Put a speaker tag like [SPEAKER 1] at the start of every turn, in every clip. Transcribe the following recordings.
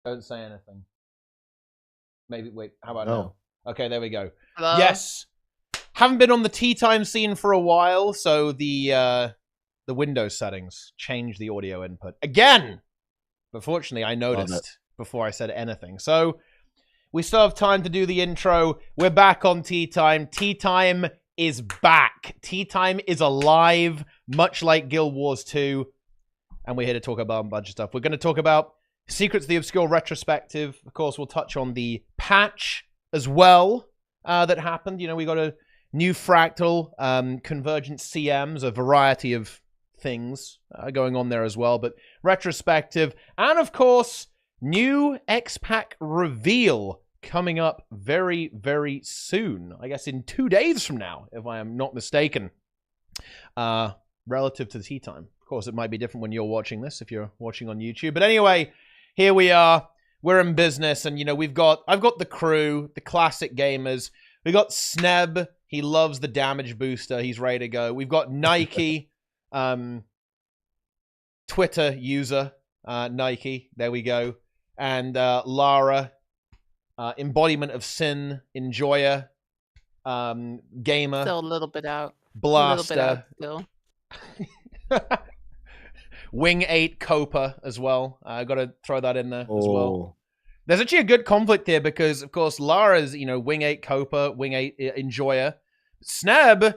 [SPEAKER 1] Don't say anything. Maybe, wait, how about
[SPEAKER 2] No.
[SPEAKER 1] now? Okay, there we go.
[SPEAKER 3] Hello?
[SPEAKER 1] Yes! Haven't been on the TeaTime scene for a while, so the Windows settings changed the audio input. Again! But fortunately, I noticed before I said anything. So, we still have time to do the intro. We're back on TeaTime. TeaTime is back. TeaTime is alive, much like Guild Wars 2. And we're here to talk about a bunch of stuff. We're going to talk about Secrets of the Obscure Retrospective. Of course, we'll touch on the patch as well that happened. You know, we got a new Fractal, Convergent CMs, a variety of things going on there as well. But Retrospective, and of course, new X-Pack reveal coming up very, very soon. I guess in 2 days from now, if I am not mistaken, relative to the TeaTime. Of course, it might be different when you're watching this, if you're watching on YouTube. But anyway, here we are. We're in business, and, you know, I've got the crew, the classic gamers. We got Sneb. He loves the damage booster. He's ready to go. We've got Nike, Twitter user, Nike. There we go. And Lara, embodiment of sin, enjoyer, gamer.
[SPEAKER 3] Still a little bit out.
[SPEAKER 1] Blaster.
[SPEAKER 3] A little bit out still.
[SPEAKER 1] Wing 8 Copa as well. I got to throw that in there as well.
[SPEAKER 2] Oh.
[SPEAKER 1] There's actually a good conflict here because, of course, Lara's, you know, Wing 8 Copa, Wing 8 Enjoyer. Sneb's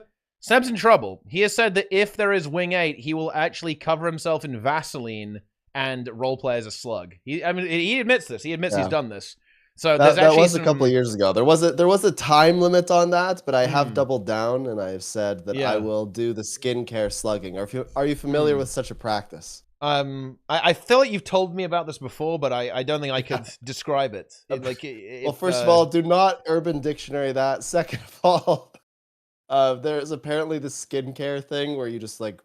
[SPEAKER 1] in trouble. He has said that if there is Wing 8, he will actually cover himself in Vaseline and roleplay as a slug. He admits this. He admits he's done this. So there's actually
[SPEAKER 2] that was a couple of years ago. There was a time limit on that, but I have doubled down and I have said that I will do the skincare slugging. Are you familiar with such a practice?
[SPEAKER 1] I feel like you've told me about this before, but I don't think I could describe it.
[SPEAKER 2] Well, first of all, do not Urban Dictionary that. Second of all, there's apparently the skincare thing where you just like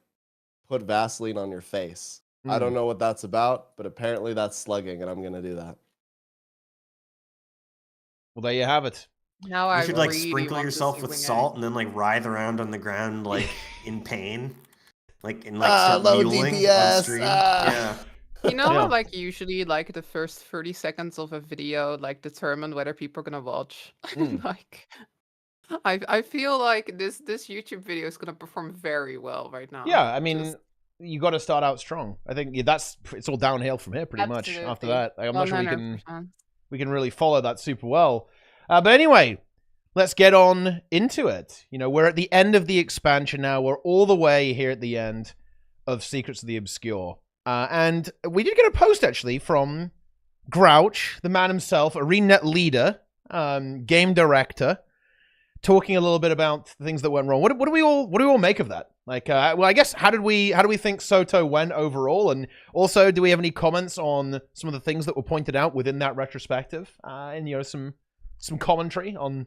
[SPEAKER 2] put Vaseline on your face. I don't know what that's about, but apparently that's slugging, and I'm gonna do that.
[SPEAKER 1] Well, there you have it.
[SPEAKER 3] Now
[SPEAKER 4] You should like
[SPEAKER 3] really
[SPEAKER 4] sprinkle
[SPEAKER 3] want to
[SPEAKER 4] yourself
[SPEAKER 3] see
[SPEAKER 4] with
[SPEAKER 3] Wing
[SPEAKER 4] salt and then like writhe around on the ground like in pain, like in like start
[SPEAKER 2] low
[SPEAKER 4] mutiling on
[SPEAKER 2] DPS,
[SPEAKER 4] stream. Yeah.
[SPEAKER 3] You know
[SPEAKER 1] Yeah.
[SPEAKER 3] how like usually like the first 30 seconds of a video like determine whether people are gonna watch? Like I feel like this YouTube video is gonna perform very well right now.
[SPEAKER 1] Yeah, I mean, you got to start out strong. I think it's all downhill from here pretty much after
[SPEAKER 3] Absolutely.
[SPEAKER 1] that. I'm not sure
[SPEAKER 3] 100%.
[SPEAKER 1] we can really follow that super well. But anyway, let's get on into it. You know, we're at the end of the expansion now. We're all the way here at the end of Secrets of the Obscure. And we did get a post, actually, from Grouch, the man himself, ArenaNet leader, game director, talking a little bit about things that went wrong. What do we all make of that? Like, well, I guess how do we think SOTO went overall, and also do we have any comments on some of the things that were pointed out within that retrospective, and you know some commentary on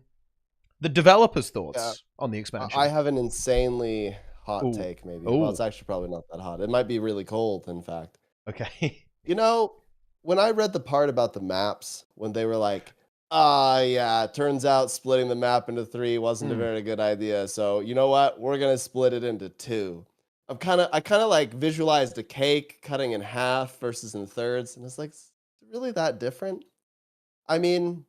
[SPEAKER 1] the developers' thoughts on the expansion?
[SPEAKER 2] I have an insanely hot
[SPEAKER 1] Ooh.
[SPEAKER 2] take, maybe.
[SPEAKER 1] Ooh.
[SPEAKER 2] Well, it's actually probably not that hot. It might be really cold, in fact.
[SPEAKER 1] Okay.
[SPEAKER 2] You know, when I read the part about the maps, when they were like, yeah, it turns out splitting the map into 3 wasn't a very good idea. So, you know what? We're going to split it into 2. I kind of like visualized a cake cutting in half versus in thirds. And it's like, is it really that different? I mean,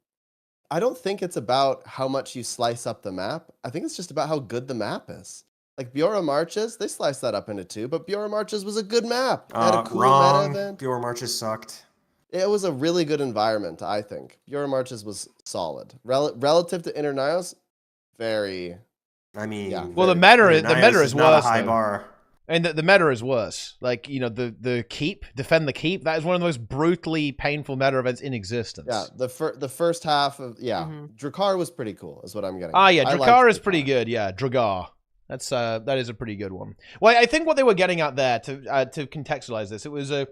[SPEAKER 2] I don't think it's about how much you slice up the map. I think it's just about how good the map is. Like Biora Marches, they sliced that up into 2, but Biora Marches was a good map. It had a cool
[SPEAKER 4] wrong.
[SPEAKER 2] meta event.
[SPEAKER 4] Pure Marches sucked.
[SPEAKER 2] It was a really good environment, I think. Biora Marches was solid. Relative to Internios, very...
[SPEAKER 4] I mean,
[SPEAKER 2] Yeah.
[SPEAKER 1] Well, the meta
[SPEAKER 4] Nios
[SPEAKER 1] is
[SPEAKER 4] not a
[SPEAKER 1] worse.
[SPEAKER 4] high
[SPEAKER 1] Though.
[SPEAKER 4] bar.
[SPEAKER 1] And the meta is worse. Like, you know, the keep, defend the keep, that is one of the most brutally painful meta events in existence.
[SPEAKER 2] Yeah, the first half of... Yeah, Drakkar was pretty cool, is what I'm getting.
[SPEAKER 1] Ah, yeah,
[SPEAKER 2] I liked
[SPEAKER 1] Drakkar is pretty
[SPEAKER 2] Drakkar.
[SPEAKER 1] good. Yeah, Dragar. That is a pretty good one. Well, I think what they were getting at there, to contextualize this, it was a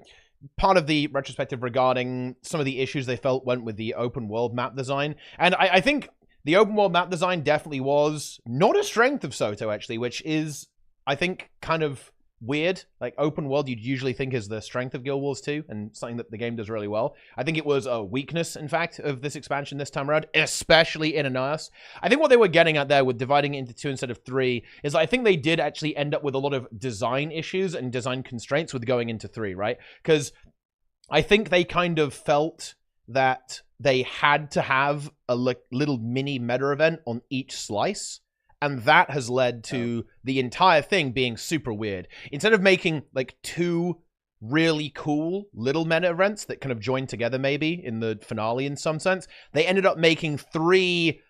[SPEAKER 1] part of the retrospective regarding some of the issues they felt went with the open world map design. And I think the open world map design definitely was not a strength of SOTO, actually, which is, I think, kind of weird. Like, open world you'd usually think is the strength of Guild Wars 2 and something that the game does really well. I think it was a weakness, in fact, of this expansion this time around, especially in Anais. I think what they were getting at there with dividing it into 2 instead of 3 is I think they did actually end up with a lot of design issues and design constraints with going into 3, right? Because I think they kind of felt that they had to have a little mini meta event on each slice. And that has led to the entire thing being super weird. Instead of making like 2 really cool little meta events that kind of join together maybe in the finale in some sense, they ended up making 3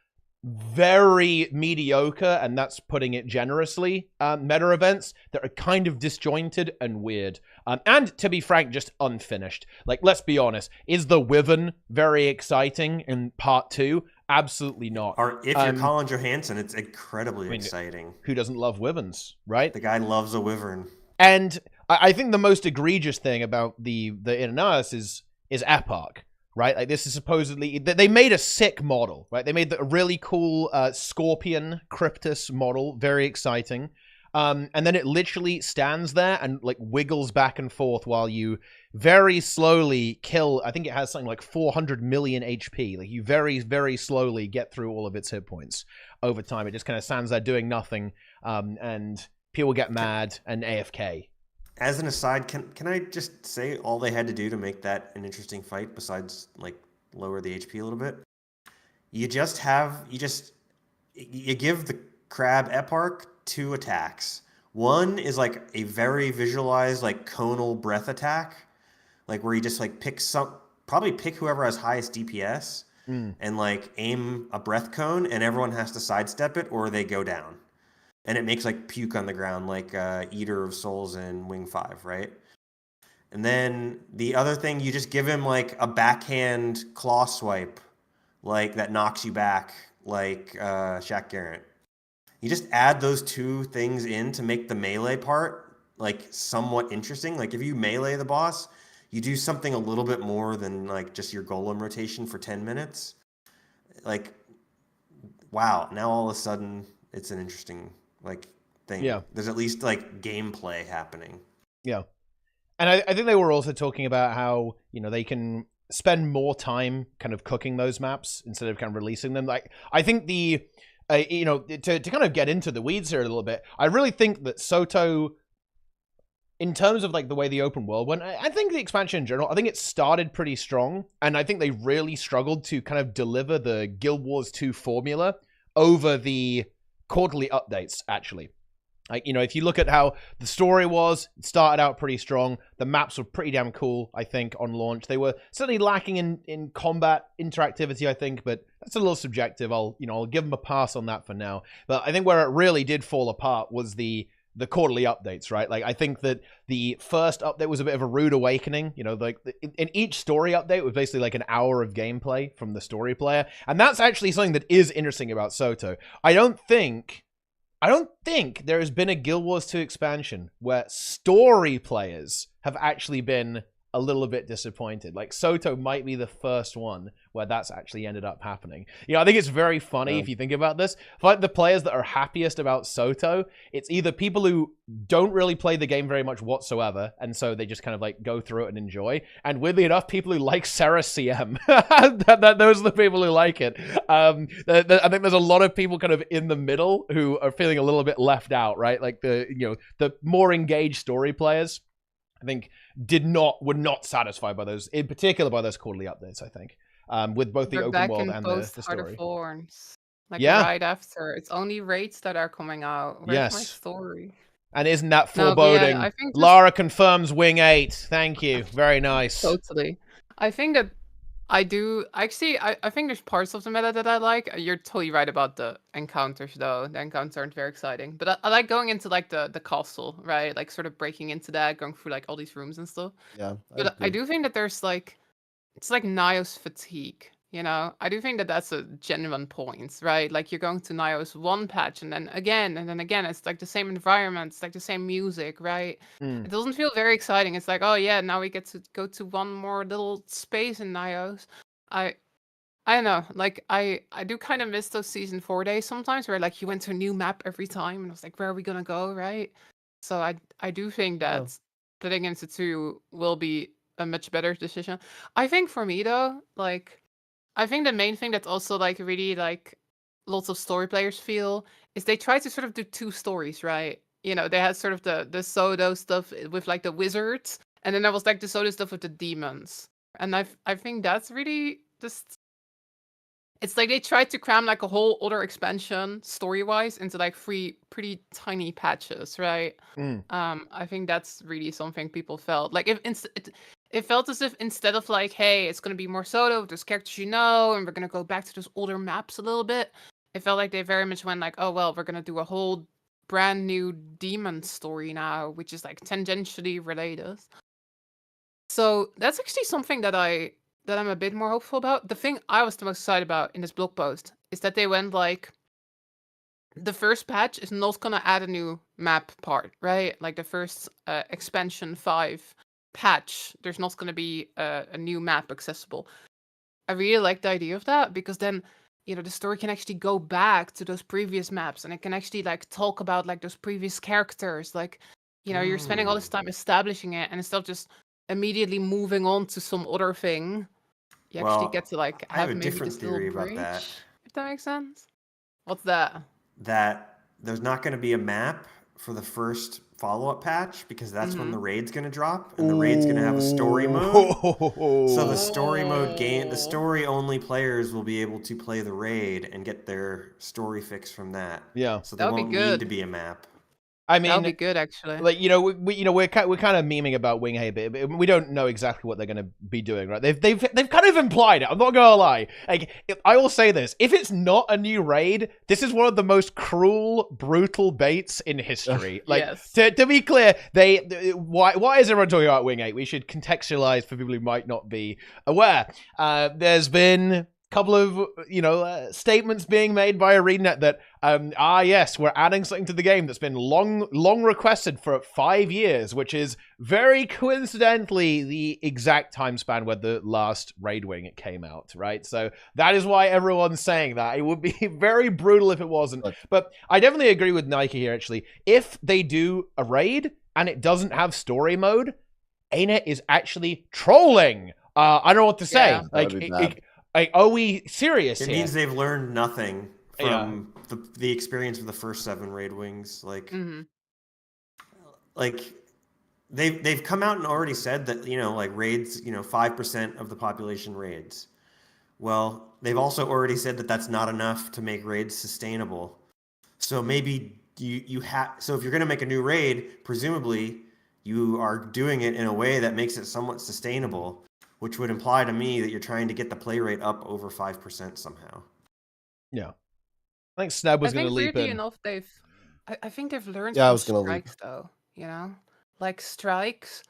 [SPEAKER 1] very mediocre, and that's putting it generously, meta events that are kind of disjointed and weird. And to be frank, just unfinished. Like, let's be honest, is the Wyvern very exciting in part 2? Absolutely not.
[SPEAKER 4] Or if you're Colin Johansson, it's incredibly exciting.
[SPEAKER 1] Who doesn't love Wyverns, right?
[SPEAKER 4] The guy loves a Wyvern.
[SPEAKER 1] And I think the most egregious thing about the Inanas is Epoch, right? Like, this is supposedly... They made a sick model, right? They made a really cool Scorpion Cryptus model, very exciting. And then it literally stands there and, like, wiggles back and forth while you very slowly kill... I think it has something like 400 million HP. Like, you very, very slowly get through all of its hit points over time. It just kind of stands there doing nothing, and people get mad and AFK.
[SPEAKER 4] As an aside, can I just say all they had to do to make that an interesting fight besides like lower the HP a little bit? You give the crab Eparch 2 attacks. One is like a very visualized like conal breath attack, like where you just like pick whoever has highest DPS and like aim a breath cone, and everyone has to sidestep it or they go down. And it makes like puke on the ground, like Eater of Souls in Wing 5, right? And then the other thing, you just give him like a backhand claw swipe, like that knocks you back, like Shaq Garrett. You just add those 2 things in to make the melee part like somewhat interesting. Like if you melee the boss, you do something a little bit more than like just your golem rotation for 10 minutes. Like, wow, now all of a sudden it's an interesting like thing.
[SPEAKER 1] Yeah.
[SPEAKER 4] There's at least like gameplay happening.
[SPEAKER 1] Yeah. And I think they were also talking about how, you know, they can spend more time kind of cooking those maps instead of kind of releasing them. Like, I think the, you know, to kind of get into the weeds here a little bit, I really think that SOTO, in terms of like the way the open world went, I think the expansion in general, I think it started pretty strong. And I think they really struggled to kind of deliver the Guild Wars 2 formula over the quarterly updates, actually. Like, you know, if you look at how the story was, it started out pretty strong. The maps were pretty damn cool, I think, on launch. They were certainly lacking in combat interactivity, I think, but that's a little subjective. I'll give them a pass on that for now. But I think where it really did fall apart was the quarterly updates, right? Like, I think that the first update was a bit of a rude awakening. You know, like in each story update was basically like an hour of gameplay from the story player. And that's actually something that is interesting about SOTO. I don't think there has been a Guild Wars 2 expansion where story players have actually been a little bit disappointed. Like, SOTO might be the first one where that's actually ended up happening. You know, I think it's very funny if you think about this. For like the players that are happiest about SOTO, it's either people who don't really play the game very much whatsoever, and so they just kind of like go through it and enjoy. And weirdly enough, people who like Sarah CM, those are the people who like it. I think there's a lot of people kind of in the middle who are feeling a little bit left out, right? Like the more engaged story players, I think were not satisfied by those, in particular by those quarterly updates, I think. With both the
[SPEAKER 3] We're
[SPEAKER 1] open
[SPEAKER 3] back
[SPEAKER 1] world
[SPEAKER 3] in
[SPEAKER 1] and
[SPEAKER 3] post
[SPEAKER 1] the
[SPEAKER 3] Heart of
[SPEAKER 1] story.
[SPEAKER 3] Thorns. Like
[SPEAKER 1] Yeah.
[SPEAKER 3] right after. It's only raids that are coming out. Where's my
[SPEAKER 1] Yes.
[SPEAKER 3] story?
[SPEAKER 1] And isn't that
[SPEAKER 3] No, but yeah,
[SPEAKER 1] foreboding?
[SPEAKER 3] I think
[SPEAKER 1] Lara confirms Wing 8. Thank you. Very nice.
[SPEAKER 3] Totally. I think that I do actually I think there's parts of the meta that I like. You're totally right about the encounters though. The encounters aren't very exciting. But I like going into like the castle, right? Like sort of breaking into that, going through like all these rooms and stuff.
[SPEAKER 2] Yeah.
[SPEAKER 3] But I do think that there's like it's like Nios fatigue, you know? I do think that that's a genuine point, right? Like you're going to Nios one patch and then again and then again. It's like the same environment, it's like the same music, right? It doesn't feel very exciting. It's like, oh yeah, now we get to go to one more little space in Nios. I don't know. Like I do kind of miss those season 4 days sometimes where like you went to a new map every time and I was like, where are we gonna go, right? So I do think that splitting into 2 will be a much better decision. I think for me though, like I think the main thing that's also like really like lots of story players feel is they try to sort of do 2 stories, right? You know, they had sort of the SOTO stuff with like the wizards, and then there was like the SOTO stuff with the demons. And I think that's really just. It's like they tried to cram like a whole other expansion story-wise into like 3 pretty tiny patches, right?
[SPEAKER 1] Mm.
[SPEAKER 3] I think that's really something people felt like. If it felt as if instead of like, hey, it's gonna be more SOTO, there's characters you know, and we're gonna go back to those older maps a little bit. It felt like they very much went like, oh well, we're gonna do a whole brand new demon story now, which is like tangentially related. So that's actually something that I'm a bit more hopeful about. The thing I was the most excited about in this blog post is that they went like, the first patch is not gonna add a new map part, right? Like the first expansion 5 patch, there's not gonna be a new map accessible. I really like the idea of that because then, you know, the story can actually go back to those previous maps and it can actually like talk about like those previous characters. Like, you know, you're spending all this time establishing it, and instead of just immediately moving on to some other thing, you actually get to like
[SPEAKER 4] I have a
[SPEAKER 3] maybe
[SPEAKER 4] different
[SPEAKER 3] this little
[SPEAKER 4] theory about
[SPEAKER 3] bridge,
[SPEAKER 4] that.
[SPEAKER 3] if that makes sense. What's that?
[SPEAKER 4] That there's not going to be a map for the first follow-up patch because that's when
[SPEAKER 3] Mhm.
[SPEAKER 4] the raid's going to drop, and the raid's going to have a story mode. So the story mode game, the story-only players will be able to play the raid and get their story fix from that.
[SPEAKER 1] Yeah.
[SPEAKER 4] So there
[SPEAKER 3] That would be
[SPEAKER 4] won't need
[SPEAKER 3] good.
[SPEAKER 4] to be a map.
[SPEAKER 1] I
[SPEAKER 3] That would be
[SPEAKER 1] mean,
[SPEAKER 3] good, actually.
[SPEAKER 1] like, you know, we're kind of memeing about Wing Hey a bit, but we don't know exactly what they're going to be doing, right? They've kind of implied it. I'm not gonna lie. Like, I will say this: if it's not a new raid, this is one of the most cruel, brutal baits in history. Like,
[SPEAKER 3] Yes.
[SPEAKER 1] to be clear, why is everyone talking about Wing 8? We should contextualize for people who might not be aware. There's been couple of statements being made by ArenaNet that yes, we're adding something to the game that's been long requested for 5 years, which is very coincidentally the exact time span where the last Raid Wing came out, right? So that is why everyone's saying that. It would be very brutal if it wasn't. But I definitely agree with Nike here, actually. If they do a raid and it doesn't have story mode, ANET is actually trolling. I don't know what to say.
[SPEAKER 3] Yeah.
[SPEAKER 1] Are we serious
[SPEAKER 4] It
[SPEAKER 1] here?
[SPEAKER 4] means they've learned nothing from the experience of the first 7 raid wings. Like, like they've come out and already said that, you know, like raids, you know, 5% of the population raids. Well, they've also already said that that's not enough to make raids sustainable. So maybe you have. So if you're going to make a new raid, presumably you are doing it in a way that makes it somewhat sustainable, which would imply to me that you're trying to get the play rate up over 5% somehow.
[SPEAKER 1] Yeah. I think Sneb was going to leap in.
[SPEAKER 3] Enough, I think they've learned
[SPEAKER 2] Yeah, I
[SPEAKER 3] from
[SPEAKER 2] was gonna
[SPEAKER 3] strikes, though. You know, like strikes.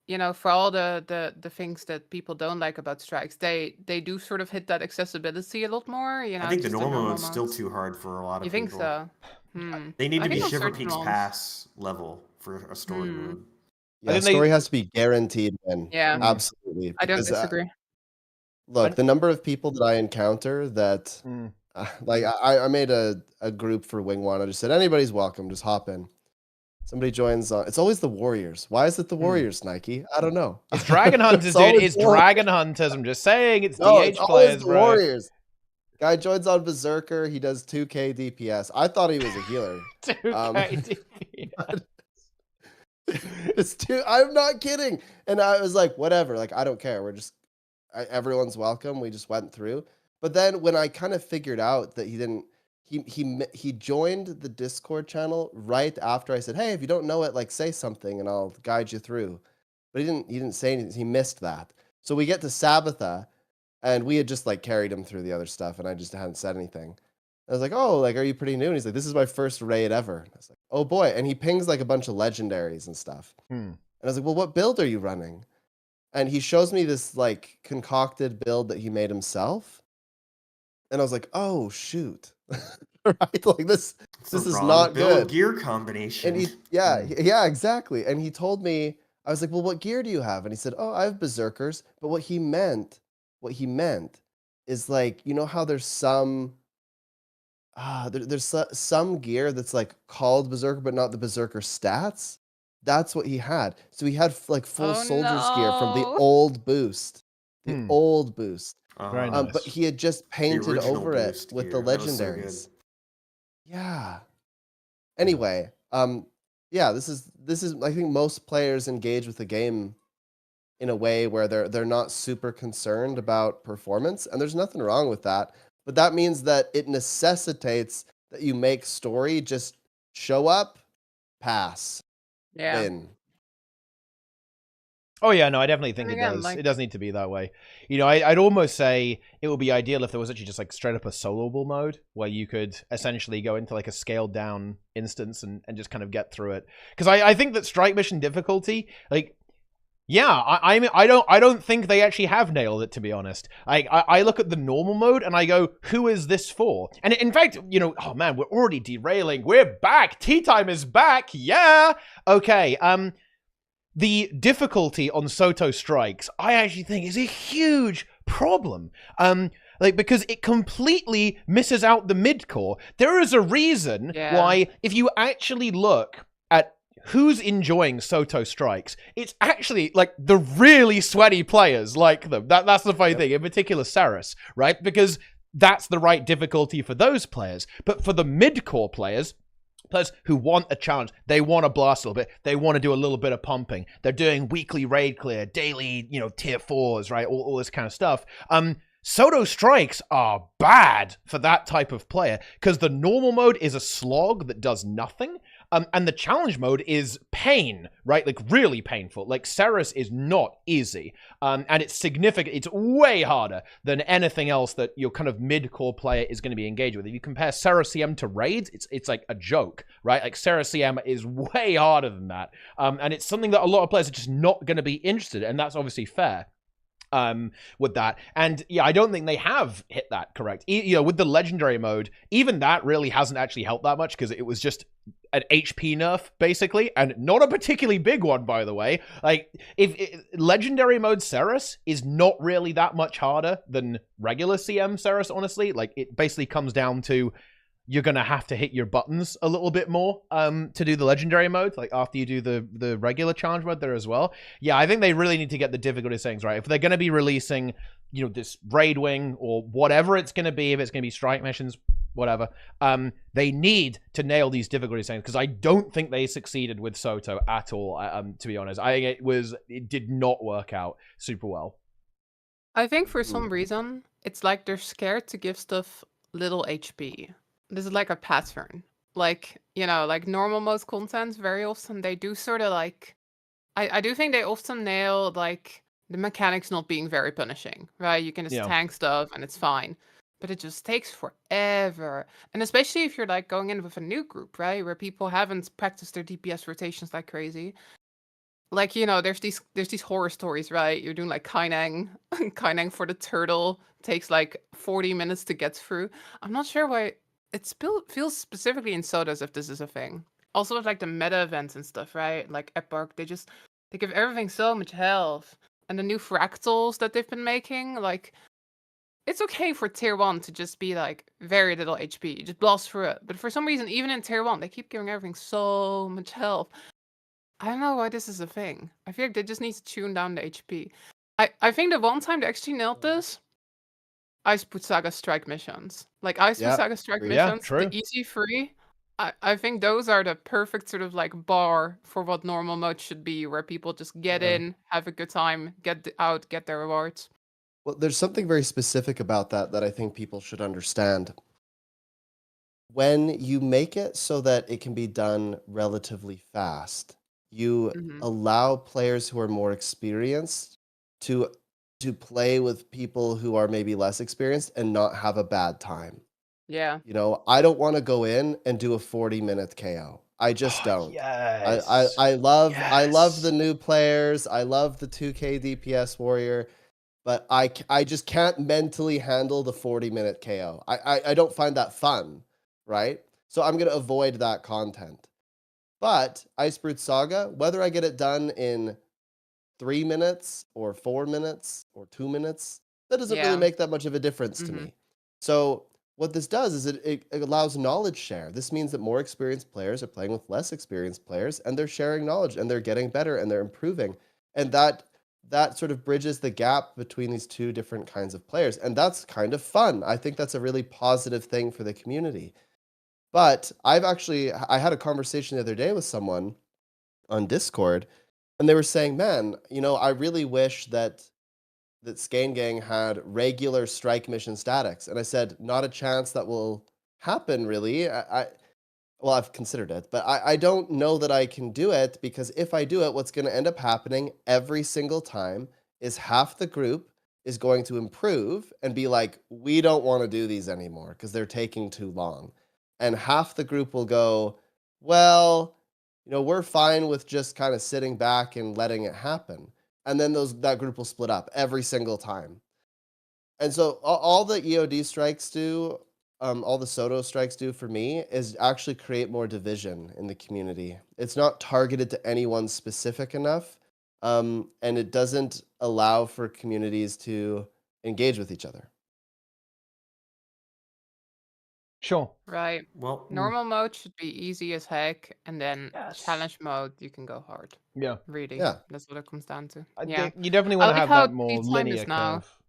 [SPEAKER 3] You know, for all the things that people don't like about strikes, they do sort of hit that accessibility a lot more. You know,
[SPEAKER 4] I think the
[SPEAKER 3] just
[SPEAKER 4] normal
[SPEAKER 3] mode's
[SPEAKER 4] mode's still too hard for a lot of
[SPEAKER 3] You
[SPEAKER 4] people.
[SPEAKER 3] think so?
[SPEAKER 4] They need
[SPEAKER 3] I
[SPEAKER 4] to be
[SPEAKER 3] think on
[SPEAKER 4] Shiver
[SPEAKER 3] certain
[SPEAKER 4] Peaks
[SPEAKER 3] ones.
[SPEAKER 4] Pass level for a story mode.
[SPEAKER 2] Yeah, story has to be guaranteed win.
[SPEAKER 3] Yeah.
[SPEAKER 2] Absolutely.
[SPEAKER 3] I don't
[SPEAKER 2] Because,
[SPEAKER 3] disagree.
[SPEAKER 2] look, the number of people that I encounter that, like, I made a group for Wing One. I just said, anybody's welcome, just hop in. Somebody joins on. It's always the Warriors. Why is it the Warriors, Nike? I don't know.
[SPEAKER 1] It's Dragon Hunters, dude. It's Dragon Hunters. I'm just saying. It's DH players,
[SPEAKER 2] the
[SPEAKER 1] bro.
[SPEAKER 2] Warriors. Guy joins on Berserker. He does 2k DPS. I thought he was a healer.
[SPEAKER 1] 2k DPS.
[SPEAKER 2] It's I'm not kidding. And I was like, whatever. Like, I don't care. We're just everyone's welcome. We just went through. But then when I kind of figured out that he didn't, he joined the Discord channel right after I said, hey, if you don't know it, like, say something and I'll guide you through. But he didn't say anything. He missed that. So we get to Sabbatha, and we had just like carried him through the other stuff, and I just hadn't said anything. I was like, oh, like, are you pretty new? And he's like, this is my first raid ever. And I was like, oh boy. And he pings like a bunch of legendaries and stuff. And I was like, well, what build are you running? And he shows me this like concocted build that he made himself. And I was like, oh shoot. Right? Like this is not good.
[SPEAKER 4] Gear combination.
[SPEAKER 2] And yeah, exactly. And he told me, I was like, well, what gear do you have? And he said, oh, I have Berserkers. But what he meant is, like, you know how there's some there's some gear that's like called Berserker, but not the Berserker stats. That's what he had. So he had like full soldier's gear from the old boost. The old boost.
[SPEAKER 1] Very nice.
[SPEAKER 2] But he had just painted over it with the legendaries.
[SPEAKER 4] So
[SPEAKER 2] yeah. Anyway, yeah, this is I think most players engage with the game in a way where they're not super concerned about performance, and there's nothing wrong with that. But that means that it necessitates that you make story just show up, pass,
[SPEAKER 3] Yeah.
[SPEAKER 2] win.
[SPEAKER 1] Oh yeah, no, I definitely think
[SPEAKER 3] And
[SPEAKER 1] it
[SPEAKER 3] again,
[SPEAKER 1] does.
[SPEAKER 3] like-
[SPEAKER 1] It does need to be that way. You know, I'd almost say it would be ideal if there was actually just like straight up a soloable mode where you could essentially go into like a scaled down instance and just kind of get through it. Because I think that strike mission difficulty, like, yeah, I don't think they actually have nailed it, to be honest. I look at the normal mode and I go, who is this for? And in fact, you know, oh man, we're already derailing. We're back. TeaTime is back. Yeah. Okay. The difficulty on SOTO strikes, I actually think, is a huge problem. Like, because it completely misses out the mid-core. There is a reason why, if you actually look at who's enjoying SOTO strikes, it's actually, like, the really sweaty players like them. That's the funny thing, in particular Saris, right? Because that's the right difficulty for those players. But for the mid-core players who want a challenge, they want to blast a little bit, they want to do a little bit of pumping, they're doing weekly raid clear, daily, you know, tier 4s, right, all this kind of stuff. SOTO strikes are bad for that type of player because the normal mode is a slog that does nothing, and the challenge mode is pain, right? Like really painful. Like Saris is not easy, and it's significant. It's way harder than anything else that your kind of mid-core player is going to be engaged with. If you compare Saris CM to raids, it's like a joke, right? Like Saris CM is way harder than that, and it's something that a lot of players are just not going to be interested in, and that's obviously fair. With that, and yeah, I don't think they have hit that correct. You know, with the legendary mode, even that really hasn't actually helped that much because it was just an HP nerf basically, and not a particularly big one, by the way. Like, if legendary mode Saris is not really that much harder than regular CM Saris, honestly. Like, it basically comes down to you're gonna have to hit your buttons a little bit more to do the legendary mode, like after you do the regular challenge mode there as well. Yeah, I think they really need to get the difficulty settings right. If they're gonna be releasing, you know, this raid wing or whatever it's gonna be, if it's gonna be strike missions, whatever, they need to nail these difficulty settings because I don't think they succeeded with SOTO at all. To be honest, I think it did not work out super well.
[SPEAKER 3] I think for some reason it's like they're scared to give stuff little HP. This is like a pattern. Like, you know, like normal mode content, very often they do sort of like, I do think they often nail like the mechanics not being very punishing, right? You can just tank stuff and it's fine. But it just takes forever. And especially if you're like going in with a new group, right? Where people haven't practiced their DPS rotations like crazy. Like, you know, there's these horror stories, right? You're doing like Kaineng. Kaineng for the turtle takes like 40 minutes to get through. I'm not sure why it feels specifically in SOTO as if this is a thing. Also with like the meta events and stuff, right? Like Epoch, they give everything so much health. And the new fractals that they've been making, like, it's okay for tier 1 to just be like very little HP. Just blast through it. But for some reason, even in tier 1, they keep giving everything so much health. I don't know why this is a thing. I feel like they just need to tune down the HP. I think the one time they actually nailed this, Iceboot Saga strike missions. Like Iceboot Saga strike missions, the easy free. I think those are the perfect sort of like bar for what normal mode should be, where people just get in, have a good time, get out, get their rewards.
[SPEAKER 2] Well, there's something very specific about that I think people should understand. When you make it so that it can be done relatively fast, you allow players who are more experienced to play with people who are maybe less experienced and not have a bad time.
[SPEAKER 3] Yeah.
[SPEAKER 2] You know, I don't want to go in and do a 40-minute KO. I just don't.
[SPEAKER 1] Yes.
[SPEAKER 2] I love the new players. I love the 2K DPS warrior, but I just can't mentally handle the 40-minute KO. I don't find that fun, right? So I'm going to avoid that content. But Iceboot Saga, whether I get it done in 3 minutes or 4 minutes or 2 minutes, that doesn't really make that much of a difference to me. So what this does is it allows knowledge share. This means that more experienced players are playing with less experienced players, and they're sharing knowledge, and they're getting better, and they're improving. And that sort of bridges the gap between these two different kinds of players. And that's kind of fun. I think that's a really positive thing for the community. But I had a conversation the other day with someone on Discord, and they were saying, man, I really wish that Skane Gang had regular strike mission statics. And I said, not a chance that will happen, really. Well, I've considered it, but I don't know that I can do it, because if I do it, what's going to end up happening every single time is half the group is going to improve and be like, we don't want to do these anymore because they're taking too long. And half the group will go, well, we're fine with just kind of sitting back and letting it happen. And then that group will split up every single time. And so all the EOD strikes do, all the SOTO strikes do for me is actually create more division in the community. It's not targeted to anyone specific enough, and it doesn't allow for communities to engage with each other.
[SPEAKER 1] Sure.
[SPEAKER 3] Right.
[SPEAKER 4] Well,
[SPEAKER 3] Normal mode should be easy as heck, and then
[SPEAKER 1] Yes.
[SPEAKER 3] challenge mode, you can go hard.
[SPEAKER 1] Yeah.
[SPEAKER 3] Really.
[SPEAKER 2] Yeah.
[SPEAKER 3] That's what it comes down to.
[SPEAKER 1] I
[SPEAKER 3] Yeah.
[SPEAKER 1] think you definitely want to
[SPEAKER 3] like
[SPEAKER 1] have
[SPEAKER 3] how
[SPEAKER 1] that more
[SPEAKER 3] TeaTime
[SPEAKER 1] linear
[SPEAKER 3] is now.
[SPEAKER 1] curve.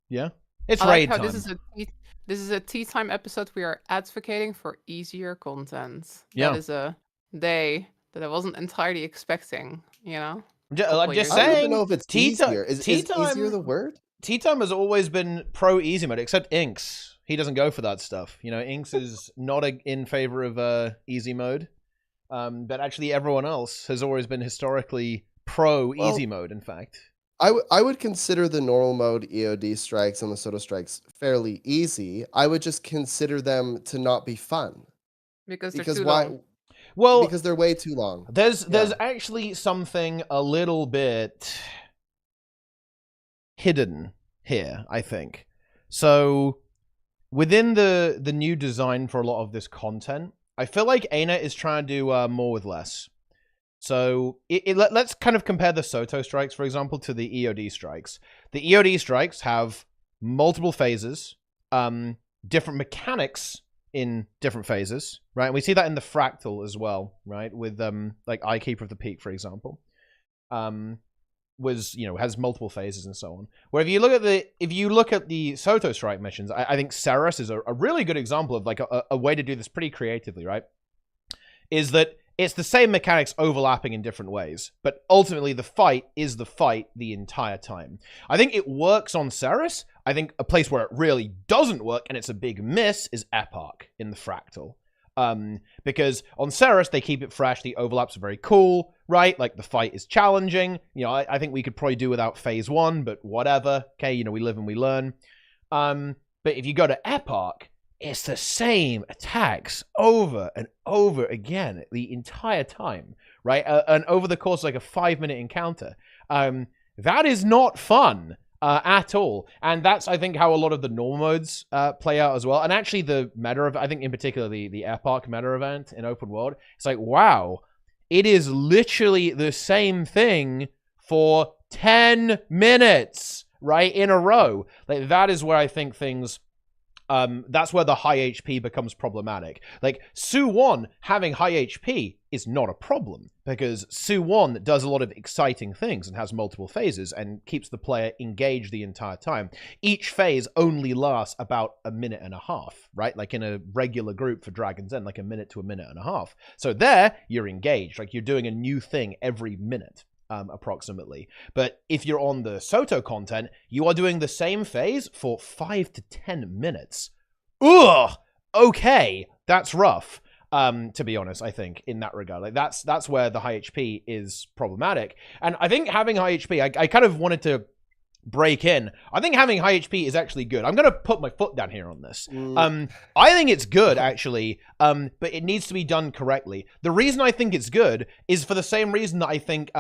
[SPEAKER 1] Yeah. It's
[SPEAKER 3] I like
[SPEAKER 1] raid
[SPEAKER 3] how
[SPEAKER 1] time.
[SPEAKER 3] this is a TeaTime episode. We are advocating for easier content.
[SPEAKER 1] Yeah.
[SPEAKER 3] That is a day that I wasn't entirely expecting,
[SPEAKER 1] I'm
[SPEAKER 3] couple
[SPEAKER 1] just
[SPEAKER 3] years ago.
[SPEAKER 2] I don't even
[SPEAKER 1] saying.
[SPEAKER 2] know if it's
[SPEAKER 1] TeaTime-
[SPEAKER 2] easier. Is
[SPEAKER 1] TeaTime-
[SPEAKER 2] easier the word?
[SPEAKER 1] TeaTime has always been pro easy mode, except Inks. He doesn't go for that stuff. Inks is not in favor of easy mode. But actually everyone else has always been historically pro easy mode, in fact.
[SPEAKER 2] I would consider the normal mode EOD strikes and the SOTO strikes fairly easy. I would just consider them to not be fun.
[SPEAKER 3] Because they're too long.
[SPEAKER 1] Well,
[SPEAKER 2] because they're way too long.
[SPEAKER 1] There's actually something a little bit hidden here, I think. So within the new design for a lot of this content, I feel like ANET is trying to do more with less. So let's kind of compare the SOTO strikes, for example, to the EOD strikes. The EOD strikes have multiple phases, different mechanics in different phases, right? And we see that in the fractal as well, right? With like Eyekeeper of the Peak, for example, has multiple phases and so on. Where if you look at the SOTO strike missions, I think Ceres is a really good example of like a way to do this pretty creatively, right? Is that it's the same mechanics overlapping in different ways, but ultimately the fight is the fight the entire time. I think it works on Ceres. I think a place where it really doesn't work, and it's a big miss, is Epoch in the Fractal. Because on Ceres, they keep it fresh, the overlaps are very cool, right? Like, the fight is challenging. I think we could probably do without Phase 1, but whatever. Okay, we live and we learn. But if you go to Epoch, it's the same attacks over and over again the entire time, right? And over the course of like a 5-minute encounter. That is not fun at all. And that's, I think, how a lot of the normal modes play out as well. And actually the meta, I think in particular the Epoch meta event in open world, it's like, wow, it is literally the same thing for 10 minutes, right, in a row. Like, that is where I think things... that's where the high HP becomes problematic. Like, Su-1 having high HP is not a problem, because Su-1 does a lot of exciting things and has multiple phases and keeps the player engaged the entire time. Each phase only lasts about a minute and a half, right? Like in a regular group for Dragon's Den, like a minute to a minute and a half. So there, you're engaged. Like, you're doing a new thing every minute. Approximately. But if you're on the SOTO content, you are doing the same phase for 5 to 10 minutes. Ugh! Okay, that's rough. To be honest, I think, in that regard. Like, that's where the high HP is problematic. And I think having high HP, I kind of wanted to break in. I think having high HP is actually good. I'm going to put my foot down here on this. I think it's good, actually, but it needs to be done correctly. The reason I think it's good is for the same reason that I think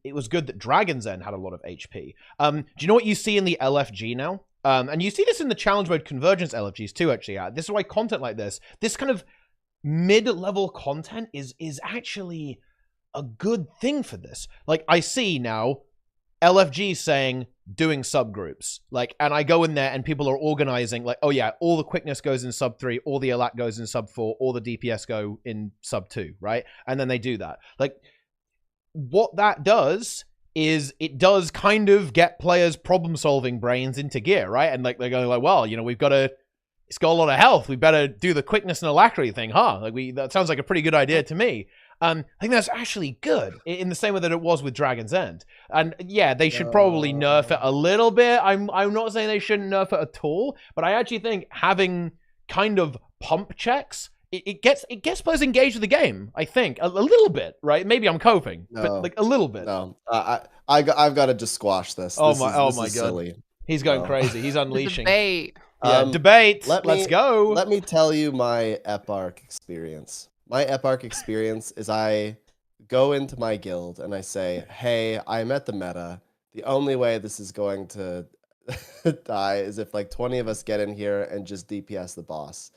[SPEAKER 1] it was good that Dragon's Den had a lot of HP. Do you know what you see in the LFG now? And you see this in the challenge mode convergence LFGs too, actually. This is why content like this kind of mid-level content is actually a good thing for this. Like, I see now LFG saying doing subgroups, like, and I go in there and people are organizing, like, oh yeah, all the quickness goes in sub 3, all the elat goes in sub 4, all the DPS go in sub 2, right? And then they do that. Like, what that does is it does kind of get players' problem-solving brains into gear, right? And like, they're going like, well, we've got to it's got a lot of health. We better do the quickness and alacrity thing, huh? Like that sounds like a pretty good idea to me. I think that's actually good in the same way that it was with Dragon's End. And yeah, they should probably nerf it a little bit. I'm not saying they shouldn't nerf it at all, but I actually think having kind of pump checks, it gets players engaged with the game. I think a little bit, right? Maybe I'm coping, but like a little bit.
[SPEAKER 2] No, I've got to just squash this.
[SPEAKER 1] Oh
[SPEAKER 2] this
[SPEAKER 1] my god,
[SPEAKER 2] silly.
[SPEAKER 1] He's going crazy. He's unleashing.
[SPEAKER 3] Debate.
[SPEAKER 1] Yeah, debate. Let's go.
[SPEAKER 2] Let me tell you my Epark experience. My Epark experience is I go into my guild and I say, hey, I'm at the meta. The only way this is going to die is if like 20 of us get in here and just DPS the boss.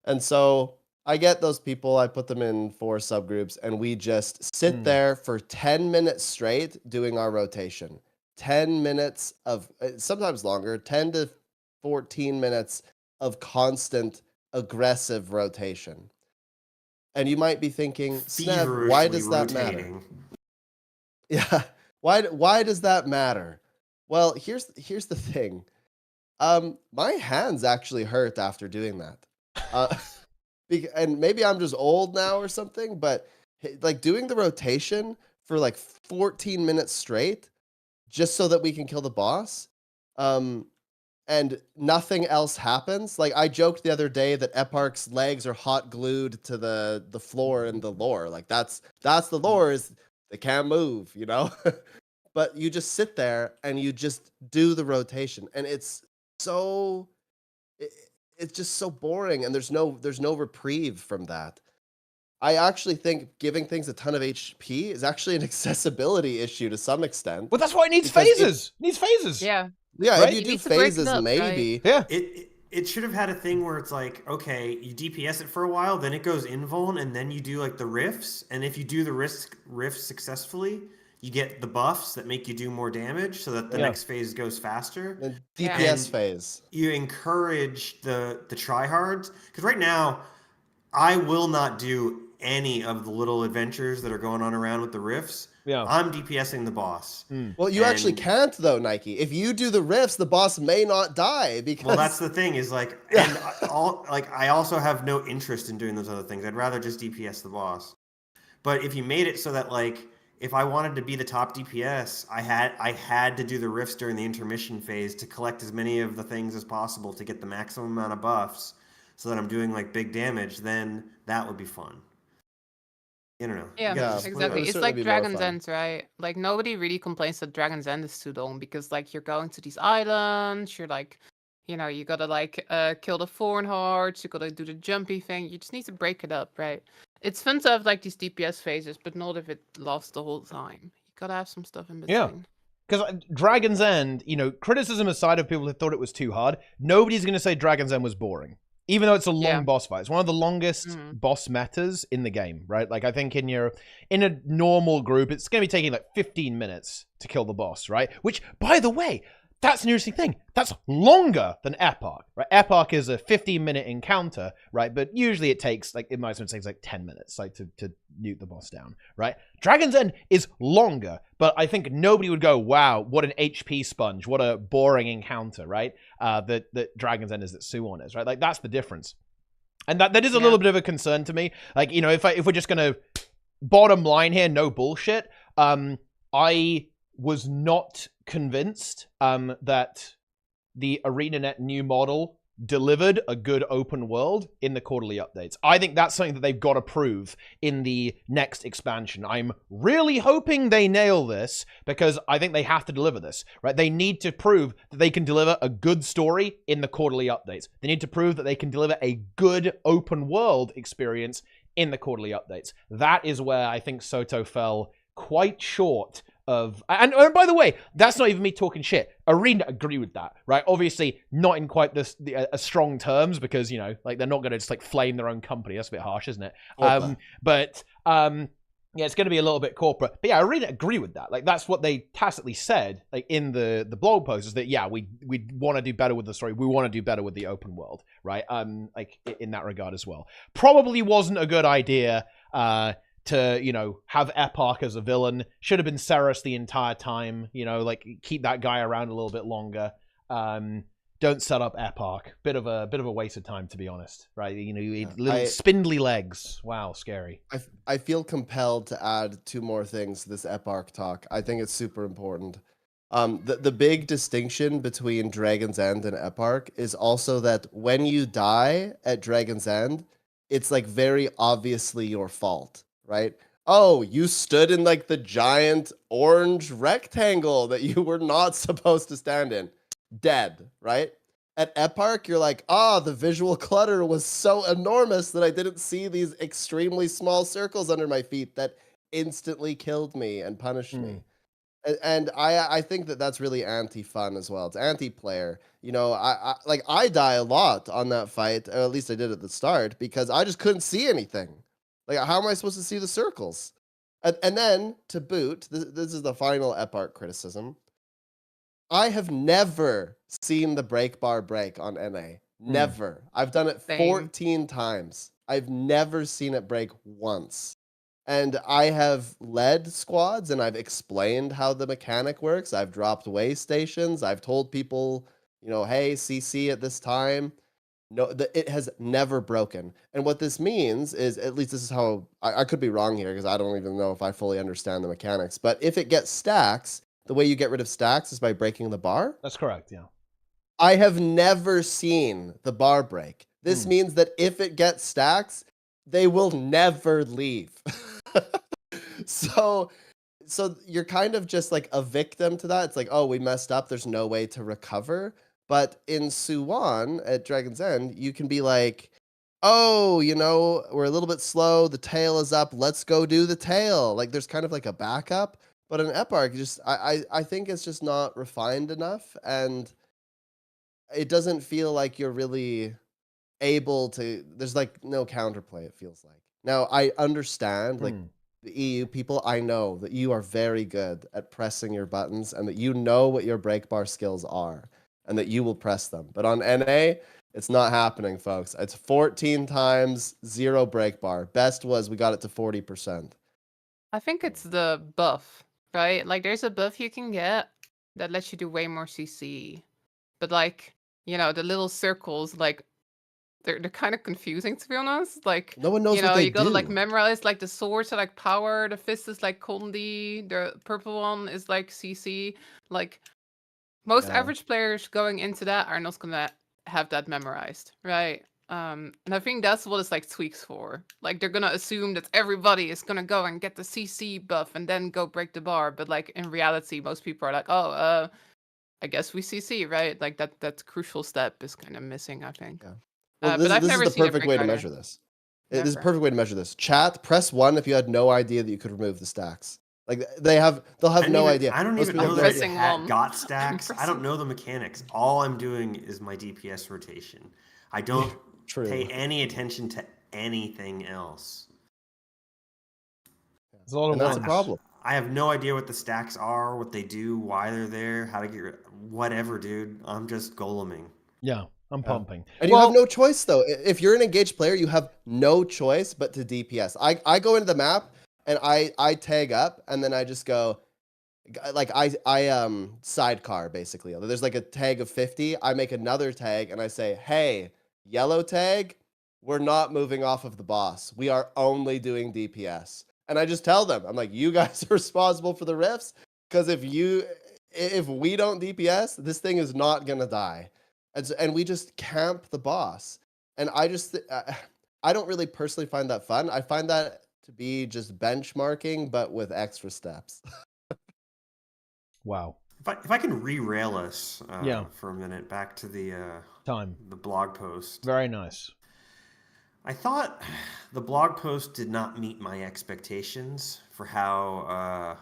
[SPEAKER 2] And so I get those people, I put them in 4 subgroups, and we just sit there for 10 minutes straight doing our rotation. 10 minutes of, sometimes longer, 10 to 14 minutes of constant aggressive rotation. And you might be thinking, Sneb, why does that matter? Yeah, why does that matter? Well, here's the thing. My hands actually hurt after doing that. And maybe I'm just old now or something, but like doing the rotation for like 14 minutes straight, just so that we can kill the boss, and nothing else happens. Like I joked the other day that Epark's legs are hot glued to the floor in the lore. Like that's the lore, is they can't move, you know? But you just sit there and you just do the rotation, and it's just so boring, and there's no reprieve from that. I actually think giving things a ton of HP is actually an accessibility issue to some extent.
[SPEAKER 1] Well, that's why it needs phases. It needs phases.
[SPEAKER 3] Yeah.
[SPEAKER 2] Yeah,
[SPEAKER 1] right?
[SPEAKER 2] if you do phases, up, maybe.
[SPEAKER 3] Right?
[SPEAKER 1] Yeah.
[SPEAKER 4] It should have had a thing where it's like, okay, you DPS it for a while, then it goes invuln, and then you do like the rifts, and if you do the rifts successfully, you get the buffs that make you do more damage, so that the next phase goes faster.
[SPEAKER 2] The DPS phase.
[SPEAKER 4] You encourage the tryhards, because right now, I will not do any of the little adventures that are going on around with the rifts.
[SPEAKER 1] Yeah.
[SPEAKER 4] I'm DPSing the boss.
[SPEAKER 2] Well, you actually can't though, Nike. If you do the rifts, the boss may not die because.
[SPEAKER 4] Well, that's the thing is like, and I also have no interest in doing those other things. I'd rather just DPS the boss. But if you made it so that like, if I wanted to be the top DPS, I had to do the rifts during the intermission phase to collect as many of the things as possible to get the maximum amount of buffs, so that I'm doing like big damage. Then that would be fun. I don't know.
[SPEAKER 3] Yeah, exactly. It's like Dragon's End, right? Like nobody really complains that Dragon's End is too long, because like you're going to these islands, you're like, you know, you gotta like kill the Thorn Hearts, you gotta do the jumpy thing. You just need to break it up, right? It's fun to have like these DPS phases, but not if it lasts the whole time. You gotta have some stuff in between.
[SPEAKER 1] Yeah. Because Dragon's End, you know, criticism aside of people who thought it was too hard, nobody's going to say Dragon's End was boring. Even though it's a long boss fight. It's one of the longest boss metas in the game, right? Like, I think in a normal group, it's going to be taking like 15 minutes to kill the boss, right? Which, by the way, that's an interesting thing. That's longer than Epark, right? Epark is a 15-minute encounter, right? But usually it takes, like, it might take like 10 minutes, like, to nuke the boss down, right? Dragon's End is longer, but I think nobody would go, wow, what an HP sponge, what a boring encounter, right? That Dragon's End is, that Suwon is, right? Like, that's the difference. And that is a little bit of a concern to me. Like, you know, if we're just gonna, bottom line here, no bullshit, I was not convinced that the ArenaNet new model delivered a good open world in the quarterly updates. I think that's something that they've got to prove in the next expansion. I'm really hoping they nail this, because I think they have to deliver this, right? They need to prove that they can deliver a good story in the quarterly updates. They need to prove that they can deliver a good open world experience in the quarterly updates. That is where I think SOTO fell quite short of, and by the way, that's not even me talking shit. Arena agree with that, right? Obviously, not in quite this strong terms, because, you know, like, they're not going to just like flame their own company. That's a bit harsh, isn't it? Yeah, it's going to be a little bit corporate. But yeah, Arena agree with that. Like, that's what they tacitly said, like, in the blog post, is that, yeah, we want to do better with the story. We want to do better with the open world, right? Like, in that regard as well. Probably wasn't a good idea, to, you know, have Epark as a villain. Should have been Ceres the entire time, you know, like, keep that guy around a little bit longer. Don't don't set up Epoch. Bit of a waste of time, to be honest. Right? You know, little
[SPEAKER 2] I-
[SPEAKER 1] spindly legs. Wow, scary.
[SPEAKER 2] I feel compelled to add 2 more things to this Eparch talk. I think it's super important. The big distinction between Dragon's End and Eparch is also that when you die at Dragon's End, it's like very obviously your fault, right? Oh, you stood in like the giant orange rectangle that you were not supposed to stand in. Dead, right? At Eparch, you're like, the visual clutter was so enormous that I didn't see these extremely small circles under my feet that instantly killed me and punished me. And I think that that's really anti-fun as well. It's anti-player. You know, I die a lot on that fight, or at least I did at the start, because I just couldn't see anything. Like, how am I supposed to see the circles? And then, to boot, this is the final Eparch criticism. I have never seen the break bar break on NA. Never. I've done it
[SPEAKER 3] Same.
[SPEAKER 2] 14 times. I've never seen it break once. And I have led squads and I've explained how the mechanic works. I've dropped way stations. I've told people, you know, hey, CC at this time. No, it has never broken. And what this means is, at least this is how, I could be wrong here because I don't even know if I fully understand the mechanics. But if it gets stacks, the way you get rid of stacks is by breaking the bar.
[SPEAKER 1] That's correct, yeah.
[SPEAKER 2] I have never seen the bar break. This means that if it gets stacks, they will never leave. So you're kind of just like a victim to that. It's like, oh, we messed up. There's no way to recover. But in Suwon at Dragon's End, you can be like, oh, you know, we're a little bit slow. The tail is up. Let's go do the tail. Like there's kind of like a backup. But in Eparch, just I think it's just not refined enough, and it doesn't feel like you're really able to. There's like no counterplay. It feels like. Now I understand, like the EU people. I know that you are very good at pressing your buttons, and that you know what your break bar skills are, and that you will press them. But on NA, it's not happening, folks. It's 14 times 0 break bar. Best was we got it to 40%.
[SPEAKER 3] I think it's the buff, right? Like there's a buff you can get that lets you do way more CC. But like, you know, the little circles, like they're kind of confusing, to be honest. Like,
[SPEAKER 2] No one knows
[SPEAKER 3] you know,
[SPEAKER 2] what they
[SPEAKER 3] you gotta like
[SPEAKER 2] do.
[SPEAKER 3] memorize, like the swords are like power, the fist is like Kondi, the purple one is like CC. Like most
[SPEAKER 2] Yeah.
[SPEAKER 3] average players going into that are not gonna have that memorized, right? And I think that's what it's like tweaks for. Like they're gonna assume that everybody is gonna go and get the CC buff and then go break the bar. But like in reality, most people are like, oh, I guess we CC, right? Like that crucial step is kind of missing, I think.
[SPEAKER 2] Yeah. Well,
[SPEAKER 3] But I've
[SPEAKER 2] this
[SPEAKER 3] never
[SPEAKER 2] is the
[SPEAKER 3] seen it
[SPEAKER 2] perfect
[SPEAKER 3] break
[SPEAKER 2] way to
[SPEAKER 3] either.
[SPEAKER 2] measure this. This is a
[SPEAKER 3] Never.
[SPEAKER 2] perfect way to measure this. Chat, press 1 if you had no idea that you could remove the stacks. Like they'll have no idea.
[SPEAKER 4] I don't
[SPEAKER 2] Most
[SPEAKER 4] even
[SPEAKER 2] people
[SPEAKER 4] know
[SPEAKER 2] have no
[SPEAKER 4] that
[SPEAKER 2] idea.
[SPEAKER 4] it
[SPEAKER 3] Pressing
[SPEAKER 4] had
[SPEAKER 3] one.
[SPEAKER 4] got stacks. I don't
[SPEAKER 3] Pressing.
[SPEAKER 4] know the mechanics. All I'm doing is my DPS rotation. I don't
[SPEAKER 2] True.
[SPEAKER 4] pay any attention to anything else.
[SPEAKER 1] There's a lot of
[SPEAKER 2] And that's a
[SPEAKER 1] ones.
[SPEAKER 2] problem.
[SPEAKER 4] I have no idea what the stacks are, what they do, why they're there, how to get rid. Whatever, dude. I'm just goleming.
[SPEAKER 1] Yeah, I'm pumping.
[SPEAKER 2] And you have no choice though. If you're an engaged player, you have no choice but to DPS. I go into the map and I tag up and then I just go like I sidecar basically. There's like a tag of 50. I make another tag and I say, "Hey, yellow tag, we're not moving off of the boss. We are only doing DPS." And I just tell them, I'm like, "You guys are responsible for the rifts because if we don't DPS, this thing is not going to die." And we just camp the boss. And I just I don't really personally find that fun. I find that to be just benchmarking but with extra steps.
[SPEAKER 1] Wow.
[SPEAKER 4] If I can re-rail us
[SPEAKER 1] Yeah.
[SPEAKER 4] for a minute back to the
[SPEAKER 1] Time.
[SPEAKER 4] blog post.
[SPEAKER 1] Very nice.
[SPEAKER 4] I thought the blog post did not meet my expectations for how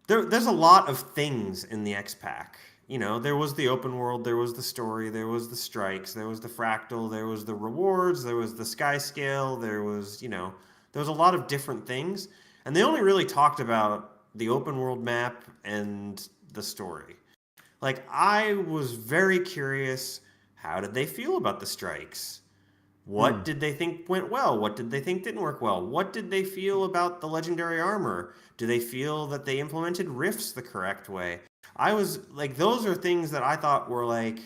[SPEAKER 4] there's a lot of things in the X-Pack. You know, there was the open world, there was the story, there was the strikes, there was the fractal, there was the rewards, there was the sky scale, there was, you know, there was a lot of different things. And they only really talked about the open world map and the story. Like, I was very curious, how did they feel about the strikes? What did they think went well? What did they think didn't work well? What did they feel about the legendary armor? Do they feel that they implemented rifts the correct way? I was like, those are things that I thought were like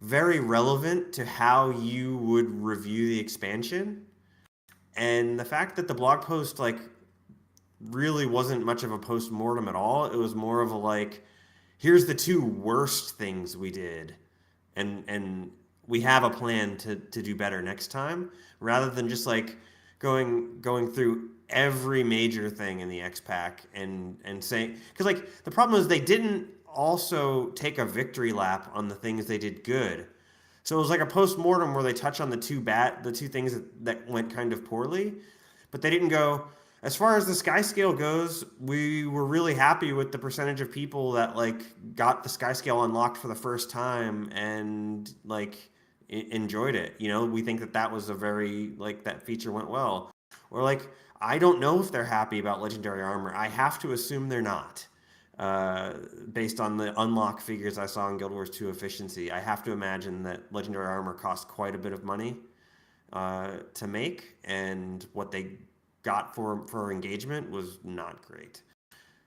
[SPEAKER 4] very relevant to how you would review the expansion. And the fact that the blog post like really wasn't much of a post-mortem at all. It was more of a like, here's the 2 worst things we did, and we have a plan to do better next time, rather than just like going through every major thing in the X-Pack and saying, because like the problem is they didn't also take a victory lap on the things they did good. So it was like a post-mortem where they touch on the two things that went kind of poorly, but they didn't go, as far as the sky scale goes, we were really happy with the percentage of people that like got the sky scale unlocked for the first time and like enjoyed it. You know, we think that was a very like that feature went well. Or like, I don't know if they're happy about legendary armor. I have to assume they're not. Based on the unlock figures I saw in Guild Wars 2 efficiency, I have to imagine that legendary armor cost quite a bit of money to make, and what they got for engagement was not great.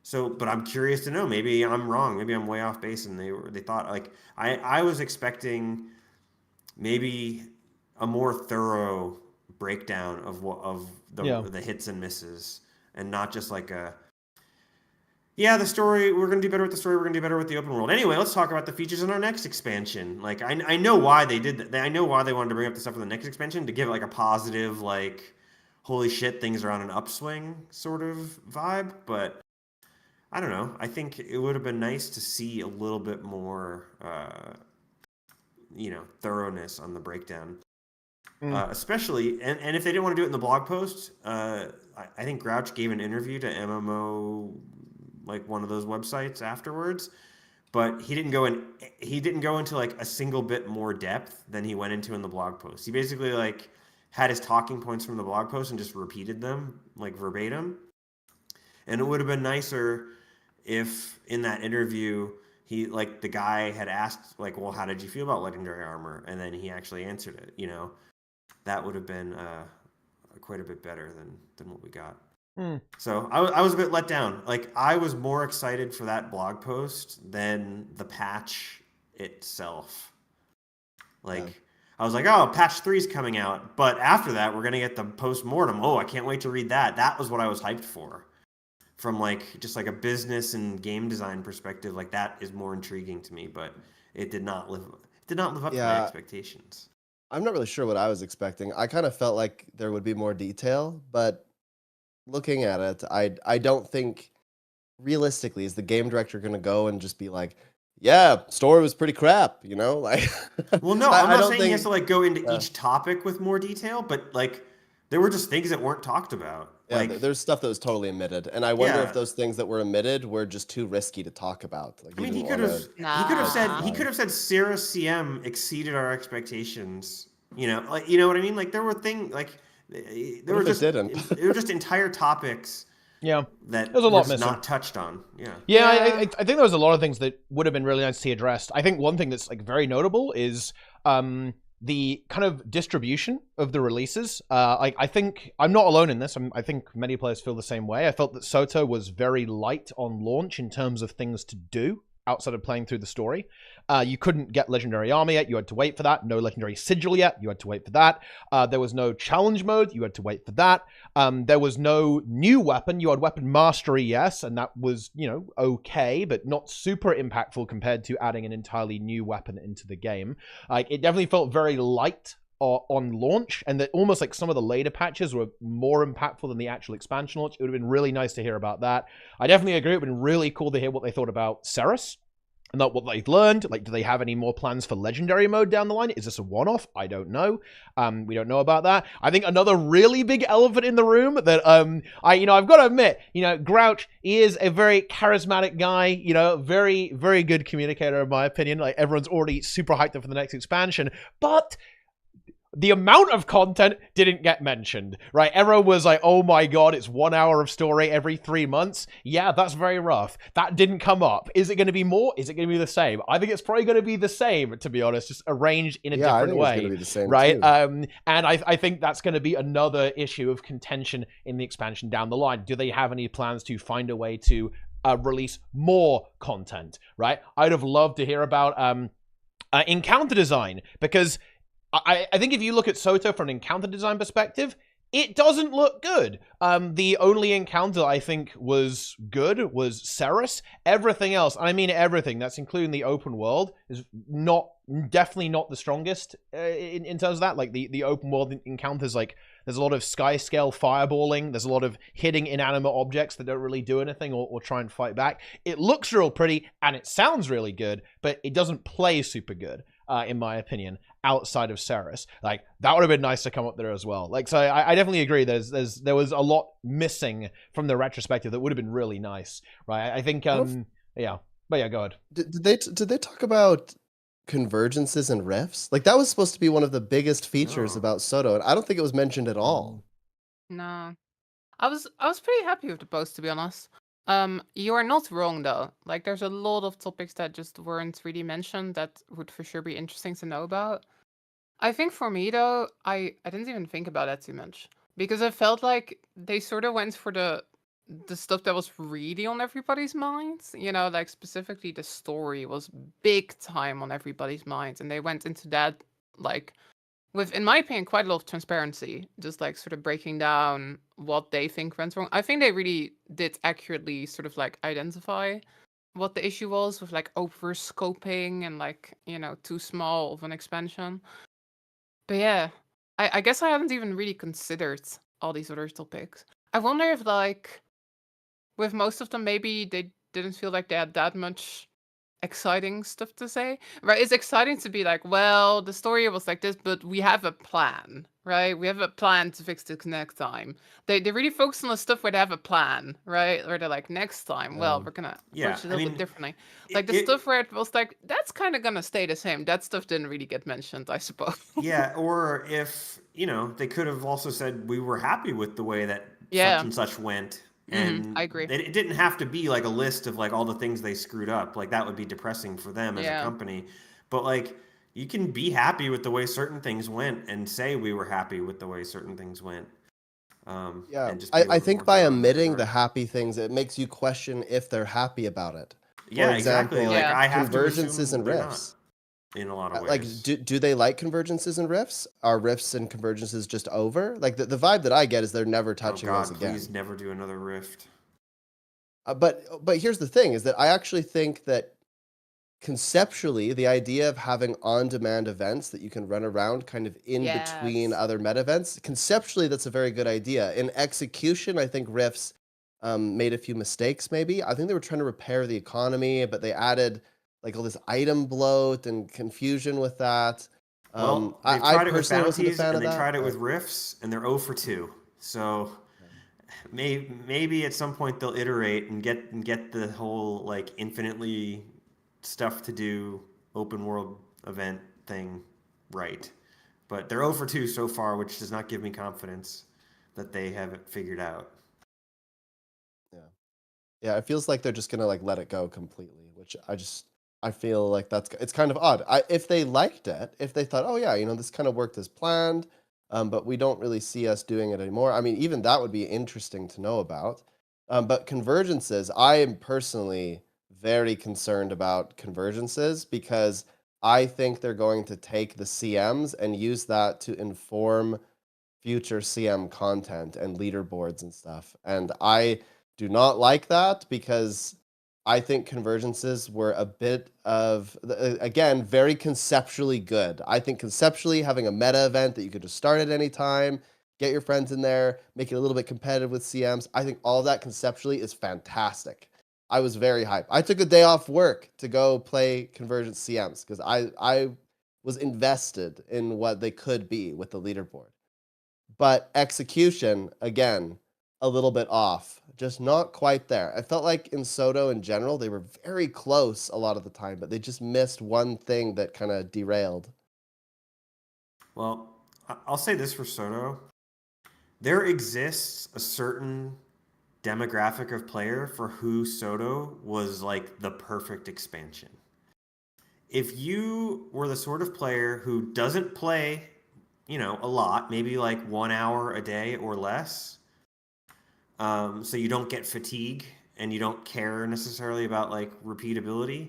[SPEAKER 4] So, but I'm curious to know. Maybe I'm wrong. Maybe I'm way off base, and they thought like I was expecting maybe a more thorough breakdown of the hits and misses, and not just like a. Yeah, the story, we're going to do better with the story, we're going to do better with the open world. Anyway, let's talk about the features in our next expansion. Like, I know why they did that. I know why they wanted to bring up the stuff in the next expansion, to give it like a positive, like, holy shit, things are on an upswing sort of vibe. But I don't know. I think it would have been nice to see a little bit more, thoroughness on the breakdown. Especially, and if they didn't want to do it in the blog post, I think Grouch gave an interview to MMO, like one of those websites afterwards, but he didn't go into like a single bit more depth than he went into in the blog post. He basically like had his talking points from the blog post and just repeated them like verbatim. And it would have been nicer if in that interview he like the guy had asked like, well, how did you feel about legendary armor? And then he actually answered it. You know, that would have been quite a bit better than what we got. So I was a bit let down. Like, I was more excited for that blog post than the patch itself. Like, yeah. I was like, oh, patch 3 is coming out. But after that, we're going to get the post-mortem. Oh, I can't wait to read that. That was what I was hyped for. From, like, just like a business and game design perspective, like, that is more intriguing to me. But it did not live up to my expectations.
[SPEAKER 2] I'm not really sure what I was expecting. I kind of felt like there would be more detail, but looking at it, I don't think realistically is the game director going to go and just be like, yeah, story was pretty crap, you know? Like,
[SPEAKER 4] well, no, I'm not saying he has to like go into each topic with more detail, but like there were just things that weren't talked about.
[SPEAKER 2] Yeah,
[SPEAKER 4] like,
[SPEAKER 2] there's stuff that was totally omitted, and I wonder if those things that were omitted were just too risky to talk about. Like,
[SPEAKER 4] I mean, he could have said Sarah CM exceeded our expectations. You know, like, you know what I mean? Like, there were things like. There were just entire topics that
[SPEAKER 1] there's a lot
[SPEAKER 4] was not touched on.
[SPEAKER 1] I think there was a lot of things that would have been really nice to see addressed. I think one thing that's like very notable is the kind of distribution of the releases. I think I'm not alone in this. I think many players feel the same way. I felt that SOTO was very light on launch in terms of things to do outside of playing through the story. You couldn't get Legendary Armor yet. You had to wait for that. No Legendary Sigil yet. You had to wait for that. There was no challenge mode. You had to wait for that. There was no new weapon. You had Weapon Mastery, yes, and that was, you know, okay, but not super impactful compared to adding an entirely new weapon into the game. It definitely felt very light on launch, and that almost like some of the later patches were more impactful than the actual expansion launch. It would have been really nice to hear about that. I definitely agree. It would have been really cool to hear what they thought about Ceres. And not what they've learned. Like, do they have any more plans for legendary mode down the line? Is this a one-off? I don't know. We don't know about that. I think another really big elephant in the room that I've got to admit, Grouch, he is a very charismatic guy, very, very good communicator in my opinion. Like, everyone's already super hyped up for the next expansion, but the amount of content didn't get mentioned, right? Everyone was like, oh my god, it's 1 hour of story every 3 months. Yeah, that's very rough. That didn't come up. Is it going to be more? Is it going to be the same? I think it's probably going to be the same, to be honest, just arranged in a different way. It's going to be the same, right? And I think that's going to be another issue of contention in the expansion down the line. Do they have any plans to find a way to release more content, right? I'd have loved to hear about encounter design, because I think if you look at SOTO from an encounter design perspective, it doesn't look good. The only encounter I think was good was Ceres. Everything else, and I mean everything, that's including the open world, is definitely not the strongest in terms of that. Like the open world encounters, like there's a lot of sky scale fireballing. There's a lot of hitting inanimate objects that don't really do anything or try and fight back. It looks real pretty and it sounds really good, but it doesn't play super good. In my opinion, outside of Ceres. Like, that would have been nice to come up there as well. Like, so I definitely agree. There was a lot missing from the retrospective that would have been really nice, right? I think, yeah. But yeah, go ahead.
[SPEAKER 2] Did they talk about convergences and rifts? Like, that was supposed to be one of the biggest features about SOTO, and I don't think it was mentioned at all.
[SPEAKER 3] No. I was pretty happy with the post, to be honest. You are not wrong though. Like, there's a lot of topics that just weren't really mentioned that would for sure be interesting to know about. I think for me though, I didn't even think about that too much because I felt like they sort of went for the stuff that was really on everybody's minds. You know, like specifically the story was big time on everybody's minds, and they went into that like with, in my opinion, quite a lot of transparency, just like sort of breaking down what they think went wrong. I think they really did accurately sort of like identify what the issue was with like over scoping and like, you know, too small of an expansion. But yeah, I guess I haven't even really considered all these other topics. I wonder if like with most of them, maybe they didn't feel like they had that much exciting stuff to say, right? It's exciting to be like, well, the story was like this, but we have a plan, right? We have a plan to fix the connect time. They really focus on the stuff where they have a plan, right? Where they're like, next time, well, we're gonna approach it a little bit differently. Like the stuff where it was like, that's kind of gonna stay the same. That stuff didn't really get mentioned, I suppose.
[SPEAKER 4] Yeah, or if, you know, they could have also said we were happy with the way that
[SPEAKER 3] Yeah.
[SPEAKER 4] such and such went. And
[SPEAKER 3] I agree.
[SPEAKER 4] it didn't have to be like a list of like all the things they screwed up. Like that would be depressing for them as a company. But like you can be happy with the way certain things went and say we were happy with the way certain things went.
[SPEAKER 2] Yeah,
[SPEAKER 4] and just be a
[SPEAKER 2] I
[SPEAKER 4] little
[SPEAKER 2] think
[SPEAKER 4] more
[SPEAKER 2] by
[SPEAKER 4] thorough in that
[SPEAKER 2] omitting the
[SPEAKER 4] regard.
[SPEAKER 2] happy things, it makes you question if they're happy about it.
[SPEAKER 4] Yeah,
[SPEAKER 2] For example,
[SPEAKER 4] exactly. Like I have to
[SPEAKER 2] convergences
[SPEAKER 4] assume
[SPEAKER 2] and
[SPEAKER 4] they're
[SPEAKER 2] rifts.
[SPEAKER 4] not in a lot of ways.
[SPEAKER 2] Like, do they like convergences and rifts? Are rifts and convergences just over? Like the vibe that I get is they're never touching those again.
[SPEAKER 4] Please never do another rift.
[SPEAKER 2] But here's the thing: is that I actually think that conceptually, the idea of having on-demand events that you can run around kind of in between other meta events, conceptually, that's a very good idea. In execution, I think rifts made a few mistakes. Maybe I think they were trying to repair the economy, but they added like all this item bloat and confusion with that.
[SPEAKER 4] Well, they tried it with bounties, and they tried it with rifts, and they're 0 for 2. So maybe at some point they'll iterate and get the whole like infinitely stuff to do open world event thing right. But they're 0 for 2 so far, which does not give me confidence that they have it figured out.
[SPEAKER 2] Yeah, it feels like they're just gonna like let it go completely, which I feel like it's kind of odd. If they liked it, if they thought, oh yeah, you know, this kind of worked as planned, but we don't really see us doing it anymore. I mean, even that would be interesting to know about. But convergences, I am personally very concerned about convergences because I think they're going to take the CMs and use that to inform future CM content and leaderboards and stuff. And I do not like that because I think convergences were a bit of, again, very conceptually good. I think conceptually having a meta event that you could just start at any time, get your friends in there, make it a little bit competitive with CMs, I think all that conceptually is fantastic. I was very hyped. I took a day off work to go play Convergence CMs because I was invested in what they could be with the leaderboard. But execution, again, a little bit off, just not quite there. I felt like in SOTO in general, they were very close a lot of the time, but they just missed one thing that kind of derailed.
[SPEAKER 4] Well, I'll say this for SOTO. There exists a certain demographic of player for who SOTO was like the perfect expansion. If you were the sort of player who doesn't play, you know, a lot, maybe like 1 hour a day or less, so you don't get fatigue and you don't care necessarily about like repeatability,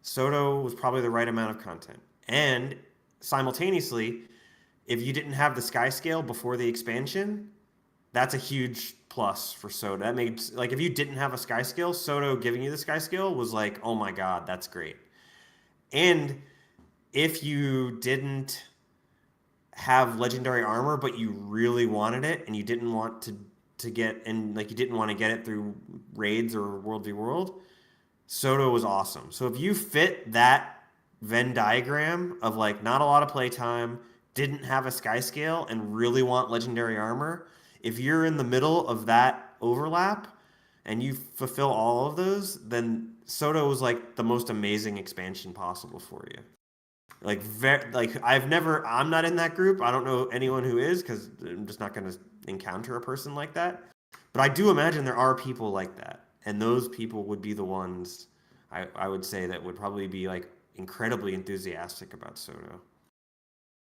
[SPEAKER 4] SOTO was probably the right amount of content. And simultaneously, if you didn't have the sky scale before the expansion, that's a huge plus for SOTO. That makes, like, if you didn't have a sky scale, SOTO giving you the sky scale was like, oh my god, that's great. And if you didn't have legendary armor, but you really wanted it, and you didn't want to get, and like you didn't want to get it through raids or World v World, SOTO was awesome. So if you fit that Venn diagram of like not a lot of playtime, didn't have a sky scale, and really want legendary armor, if you're in the middle of that overlap and you fulfill all of those, then SOTO was like the most amazing expansion possible for you. Like, I'm not in that group. I don't know anyone who is, because I'm just not going to encounter a person like that. But I do imagine there are people like that. And those people would be the ones I would say that would probably be like incredibly enthusiastic about SOTO.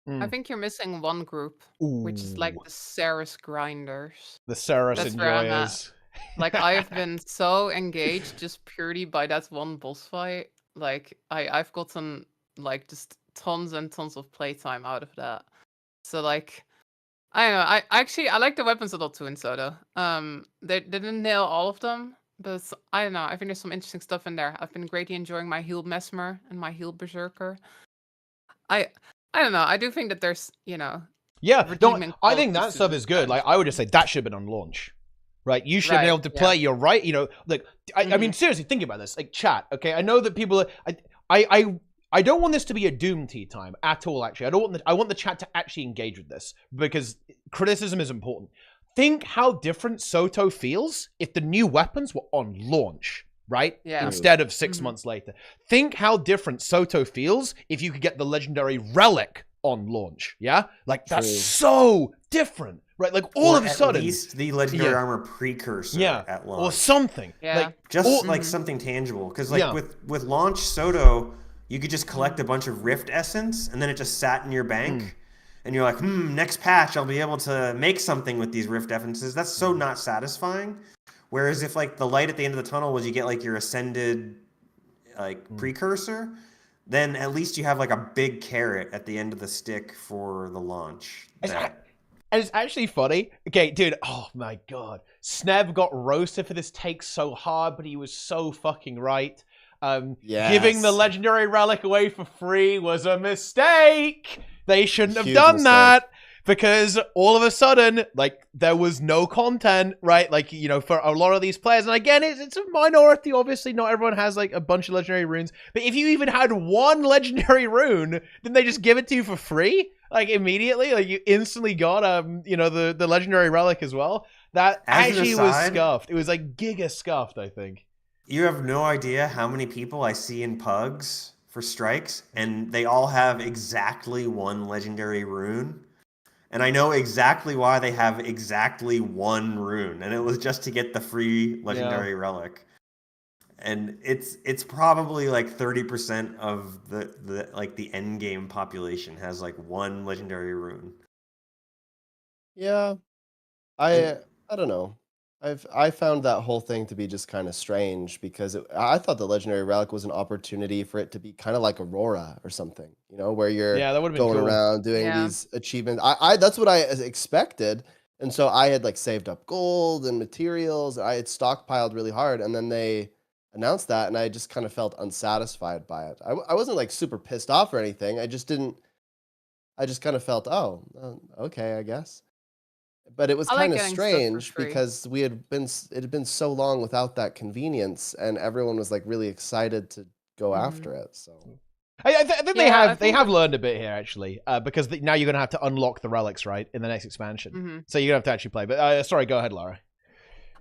[SPEAKER 3] I think you're missing one group, which is like the Ceres grinders.
[SPEAKER 1] The Ceres
[SPEAKER 3] That's where I'm at.
[SPEAKER 1] enjoyers.
[SPEAKER 3] Like, I have been so engaged just purely by that one boss fight. Like, I've gotten like just tons and tons of playtime out of that. So like, I don't know. I like the weapons a lot too in SOTO. They didn't nail all of them, but I don't know. I think there's some interesting stuff in there. I've been greatly enjoying my healed Mesmer and my healed Berserker. I don't know. I do think that there's,
[SPEAKER 1] Yeah,
[SPEAKER 3] redeeming
[SPEAKER 1] I think that
[SPEAKER 3] qualities to
[SPEAKER 1] stuff
[SPEAKER 3] this
[SPEAKER 1] is good. Like,
[SPEAKER 3] brand.
[SPEAKER 1] I would just say that should have been on launch, right? You should have been
[SPEAKER 3] Right,
[SPEAKER 1] able to play. You're right. Like, I mean, seriously, think about this. Like, chat. Okay, I know that people are. I don't want this to be a Doom tea time at all. Actually, I want the chat to actually engage with this, because criticism is important. Think how different SOTO feels if the new weapons were on launch, right?
[SPEAKER 3] Yeah.
[SPEAKER 1] Instead of 6 months later. Think how different SOTO feels if you could get the legendary Relic on launch. Yeah, like that's so different, right? Like all of a sudden,
[SPEAKER 4] at least the legendary armor precursor at launch,
[SPEAKER 1] or something.
[SPEAKER 3] Yeah.
[SPEAKER 1] Like
[SPEAKER 4] just like something tangible. Because like with launch SOTO, you could just collect a bunch of Rift Essence, and then it just sat in your bank. And you're like, next patch, I'll be able to make something with these Rift Essences. That's so not satisfying. Whereas if like the light at the end of the tunnel was you get like your ascended like precursor, then at least you have like a big carrot at the end of the stick for the launch.
[SPEAKER 1] And it's actually funny. Okay, dude, oh my god. Sneb got roasted for this take so hard, but he was so fucking right. Giving the legendary relic away for free was a mistake. They shouldn't have done that, because all of a sudden, like, there was no content, right? Like, for a lot of these players. And again, it's a minority, obviously. Not everyone has, like, a bunch of legendary runes. But if you even had one legendary rune, didn't they just give it to you for free? Like, immediately? Like, you instantly got, the legendary relic as well? That actually was scuffed. It was, like, giga scuffed, I think.
[SPEAKER 4] You have no idea how many people I see in pugs for strikes, and they all have exactly one legendary rune. And I know exactly why they have exactly one rune, and it was just to get the free legendary relic. And it's probably like 30% of the end game population has like one legendary rune.
[SPEAKER 2] Yeah, I don't know. I found that whole thing to be just kind of strange, because I thought the legendary relic was an opportunity for it to be kind of like Aurora or something, where you're
[SPEAKER 1] that would've been
[SPEAKER 2] going
[SPEAKER 1] cool.
[SPEAKER 2] around doing these achievements. I that's what I expected, and so I had like saved up gold and materials. I had stockpiled really hard, and then they announced that, and I just kind of felt unsatisfied by it. I wasn't like super pissed off or anything. I just kind of felt, okay, I guess. But it was kind of strange because it had been so long without that convenience, and everyone was like really excited to go after it. So
[SPEAKER 1] I think they have learned a bit here, actually, because now you're gonna have to unlock the relics, right, in the next expansion. So you're gonna have to actually play. But sorry, go ahead, Lara.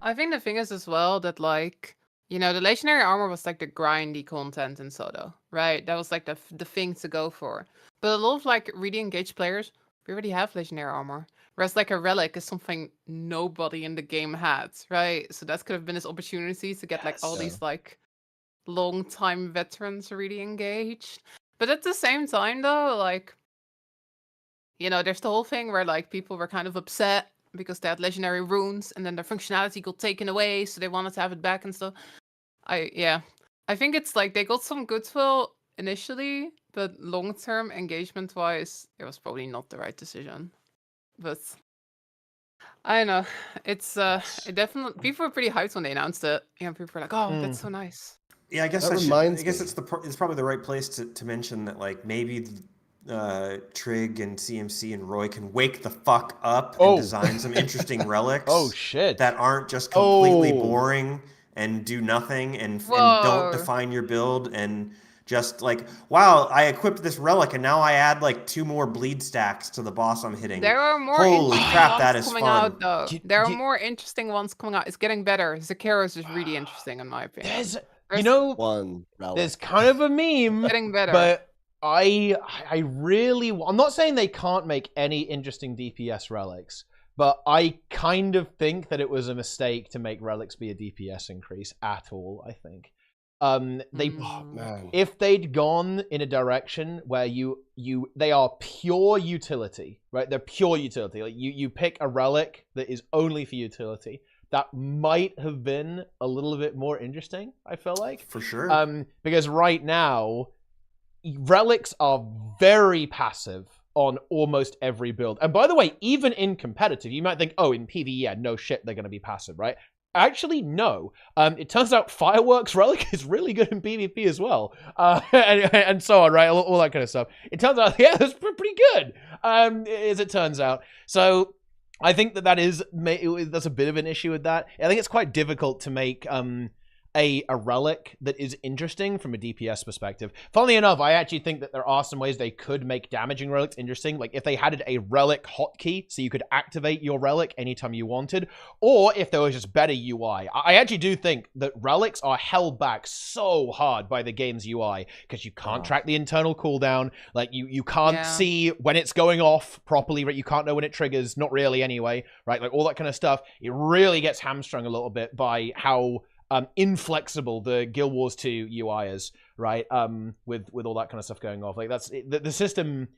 [SPEAKER 3] I think the thing is as well that, like, the legendary armor was like the grindy content in SOTO, right? That was like the thing to go for. But a lot of like really engaged players, we already have legendary armor. Whereas like a relic is something nobody in the game had, right? So that could have been this opportunity to get like all these like long time veterans really engaged. But at the same time though, like, there's the whole thing where like people were kind of upset because they had legendary runes and then their functionality got taken away, so they wanted to have it back and stuff. I think it's like they got some goodwill initially, but long-term engagement-wise, it was probably not the right decision. But I don't know. It's it definitely people were pretty hyped when they announced it. You know, people were like, "Oh, that's so nice."
[SPEAKER 4] Yeah, I guess
[SPEAKER 2] That
[SPEAKER 4] I
[SPEAKER 2] reminds
[SPEAKER 4] guess
[SPEAKER 2] me.
[SPEAKER 4] it's probably the right place to mention that like maybe Trig and CMC and Roy can wake the fuck up and
[SPEAKER 1] Oh.
[SPEAKER 4] design some interesting relics
[SPEAKER 1] Oh shit.
[SPEAKER 4] that aren't just completely
[SPEAKER 2] Oh.
[SPEAKER 4] boring and do nothing and
[SPEAKER 3] Whoa.
[SPEAKER 4] don't define your build and just like, wow, I equipped this relic and now I add like 2 more bleed stacks to the boss I'm hitting.
[SPEAKER 3] There are more
[SPEAKER 4] Holy
[SPEAKER 3] interesting
[SPEAKER 4] crap,
[SPEAKER 3] ones
[SPEAKER 4] that is
[SPEAKER 3] coming
[SPEAKER 4] fun.
[SPEAKER 3] out though.
[SPEAKER 1] You-
[SPEAKER 3] There are
[SPEAKER 1] you-
[SPEAKER 3] more interesting ones coming out. It's getting better. Zakiros is really interesting in my opinion.
[SPEAKER 1] There's, you know,
[SPEAKER 2] One relic.
[SPEAKER 1] there's kind of a meme,
[SPEAKER 3] Getting better.
[SPEAKER 1] but I really, I'm not saying they can't make any interesting DPS relics, but I kind of think that it was a mistake to make relics be a DPS increase at all. I think they
[SPEAKER 2] Oh, man.
[SPEAKER 1] if they'd gone in a direction where they are pure utility, right? They're pure utility. Like you pick a relic that is only for utility. That might have been a little bit more interesting, I feel like.
[SPEAKER 4] For sure.
[SPEAKER 1] Because right now, relics are very passive on almost every build. And by the way, even in competitive, you might think, oh, in PvE, yeah, no shit, they're going to be passive, right? Actually, no. It turns out Fireworks Relic is really good in PvP as well. And so on, right? All that kind of stuff. It turns out, yeah, that's pretty good, as it turns out. So I think that's a bit of an issue with that. I think it's quite difficult to make a relic that is interesting from a DPS perspective. Funnily enough, I actually think that there are some ways they could make damaging relics interesting. Like if they had a relic hotkey, so you could activate your relic anytime you wanted, or if there was just better UI. I actually do think that relics are held back so hard by the game's UI because you can't track the internal cooldown. Like you can't see when it's going off properly, right? You can't know when it triggers, not really anyway, right? Like all that kind of stuff. It really gets hamstrung a little bit by how inflexible the Guild Wars 2 UI is, right? With all that kind of stuff going off, like the system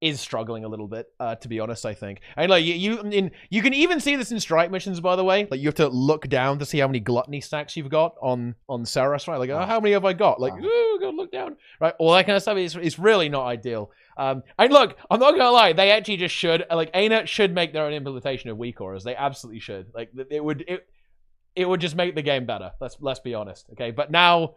[SPEAKER 1] is struggling a little bit, to be honest. I think, and like you can even see this in strike missions, by the way. Like you have to look down to see how many gluttony stacks you've got on Saras, right? Like, oh, how many have I got? Like, ooh, go look down, right? All that kind of stuff is really not ideal. And look, I'm not gonna lie, they actually just should, like, ANET should make their own implementation of weak auras. They absolutely should. Like, it would just make the game better. Let's be honest, okay? But now,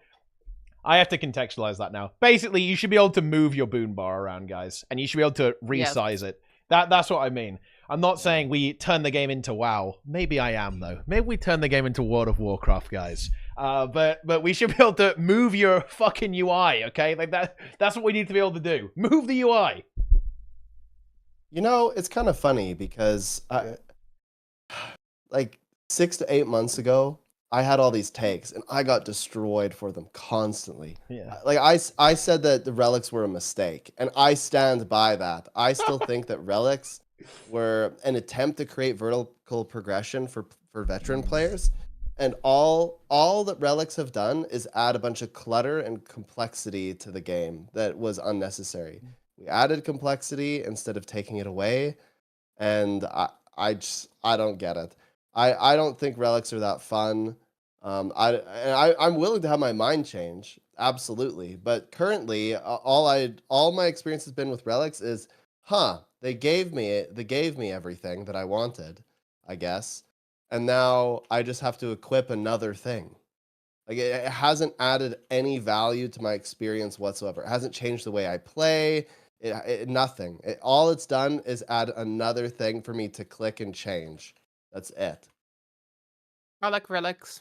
[SPEAKER 1] I have to contextualize that now. Basically, you should be able to move your boon bar around, guys. And you should be able to resize it. That's what I mean. I'm not saying we turn the game into WoW. Maybe I am, though. Maybe we turn the game into World of Warcraft, guys. But we should be able to move your fucking UI, okay? Like that's what we need to be able to do. Move the UI.
[SPEAKER 2] You know, it's kind of funny because like 6 to 8 months ago, I had all these takes and I got destroyed for them constantly.
[SPEAKER 1] Yeah.
[SPEAKER 2] Like I said that the relics were a mistake, and I stand by that. I still think that relics were an attempt to create vertical progression for veteran players, and all that relics have done is add a bunch of clutter and complexity to the game that was unnecessary. We added complexity instead of taking it away, and I don't get it. I don't think relics are that fun. I'm willing to have my mind change, absolutely. But currently, all my experience has been with relics is, they gave me everything that I wanted, I guess, and now I just have to equip another thing. Like it hasn't added any value to my experience whatsoever. It hasn't changed the way I play. Nothing. All it's done is add another thing for me to click and change. That's it.
[SPEAKER 3] I like relics,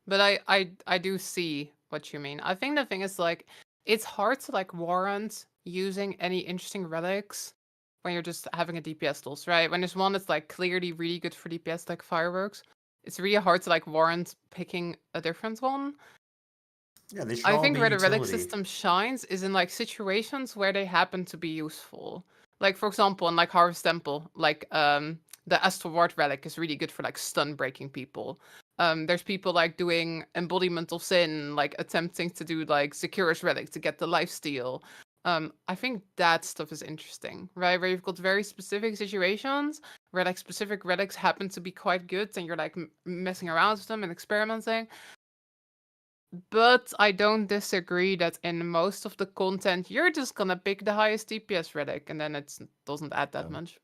[SPEAKER 3] but I do see what you mean. I think the thing is, like, it's hard to like warrant using any interesting relics when you're just having a DPS tools, right? When there's one that's like clearly really good for DPS, like fireworks, it's really hard to like warrant picking a different one.
[SPEAKER 4] Yeah, they should
[SPEAKER 3] I
[SPEAKER 4] all
[SPEAKER 3] think
[SPEAKER 4] be
[SPEAKER 3] where the relic
[SPEAKER 4] utility.
[SPEAKER 3] system shines is in like situations where they happen to be useful. Like for example, in like Harvest Temple, like the Astral Ward relic is really good for like stun breaking people. There's people like doing Embodiment of Sin, like attempting to do like Securus relic to get the lifesteal. I think that stuff is interesting, right? Where you've got very specific situations where like specific relics happen to be quite good, and you're like messing around with them and experimenting. But I don't disagree that in most of the content, you're just gonna pick the highest DPS relic, and then it doesn't add that much.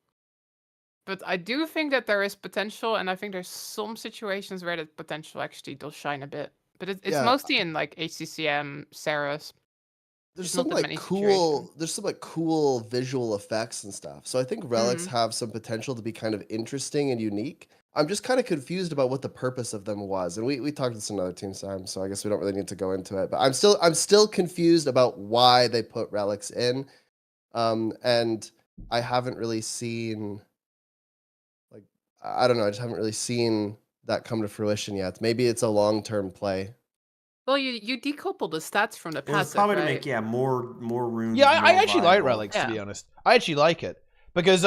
[SPEAKER 3] But I do think that there is potential, and I think there's some situations where that potential actually does shine a bit. But it's mostly in like HCCM, Saras.
[SPEAKER 2] There's
[SPEAKER 3] not
[SPEAKER 2] some
[SPEAKER 3] that
[SPEAKER 2] like
[SPEAKER 3] many
[SPEAKER 2] cool visual effects and stuff. So I think relics have some potential to be kind of interesting and unique. I'm just kind of confused about what the purpose of them was. And we talked this in another TeaTime, so I guess we don't really need to go into it. But I'm still confused about why they put relics in. And I haven't really seen, like, I don't know, I just haven't really seen that come to fruition yet. Maybe it's a long-term play.
[SPEAKER 3] Well, you decouple the stats from the
[SPEAKER 4] It was
[SPEAKER 3] passive,
[SPEAKER 4] probably to
[SPEAKER 3] right?
[SPEAKER 4] make more runes.
[SPEAKER 1] Yeah, I
[SPEAKER 4] more
[SPEAKER 1] actually like
[SPEAKER 4] viable.
[SPEAKER 1] relics, to be honest. I actually like it because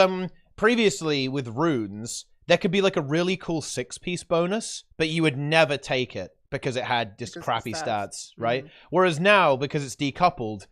[SPEAKER 1] previously with runes there could be like a really cool 6-piece bonus, but you would never take it because it had just crappy stats, right? Whereas now, because it's decoupled,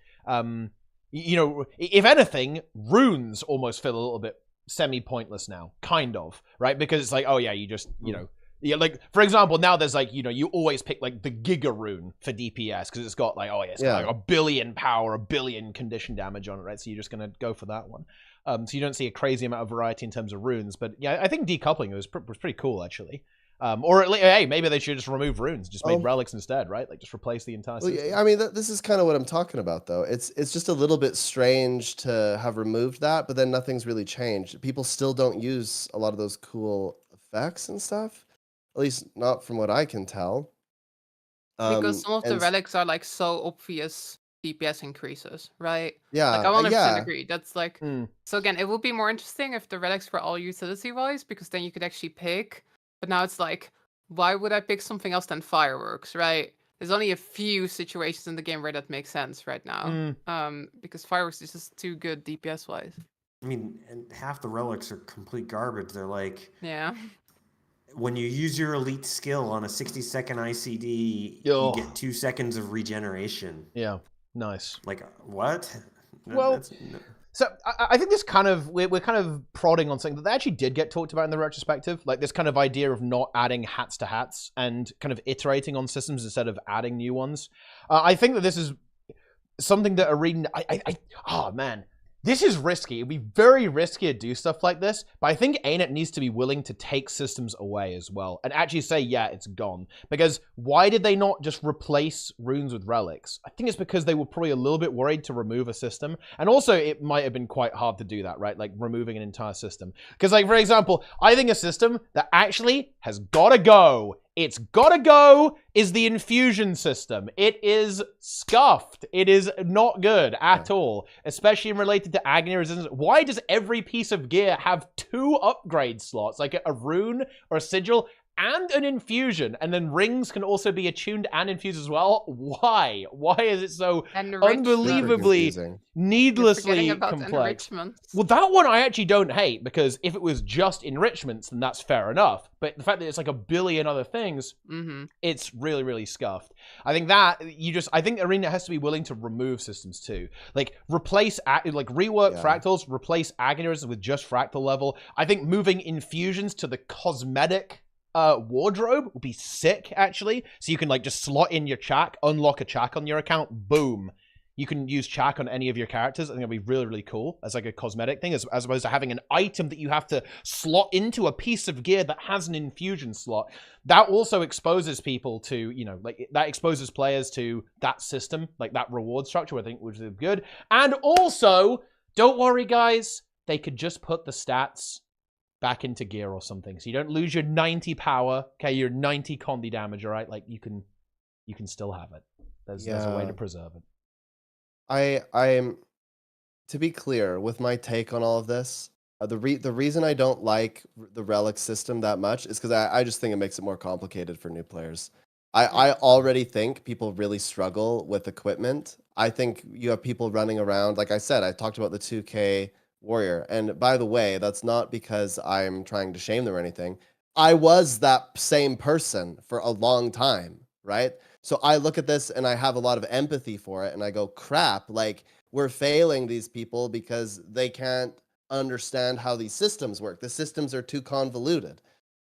[SPEAKER 1] you know, if anything, runes almost feel a little bit semi-pointless now, kind of, right? Because it's like, oh yeah, you just, you know, yeah, like, for example, now there's like, you know, you always pick like the Giga rune for DPS because it's got like, oh yeah, it's got like 1 billion power, 1 billion condition damage on it, right? So you're just going to go for that one. So you don't see a crazy amount of variety in terms of runes. But yeah, I think decoupling was pretty cool, actually. Or at least, hey, maybe they should just remove runes, just make relics instead, right? Like just replace the entire system.
[SPEAKER 2] Yeah, I mean, this is kind of what I'm talking about, though. It's just a little bit strange to have removed that, but then nothing's really changed. People still don't use a lot of those cool effects and stuff. At least not from what I can tell.
[SPEAKER 3] Because some of the relics are like so obvious DPS increases, right?
[SPEAKER 2] Yeah,
[SPEAKER 3] like I 100% agree. That's like so again, it would be more interesting if the relics were all utility-wise, because then you could actually pick. But now it's like, why would I pick something else than fireworks, right? There's only a few situations in the game where that makes sense right now. Because fireworks is just too good DPS-wise.
[SPEAKER 4] I mean, and half the relics are complete garbage. They're like,
[SPEAKER 3] yeah.
[SPEAKER 4] When you use your elite skill on a 60-second ICD, you get 2 seconds of regeneration.
[SPEAKER 1] Yeah, nice.
[SPEAKER 4] Like, what?
[SPEAKER 1] Well, so I think this kind of, we're kind of prodding on something that they actually did get talked about in the retrospective, like this kind of idea of not adding hats to hats and kind of iterating on systems instead of adding new ones. I think that this is something that Arena, oh man, this is risky. It'd be very risky to do stuff like this, but I think ANET needs to be willing to take systems away as well and actually say, yeah, it's gone. Because why did they not just replace runes with relics? I think it's because they were probably a little bit worried to remove a system. And also, it might have been quite hard to do that, right? Like removing an entire system. Because like, for example, I think a system that actually has gotta go, it's gotta go, is the infusion system. It is scuffed. It is not good at all, especially in related to agony resistance. Why does every piece of gear have 2 upgrade slots, like a rune or a sigil and an infusion, and then rings can also be attuned and infused as well? Why? Why is it so unbelievably, needlessly complex? Well, that one I actually don't hate, because if it was just enrichments, then that's fair enough. But the fact that it's like a billion other things, it's really, really scuffed. I think that I think Arena has to be willing to remove systems too. Like replace, like rework fractals, replace agoners with just fractal level. I think moving infusions to the cosmetic wardrobe would be sick, actually. So you can like just slot in your chak, unlock a chak on your account, boom. You can use chak on any of your characters. I think that'd be really, really cool as like a cosmetic thing, as opposed to having an item that you have to slot into a piece of gear that has an infusion slot. That also exposes people to, you know, like that exposes players to that system, like that reward structure, I think, which is good. And also, don't worry, guys, they could just put the stats back into gear or something, so you don't lose your 90 power, okay, your 90 condi damage, all right? Like you can still have it. There's a way to preserve it.
[SPEAKER 2] I'm to be clear with my take on all of this, the reason I don't like the relic system that much is because I just think it makes it more complicated for new players. I already think people really struggle with equipment. I think you have people running around, like I said, I talked about the 2K warrior. And by the way, that's not because I'm trying to shame them or anything. I was that same person for a long time, right? So I look at this and I have a lot of empathy for it, and I go, crap, like we're failing these people because they can't understand how these systems work. The systems are too convoluted.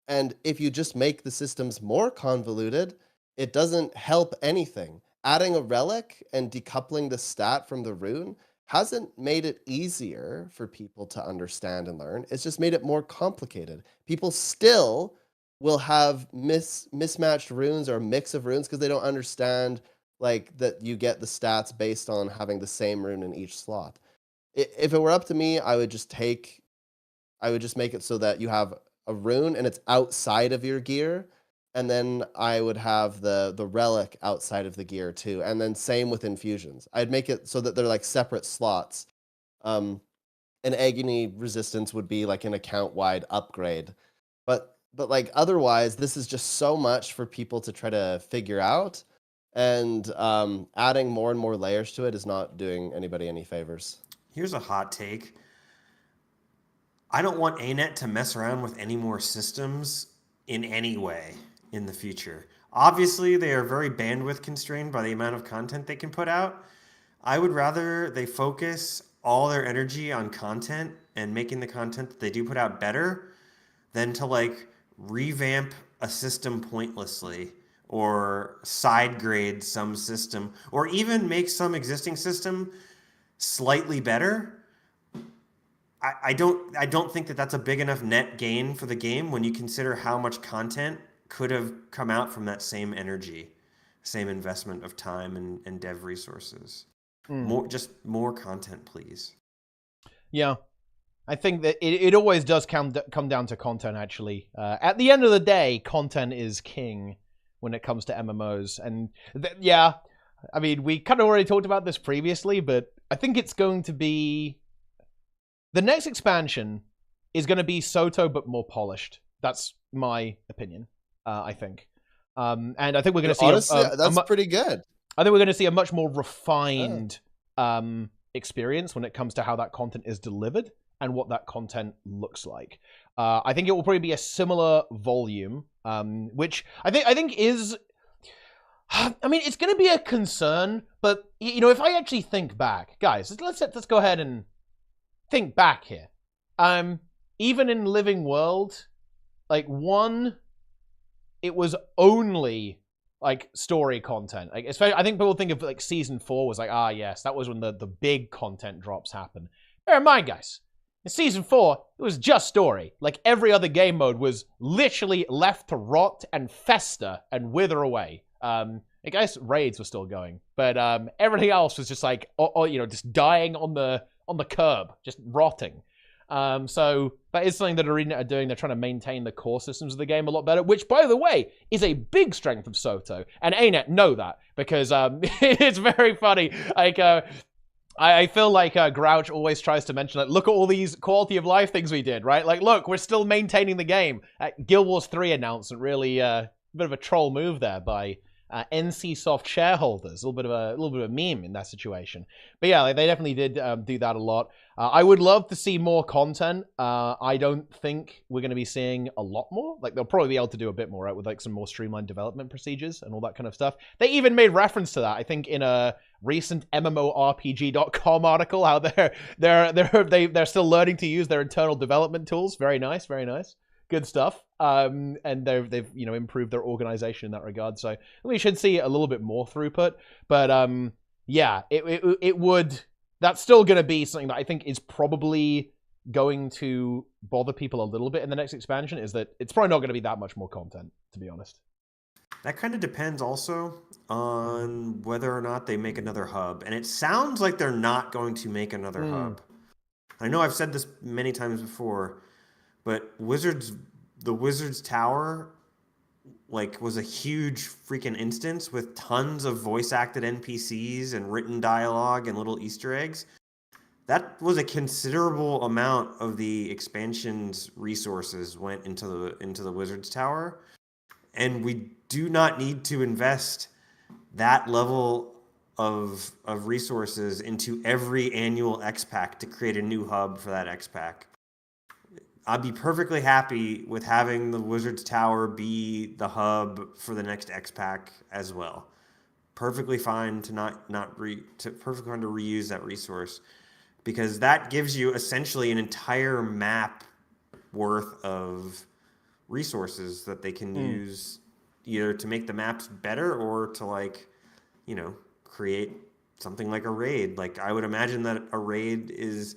[SPEAKER 2] And if you just make the systems more convoluted, it doesn't help anything. Adding a relic and decoupling the stat from the rune hasn't made it easier for people to understand and learn. It's just made it more complicated. People still will have mismatched runes or a mix of runes because they don't understand like that you get the stats based on having the same rune in each slot. If it were up to me, I would just make it so that you have a rune and it's outside of your gear, and then I would have the relic outside of the gear too, and then same with infusions. I'd make it so that they're like separate slots. An agony resistance would be like an account wide upgrade, but like otherwise, this is just so much for people to try to figure out, and adding more and more layers to it is not doing anybody any favors.
[SPEAKER 4] Here's a hot take. I don't want ANET to mess around with any more systems in any way in the future. Obviously, they are very bandwidth constrained by the amount of content they can put out. I would rather they focus all their energy on content and making the content that they do put out better than to like revamp a system pointlessly or side grade some system or even make some existing system slightly better. I don't think that that's a big enough net gain for the game when you consider how much content could have come out from that same energy, same investment of time and dev resources. More content, please.
[SPEAKER 1] Yeah, I think that it always does come down to content, actually. At the end of the day, content is king when it comes to MMOs. And yeah, I mean, we kind of already talked about this previously, but I think it's going to be... The next expansion is going to be SOTO, but more polished. That's my opinion, I think. And I think we're going to see...
[SPEAKER 2] Honestly, that's pretty good.
[SPEAKER 1] I think we're going to see a much more refined experience when it comes to how that content is delivered and what that content looks like. I think it will probably be a similar volume, which I think is... I mean, it's going to be a concern, but, you know, if I actually think back... Guys, let's go ahead and think back here. Even in Living World, like, it was only... like story content. Like, especially, I think people think of like season 4 was like, yes, that was when the big content drops happened. Bear in mind, guys, in season 4, it was just story. Like every other game mode was literally left to rot and fester and wither away. I guess raids were still going, but everything else was just like, just dying on the curb, just rotting. So that is something that Arena are doing. They're trying to maintain the core systems of the game a lot better, which, by the way, is a big strength of SOTO. And ANET know that because it's very funny. Like, I feel like Grouch always tries to mention, like, look at all these quality of life things we did, right? Like, look, we're still maintaining the game. Guild Wars 3 announcement, really a bit of a troll move there by NCSoft shareholders. A little bit of a meme in that situation. But yeah, they definitely did do that a lot. I would love to see more content. I don't think we're going to be seeing a lot more. Like, they'll probably be able to do a bit more, right, with like some more streamlined development procedures and all that kind of stuff. They even made reference to that, I think, in a recent MMORPG.com article, how they're still learning to use their internal development tools. Very nice, very nice. Good stuff. And they've improved their organization in that regard. So we should see a little bit more throughput. But yeah, it would. That's still going to be something that I think is probably going to bother people a little bit in the next expansion. Is that it's probably not going to be that much more content, to be honest.
[SPEAKER 4] That kind of depends also on whether or not they make another hub. And it sounds like they're not going to make another hub. I know I've said this many times before, but the Wizard's Tower, like, was a huge freaking instance with tons of voice-acted NPCs and written dialogue and little Easter eggs. That was a considerable amount of the expansion's resources went into the Wizard's Tower, and we do not need to invest that level of resources into every annual X-Pack to create a new hub for that X-Pack. I'd be perfectly happy with having the Wizard's Tower be the hub for the next X-Pack as well. Perfectly fine to perfectly fine to reuse that resource, because that gives you essentially an entire map worth of resources that they can use either to make the maps better or to like, create something like a raid. Like I would imagine that a raid is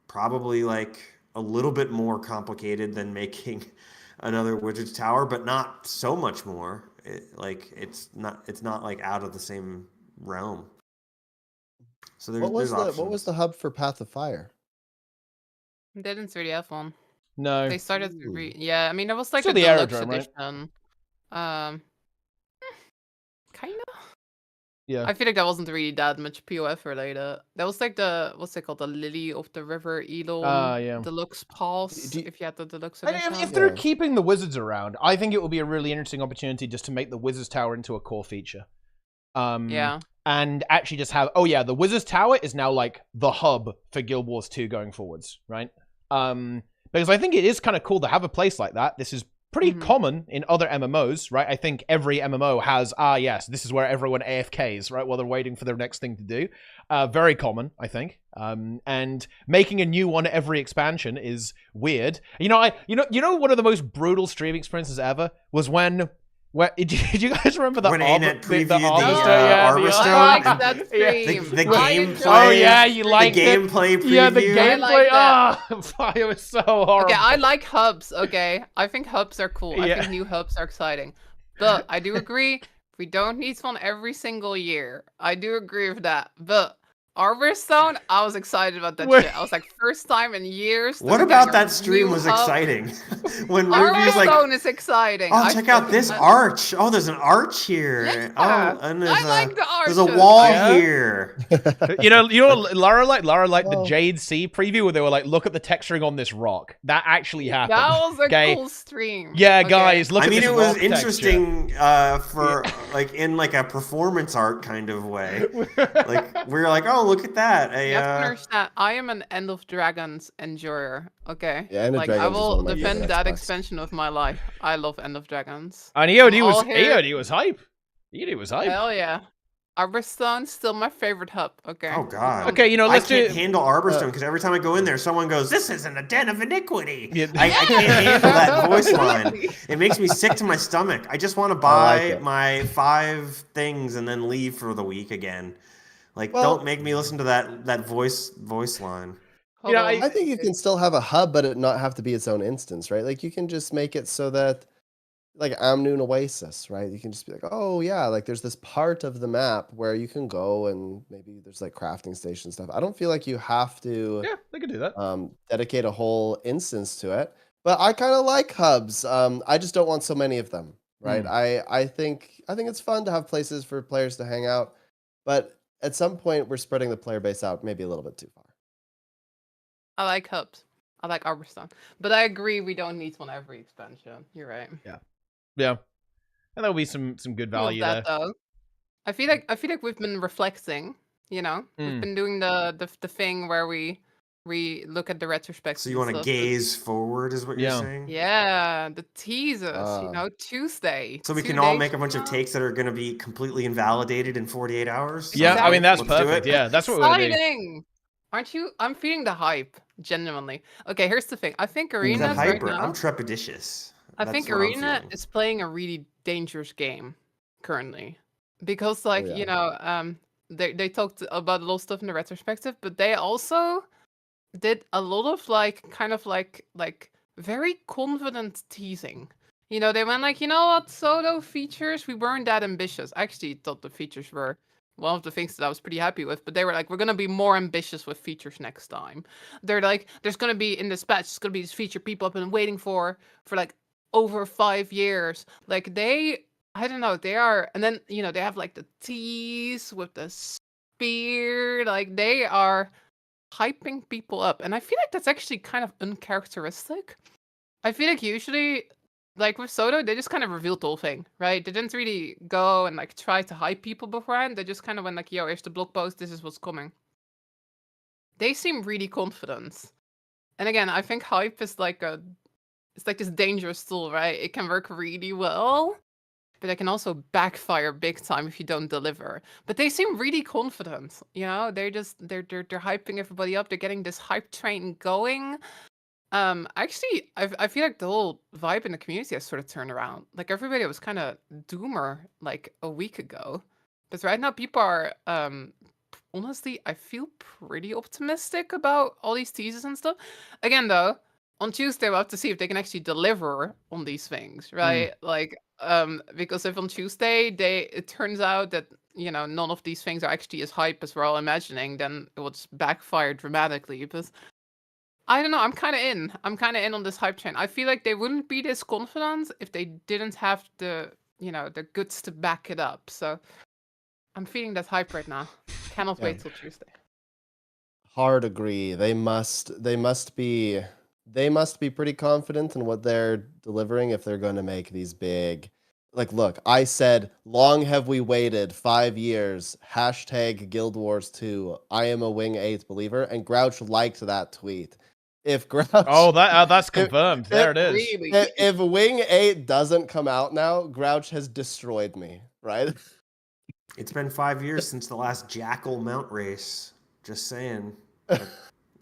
[SPEAKER 4] probably like a little bit more complicated than making another Wizard's Tower, but not so much more. It's not like out of the same realm. So there's options.
[SPEAKER 2] What was the hub for Path of Fire?
[SPEAKER 3] They didn't really have one.
[SPEAKER 1] No.
[SPEAKER 3] They started to yeah, I mean, it was like
[SPEAKER 1] Still
[SPEAKER 3] a
[SPEAKER 1] the
[SPEAKER 3] deluxe
[SPEAKER 1] aerodrome, right?
[SPEAKER 3] edition. Kinda.
[SPEAKER 1] Yeah.
[SPEAKER 3] I feel like that wasn't really that much POF related. That was like the what's it called, the Lily of the River Elon
[SPEAKER 1] yeah.
[SPEAKER 3] Deluxe Pass. If you had the deluxe edition.
[SPEAKER 1] If they're keeping the wizards around, I think it will be a really interesting opportunity just to make the Wizards Tower into a core feature.
[SPEAKER 3] Yeah.
[SPEAKER 1] And actually just have, the Wizards Tower is now like the hub for Guild Wars 2 going forwards, right? Because I think it is kind of cool to have a place like that. This is pretty common in other MMOs, right? I think every MMO has, yes, this is where everyone AFKs, right? While they're waiting for their next thing to do. Very common, I think. And making a new one every expansion is weird. You know, one of the most brutal stream experiences ever was when did you guys remember the
[SPEAKER 4] when ANET previewed the
[SPEAKER 3] Arbor Stone? I liked that stream.
[SPEAKER 4] The gameplay.
[SPEAKER 1] Oh yeah, you liked
[SPEAKER 4] the gameplay preview.
[SPEAKER 1] Yeah, the gameplay. It was so horrible.
[SPEAKER 3] Okay, I like hubs. Okay, I think hubs are cool. I think new hubs are exciting. But I do agree, we don't need one every single year. I do agree with that. But Arbor Stone, I was excited about that shit. I was like, first time in years.
[SPEAKER 4] What about that stream was exciting? When
[SPEAKER 3] Arbor Stone is exciting.
[SPEAKER 4] Oh, check out this arch. Oh, there's an arch here.
[SPEAKER 3] Yeah.
[SPEAKER 4] Oh, and
[SPEAKER 3] I like the arch.
[SPEAKER 4] There's a wall here.
[SPEAKER 1] you know what Lara liked the Jade Sea preview where they were like, look at the texturing on this rock. That actually happened.
[SPEAKER 3] That was a cool stream.
[SPEAKER 1] Yeah, guys, look at this.
[SPEAKER 4] I mean, it was interesting for like in like a performance art kind of way. Like we were like, oh, look at that.
[SPEAKER 3] You have to understand, I am an End of Dragons enjoyer. Okay.
[SPEAKER 2] Yeah, End of Dragons
[SPEAKER 3] I will
[SPEAKER 2] is
[SPEAKER 3] defend that expansion of my life. I love End of Dragons.
[SPEAKER 1] And EOD was hype. EOD was hype.
[SPEAKER 3] Hell yeah. Arborstone still my favorite hub. Okay.
[SPEAKER 4] Oh god.
[SPEAKER 1] Okay,
[SPEAKER 4] I can't handle Arborstone because every time I go in there, someone goes, "This isn't a den of iniquity."
[SPEAKER 1] Yeah.
[SPEAKER 4] I can't handle that voice line. It makes me sick to my stomach. I just want to buy my 5 things and then leave for the week again. Like, don't make me listen to that voice line.
[SPEAKER 2] I think you can still have a hub, but it not have to be its own instance, right? Like, you can just make it so that, like, Amnoon Oasis, right? You can just be like, oh, yeah, like, there's this part of the map where you can go and maybe there's, like, crafting station stuff. I don't feel like you have to...
[SPEAKER 1] Yeah, they can do that.
[SPEAKER 2] Dedicate a whole instance to it. But I kind of like hubs. I just don't want so many of them, right? I think it's fun to have places for players to hang out, but at some point, we're spreading the player base out maybe a little bit too far.
[SPEAKER 3] I like hubs. I like Arborstone. But I agree we don't need one every expansion. You're right.
[SPEAKER 1] Yeah. And there'll be some good value there.
[SPEAKER 3] Though. I feel like we've been reflecting, you know? We've been doing the thing where we look at the retrospective.
[SPEAKER 4] So you want to gaze forward is what you're saying?
[SPEAKER 3] Yeah, the teasers, Tuesday.
[SPEAKER 4] So we can all make a bunch of takes that are going to be completely invalidated in 48 hours?
[SPEAKER 1] Yeah, I mean, that's perfect. Yeah, that's what we're doing.
[SPEAKER 3] Aren't you? I'm feeling the hype, genuinely. Okay, here's the thing. I think Arena right now...
[SPEAKER 4] I'm trepidatious.
[SPEAKER 3] I think Arena is playing a really dangerous game currently. Because, like, they talked about a lot of stuff in the retrospective, but they also did a lot of, like, kind of like very confident teasing. You know, they went like, you know what, SOTO features, we weren't that ambitious. I actually thought the features were one of the things that I was pretty happy with, but they were like, we're going to be more ambitious with features next time. They're like, there's going to be, in this patch, it's going to be this feature people have been waiting for like over 5 years. Like I don't know, they are, and then, you know, they have like the tease with the spear, like they are hyping people up. And I feel like that's actually kind of uncharacteristic. I feel like usually, like with SOTO, they just kind of revealed the whole thing, right? They didn't really go and like try to hype people beforehand. They just kind of went like, yo, here's the blog post, this is what's coming. They seem really confident. And again, I think hype is like it's like this dangerous tool, right? It can work really well, but it can also backfire big time if you don't deliver. But they seem really confident, you know? They're hyping everybody up. They're getting this hype train going. Actually, I feel like the whole vibe in the community has sort of turned around. Like everybody was kind of doomer like a week ago, but right now people are honestly, I feel pretty optimistic about all these teasers and stuff. Again, though, on Tuesday we'll have to see if they can actually deliver on these things, right? Like, because if on Tuesday it turns out that none of these things are actually as hype as we're all imagining, then it will just backfire dramatically. But I don't know. I'm kind of in. I'm kind of in on this hype train. I feel like they wouldn't be this confident if they didn't have the goods to back it up. So I'm feeling that hype right now. Cannot wait till Tuesday.
[SPEAKER 2] Hard agree. They must be pretty confident in what they're delivering if they're going to make these big. Like, look, I said, long have we waited 5 years. # Guild Wars 2. I am a Wing 8 believer, and Grouch liked that tweet. If Grouch,
[SPEAKER 1] that's confirmed. There it is.
[SPEAKER 3] Really?
[SPEAKER 2] If Wing 8 doesn't come out now, Grouch has destroyed me. Right?
[SPEAKER 4] It's been 5 years since the last Jackal mount race. Just saying.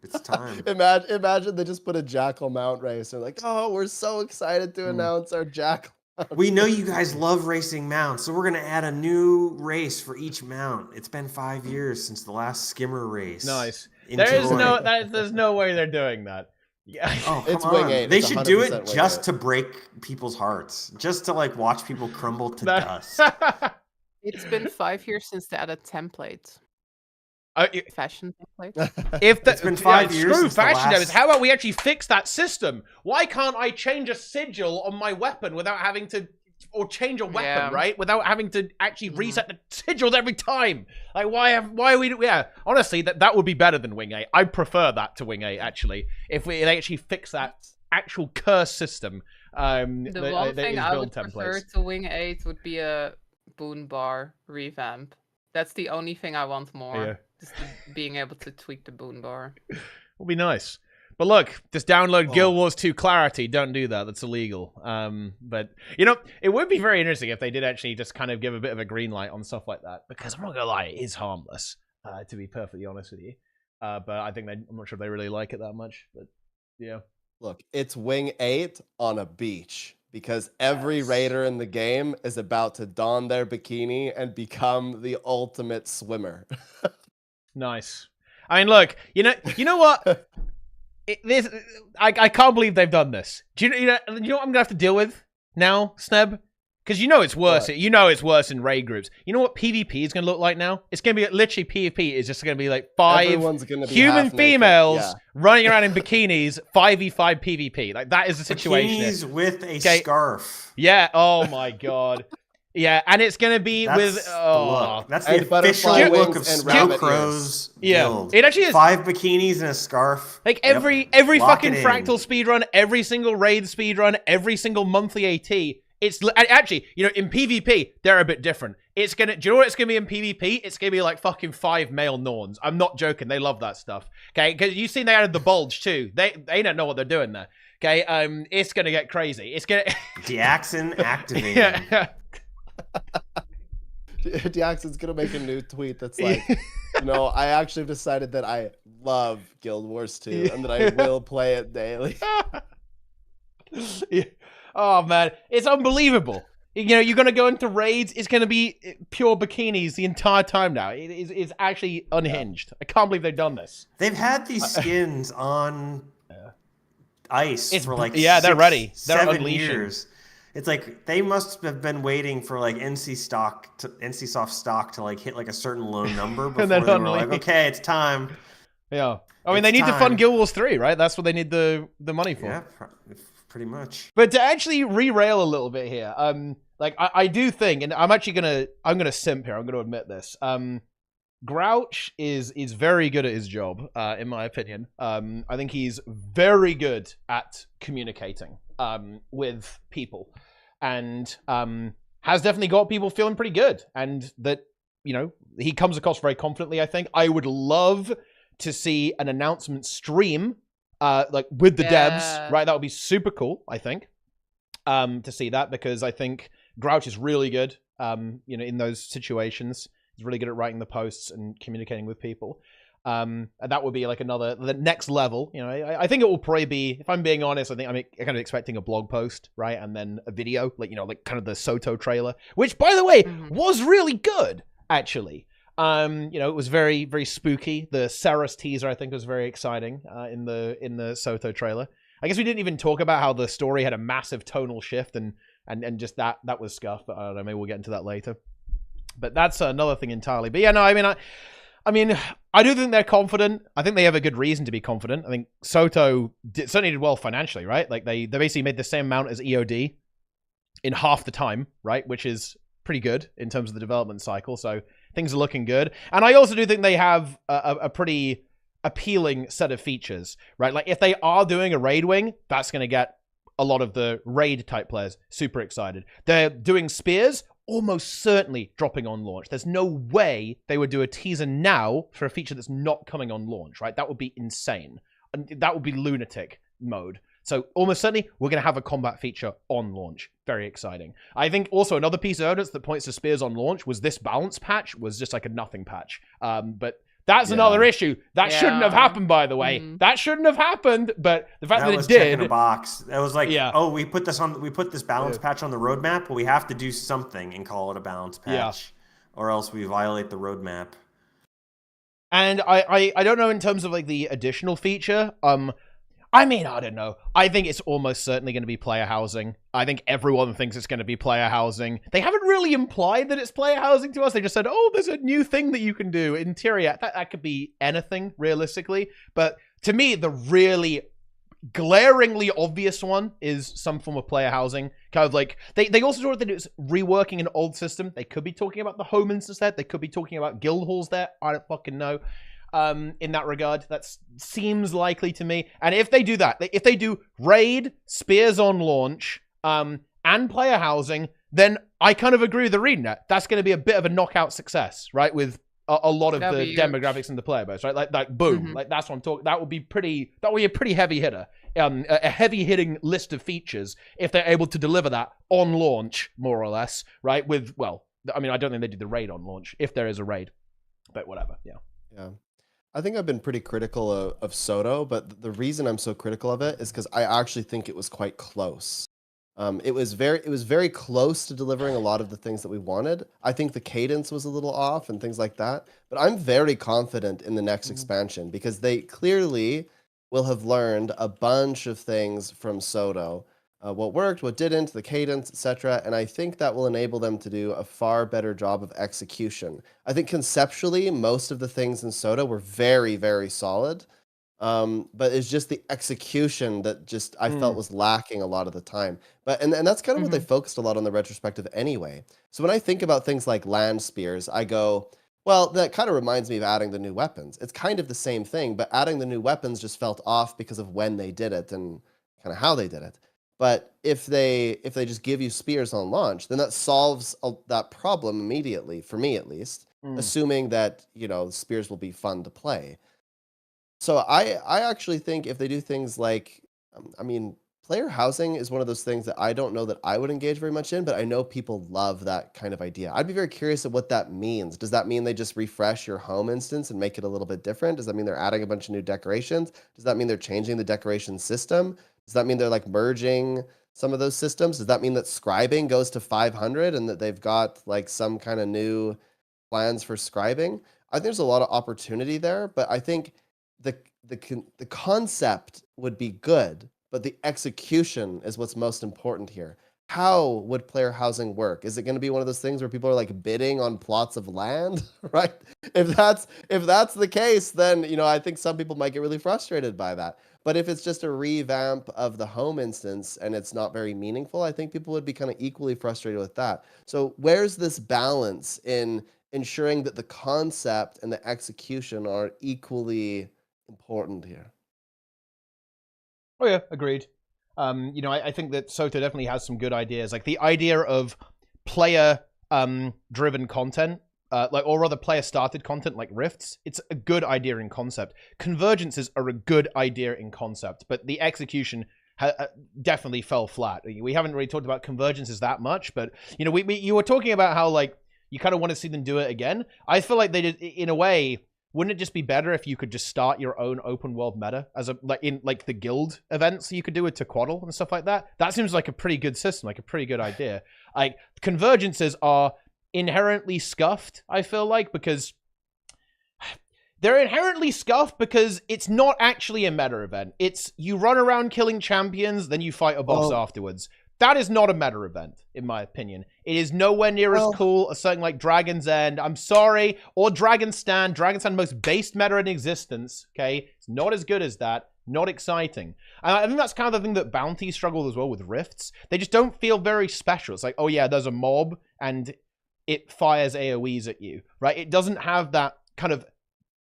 [SPEAKER 4] It's time.
[SPEAKER 2] Imagine they just put a Jackal mount race and like, oh, we're so excited to announce our Jackal.
[SPEAKER 4] We know you guys love racing mounts, so we're gonna add a new race for each mount. It's been 5 years since the last skimmer race.
[SPEAKER 1] Nice.
[SPEAKER 4] Enjoy.
[SPEAKER 1] There's no way they're doing that. Yeah.
[SPEAKER 4] Oh, come
[SPEAKER 2] It's
[SPEAKER 4] on.
[SPEAKER 2] Wing 8.
[SPEAKER 4] They
[SPEAKER 2] It's
[SPEAKER 4] should do it
[SPEAKER 2] 100% Wing
[SPEAKER 4] just
[SPEAKER 2] 8.
[SPEAKER 4] to break people's hearts, just to like watch people crumble to dust.
[SPEAKER 3] It's been 5 years since they added templates. Fashion templates.
[SPEAKER 4] It's been 5 years
[SPEAKER 1] Screw
[SPEAKER 4] since
[SPEAKER 1] fashion
[SPEAKER 4] the
[SPEAKER 1] devs. How about we actually fix that system? Why can't I change a sigil on my weapon without having to, or change a weapon, right? Without having to actually reset the sigils every time. Like, why are we? Yeah, honestly, that would be better than Wing 8. I prefer that to Wing 8 actually. If they actually fix that actual curse system.
[SPEAKER 3] The one thing I would prefer to Wing 8 would be a boon bar revamp. That's the only thing I want more.
[SPEAKER 1] Yeah.
[SPEAKER 3] Just being able to tweak the boon bar.
[SPEAKER 1] Will be nice. But look, just download Guild Wars 2 Clarity. Don't do that. That's illegal. But, it would be very interesting if they did actually just kind of give a bit of a green light on stuff like that. Because I'm not going to lie, it is harmless, to be perfectly honest with you. But I think I'm not sure if they really like it that much. But, yeah.
[SPEAKER 2] Look, it's Wing 8 on a beach. Because every raider in the game is about to don their bikini and become the ultimate swimmer.
[SPEAKER 1] Nice. I mean, look, you know what? I can't believe they've done this. Do you know what I'm gonna have to deal with now, Sneb? Because it's worse.
[SPEAKER 2] What?
[SPEAKER 1] It's worse in raid groups. You know what PvP is gonna look like now? It's gonna be literally PvP is just gonna be like 5 human females running around in bikinis, 5v5 PvP. Like that is the situation.
[SPEAKER 4] Bikinis with a scarf.
[SPEAKER 1] Yeah. Oh my god. Yeah, and it's gonna be
[SPEAKER 4] That's the official look of Snowcrow's guild.
[SPEAKER 1] It actually is
[SPEAKER 4] 5 bikinis and a scarf.
[SPEAKER 1] Like every fucking fractal speedrun, every single raid speedrun, every single monthly AT. It's actually, in PvP, they're a bit different. Do you know what it's gonna be in PvP? It's gonna be like fucking 5 male Norns. I'm not joking. They love that stuff. Okay, because you've seen they added the bulge too. They don't know what they're doing there. Okay, it's gonna get crazy. It's gonna
[SPEAKER 4] Deaxon activated.
[SPEAKER 1] Yeah.
[SPEAKER 2] Deaxon's gonna make a new tweet that's like, I actually have decided that I love Guild Wars 2 and that I will play it daily.
[SPEAKER 1] Yeah. Oh man, it's unbelievable. You're gonna go into raids. It's gonna be pure bikinis the entire time now. It's actually unhinged. I can't believe they've done this.
[SPEAKER 4] They've had these skins on ice for like
[SPEAKER 1] they're ready. They're
[SPEAKER 4] 7 years. It's like they must have been waiting for like NCSoft stock to like hit like a certain low number before they were like, okay, it's time.
[SPEAKER 1] Yeah, I mean they need to fund Guild Wars 3, right? That's what they need the money for.
[SPEAKER 4] Yeah, pretty much.
[SPEAKER 1] But to actually re-rail a little bit here, I do think, and I'm gonna simp here. I'm gonna admit this. Grouch is very good at his job, in my opinion. I think he's very good at communicating with people, and has definitely got people feeling pretty good, and that he comes across very confidently. I think I would love to see an announcement stream, like with the devs, right? That would be super cool. I think to see that, because I think Grouch is really good, in those situations. He's really good at writing the posts and communicating with people. That would be like the next level. You know, I think it will probably be, if I'm being honest, I think I'm kind of expecting a blog post, right? And then a video, like, you know, like kind of the SOTO trailer, which, by the way, was really good, actually. You know, it was very, very spooky. The Ceres teaser, I think, was very exciting in the SOTO trailer. I guess we didn't even talk about how the story had a massive tonal shift and just that was scuff, but I don't know, maybe we'll get into that later. But that's another thing entirely. But yeah, no, I mean, I do think they're confident. I think they have a good reason to be confident. I think SOTO certainly did well financially, right? Like they basically made the same amount as EOD in half the time, right? Which is pretty good in terms of the development cycle. So things are looking good. And I also do think they have a pretty appealing set of features, right? Like if they are doing a raid wing, that's going to get a lot of the raid type players super excited. They're doing spears, almost certainly dropping on launch. There's no way they would do a teaser now for a feature that's not coming on launch, right? That would be insane. And that would be lunatic mode. So almost certainly we're going to have a combat feature on launch. Very exciting. I think also another piece of evidence that points to spears on launch was this balance patch was just like a nothing patch. But that's another issue. That shouldn't have happened, by the way. That shouldn't have happened, but the fact that it did.
[SPEAKER 4] Checking a box. That was like, oh, we put this balance patch on the roadmap, but we have to do something and call it a balance patch, or else we violate the roadmap.
[SPEAKER 1] And I don't know in terms of like the additional feature. I mean, I don't know. I think it's almost certainly going to be player housing. I think everyone thinks it's going to be player housing. They haven't really implied that it's player housing to us. They just said, oh, there's a new thing that you can do. Interior, that could be anything, realistically. But to me, the really glaringly obvious one is some form of player housing. Kind of like, they also thought that it was reworking an old system. They could be talking about the home instance there. They could be talking about guild halls there. I don't fucking know. In that regard, that seems likely to me. And if they do that, if they do raid, spears on launch, and player housing, then I kind of agree with ArenaNet. That's going to be a bit of a knockout success, right? With a lot of the demographics in the player base, right? Like boom, like that's what I'm talking. That would be a pretty heavy hitter, a heavy hitting list of features if they're able to deliver that on launch, more or less, right? With, well, I mean, I don't think they do the raid on launch if there is a raid, but whatever,
[SPEAKER 2] yeah. I think I've been pretty critical of SOTO, but the reason I'm so critical of it is because I actually think it was quite close. It was very close to delivering a lot of the things that we wanted. I think the cadence was a little off and things like that, but I'm very confident in the next expansion because they clearly will have learned a bunch of things from SOTO. What worked, what didn't, the cadence, etc. And I think that will enable them to do a far better job of execution. I think conceptually, most of the things in SOTO were very, very solid. But it's just the execution that just I felt was lacking a lot of the time. But and that's kind of what they focused a lot on the retrospective anyway. So when I think about things like land spears, I go, well, that kind of reminds me of adding the new weapons. It's kind of the same thing, but adding the new weapons just felt off because of when they did it and kind of how they did it. But if they just give you spears on launch, then that solves that problem immediately, for me at least, assuming that, you know, spears will be fun to play. So I actually think if they do things like, I mean, player housing is one of those things that I don't know that I would engage very much in, but I know people love that kind of idea. I'd be very curious of what that means. Does that mean they just refresh your home instance and make it a little bit different? Does that mean they're adding a bunch of new decorations? Does that mean they're changing the decoration system? Does that mean they're like merging some of those systems? Does that mean that scribing goes to 500 and that they've got like some kind of new plans for scribing? I think there's a lot of opportunity there, but I think the concept would be good, but the execution is what's most important here. How would player housing work? Is it going to be one of those things where people are like bidding on plots of land, right? If that's the case, then, you know, I think some people might get really frustrated by that. But if it's just a revamp of the home instance and it's not very meaningful, I think people would be kind of equally frustrated with that. So where's this balance in ensuring that the concept and the execution are equally important here?
[SPEAKER 1] Oh yeah, agreed. You know, I think that SOTO definitely has some good ideas. Like the idea of player driven content, or rather player started content like rifts. It's a good idea in concept. Convergences are a good idea in concept, but the execution definitely fell flat. We haven't really talked about convergences that much, but you know, you were talking about how like you kind of want to see them do it again. I feel like they did, in a way, wouldn't it just be better if you could just start your own open world meta as a like the guild events you could do with Tequaddle and stuff like that? That seems like a pretty good system, like a pretty good idea. Like convergences are inherently scuffed, I feel like, because they're inherently scuffed because it's not actually a meta event. It's you run around killing champions, then you fight a boss afterwards. That is not a meta event, in my opinion. It is nowhere near as cool as something like Dragon's End. I'm sorry. Or Dragon's Stand. Dragon's Stand, most based meta in existence. Okay? It's not as good as that. Not exciting. And I think that's kind of the thing that Bounty struggled as well with Rifts. They just don't feel very special. It's like, oh yeah, there's a mob and it fires AoEs at you. Right? It doesn't have that kind of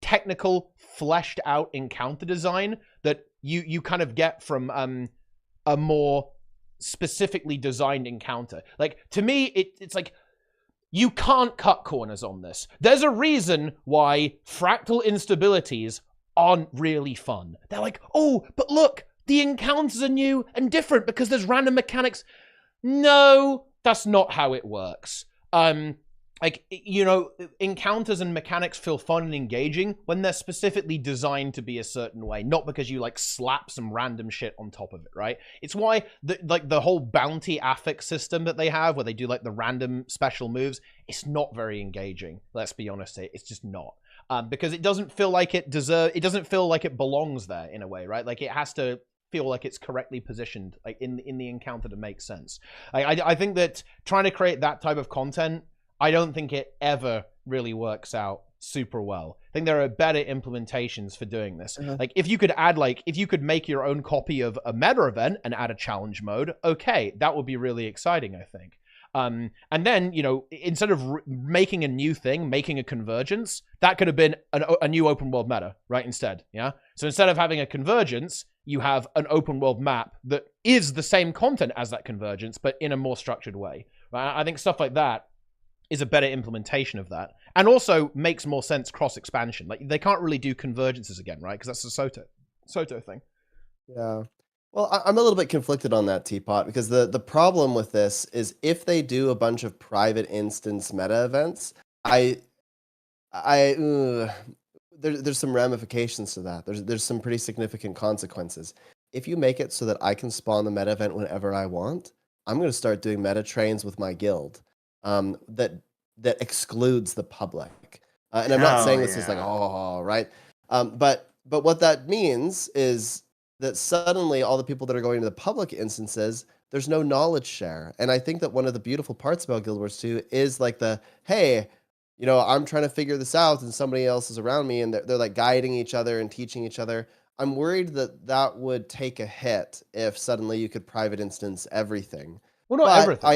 [SPEAKER 1] technical, fleshed out encounter design that you kind of get from a more specifically designed encounter. Like, to me, it's like, you can't cut corners on this. There's a reason why fractal instabilities aren't really fun. They're like, oh, but look, the encounters are new and different because there's random mechanics. No, that's not how it works. Like, you know, encounters and mechanics feel fun and engaging when they're specifically designed to be a certain way, not because you, like, slap some random shit on top of it, right? It's why, the whole bounty affix system that they have, where they do, like, the random special moves, it's not very engaging, let's be honest. It's just not. Because it doesn't feel like it doesn't feel like it belongs there, in a way, right? Like, it has to feel like it's correctly positioned, like, in the encounter to make sense. I think that trying to create that type of content, I don't think it ever really works out super well. I think there are better implementations for doing this. Like, if you could make your own copy of a meta event and add a challenge mode, okay, that would be really exciting, I think. And then, you know, instead of making a new thing, making a convergence, that could have been a new open world meta, right? Instead, yeah? So instead of having a convergence, you have an open world map that is the same content as that convergence, but in a more structured way. Right? I think stuff like that is a better implementation of that, and also makes more sense cross-expansion. Like, they can't really do convergences again, right? Because that's a SOTO thing.
[SPEAKER 2] Yeah. Well, I'm a little bit conflicted on that, Teapot, because the problem with this is if they do a bunch of private instance meta events, there's some ramifications to that. There's some pretty significant consequences. If you make it so that I can spawn the meta event whenever I want, I'm going to start doing meta trains with my guild. That excludes the public, and I'm not saying this is like right, but what that means is that suddenly all the people that are going to the public instances, there's no knowledge share. And I think that one of the beautiful parts about Guild Wars 2 is like hey, you know, I'm trying to figure this out and somebody else is around me and they're like guiding each other and teaching each other. I'm worried that would take a hit if suddenly you could private instance everything.
[SPEAKER 1] Well, not everything.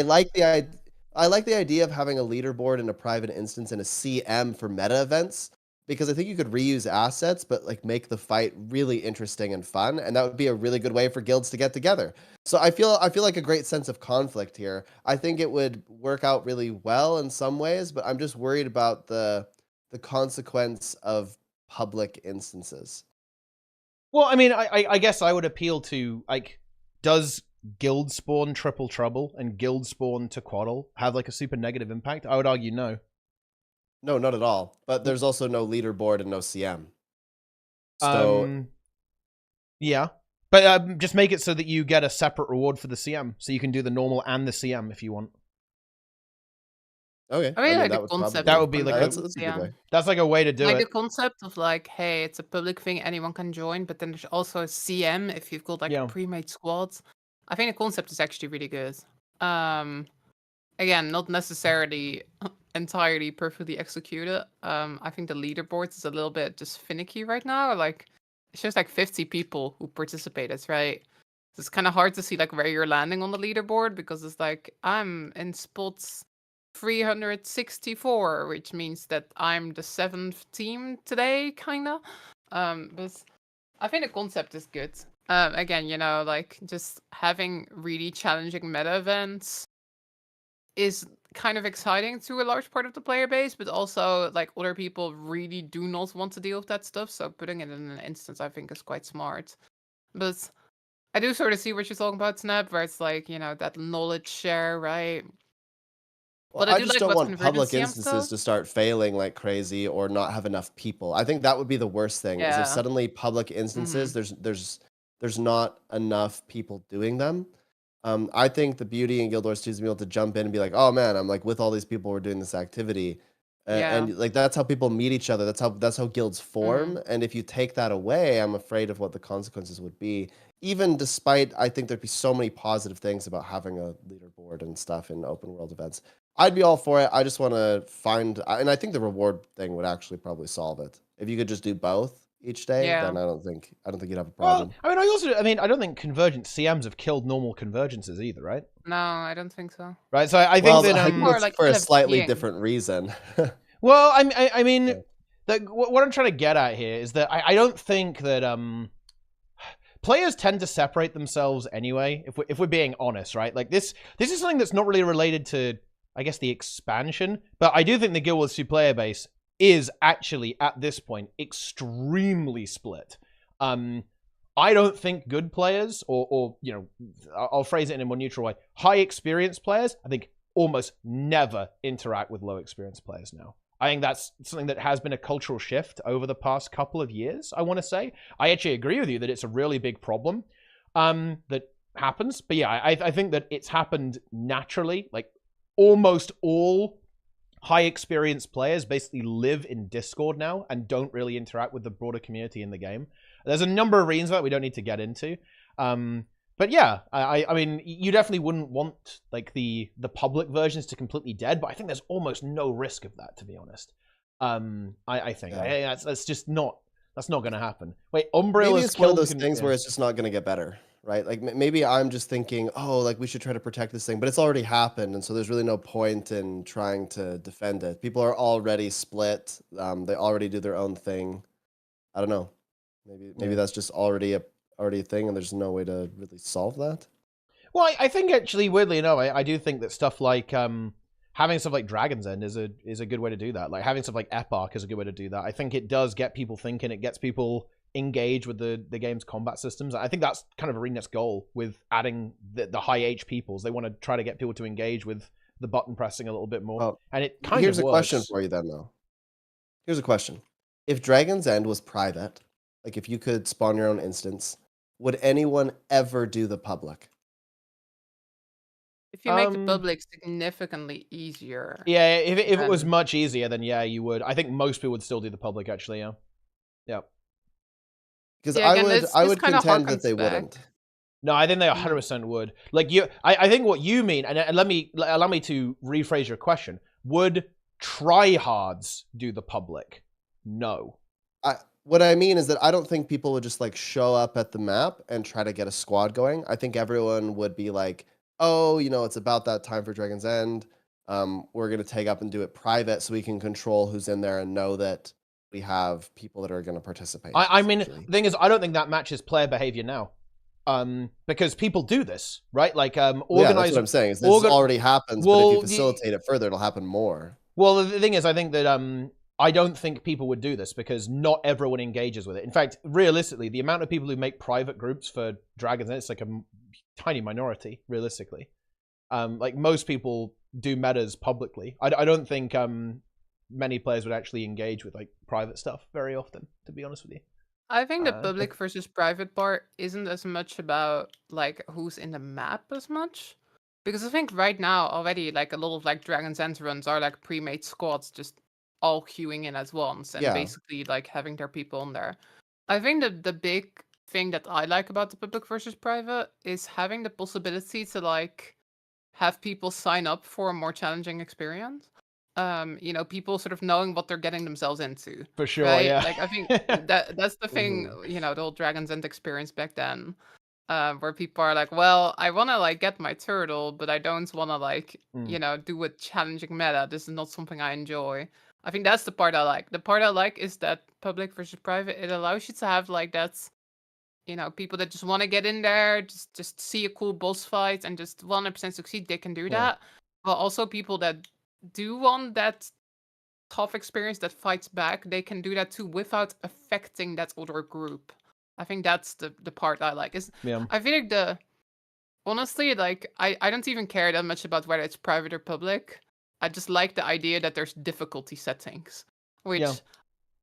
[SPEAKER 2] I like the idea of having a leaderboard in a private instance and a CM for meta events, because I think you could reuse assets, but like make the fight really interesting and fun, and that would be a really good way for guilds to get together. So I feel like a great sense of conflict here. I think it would work out really well in some ways, but I'm just worried about the consequence of public instances.
[SPEAKER 1] Well, I mean, I guess I would appeal to, like, does guild spawn Triple Trouble and guild spawn Tequaddle have like a super negative impact? I would argue no.
[SPEAKER 2] No, not at all. But there's also no leaderboard and no CM. So
[SPEAKER 1] yeah, but just make it so that you get a separate reward for the CM, so you can do the normal and the CM if you want.
[SPEAKER 2] Okay,
[SPEAKER 3] I mean, like the concept.
[SPEAKER 1] That would be like
[SPEAKER 2] that's a good way.
[SPEAKER 1] That's like a way to do
[SPEAKER 3] like
[SPEAKER 1] it.
[SPEAKER 3] the concept of like, hey, it's a public thing, anyone can join, but then there's also a CM if you've got like a pre-made squad. I think the concept is actually really good. Again, not necessarily entirely perfectly executed. I think the leaderboards is a little bit just finicky right now. Like, it's just like 50 people who participated, right? So it's kind of hard to see like where you're landing on the leaderboard, because it's like, I'm in spots 364, which means that I'm the 7th team today, kind of. But I think the concept is good. Again, you know, like, just having really challenging meta events is kind of exciting to a large part of the player base, but also like other people really do not want to deal with that stuff, so putting it in an instance I think is quite smart. But I do sort of see what you're talking about, Sneb, where it's like, you know, that knowledge share, right?
[SPEAKER 2] Well,
[SPEAKER 3] But I
[SPEAKER 2] I
[SPEAKER 3] do
[SPEAKER 2] just
[SPEAKER 3] like
[SPEAKER 2] don't
[SPEAKER 3] what's
[SPEAKER 2] want public
[SPEAKER 3] convergency and
[SPEAKER 2] instances
[SPEAKER 3] stuff.
[SPEAKER 2] to start failing like crazy or not have enough people. I think that would be the worst thing. Is if
[SPEAKER 3] Yeah.
[SPEAKER 2] suddenly public instances there's not enough people doing them. I think the beauty in Guild Wars 2 is to be able to jump in and be like, oh man, I'm like with all these people, we're doing this activity.
[SPEAKER 3] Yeah.
[SPEAKER 2] And like that's how people meet each other. That's how guilds form. And if you take that away, I'm afraid of what the consequences would be. Even despite, I think there'd be so many positive things about having a leaderboard and stuff in open world events. I'd be all for it. I just want to find, and I think the reward thing would actually probably solve it. If you could just do both each day,
[SPEAKER 3] Yeah.
[SPEAKER 2] then I don't think you'd have a
[SPEAKER 1] Well,
[SPEAKER 2] problem.
[SPEAKER 1] I mean, I don't think convergent CMs have killed normal convergences either, right?
[SPEAKER 3] No, I don't think so.
[SPEAKER 1] Right. So I think
[SPEAKER 2] Well,
[SPEAKER 1] that
[SPEAKER 3] More
[SPEAKER 2] it's
[SPEAKER 3] like
[SPEAKER 2] for a
[SPEAKER 3] kind of
[SPEAKER 2] slightly
[SPEAKER 3] being.
[SPEAKER 2] different reason.
[SPEAKER 1] well, I mean,
[SPEAKER 2] Yeah.
[SPEAKER 1] what I'm trying to get at here is that I don't think that players tend to separate themselves anyway. If we're being honest, right? Like this is something that's not really related to, I guess, the expansion, but I do think the Guild Wars 2 player base is actually at this point extremely split. I don't think good players, or you know, I'll phrase it in a more neutral way, high experience players, I think almost never interact with low experience players now. I think that's something that has been a cultural shift over the past couple of years, I want to say. I actually agree with you that it's a really big problem that happens. But yeah, I think that it's happened naturally. Like almost all high experience players basically live in Discord now and don't really interact with the broader community in the game. There's a number of reasons that we don't need to get into. But yeah, I mean, you definitely wouldn't want like the public versions to completely dead, but I think there's almost no risk of that, to be honest. I think that's just not going to happen. Wait, Umbrella
[SPEAKER 2] Maybe it's one of those things where it's just not going to get better, right? Like maybe I'm just thinking, oh, like we should try to protect this thing, but it's already happened, and so there's really no point in trying to defend it. People are already split. They already do their own thing. I don't know. Maybe that's just already a thing, and there's no way to really solve that.
[SPEAKER 1] Well, I think actually, weirdly enough, I do think that stuff like having stuff like Dragon's End is a good way to do that. Like having stuff like Epoch is a good way to do that. I think it does get people thinking. It gets people engaged with the game's combat systems. I think that's kind of Arena's goal with adding the high H peoples. They want to try to get people to engage with the button pressing a little bit more. And it kind of works.
[SPEAKER 2] Here's a question for you then, though. Here's a question. If Dragon's End was private, like if you could spawn your own instance, would anyone ever do the public?
[SPEAKER 3] If you make the public significantly easier.
[SPEAKER 1] Yeah, if it was much easier, then yeah, you would. I think most people would still do the public, actually, yeah. Yeah.
[SPEAKER 2] Because I would contend that they wouldn't.
[SPEAKER 1] No, I think they 100% would. Like I think what you mean, and allow me to rephrase your question. Would tryhards do the public? No.
[SPEAKER 2] What I mean is that I don't think people would just like show up at the map and try to get a squad going. I think everyone would be like, oh, you know, it's about that time for Dragon's End. We're going to take up and do it private so we can control who's in there and know that we have people that are going to participate.
[SPEAKER 1] I mean, the thing is, I don't think that matches player behavior now. Because people do this, right? Like, organized...
[SPEAKER 2] Yeah, that's what I'm saying. Is this already happens, but if you facilitate it further, it'll happen more.
[SPEAKER 1] Well, the thing is, I think that... I don't think people would do this because not everyone engages with it. In fact, realistically, the amount of people who make private groups for Dragons, it's like a tiny minority, realistically. Like most people do metas publicly. I don't think many players would actually engage with like private stuff very often, to be honest with you.
[SPEAKER 3] I think the public versus private part isn't as much about like who's in the map as much. Because I think right now already like a lot of like Dragon's End runs are like pre-made squads just all queuing in as once and basically like having their people in there. I think the big thing that I like about the public versus private is having the possibility to like have people sign up for a more challenging experience. You know, people sort of knowing what they're getting themselves into.
[SPEAKER 1] For sure,
[SPEAKER 3] right?
[SPEAKER 1] yeah.
[SPEAKER 3] Like I think that's the thing, you know, the old Dragon's End experience back then. Where people are like, well, I want to like get my turtle, but I don't want to like, you know, do a challenging meta. This is not something I enjoy. I think that's the part I like. The part I like is that public versus private, it allows you to have like that, you know, people that just want to get in there, just see a cool boss fight and just 100% succeed, they can do that. But also people that do want that tough experience that fights back, they can do that too without affecting that other group. I think that's the part I like. I feel like honestly, like I don't even care that much about whether it's private or public. I just like the idea that there's difficulty settings, which
[SPEAKER 1] Yeah.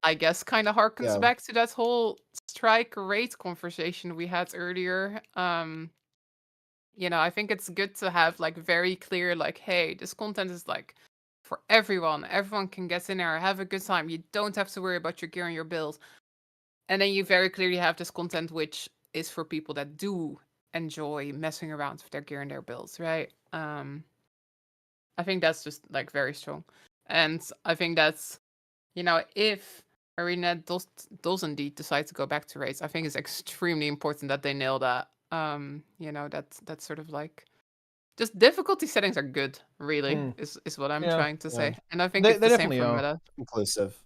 [SPEAKER 3] I guess kind of harkens
[SPEAKER 2] Yeah.
[SPEAKER 3] back to that whole strike rate conversation we had earlier. I think it's good to have like very clear, like, hey, this content is like for everyone. Everyone can get in there, have a good time. You don't have to worry about your gear and your build. And then you very clearly have this content which is for people that do enjoy messing around with their gear and their builds, right? I think that's just like very strong. And I think that's, if Arena does indeed decide to go back to raids, I think it's extremely important that they nail that. That's sort of like, just difficulty settings are good, really, is what I'm trying to say. And I think
[SPEAKER 1] They
[SPEAKER 3] it's the same
[SPEAKER 1] definitely
[SPEAKER 3] for
[SPEAKER 1] are.
[SPEAKER 3] meta.
[SPEAKER 2] Inclusive.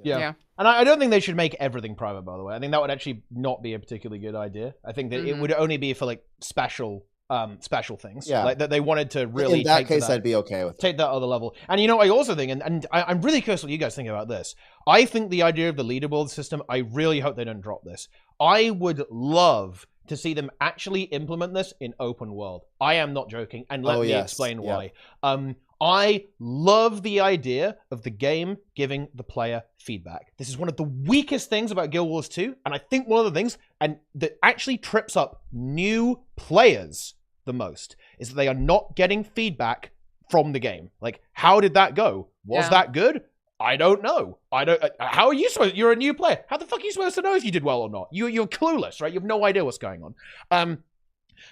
[SPEAKER 1] Yeah. And I don't think they should make everything private, by the way. I think that would actually not be a particularly good idea. I think that it would only be for like special things.
[SPEAKER 2] Yeah.
[SPEAKER 1] Like that they wanted to really
[SPEAKER 2] In that case, I'd be okay with
[SPEAKER 1] take that other level. And I also think, and I'm really curious what you guys think about this. I think the idea of the leaderboard system, I really hope they don't drop this. I would love to see them actually implement this in open world. I am not joking, and let me explain why. I love the idea of the game giving the player feedback. This is one of the weakest things about Guild Wars 2, and I think one of the things that actually trips up new players the most is that they are not getting feedback from the game. Like, how did that go? Was that good? I don't know. How are you supposed? You're a new player. How the fuck are you supposed to know if you did well or not? You're clueless, right? You have no idea what's going on.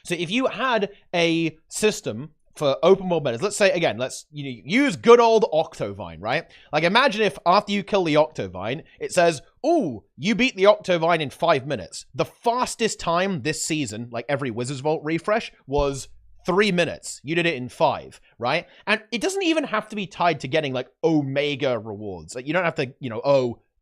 [SPEAKER 1] So if you had a system for open world metas, let's say again, let's use good old Octovine, right? Like imagine if after you kill the Octovine, it says, "Oh, you beat the Octovine in 5 minutes." The fastest time this season, like every Wizards Vault refresh, was 3 minutes. You did it in 5, right? And it doesn't even have to be tied to getting like Omega rewards. Like you don't have to,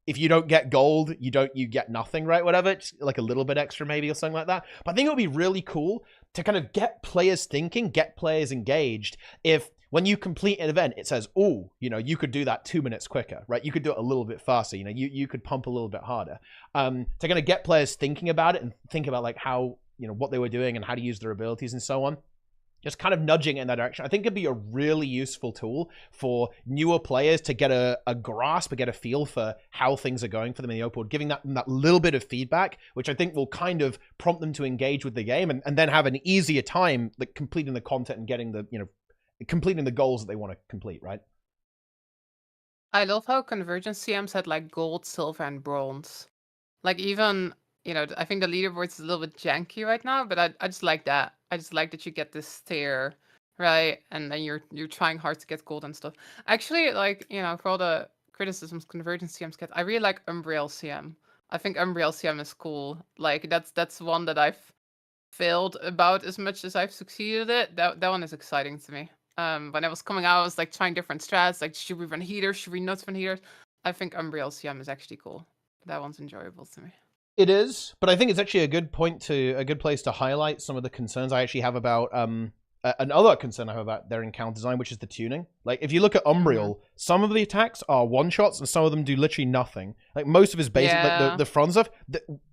[SPEAKER 1] if you don't get gold, you get nothing, right? Whatever, it's like a little bit extra maybe or something like that. But I think it would be really cool to kind of get players thinking, get players engaged. If when you complete an event, it says, "Oh, you could do that 2 minutes quicker," right? You could do it a little bit faster. You could pump a little bit harder. To kind of get players thinking about it and think about like how what they were doing and how to use their abilities and so on. Just kind of nudging in that direction. I think it'd be a really useful tool for newer players to get a grasp, or get a feel for how things are going for them in the open world, giving that little bit of feedback, which I think will kind of prompt them to engage with the game and then have an easier time like completing the content and getting completing the goals that they want to complete, right?
[SPEAKER 3] I love how Convergence CMs had like gold, silver, and bronze. Like even, I think the leaderboard is a little bit janky right now, but I just like that. I just like that you get this tier, right? And then you're trying hard to get gold and stuff. Actually, like, for all the criticisms Convergence CMs get, I really like Umbriel CM. I think Umbriel CM is cool. Like that's one that I've failed about as much as I've succeeded at. That one is exciting to me. When it was coming out, I was like trying different strats, like should we run heaters, should we not run heaters? I think Umbriel CM is actually cool. That one's enjoyable to me.
[SPEAKER 1] It is, but I think it's actually a good place to highlight some of the concerns I actually have about another concern I have about their encounter design, which is the tuning. Like if you look at Umbriel, some of the attacks are one shots and some of them do literally nothing. Like most of his basic, like the front stuff,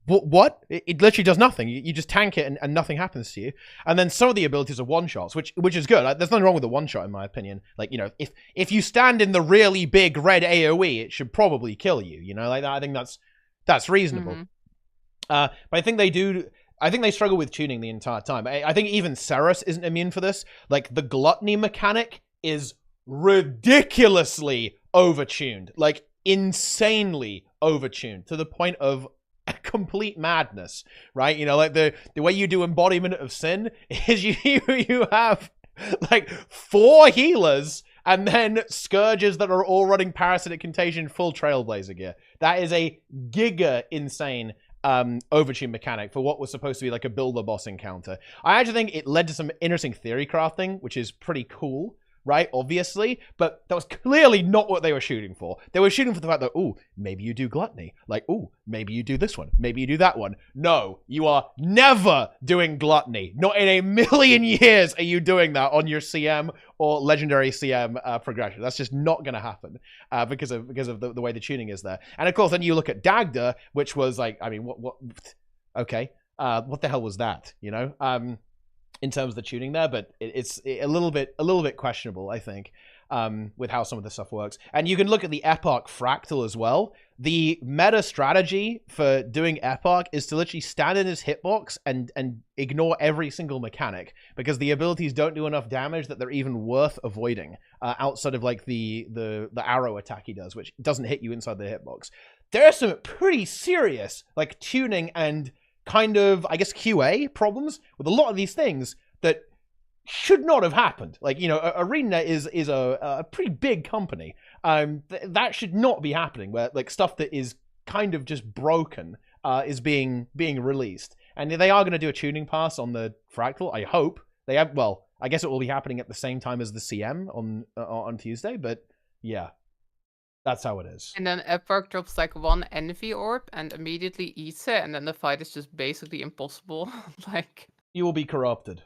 [SPEAKER 1] what? It literally does nothing. You just tank it and nothing happens to you. And then some of the abilities are one shots, which is good. Like, there's nothing wrong with the one shot in my opinion. Like if you stand in the really big red AOE, it should probably kill you. Like that. I think that's reasonable. But I think they struggle with tuning the entire time. I think even Ceres isn't immune for this. Like, the gluttony mechanic is ridiculously overtuned. Like, insanely overtuned to the point of complete madness, right? Like the way you do embodiment of sin is you have like 4 healers and then scourges that are all running parasitic contagion full trailblazer gear. That is a giga insane overtune mechanic for what was supposed to be like a builder boss encounter. I actually think it led to some interesting theory crafting, which is pretty cool, right? Obviously, but that was clearly not what they were shooting for. They were shooting for the fact that, ooh, maybe you do gluttony. Like, ooh, maybe you do this one. Maybe you do that one. No, you are never doing gluttony. Not in a million years are you doing that on your CM or legendary CM progression. That's just not going to happen because of the way the tuning is there. And of course, then you look at Dagda, which was like, I mean, what? Okay, what the hell was that? In terms of the tuning there, but it's a little bit questionable, I think. with how some of this stuff works. And you can look at the Epoch fractal as well. The meta strategy for doing Epoch is to literally stand in his hitbox and ignore every single mechanic, because the abilities don't do enough damage that they're even worth avoiding, outside of like the arrow attack he does, which doesn't hit you inside the hitbox. There are some pretty serious like tuning and kind of, I guess, QA problems with a lot of these things that should not have happened. Like, you know, ArenaNet is a pretty big company. That should not be happening, where like stuff that is kind of just broken is being released. And they are going to do a tuning pass on the Fractal. I hope they have. Well, I guess it will be happening at the same time as the CM on Tuesday. But yeah, that's how it is.
[SPEAKER 3] And then Epoch drops like one Envy Orb and immediately eats it, and then the fight is just basically impossible. Like,
[SPEAKER 1] you will be corrupted.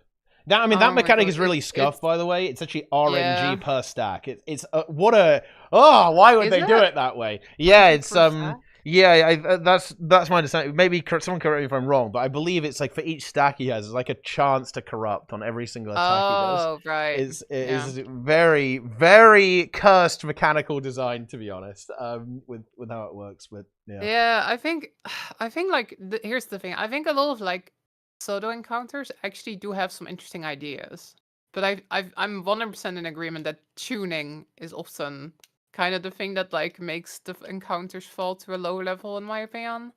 [SPEAKER 1] That, I mean, that mechanic is really scuffed,
[SPEAKER 3] it's,
[SPEAKER 1] by the way. It's actually RNG
[SPEAKER 3] yeah.
[SPEAKER 1] per stack. It's what a, oh, why would
[SPEAKER 3] Is
[SPEAKER 1] they
[SPEAKER 3] it?
[SPEAKER 1] do it that way? Yeah, it's
[SPEAKER 3] Per stack?
[SPEAKER 1] yeah, that's my understanding. Maybe someone correct me if I'm wrong, but I believe it's like for each stack he has, it's like a chance to corrupt on every single attack he does.
[SPEAKER 3] Oh, right.
[SPEAKER 1] It
[SPEAKER 3] Yeah.
[SPEAKER 1] is very, very cursed mechanical design, to be honest, with how it works. But yeah,
[SPEAKER 3] Yeah, I think like here's the thing. I think a lot of like SOTO encounters actually do have some interesting ideas, but I'm 100% in agreement that tuning is often kind of the thing that like makes the encounters fall to a low level, in my opinion.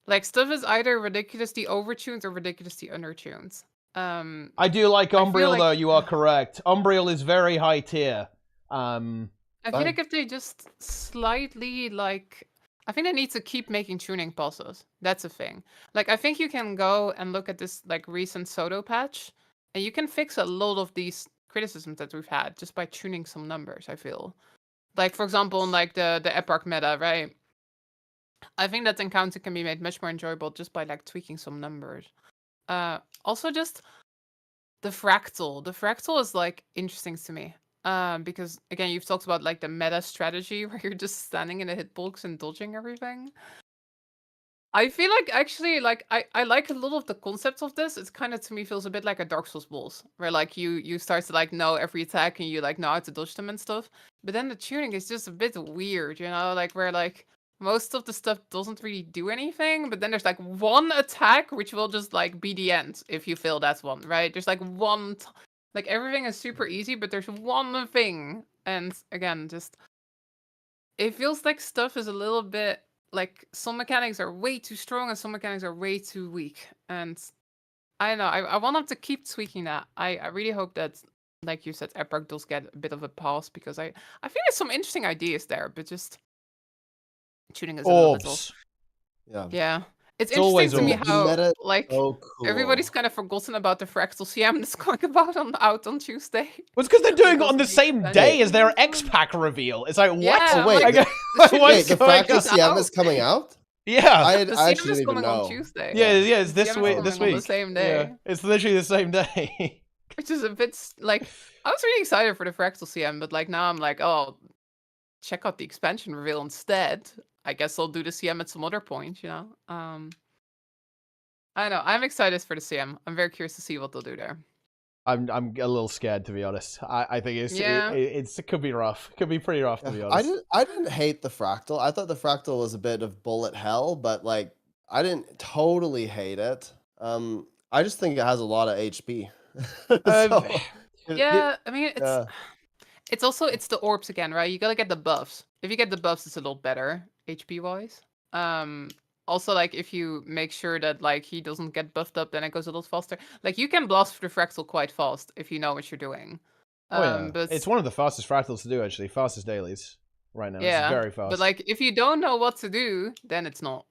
[SPEAKER 3] Like, stuff is either ridiculously overtuned or ridiculously undertuned.
[SPEAKER 1] I do like
[SPEAKER 3] I feel
[SPEAKER 1] Umbriel
[SPEAKER 3] like-
[SPEAKER 1] though. You are correct. Umbriel is very high tier.
[SPEAKER 3] I feel
[SPEAKER 2] Fine.
[SPEAKER 3] like if they just slightly like, I think they need to keep making tuning passes. That's a thing. Like, I think you can go and look at this like recent SOTO patch, and you can fix a lot of these criticisms that we've had just by tuning some numbers. I feel like, for example, in like the Epoch meta, right? I think that encounter can be made much more enjoyable just by like tweaking some numbers. Also, just the fractal. The fractal is like interesting to me. Because again, you've talked about like the meta strategy where you're just standing in a hitbox and dodging everything. I feel like actually like I like a lot of the concepts of this. It's kind of, to me, feels a bit like a Dark Souls boss, where like you start to like know every attack and you like know how to dodge them and stuff. But then the tuning is just a bit weird, you know, like where like most of the stuff doesn't really do anything, but then there's like one attack which will just like be the end if you fail that one, right? There's like one like everything is super easy, but there's one thing. And again, just it feels like stuff is a little bit like some mechanics are way too strong and some mechanics are way too weak. And I don't know, I want them to keep tweaking that. I really hope that, like you said, Epoch does get a bit of a pass, because I feel there's some interesting ideas there, but just tuning is a little bit off.
[SPEAKER 1] Orbs.
[SPEAKER 2] Yeah.
[SPEAKER 3] Yeah. It's
[SPEAKER 1] It's always
[SPEAKER 3] interesting to me
[SPEAKER 1] orbs.
[SPEAKER 3] how
[SPEAKER 2] Meta-
[SPEAKER 3] like
[SPEAKER 2] Oh, cool.
[SPEAKER 3] everybody's kind of forgotten about the Fractal CM that's going about out on Tuesday.
[SPEAKER 1] Well, it's because they're doing it
[SPEAKER 3] Because
[SPEAKER 1] on the
[SPEAKER 3] of the
[SPEAKER 1] same day as their
[SPEAKER 3] expansion.
[SPEAKER 1] X-Pack reveal. It's like, what?
[SPEAKER 3] Yeah,
[SPEAKER 2] Oh, wait,
[SPEAKER 3] like,
[SPEAKER 2] the-
[SPEAKER 3] the
[SPEAKER 1] What's
[SPEAKER 2] Wait, the
[SPEAKER 1] going
[SPEAKER 2] Fractal
[SPEAKER 1] on?
[SPEAKER 2] CM is coming out?
[SPEAKER 1] Yeah.
[SPEAKER 2] I
[SPEAKER 3] The
[SPEAKER 2] actually
[SPEAKER 3] CM
[SPEAKER 2] didn't
[SPEAKER 3] is
[SPEAKER 2] even
[SPEAKER 3] coming on
[SPEAKER 2] know.
[SPEAKER 3] Tuesday.
[SPEAKER 1] Yeah, it's
[SPEAKER 3] The
[SPEAKER 1] this
[SPEAKER 3] CM is
[SPEAKER 1] week.
[SPEAKER 3] coming
[SPEAKER 1] This
[SPEAKER 3] on the
[SPEAKER 1] week.
[SPEAKER 3] same
[SPEAKER 1] Yeah,
[SPEAKER 3] day.
[SPEAKER 1] it's literally the same day.
[SPEAKER 3] Which is a bit like, I was really excited for the Fractal CM, but like now I'm like, oh, check out the expansion reveal instead. I guess I'll do the CM at some other point, you know. I don't know. I'm excited for the CM. I'm very curious to see what they'll do there.
[SPEAKER 1] I'm a little scared, to be honest. I think
[SPEAKER 3] Yeah.
[SPEAKER 1] it could be rough. It could be pretty rough, to be honest.
[SPEAKER 2] I didn't hate the Fractal. I thought the Fractal was a bit of bullet hell, but like I didn't totally hate it. I just think it has a lot of HP. So,
[SPEAKER 3] Yeah, I mean,
[SPEAKER 2] yeah.
[SPEAKER 3] it's also the orbs again, right? You gotta get the buffs. If you get the buffs, it's a lot better HP wise. Also, like if you make sure that like he doesn't get buffed up, then it goes a lot faster. Like you can blast through the Fractal quite fast if you know what you're doing.
[SPEAKER 1] Oh, yeah.
[SPEAKER 3] But
[SPEAKER 1] It's one of the fastest fractals to do, actually. Fastest dailies right now.
[SPEAKER 3] yeah,
[SPEAKER 1] It's very fast.
[SPEAKER 3] but like if you don't know what to do, then it's not.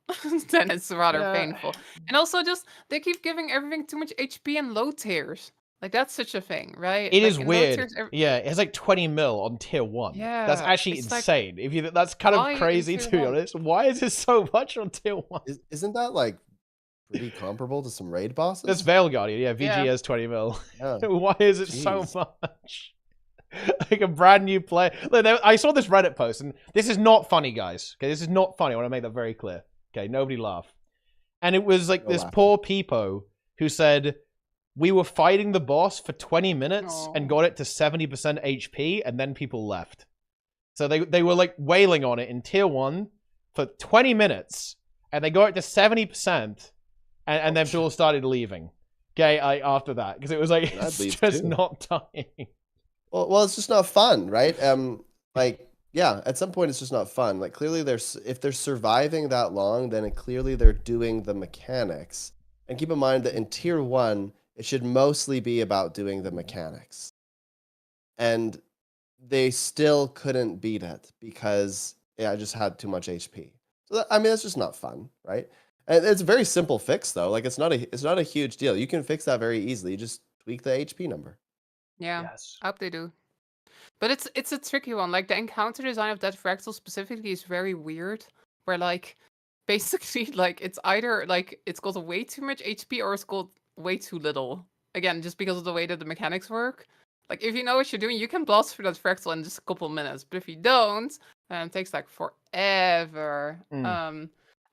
[SPEAKER 3] Then it's rather
[SPEAKER 1] Yeah.
[SPEAKER 3] painful. And also, just they keep giving everything too much HP in low tiers. Like that's such a thing, right?
[SPEAKER 1] It
[SPEAKER 3] Like,
[SPEAKER 1] is
[SPEAKER 3] in low
[SPEAKER 1] weird.
[SPEAKER 3] tiers,
[SPEAKER 1] Yeah, it has like 20 mil on tier 1. That's
[SPEAKER 3] Yeah,
[SPEAKER 1] actually
[SPEAKER 3] it's like,
[SPEAKER 1] insane. If you that's kind
[SPEAKER 3] why
[SPEAKER 1] of
[SPEAKER 3] in
[SPEAKER 1] crazy,
[SPEAKER 3] tier
[SPEAKER 1] to be
[SPEAKER 3] 1?
[SPEAKER 1] honest. Why is it so much on tier 1?
[SPEAKER 2] Isn't that like pretty comparable to some raid bosses?
[SPEAKER 1] That's Veil Guardian. Yeah, VG
[SPEAKER 3] Yeah.
[SPEAKER 1] has 20 mil.
[SPEAKER 2] Yeah.
[SPEAKER 1] Why is it so
[SPEAKER 2] Jeez.
[SPEAKER 1] much? Like a brand new player. Look, I saw this Reddit post, and this is not funny, guys. Okay, this is not funny. I want to make that very clear. Okay, nobody laugh. And it was like
[SPEAKER 2] No
[SPEAKER 1] this
[SPEAKER 2] laughing.
[SPEAKER 1] poor peepo who said, we were fighting the boss for 20 minutes and
[SPEAKER 3] Aw.
[SPEAKER 1] got it to 70% HP, and then people left. So they were like wailing on it in tier 1 for 20 minutes, and they got it to 70%, and then people started leaving. Okay, after that, because it was like, it's just not dying.
[SPEAKER 2] Well, it's just not fun, right? Like, yeah, at some point it's just not fun. Like, clearly if they're surviving that long, then clearly they're doing the mechanics. And keep in mind that in tier 1, it should mostly be about doing the mechanics. And they still couldn't beat it because I just had too much HP. So that, I mean, that's just not fun, right? And it's a very simple fix though. Like it's not a huge deal. You can fix that very easily. You just tweak the HP number.
[SPEAKER 3] Yeah,
[SPEAKER 1] Yes.
[SPEAKER 3] I hope they do. But it's a tricky one. Like the encounter design of that fractal specifically is very weird. Where like basically like it's either like it's got way too much HP or it's got way too little. Again, just because of the way that the mechanics work. Like if you know what you're doing, you can blast through that fractal in just a couple of minutes. But if you don't, it takes like forever.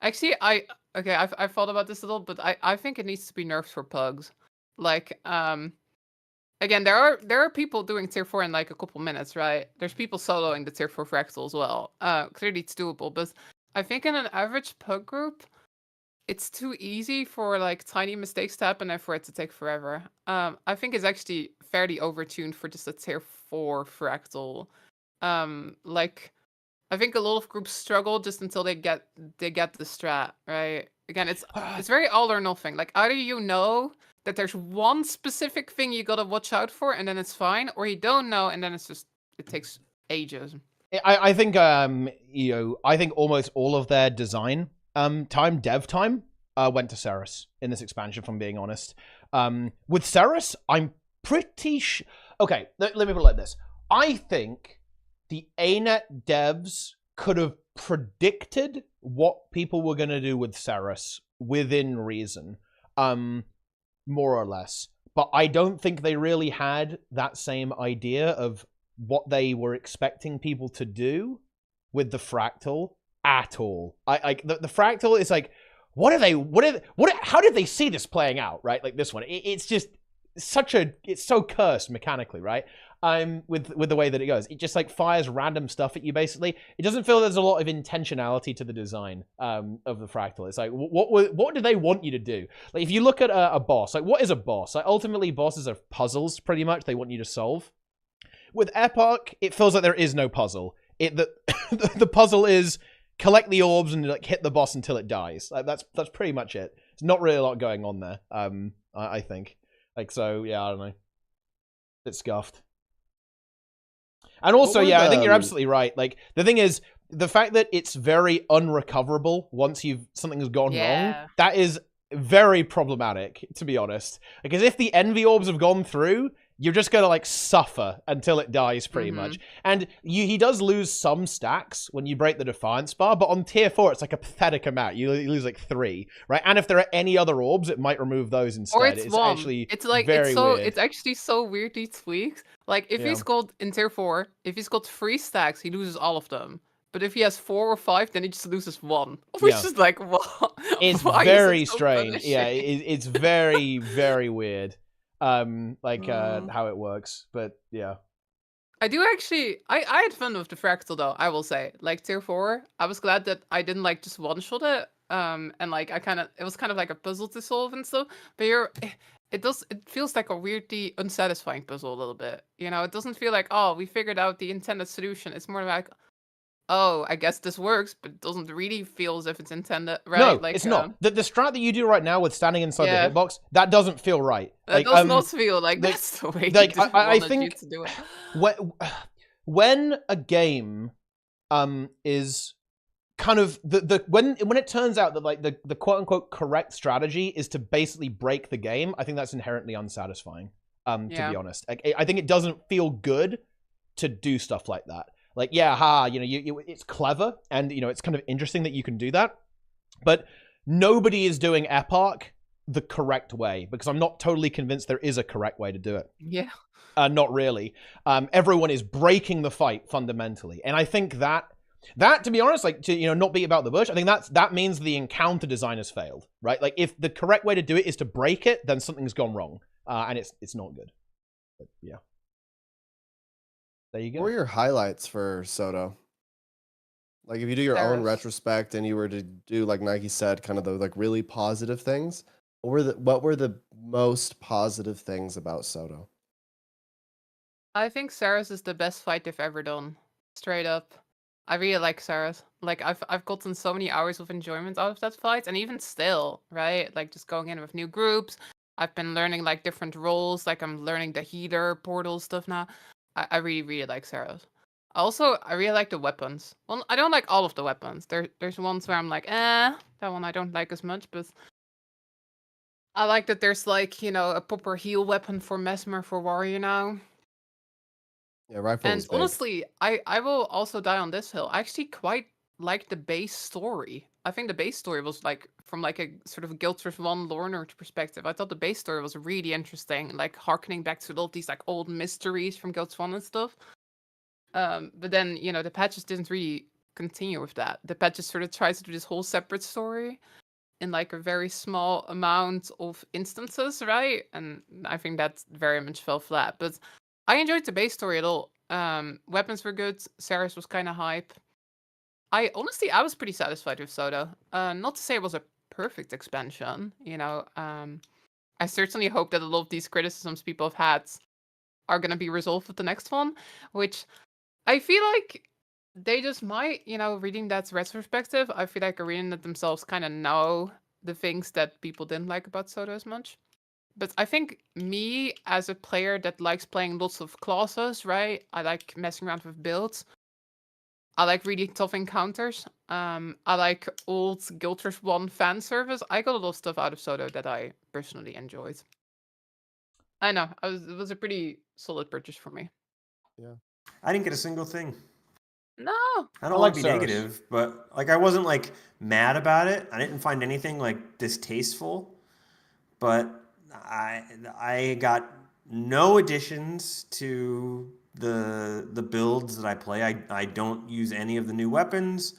[SPEAKER 3] Actually, I've thought about this a little, but I think it needs to be nerfed for pugs. Like again, there are people doing tier 4 in like a couple minutes, right? There's people soloing the tier 4 fractal as well. Clearly it's doable, but I think in an average pug group, it's too easy for like tiny mistakes to happen and for it to take forever. I think it's actually fairly overtuned for just a tier 4 fractal. Like I think a lot of groups struggle just until they get the strat, right? Again, it's very all or nothing. Like either you know that there's one specific thing you gotta watch out for and then it's fine, or you don't know and then it takes ages.
[SPEAKER 1] I think I think almost all of their design dev time went to Ceres in this expansion, if I'm being honest. With Ceres, I'm pretty okay, let me put it like this. I think the ANET devs could have predicted what people were going to do with Ceres within reason, more or less. But I don't think they really had that same idea of what they were expecting people to do with the fractal at all. The fractal is like, how did they see this playing out, right? Like this one, it's just it's so cursed mechanically, right? With the way that it goes, it just like fires random stuff at you. Basically, it doesn't feel there's a lot of intentionality to the design of the fractal. It's like, what do they want you to do? Like, if you look at a boss, like what is a boss? Like ultimately, bosses are puzzles, pretty much. They want you to solve. With Epoch, it feels like there is no puzzle. The puzzle is collect the orbs and like hit the boss until it dies. Like that's pretty much it. There's not really a lot going on there. I think. Like so, yeah, I don't know. It's scuffed. And also, yeah, I think you're absolutely right. Like, the thing is, the fact that it's very unrecoverable once something has gone wrong, that is very problematic, to be honest. Because if the envy orbs have gone through, you're just going to, like, suffer until it dies, pretty much. And he does lose some stacks when you break the Defiance bar, but on tier 4, it's like a pathetic amount. You lose, like, 3, right? And if there are any other orbs, it might remove those instead.
[SPEAKER 3] Or it's one.
[SPEAKER 1] Actually
[SPEAKER 3] it's like,
[SPEAKER 1] very weird.
[SPEAKER 3] It's actually so weirdly tweaked. Like, if he's got, in tier 4, if he's got 3 stacks, he loses all of them. But if he has 4 or 5, then he just loses 1. Which is like, what?
[SPEAKER 1] It's very strange. Yeah, it's very, very weird. How it works, but yeah.
[SPEAKER 3] I do actually, I had fun with the fractal though, I will say. Like tier 4, I was glad that I didn't like just one-shot it. And like it was kind of like a puzzle to solve and stuff. But it feels like a weirdly unsatisfying puzzle a little bit. You know, it doesn't feel like, oh, we figured out the intended solution. It's more like, oh, I guess this works, but it doesn't really feel as if it's intended, right?
[SPEAKER 1] No,
[SPEAKER 3] like,
[SPEAKER 1] it's not. The strat that you do right now with standing inside the hitbox, that doesn't feel right.
[SPEAKER 3] That does not feel like that's the way I think you to do it.
[SPEAKER 1] When a game is kind of when it turns out that like the quote unquote correct strategy is to basically break the game, I think that's inherently unsatisfying. To be honest, I think it doesn't feel good to do stuff like that. Like, yeah, it's clever, and, it's kind of interesting that you can do that. But nobody is doing Epoch the correct way, because I'm not totally convinced there is a correct way to do it.
[SPEAKER 3] Yeah.
[SPEAKER 1] Not really. Everyone is breaking the fight, fundamentally. And I think that, to be honest, like, to, not beat about the bush, I think that means the encounter design has failed, right? Like, if the correct way to do it is to break it, then something's gone wrong. and it's not good. But yeah, there you
[SPEAKER 2] What
[SPEAKER 1] go.
[SPEAKER 2] were your highlights for SOTO? Like if you do your own
[SPEAKER 3] Paris.
[SPEAKER 2] retrospect and you were to do, like Nike said, kind of the like really positive things, what were the most positive things about SOTO?
[SPEAKER 3] I think Sarah's is the best fight they've ever done. Straight up. I really like Sarah's. Like I've gotten so many hours of enjoyment out of that fight, and even still, right? Like just going in with new groups. I've been learning like different roles. Like I'm learning the healer portal stuff now. I really, really like Sarah's. Also, I really like the weapons. Well, I don't like all of the weapons. There's ones where I'm like, that one I don't like as much, but I like that there's like, a proper heal weapon for Mesmer for Warrior now.
[SPEAKER 2] Yeah, rifle
[SPEAKER 3] And
[SPEAKER 2] is big.
[SPEAKER 3] honestly, I will also die on this hill. I actually quite like the base story. I think the base story was like from like a sort of gw2 lore nerd perspective. I thought the base story was really interesting, like harkening back to all these like old mysteries from gw2 and stuff. But then the patches didn't really continue with that. The patches sort of tried to do this whole separate story in like a very small amount of instances, right? And I think that very much fell flat. But I enjoyed the base story at all. Weapons were good. Sarah's was kind of hype. I was pretty satisfied with SOTO. Not to say it was a perfect expansion, I certainly hope that a lot of these criticisms people have had are going to be resolved with the next one, which I feel like they just might, reading that retrospective, I feel like Arena themselves kind of know the things that people didn't like about SOTO as much. But I think me, as a player that likes playing lots of classes, right? I like messing around with builds. I like really tough encounters. I like old gw1 fan service. I got a lot of stuff out of SOTO that I personally enjoyed. I know, it was a pretty solid purchase for me.
[SPEAKER 2] Yeah.
[SPEAKER 4] I didn't get a single thing.
[SPEAKER 3] No.
[SPEAKER 4] I don't want to be negative, but like I wasn't like mad about it. I didn't find anything like distasteful, but I got no additions to the builds that I play. I don't use any of the new weapons.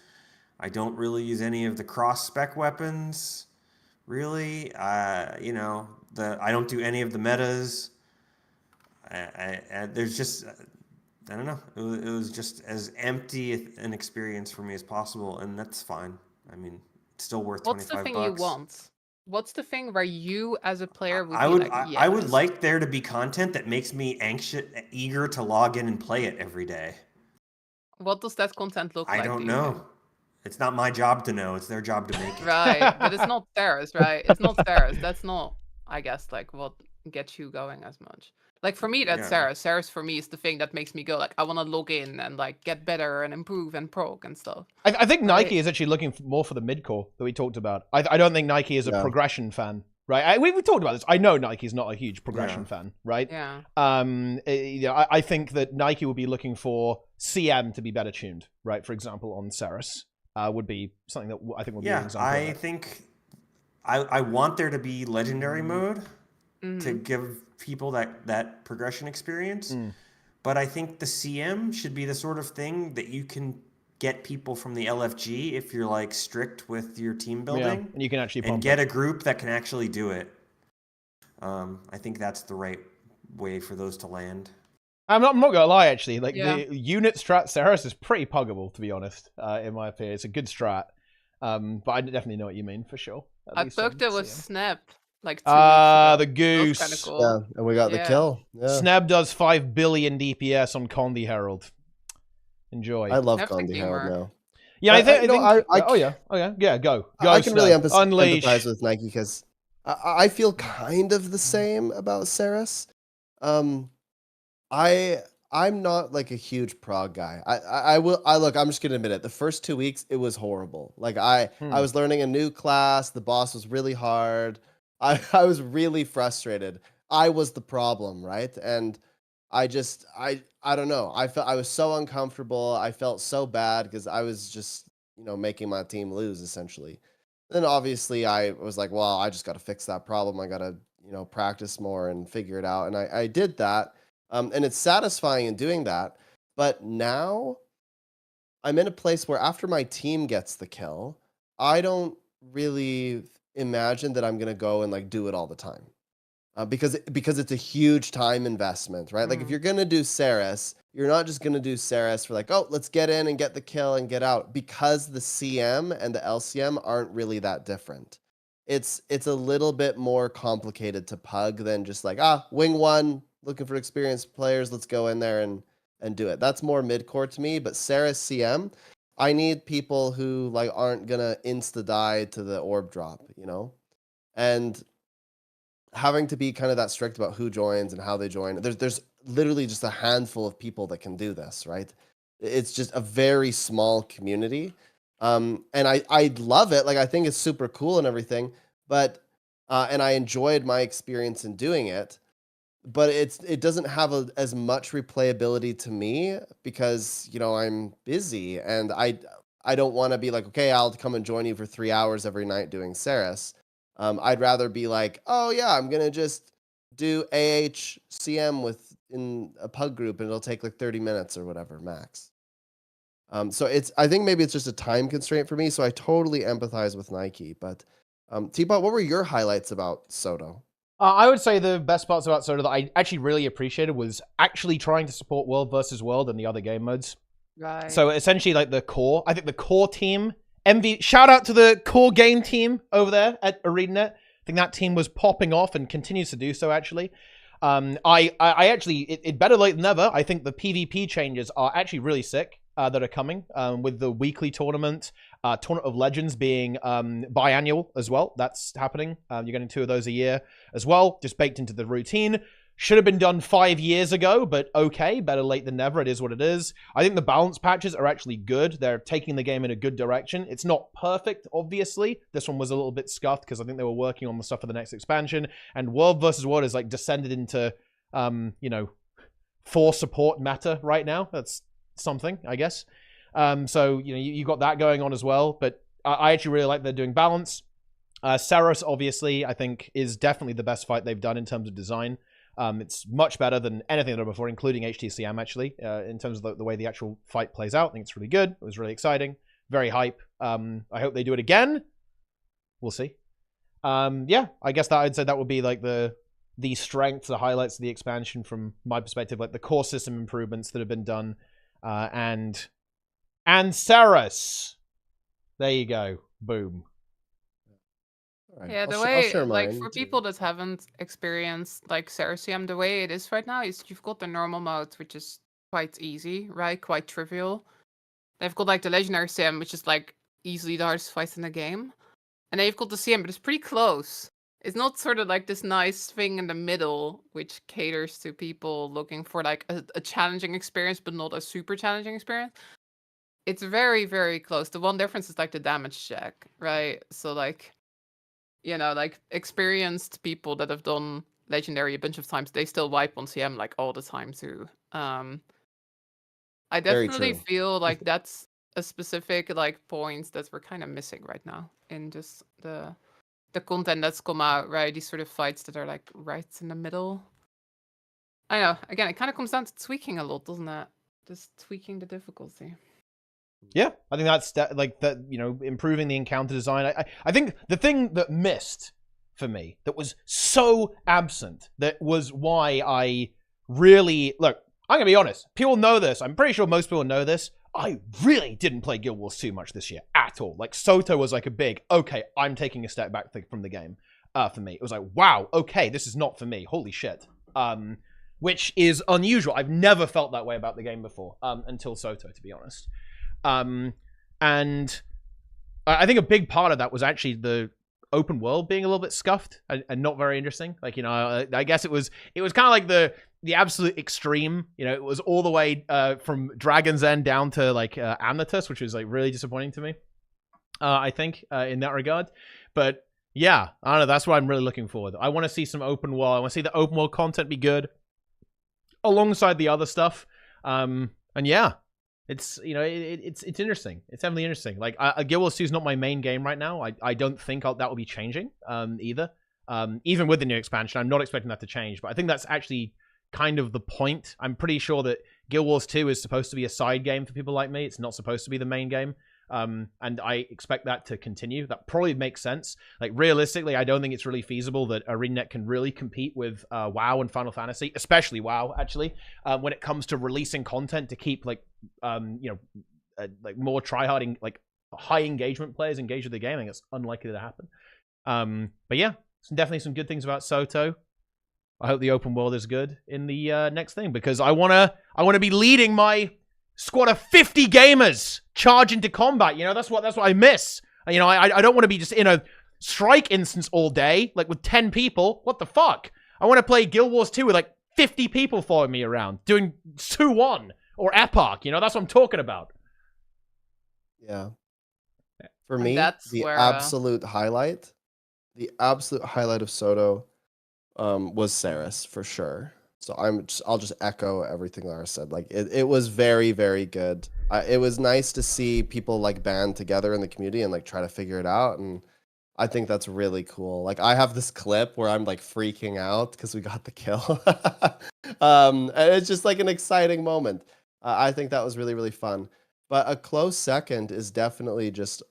[SPEAKER 4] I don't really use any of the cross spec weapons. Really, I don't do any of the metas. There's just I don't know. It was just as empty an experience for me as possible, and that's fine. I mean, it's still worth $25.
[SPEAKER 3] What's the thing you want? What's the thing where you, as a player, would
[SPEAKER 4] I
[SPEAKER 3] be
[SPEAKER 4] would
[SPEAKER 3] like, yes?
[SPEAKER 4] I would like there to be content that makes me eager to log in and play it every day.
[SPEAKER 3] What does that content look like?
[SPEAKER 4] I don't know. It's not my job to know. It's their job to make it.
[SPEAKER 3] Right, but it's not theirs, right? It's not theirs. That's not, I guess, like what gets you going as much. Like for me, that's Sarah. Sarah's for me is the thing that makes me go like, I want to log in and like get better and improve and prog and stuff.
[SPEAKER 1] I think Nike is actually looking more for the mid-core that we talked about. I don't think Nike is a progression fan, right? We talked about this. I know Nike's not a huge progression fan, right?
[SPEAKER 3] Yeah.
[SPEAKER 1] I think that Nike would be looking for CM to be better tuned, right? For example, on Ceres would be something that I think would be an example.
[SPEAKER 4] I think I want there to be legendary mode to give people that progression experience. But I think the CM should be the sort of thing that you can get people from the LFG if you're like strict with your team building.
[SPEAKER 1] And you can actually
[SPEAKER 4] get a group that can actually do it. I think that's the right way for those to land.
[SPEAKER 1] I'm not gonna lie, actually. Like the unit strat Ceres is pretty puggable, to be honest. In my opinion, it's a good strat. But I definitely know what you mean for sure.
[SPEAKER 3] I booked it with Sneb like 2 weeks ago.
[SPEAKER 1] The goose.
[SPEAKER 3] That was kinda cool.
[SPEAKER 2] Yeah, and we got the kill. Yeah.
[SPEAKER 1] Sneb does 5 billion DPS on Condi Herald. Enjoy.
[SPEAKER 2] I love Condi Herald now.
[SPEAKER 1] Yeah, I think. Go.
[SPEAKER 2] I can really
[SPEAKER 1] Unleash.
[SPEAKER 2] empathize with Nike because I feel kind of the same about Ceres. I'm not like a huge prog guy. I'm just gonna admit it. The first 2 weeks it was horrible. Like I was learning a new class. The boss was really hard. I was really frustrated. I was the problem, right? And I don't know. I was so uncomfortable. I felt so bad because I was just, making my team lose essentially. Then obviously I was like, well, I just got to fix that problem. I got to, practice more and figure it out. And I did that. And it's satisfying in doing that. But now I'm in a place where after my team gets the kill, I don't really imagine that I'm going to go and like do it all the time. because it's a huge time investment, right? Like if you're gonna do Ceres, you're not just gonna do Ceres for like, oh, let's get in and get the kill and get out, because the CM and the LCM aren't really that different. It's a little bit more complicated to pug than just like, wing one, looking for experienced players, let's go in there and do it. That's more mid-core to me, but Ceres CM, I need people who like aren't gonna insta-die to the orb drop, you know? And having to be kind of that strict about who joins and how they join. There's literally just a handful of people that can do this, right? It's just a very small community. And I love it. Like, I think it's super cool and everything, but and I enjoyed my experience in doing it, but it doesn't have as much replayability to me because, you know, I'm busy and I don't want to be like, okay, I'll come and join you for 3 hours every night doing Ceres. I'd rather be like, oh yeah, I'm gonna just do AHCM in a pug group and it'll take like 30 minutes or whatever max. So I think maybe it's just a time constraint for me. So I totally empathize with Nike. But Teapot, what were your highlights about SOTO?
[SPEAKER 1] I would say the best parts about SOTO that I actually really appreciated was actually trying to support World versus World and the other game modes.
[SPEAKER 3] Right.
[SPEAKER 1] So essentially, like the core, I think the core team, shout out to the core game team over there at ArenaNet. I think that team was popping off and continues to do so, actually. I actually, it better late than never. I think the PvP changes are actually really sick that are coming with the weekly tournament, Tournament of Legends being biannual as well. That's happening. You're getting 2 of those a year as well, just baked into the routine. Should have been done 5 years ago, but okay, better late than never. It is what it is. I think the balance patches are actually good. They're taking the game in a good direction. It's not perfect, obviously. This one was a little bit scuffed because I think they were working on the stuff for the next expansion. And World versus World is like descended into, you know, 4 support meta right now. That's something, I guess. So, you know, you got that going on as well. But I actually really like they're doing balance. Saros, obviously, I think is definitely the best fight they've done in terms of design. It's much better than anything I've done before, including HTCM, actually, in terms of the way the actual fight plays out. I think it's really good. It was really exciting. Very hype. I hope they do it again. We'll see. Yeah, I guess that I'd say that would be like the strengths, the highlights of the expansion from my perspective, like the core system improvements that have been done. And Saros. There you go. Boom.
[SPEAKER 2] Right.
[SPEAKER 3] Yeah, the
[SPEAKER 2] I'll
[SPEAKER 3] way,
[SPEAKER 2] share
[SPEAKER 3] like,
[SPEAKER 2] mine,
[SPEAKER 3] for
[SPEAKER 2] too.
[SPEAKER 3] people that haven't experienced, like, Cerasium, the way it is right now is you've got the normal mode, which is quite easy, right? Quite trivial. They've got, like, the Legendary Sim, which is, like, easily the hardest fight in the game. And then you've got the CM, but it's pretty close. It's not sort of like this nice thing in the middle, which caters to people looking for, like, a challenging experience, but not a super challenging experience. It's very, very close. The one difference is, like, the damage check, right? So, like, you know, like experienced people that have done Legendary a bunch of times, they still wipe on CM like all the time too. I
[SPEAKER 2] Very
[SPEAKER 3] definitely
[SPEAKER 2] true.
[SPEAKER 3] feel like that's a specific like point that we're kind of missing right now in just the content that's come out, right? These sort of fights that are like right in the middle. I know. Again, it kind of comes down to tweaking a lot, doesn't it? Just tweaking the difficulty.
[SPEAKER 1] Yeah, I think that's like that. You know, improving the encounter design. I think the thing that missed for me, that was so absent, that was why I really look. I'm gonna be honest. People know this. I'm pretty sure most people know this. I really didn't play Guild Wars 2 much this year at all. Like SOTO was like a big okay. I'm taking a step back from the game. For me, it was like wow. Okay, this is not for me. Holy shit. Which is unusual. I've never felt that way about the game before. Until SOTO, to be honest. And I think a big part of that was actually the open world being a little bit scuffed and not very interesting. Like, you know, I guess it was kind of like the absolute extreme. You know, it was all the way from Dragon's End down to like Amnatus, which was like really disappointing to me. I think in that regard, but yeah, I don't know. That's what I'm really looking forward. I want to see some open world. I want to see the open world content be good alongside the other stuff. And yeah. It's, you know, it's interesting. It's definitely interesting. Like, Guild Wars 2 is not my main game right now. I don't think that will be changing either. Even with the new expansion, I'm not expecting that to change. But I think that's actually kind of the point. I'm pretty sure that Guild Wars 2 is supposed to be a side game for people like me. It's not supposed to be the main game. And I expect that to continue. That probably makes sense. Like, realistically, I don't think it's really feasible that ArenaNet can really compete with WoW and Final Fantasy, especially WoW, actually, when it comes to releasing content to keep, like, like more tryharding, like, high engagement players engaged with the game. I think it's unlikely to happen. But yeah, definitely some good things about SOTO. I hope the open world is good in the next thing, because I wanna be leading my squad of 50 gamers charge into combat. You know, that's what I miss. You know, I don't want to be just in a strike instance all day, like with 10 people. What the fuck? I want to play Guild Wars 2 with like 50 people following me around, doing 2-1 or Epoch. You know, that's what I'm talking about.
[SPEAKER 2] Yeah. For me, the absolute highlight of SOTO was Saris, for sure. So I'll just echo everything Lara said. Like, it was very, very good. It was nice to see people like band together in the community and like try to figure it out. And I think that's really cool. Like, I have this clip where I'm like freaking out because we got the kill. And it's just like an exciting moment. I think that was really, really fun. But a close second is definitely just,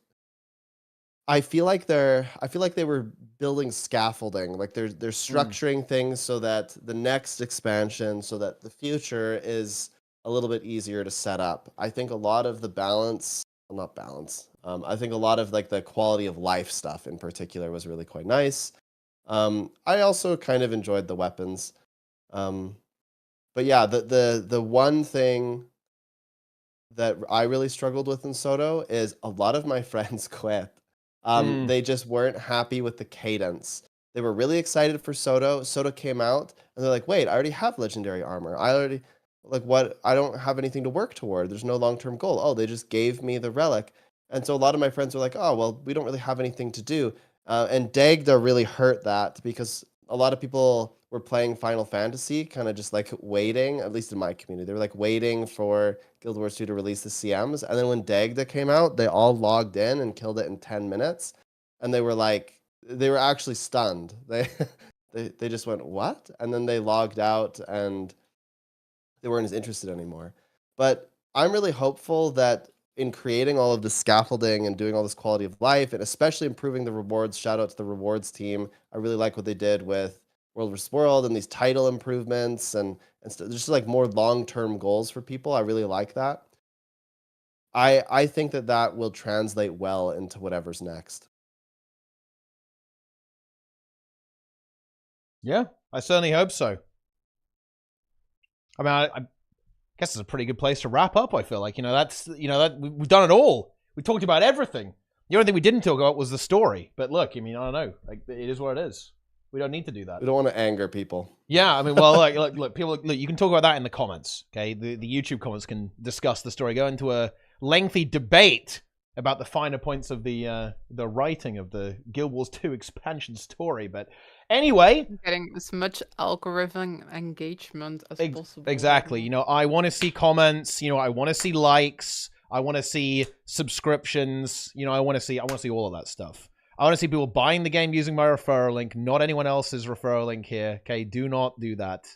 [SPEAKER 2] I feel like they were building scaffolding. Like, they're structuring things so that the next expansion, so that the future is a little bit easier to set up. I think a lot of the balance, well, not balance. I think a lot of like the quality of life stuff in particular was really quite nice. I also kind of enjoyed the weapons. But yeah, the one thing that I really struggled with in SOTO is a lot of my friends quit. They just weren't happy with the cadence. They were really excited for SOTO. SOTO came out, and they're like, wait, I already have legendary armor. I don't have anything to work toward. There's no long-term goal. Oh, they just gave me the Relic. And so a lot of my friends were like, oh, well, we don't really have anything to do. And Dagda really hurt that, because a lot of people were playing Final Fantasy, kind of just like waiting, at least in my community. They were like waiting for Guild Wars 2 to release the CMs. And then when Dagda came out, they all logged in and killed it in 10 minutes. And they were actually stunned. They just went, what? And then they logged out and they weren't as interested anymore. But I'm really hopeful that in creating all of the scaffolding and doing all this quality of life, and especially improving the rewards, shout out to the rewards team. I really like what they did with World vs. World and these title improvements and just like more long-term goals for people. I really like that. I think that will translate well into whatever's next.
[SPEAKER 1] Yeah, I certainly hope so. I mean, I guess it's a pretty good place to wrap up. I feel like, we've done it all. We talked about everything. The only thing we didn't talk about was the story. But look, I mean, I don't know. Like, it is what it is. We don't need to do that.
[SPEAKER 2] We don't want to anger people.
[SPEAKER 1] Yeah, I mean, well, look, people, you can talk about that in the comments. Okay, the YouTube comments can discuss the story, go into a lengthy debate about the finer points of the writing of the Guild Wars 2 expansion story. But anyway,
[SPEAKER 3] getting as much algorithm engagement as possible.
[SPEAKER 1] Exactly. I want to see comments. I want to see likes. I want to see subscriptions. I want to see all of that stuff. I want to see people buying the game using my referral link, not anyone else's referral link here. Okay, do not do that.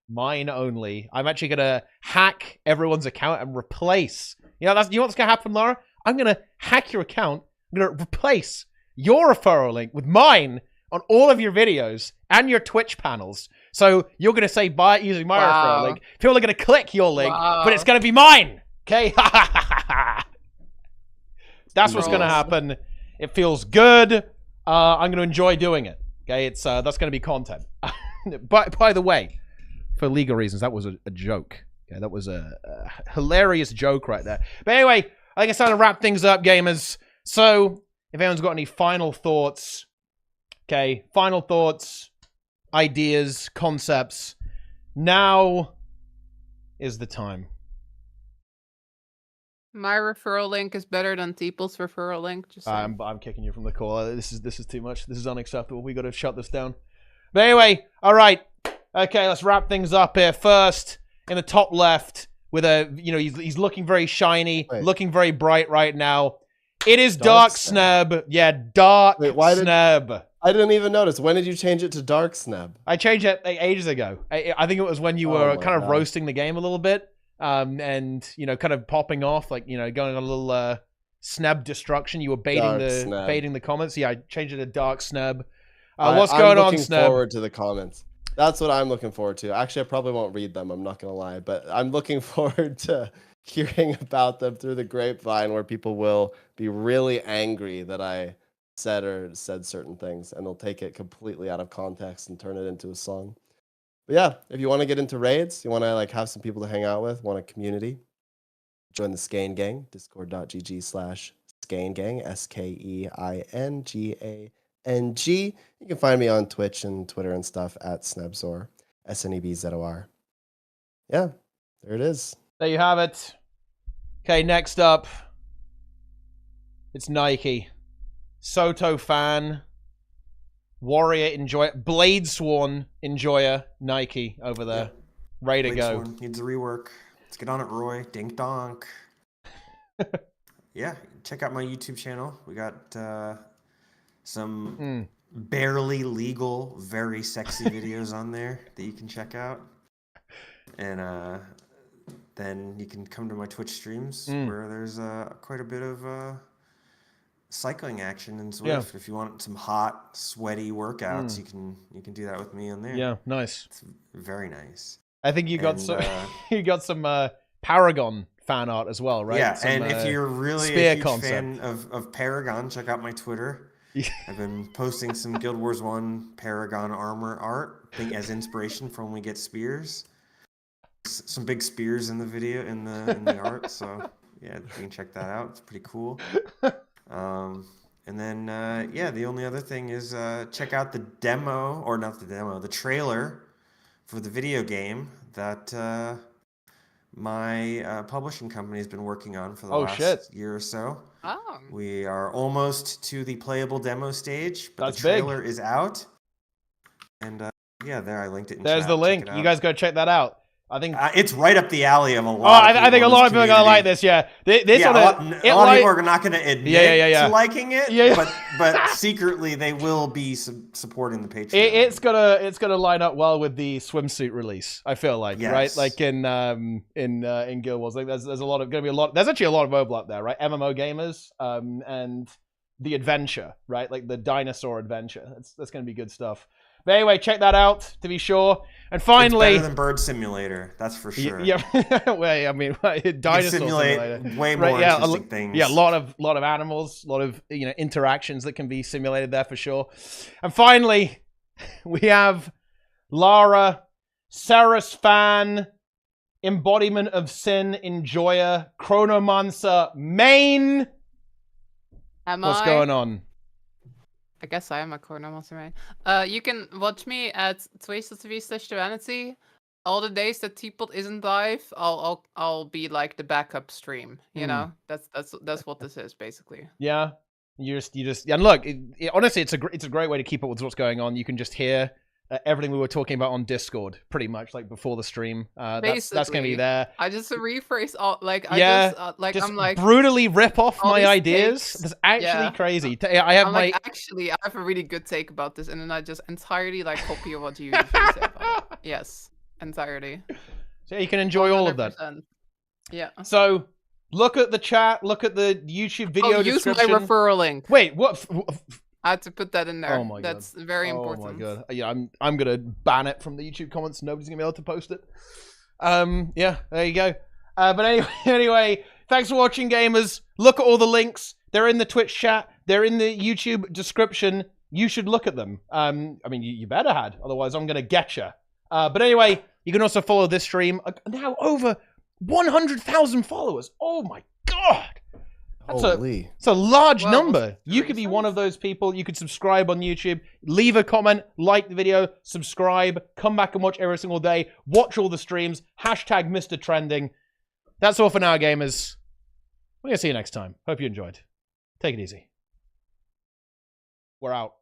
[SPEAKER 1] Mine only. I'm actually going to hack everyone's account and replace. What's going to happen, Lara? I'm going to hack your account. I'm going to replace your referral link with mine on all of your videos and your Twitch panels. So you're going to say buy it using my referral link. People are going to click your link, but it's going to be mine. Okay? That's what's going to happen. It feels good. I'm going to enjoy doing it. Okay, that's going to be content. But by the way, for legal reasons, that was a joke. Okay, that was a hilarious joke right there. But anyway, I think it's time to wrap things up, gamers. So, if anyone's got any final thoughts, okay, final thoughts, ideas, concepts, now is the time.
[SPEAKER 3] My referral link is better than Teeple's referral link.
[SPEAKER 1] I'm kicking you from the call. This is too much. This is unacceptable. We got to shut this down. But anyway, all right. Okay, let's wrap things up here. First, in the top left, with he's looking very shiny, looking very bright right now. It is Dark Sneb. Yeah, Dark Sneb.
[SPEAKER 2] I didn't even notice. When did you change it to Dark Sneb?
[SPEAKER 1] I changed it ages ago. I think it was when you were kind of roasting the game a little bit. And kind of popping off, like going on a little Sneb destruction. You were
[SPEAKER 2] Dark Sneb.
[SPEAKER 1] baiting the comments. Yeah, I changed it to Dark Sneb.
[SPEAKER 2] I'm
[SPEAKER 1] What's going on,
[SPEAKER 2] looking
[SPEAKER 1] Sneb?
[SPEAKER 2] forward to the comments. That's what I'm looking forward to. Actually, I probably won't read them. I'm not gonna lie, but I'm looking forward to hearing about them through the grapevine, where people will be really angry that I said certain things, and they'll take it completely out of context and turn it into a song. But yeah, if you want to get into raids, you want to like have some people to hang out with, want a community, join the Skane Gang, discord.gg/Skane Gang, SKEINGANG. You can find me on Twitch and Twitter and stuff at Snebzor, SNEBZOR. Yeah, there it is.
[SPEAKER 1] There you have it. Okay, next up, it's Nike. SOTO fan. Warrior enjoyer. Blade Sworn enjoyer. Nike over there.
[SPEAKER 4] Yeah.
[SPEAKER 1] Ready to
[SPEAKER 4] Blade
[SPEAKER 1] go.
[SPEAKER 4] Sworn needs a rework. Let's get on it, Roy. Dink donk. Yeah, check out my YouTube channel. We got some barely legal, very sexy videos on there that you can check out. And then you can come to my Twitch streams where there's quite a bit of cycling action in Zwift. Yeah. If you want some hot, sweaty workouts, you can do that with me on there.
[SPEAKER 1] Yeah, nice.
[SPEAKER 4] It's very nice.
[SPEAKER 1] I think you got you got some Paragon fan art as well, right?
[SPEAKER 4] Yeah,
[SPEAKER 1] some,
[SPEAKER 4] and if you're really a huge fan of Paragon, check out my Twitter. I've been posting some Guild Wars 1 Paragon armor art, I think as inspiration for when we get spears. Some big spears in the video, in the art, so yeah, you can check that out. It's pretty cool. And then yeah, the only other thing is check out the demo, or not the demo, the trailer for the video game that my publishing company has been working on for the last year or so.
[SPEAKER 3] Oh.
[SPEAKER 4] We are almost to the playable demo stage, but
[SPEAKER 1] That's
[SPEAKER 4] the trailer is out. And yeah, there I linked it in
[SPEAKER 1] There's
[SPEAKER 4] chat.
[SPEAKER 1] the link. You guys go check that out. I think
[SPEAKER 4] it's right up the alley of a lot.
[SPEAKER 1] I think a lot of people are gonna like this. Yeah,
[SPEAKER 4] a lot of people are not gonna admit to liking it. But secretly they will be supporting the Patreon.
[SPEAKER 1] It's gonna line up well with the swimsuit release. I feel like right, like in Guild Wars. Like there's a lot of There's actually a lot of overlap there, right? MMO gamers and the adventure, right? Like the dinosaur adventure. That's gonna be good stuff. But anyway, check that out to be sure. And finally,
[SPEAKER 4] it's better than Bird Simulator, that's for sure.
[SPEAKER 1] Yeah, well, I mean, Dinosaur Simulator,
[SPEAKER 4] way more interesting things.
[SPEAKER 1] Yeah, a lot of animals, a lot of interactions that can be simulated there for sure. And finally, we have Lara, Ceres fan, embodiment of sin, enjoyer, Chronomancer, main. What's going on?
[SPEAKER 3] I guess I am a Chronomancer, right? You can watch me at twitch.tv/Duanity. All the days that Teapot isn't live, I'll be like the backup stream. You know, that's what this is basically.
[SPEAKER 1] Yeah, you just and look, honestly, it's a great way to keep up with what's going on. You can just hear everything we were talking about on Discord, pretty much like before the stream. That's gonna be there.
[SPEAKER 3] I just rephrase all
[SPEAKER 1] I'm brutally rip off my ideas. That's actually crazy. I have
[SPEAKER 3] actually I have a really good take about this, and then I just entirely copy what you say about it. Yes, entirely.
[SPEAKER 1] So you can enjoy 100%. All of that.
[SPEAKER 3] Yeah.
[SPEAKER 1] So look at the chat. Look at the YouTube video description.
[SPEAKER 3] Use my referral link.
[SPEAKER 1] Wait, what?
[SPEAKER 3] I had to put that in there.
[SPEAKER 1] Oh my god.
[SPEAKER 3] That's very important.
[SPEAKER 1] Oh my god. Yeah, I'm gonna ban it from the YouTube comments. Nobody's gonna be able to post it. Yeah, there you go. But anyway, thanks for watching, gamers. Look at all the links. They're in the Twitch chat. They're in the YouTube description. You should look at them. I mean, you better had. Otherwise, I'm gonna get you. But anyway, you can also follow this stream. Now over 100,000 followers. Oh my god. It's a large number. You could be one of those people. You could subscribe on YouTube, leave a comment, like the video, subscribe, come back and watch every single day, watch all the streams, hashtag Mr. Trending. That's all for now, gamers. We're going to see you next time. Hope you enjoyed. Take it easy. We're out.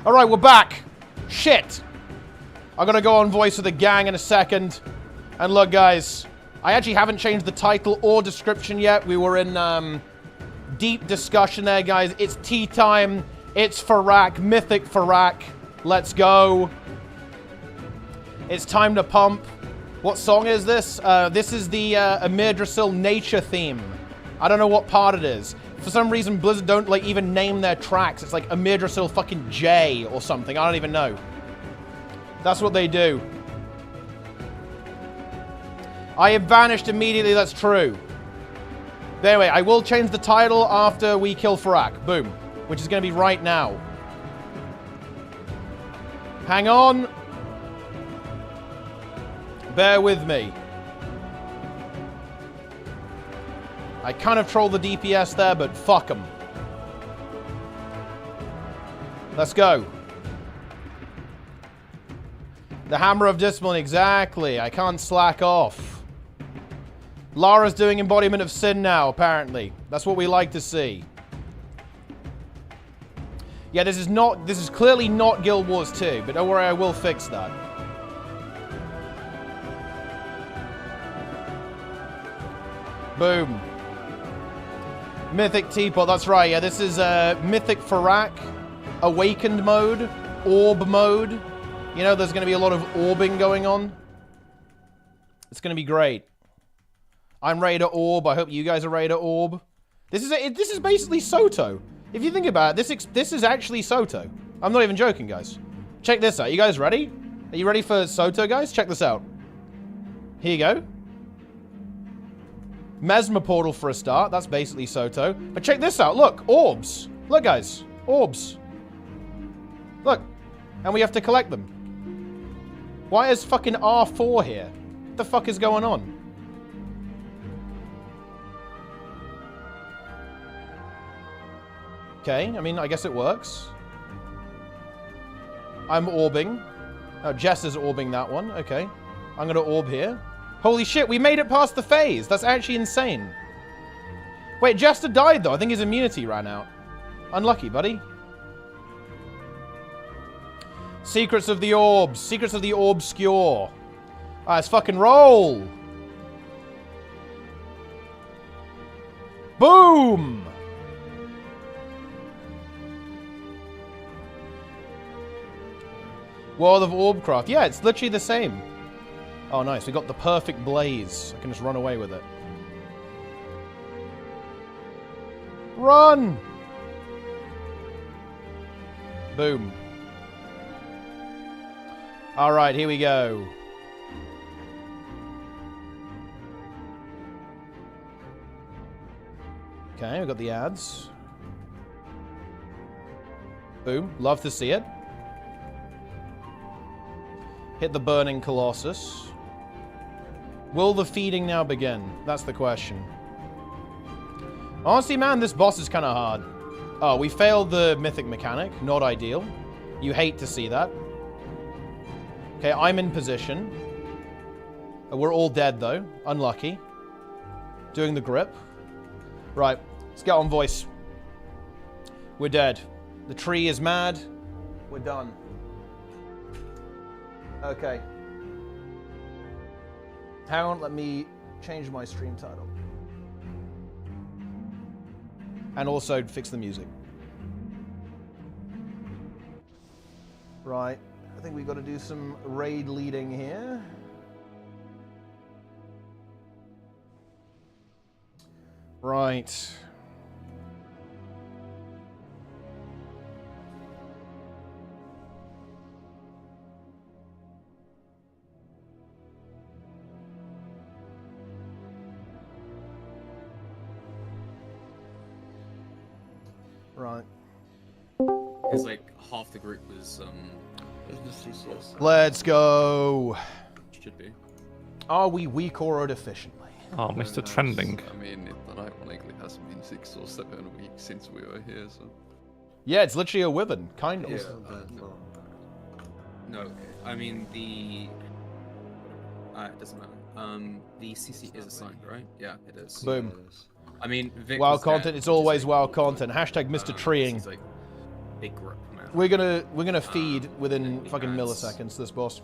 [SPEAKER 1] Alright, we're back. Shit. I'm gonna go on voice with the gang in a second. And look, guys, I actually haven't changed the title or description yet. We were in deep discussion there, guys. It's TeaTime. It's Farak, Mythic Farak. Let's go. It's time to pump. What song is this? This is the Amirdrasil nature theme. I don't know what part it is. For some reason, Blizzard don't like even name their tracks. It's like Amirdrasil fucking J or something. I don't even know. That's what they do. I have vanished immediately. That's true. But anyway, I will change the title after we kill Farak. Boom. Which is going to be right now. Hang on. Bear with me. I kind of trolled the DPS there, but fuck them. Let's go. The Hammer of Discipline, exactly. I can't slack off. Lara's doing Embodiment of Sin now, apparently. That's what we like to see. Yeah, this is clearly not Guild Wars 2, but don't worry, I will fix that. Boom. Mythic Teapot, that's right. Yeah, this is Mythic Farak, Awakened mode, Orb mode. You know, there's going to be a lot of orbing going on. It's going to be great. I'm ready to orb. I hope you guys are ready to orb. This is basically SOTO. If you think about it, this is actually SOTO. I'm not even joking, guys. Check this out. You guys ready? Are you ready for SOTO, guys? Check this out. Here you go. Mesmer Portal for a start. That's basically SOTO. But check this out. Look. Orbs. Look, guys. Orbs. Look. And we have to collect them. Why is fucking R4 here? What the fuck is going on? Okay. I mean, I guess it works. I'm orbing. Oh, Jess is orbing that one. Okay. I'm going to orb here. Holy shit, we made it past the phase. That's actually insane. Wait, Jester died, though. I think his immunity ran out. Unlucky, buddy. Secrets of the Orbs. Secrets of the Orbscure. Alright, let's fucking roll. Boom! World of Orbcraft. Yeah, it's literally the same. Oh, nice. We got the perfect blaze. I can just run away with it. Run! Boom. Alright, here we go. Okay, we got the ads. Boom. Love to see it. Hit the Burning Colossus. Will the feeding now begin? That's the question. Honestly, man, this boss is kind of hard. Oh, we failed the mythic mechanic. Not ideal. You hate to see that. Okay, I'm in position. We're all dead, though. Unlucky. Doing the grip. Right. Let's get on voice. We're dead. The tree is mad. We're done. Okay. Hang on, let me change my stream title. And also fix the music. Right. I think we got to do some raid leading here. Right. Right.
[SPEAKER 5] Because like half the group was
[SPEAKER 1] Let's go.
[SPEAKER 5] Should be.
[SPEAKER 1] Are we weak or efficiently?
[SPEAKER 6] Oh, Mr. Trending.
[SPEAKER 7] I mean, it ironically has been 6 or 7 weeks since we were here, so.
[SPEAKER 1] Yeah, it's literally a Wyvern, kind of.
[SPEAKER 5] Yeah, no, I mean the. It doesn't matter. The CC is assigned, right? Yeah, it is.
[SPEAKER 1] Boom.
[SPEAKER 5] I mean, Vic
[SPEAKER 1] WoW
[SPEAKER 5] was
[SPEAKER 1] content.
[SPEAKER 5] dead,
[SPEAKER 1] It's
[SPEAKER 5] which is
[SPEAKER 1] always
[SPEAKER 5] like-
[SPEAKER 1] WoW content. Hashtag Mr. Treeing.
[SPEAKER 5] This is like big group, man.
[SPEAKER 1] We're gonna feed within fucking milliseconds this boss.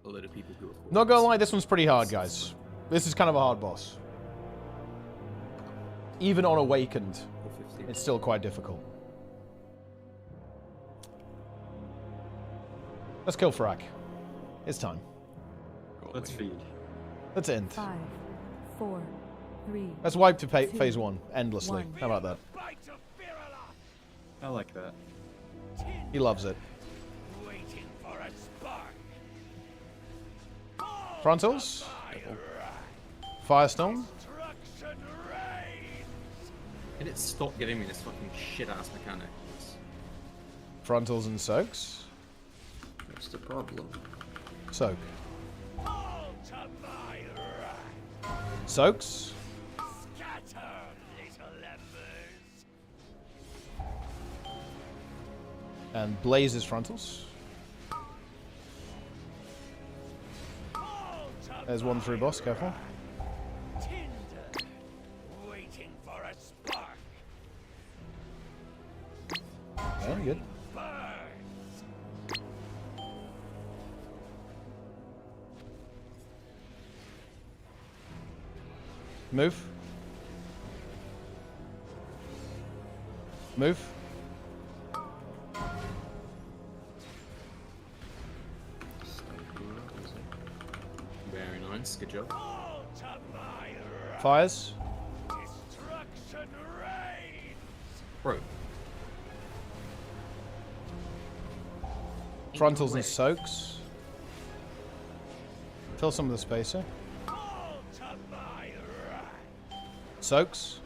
[SPEAKER 5] A lot of people go for
[SPEAKER 1] Not gonna lie, this one's pretty hard, guys. This is kind of a hard boss. Even on Awakened, it's still quite difficult. Let's kill Frack. It's time.
[SPEAKER 6] Let's feed.
[SPEAKER 1] Let's end.
[SPEAKER 8] 5, 4, 3.
[SPEAKER 1] Let's wipe to phase 1 endlessly. How about that?
[SPEAKER 6] I like that.
[SPEAKER 1] He loves it. Frontals. Firestorm.
[SPEAKER 5] And it stopped giving me this fucking shit-ass mechanic.
[SPEAKER 1] Frontals and soaks.
[SPEAKER 7] What's the problem?
[SPEAKER 1] Soak. Soaks. And blazes frontals. There's one through boss, careful. Okay, good. Move. Move.
[SPEAKER 5] Very nice, good job.
[SPEAKER 1] Fires.
[SPEAKER 5] Bro.
[SPEAKER 1] Frontals and soaks. Fill some of the spacer. Soaks.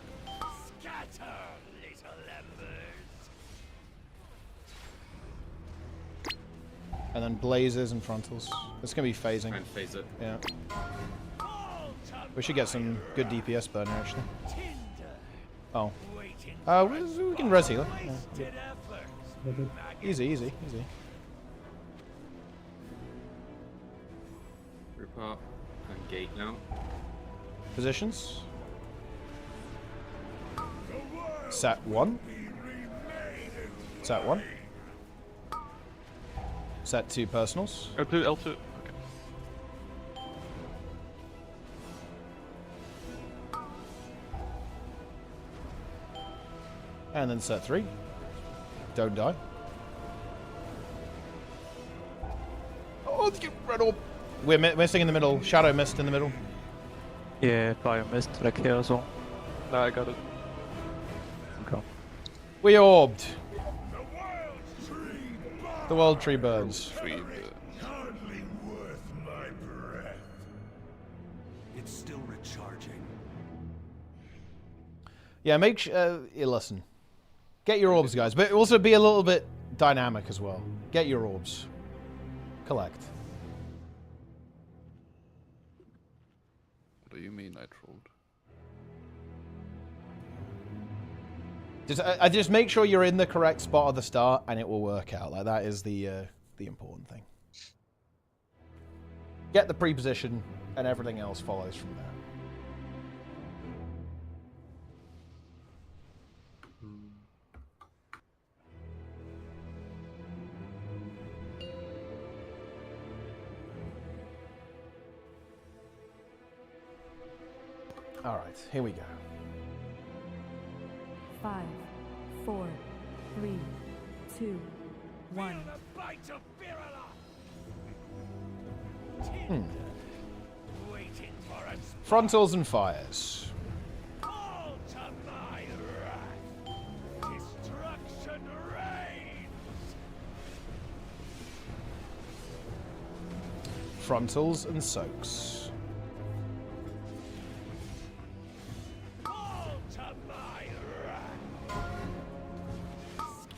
[SPEAKER 1] And then blazes and frontals. It's gonna be phasing.
[SPEAKER 5] And phase it.
[SPEAKER 1] Yeah. We should get some good DPS burn here, actually. Oh. We can res healer. Yeah. Easy, easy, easy.
[SPEAKER 5] Rip up and gate now.
[SPEAKER 1] Positions. Sat 1. Sat 1. Set 2 personals.
[SPEAKER 9] L2, L2. Okay.
[SPEAKER 1] And then set 3. Don't die. Oh, let's get red orb. We're missing in the middle. Shadow missed in the middle.
[SPEAKER 9] Yeah, bio missed like here as well. Nah, I got it. Okay.
[SPEAKER 1] We orbed. The world tree burns.
[SPEAKER 7] Feed.
[SPEAKER 10] Hardly worth my breath. It's still recharging.
[SPEAKER 1] Yeah, make sure. Listen. Get your orbs, guys. But also be a little bit dynamic as well. Get your orbs. Collect.
[SPEAKER 7] What do you mean I trolled?
[SPEAKER 1] I just make sure you're in the correct spot at the start, and it will work out. Like that is the important thing. Get the pre-position, and everything else follows from there. All right, here we go.
[SPEAKER 8] 5, 4, 3, 2, 1.
[SPEAKER 1] Frontals and fires. Frontals and soaks.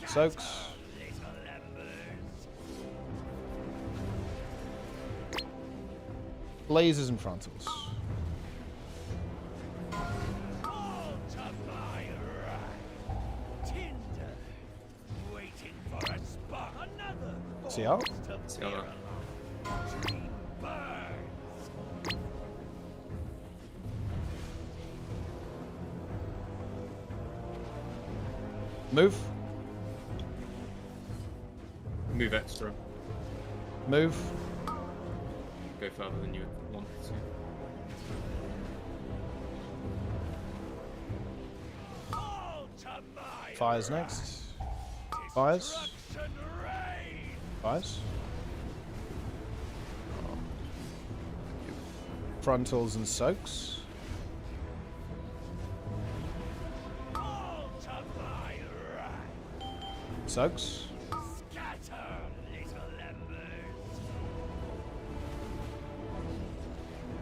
[SPEAKER 1] Soaks. Blazes and frontals. See how?
[SPEAKER 5] See how that.
[SPEAKER 1] Move.
[SPEAKER 5] Move extra.
[SPEAKER 1] Move.
[SPEAKER 5] Go further than you wanted to.
[SPEAKER 1] Fires next. Fires. Fires. Frontals and soaks. Soaks.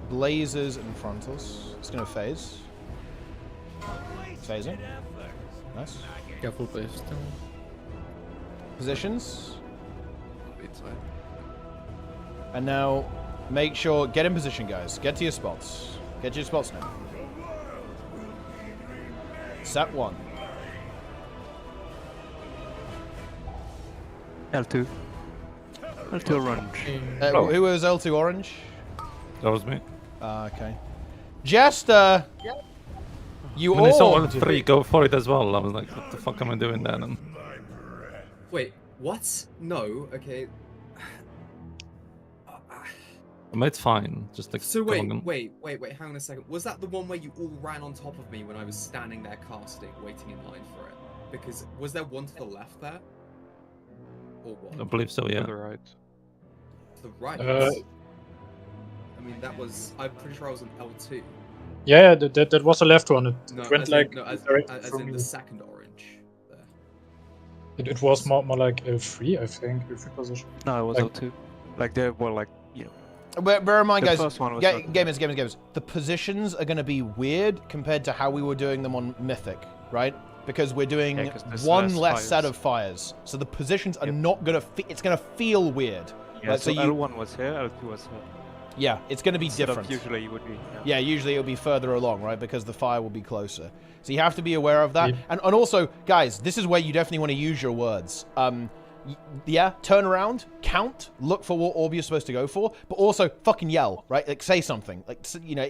[SPEAKER 1] Blazers and frontals. It's gonna phase. Phasing. Nice.
[SPEAKER 6] Careful, please.
[SPEAKER 1] Positions. And now, make sure, get in position, guys. Get to your spots. Get to your spots now. Set 1.
[SPEAKER 9] L2. L2 orange.
[SPEAKER 1] Who was L2 orange?
[SPEAKER 11] That was me.
[SPEAKER 1] Okay. Jester! You
[SPEAKER 11] when I saw all
[SPEAKER 1] all...
[SPEAKER 11] 3 go for it as well, I was like, what the fuck am I doing then? And...
[SPEAKER 5] Wait, what? No, okay.
[SPEAKER 11] I mean, it's fine. Just like
[SPEAKER 5] So wait, hang on a second. Was that the one where you all ran on top of me when I was standing there casting, waiting in line for it? Because was there one to the left there? Or what?
[SPEAKER 11] I believe so, yeah.
[SPEAKER 7] To the right.
[SPEAKER 5] To the right? I mean, that was... I'm pretty sure I was on L2.
[SPEAKER 12] Yeah, that was the left one. It
[SPEAKER 5] No,
[SPEAKER 12] went like
[SPEAKER 5] as
[SPEAKER 12] from
[SPEAKER 5] in
[SPEAKER 12] you.
[SPEAKER 5] the second orange there.
[SPEAKER 12] It was more like L3, I think, L3 position.
[SPEAKER 9] No, it was
[SPEAKER 12] Like-
[SPEAKER 9] L2. Like they were like, you know.
[SPEAKER 1] Bear in mind,
[SPEAKER 9] The
[SPEAKER 1] guys,
[SPEAKER 9] first one was
[SPEAKER 1] gamers, the positions are going to be weird compared to how we were doing them on Mythic, right? Because we're doing
[SPEAKER 9] 'cause there's
[SPEAKER 1] one
[SPEAKER 9] less
[SPEAKER 1] less set
[SPEAKER 9] fires.
[SPEAKER 1] of fires. So the positions are not going to... It's going to feel weird.
[SPEAKER 9] Yeah,
[SPEAKER 1] right?
[SPEAKER 9] so
[SPEAKER 1] you...
[SPEAKER 9] L1 was here, L2 was here.
[SPEAKER 1] Yeah, it's going to be
[SPEAKER 9] Instead of
[SPEAKER 1] different.
[SPEAKER 9] usually you would be.
[SPEAKER 1] Yeah, usually it'll be further along, right? Because the fire will be closer. So you have to be aware of that.
[SPEAKER 12] Yeah.
[SPEAKER 1] And also, guys, this is where you definitely want to use your words. Yeah, turn around, count, look for what orb you're supposed to go for, but also fucking yell, right? Like, say something. Like, you know,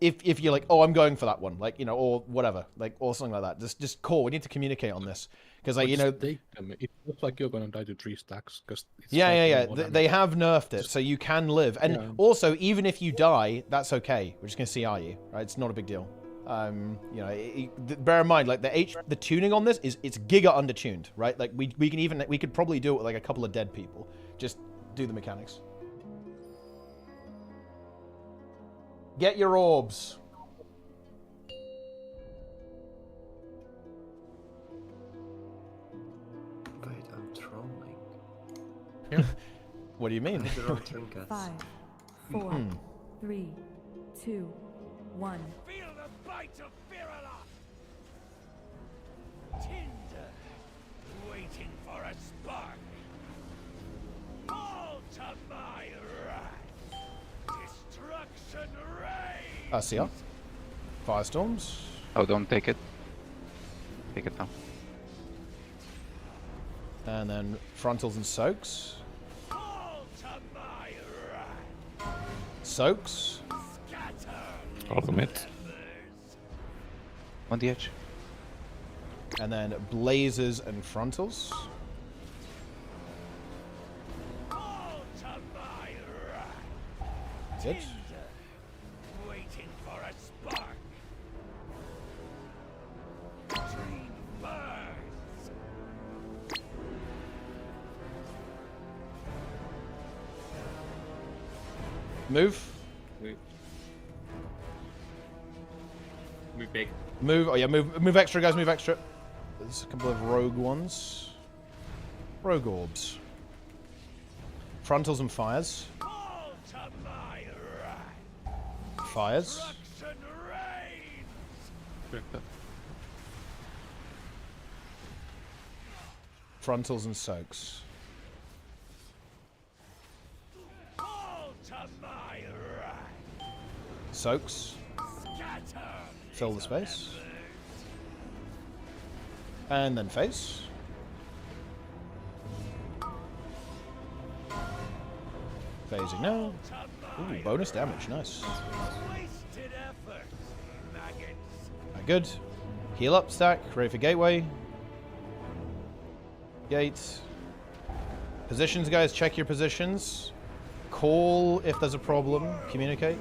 [SPEAKER 1] if you're like, oh, I'm going for that one, like, you know, or whatever, like, or something like that. Just call. We need to communicate on this. Because, like, you know...
[SPEAKER 6] It looks like you're gonna die to 3 stacks.
[SPEAKER 1] Yeah. They have nerfed it, so you can live. And also, even if you die, that's okay. We're just going to CR you, right? It's not a big deal. You know, bear in mind, like, the tuning on this it's giga undertuned, right? Like, we could probably do it with, like, a couple of dead people. Just do the mechanics. Get your orbs.
[SPEAKER 13] Wait, I'm trolling.
[SPEAKER 1] What do you mean?
[SPEAKER 8] 5, 4, 3, 2, 1.
[SPEAKER 10] Feel the bite of Virula! Tinder, waiting for a spark. All to my wrath. Destruction rain!
[SPEAKER 1] CR. Firestorms.
[SPEAKER 7] Oh, don't take it. Take it now.
[SPEAKER 1] And then frontals and soaks.
[SPEAKER 10] All to my wrath.
[SPEAKER 1] Soaks.
[SPEAKER 11] Ultimate.
[SPEAKER 7] On the edge.
[SPEAKER 1] And then blazers and frontals.
[SPEAKER 10] All to my wrath.
[SPEAKER 1] Good.
[SPEAKER 10] Waiting for a spark. Dream burns.
[SPEAKER 1] Move.
[SPEAKER 5] Move big.
[SPEAKER 1] Move. Oh yeah, move extra, guys. Move extra. There's a couple of rogue ones. Rogue orbs. Frontals and fires.
[SPEAKER 10] All to my wrath.
[SPEAKER 1] Fires.
[SPEAKER 10] Destruction reigns.
[SPEAKER 1] Frontals and soaks.
[SPEAKER 10] All to my wrath.
[SPEAKER 1] Soaks.
[SPEAKER 10] Scatter.
[SPEAKER 1] Fill the space. And then face. Phasing now. Ooh, bonus damage. Nice.
[SPEAKER 10] Wasted effort, maggots.
[SPEAKER 1] Good. Heal up stack. Ready for gateway. Gate. Positions, guys. Check your positions. Call if there's a problem. Communicate.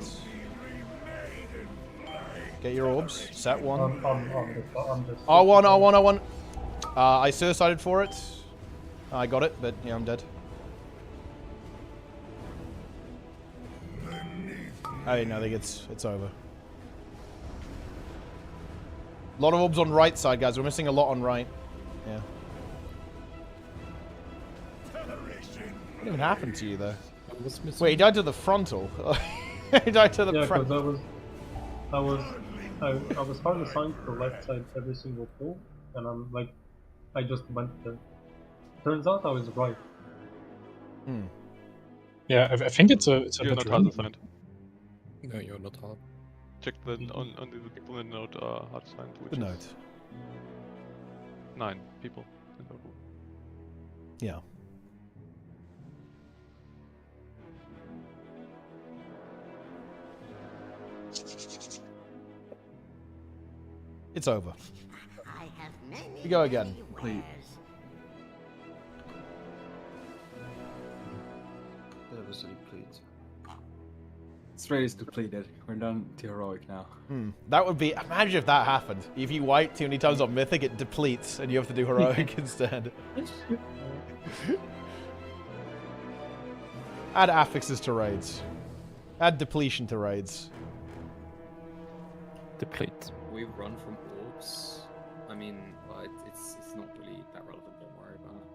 [SPEAKER 1] Get your orbs. Set one. R1, R1, R1. I suicided for it. I got it, but yeah, I'm dead. I think it's over. A lot of orbs on right side, guys. We're missing a lot on right. Yeah. What even happened to you there? Wait, he died to the frontal. He died to the front.
[SPEAKER 12] I was hard assigned to the left side every single pull, and I'm like, I just went there. Turns out I was right.
[SPEAKER 14] Yeah, I think it's a
[SPEAKER 9] You're not hard assigned.
[SPEAKER 6] No, you're not hard.
[SPEAKER 9] Check the on the people in the note are hard assigned.
[SPEAKER 1] The note.
[SPEAKER 9] 9 people in total.
[SPEAKER 1] Yeah. It's over. We go again.
[SPEAKER 13] Please. That was depleted.
[SPEAKER 15] Straight is depleted. We're done to heroic now.
[SPEAKER 1] That would be... Imagine if that happened. If you wipe too many times on Mythic, it depletes, and you have to do heroic instead. Add affixes to raids. Add depletion to raids.
[SPEAKER 11] Deplete.
[SPEAKER 5] We run from orbs. I mean, it's not really that relevant. Don't worry about it.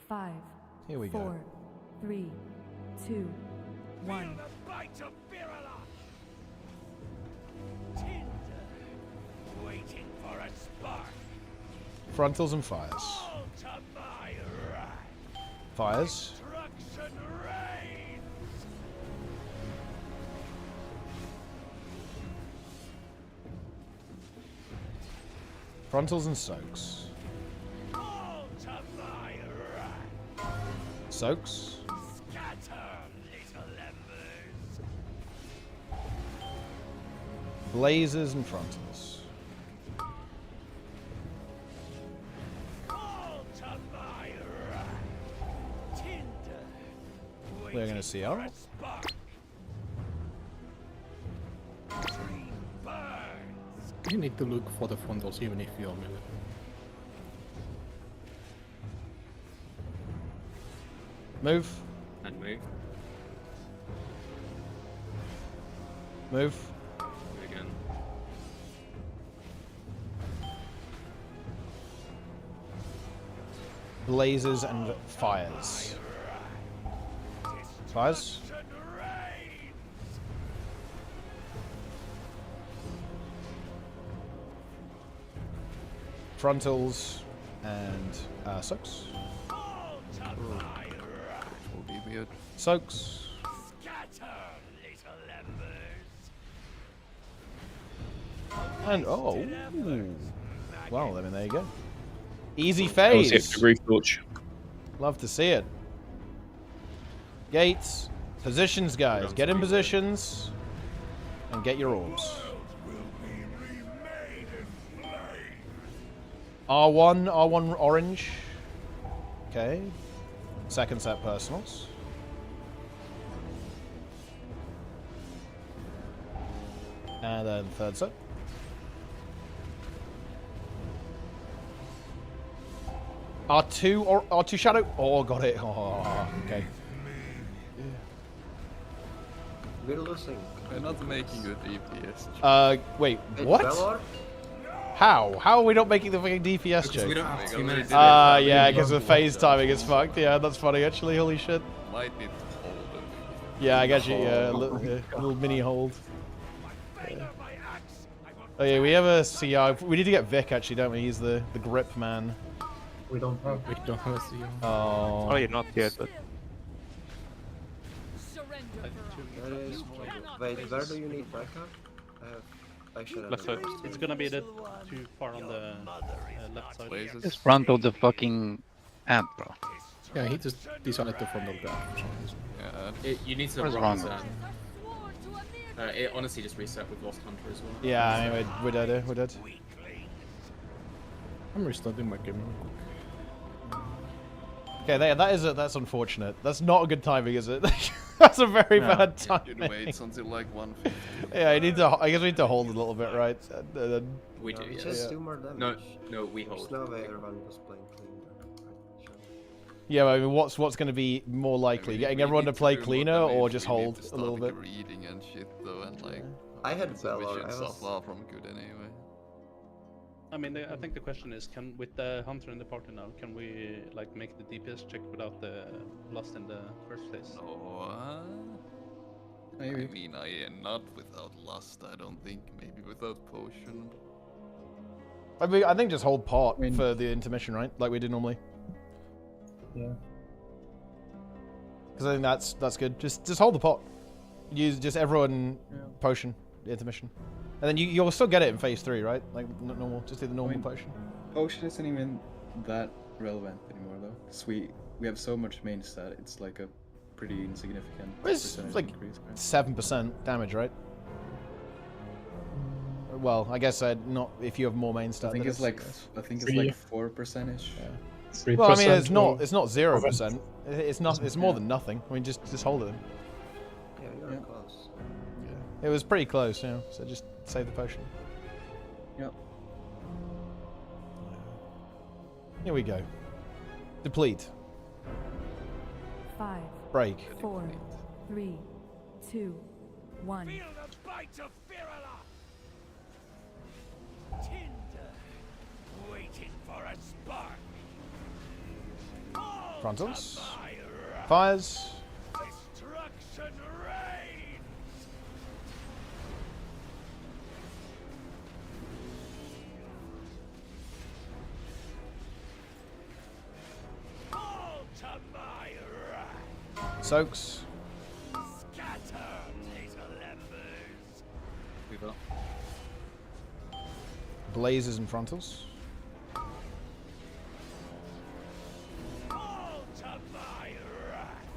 [SPEAKER 8] Five.
[SPEAKER 1] Here we go.
[SPEAKER 8] 4, 3, 2, 1.
[SPEAKER 10] Waiting for a spark.
[SPEAKER 1] Frontals and fires. Fires. Frontals and soaks. Soaks. Blazes and frontals. We're gonna see out.
[SPEAKER 6] You need to look for the frontals even if you're melee.
[SPEAKER 1] Move.
[SPEAKER 5] And move.
[SPEAKER 1] Move.
[SPEAKER 5] Again.
[SPEAKER 1] Blazes and fires. Fires. Frontals and soaks.
[SPEAKER 7] Will be weird.
[SPEAKER 1] Soaks. And oh, well, I mean, there you go. Easy phase.
[SPEAKER 14] Degree torch.
[SPEAKER 1] Love to see it. Gates, positions, guys. Get in positions and get your orbs. R1 orange. Okay. Second set personals. And then third set. R2 or R2 shadow. Oh, got it. Oh, okay.
[SPEAKER 13] We're losing.
[SPEAKER 7] We're not making the DPS.
[SPEAKER 1] Wait, what? How? How are we not making the fucking DPS joke?
[SPEAKER 5] We don't have 2 minutes.
[SPEAKER 1] Yeah, because the phase timing is fucked. Yeah, that's funny actually. Holy shit.
[SPEAKER 7] Might need to hold it.
[SPEAKER 1] Yeah, I got you. Yeah, a little mini hold. Yeah. Oh yeah, we have a CR. We need to get Vic actually, don't we? He's the grip man.
[SPEAKER 12] We don't have
[SPEAKER 6] a CR.
[SPEAKER 1] Oh.
[SPEAKER 9] Yeah, not yet, but.
[SPEAKER 13] Wait, where do you need backup? I should have.
[SPEAKER 9] Left side.
[SPEAKER 16] It's gonna be too far on the left side.
[SPEAKER 11] It's front of the fucking amp, bro.
[SPEAKER 6] Yeah, he just decided to front of that for some reason.
[SPEAKER 5] You need to
[SPEAKER 11] What's
[SPEAKER 5] run
[SPEAKER 11] wrong?
[SPEAKER 5] that. It honestly just reset with Lost Hunter as well.
[SPEAKER 1] Yeah, I mean, we're dead. We're dead.
[SPEAKER 6] I'm restarting my game real quick.
[SPEAKER 1] Okay, that's unfortunate. That's not a good timing, is it? That's a very bad timing.
[SPEAKER 7] It waits until like 150.
[SPEAKER 1] Yeah, I guess we need to hold a little bit, right?
[SPEAKER 5] We do.
[SPEAKER 13] We
[SPEAKER 5] Yes.
[SPEAKER 13] just do more damage.
[SPEAKER 5] No, we hold.
[SPEAKER 13] There's no way everyone was playing clean.
[SPEAKER 1] Yeah, I mean, what's going to be more likely? Getting everyone to play cleaner or just hold a little bit?
[SPEAKER 7] Reading and shit though, and like.
[SPEAKER 13] I had Bella.
[SPEAKER 7] I was far from good anyway.
[SPEAKER 16] I mean, I think the question is, can with the hunter in the party now, can we like make the DPS check without the lust in the first place?
[SPEAKER 7] No.
[SPEAKER 6] Maybe.
[SPEAKER 7] I mean, not without lust. I don't think. Maybe without potion.
[SPEAKER 1] I mean, I think just hold part for the intermission, right? Like we did normally.
[SPEAKER 12] Yeah.
[SPEAKER 1] Because I think that's good. Just hold the pot. Use just everyone potion the intermission, and then you'll still get it in phase 3, right? Like normal. Just do the normal potion.
[SPEAKER 15] Potion isn't even that relevant anymore though, because we have so much main stat. It's like a pretty insignificant
[SPEAKER 1] It's like
[SPEAKER 15] increase, right?
[SPEAKER 1] 7% damage, right? Well, I guess not if you have more main stat.
[SPEAKER 15] I think it's like 4%. Yeah.
[SPEAKER 1] Well, I mean, it's not 0%. It's not. It's more than nothing. I mean, just hold it in.
[SPEAKER 13] Yeah, you're close.
[SPEAKER 1] It was pretty close, you know. So just save the potion.
[SPEAKER 15] Yep.
[SPEAKER 1] Here we go. Deplete.
[SPEAKER 8] 5,
[SPEAKER 1] Break.
[SPEAKER 8] 4, 3, 2, 1.
[SPEAKER 10] Feel the bite of Virula! Tinder, waiting for a spark.
[SPEAKER 1] Frontals. Fires.
[SPEAKER 10] Destruction reigns! Fall to my wrath!
[SPEAKER 1] Soaks.
[SPEAKER 10] Scatter, little embers!
[SPEAKER 5] Move up.
[SPEAKER 1] Blazes and frontals.
[SPEAKER 10] Fall to my wrath!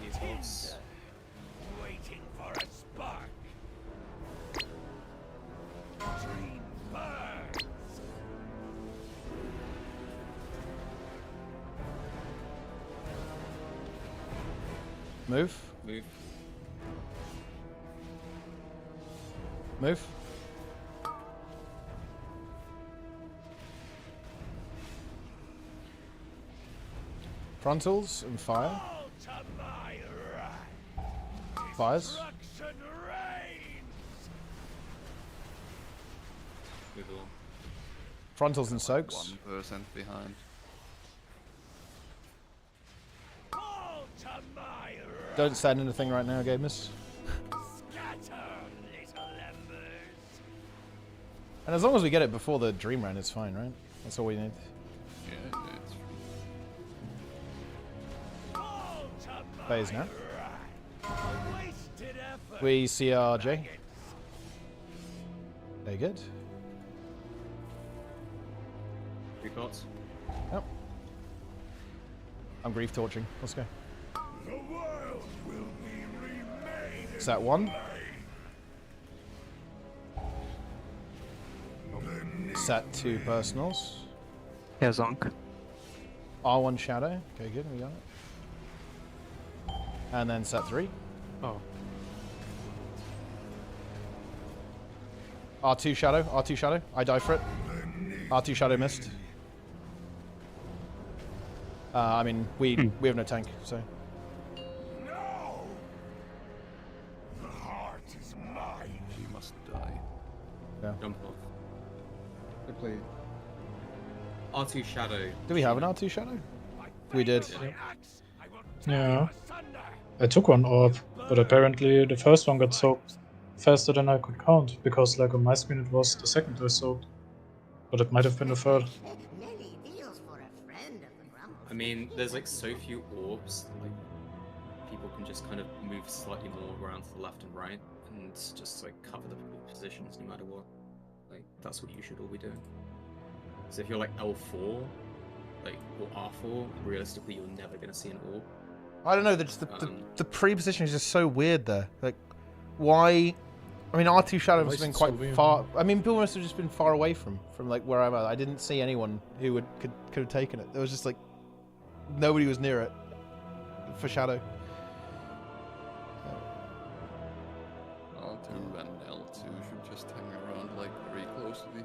[SPEAKER 5] Use bolts.
[SPEAKER 10] Waiting for a spark. Dream burns.
[SPEAKER 1] Move.
[SPEAKER 5] Move.
[SPEAKER 1] Move. Frontals and fire.
[SPEAKER 10] Fall to my wrath.
[SPEAKER 1] Fires.
[SPEAKER 10] Destruction reigns.
[SPEAKER 5] Move along.
[SPEAKER 1] Frontals and soaks.
[SPEAKER 7] 1% behind.
[SPEAKER 10] Fall to my wrath.
[SPEAKER 1] Don't send anything right now, gamers.
[SPEAKER 10] Scatter, little embers.
[SPEAKER 1] And as long as we get it before the dream round, it's fine, right? That's all we need.
[SPEAKER 7] Yeah, it's
[SPEAKER 10] Fall to my
[SPEAKER 1] Phase now.
[SPEAKER 10] wrath. A wasted effort.
[SPEAKER 1] We see RJ. Very good.
[SPEAKER 5] 3 pots.
[SPEAKER 1] Yep. I'm grief torching. Let's go.
[SPEAKER 10] The world will be remade.
[SPEAKER 1] Is that 1? Set 2 personals.
[SPEAKER 11] Yeah, Zonk.
[SPEAKER 1] R1 shadow. Okay, good. We got it. And then set 3.
[SPEAKER 6] Oh.
[SPEAKER 1] R2 shadow. R2 shadow. I die for it. R2 shadow missed. I mean, we have no tank, so.
[SPEAKER 10] No! The heart is mine.
[SPEAKER 7] She must die.
[SPEAKER 1] Yeah.
[SPEAKER 5] Jump off.
[SPEAKER 15] Good play.
[SPEAKER 5] R2 Shadow.
[SPEAKER 1] Do we have an R2 shadow? We did.
[SPEAKER 14] Yeah. I took one off, but apparently the first one got soaked faster than I could count, because like on my screen it was the second I soaked. But it might have been the third.
[SPEAKER 5] I mean, there's like so few orbs that like people can just kind of move slightly more around to the left and right and just like cover the positions no matter what. Like that's what you should all be doing. So if you're like L4, like or R4, realistically you're never gonna see an orb.
[SPEAKER 1] I don't know. The pre-position is just so weird there. Like, Why? I mean, R2 Shadow has
[SPEAKER 6] Why
[SPEAKER 1] been
[SPEAKER 6] is it so
[SPEAKER 1] quite
[SPEAKER 6] weird?
[SPEAKER 1] far. I mean, people must have just been far away from like where I'm at. I didn't see anyone who could have taken it. There was just like nobody was near it for Shadow.
[SPEAKER 7] R2 and L2 should just hang around like very close to the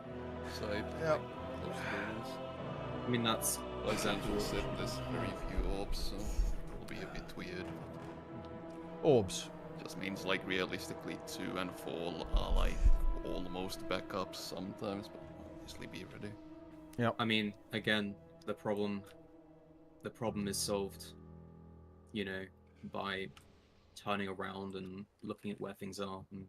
[SPEAKER 7] side.
[SPEAKER 1] Yep.
[SPEAKER 7] Like, close to the walls.
[SPEAKER 5] I mean, that's
[SPEAKER 7] Like
[SPEAKER 5] example.
[SPEAKER 7] Andrew said, there's very few orbs, so it'll be a bit weird.
[SPEAKER 1] Orbs.
[SPEAKER 7] Just means like realistically 2 and 4 are like almost backups sometimes, but obviously be ready.
[SPEAKER 1] Yep.
[SPEAKER 5] I mean, again, the problem is solved, you know, by turning around and looking at where things are and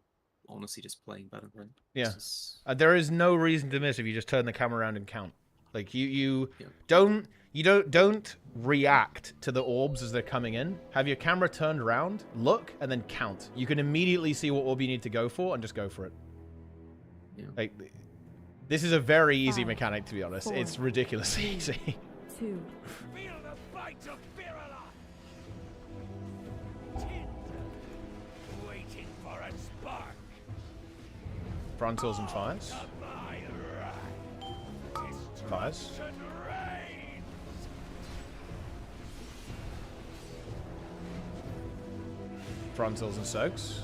[SPEAKER 5] honestly just playing better, right?
[SPEAKER 1] Yeah.
[SPEAKER 5] It's
[SPEAKER 1] There is no reason to miss if you just turn the camera around and count. Like you don't react to the orbs as they're coming in. Have your camera turned around, look, and then count. You can immediately see what orb you need to go for and just go for it.
[SPEAKER 5] Yeah.
[SPEAKER 1] Like this is a very easy
[SPEAKER 8] 5,
[SPEAKER 1] mechanic, to be honest.
[SPEAKER 8] 4,
[SPEAKER 1] It's ridiculously
[SPEAKER 8] 3,
[SPEAKER 1] easy.
[SPEAKER 8] 2.
[SPEAKER 10] Feel the bite of Virala. Tinder, waiting for a spark.
[SPEAKER 1] Frontals and fires. Fires. Frontals and soaks.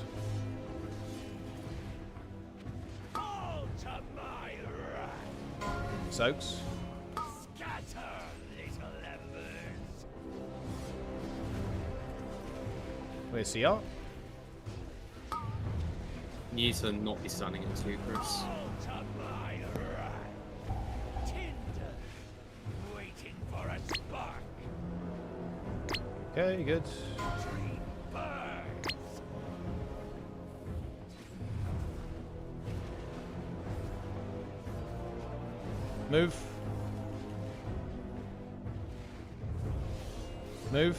[SPEAKER 1] Soaks.
[SPEAKER 10] Scatter, little embers.
[SPEAKER 1] Where's CR?
[SPEAKER 5] You need to not be standing in two, Chris.
[SPEAKER 10] Tinder, waiting for a spark.
[SPEAKER 1] Okay, good.
[SPEAKER 10] Tree burns.
[SPEAKER 1] Move. Move.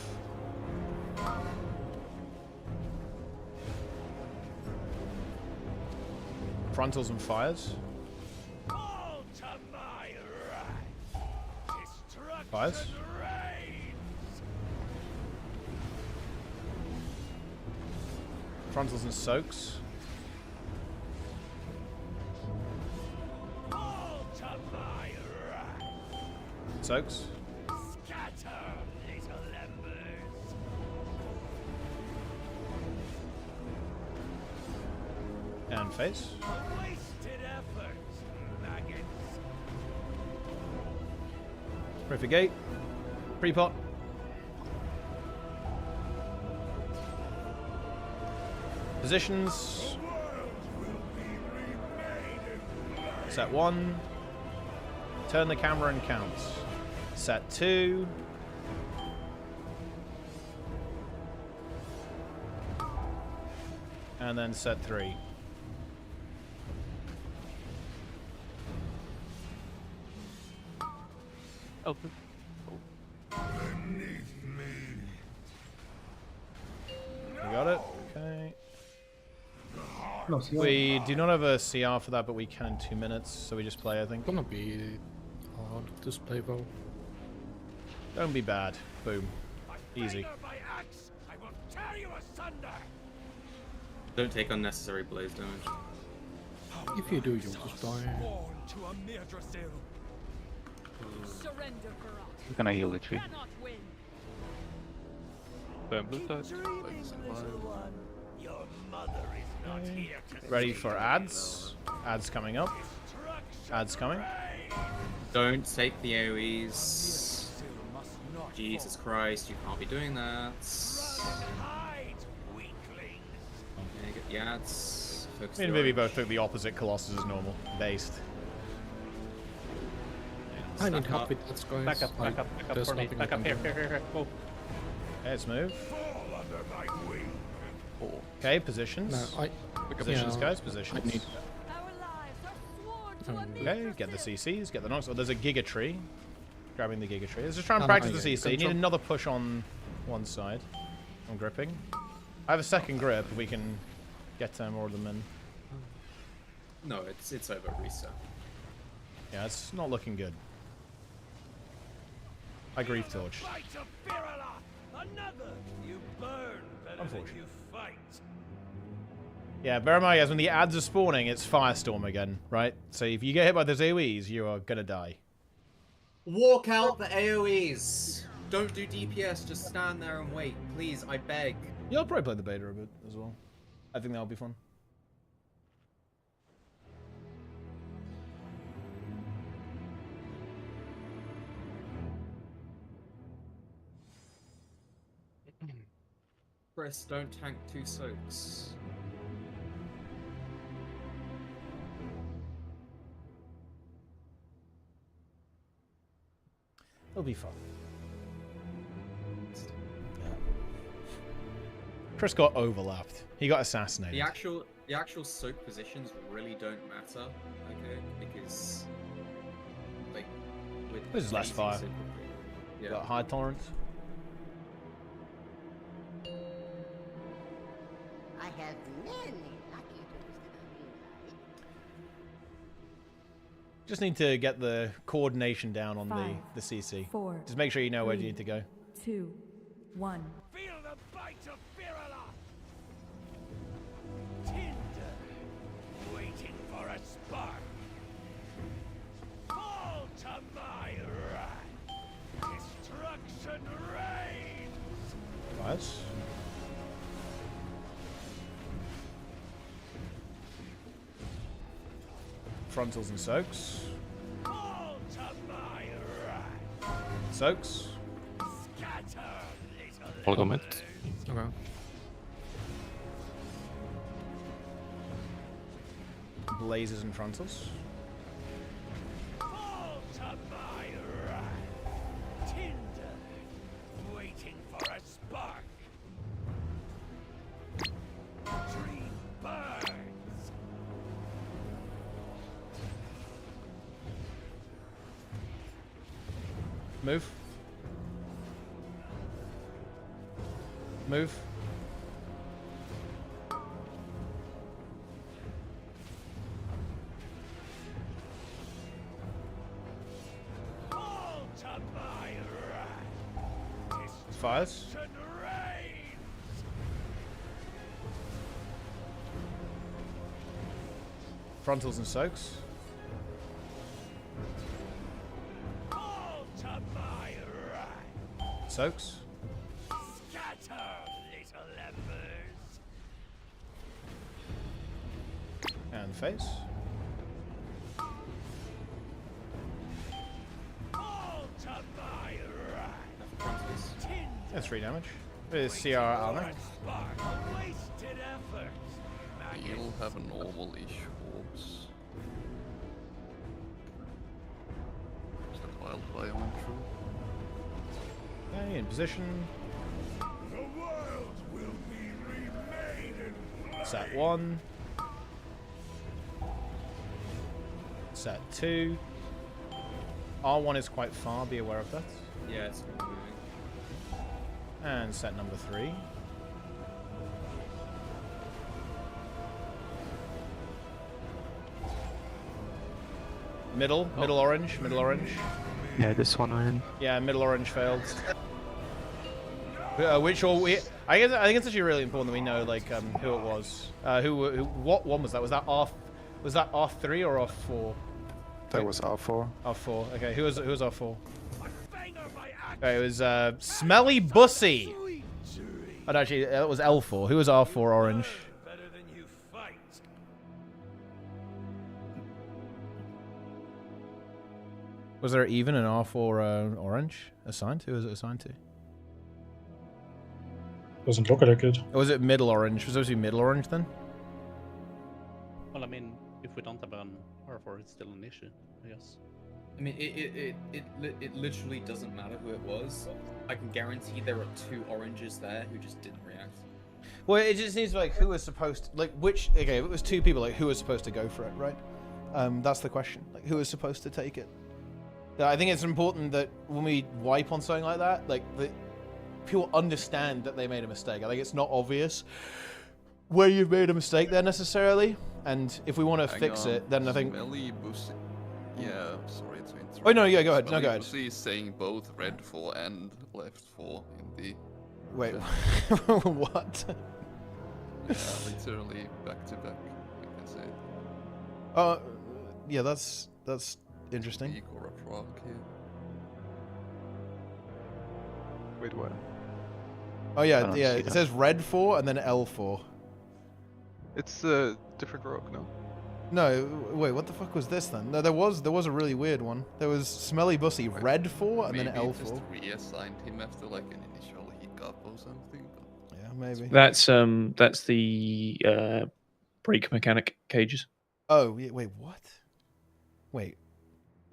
[SPEAKER 1] Frontals and fires.
[SPEAKER 10] All to my wrath. Destruction
[SPEAKER 1] Fires.
[SPEAKER 10] reigns.
[SPEAKER 1] Frontals and soaks.
[SPEAKER 10] All to my wrath.
[SPEAKER 1] Soaks.
[SPEAKER 10] Scatter, little embers.
[SPEAKER 1] And face.
[SPEAKER 10] A wasted effort, maggots.
[SPEAKER 1] Ready for gate. Pre-pot. Positions. Set 1. Turn the camera and count. Set 2. And then set 3.
[SPEAKER 9] Open.
[SPEAKER 1] We got it. Okay.
[SPEAKER 12] No, CR.
[SPEAKER 1] We do not have a CR for that, but we can in 2 minutes, so we just play, I think.
[SPEAKER 6] Gonna be hard to play well.
[SPEAKER 1] Don't be bad. Boom. Easy.
[SPEAKER 10] By axe, I will tear you asunder.
[SPEAKER 5] Don't take unnecessary blaze damage.
[SPEAKER 6] If you do, you'll just die.
[SPEAKER 10] Born to a Mirdrasil.
[SPEAKER 8] Surrender for us.
[SPEAKER 11] I'm gonna heal the tree.
[SPEAKER 8] Cannot win.
[SPEAKER 9] Burn blue touch.
[SPEAKER 10] Your mother is not here to
[SPEAKER 1] Ready for ads. Ads coming up. Ads coming.
[SPEAKER 5] Don't take the AoEs. Jesus Christ, you can't be doing that. Yeah, get the ads. Focus
[SPEAKER 1] Me and
[SPEAKER 5] the
[SPEAKER 1] Vivi
[SPEAKER 5] orange.
[SPEAKER 1] both took the opposite Colossus as normal. Based.
[SPEAKER 6] I need
[SPEAKER 5] Stack
[SPEAKER 6] help
[SPEAKER 5] up.
[SPEAKER 6] with that, guys.
[SPEAKER 16] Back up, back up, back up
[SPEAKER 6] There's
[SPEAKER 16] for me.
[SPEAKER 6] nothing
[SPEAKER 16] Back
[SPEAKER 6] I
[SPEAKER 16] up
[SPEAKER 6] can
[SPEAKER 16] here,
[SPEAKER 6] do.
[SPEAKER 16] here. Go.
[SPEAKER 1] Okay, let's move.
[SPEAKER 10] fall under my wing.
[SPEAKER 1] Okay, positions.
[SPEAKER 6] No,
[SPEAKER 1] Positions,
[SPEAKER 6] yeah,
[SPEAKER 1] guys,
[SPEAKER 6] I
[SPEAKER 1] positions.
[SPEAKER 6] need.
[SPEAKER 8] Our lives are sworn to a
[SPEAKER 1] Okay, get the CCs, get the knocks. Oh, there's a Giga Tree. Grabbing the Giga Tree. Let's just try and
[SPEAKER 6] No,
[SPEAKER 1] practice
[SPEAKER 6] no,
[SPEAKER 1] the
[SPEAKER 6] yeah,
[SPEAKER 1] CC. You need
[SPEAKER 6] control.
[SPEAKER 1] another push on one side. I'm gripping. I have a second grip if we can get more of them in.
[SPEAKER 5] No, it's over. Reset.
[SPEAKER 1] Yeah, it's not looking good. I grief torch.
[SPEAKER 10] Fight of Virala. Another. You burn better than
[SPEAKER 1] Unfortunate.
[SPEAKER 10] you fight.
[SPEAKER 1] Yeah, bear in mind, guys, when the ads are spawning, it's Firestorm again, right? So if you get hit by those AoEs, you are gonna die.
[SPEAKER 5] Walk out the AoEs. Don't do DPS. Just stand there and wait, please. I beg.
[SPEAKER 1] Yeah, I'll probably play the beta a bit as well. I think that'll be fun.
[SPEAKER 5] Chris, don't tank 2 soaks.
[SPEAKER 1] It'll be fun. Chris got overlapped. He got assassinated.
[SPEAKER 5] The actual soak positions really don't matter, okay? Because like with
[SPEAKER 1] This is less fire.
[SPEAKER 5] Yeah.
[SPEAKER 1] Got high tolerance.
[SPEAKER 17] I have many lucky
[SPEAKER 1] Just need to get the coordination down on
[SPEAKER 8] 5,
[SPEAKER 1] the CC.
[SPEAKER 8] 4,
[SPEAKER 1] Just make sure you know where you
[SPEAKER 8] 3,
[SPEAKER 1] need to go.
[SPEAKER 8] 2, 1.
[SPEAKER 10] Feel the bite of Virala. Tinder, waiting for a spark. Fall to my wrath. Destruction reigns.
[SPEAKER 1] Nice. Frontals and soaks.
[SPEAKER 10] Fall to my wrath.
[SPEAKER 1] Soaks.
[SPEAKER 10] Scatter, little
[SPEAKER 9] I'll go mid.
[SPEAKER 6] Okay.
[SPEAKER 1] Blazes and frontals.
[SPEAKER 10] Fall to my wrath. Tinder, waiting for a spark. Dream burns.
[SPEAKER 1] Move. Move.
[SPEAKER 10] Fall to my wrath.
[SPEAKER 1] Fires.
[SPEAKER 10] Destruction reigns.
[SPEAKER 1] Frontals and soaks.
[SPEAKER 10] Fall to my wrath.
[SPEAKER 1] Soaks.
[SPEAKER 10] Scatter, little embers.
[SPEAKER 1] And face.
[SPEAKER 10] Fall to my wrath. Tinder,
[SPEAKER 1] That's 3 damage. With CR armor.
[SPEAKER 10] spark. A wasted effort.
[SPEAKER 7] You'll have a normal-ish orbs. Is that wildfire went through?
[SPEAKER 1] Okay, in position.
[SPEAKER 10] The world will be remade in
[SPEAKER 1] Set 1. Set 2. R1 is quite far, be aware of that.
[SPEAKER 5] Yeah, it's moving.
[SPEAKER 1] And set number 3. Middle orange, middle orange.
[SPEAKER 9] Yeah, this one went in.
[SPEAKER 1] Yeah, middle orange failed. Which all we? I think it's actually really important that we know like who it was. What one was that? Was that R? Was that R3 or R4?
[SPEAKER 9] That was R4.
[SPEAKER 1] R4. Okay, who was R4? Okay, it was Smelly Bussy. Oh, no, actually, it was L4. Who was R4 orange?
[SPEAKER 10] better than you fight.
[SPEAKER 1] Was there even an R4 orange assigned? Who was it assigned to?
[SPEAKER 14] Doesn't look like it.
[SPEAKER 1] Or was it middle orange? Was it supposed to be middle orange then?
[SPEAKER 16] Well, I mean, if we don't have an R4, it's still an issue, I guess.
[SPEAKER 5] I mean, it literally doesn't matter who it was. I can guarantee there are 2 oranges there who just didn't react.
[SPEAKER 1] Well, it just needs like who was supposed to, like which. Okay, if it was 2 people, like who was supposed to go for it, right? That's the question. Like who was supposed to take it? I think it's important that when we wipe on something like that, like that people understand that they made a mistake. I think it's not obvious where you've made a mistake there necessarily, and if we want to fix it, then I think.
[SPEAKER 7] Smelly Bussy. Yeah, sorry to interrupt.
[SPEAKER 1] Oh no, yeah, go ahead. No,
[SPEAKER 7] Smelly
[SPEAKER 1] go ahead.
[SPEAKER 7] Bussy is saying both red 4 and left 4 in the.
[SPEAKER 1] Wait,
[SPEAKER 7] chat.
[SPEAKER 1] what?
[SPEAKER 7] Yeah, literally back to back. I can say it.
[SPEAKER 1] Yeah, that's interesting.
[SPEAKER 7] Weak or a proc, yeah.
[SPEAKER 9] Wait, what?
[SPEAKER 1] Oh
[SPEAKER 9] I
[SPEAKER 1] yeah,
[SPEAKER 9] don't
[SPEAKER 1] yeah.
[SPEAKER 9] see
[SPEAKER 1] It
[SPEAKER 9] that.
[SPEAKER 1] says red 4 and then L4.
[SPEAKER 9] It's a different rock, no?
[SPEAKER 1] No, wait. What the fuck was this then? No, there was a really weird one. There was Smelly Bussy red 4 and then
[SPEAKER 7] Maybe
[SPEAKER 1] L4.
[SPEAKER 7] just reassigned him after like an initial hiccup or something. But...
[SPEAKER 1] Yeah, maybe.
[SPEAKER 18] That's the brake mechanic cages.
[SPEAKER 1] Oh, yeah, wait, what? Wait,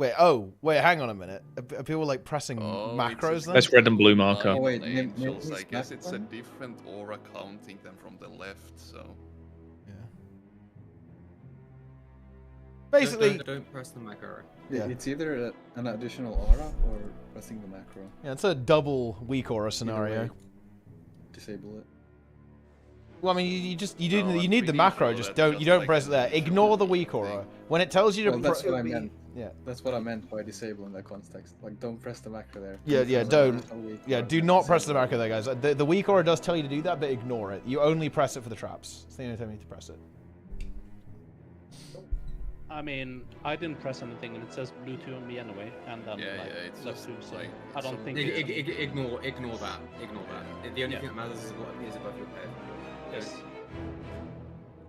[SPEAKER 1] hang on a minute. Are people like pressing macros then?
[SPEAKER 18] That's red and blue marker.
[SPEAKER 7] Oh,
[SPEAKER 15] wait,
[SPEAKER 7] angels.
[SPEAKER 15] maybe
[SPEAKER 7] I guess it's a
[SPEAKER 15] one?
[SPEAKER 7] different aura counting them from the left, so...
[SPEAKER 1] Basically...
[SPEAKER 5] Don't press the macro.
[SPEAKER 1] Yeah.
[SPEAKER 15] It's either an additional aura or pressing the macro.
[SPEAKER 1] Yeah, it's a double weak aura scenario.
[SPEAKER 15] Disable it.
[SPEAKER 1] Well, I mean, you need the macro. Just don't press it there. Ignore the weak aura. When it tells you to.
[SPEAKER 15] Well, that's what I meant.
[SPEAKER 1] Yeah.
[SPEAKER 15] That's what I meant by disabling that context. Like, don't press the macro there.
[SPEAKER 1] Yeah, don't. Yeah, do not press the macro there, guys. The weak aura does tell you to do that, but ignore it. You only press it for the traps. It's the only time you need to press it.
[SPEAKER 16] I mean, I didn't press anything, and it says Bluetooth on me anyway, and then
[SPEAKER 7] it's
[SPEAKER 16] left
[SPEAKER 7] just
[SPEAKER 16] two, so
[SPEAKER 7] like
[SPEAKER 16] I don't think.
[SPEAKER 5] Ignore that. The only thing that matters is what appears above your head.
[SPEAKER 16] Yes.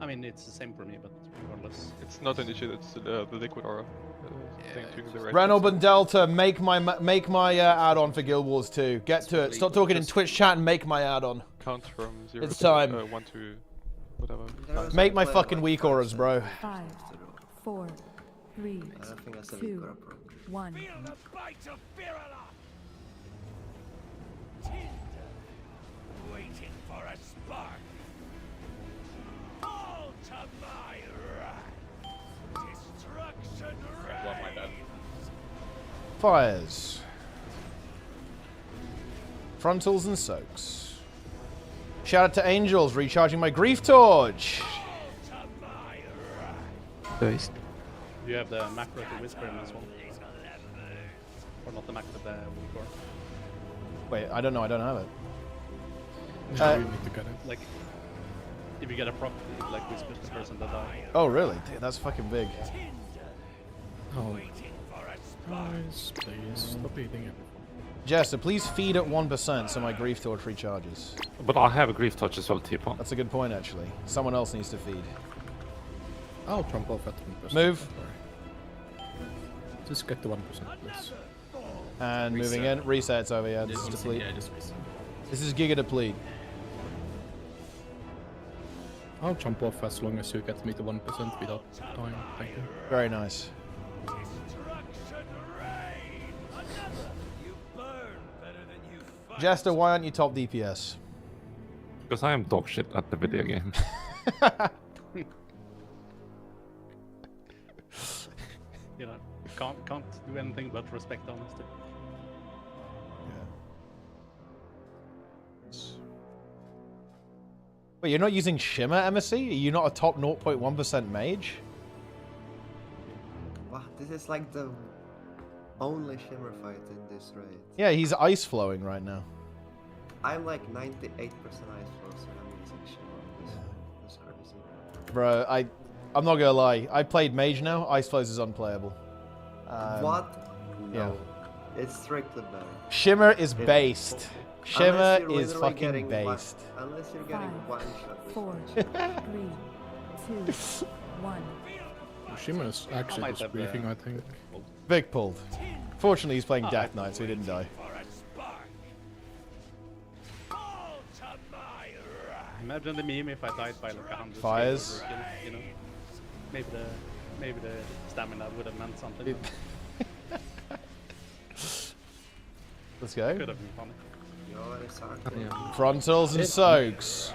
[SPEAKER 16] I mean, it's the same for me, but regardless.
[SPEAKER 9] It's not an issue. It's the liquid aura thing doing the red.
[SPEAKER 1] Renob and Delta, make my add-on for Guild Wars 2. Get to it. Stop talking in Twitch chat and make my add-on.
[SPEAKER 9] Count from 0
[SPEAKER 1] It's
[SPEAKER 9] to
[SPEAKER 1] time.
[SPEAKER 9] 1 to whatever.
[SPEAKER 1] Make my fucking weak auras, bro.
[SPEAKER 8] 5, 4, 3, 2, 1.
[SPEAKER 10] Feel the bite of Virala! Tinder, waiting for a spark. All to my wrath. Destruction reigns.
[SPEAKER 1] Fires. Frontals and soaks. Shout out to Angels, recharging my grief torch.
[SPEAKER 11] Based.
[SPEAKER 16] You have the macro to whisper in as well. Or not the macro, the weak aura.
[SPEAKER 1] Wait, I don't know. I don't have it.
[SPEAKER 6] You need to get it.
[SPEAKER 16] Like, if you get a proc, it like whispers the person that died.
[SPEAKER 1] Oh, really? Dude, that's fucking big.
[SPEAKER 6] Oh. Guys, please stop eating it.
[SPEAKER 1] Jester, please feed at 1% so my grief torch recharges.
[SPEAKER 19] But I have a grief touch as well, T-Pon.
[SPEAKER 1] That's a good point, actually. Someone else needs to feed.
[SPEAKER 6] I'll trump off at 1%.
[SPEAKER 1] Move.
[SPEAKER 6] Just get to 1%, please.
[SPEAKER 1] And moving in. Resets over, yeah. This is deplete. This is Giga deplete.
[SPEAKER 6] I'll jump off as long as you get me to 1% without dying. Thank you.
[SPEAKER 1] Very nice. Jester, why aren't you top DPS?
[SPEAKER 19] Because I am dog shit at the video game.
[SPEAKER 16] You know, can't do anything but respect honesty.
[SPEAKER 1] Wait, you're not using Shimmer, MSC? Are you not a top 0.1% mage?
[SPEAKER 13] Wow, this is like the only Shimmer fight in this raid.
[SPEAKER 1] Yeah, he's ice flowing right now.
[SPEAKER 13] I'm like 98% ice flow, so I'm using Shimmer. That's crazy.
[SPEAKER 1] Bro, I'm not gonna lie. I played mage now. Ice flows is unplayable.
[SPEAKER 13] What?
[SPEAKER 1] Yeah.
[SPEAKER 13] No. It's strictly bad.
[SPEAKER 1] Shimmer is based. Shimmer is fucking based.
[SPEAKER 13] Unless you're getting one shot.
[SPEAKER 8] 4, 3, 2, 1.
[SPEAKER 6] Shimmer is actually just briefing, I think.
[SPEAKER 1] Vic pulled. Fortunately, he's playing Death Knight, so he didn't die.
[SPEAKER 16] Imagine the meme if I died by like 100
[SPEAKER 1] Fires.
[SPEAKER 16] You know, maybe the stamina would have meant something.
[SPEAKER 1] Let's go.
[SPEAKER 16] Could have been funny.
[SPEAKER 1] Frontals and soaks.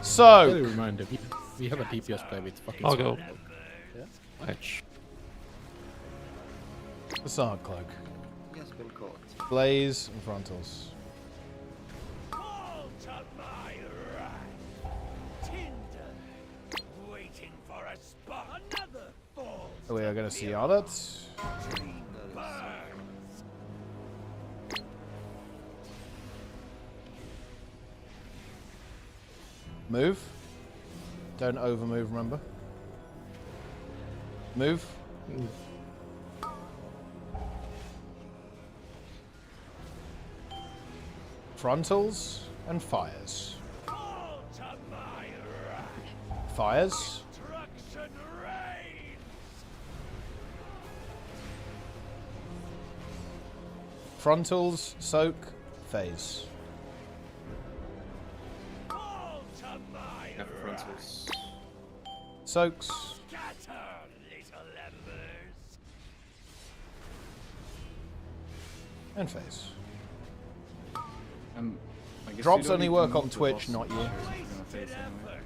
[SPEAKER 1] Soak.
[SPEAKER 6] Really reminder, we have a DPS play with fucking.
[SPEAKER 19] I'll go.
[SPEAKER 16] Yeah.
[SPEAKER 19] Edge.
[SPEAKER 1] Facade cloak.
[SPEAKER 13] He has been caught.
[SPEAKER 1] Blaze and frontals.
[SPEAKER 10] Waiting for a spot. Another fall.
[SPEAKER 1] Oh, we are gonna see all that. Move. Don't overmove, remember. Move. Frontals and fires. Fires. Frontals, soak, phase.
[SPEAKER 5] Frontals.
[SPEAKER 1] Soaks. And phase.
[SPEAKER 15] I guess
[SPEAKER 1] Drops
[SPEAKER 15] we don't
[SPEAKER 1] only
[SPEAKER 15] need to
[SPEAKER 1] work
[SPEAKER 15] move
[SPEAKER 1] on
[SPEAKER 15] the
[SPEAKER 1] Twitch,
[SPEAKER 15] boss
[SPEAKER 1] not you.
[SPEAKER 15] shares if we're gonna face anyway.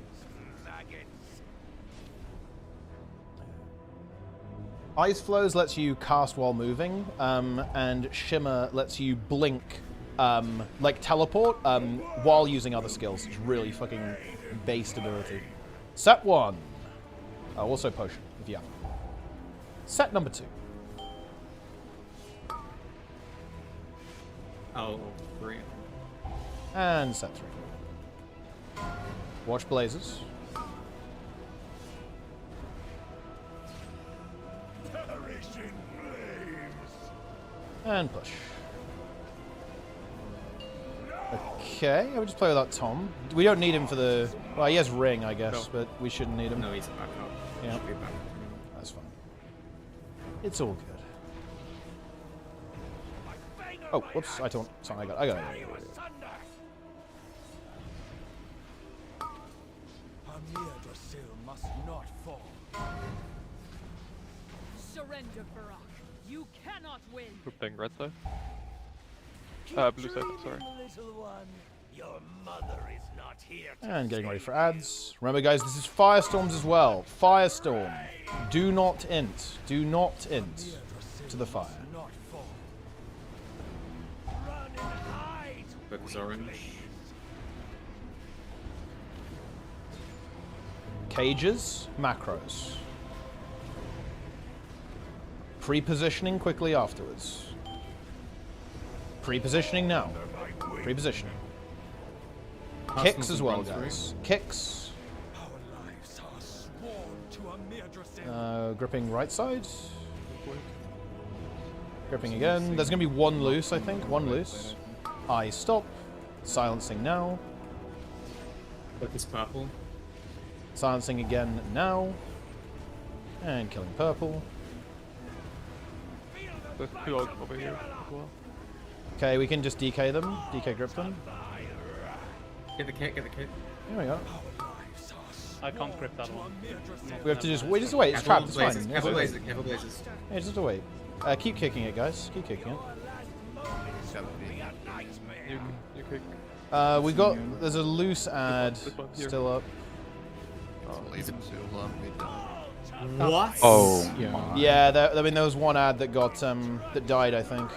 [SPEAKER 1] Ice Flows lets you cast while moving, and Shimmer lets you blink, like teleport, while using other skills. It's really fucking based ability. Set 1. Also potion, if you have. Set number 2.
[SPEAKER 5] Oh, 3.
[SPEAKER 1] And set 3. Watch Blazes. And push. Okay, I would just play without Tom. We don't need him for the... Well, he has Ring, I guess, but we shouldn't need him.
[SPEAKER 5] No, he's back up.
[SPEAKER 1] Yeah.
[SPEAKER 5] Should be back up.
[SPEAKER 1] That's fine. It's all good. Oh, whoops, I don't... Sorry, I got it.
[SPEAKER 10] Must not fall.
[SPEAKER 8] Surrender, Barak. You cannot win.
[SPEAKER 9] Grouping red side. Blue side, sorry.
[SPEAKER 10] Little one, your mother is not here.
[SPEAKER 1] And getting ready for ads. Remember, guys, this is Firestorms as well. Firestorm. Do not int. Do not int to the fire.
[SPEAKER 5] Focus orange.
[SPEAKER 1] Cages, macros. Pre-positioning quickly afterwards. Pre-positioning now. Pre-positioning. Kicks as well, guys. Kicks. Gripping right side. Gripping again. There's going to be one loose, I think. One loose. I stop. Silencing now.
[SPEAKER 5] Focus purple.
[SPEAKER 1] Silencing again now. And killing purple.
[SPEAKER 9] There's 2 dogs over here as well.
[SPEAKER 1] Okay, we can just DK them. DK grip them.
[SPEAKER 5] Get the kit, get the kit.
[SPEAKER 1] Here we go.
[SPEAKER 16] I can't grip that one.
[SPEAKER 1] We have to just wait. Just wait. It's trapped. It's fine.
[SPEAKER 5] Careful blazes, careful blazes.
[SPEAKER 1] Yeah, just wait. Keep kicking it, guys. Keep kicking it.
[SPEAKER 9] You kick.
[SPEAKER 1] We got. There's a loose ad still up.
[SPEAKER 7] Leave it too long.
[SPEAKER 5] What?
[SPEAKER 18] Oh.
[SPEAKER 1] Yeah. I mean, there was one ad that got that died. I think.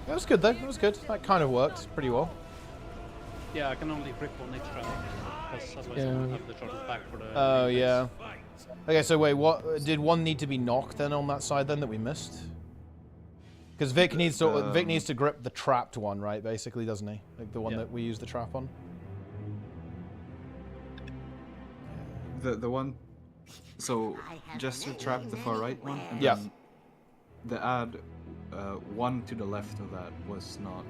[SPEAKER 1] That was good though. That was good. That kind of worked pretty well.
[SPEAKER 16] Yeah, I can only grip on each round because otherwise I won't have the charges back for the.
[SPEAKER 1] Oh yeah. Okay, so wait. What did one need to be knocked then on that side then that we missed? Because Vic needs to grip the trapped one, right? Basically, doesn't he? Like the one that we use the trap on.
[SPEAKER 15] The one, so just to trap the far right one. And
[SPEAKER 1] Yeah.
[SPEAKER 15] then the ad, one to the left of that was not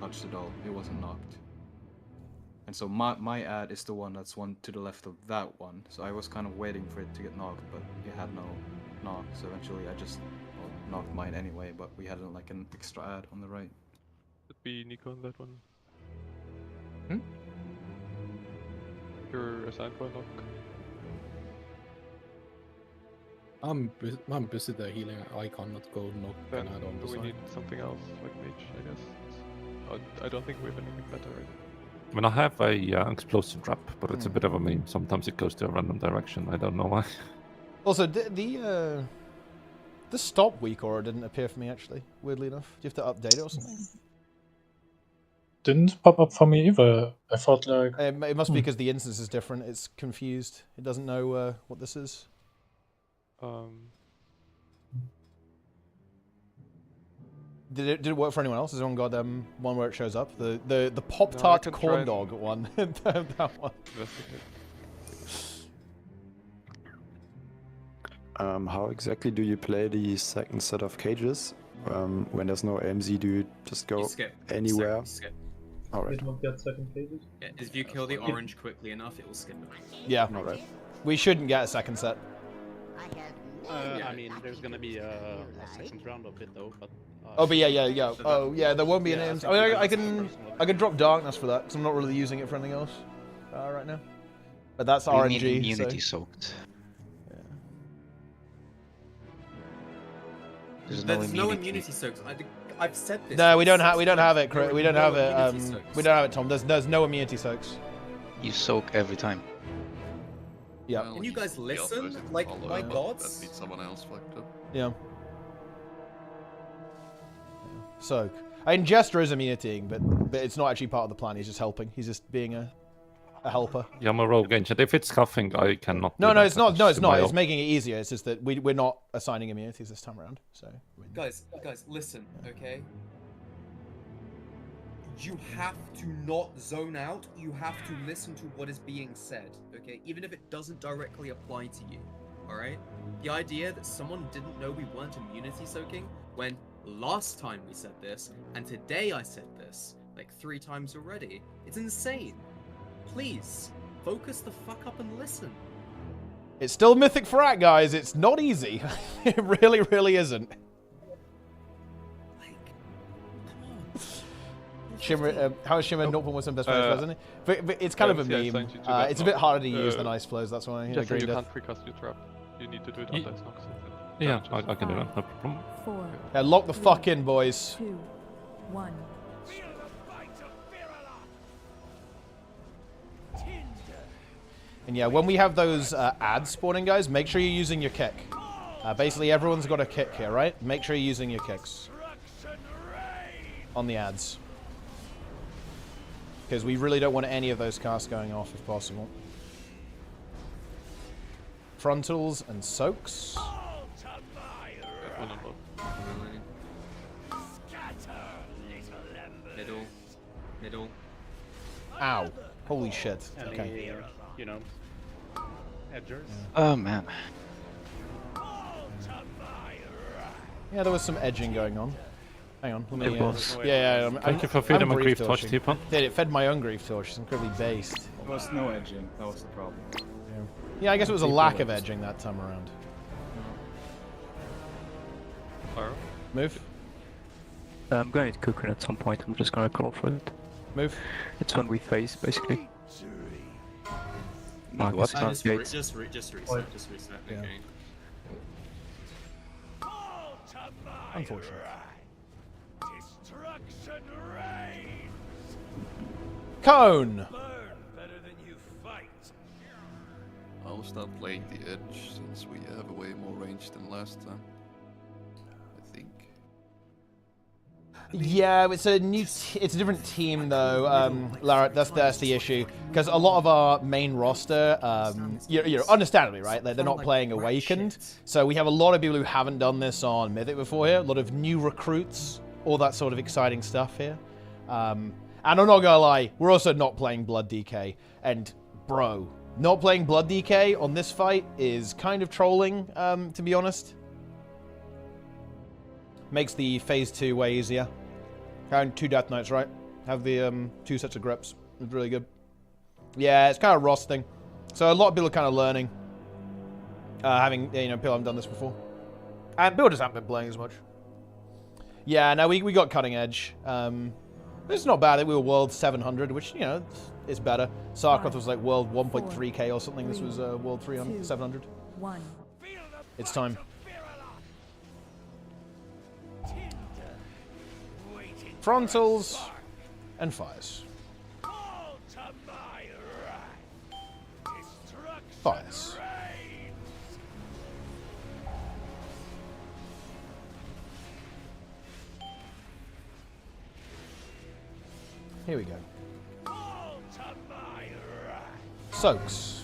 [SPEAKER 15] touched at all. It wasn't knocked. And so my ad is the one that's one to the left of that one. So I was kind of waiting for it to get knocked, but it had no knock. So eventually I just knocked mine anyway. But we had like an extra ad on the right.
[SPEAKER 9] Could be Nico on that one. You're assigned for a knock.
[SPEAKER 6] I'm busy there healing. I cannot go knock
[SPEAKER 9] Then
[SPEAKER 6] an add on the
[SPEAKER 9] we
[SPEAKER 6] side.
[SPEAKER 9] need something else, like mage, I guess. I don't think we have anything better right
[SPEAKER 18] I mean, I have a explosive trap, but it's a bit of a meme. Sometimes it goes to a random direction. I don't know why.
[SPEAKER 1] Also, the stop weak aura didn't appear for me actually. Weirdly enough, do you have to update it or something?
[SPEAKER 14] Didn't pop up for me either. I thought like...
[SPEAKER 1] It must be because the instance is different. It's confused. It doesn't know what this is. Did it work for anyone else? Has anyone got one where it shows up? The Pop-Tart corn dog one. That one.
[SPEAKER 20] How exactly do you play the second set of cages? When there's no AMZ, do you just go anywhere?
[SPEAKER 5] Skip.
[SPEAKER 20] Alright.
[SPEAKER 12] Did not get second cages.
[SPEAKER 5] Yeah, if you kill the orange quickly enough, it will skip it.
[SPEAKER 1] Yeah.
[SPEAKER 20] Alright.
[SPEAKER 1] We shouldn't get a second set.
[SPEAKER 16] I mean, there's gonna be a second round of it though, but.
[SPEAKER 1] Oh, but yeah. Oh, yeah. There won't be an AMZ. I mean, I can drop darkness for that because I'm not really using it for anything else right now. But that's
[SPEAKER 11] We
[SPEAKER 1] RNG.
[SPEAKER 11] need immunity soaked.
[SPEAKER 5] There's no immunity soaks. I've said this.
[SPEAKER 1] No, we don't have it. We don't have it. We don't have it, Tom. There's no immunity soaks.
[SPEAKER 11] You soak every time.
[SPEAKER 1] Yeah.
[SPEAKER 5] Can you guys listen? Like, my gods.
[SPEAKER 7] That means someone else fucked up.
[SPEAKER 1] Yeah. Soak. I mean, Jester is immunitying, but it's not actually part of the plan. He's just helping. He's just being a helper.
[SPEAKER 18] Yeah, I'm a rogue ancient. If it's scuffing, I cannot.
[SPEAKER 1] No, it's not. No, it's not. It's making it easier. It's just that we're not assigning immunities this time around. So.
[SPEAKER 5] Guys, listen, okay? You have to not zone out. You have to listen to what is being said, okay? Even if it doesn't directly apply to you, alright? The idea that someone didn't know we weren't immunity soaking when last time we said this, and today I said this, like 3 times already, it's insane. Please, focus the fuck up and listen.
[SPEAKER 1] It's still Mythic Frat, guys. It's not easy. It really, really isn't. Shimmer, how is Shimmer? 0.1% best friends, isn't it? But it's kind of a meme. It's a bit harder to use than Ice Flows. That's why I
[SPEAKER 21] Just so
[SPEAKER 1] agreed.
[SPEAKER 21] you can't precast your trap. You need to do it on Dice Nox.
[SPEAKER 18] Yeah, I can do that. No problem.
[SPEAKER 8] 4.
[SPEAKER 1] Yeah, lock the fuck in, boys.
[SPEAKER 8] 2, 1.
[SPEAKER 1] And yeah, when we have those ads spawning, guys, make sure you're using your kick. Basically, everyone's got a kick here, right? Make sure you're using your kicks on the ads. Because we really don't want any of those casts going off if possible. Frontals and soaks.
[SPEAKER 5] Middle.
[SPEAKER 1] Ow. Holy shit. Okay.
[SPEAKER 16] You know, edgers.
[SPEAKER 11] Oh man.
[SPEAKER 1] Yeah, there was some edging going on. Hang on. Let me,
[SPEAKER 18] It was.
[SPEAKER 1] Yeah.
[SPEAKER 18] Thank you for feeding my grief torch, T-Pon.
[SPEAKER 1] It fed my own grief torch. It's incredibly based.
[SPEAKER 15] There was no edging. That was the problem.
[SPEAKER 1] Yeah, I guess it was a lack of edging that time around. Move.
[SPEAKER 11] I'm going to cook it at some point. I'm just gonna call for it.
[SPEAKER 1] Move.
[SPEAKER 11] It's when we face, basically.
[SPEAKER 5] What?
[SPEAKER 11] What's not
[SPEAKER 5] Just
[SPEAKER 11] gates?
[SPEAKER 5] reset.
[SPEAKER 1] Yeah.
[SPEAKER 5] Okay.
[SPEAKER 1] Unfortunate.
[SPEAKER 10] Destruction reigns.
[SPEAKER 1] Cone.
[SPEAKER 10] Better than you fight.
[SPEAKER 7] I'll start playing the edge since we have a way more range than last time. I think.
[SPEAKER 1] Yeah, it's a it's a different team though, Lara. That's the issue because a lot of our main roster, you know, understandably, right? They're not playing Awakened, so we have a lot of people who haven't done this on Mythic before here. A lot of new recruits, all that sort of exciting stuff here. And I'm not gonna lie, we're also not playing Blood DK, and bro, not playing Blood DK on this fight is kind of trolling, to be honest. Makes the phase 2 way easier. And 2 Death Knights, right? Have the 2 sets of grips. It's really good. Yeah, it's kind of rosting. So a lot of people are kind of learning. Having, you know, people haven't done this before. And builders haven't been playing as much. Yeah, no, we got cutting edge. It's not bad. We were world 700, which, you know, is better. Sarkoth was like world 1.3k or something. This was world 300, 700.
[SPEAKER 8] 1.
[SPEAKER 1] It's time. Frontals and fires. Fires. Here we go. Soaks.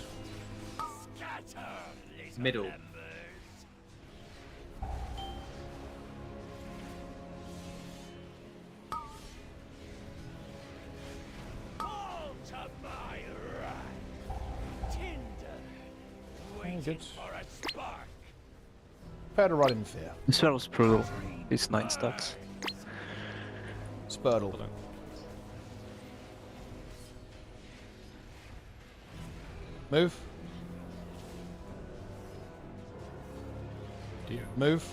[SPEAKER 1] Good. Prepare to run in fear.
[SPEAKER 11] This one was brutal. It's 9 stacks.
[SPEAKER 1] Spurtle. Move. Move.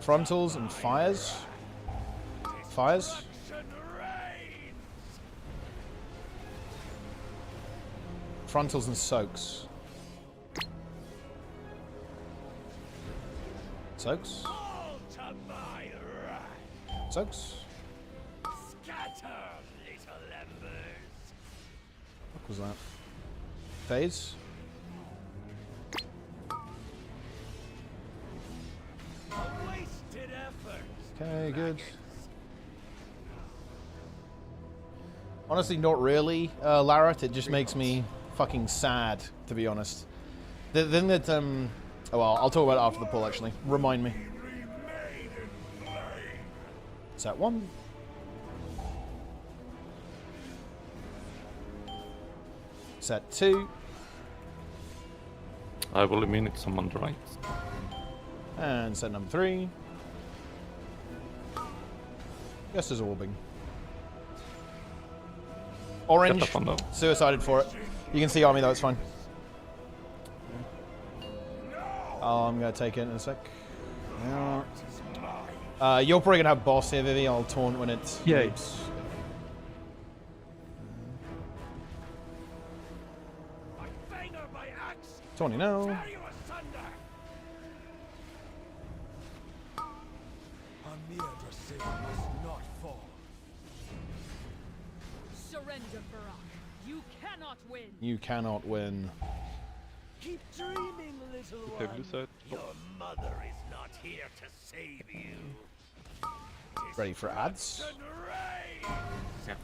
[SPEAKER 1] Frontals and fires. Fires. Frontals and soaks. Soaks. Soaks. What was that? Phase. Okay, good. Honestly, not really, Lara. It just makes me fucking sad, to be honest. The thing that, oh well, I'll talk about it after the pull, actually. Remind me. Set 1. Set 2.
[SPEAKER 18] I will eliminate someone on the right.
[SPEAKER 1] And set number 3. Guess there's orbing. Orange. Suicided for it. You can see army though, it's fine. Oh, I'm gonna take it in a sec. Yeah. You're probably gonna have boss here, Vivi. I'll taunt when it leaps. Taunting now.
[SPEAKER 8] Surrender, Barak. You cannot win.
[SPEAKER 1] You cannot win.
[SPEAKER 10] Keep dreaming, little one. Your mother is not here to save you.
[SPEAKER 1] Ready for ads?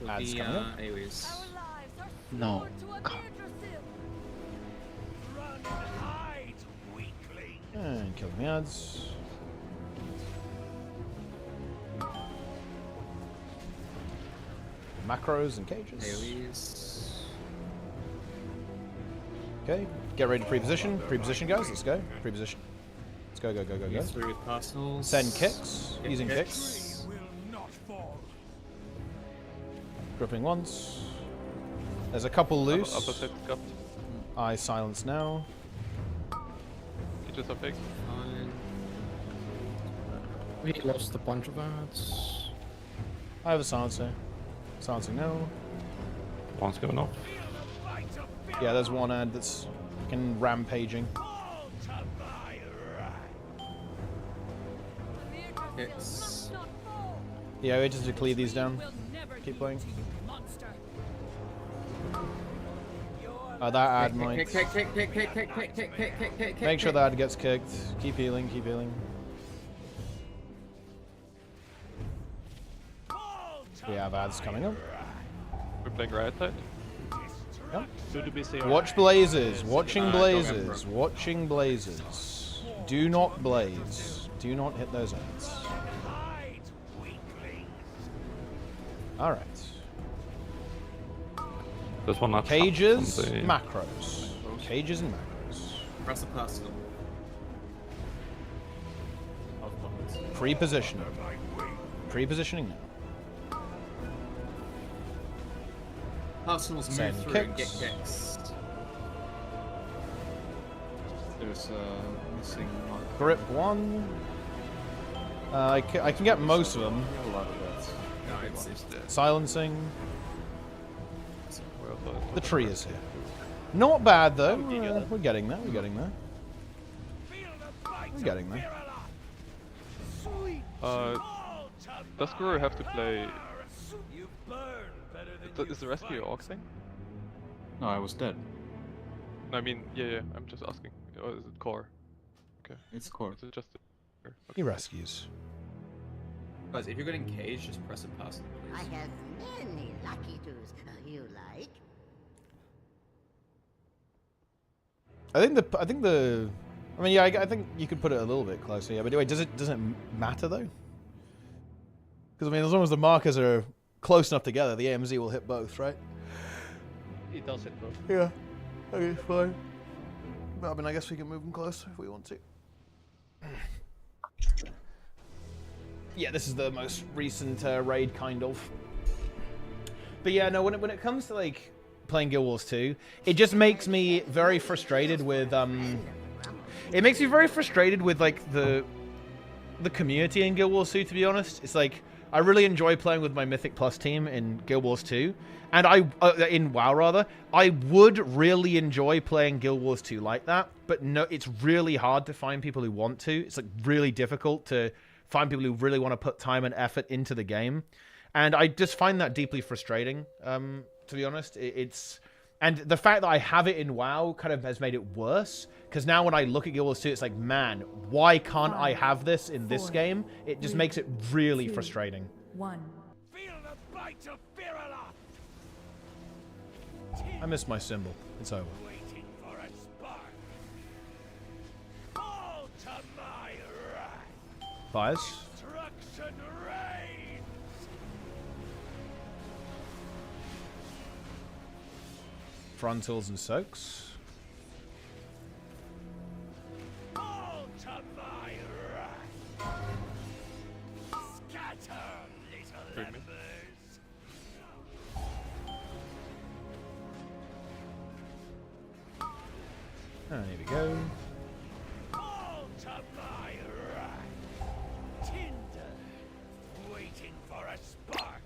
[SPEAKER 1] Ads coming up.
[SPEAKER 11] No.
[SPEAKER 10] Run and hide, weakling.
[SPEAKER 1] And killing the ads. Macros and cages.
[SPEAKER 5] AoEs.
[SPEAKER 1] Okay, get ready to pre-position. Pre-position, guys. Let's go. Pre-position. Let's go, go, go, go, go.
[SPEAKER 5] Through personals.
[SPEAKER 1] Send kicks. Using kicks. Gripping once. There's a couple loose.
[SPEAKER 21] Opposite cup.
[SPEAKER 1] I silence now.
[SPEAKER 21] Cages are big.
[SPEAKER 5] Fine.
[SPEAKER 6] We lost a bunch of ads.
[SPEAKER 1] I have a silencer. Silencing now.
[SPEAKER 18] One's going off.
[SPEAKER 1] Yeah, there's one ad that's fucking rampaging.
[SPEAKER 5] Hits.
[SPEAKER 1] Yeah, we just to clear these down. Keep playing. That ad might. Make sure that ad gets kicked. Keep healing, keep healing. We have ads coming up.
[SPEAKER 21] We're playing right side.
[SPEAKER 1] Yep. Watch blazes. Watching blazes. Watching blazes. Do not blaze. Do not hit those ads. Alright.
[SPEAKER 18] There's one not
[SPEAKER 1] cages, macros. Cages and macros.
[SPEAKER 5] Press a personal.
[SPEAKER 1] Pre-positioning. Pre-positioning now.
[SPEAKER 5] Personals move
[SPEAKER 1] Send
[SPEAKER 5] through
[SPEAKER 1] kicks.
[SPEAKER 5] and get kicks.
[SPEAKER 15] There's missing mark.
[SPEAKER 1] Grip 1. I can get most of them.
[SPEAKER 15] A lot of that.
[SPEAKER 5] No, it's dead.
[SPEAKER 1] Silencing. The tree is here. Not bad though. We're getting there. We're getting there. We're getting there.
[SPEAKER 21] Does Guru have to play? Is the rescue orc thing?
[SPEAKER 15] No, I was dead.
[SPEAKER 21] I mean, yeah. I'm just asking. Or is it core? Okay.
[SPEAKER 15] It's core.
[SPEAKER 21] Is it just?
[SPEAKER 1] He rescues.
[SPEAKER 5] Guys, if you're getting caged, just press a personal,
[SPEAKER 17] I
[SPEAKER 5] please.
[SPEAKER 17] have many lucky twos. You like?
[SPEAKER 1] I mean, yeah, I think you could put it a little bit closer. Yeah, but anyway, does it matter though? Because, I mean, as long as the markers are close enough together, the AMZ will hit both, right?
[SPEAKER 16] It does hit both.
[SPEAKER 1] Yeah. Okay, fine. But, I mean, I guess we can move them closer if we want to. Yeah, this is the most recent raid, kind of. But yeah, no, when it comes to, like, playing Guild Wars 2, it just makes me very frustrated with, it makes me very frustrated with, like, the community in Guild Wars 2, to be honest. It's like, I really enjoy playing with my Mythic Plus team in Guild Wars 2. And in WoW, rather. I would really enjoy playing Guild Wars 2 like that. But no, it's really hard to find people who want to. It's, like, really difficult to find people who really want to put time and effort into the game. And I just find that deeply frustrating, to be honest. And the fact that I have it in WoW kind of has made it worse. Because now when I look at Guild Wars 2, it's like, man, why can't I have this in this game? It just makes it really frustrating.
[SPEAKER 8] 1.
[SPEAKER 10] Feel the bite of Virala.
[SPEAKER 1] I miss my symbol. It's over.
[SPEAKER 10] Waiting for a spark. All to my wrath.
[SPEAKER 1] Fires.
[SPEAKER 10] Destruction reigns.
[SPEAKER 1] Frontals and soaks.
[SPEAKER 10] All to my wrath. Scatter, little embers.
[SPEAKER 1] And here we go.
[SPEAKER 10] All to my wrath. Tinder, waiting for a spark.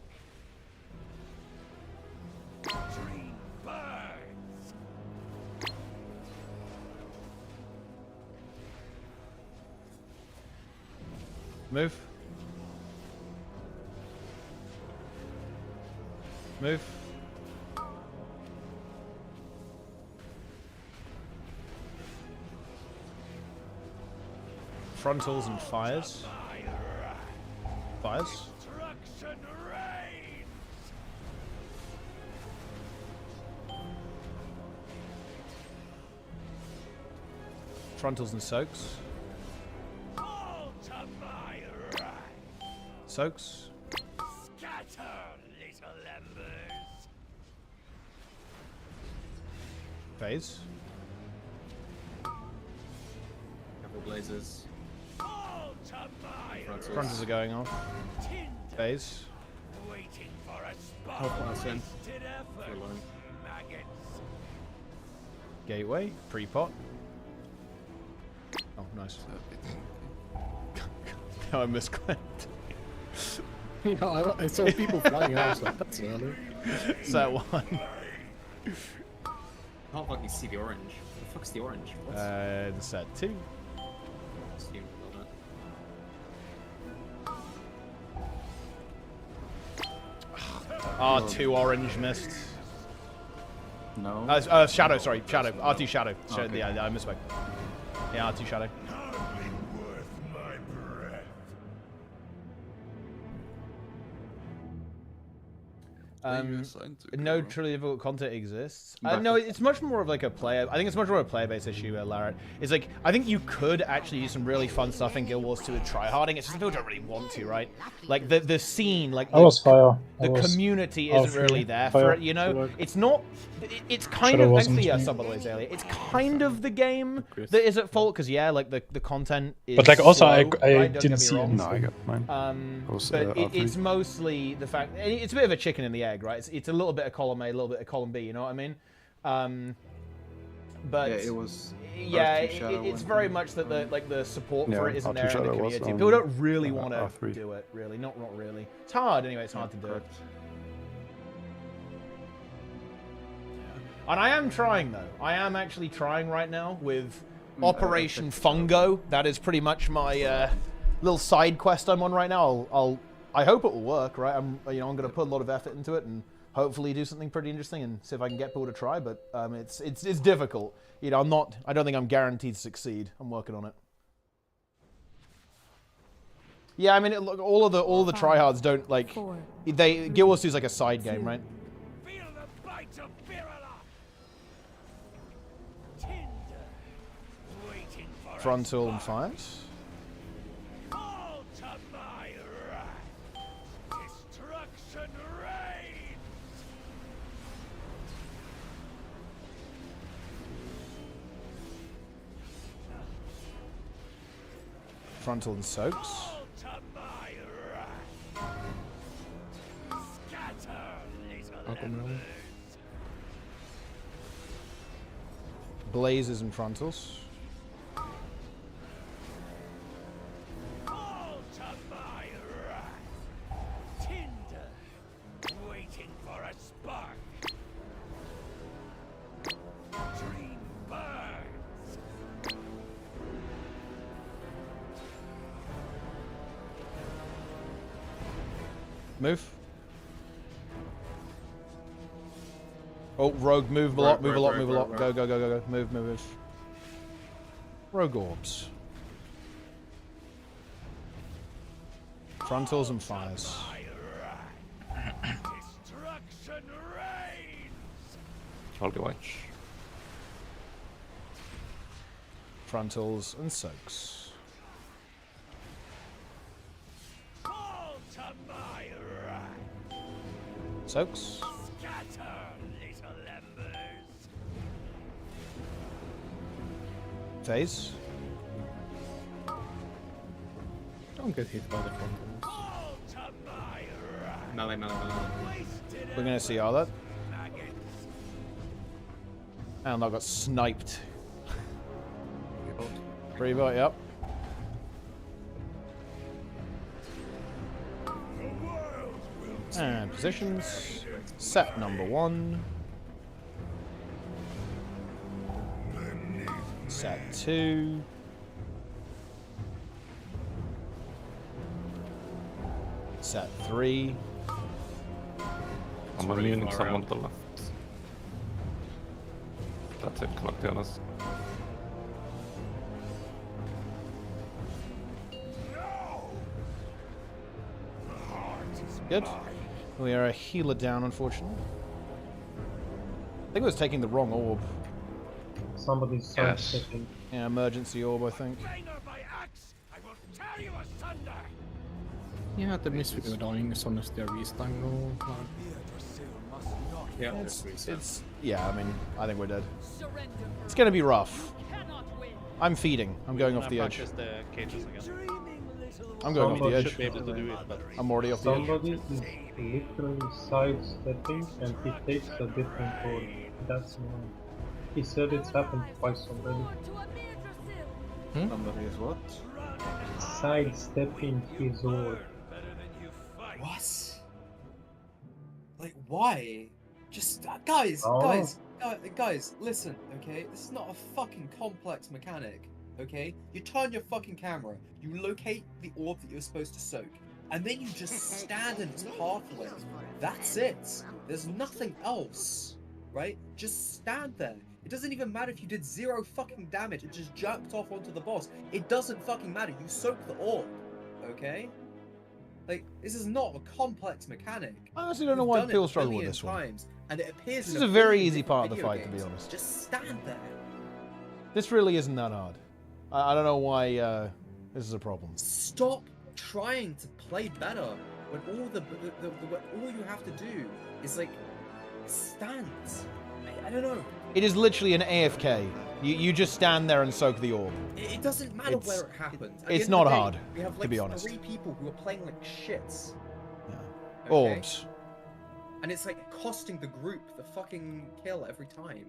[SPEAKER 10] Dream burns.
[SPEAKER 1] Move. Move. Frontals and fires. Fires.
[SPEAKER 10] Destruction reigns.
[SPEAKER 1] Frontals and soaks.
[SPEAKER 10] All to my wrath.
[SPEAKER 1] Soaks.
[SPEAKER 10] Scatter, little embers.
[SPEAKER 1] Phase.
[SPEAKER 5] Couple blazers.
[SPEAKER 10] All to my
[SPEAKER 5] Frontals.
[SPEAKER 1] Frontals are going off.
[SPEAKER 10] Tinder,
[SPEAKER 1] Phase.
[SPEAKER 10] waiting for a spark.
[SPEAKER 5] Help us in.
[SPEAKER 10] Wasted effort.
[SPEAKER 5] Feel alone.
[SPEAKER 10] Maggots.
[SPEAKER 1] Gateway. Pre-pot. Oh, nice. Oh, I misclicked.
[SPEAKER 6] Yeah, I saw people flying out. I was like, that's early.
[SPEAKER 1] Set 1.
[SPEAKER 5] Can't fucking see the orange. What the fuck's the orange? What?
[SPEAKER 1] And set 2.
[SPEAKER 5] Assume a little bit.
[SPEAKER 1] Ah, 2 orange missed.
[SPEAKER 15] No.
[SPEAKER 1] Shadow, sorry. Shadow. R2 Shadow.
[SPEAKER 15] Okay.
[SPEAKER 1] Yeah, I misspoke. Yeah, R2 Shadow.
[SPEAKER 10] Hardly worth my breath.
[SPEAKER 1] No truly difficult content exists. No, it's much more of like a player. I think it's much more of a player-based issue, Lara. It's like, I think you could actually do some really fun stuff in Guild Wars 2 with tryharding. It's just people don't really want to, right? Like the scene, like the community isn't really there for it. You know, it's not. It's kind of. Thanks for the sub, by the way, Zalia. It's kind of the game that is at fault because like the content is.
[SPEAKER 14] But like also,
[SPEAKER 1] slow,
[SPEAKER 14] I
[SPEAKER 1] right?
[SPEAKER 14] didn't see it.
[SPEAKER 20] No, I got mine.
[SPEAKER 1] But it's mostly the fact. It's a bit of a chicken and the egg, right? It's a little bit of column A, a little bit of column B. You know what I mean? But
[SPEAKER 15] yeah, it was.
[SPEAKER 1] Yeah, it's very much that the support for it isn't there in the community. People don't really want to do it. Really, not really. It's hard anyway. It's hard to do it. And I am trying though. I am actually trying right now with Operation Fungo. That is pretty much my little side quest I'm on right now. I hope it will work, right? I'm going to put a lot of effort into it and hopefully do something pretty interesting and see if I can get people to try. But it's difficult. You know, I don't think I'm guaranteed to succeed. I'm working on it. Yeah, I mean, look, all of the tryhards don't like. Guild Wars 2 is like a side game, right?
[SPEAKER 10] Feel the bite of Virala. Tinder, waiting for
[SPEAKER 1] Frontal and fires.
[SPEAKER 10] all to my wrath.
[SPEAKER 1] Frontal and soaks. Blazes and frontals.
[SPEAKER 10] Waiting for a spark. Dream burns.
[SPEAKER 1] Move. Oh, rogue, move a lot, move a lot, move a lot. Go, go, go, go, go. Move, move, move. Rogue orbs. Frontals and fires.
[SPEAKER 10] Destruction reigns.
[SPEAKER 18] I'll go watch.
[SPEAKER 1] Frontals and soaks.
[SPEAKER 10] Fall to my wrath.
[SPEAKER 1] Soaks.
[SPEAKER 10] Scatter, little embers.
[SPEAKER 1] Phase.
[SPEAKER 6] Don't get hit by the frontals.
[SPEAKER 5] Melee, melee, melee.
[SPEAKER 1] We're gonna see all that. And I got sniped. Pre-vote, yep. And positions. Set number 1. Set 2. Set 3.
[SPEAKER 18] I'm immuning someone to the left. That's it, collect the others.
[SPEAKER 1] Good. We are a healer down, unfortunately. I think it was taking the wrong orb.
[SPEAKER 12] Somebody's sidestepping.
[SPEAKER 1] Yeah, emergency orb, I think.
[SPEAKER 6] Yeah, the mystery of dying is honestly a restangle.
[SPEAKER 5] Yeah,
[SPEAKER 1] it's yeah, I mean, I think we're dead. It's gonna be rough. I'm feeding. I'm going off the edge.
[SPEAKER 16] The cages again.
[SPEAKER 1] I'm going off the edge.
[SPEAKER 16] Should be able to do it, but
[SPEAKER 1] I'm already off the edge.
[SPEAKER 12] Somebody is literally sidestepping and he takes a different orb. That's why. He said it's happened twice already.
[SPEAKER 15] Somebody is what?
[SPEAKER 12] Sidestepping his orb.
[SPEAKER 2] What? Like, why? Just guys, guys, listen, okay? This is not a fucking complex mechanic, okay? You turn your fucking camera, you locate the orb that you're supposed to soak, and then you just stand in its pathway. That's it. There's nothing else, right? Just stand there. It doesn't even matter if you did 0 fucking damage, it just jerked off onto the boss. It doesn't fucking matter. You soak the orb, okay? Like, this is not a complex mechanic.
[SPEAKER 1] I honestly don't know why people struggle with this one.
[SPEAKER 2] And it appears
[SPEAKER 1] This is a very easy part of the fight, to be honest.
[SPEAKER 2] Just stand there.
[SPEAKER 1] This really isn't that hard. I don't know why this is a problem.
[SPEAKER 2] Stop trying to play better when all you have to do is like stand. I don't know.
[SPEAKER 1] It is literally an AFK. You just stand there and soak the orb.
[SPEAKER 2] It doesn't matter where it happens.
[SPEAKER 1] It's not hard,
[SPEAKER 2] we have, like,
[SPEAKER 1] to be honest.
[SPEAKER 2] 3 people who are playing like shits.
[SPEAKER 1] Yeah.
[SPEAKER 2] Okay?
[SPEAKER 1] Orbs.
[SPEAKER 2] And it's like costing the group the fucking kill every time.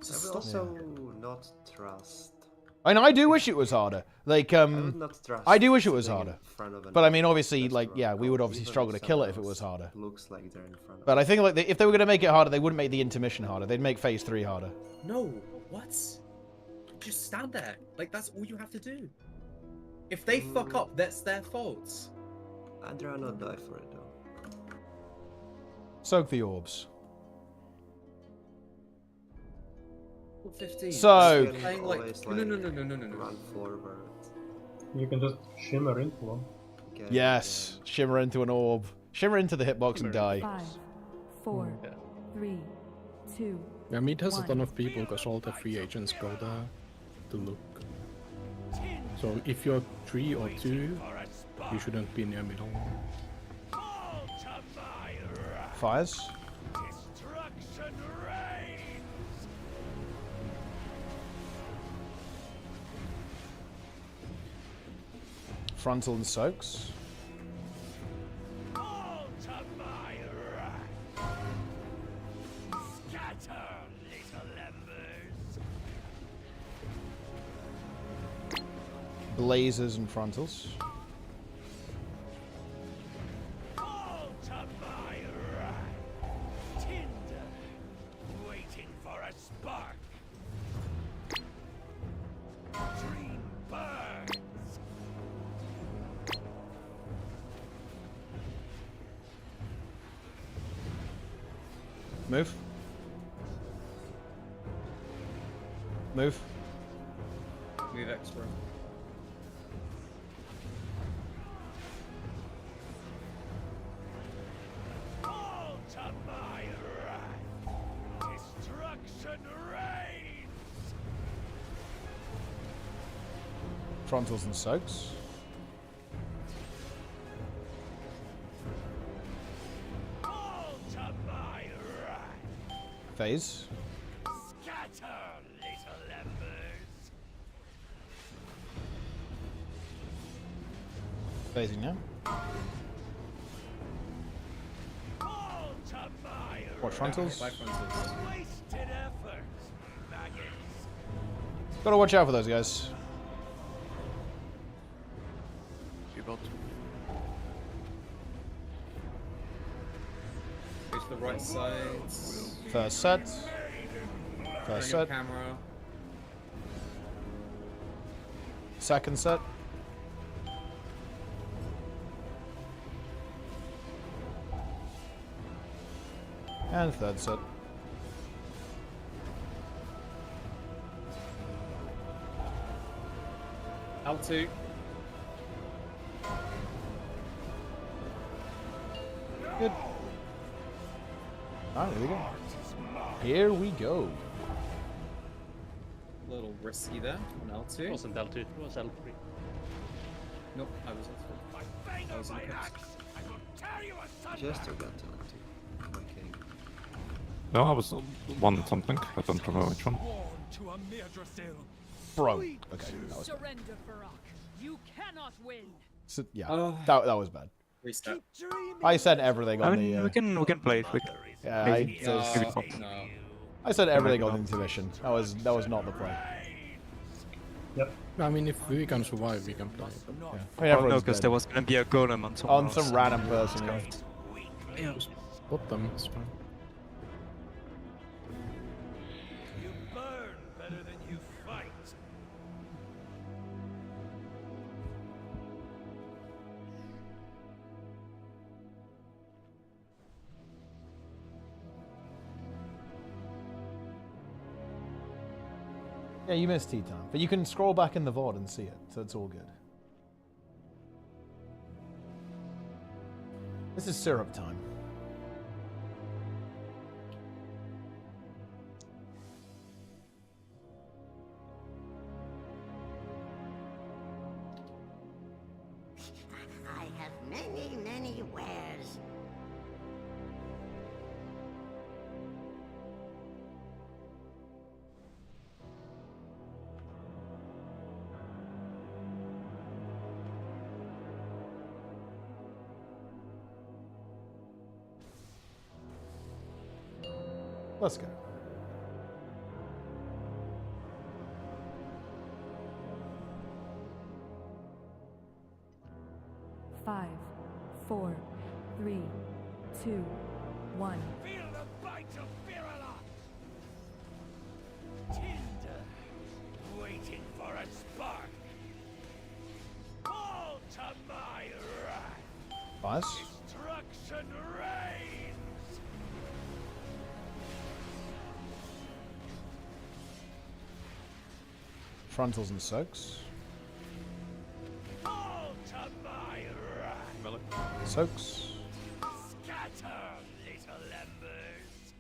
[SPEAKER 2] So
[SPEAKER 13] I would
[SPEAKER 2] stop.
[SPEAKER 13] also not trust.
[SPEAKER 1] And I do wish it was harder. Like, I do wish it was harder. But I mean, obviously, like, yeah, we would obviously struggle to kill it if it was harder.
[SPEAKER 13] Looks like they're in front of
[SPEAKER 1] But I think, like, if they were going to make it harder, they wouldn't make the intermission harder. They'd make phase 3 harder.
[SPEAKER 2] No, what? Just stand there. Like, that's all you have to do. If they fuck up, that's their fault.
[SPEAKER 13] I'd rather not die for it, though.
[SPEAKER 1] Soak the orbs.
[SPEAKER 2] 15.
[SPEAKER 1] So,
[SPEAKER 2] playing like, no.
[SPEAKER 13] Run forward.
[SPEAKER 12] You can just shimmer into one.
[SPEAKER 1] Yes, shimmer into an orb. Shimmer into the hitbox and die.
[SPEAKER 8] 5, 4, 3, 2.
[SPEAKER 6] Yeah, Meat has a ton of people because all the free agents go there to look. So if you're 3 or 2, you shouldn't be near middle.
[SPEAKER 1] Fires. Frontal and soaks.
[SPEAKER 10] All to my wrath. Scatter, little embers.
[SPEAKER 1] Blazes and frontals.
[SPEAKER 10] All to my wrath. Tinder, waiting for a spark. Dream burns.
[SPEAKER 1] Move. Move.
[SPEAKER 5] Move extra.
[SPEAKER 10] All to my wrath. Destruction reigns.
[SPEAKER 1] Frontals and soaks.
[SPEAKER 10] All to my wrath.
[SPEAKER 1] Phase.
[SPEAKER 10] Scatter, little embers.
[SPEAKER 1] Phasing now.
[SPEAKER 10] All to my
[SPEAKER 1] Watch frontals.
[SPEAKER 5] By frontals.
[SPEAKER 10] wasted efforts, maggots.
[SPEAKER 1] Gotta watch out for those guys.
[SPEAKER 7] About
[SPEAKER 5] Go to the right side.
[SPEAKER 1] First set. First
[SPEAKER 5] Bring
[SPEAKER 1] set.
[SPEAKER 5] up camera.
[SPEAKER 1] Second set. And third set.
[SPEAKER 5] L2.
[SPEAKER 1] Good. Alright, here we go. Here we go.
[SPEAKER 5] A little risky there on L2.
[SPEAKER 16] It wasn't L2, it was L3.
[SPEAKER 5] Nope, I was L3. I was in the coast.
[SPEAKER 13] Just got to L2. Am I kidding?
[SPEAKER 18] No, I was one something. I don't remember which one.
[SPEAKER 1] Bro. Okay, that was bad.
[SPEAKER 4] Surrender, Farak. You cannot win.
[SPEAKER 1] So, yeah, that was bad.
[SPEAKER 5] Restart.
[SPEAKER 1] I said everything on the.
[SPEAKER 11] we can play it.
[SPEAKER 1] Yeah, I said everything on the intermission. That was not the play.
[SPEAKER 12] Yep.
[SPEAKER 6] I mean, if we can survive, we can play.
[SPEAKER 1] Yeah. I mean,
[SPEAKER 11] Oh, no,
[SPEAKER 1] everyone's
[SPEAKER 11] because
[SPEAKER 1] dead.
[SPEAKER 11] there was gonna be a golem on someone
[SPEAKER 1] some random person. Yeah.
[SPEAKER 6] Just put them, it's fine.
[SPEAKER 10] You burn better than you fight.
[SPEAKER 1] Yeah, you missed tea time, but you can scroll back in the VOD and see it, so it's all good. This is syrup time.
[SPEAKER 17] I have many, many wares.
[SPEAKER 1] Let's go.
[SPEAKER 8] Five, 4, 3, 2, 1.
[SPEAKER 10] Feel the bite of Virala. Tinder, waiting for a spark. All to my wrath.
[SPEAKER 1] Fires.
[SPEAKER 10] Destruction reigns.
[SPEAKER 1] Frontals and soaks.
[SPEAKER 10] All to my wrath.
[SPEAKER 1] Soaks.
[SPEAKER 10] Scatter, little embers.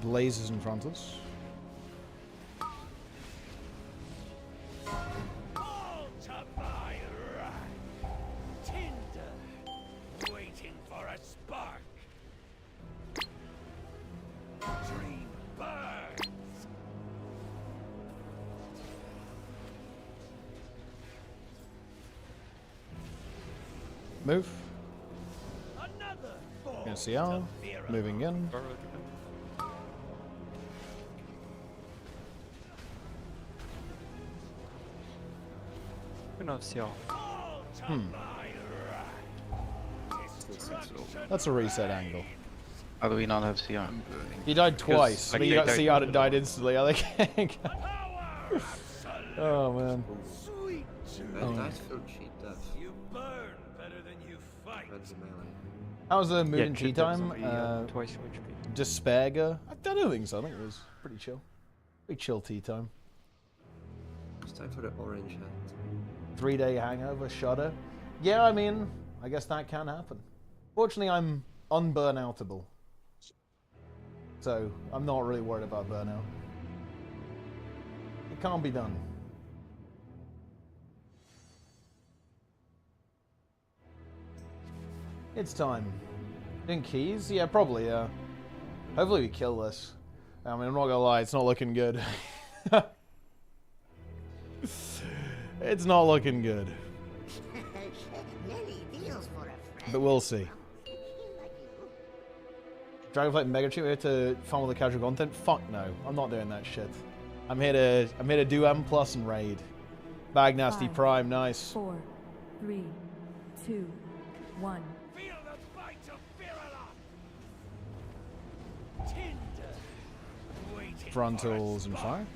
[SPEAKER 1] Blazes and frontals.
[SPEAKER 10] All to my wrath. Tinder, waiting for a spark. Dream burns.
[SPEAKER 1] Move. NCR. Moving in.
[SPEAKER 11] Enough CR.
[SPEAKER 1] That's a reset angle.
[SPEAKER 9] How do we not have CR?
[SPEAKER 1] He died twice. But you got CR and died instantly. I think. Oh man.
[SPEAKER 13] Nice full cheat death. You burn better than you fight.
[SPEAKER 1] How's the mood in
[SPEAKER 11] cheat
[SPEAKER 1] TeaTime?
[SPEAKER 11] Twice HP.
[SPEAKER 1] Despair. I don't think so. I think it was pretty chill. Pretty chill TeaTime.
[SPEAKER 13] It's time for the orange hat.
[SPEAKER 1] 3-day hangover, shudder. Yeah, I mean, I guess that can happen. Fortunately, I'm unburnoutable. So, I'm not really worried about burnout. It can't be done. It's time. In keys? Yeah, probably, yeah. Hopefully we kill this. I mean, I'm not gonna lie, it's not looking good. It's not looking good. But we'll see. Dragonflight and Mega Chip here to farm all the casual content? Fuck no. I'm not doing that shit. I'm here to do M plus and raid. Bag Nasty
[SPEAKER 8] 5,
[SPEAKER 1] Prime, nice.
[SPEAKER 8] 4, 3, 2, 1.
[SPEAKER 1] Frontals and fire.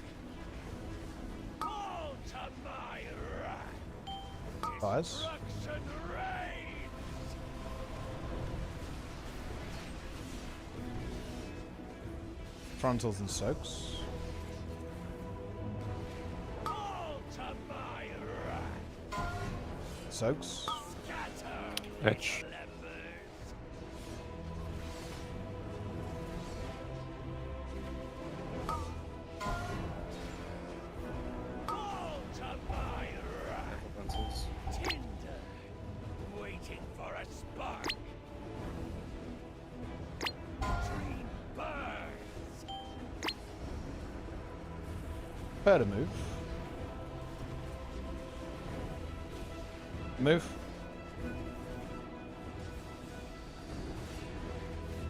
[SPEAKER 1] Fires. Frontals and soaks. Soaks.
[SPEAKER 18] Edge.
[SPEAKER 1] Better move. Move.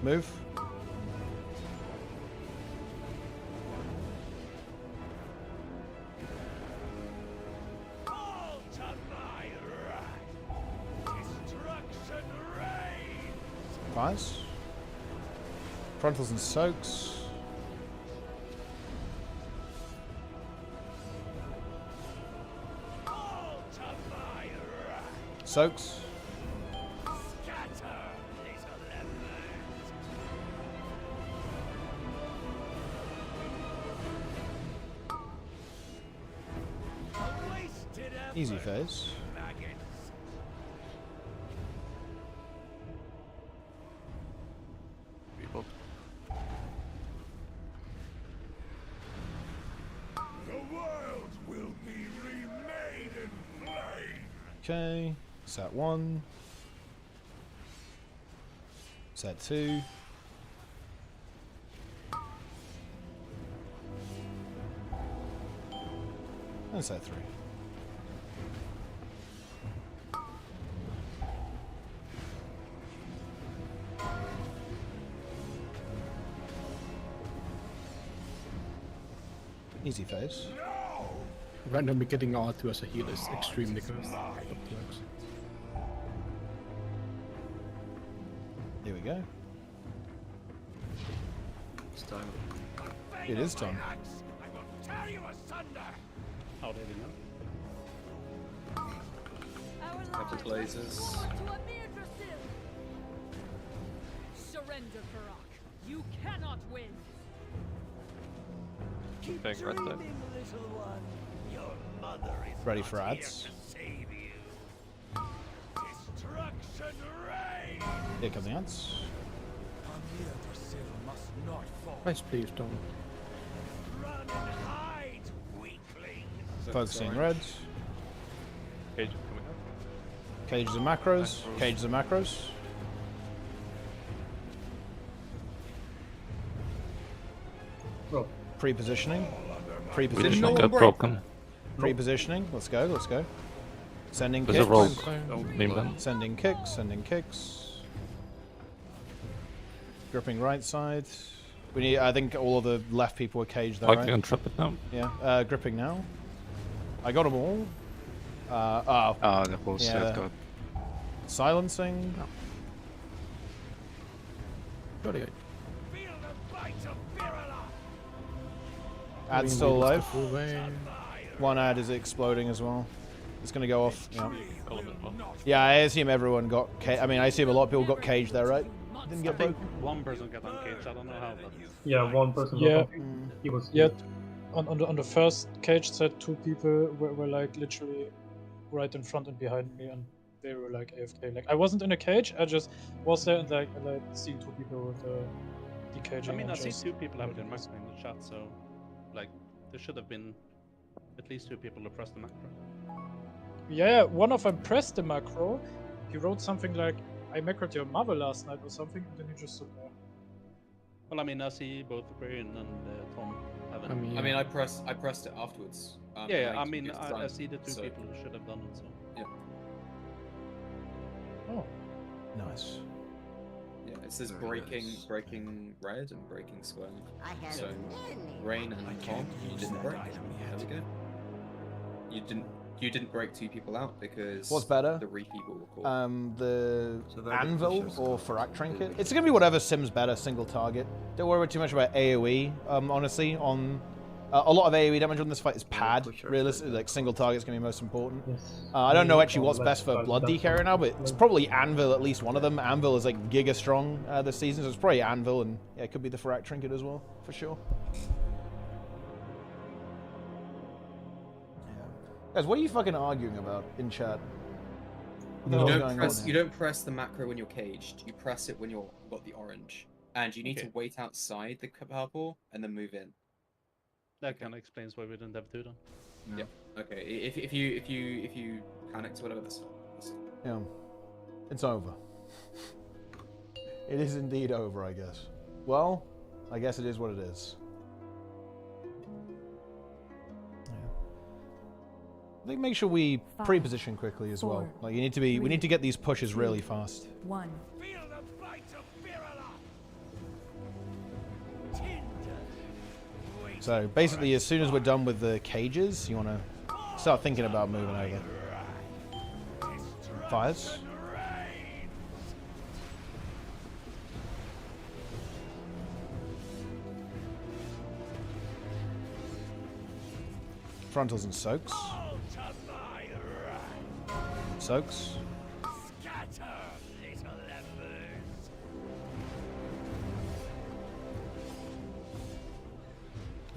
[SPEAKER 1] Move. Fires. Frontals and soaks. Soaks. Easy phase.
[SPEAKER 7] People.
[SPEAKER 10] The world will be remade in flame.
[SPEAKER 1] Okay. Set 1. Set 2. And set 3. Easy phase.
[SPEAKER 6] Randomly getting R2 as a healer is extremely good.
[SPEAKER 1] Here we go.
[SPEAKER 13] It's time.
[SPEAKER 1] It is time.
[SPEAKER 16] How did he know?
[SPEAKER 5] Couple blazes.
[SPEAKER 4] Surrender, Barak. You cannot win.
[SPEAKER 21] Keep right there.
[SPEAKER 10] Your mother is
[SPEAKER 1] Ready for ads.
[SPEAKER 10] destruction reigns.
[SPEAKER 1] Here come the ads.
[SPEAKER 10] Must not fall.
[SPEAKER 6] Nice, please don't.
[SPEAKER 10] Run and hide, weaklings.
[SPEAKER 1] Focusing reds.
[SPEAKER 21] Cage is coming up.
[SPEAKER 1] Cages and macros. Cages and macros.
[SPEAKER 12] Bro.
[SPEAKER 1] Pre-positioning.
[SPEAKER 18] Positioning got broken.
[SPEAKER 1] Pre-positioning. Let's go. Let's go. Sending
[SPEAKER 18] There's
[SPEAKER 1] kicks.
[SPEAKER 18] a rogue. Name them.
[SPEAKER 1] Sending kicks. Sending kicks. Gripping right side. We need. I think all of the left people are caged though,
[SPEAKER 18] I
[SPEAKER 1] right?
[SPEAKER 18] can trap it now.
[SPEAKER 1] Yeah. Gripping now. I got them all. Oh.
[SPEAKER 11] Oh, the whole set got.
[SPEAKER 1] Silencing.
[SPEAKER 11] No.
[SPEAKER 18] Got it.
[SPEAKER 1] Ad's still alive. One ad is exploding as well. It's gonna go off. Yeah, I assume everyone got. I mean, I assume a lot of people got caged there, right? Didn't get broken.
[SPEAKER 16] One person got uncaged. I don't know how. But...
[SPEAKER 12] Yeah, one person.
[SPEAKER 14] Yeah.
[SPEAKER 12] He was.
[SPEAKER 14] Yeah. On the first cage set, 2 people were like literally right in front and behind me, and they were like AFK. Like I wasn't in a cage. I just was there and like seen 2 people with decaging.
[SPEAKER 16] I mean, I see
[SPEAKER 14] just...
[SPEAKER 16] 2 people having their macro in the chat, so like there should have been at least 2 people to press the macro.
[SPEAKER 14] Yeah, one of them pressed the macro. He wrote something like, "I macroed your mother last night" or something, and then he just stood there.
[SPEAKER 16] Well, I mean, I see both Brian and Tom having.
[SPEAKER 5] I mean, I pressed it afterwards.
[SPEAKER 16] Yeah, I mean, I see the 2 people who should have done it. So.
[SPEAKER 5] Yeah.
[SPEAKER 14] Oh.
[SPEAKER 1] Nice.
[SPEAKER 5] Yeah, it says breaking red and breaking square. So Rain and Tom, you didn't break. There we go. You didn't break 2 people out because
[SPEAKER 1] what's better?
[SPEAKER 5] The re people were caught.
[SPEAKER 1] The anvil or Farak trinket. It's gonna be whatever sims better, single target. Don't worry too much about AoE. Honestly, on a lot of AoE damage on this fight is pad. Realistically, like single target's gonna be most important. I don't know actually what's best for blood DK right now, but it's probably anvil, at least one of them. Anvil is like giga strong this season, so it's probably anvil, and yeah, it could be the Farak trinket as well for sure. Guys, what are you fucking arguing about in chat?
[SPEAKER 5] You don't press the macro when you're caged. You press it when you've got the orange, and you need to wait outside the purple and then move in.
[SPEAKER 16] That kind of explains why we didn't have 2 then.
[SPEAKER 5] Yeah. Okay. If you panic or whatever, that's fine.
[SPEAKER 1] Yeah. It's over. It is indeed over, I guess. Well, I guess it is what it is. I think make sure we pre-position quickly as well. Like you need to be, we need to get these pushes really fast.
[SPEAKER 8] 1.
[SPEAKER 1] So basically, as soon as we're done with the cages, you want to start thinking about moving over. Fires. Frontals and soaks. Soaks.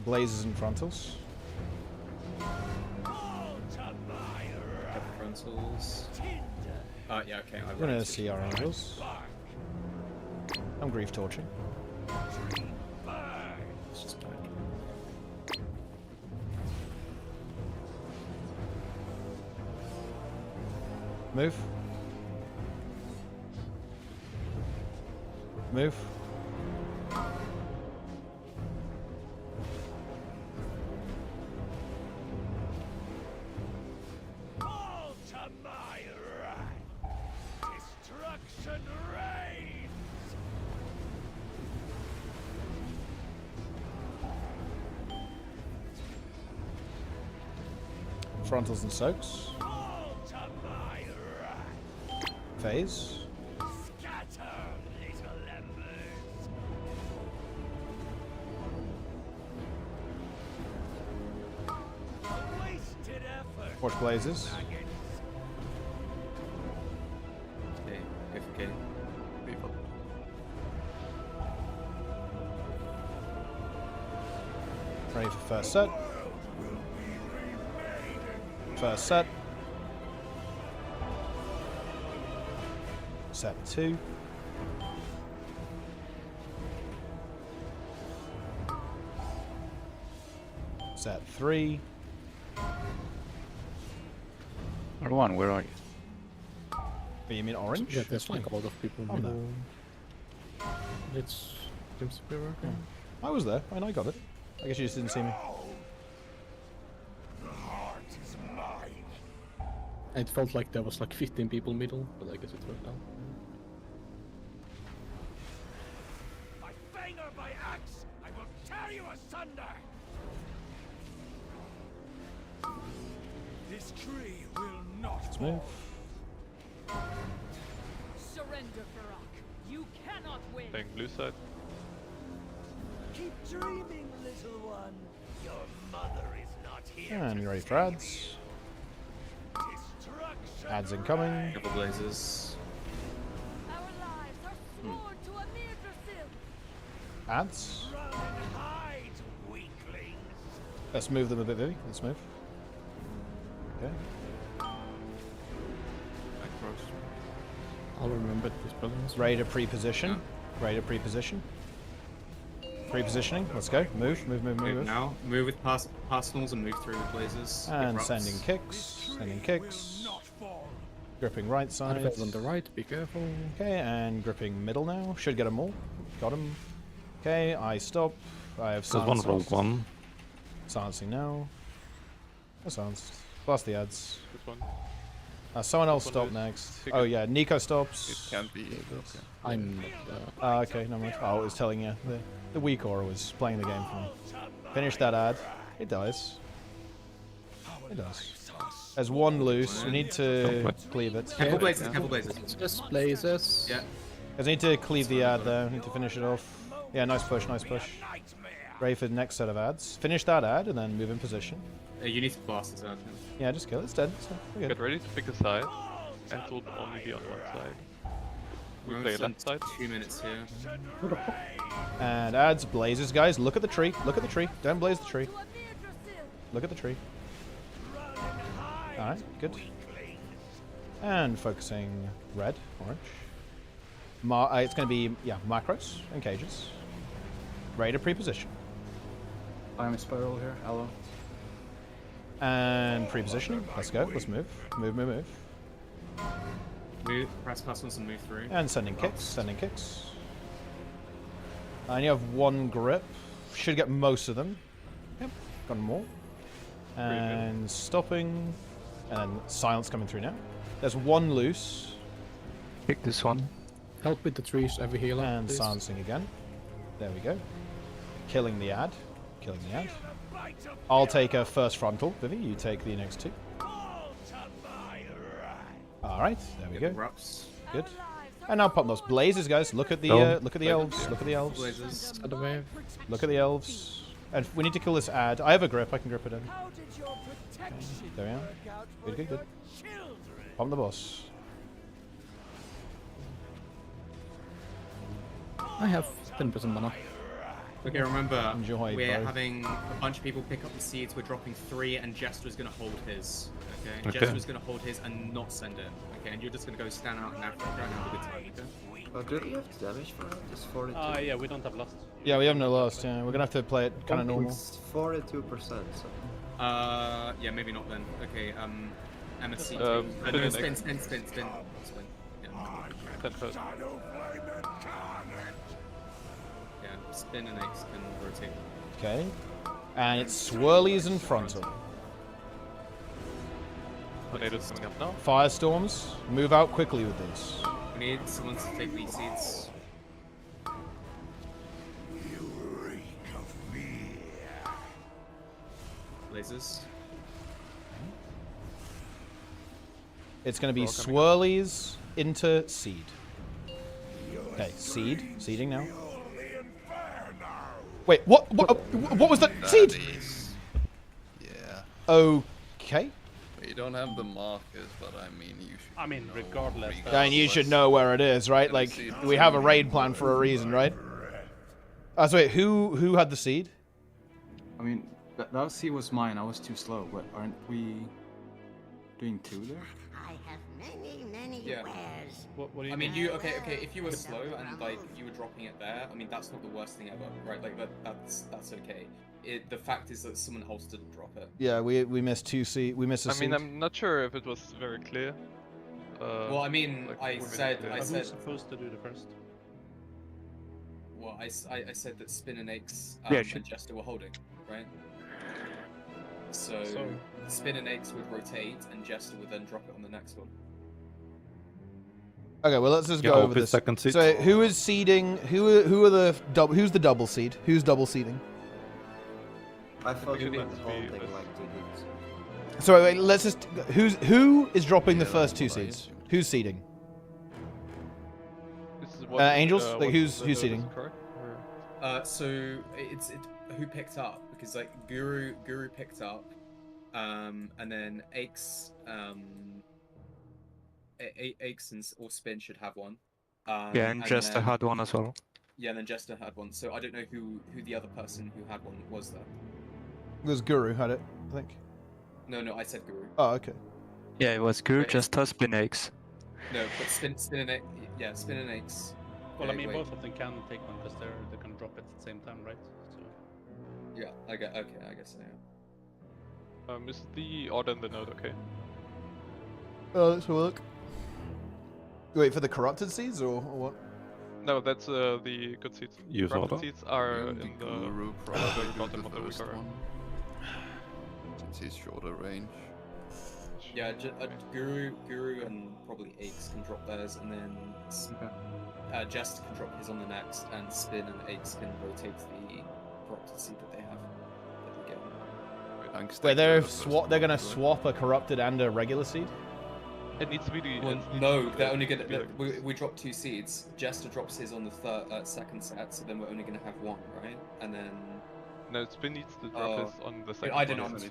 [SPEAKER 1] Blazes and frontals.
[SPEAKER 5] Frontals. Yeah, okay.
[SPEAKER 1] I'm gonna see our angels. I'm grief torching.
[SPEAKER 5] It's just back.
[SPEAKER 1] Move. Move.
[SPEAKER 10] All to my wrath. Destruction reigns.
[SPEAKER 1] Frontals and soaks. Phase. Watch blazes.
[SPEAKER 5] Okay, AFK.
[SPEAKER 1] Ready for first set. First set. Set 2. Set 3.
[SPEAKER 11] R1, where are you?
[SPEAKER 1] Oh, you mean orange?
[SPEAKER 6] Yeah, there's like a lot of people.
[SPEAKER 1] Oh, no.
[SPEAKER 6] It seems to be working.
[SPEAKER 1] I was there, and I got it. I guess you just didn't see me.
[SPEAKER 10] The heart is mine.
[SPEAKER 6] It felt like there was like 15 people middle, but I guess it worked out.
[SPEAKER 10] I fang her by axe! I will tear you asunder! This tree will not fall.
[SPEAKER 4] Surrender, Barak. You cannot win.
[SPEAKER 21] Playing blue side.
[SPEAKER 10] Keep dreaming, little one. Your mother is not here.
[SPEAKER 1] And you ready for ads? Ads incoming.
[SPEAKER 5] Couple blazes.
[SPEAKER 4] Our lives are sworn to a mere Drasil.
[SPEAKER 1] Ads.
[SPEAKER 10] Run and hide, weaklings.
[SPEAKER 1] Let's move them a bit, Vivi. Let's move. Okay.
[SPEAKER 6] I'll remember this buildings.
[SPEAKER 1] Ready to pre-position. Ready to pre-position. Pre-positioning. Let's go. Move, move, move, move.
[SPEAKER 5] Now. Move with personals and move through with blazes.
[SPEAKER 1] And sending kicks. Sending kicks. Gripping right side.
[SPEAKER 6] On the right, be careful.
[SPEAKER 1] Okay, and gripping middle now. Should get them all. Got him. Okay, I stop. I have
[SPEAKER 18] There's one rogue one.
[SPEAKER 1] Silencing now. No silence. Blast the ads.
[SPEAKER 21] This one.
[SPEAKER 1] Someone else stop next. Oh yeah, Nico stops.
[SPEAKER 7] It can't be. Okay.
[SPEAKER 6] I'm
[SPEAKER 1] okay, no mind. Oh, it was telling you. The weak aura was playing the game for me. Finish that ad. It dies. It does. There's one loose. We need to cleave it.
[SPEAKER 5] Careful blazes, careful blazes.
[SPEAKER 6] Just blazes.
[SPEAKER 5] Yeah.
[SPEAKER 1] Guys, need to cleave the ad there. Need to finish it off. Yeah, nice push, nice push. Ready for the next set of ads. Finish that ad and then move in position.
[SPEAKER 5] You need to blast this ad.
[SPEAKER 1] Yeah, just kill it. It's dead. It's dead. We're good.
[SPEAKER 21] Get ready to pick a side, and it will only be on one side. We play left side.
[SPEAKER 5] 2 minutes here.
[SPEAKER 1] And ads, blazes, guys. Look at the tree. Look at the tree. Don't blaze the tree. Look at the tree. Alright, good. And focusing red, orange. It's going to be, yeah, macros and cages. Ready to pre-position.
[SPEAKER 15] I'm a spiral here. Hello.
[SPEAKER 1] And pre-positioning. Let's go. Let's move. Move, move, move.
[SPEAKER 5] Move, press personals and move through.
[SPEAKER 1] And sending kicks. Sending kicks. And you have one grip. Should get most of them. Yep, got them all. And stopping. And then silence coming through now. There's one loose.
[SPEAKER 11] Pick this one.
[SPEAKER 6] Help with the trees, every healer.
[SPEAKER 1] And
[SPEAKER 6] please.
[SPEAKER 1] silencing again. There we go. Killing the ad. Killing the ad. I'll take a first frontal. Vivi, you take the next two. Alright, there we go. Good. And now pop those blazes, guys. Look at the elves. Look at the elves. Look at the elves. And we need to kill this ad. I have a grip. I can grip it in. Okay, there we are. Good, good, good. Pump the boss.
[SPEAKER 6] I have 10% mana.
[SPEAKER 5] Okay, remember,
[SPEAKER 1] Enjoy
[SPEAKER 5] we're
[SPEAKER 1] both.
[SPEAKER 5] having a bunch of people pick up the seeds. We're dropping 3, and Jester's going to hold his. Okay?
[SPEAKER 18] Okay.
[SPEAKER 5] Jester's going to hold his and not send it. Okay, and you're just going to go stand out in Africa and have a good time. Okay?
[SPEAKER 13] Do you have damage for it? Just 42?
[SPEAKER 16] Yeah, we don't have lost.
[SPEAKER 1] Yeah, we have no lost. Yeah, we're gonna have to play it kind of normal.
[SPEAKER 13] It's 42%. So.
[SPEAKER 5] Yeah, maybe not then. Okay, MSC. No, spin. Yeah.
[SPEAKER 21] 10 first.
[SPEAKER 5] Yeah, spin and X can rotate.
[SPEAKER 1] Okay. And it's swirlies and frontal.
[SPEAKER 21] Tornadoes coming up now.
[SPEAKER 1] Firestorms. Move out quickly with these.
[SPEAKER 5] We need someone to take these seeds. Lasers.
[SPEAKER 1] It's going to be swirlies into seed. Okay, seeding now. Wait, what was that? Seed?
[SPEAKER 7] Yeah.
[SPEAKER 1] Okay.
[SPEAKER 7] You don't have the markers, but I mean, you should.
[SPEAKER 16] I mean, regardless.
[SPEAKER 1] And you should know where it is, right? Like, we have a raid plan for a reason, right? So wait, who had the seed?
[SPEAKER 15] I mean, that seed was mine. I was too slow, but aren't we doing 2 there?
[SPEAKER 17] I have many
[SPEAKER 5] Yeah.
[SPEAKER 17] wares.
[SPEAKER 16] What do you
[SPEAKER 5] I mean,
[SPEAKER 16] mean?
[SPEAKER 5] okay, if you were slow and like you were dropping it there, I mean that's not the worst thing ever, right? Like that's okay. The fact is that someone else didn't drop it.
[SPEAKER 1] Yeah, we missed 2 seed. We missed a
[SPEAKER 21] I
[SPEAKER 1] seed.
[SPEAKER 21] mean, I'm not sure if it was very clear.
[SPEAKER 5] Well, I mean,
[SPEAKER 21] like,
[SPEAKER 5] I
[SPEAKER 21] within
[SPEAKER 5] said,
[SPEAKER 21] the-
[SPEAKER 16] Who's supposed to do the first?
[SPEAKER 5] well, I said that Spin and X
[SPEAKER 11] Yeah,
[SPEAKER 5] and Jester were holding, right? So Spin and X would rotate, and Jester would then drop it on the next one.
[SPEAKER 1] Okay, well let's just go over this.
[SPEAKER 18] Second seed.
[SPEAKER 1] So who is seeding? Who's the double seed? Who's double seeding?
[SPEAKER 13] I thought you meant the whole thing like 2 groups.
[SPEAKER 1] So wait, let's just who is dropping the first 2 seeds? Who's seeding? Angels? Like who's seeding?
[SPEAKER 5] So it's who picked up, because like Guru picked up, and then Aches or Spin should have one.
[SPEAKER 11] Yeah, and Jester had one as well.
[SPEAKER 5] Yeah, and then Jester had one. So I don't know who the other person who had one was there.
[SPEAKER 1] It was Guru had it, I think.
[SPEAKER 5] No, I said Guru.
[SPEAKER 1] Oh, okay.
[SPEAKER 11] Yeah, it was Guru, Jester, Spin, X.
[SPEAKER 5] No, but Spin and X. Yeah, Spin and X.
[SPEAKER 16] Well, I mean, both of them can take one because they're gonna drop it at the same time, right? So.
[SPEAKER 5] Yeah, I guess so. Yeah.
[SPEAKER 21] Is the order in the node okay?
[SPEAKER 1] Let's have a look. Wait, for the corrupted seeds or what?
[SPEAKER 21] No, that's the good seeds.
[SPEAKER 18] Use
[SPEAKER 21] corrupted
[SPEAKER 18] order?
[SPEAKER 21] seeds are in the
[SPEAKER 7] Guru
[SPEAKER 21] bottom of the
[SPEAKER 7] first
[SPEAKER 21] recover.
[SPEAKER 7] one. Since he's shorter range.
[SPEAKER 5] Yeah, Guru and probably Aches can drop theirs, and then Jester can drop his on the next, and Spin and Aches can rotate the corrupted seed that they have.
[SPEAKER 1] Wait, they're gonna swap a corrupted and a regular seed?
[SPEAKER 21] It needs to be the.
[SPEAKER 5] Well, no, they're only gonna. We drop 2 seeds. Jester drops his on the second set, so then we're only gonna have 1, right? And then.
[SPEAKER 21] No, Spin needs to drop his on the second.
[SPEAKER 5] I don't know.
[SPEAKER 21] One, and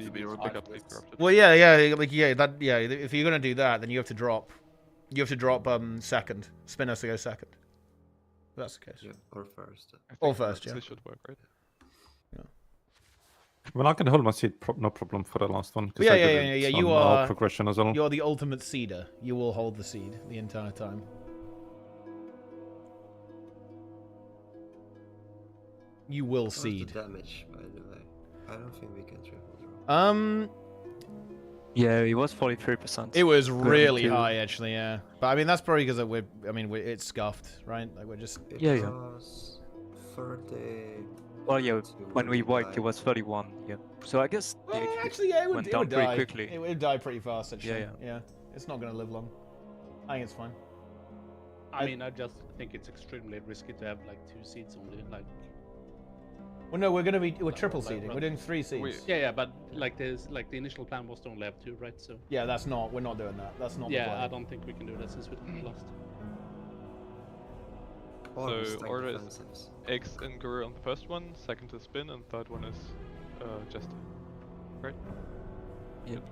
[SPEAKER 21] pick up the corrupted.
[SPEAKER 1] Well, yeah, if you're gonna do that, then you have to drop. Second. Spin has to go second. That's the case.
[SPEAKER 13] Yeah, or first.
[SPEAKER 1] Or first, yeah.
[SPEAKER 21] This should work, right?
[SPEAKER 18] Well, I can hold my seat, no problem for the last one.
[SPEAKER 1] Yeah.
[SPEAKER 18] You are progression as well.
[SPEAKER 1] You're the ultimate seeder. You will hold the seed the entire time. You will seed.
[SPEAKER 13] The damage, by the way. I don't think we can triple draw.
[SPEAKER 11] Yeah, it was 43%.
[SPEAKER 1] It was really high, actually. Yeah, but I mean that's probably because it's scuffed, right? Like we're just.
[SPEAKER 11] Yeah.
[SPEAKER 13] It was 30.
[SPEAKER 11] Well, yeah, when we wiped, it was 31. Yeah. So I guess
[SPEAKER 1] it
[SPEAKER 11] went down pretty quickly.
[SPEAKER 1] It would die pretty fast, actually.
[SPEAKER 11] Yeah.
[SPEAKER 1] It's not gonna live long. I think it's fine.
[SPEAKER 16] I mean, I just think it's extremely risky to have like 2 seeds only. Like.
[SPEAKER 1] Well, no, we're triple seeding. We're doing 3 seeds.
[SPEAKER 16] Yeah, but like the initial plan was to only have 2, right? So.
[SPEAKER 1] Yeah, we're not doing that. That's not.
[SPEAKER 16] Yeah,
[SPEAKER 1] the plan.
[SPEAKER 16] I don't think we can do that since we didn't lost.
[SPEAKER 21] So order is X and Guru on the first one, second is Spin, and third one is Jester. Right?
[SPEAKER 11] Yep.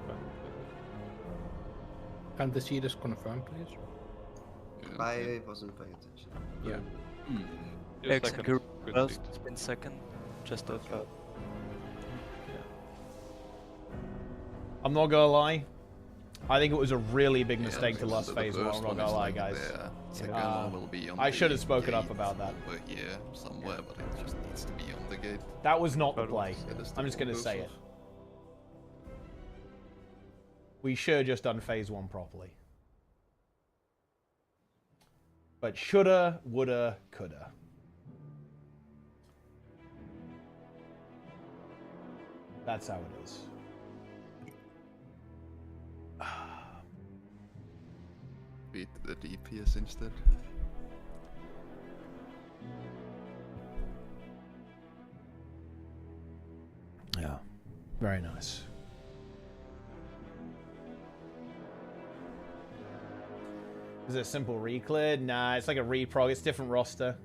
[SPEAKER 6] And the seed is confirmed, please?
[SPEAKER 13] I wasn't paying attention.
[SPEAKER 11] Yeah. X and Guru first, Spin second, Jester third.
[SPEAKER 1] I'm not gonna lie. I think it was a really big mistake to lose phase 1. I'm not gonna lie, guys. I should have spoken up about that.
[SPEAKER 7] But yeah, somewhere, but it just needs to be on the gate.
[SPEAKER 1] That was not the play. I'm just gonna say it. We should have just done phase 1 properly. But shoulda, woulda, coulda. That's how it is.
[SPEAKER 7] Beat the DPS instead.
[SPEAKER 1] Yeah, very nice. Is it a simple reclear? Nah, it's like a reprog. It's different roster.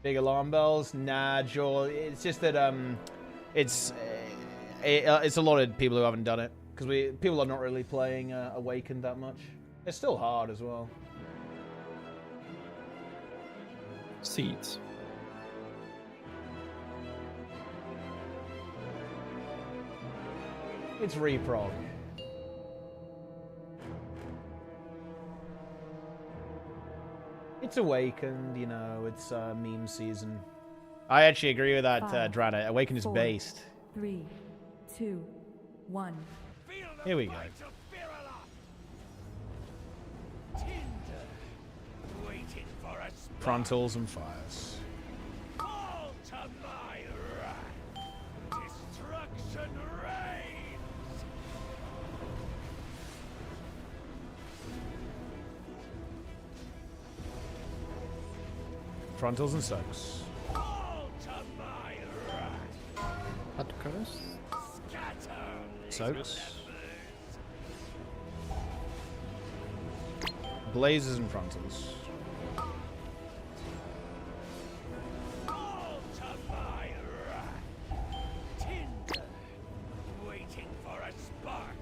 [SPEAKER 1] Big alarm bells? Nah, Joel. It's just that it's a lot of people who haven't done it because people are not really playing Awakened that much. It's still hard as well.
[SPEAKER 18] Seeds.
[SPEAKER 1] It's reprog. It's Awakened, you know, it's meme season. I actually agree with that, Drana. Awakened is based.
[SPEAKER 8] 3, 2, 1.
[SPEAKER 1] Here we go. Frontals and fires.
[SPEAKER 10] Fall to my wrath. Destruction reigns.
[SPEAKER 1] Frontals and soaks.
[SPEAKER 6] At curse.
[SPEAKER 1] Soaks. Blazes and frontals.
[SPEAKER 10] Waiting for a spark.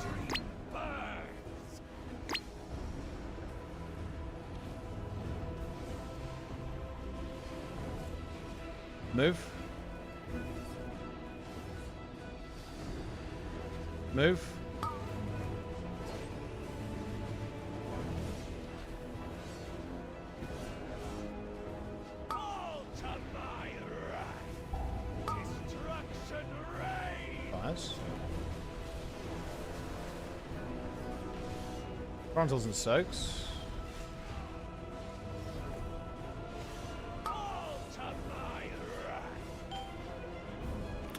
[SPEAKER 10] Dream burns.
[SPEAKER 1] Move. Move. Fires. Frontals and soaks.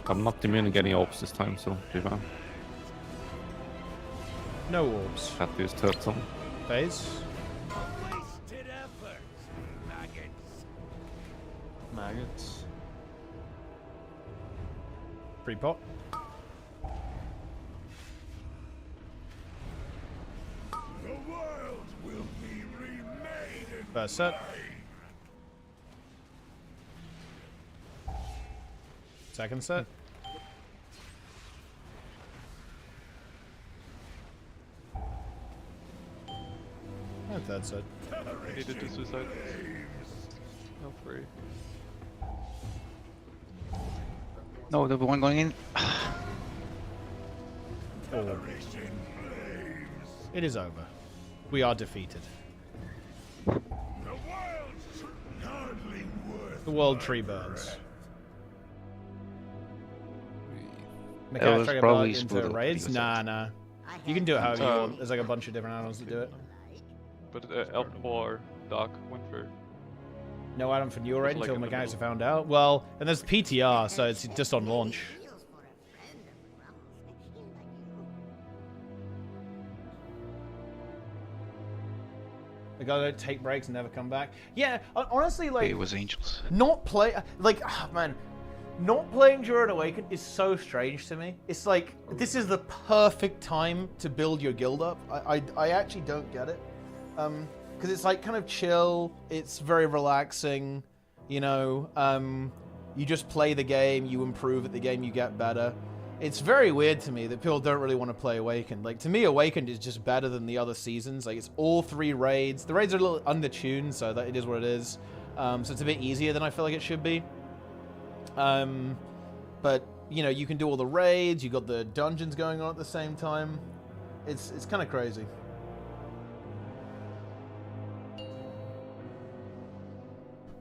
[SPEAKER 18] I'm not immune to getting orbs this time, so be fine.
[SPEAKER 1] No orbs.
[SPEAKER 18] Had to use turtle.
[SPEAKER 1] Phase.
[SPEAKER 10] Wasted effort, maggots.
[SPEAKER 1] Maggots. Free pot.
[SPEAKER 10] The world will be remade in
[SPEAKER 1] First set. Second set. And third set.
[SPEAKER 21] I needed to suicide. No free.
[SPEAKER 11] No, the one going in.
[SPEAKER 1] Orb. It is over. We are defeated. The world tree burns.
[SPEAKER 11] That was probably
[SPEAKER 1] into raids? Nah. You can do it however you want. There's like a bunch of different add-ons to do it.
[SPEAKER 21] But Elf or Dark went for.
[SPEAKER 1] No add-on for new raid
[SPEAKER 21] Like
[SPEAKER 1] until
[SPEAKER 21] in the
[SPEAKER 1] mechanics are
[SPEAKER 21] middle.
[SPEAKER 1] found out. Well, and there's PTR, so it's just on launch. The guy that take breaks and never come back. Yeah, honestly, like
[SPEAKER 11] It was angels.
[SPEAKER 1] not play like man, not playing Druid Awaken is so strange to me. It's like this is the perfect time to build your guild up. I actually don't get it, because it's like kind of chill. It's very relaxing, you know. You just play the game, you improve at the game, you get better. It's very weird to me that people don't really want to play Awakened. Like, to me, Awakened is just better than the other seasons. Like, it's all 3 raids. The raids are a little undertuned, so that it is what it is. So it's a bit easier than I feel like it should be. But, you know, you can do all the raids. You got the dungeons going on at the same time. It's kind of crazy.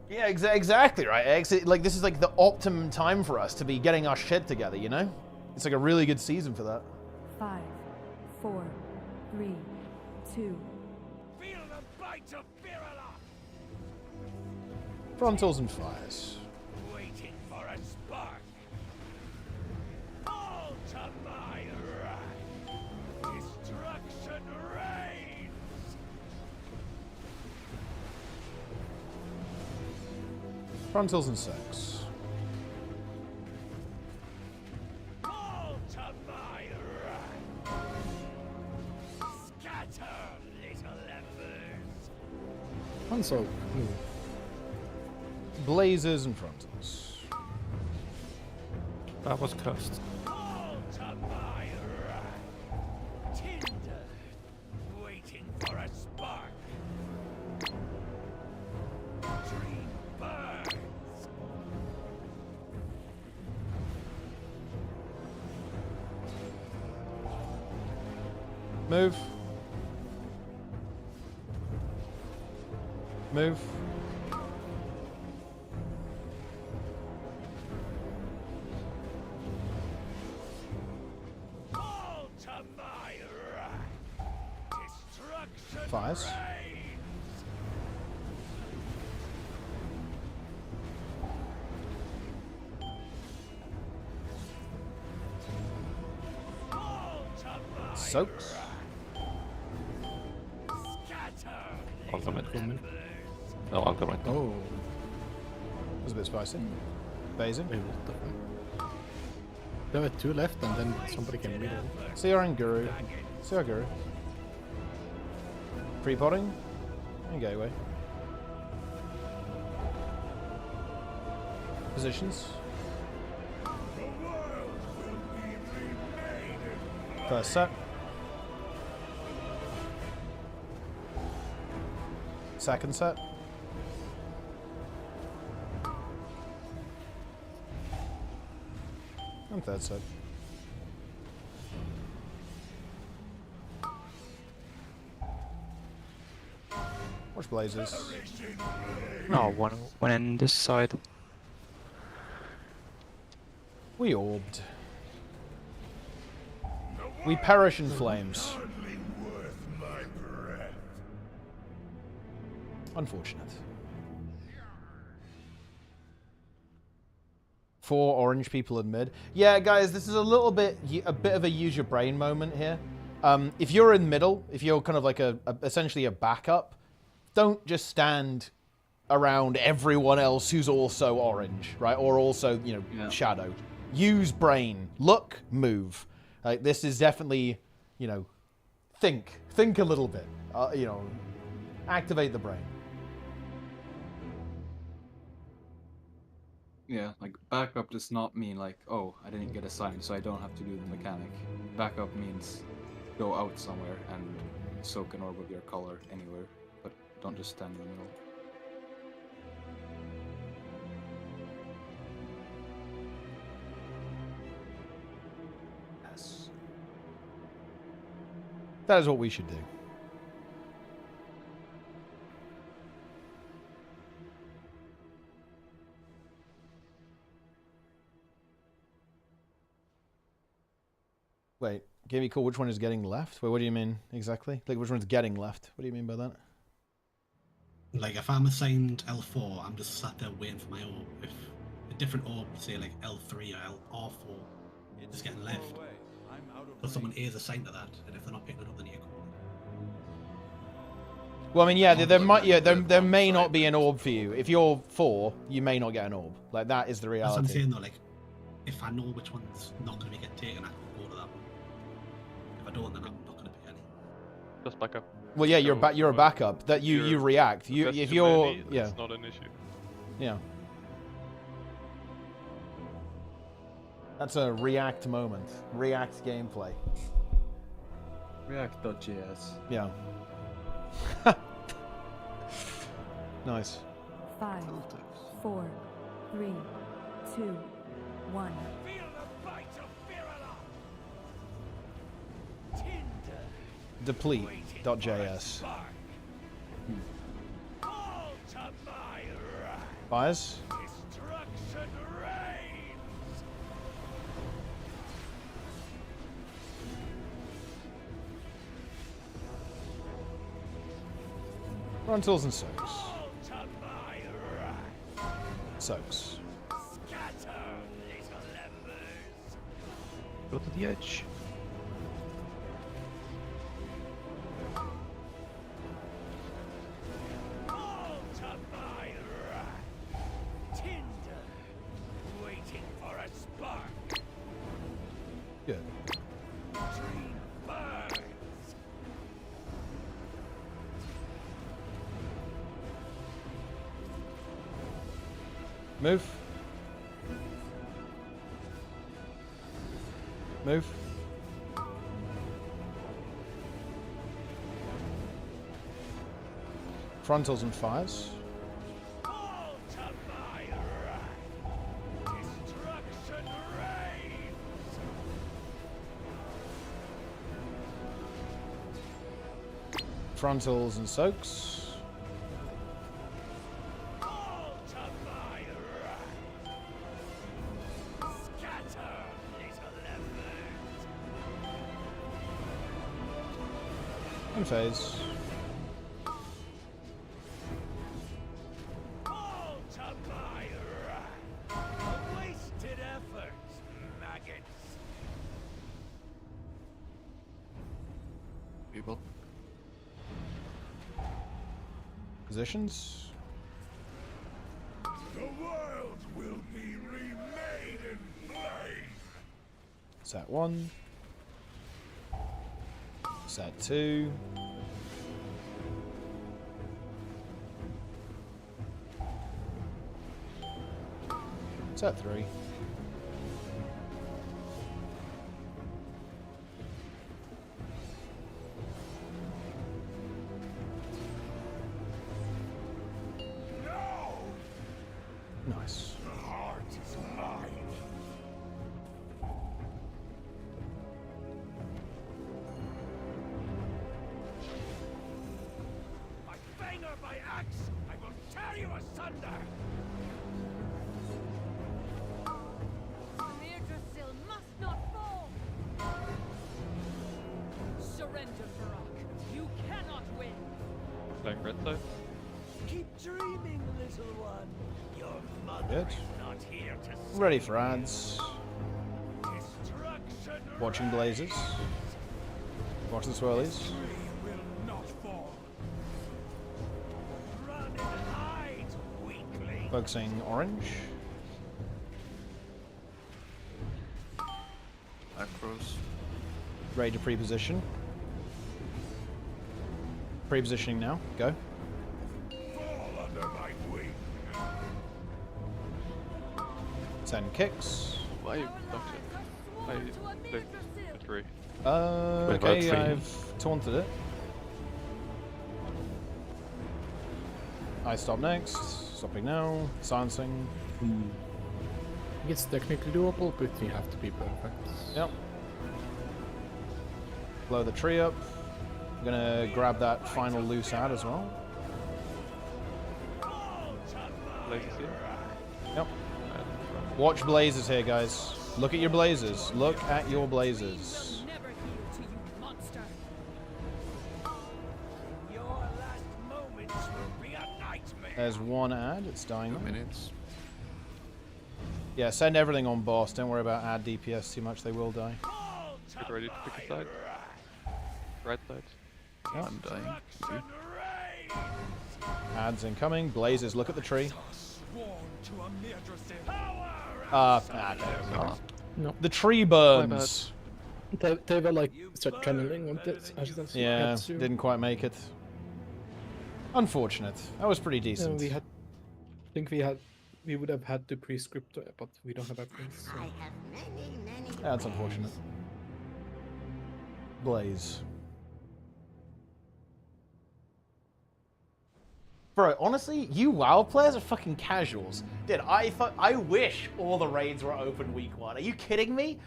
[SPEAKER 1] Yeah, exactly, right, X? Like, this is like the optimum time for us to be getting our shit together, you know? It's like a really good season for that.
[SPEAKER 8] 5, 4, 3, 2.
[SPEAKER 10] Feel the bite of Virula.
[SPEAKER 1] Frontals and fires.
[SPEAKER 10] Waiting for a spark. All to my wrath. Destruction reigns.
[SPEAKER 1] Frontals and sex.
[SPEAKER 10] All to my wrath. Scatter, little embers.
[SPEAKER 6] Console.
[SPEAKER 1] Blazers and frontals.
[SPEAKER 18] That was cursed.
[SPEAKER 10] All to my wrath. Tinder, waiting for a spark. Dream burns.
[SPEAKER 1] Move. Move.
[SPEAKER 10] All to my wrath. Destruction
[SPEAKER 1] Fires.
[SPEAKER 10] reigns. All to my
[SPEAKER 1] Soaks.
[SPEAKER 10] wrath. Scatter,
[SPEAKER 18] I'll go mid.
[SPEAKER 6] Go mid.
[SPEAKER 18] No, I'll go right.
[SPEAKER 6] Oh.
[SPEAKER 1] That was a bit spicy. Phasing.
[SPEAKER 6] Wait, what the fuck? There were 2 left and then somebody came middle.
[SPEAKER 1] CR and Guru. CR Guru. Pre-potting. And gateway. Positions. First set. Second set. And third set. Watch blazes.
[SPEAKER 11] No, one in this side.
[SPEAKER 1] We orbed. We perish in flames. Unfortunate. 4 orange people in mid. Yeah, guys, this is a little bit, a bit of a use your brain moment here. If you're in middle, if you're kind of like essentially a backup, don't just stand around everyone else who's also orange, right? Or also, you know, shadow. Use brain. Look, move. Like, this is definitely, you know, think a little bit. You know, activate the brain.
[SPEAKER 15] Yeah, like backup does not mean like, oh, I didn't get assigned, so I don't have to do the mechanic. Backup means go out somewhere and soak an orb with your color anywhere, but don't just stand in the middle.
[SPEAKER 1] Yes. That is what we should do. Wait, give me cool. Which one is getting left? Wait, what do you mean exactly? Like, which one's getting left? What do you mean by that?
[SPEAKER 3] Like, if I'm assigned L4, I'm just sat there waiting for my orb. If a different orb, say like L3 or R4, is getting left, but someone is assigned to that, and if they're not picking it up, then you call it.
[SPEAKER 1] Well, I mean, yeah, there may not be an orb for you. If you're 4, you may not get an orb. Like, that is the reality.
[SPEAKER 3] That's what I'm saying though. Like, if I know which one's not going to be getting taken, I can go to that one. If I don't, then I'm not going to pick any.
[SPEAKER 21] Just back up.
[SPEAKER 1] Well, yeah, you're a backup. That you react. If you're yeah.
[SPEAKER 21] It's not an issue.
[SPEAKER 1] Yeah. That's a React moment. React gameplay.
[SPEAKER 15] React.js.
[SPEAKER 1] Yeah. Nice.
[SPEAKER 8] 5, 4, 3, 2, 1.
[SPEAKER 1] Deplete.js. Fires. Frontals and soaks. Soaks.
[SPEAKER 11] Go to the edge.
[SPEAKER 1] Good. Move. Move. Frontals and fires. Frontals and soaks. And phase.
[SPEAKER 7] People.
[SPEAKER 1] Positions.
[SPEAKER 10] The world will be remade in flame.
[SPEAKER 1] Set 1. Set 2. Set 3. Nice.
[SPEAKER 10] The heart is mine. My banger by axe, I will tear you asunder.
[SPEAKER 4] Yggdrasil must not fall. Surrender, Farak. You cannot win.
[SPEAKER 21] Playing red side.
[SPEAKER 10] Keep dreaming, little one. Your mother
[SPEAKER 1] Good.
[SPEAKER 10] is not here to
[SPEAKER 1] Ready for ads.
[SPEAKER 10] destruction.
[SPEAKER 1] Watching blazes. Watch the swirlies.
[SPEAKER 10] Will not fall. Run and hide, weakling.
[SPEAKER 1] Focusing orange.
[SPEAKER 7] Macros.
[SPEAKER 1] Ready to pre-position. Pre-positioning now. Go.
[SPEAKER 10] Fall under my wing.
[SPEAKER 1] 10 kicks.
[SPEAKER 21] Why you blocked it? I played the 3.
[SPEAKER 1] Okay, I've taunted it. I stop next. Stopping now. Silencing.
[SPEAKER 6] It's technically doable, but you have to be perfect.
[SPEAKER 1] Yep. Blow the tree up. I'm gonna grab that final loose ad as well.
[SPEAKER 21] Blazes here.
[SPEAKER 1] Yep. Watch blazes here, guys. Look at your blazes. Look at your blazes.
[SPEAKER 4] Never heal to you, monster.
[SPEAKER 10] Your last moments will be a nightmare.
[SPEAKER 1] There's one ad. It's dying.
[SPEAKER 7] 2 minutes.
[SPEAKER 1] Yeah, send everything on boss. Don't worry about ad DPS too much. They will die.
[SPEAKER 21] Get ready to pick a side. Right side.
[SPEAKER 1] Yep.
[SPEAKER 7] I'm dying. Too.
[SPEAKER 1] Ads incoming. Blazes. Look at the tree.
[SPEAKER 6] No.
[SPEAKER 1] The tree burns.
[SPEAKER 6] They were like channeling on this.
[SPEAKER 1] Yeah, didn't quite make it. Unfortunate. That was pretty decent.
[SPEAKER 6] We had, I think we would have had to pre-script, but we don't have a prince. So.
[SPEAKER 17] I have many, many.
[SPEAKER 1] That's unfortunate. Blaze. Bro, honestly, you WoW players are fucking casuals. Dude, I wish all the raids were open week 1. Are you kidding me?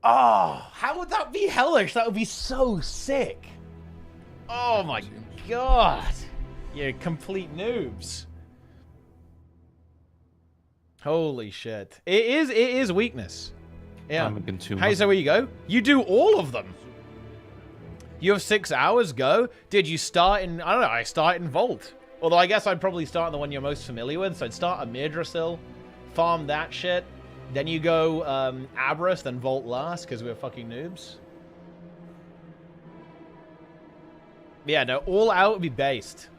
[SPEAKER 1] Oh, how would that be hellish? That would be so sick. Oh my god. You're complete noobs. Holy shit. It is weakness. Yeah. Hey, so where you go? You do all of them. You have 6 hours, go. Did you start in, I don't know, I start in Vault. Although I guess I'd probably start in the one you're most familiar with. So I'd start a Yggdrasil, farm that shit. Then you go Abras, then Vault last, because we're fucking noobs. Yeah, no, all out would be based.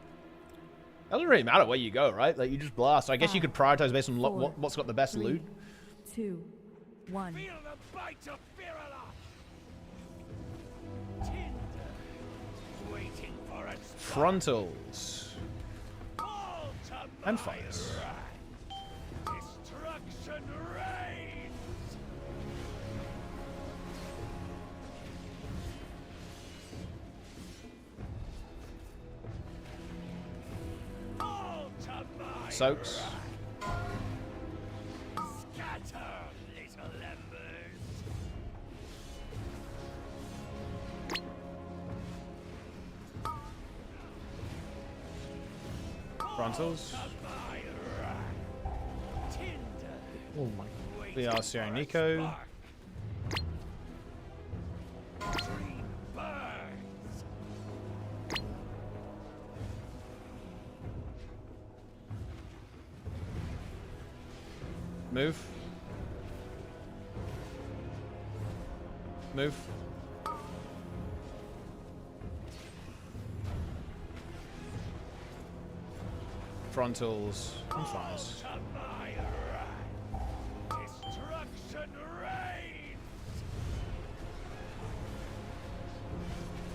[SPEAKER 1] That doesn't really matter where you go, right? Like, you just blast. So I guess you could prioritize based on what's got the best loot.
[SPEAKER 8] 2, 1.
[SPEAKER 10] Feel the bite of Virala. Waiting for it.
[SPEAKER 1] Frontals. And fires.
[SPEAKER 10] Destruction reigns.
[SPEAKER 1] Soaks.
[SPEAKER 10] Scatter, little embers.
[SPEAKER 1] Frontals.
[SPEAKER 6] Oh my.
[SPEAKER 1] We are Sierra Nico. Move. Move. Frontals. I'm fines.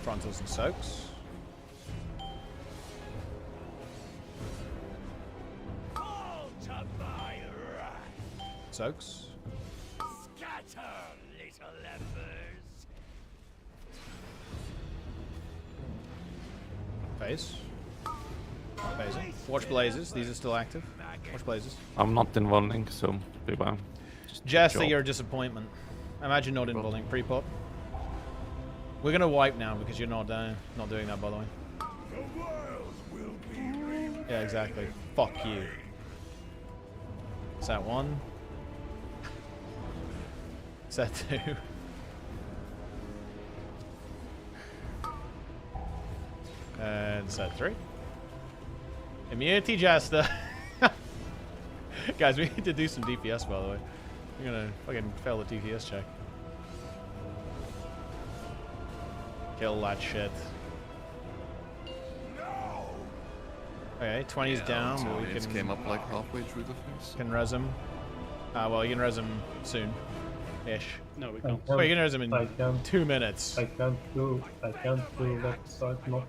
[SPEAKER 1] Frontals and soaks. Soaks.
[SPEAKER 10] Scatter, little embers.
[SPEAKER 1] Phase. Phasing. Watch blazes. These are still active. Watch blazes.
[SPEAKER 18] I'm not involving, so beware.
[SPEAKER 1] Jester, you're a disappointment. Imagine not involving pre-pop. We're gonna wipe now because you're not doing that, by the way. Yeah, exactly. Fuck you. Set 1. Set 2. And set 3. Immunity Jester. Guys, we need to do some DPS, by the way. We're gonna fucking fail the DPS check. Kill that shit. Okay, 20's down.
[SPEAKER 7] So
[SPEAKER 1] But we
[SPEAKER 7] it
[SPEAKER 1] can
[SPEAKER 7] came up like halfway through the phase.
[SPEAKER 1] Can res him. Well, you can res him soon. Ish.
[SPEAKER 16] No, we can't.
[SPEAKER 1] Well, you can res him in 2 minutes.
[SPEAKER 12] I can't do left side, no.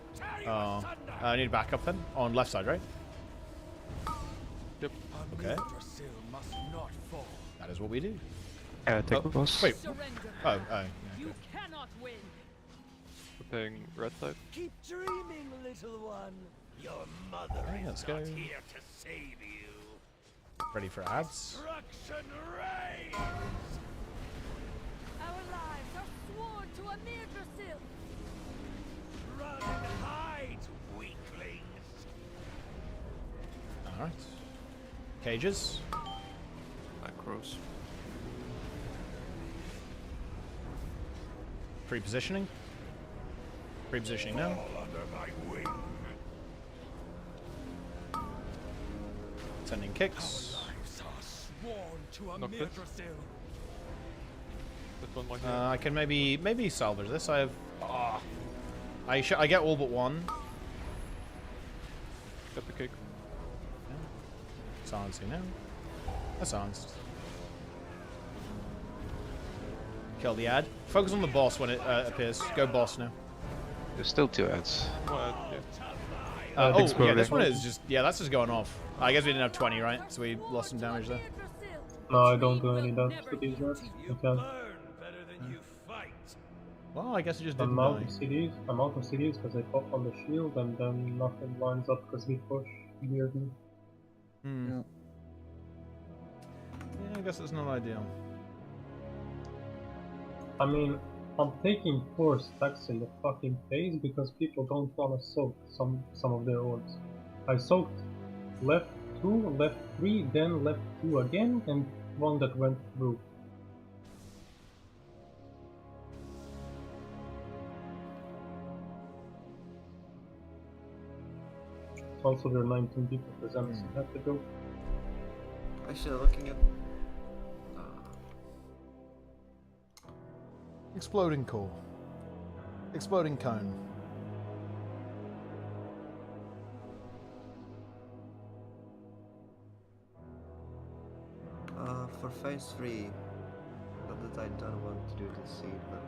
[SPEAKER 1] Oh. I need backup then? On left side, right?
[SPEAKER 21] Yep.
[SPEAKER 1] Okay. That is what we do.
[SPEAKER 9] Take the boss.
[SPEAKER 1] Wait. Oh, yeah,
[SPEAKER 4] You cannot win.
[SPEAKER 21] We're playing red side.
[SPEAKER 10] Keep dreaming, little one. Your mother
[SPEAKER 1] Okay, let's
[SPEAKER 10] is
[SPEAKER 1] go.
[SPEAKER 10] not here to save you.
[SPEAKER 1] Ready for ads.
[SPEAKER 10] Destruction reigns.
[SPEAKER 4] Our lives are sworn to a Yggdrasil.
[SPEAKER 10] Run and hide, weaklings.
[SPEAKER 1] Alright. Cages.
[SPEAKER 7] Macros.
[SPEAKER 1] Pre-positioning. Pre-positioning now.
[SPEAKER 10] Fall under my wing.
[SPEAKER 1] Sending kicks.
[SPEAKER 10] Lives are sworn to a
[SPEAKER 21] Knock this.
[SPEAKER 10] Yggdrasil.
[SPEAKER 21] This one right here.
[SPEAKER 1] I can maybe salvage this. I have. I get all but one.
[SPEAKER 21] Get the kick.
[SPEAKER 1] Silencing now. That's silenced. Kill the ad. Focus on the boss when it appears. Go boss now.
[SPEAKER 9] There's still 2 ads.
[SPEAKER 21] Well, yeah.
[SPEAKER 1] Oh, yeah, this one is just... Yeah, that's just going off. I guess we didn't have 20, right? So we lost some damage there.
[SPEAKER 12] No, I don't do any damage to these guys. I can't.
[SPEAKER 1] Well, I guess it just
[SPEAKER 12] I'm
[SPEAKER 1] didn't
[SPEAKER 12] out
[SPEAKER 1] die.
[SPEAKER 12] of CDs. I'm out of CDs because I pop on the shield and then nothing lines up because we push weirdly.
[SPEAKER 1] Hmm. Yeah, I guess it's not ideal.
[SPEAKER 12] I mean, I'm taking 4 stacks in the fucking phase because people don't want to soak some of their orbs. I soaked left 2, left 3, then left 2 again, and one that went through. Also, there are 19 people present, so I have to go.
[SPEAKER 13] Actually, looking at
[SPEAKER 1] Exploding core. Exploding cone.
[SPEAKER 13] for phase 3, not that I don't want to do the seed, but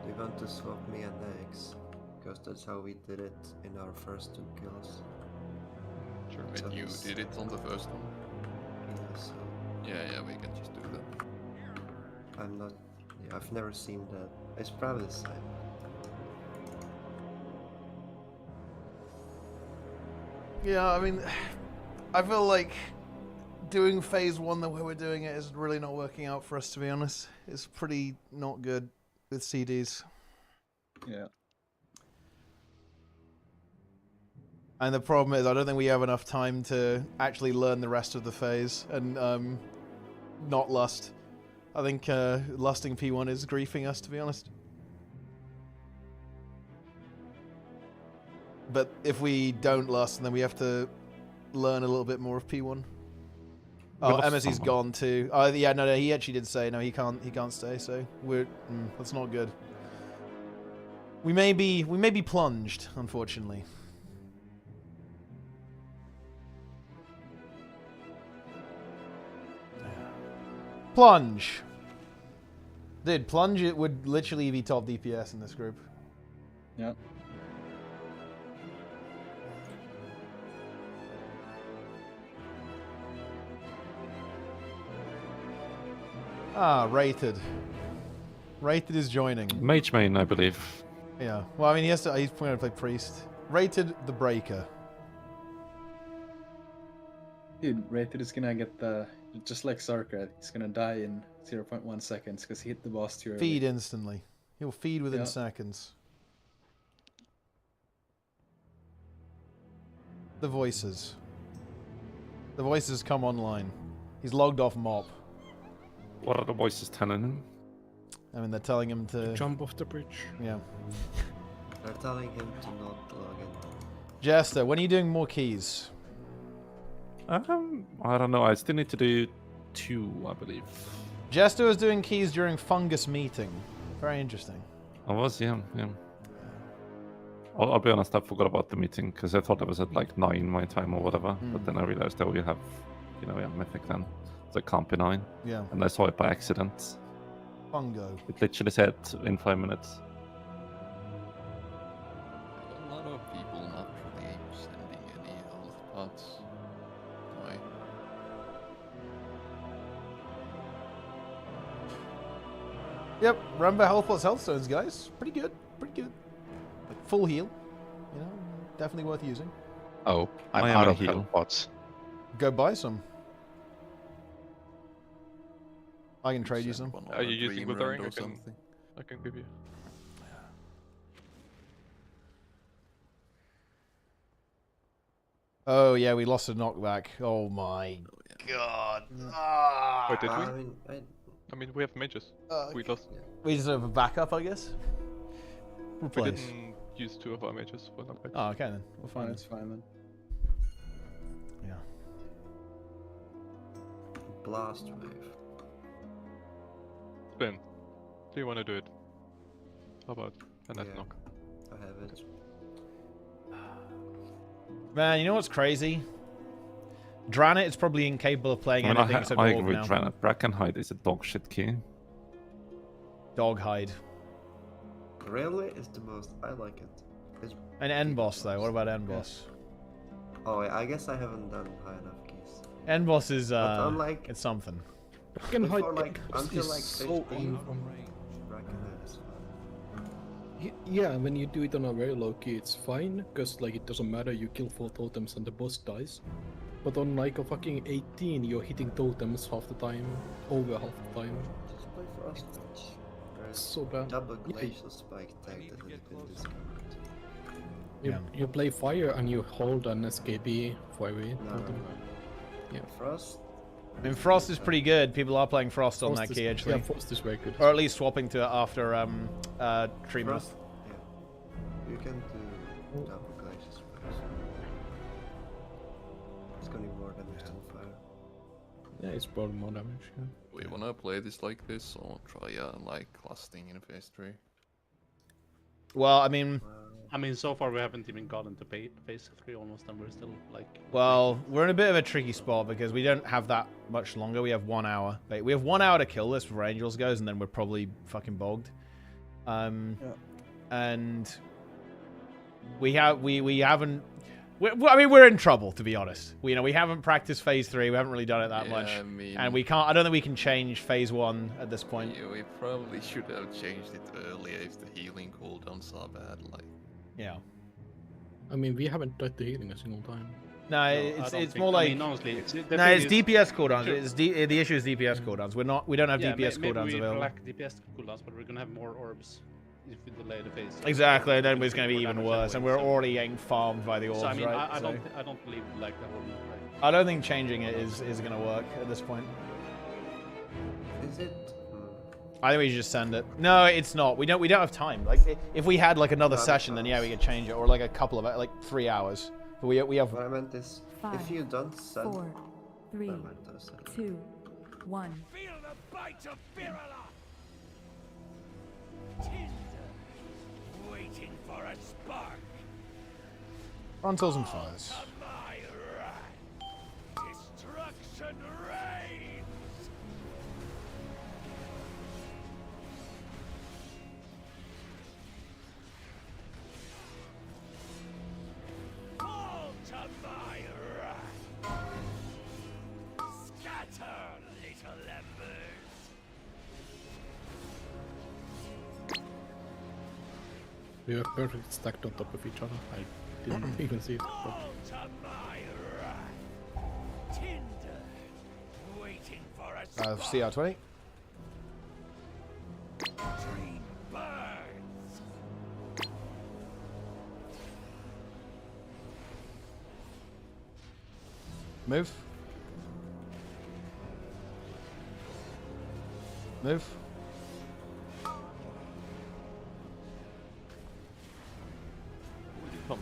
[SPEAKER 13] they want to swap me and eggs, because that's how we did it in our first 2 kills.
[SPEAKER 7] Sure,
[SPEAKER 13] So
[SPEAKER 7] and you
[SPEAKER 13] this-
[SPEAKER 7] did it on the first one?
[SPEAKER 13] Yeah, so
[SPEAKER 7] Yeah, we can just do that.
[SPEAKER 13] I'm not... Yeah, I've never seen that. It's probably the same.
[SPEAKER 1] Yeah, I mean, I feel like doing phase 1 the way we're doing it is really not working out for us, to be honest. It's pretty not good with CDs.
[SPEAKER 15] Yeah.
[SPEAKER 1] And the problem is, I don't think we have enough time to actually learn the rest of the phase and not lust. I think lusting P1 is griefing us, to be honest. But if we don't lust, then we have to learn a little bit more of P1. Oh, MSC's gone too. Oh, yeah, no, he actually did say no. He can't stay. So we're that's not good. We may be plunged, unfortunately. Plunge. Dude, Plunge it would literally be top DPS in this group.
[SPEAKER 15] Yeah.
[SPEAKER 1] Ah, Rated. Rated is joining.
[SPEAKER 18] Mage main, I believe.
[SPEAKER 1] Yeah. Well, I mean, he's going to play Priest. Rated the Breaker.
[SPEAKER 15] Dude, Rated is gonna get the... Just like Sarkrat, he's gonna die in 0.1 seconds because he hit the boss too early.
[SPEAKER 1] Feed instantly. He'll feed within seconds. The voices. The voices come online. He's logged off mop.
[SPEAKER 18] What are the voices telling him?
[SPEAKER 1] I mean, they're telling him to...
[SPEAKER 6] Jump off the bridge.
[SPEAKER 1] Yeah.
[SPEAKER 13] They're telling him to not log in.
[SPEAKER 1] Jester, when are you doing more keys?
[SPEAKER 18] I don't know. I still need to do 2, I believe.
[SPEAKER 1] Jester was doing keys during Fungus meeting. Very interesting.
[SPEAKER 18] I was, yeah. I'll be honest, I forgot about the meeting because I thought it was at like 9 my time or whatever. But then I realized that we have, Mythic then. So it can't be 9.
[SPEAKER 1] Yeah.
[SPEAKER 18] And I saw it by accident.
[SPEAKER 1] Fungo.
[SPEAKER 18] It literally said in 5 minutes.
[SPEAKER 7] A lot of people not really sending any health pots. Why?
[SPEAKER 1] Yep, remember health plus health stones, guys. Pretty good. Pretty good. Like full heal. Definitely worth using.
[SPEAKER 19] Oh, I'm out of health pots.
[SPEAKER 1] Go buy some. I can trade you some.
[SPEAKER 21] Are you using withering? I can give you.
[SPEAKER 1] Oh yeah, we lost a knockback. Oh my god. Ah.
[SPEAKER 21] Wait, did we? I mean, we have mages. We lost.
[SPEAKER 1] We just have a backup, I guess.
[SPEAKER 21] We
[SPEAKER 1] Replace.
[SPEAKER 21] didn't use 2 of our mages for knockback.
[SPEAKER 1] Oh, okay then. We'll find
[SPEAKER 15] It's fine then.
[SPEAKER 1] Yeah.
[SPEAKER 13] Blast wave.
[SPEAKER 21] Spin. Do you want to do it? How about a net knock?
[SPEAKER 13] I have it.
[SPEAKER 1] Man, you know what's crazy? Dranit is probably incapable of playing anything except
[SPEAKER 18] I
[SPEAKER 1] Orb
[SPEAKER 18] agree
[SPEAKER 1] now.
[SPEAKER 18] with Dranit. Brackenhide is a dog shit key.
[SPEAKER 1] Dog-hide.
[SPEAKER 13] Really? Is the most... I like it. It's...
[SPEAKER 1] An end boss though. What about end boss?
[SPEAKER 13] Oh, I guess I haven't done high enough keys.
[SPEAKER 1] End boss is
[SPEAKER 13] unlike...
[SPEAKER 1] it's something.
[SPEAKER 13] Before, like, until like
[SPEAKER 6] so
[SPEAKER 13] 15,
[SPEAKER 6] Brackenhide is fine. Yeah, when you do it on a very low key, it's fine, because like it doesn't matter, you kill 4 totems and the boss dies. But on like a fucking 18, you're hitting totems half the time, over half the time.
[SPEAKER 13] Just play Frost. There's
[SPEAKER 6] so bad.
[SPEAKER 13] Double glacial spike tag that has been discovered.
[SPEAKER 6] You play fire and you hold an SKB for every totem. Yeah.
[SPEAKER 13] Frost?
[SPEAKER 1] I mean, Frost is pretty good. People are playing Frost on
[SPEAKER 6] Frost
[SPEAKER 1] that
[SPEAKER 6] is-
[SPEAKER 1] key, actually.
[SPEAKER 6] yeah, Frost is very good.
[SPEAKER 1] Or at least swapping to it after Tree Moth.
[SPEAKER 13] Frost? Yeah. You can do double glacial spikes. It's gonna be more damage than fire.
[SPEAKER 6] Yeah, it's probably more damage, yeah.
[SPEAKER 7] We wanna play this like this or try like lasting in phase 3?
[SPEAKER 1] Well, I mean...
[SPEAKER 16] so far we haven't even gotten to phase 3 almost, and we're still like...
[SPEAKER 1] Well, we're in a bit of a tricky spot because we don't have that much longer. We have 1 hour. We have 1 hour to kill this before Angels goes, and then we're probably fucking bogged. And we haven't. I mean, we're in trouble, to be honest. We haven't practiced phase 3. We haven't really done it that much,
[SPEAKER 7] I mean,
[SPEAKER 1] and we can't. I don't think we can change phase 1 at this point.
[SPEAKER 7] Yeah, we probably should have changed it earlier if the healing cooldowns are bad. Like.
[SPEAKER 1] Yeah.
[SPEAKER 6] I mean, we haven't tried the healing a single time.
[SPEAKER 1] No, it's more like.
[SPEAKER 16] Honestly,
[SPEAKER 1] it's DPS cooldowns. Sure. The issue is DPS cooldowns. We don't have DPS cooldowns
[SPEAKER 16] maybe
[SPEAKER 1] available.
[SPEAKER 16] we lack DPS cooldowns, but we're gonna have more orbs if we delay the phase.
[SPEAKER 1] Exactly, and then it's going to be even worse, and we're already getting farmed by the orbs,
[SPEAKER 16] So I mean,
[SPEAKER 1] right?
[SPEAKER 16] I don't believe like the whole. Like,
[SPEAKER 1] I don't think changing it is going to work at this point.
[SPEAKER 13] Is it?
[SPEAKER 1] I think we should just send it. No, it's not. We don't have time. Like if we had like another session, then yeah, we could change it, or like a couple of like 3 hours. But we have.
[SPEAKER 13] What I meant is,
[SPEAKER 8] 5,
[SPEAKER 13] if you don't send.
[SPEAKER 8] 4, 3, 2, 1.
[SPEAKER 10] Feel the bite of Virula! Waiting for a spark.
[SPEAKER 1] Frontals and fires.
[SPEAKER 10] My wrath. Destruction reigns.
[SPEAKER 6] We were perfectly stacked on top of each other. I didn't even see it. But...
[SPEAKER 1] CR20. Move. Move.
[SPEAKER 21] Come.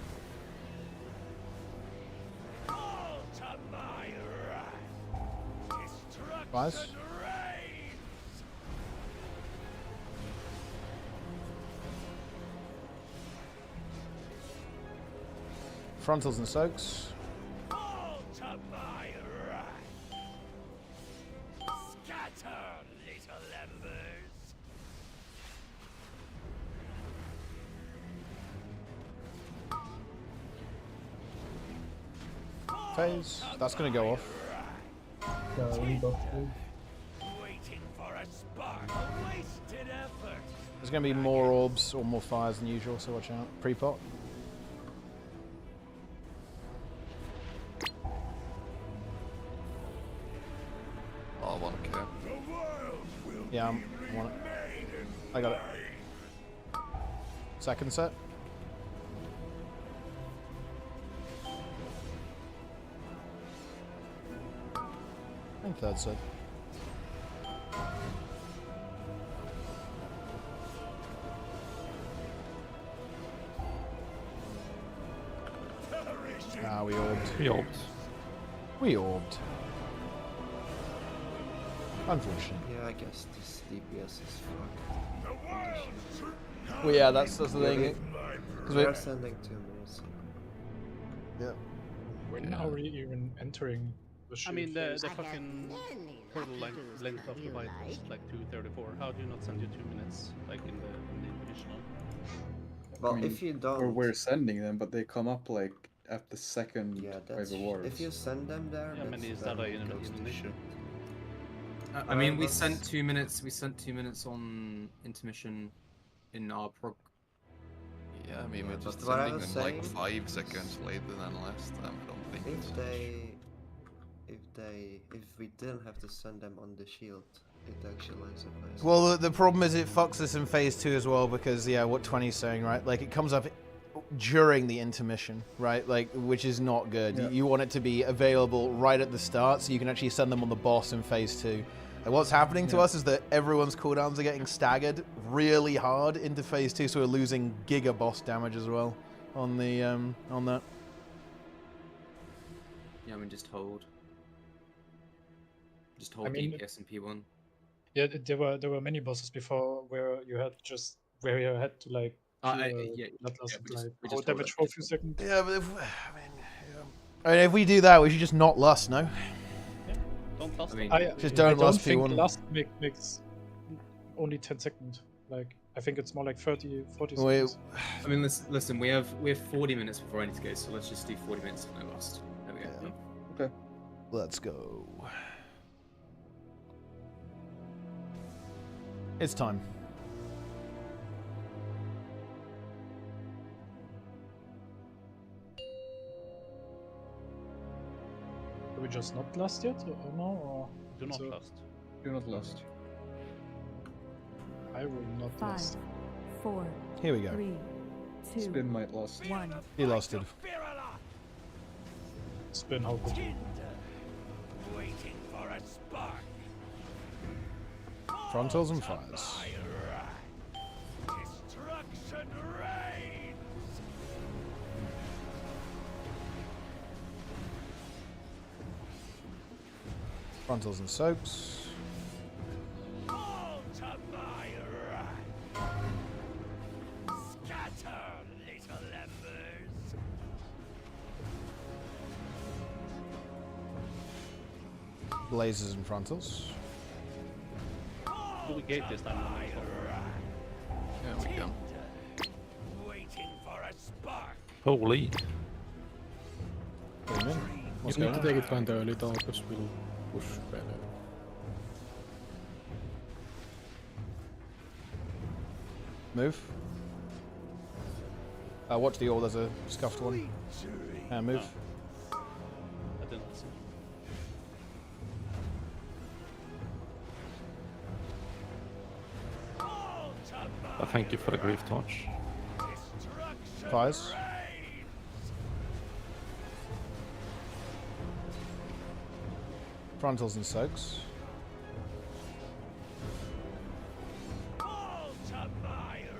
[SPEAKER 1] Rise. Frontals and soaks. Phase. That's gonna go off. There's gonna be more orbs or more fires than usual, so watch out. Pre-pot.
[SPEAKER 7] Oh, I want to cap.
[SPEAKER 1] Yeah, I want it. I got it. Second set. And third set. Ah, we orbed.
[SPEAKER 18] We orbed.
[SPEAKER 1] We orbed. Unfortunate.
[SPEAKER 13] Yeah, I guess this DPS is fucked.
[SPEAKER 1] Well, yeah, that's the thing.
[SPEAKER 13] We are sending 2 minutes.
[SPEAKER 1] Yeah.
[SPEAKER 14] When are we even entering the shield
[SPEAKER 16] I mean, the
[SPEAKER 14] phase?
[SPEAKER 16] fucking total length of the fight was like 2:34. How do you not send you 2 minutes, like in the individual?
[SPEAKER 13] Well,
[SPEAKER 15] I mean,
[SPEAKER 13] if you don't...
[SPEAKER 15] Or we're sending them, but they come up like at the second
[SPEAKER 13] that's...
[SPEAKER 15] wave of wars.
[SPEAKER 13] If you send them there,
[SPEAKER 16] Yeah, men is that an issue?
[SPEAKER 5] I mean, we sent 2 minutes. We sent 2 minutes on intermission in our prog.
[SPEAKER 7] Yeah, I mean, we're just
[SPEAKER 13] what I
[SPEAKER 7] sending
[SPEAKER 13] was
[SPEAKER 7] them like
[SPEAKER 13] saying-
[SPEAKER 7] 5 seconds later than last time. I don't think it's
[SPEAKER 13] if we didn't have to send them on the shield, it actually lines up nice.
[SPEAKER 1] Well, the problem is it fucks us in phase 2 as well because, yeah, what 20's saying, right? Like, it comes up during the intermission, right? Like, which is not good.
[SPEAKER 15] Yeah.
[SPEAKER 1] You want it to be available right at the start so you can actually send them on the boss in phase 2. And what's happening to us is that everyone's cooldowns are getting staggered really hard into phase 2, so we're losing giga boss damage as well on the on that.
[SPEAKER 5] Yeah, I mean, just hold. Just
[SPEAKER 14] I
[SPEAKER 5] hold
[SPEAKER 14] mean,
[SPEAKER 5] DPS and P1.
[SPEAKER 14] Yeah, there were many bosses before where you had to like hold damage for a few seconds.
[SPEAKER 1] Yeah, but if we do that, we should just not lust, no?
[SPEAKER 16] Don't lust.
[SPEAKER 5] I mean,
[SPEAKER 1] just don't lust
[SPEAKER 14] think
[SPEAKER 1] P1.
[SPEAKER 14] lust makes only 10 seconds. Like, I think it's more like 40
[SPEAKER 1] Wait.
[SPEAKER 14] seconds.
[SPEAKER 5] I mean, listen. We have 40 minutes before I need to go, so let's just do 40 minutes of no lust. There we go.
[SPEAKER 15] Okay.
[SPEAKER 1] Let's go. It's time.
[SPEAKER 14] Do we just not last yet? Or no? Or
[SPEAKER 16] Do not lust.
[SPEAKER 15] Do not lust.
[SPEAKER 14] I will not
[SPEAKER 8] 5,
[SPEAKER 14] last.
[SPEAKER 8] 4,
[SPEAKER 1] Here we go.
[SPEAKER 8] 3, 2,
[SPEAKER 15] Spin might lust.
[SPEAKER 8] 1.
[SPEAKER 1] He lusted.
[SPEAKER 14] Spin, how good.
[SPEAKER 10] Waiting for a spark.
[SPEAKER 1] Frontals and fires.
[SPEAKER 10] Destruction reigns.
[SPEAKER 1] Frontals and soaks.
[SPEAKER 10] All to my wrath. Scatter, little embers.
[SPEAKER 1] Blazes and frontals.
[SPEAKER 16] Do we gate this time?
[SPEAKER 7] Yeah, we can.
[SPEAKER 10] Waiting for a spark.
[SPEAKER 18] Holy.
[SPEAKER 1] Wait a minute. What's
[SPEAKER 6] You need
[SPEAKER 1] going
[SPEAKER 6] to
[SPEAKER 1] on?
[SPEAKER 6] take it kind of early though, because we'll push better.
[SPEAKER 1] Move. Watch the orb, there's a scuffed one. Move.
[SPEAKER 16] I didn't see.
[SPEAKER 18] Thank you for the grief torch.
[SPEAKER 1] Fires. Frontals and soaks.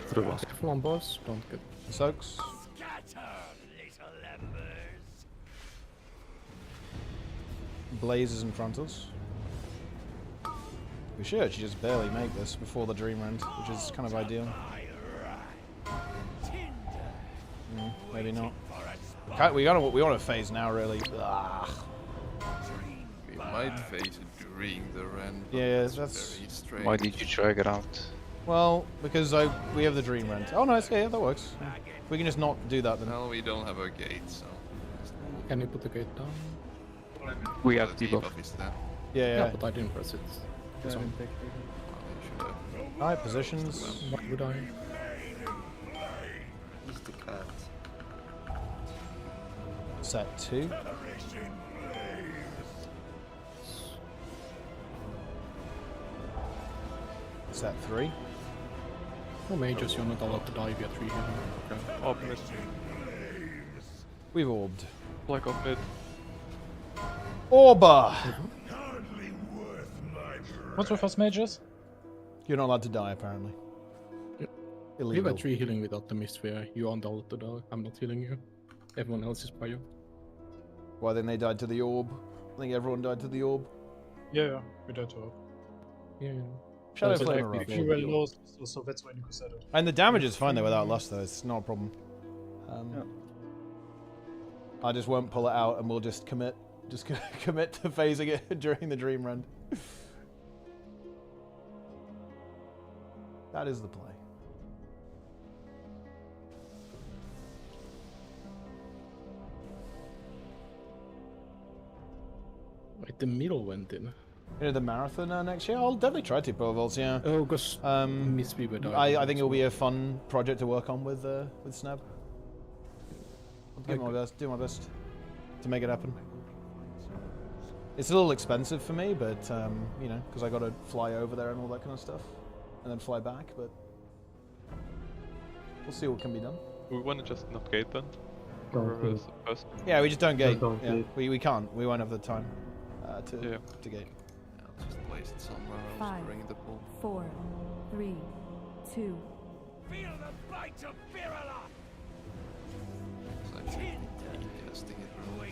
[SPEAKER 18] Through us.
[SPEAKER 6] Careful on boss, don't get
[SPEAKER 1] soaks. Blazes and frontals. We should actually just barely make this before the dream rend, which is kind of ideal. Maybe not. We want to phase now, really. Ugh.
[SPEAKER 7] We might phase it during the rend.
[SPEAKER 1] Yeah, that's
[SPEAKER 7] very strange.
[SPEAKER 19] Why did you drag it out?
[SPEAKER 1] Well, because we have the dream rend. Oh, nice. Yeah, that works. Yeah. We can just not do that then.
[SPEAKER 7] Well, we don't have a gate, so.
[SPEAKER 6] Can you put the gate down?
[SPEAKER 19] We have
[SPEAKER 7] debuff.
[SPEAKER 19] debuff.
[SPEAKER 1] Yeah,
[SPEAKER 6] but I didn't press it.
[SPEAKER 1] Alright, positions.
[SPEAKER 6] Why would I?
[SPEAKER 13] He's the cat.
[SPEAKER 1] Set 2. Set 3.
[SPEAKER 6] Oh, mages, you're not allowed to die via 3 healing. Okay.
[SPEAKER 21] Up mid.
[SPEAKER 1] We've orbed.
[SPEAKER 21] Like up mid.
[SPEAKER 1] Orba!
[SPEAKER 14] What's with us mages?
[SPEAKER 1] You're not allowed to die, apparently.
[SPEAKER 6] We have a 3 healing without the Mistsphere. You aren't allowed to die. I'm not healing you. Everyone else is bio.
[SPEAKER 1] Why then they died to the orb? I think everyone died to the orb.
[SPEAKER 14] Yeah, we died to orb.
[SPEAKER 6] Yeah.
[SPEAKER 1] Shadow
[SPEAKER 14] So
[SPEAKER 1] Flame
[SPEAKER 14] like, if you were lost, so that's why you said it.
[SPEAKER 1] And the damage is fine there without Lust, though. It's not a problem. I just won't pull it out, and we'll just commit. Just commit to phasing it during the dream rend. That is the play.
[SPEAKER 6] Wait, the middle went in.
[SPEAKER 1] You know, the marathon next year? I'll definitely try to pole vaults, yeah.
[SPEAKER 6] Oh, because
[SPEAKER 1] I think it'll be a fun project to work on with Sneb. I'll do my best to make it happen. It's a little expensive for me, but you know, because I got to fly over there and all that kind of stuff, and then fly back. But we'll see what can be done.
[SPEAKER 21] We want to just not gate then. First.
[SPEAKER 1] Yeah, we just don't gate. Yeah, we can't. We won't have the time to gate.
[SPEAKER 7] I'll just place it somewhere else.
[SPEAKER 8] 5,
[SPEAKER 7] Bring the pool.
[SPEAKER 8] 4, 3, 2.
[SPEAKER 10] Feel the bite of Virula!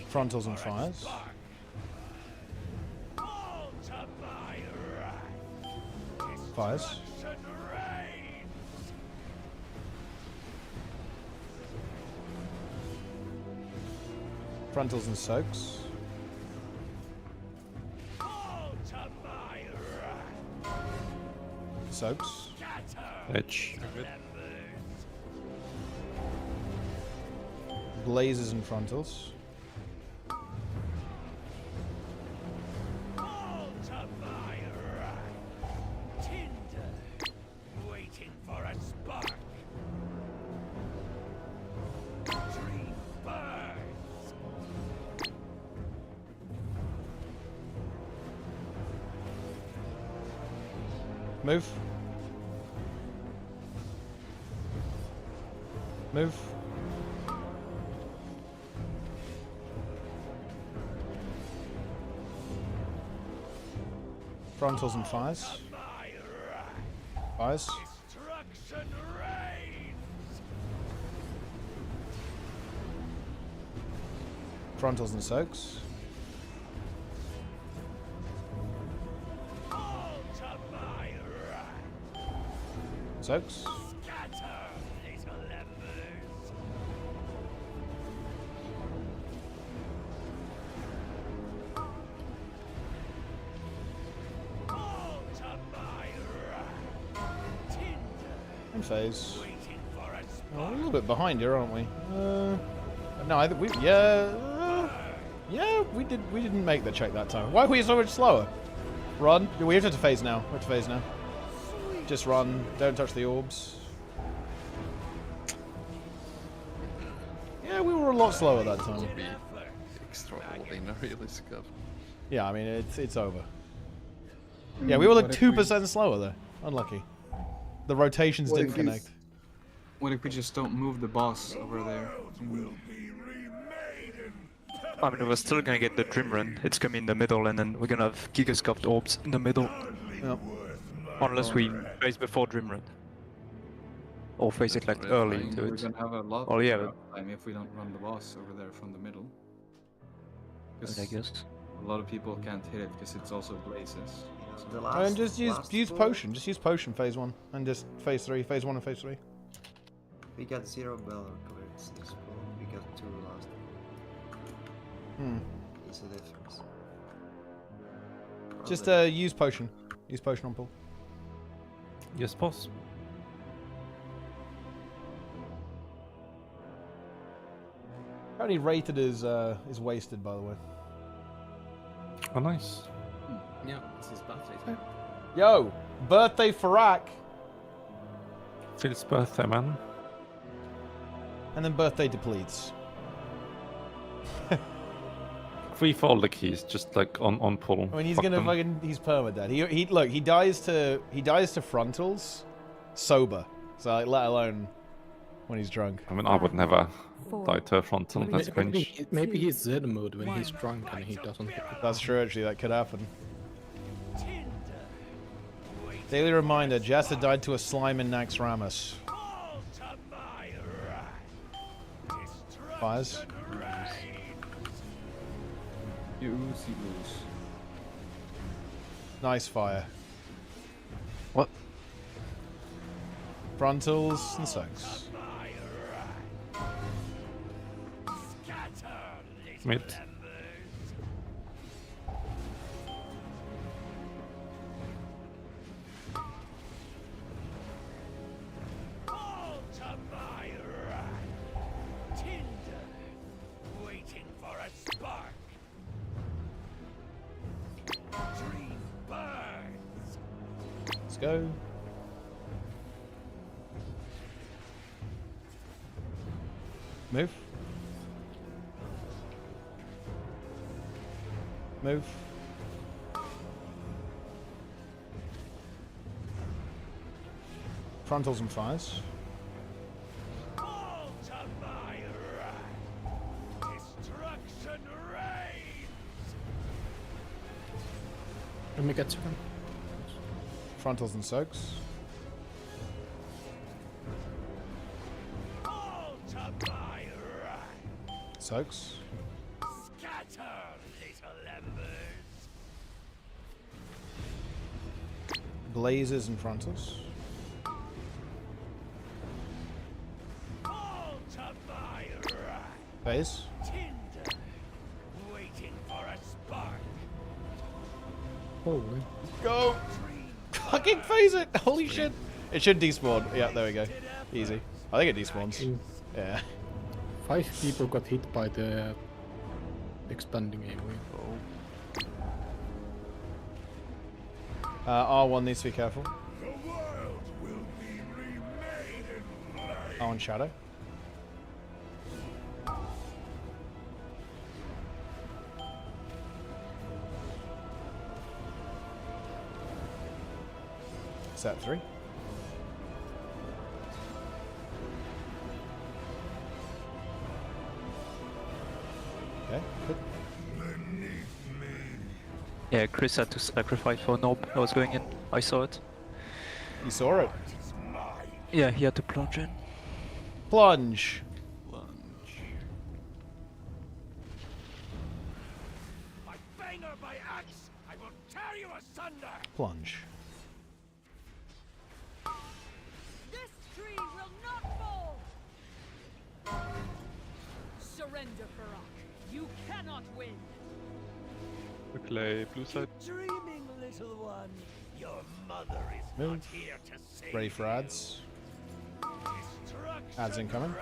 [SPEAKER 1] Frontals and fires. Fires. Frontals and soaks. Soaks.
[SPEAKER 18] Edge.
[SPEAKER 1] Blazes and frontals.
[SPEAKER 10] Waiting for a spark. Dream burns.
[SPEAKER 1] Move. Move. Frontals and fires. Fires.
[SPEAKER 10] Destruction reigns.
[SPEAKER 1] Frontals and soaks. Soaks. And phase. Oh, we're a little bit behind here, aren't we? No, I think we we didn't make the check that time. Why are we so much slower? Run. We have to phase now. We have to phase now. Just run. Don't touch the orbs. Yeah, we were a lot slower that time.
[SPEAKER 7] Be extraordinarily scuffed.
[SPEAKER 1] Yeah, I mean it's over. Yeah, we were like 2% slower though. Unlucky. The rotations didn't connect.
[SPEAKER 15] What if we just don't move the boss over there?
[SPEAKER 11] I mean, we're still gonna get the Dream Run. It's coming in the middle, and then we're gonna have Gigascope orbs in the middle.
[SPEAKER 1] Yep.
[SPEAKER 11] Unless we face before Dream Run. Or face it like early into
[SPEAKER 15] We're
[SPEAKER 11] it.
[SPEAKER 15] gonna have a lot
[SPEAKER 11] Oh, yeah,
[SPEAKER 15] of time if we don't run the boss over there from the middle.
[SPEAKER 11] I guess.
[SPEAKER 15] A lot of people can't hit it because it's also blazes.
[SPEAKER 1] And just use potion. Just use potion phase 1 and just phase 3. Phase 1 and phase 3.
[SPEAKER 13] We got 0 bell clears this fall. We got 2 last. It's a difference.
[SPEAKER 1] Just use potion. Use potion on pull.
[SPEAKER 18] Yes, boss.
[SPEAKER 1] Apparently rated is wasted, by the way.
[SPEAKER 18] Oh, nice.
[SPEAKER 5] Yeah, it's his birthday.
[SPEAKER 1] Yo, birthday Farak.
[SPEAKER 18] Phil's birthday, man.
[SPEAKER 1] And then birthday depletes.
[SPEAKER 18] Free for all the keys, just like on pull.
[SPEAKER 1] I mean, he's
[SPEAKER 18] Fuck
[SPEAKER 1] gonna
[SPEAKER 18] them.
[SPEAKER 1] fucking he's permadead. He look, he dies to frontals, sober. So like, let alone when he's drunk.
[SPEAKER 18] I mean, I would never die to a frontal. That's cringe.
[SPEAKER 6] Maybe he's Zen mode when he's drunk and he doesn't.
[SPEAKER 1] That's true, actually. That could happen. Daily reminder: Jester died to a slime in Naxxramas. Fires.
[SPEAKER 15] You see blues.
[SPEAKER 1] Nice fire.
[SPEAKER 11] What?
[SPEAKER 1] Frontals and soaks.
[SPEAKER 18] Mid.
[SPEAKER 1] Let's go. Move. Move. Frontals and fires.
[SPEAKER 6] Let me get second.
[SPEAKER 1] Frontals and soaks. Soaks. Blazes and frontals. Phase.
[SPEAKER 6] Holy.
[SPEAKER 1] Go! Fucking phase it! Holy shit! It should despawn. Yeah, there we go. Easy. I think it despawns. Yeah.
[SPEAKER 6] 5 people got hit by the expanding AoE.
[SPEAKER 1] R1 needs to be careful. R1 shadow. Set 3. Okay, good.
[SPEAKER 11] Yeah, Chris had to sacrifice for an orb that was going in. I saw it.
[SPEAKER 1] You saw it?
[SPEAKER 11] Yeah, he had to plunge in.
[SPEAKER 1] Plunge.
[SPEAKER 10] By bang or by axe, I will tear you asunder.
[SPEAKER 1] Plunge.
[SPEAKER 4] This tree will not fall. Surrender, Farak. You cannot win.
[SPEAKER 21] We play blue side.
[SPEAKER 10] Dreaming, little one. Your mother is
[SPEAKER 1] Move.
[SPEAKER 10] not here to save
[SPEAKER 1] Ready for ads. Ads incoming.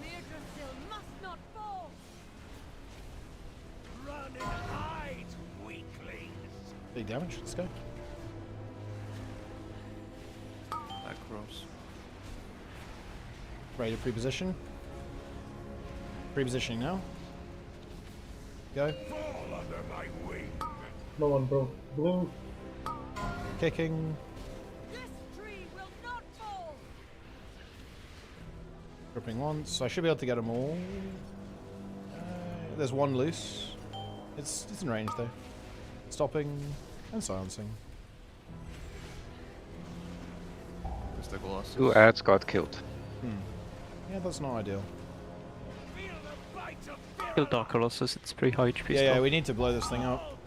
[SPEAKER 4] Yggdrasil must not fall.
[SPEAKER 10] Run and hide, weaklings.
[SPEAKER 1] Big damage. Let's go.
[SPEAKER 7] Across.
[SPEAKER 1] Ready to pre-position. Pre-positioning now. Go.
[SPEAKER 12] No one broke blue.
[SPEAKER 1] Kicking. Gripping once. I should be able to get them all. There's one loose. It's in range though. Stopping and silencing.
[SPEAKER 19] Two ads got killed.
[SPEAKER 1] Yeah, that's not ideal.
[SPEAKER 11] Kill Dark Colossus, it's pretty high HP.
[SPEAKER 1] Yeah, we need to blow this thing up.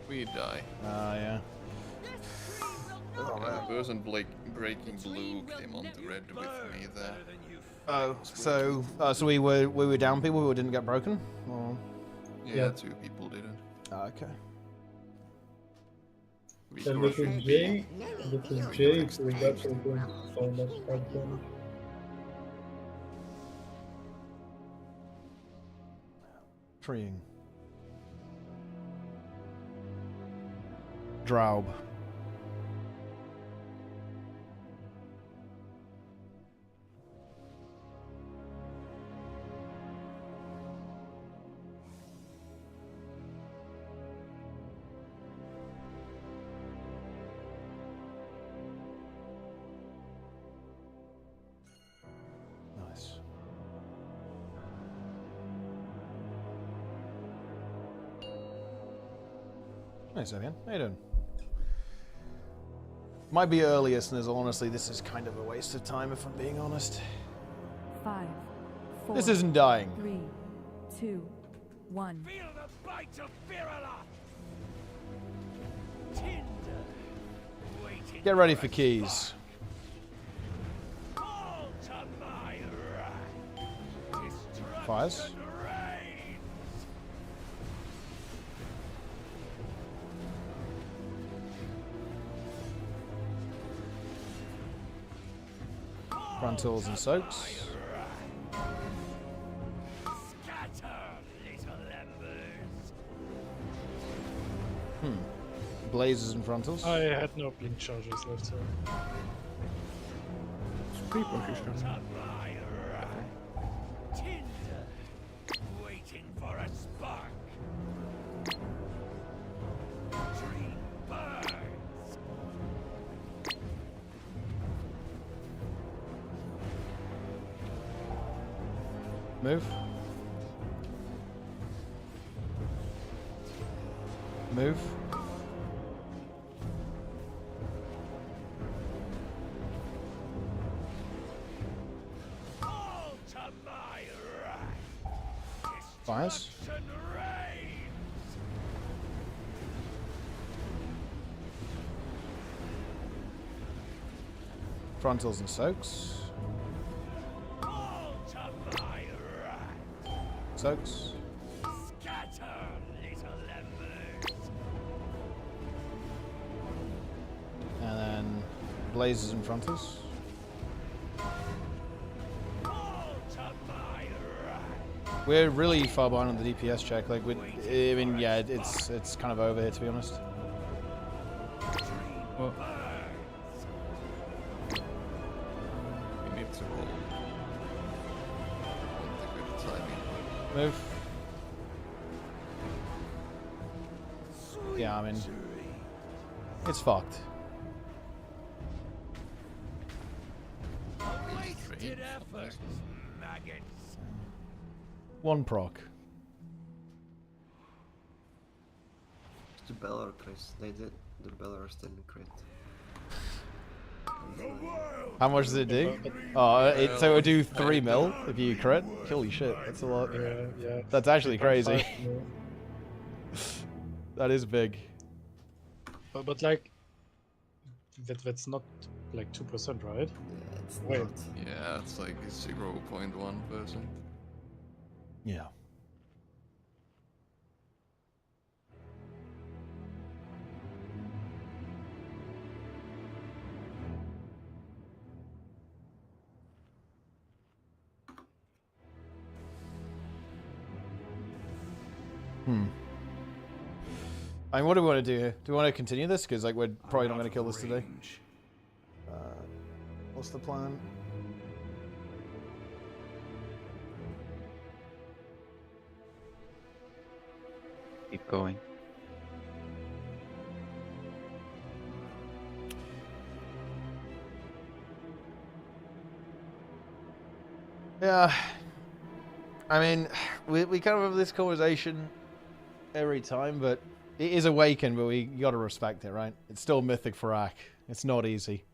[SPEAKER 7] We die.
[SPEAKER 1] Yeah.
[SPEAKER 7] The person breaking blue came onto red with me there.
[SPEAKER 1] Oh, so we were down people who didn't get broken? Or?
[SPEAKER 7] Yeah, 2 people didn't.
[SPEAKER 1] Okay.
[SPEAKER 12] And this is J. This is J. So that's doing so much fight damage.
[SPEAKER 1] Freeing. Draub. Nice. Nice, Evian. How you doing? Might be earliest, and honestly, this is kind of a waste of time if I'm being honest.
[SPEAKER 8] 5, 4.
[SPEAKER 1] This isn't dying.
[SPEAKER 8] 3, 2, 1.
[SPEAKER 10] Feel the bite of Virula. Tinder. Waiting.
[SPEAKER 1] Get ready for keys.
[SPEAKER 10] All to my wrath.
[SPEAKER 1] Fires. Frontals and soaks. Blazes and frontals.
[SPEAKER 14] I had no blink charges left, so.
[SPEAKER 11] Pre-position.
[SPEAKER 10] Waiting for a spark. Dream burns.
[SPEAKER 1] Move. Move. Fires. Frontals and soaks. Soaks. And then blazes and frontals. We're really far behind on the DPS check. Like, I mean, yeah, it's kind of over here, to be honest.
[SPEAKER 7] Well, we need to roll. Good timing.
[SPEAKER 1] Move. Yeah, I mean, it's fucked.
[SPEAKER 10] Wasted effort, maggots.
[SPEAKER 1] One proc.
[SPEAKER 13] The Bellar Chris, they did the Bellar still crit.
[SPEAKER 1] How much does it do? Oh, so it would do 3 mil if you crit? Holy shit, that's a lot.
[SPEAKER 14] Yeah.
[SPEAKER 1] That's actually crazy. That is big.
[SPEAKER 14] But like, that's not like 2%, right?
[SPEAKER 13] Yeah, it's
[SPEAKER 14] Wait.
[SPEAKER 13] not.
[SPEAKER 7] Yeah, it's like 0.1%.
[SPEAKER 1] Yeah. I mean, what do we want to do here? Do we want to continue this? Because, like, we're probably not going to kill this today. What's the plan?
[SPEAKER 19] Keep going.
[SPEAKER 1] Yeah. I mean, we kind of have this conversation every time, but it is Awakened, but we gotta respect it, right? It's still Mythic for Ak. It's not easy.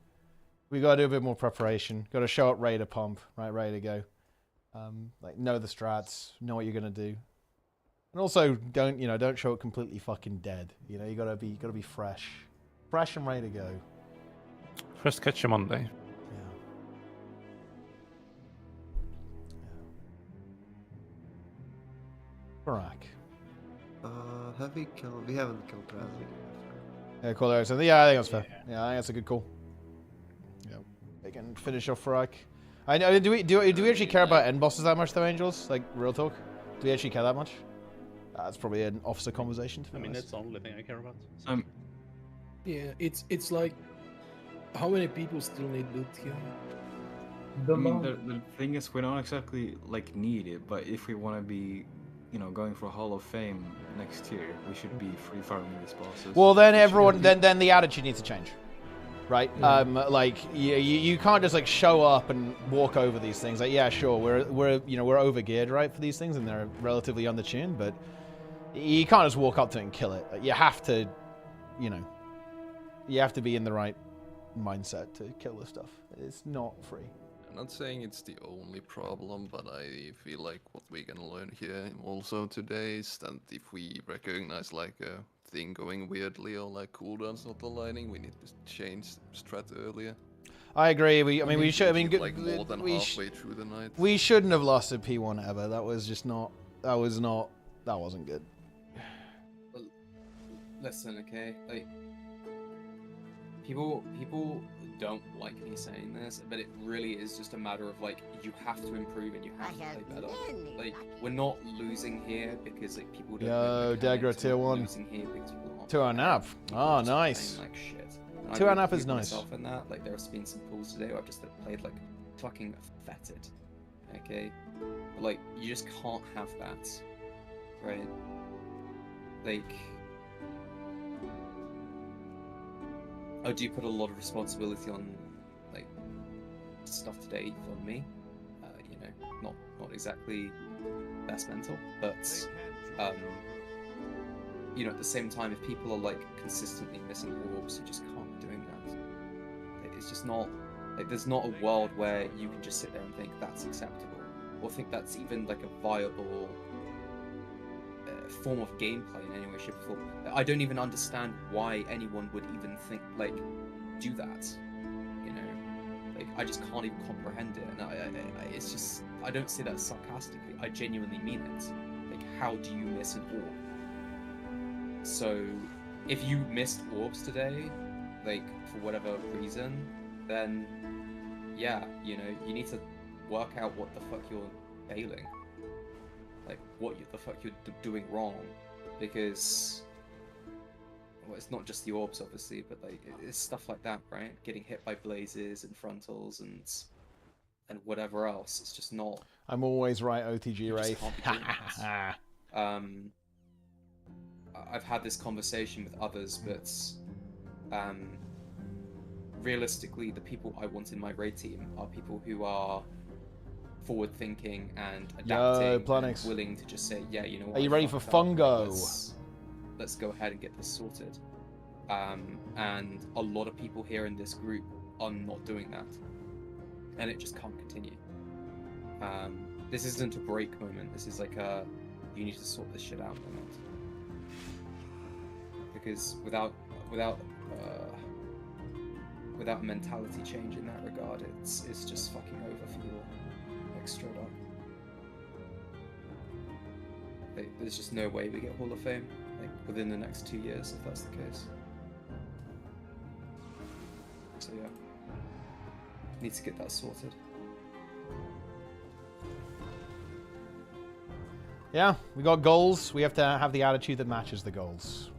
[SPEAKER 1] We gotta do a bit more preparation. Gotta show up ready to pump, right? Ready to go. Like, know the strats, know what you're gonna do. And also, don't show up completely fucking dead. You know, you gotta be fresh. Fresh and ready to go.
[SPEAKER 18] First catch you Monday.
[SPEAKER 1] Barak.
[SPEAKER 13] Have we killed? We haven't killed Bradley.
[SPEAKER 1] Yeah, cool. Yeah, I think that's fair. Yeah, I think that's a good call. Yeah, they can finish off Barak. I know. Do we actually care about end bosses that much, though, Angels? Like, real talk. Do we actually care that much? That's probably an officer conversation.
[SPEAKER 16] I mean, that's the only thing I care about.
[SPEAKER 6] Yeah, it's like, how many people still need loot here?
[SPEAKER 15] I mean, the thing is, we don't exactly like need it, but if we want to be, going for Hall of Fame next year, we should be free farming these bosses.
[SPEAKER 1] Well, then everyone, then the attitude needs to change, right? Like you can't just like show up and walk over these things. Like, yeah, sure, we're over geared, right, for these things, and they're relatively undertuned, but you can't just walk up to it and kill it. You have to, you have to be in the right mindset to kill this stuff. It's not free.
[SPEAKER 7] I'm not saying it's the only problem, but I feel like what we can learn here also today is that if we recognize like a thing going weirdly or like cooldowns not aligning, we need to change strat earlier.
[SPEAKER 1] I agree. We should. I mean,
[SPEAKER 7] like more than halfway through the night.
[SPEAKER 1] We shouldn't have lost a P1 ever. That was just not. That wasn't good.
[SPEAKER 5] Listen, okay, like people don't like me saying this, but it really is just a matter of like you have to improve and you have to play better. Like, we're not losing here because like people don't.
[SPEAKER 1] Yo, Dagra tier 1.
[SPEAKER 5] Losing here because people aren't
[SPEAKER 1] 2-hour nap. Oh, nice.
[SPEAKER 5] Like shit.
[SPEAKER 1] 2-hour nap is nice.
[SPEAKER 5] Myself in that. Like, there have been some pools today where I've just played like fucking fetid. Okay, but, like, you just can't have that, right? Like, I do put a lot of responsibility on like stuff today for me. Not exactly best mental, but at the same time, if people are like consistently missing orbs, you just can't be doing that. Like, it's just not like there's not a world where you can just sit there and think that's acceptable, or think that's even like a viable form of gameplay in any way, shape, or form. I don't even understand why anyone would even think like do that. Like, I just can't even comprehend it, and it's just, I don't say that sarcastically. I genuinely mean it. Like, how do you miss an orb? So, if you missed orbs today, like for whatever reason, then yeah, you need to work out what the fuck you're failing. Like, what the fuck you're doing wrong, because, well, it's not just the orbs, obviously, but like it's stuff like that, right? Getting hit by blazes and frontals and whatever else. It's just not.
[SPEAKER 1] I'm always right, OTG Wraith.
[SPEAKER 5] I've had this conversation with others, but realistically, the people I want in my raid team are people who are forward-thinking and adapting, and willing to just say, yeah, you know what?
[SPEAKER 1] Are you ready for Fungo?
[SPEAKER 5] Let's go ahead and get this sorted. And a lot of people here in this group are not doing that, and it just can't continue. This isn't a break moment. This is like a you need to sort this shit out moment. Because without a mentality change in that regard, it's just fucking over for you all. Like, straight up. Like, there's just no way we get Hall of Fame, like, within the next 2 years, if that's the case. So yeah, need to get that sorted.
[SPEAKER 1] Yeah, we got goals. We have to have the attitude that matches the goals.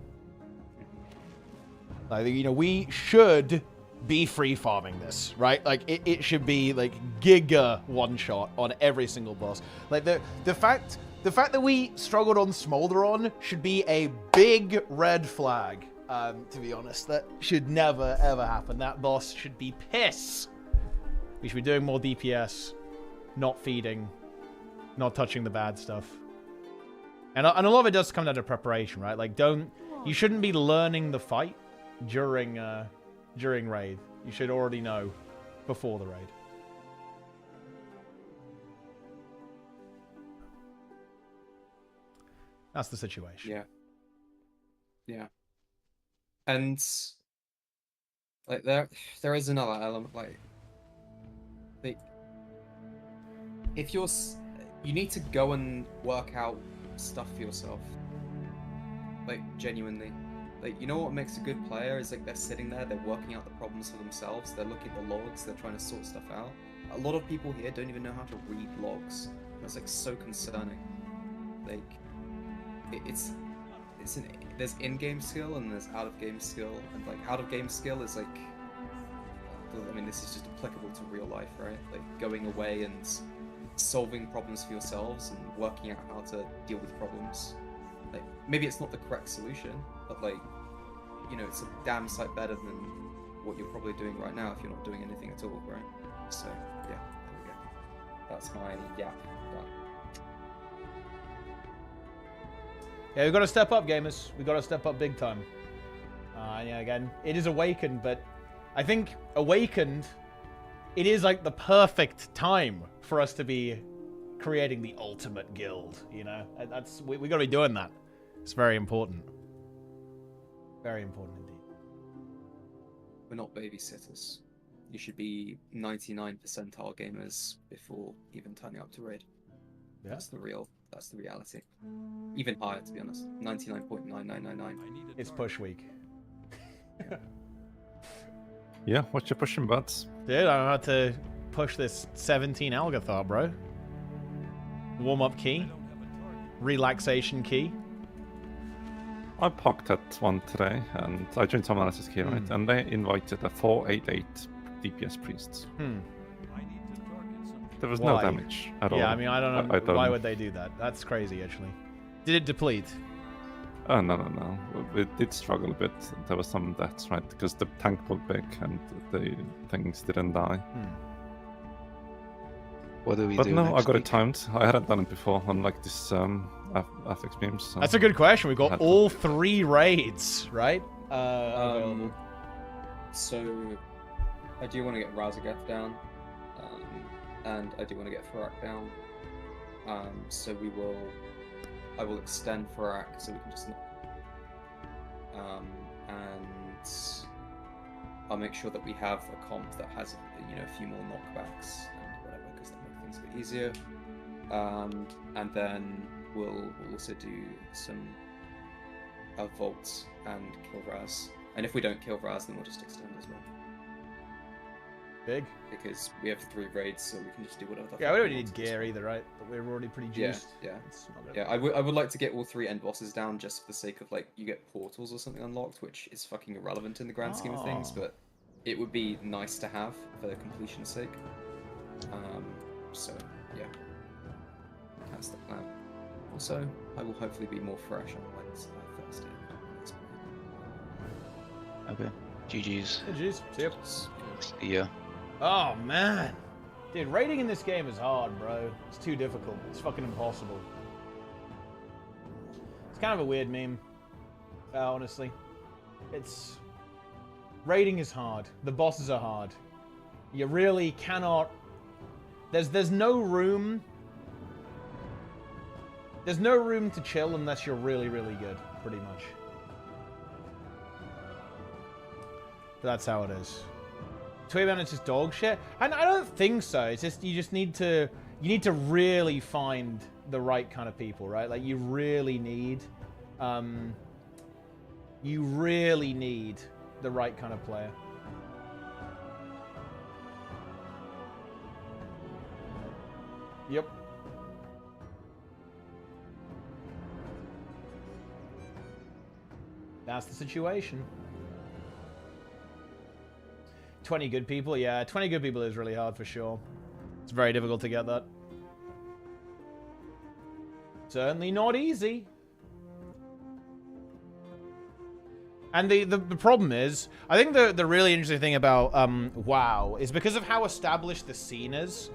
[SPEAKER 1] Like, we should be free farming this, right? Like, it should be like giga one shot on every single boss. Like, the fact The fact that we struggled on Smolderon should be a big red flag, to be honest. That should never, ever happen. That boss should be piss. We should be doing more DPS, not feeding, not touching the bad stuff. And a lot of it does come down to preparation, right? Like, you shouldn't be learning the fight during raid. You should already know before the raid. That's the situation.
[SPEAKER 5] Yeah. Yeah. And like there is another element, like if you need to go and work out stuff for yourself. Like, genuinely. Like, you know what makes a good player is like they're sitting there, they're working out the problems for themselves, they're looking at the logs, they're trying to sort stuff out. A lot of people here don't even know how to read logs. That's like so concerning. Like, there's in-game skill and there's out-of-game skill, and like out-of-game skill is like, I mean, this is just applicable to real life, right? Like going away and solving problems for yourselves and working out how to deal with problems. Like, maybe it's not the correct solution, but like, you know, it's a damn sight better than what you're probably doing right now if you're not doing anything at all, right? So, yeah, there we go. That's my yap.
[SPEAKER 1] Yeah, we've got to step up, gamers. We've got to step up big time. Yeah, again, it is Awakened, but I think Awakened, it is like the perfect time for us to be creating the ultimate guild, you know? We got to be doing that. It's very important. Very important indeed.
[SPEAKER 5] We're not babysitters. You should be 99 percentile gamers before even turning up to raid.
[SPEAKER 1] Yeah.
[SPEAKER 5] That's the reality. Even higher, to be honest. 99.9999.
[SPEAKER 1] It's push week.
[SPEAKER 18] Yeah, what you pushing, buds?
[SPEAKER 1] Dude, I'm about to push this 17 Algathar, bro. Warm-up key. Relaxation key.
[SPEAKER 18] I poked at one today, and I joined someone else's key, right? And they invited a 488 DPS priests. There was no damage at all.
[SPEAKER 1] Yeah, I mean, I don't know. Why would they do that? That's crazy, actually. Did it deplete?
[SPEAKER 18] Oh, no. It did struggle a bit. There was some deaths, right? Because the tank pulled big and the things didn't die.
[SPEAKER 19] What do we
[SPEAKER 18] but
[SPEAKER 19] do
[SPEAKER 18] no,
[SPEAKER 19] next
[SPEAKER 18] I got
[SPEAKER 19] week?
[SPEAKER 18] it timed. I hadn't done it before on like this affix beams. So
[SPEAKER 1] That's a good question. We've got all 3 raids, right? Available.
[SPEAKER 5] So, I do want to get Razageth down, and I do want to get Farak down. So I will extend Farak so we can just, and I'll make sure that we have a comp that has, you know, a few more knockbacks and whatever, because that makes things a bit easier. And then we'll also do some Vaults and kill Raz. And if we don't kill Raz, then we'll just extend as well.
[SPEAKER 1] Big.
[SPEAKER 5] Because we have 3 raids, so we can just do whatever.
[SPEAKER 1] Yeah, we don't need gear either, right? But we're already pretty juiced.
[SPEAKER 5] Yeah. I would like to get all 3 end bosses down just for the sake of, like, you get portals or something unlocked, which is fucking irrelevant in the grand scheme of things, but it would be nice to have for completion's sake. So yeah, that's the plan. Also, I will hopefully be more fresh on Thursday.
[SPEAKER 19] Okay. GG's.
[SPEAKER 1] GG's. See ya.
[SPEAKER 19] See ya.
[SPEAKER 1] Oh, man. Dude, raiding in this game is hard, bro. It's too difficult. It's fucking impossible. It's kind of a weird meme, honestly. It's... Raiding is hard. The bosses are hard. You really cannot... There's no room... There's no room to chill unless you're really, really good, pretty much. But that's how it is. Tweeban is just dog shit, and I don't think so. It's just you need to really find the right kind of people, right? Like you really need the right kind of player. Yep. That's the situation. 20 good people? Yeah, 20 good people is really hard for sure. It's very difficult to get that. Certainly not easy. And the problem is, I think the really interesting thing about WoW is because of how established the scene is,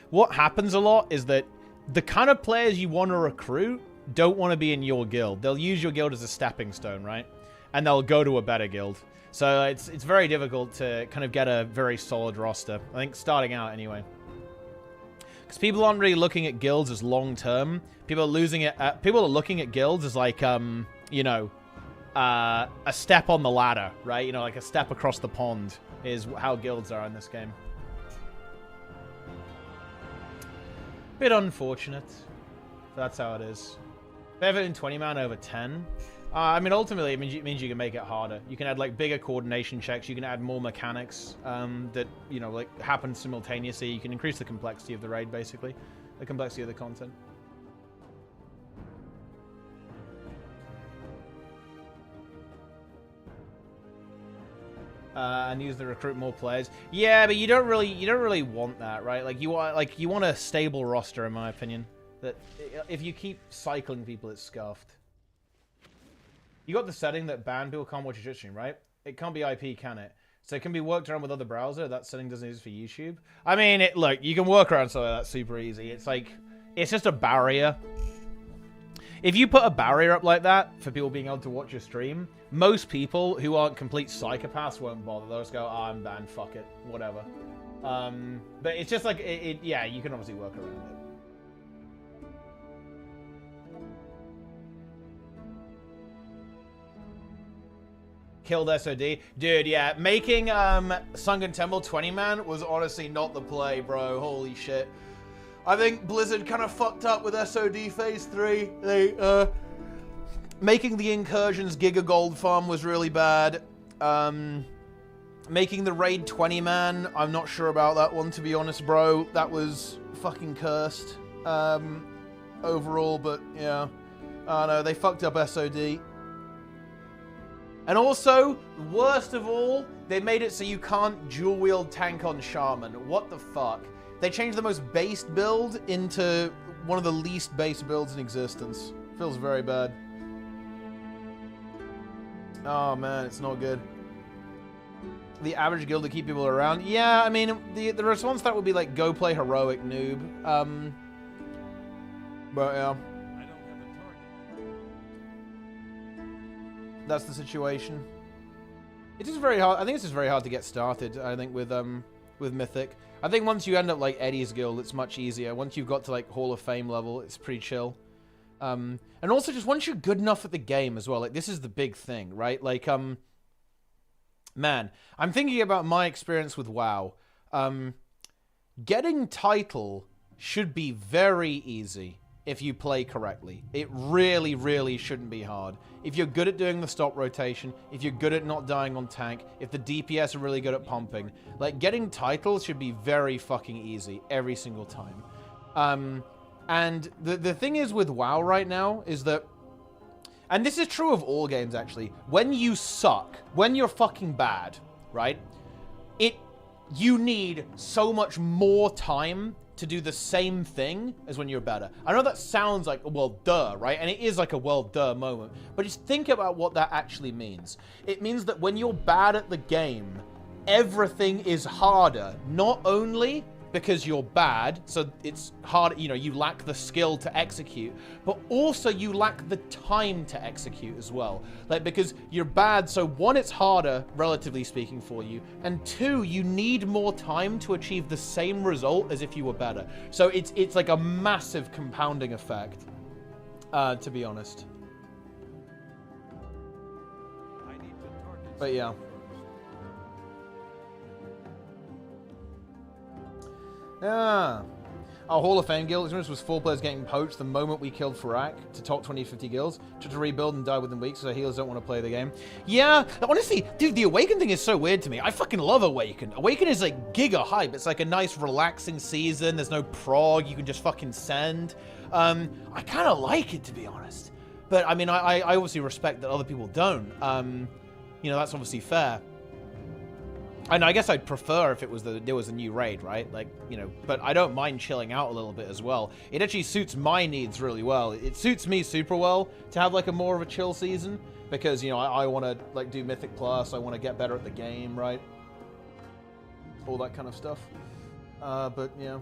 [SPEAKER 1] what happens a lot is that the kind of players you want to recruit don't want to be in your guild. They'll use your guild as a stepping stone, right? And they'll go to a better guild. So it's very difficult to kind of get a very solid roster. I think starting out anyway. Because people aren't really looking at guilds as long-term. People are looking at guilds as like, you know, a step on the ladder, right? You know, like a step across the pond is how guilds are in this game. Bit unfortunate. That's how it is. Better than 20-man over 10. I mean, ultimately, it means you can make it harder. You can add, like, bigger coordination checks. You can add more mechanics that, you know, like, happen simultaneously. You can increase the complexity of the raid, basically. The complexity of the content. And use the recruit more players. Yeah, but you don't really want that, right? Like you want a stable roster, in my opinion. That if you keep cycling people, it's scuffed. You got the setting that banned people can't watch your stream, right? It can't be IP, can it? So it can be worked around with other browser. That setting doesn't exist for YouTube. I mean, look, you can work around something like that super easy. It's like, it's just a barrier. If you put a barrier up like that for people being able to watch your stream, most people who aren't complete psychopaths won't bother. They'll just go, oh, I'm banned, fuck it, whatever. But it's just like, yeah, you can obviously work around it. Killed SOD. Dude, yeah, making Sunken Temple 20-man was honestly not the play, bro. Holy shit. I think Blizzard kind of fucked up with SOD Phase 3. They, making the Incursions Giga Gold farm was really bad. Making the Raid 20-man, I'm not sure about that one, to be honest, bro. That was fucking cursed. Overall, but yeah. I don't know, they fucked up SOD. And also, worst of all, they made it so you can't dual-wield tank on Shaman. What the fuck? They changed the most based build into one of the least based builds in existence. Feels very bad. Oh man, it's not good. The average guild to keep people around? Yeah, I mean, the response to that would be like, go play heroic, noob. But yeah. That's the situation. It is very hard. I think it's just very hard to get started, I think, with Mythic. I think once you end up like Eddie's guild, it's much easier. Once you've got to like Hall of Fame level, it's pretty chill. And also just once you're good enough at the game as well, like this is the big thing, right? Like, man, I'm thinking about my experience with WoW. Getting title should be very easy if you play correctly. It really, really shouldn't be hard. If you're good at doing the stop rotation, if you're good at not dying on tank, if the DPS are really good at pumping, like getting titles should be very fucking easy every single time. And the thing is with WoW right now is that, and this is true of all games actually, when you suck, when you're fucking bad, right? You need so much more time to do the same thing as when you're better. I know that sounds like, well, duh, right? And it is like a well, duh moment. But just think about what that actually means. It means that when you're bad at the game, everything is harder. Not only because you're bad, so it's hard, you know, you lack the skill to execute, but also you lack the time to execute as well. Like, because you're bad, so one, it's harder, relatively speaking, for you, and two, you need more time to achieve the same result as if you were better. So it's like a massive compounding effect, to be honest. But yeah. Yeah. Our Hall of Fame guild experience was 4 players getting poached the moment we killed Farak to top 20-50 guilds. Tried to rebuild and die within weeks, so healers don't want to play the game. Yeah, honestly, dude, the Awaken thing is so weird to me. I fucking love Awaken. Awaken is like giga hype. It's like a nice relaxing season. There's no prog. You can just fucking send. I kind of like it, to be honest. But, I mean, I obviously respect that other people don't. You know, that's obviously fair. And I guess I'd prefer if there was a new raid, right? Like, you know, but I don't mind chilling out a little bit as well. It actually suits my needs really well. It suits me super well to have like a more of a chill season because, you know, I want to like do Mythic Plus. I want to get better at the game, right? All that kind of stuff. But yeah.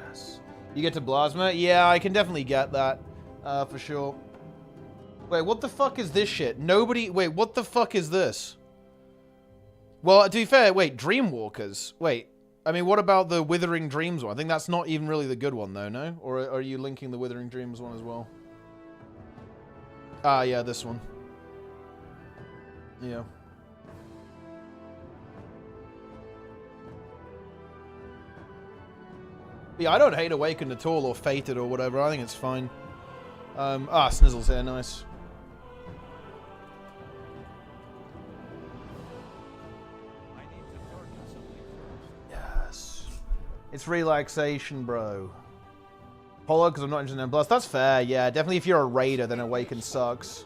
[SPEAKER 1] Yes. You get to Blasma? Yeah, I can definitely get that. For sure. Wait, what the fuck is this shit? Wait, what the fuck is this? Well, to be fair, wait, Dreamwalkers. Wait, I mean, what about the Withering Dreams one? I think that's not even really the good one, though, no? Or are you linking the Withering Dreams one as well? Ah, yeah, this one. Yeah. Yeah, I don't hate Awakened at all, or Fated, or whatever. I think it's fine. Snizzle's here, nice. Yes. It's relaxation, bro. Polo, because I'm not interested in Blast. That's fair, yeah. Definitely if you're a raider, then Awaken sucks.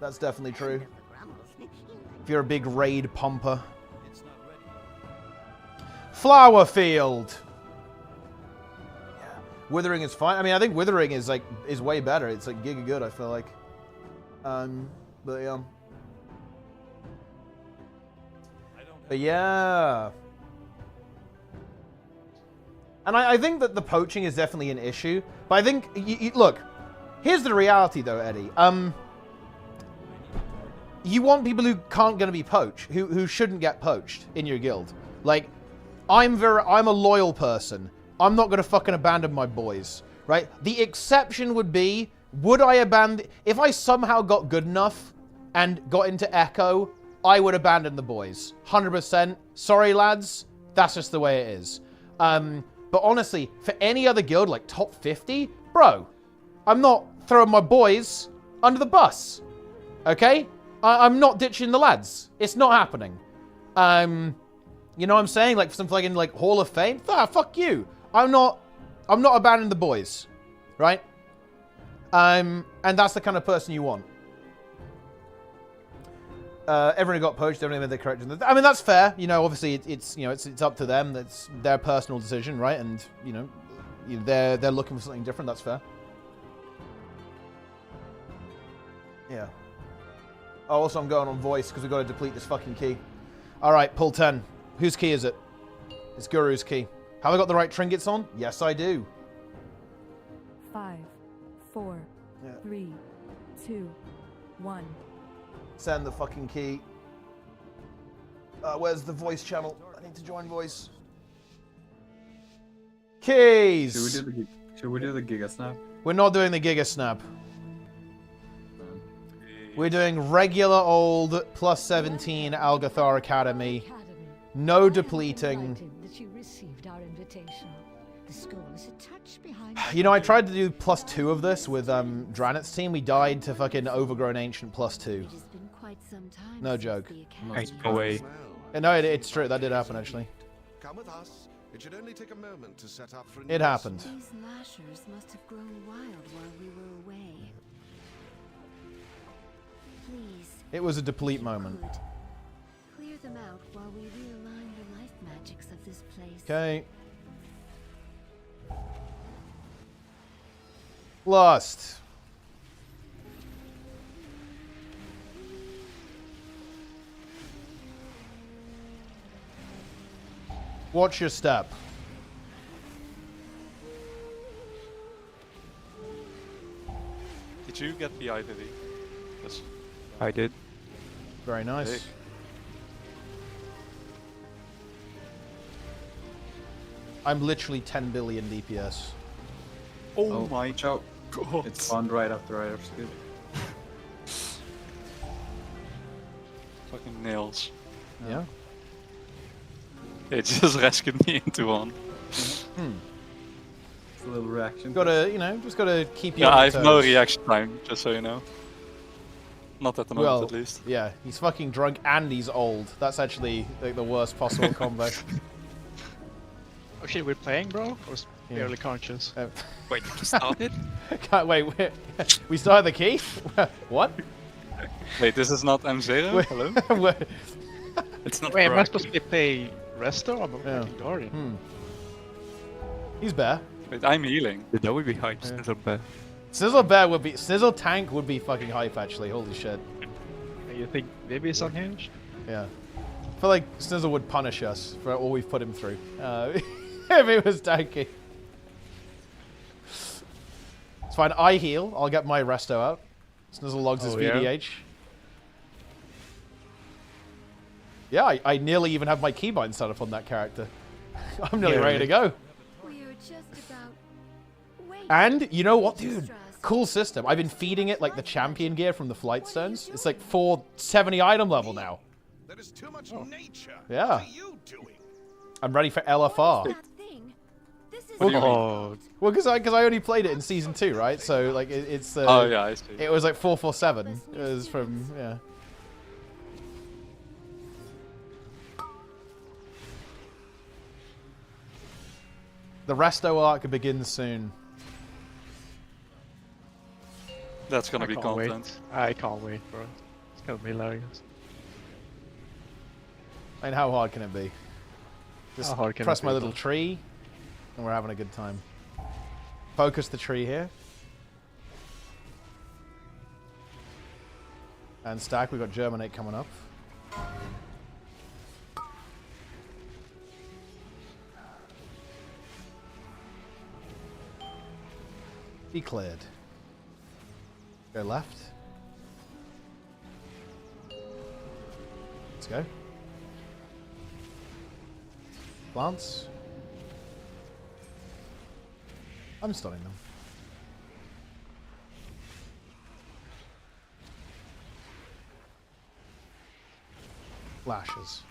[SPEAKER 1] That's definitely true. If you're a big raid pumper. Flower Field! Yeah. Withering is fine. I mean, I think Withering is way better. It's like giga good, I feel like. But yeah. But yeah. And I think that the poaching is definitely an issue. But I think, look, here's the reality though, Eddie. You want people who can't gonna be poached, who shouldn't get poached in your guild. Like, I'm a loyal person. I'm not gonna fucking abandon my boys, right? The exception would be, would I abandon, if I somehow got good enough and got into Echo, I would abandon the boys. 100%. Sorry, lads. That's just the way it is. But honestly, for any other guild, like top 50, bro, I'm not throwing my boys under the bus. Okay? I'm not ditching the lads. It's not happening. You know what I'm saying? Like, some fucking, like, Hall of Fame? Fuck you. I'm not abandoning the boys. Right? And that's the kind of person you want. Everyone who got poached, everyone made the correct. I mean, that's fair. You know, obviously, it's up to them. That's their personal decision, right? And you know, they're looking for something different. That's fair. Yeah. Oh, also, I'm going on voice because we've got to deplete this fucking key. All right, pull 10. Whose key is it? It's Guru's key. Have I got the right trinkets on? Yes, I do.
[SPEAKER 8] 5, 4, 3, 2, 1.
[SPEAKER 1] Send the fucking key. Where's the voice channel? I need to join voice. Keys!
[SPEAKER 15] Should we do the Giga Snap?
[SPEAKER 1] We're not doing the Giga Snap. We're doing regular old plus 17 Algathar Academy. No depleting. You know, I tried to do plus 2 of this with Dranet's team. We died to fucking Overgrown Ancient plus 2. No joke.
[SPEAKER 11] No way.
[SPEAKER 1] No, it's true. That did happen, actually.
[SPEAKER 20] Come with us. It should only take a moment to set up for
[SPEAKER 1] it happened.
[SPEAKER 4] These lashers must have grown wild while we were away. Please.
[SPEAKER 1] It was a deplete moment.
[SPEAKER 4] Clear them out while we realign the life magics of this place.
[SPEAKER 1] Okay. Lost. Watch your step.
[SPEAKER 21] Did you get the IVV? Yes.
[SPEAKER 11] I did.
[SPEAKER 1] Very nice.
[SPEAKER 21] Sick.
[SPEAKER 1] I'm literally 10 billion DPS.
[SPEAKER 15] Oh my god. It's spawned right after I rescued.
[SPEAKER 21] Fucking nails.
[SPEAKER 1] Yeah.
[SPEAKER 21] It just rescued me into one.
[SPEAKER 15] It's a little reaction.
[SPEAKER 1] Gotta, you know, just gotta keep you.
[SPEAKER 21] Yeah,
[SPEAKER 1] on
[SPEAKER 21] I have
[SPEAKER 1] your
[SPEAKER 21] no
[SPEAKER 1] toes.
[SPEAKER 21] reaction time, just so you know. Not at the moment,
[SPEAKER 1] Well,
[SPEAKER 21] at least.
[SPEAKER 1] yeah, he's fucking drunk and he's old. That's actually like the worst possible combo.
[SPEAKER 9] Okay, we're playing, bro? I was
[SPEAKER 1] Yeah.
[SPEAKER 9] barely conscious.
[SPEAKER 11] Wait, you started?
[SPEAKER 1] Can't wait. We started the key? What?
[SPEAKER 9] Wait, this is not M0? Hello? It's not
[SPEAKER 2] Wait, am I
[SPEAKER 9] correct.
[SPEAKER 2] supposed to play Resto? I'm a fucking Guardian.
[SPEAKER 1] He's bear.
[SPEAKER 9] Wait, I'm healing.
[SPEAKER 11] That would be hype, Sizzle Bear.
[SPEAKER 1] Sizzle bear would be Sizzle tank would be fucking hype actually. Holy shit.
[SPEAKER 2] You think maybe it's unhinged?
[SPEAKER 1] Yeah. I feel like Snizzle would punish us for all we've put him through. If it was tanky. It's fine. I heal. I'll get my resto out. Snizzle logs his VDH. Yeah, I nearly even have my keybind set up on that character. I'm nearly ready to go.
[SPEAKER 4] We're just about... Wait.
[SPEAKER 1] And you know what, dude? Cool system. I've been feeding it like the champion gear from the flight stones. It's like 470 item level now.
[SPEAKER 20] That is too much nature.
[SPEAKER 1] Yeah.
[SPEAKER 20] What are you doing?
[SPEAKER 1] I'm ready for LFR. Well, because I only played it in season 2, right? So like it's.
[SPEAKER 9] Oh yeah, I see.
[SPEAKER 1] It was like 447. It was from yeah. The resto arc begins soon.
[SPEAKER 9] That's gonna be
[SPEAKER 2] can't
[SPEAKER 9] content.
[SPEAKER 2] Wait. I can't wait, bro. It's gonna be hilarious.
[SPEAKER 1] I mean, how hard can it be? Just
[SPEAKER 2] How hard can
[SPEAKER 1] press
[SPEAKER 2] it
[SPEAKER 1] my
[SPEAKER 2] be,
[SPEAKER 1] little
[SPEAKER 2] though?
[SPEAKER 1] tree, and we're having a good time. Focus the tree here. And stack, we've got Germinate coming up. Be cleared. Go left. Let's go. Plants. I'm stunning them. Lashes.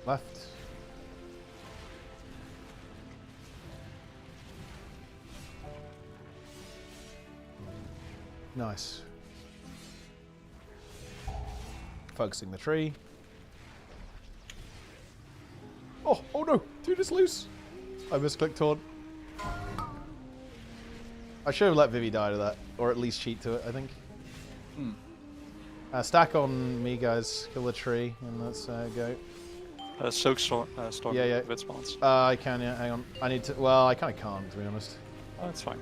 [SPEAKER 1] Left. Nice. Focusing the tree. Oh no! Dude is loose! I misclicked on. I should have let Vivi die to that, or at least cheat to it, I think. Stack on me, guys. Kill the tree, and let's go.
[SPEAKER 9] Soak storm
[SPEAKER 1] Yeah.
[SPEAKER 9] with spawns.
[SPEAKER 1] I can, yeah. Hang on. I need to. Well, I kind of can't, to be honest.
[SPEAKER 9] Oh, that's fine.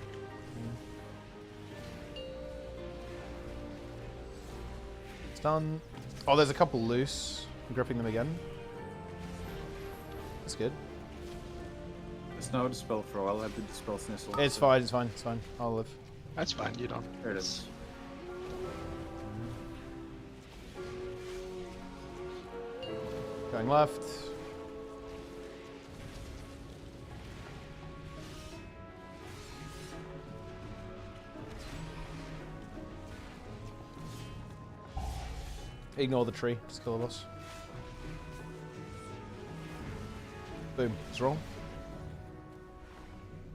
[SPEAKER 1] It's done. Oh, there's a couple loose. I'm gripping them again. That's good.
[SPEAKER 15] There's no dispel throw. I'll have to dispel Snizzle.
[SPEAKER 1] It's fine. It's fine. It's fine. I'll live.
[SPEAKER 2] That's fine. You don't.
[SPEAKER 15] There it is.
[SPEAKER 1] Going left. Ignore the tree. Just kill the boss. Boom. It's wrong.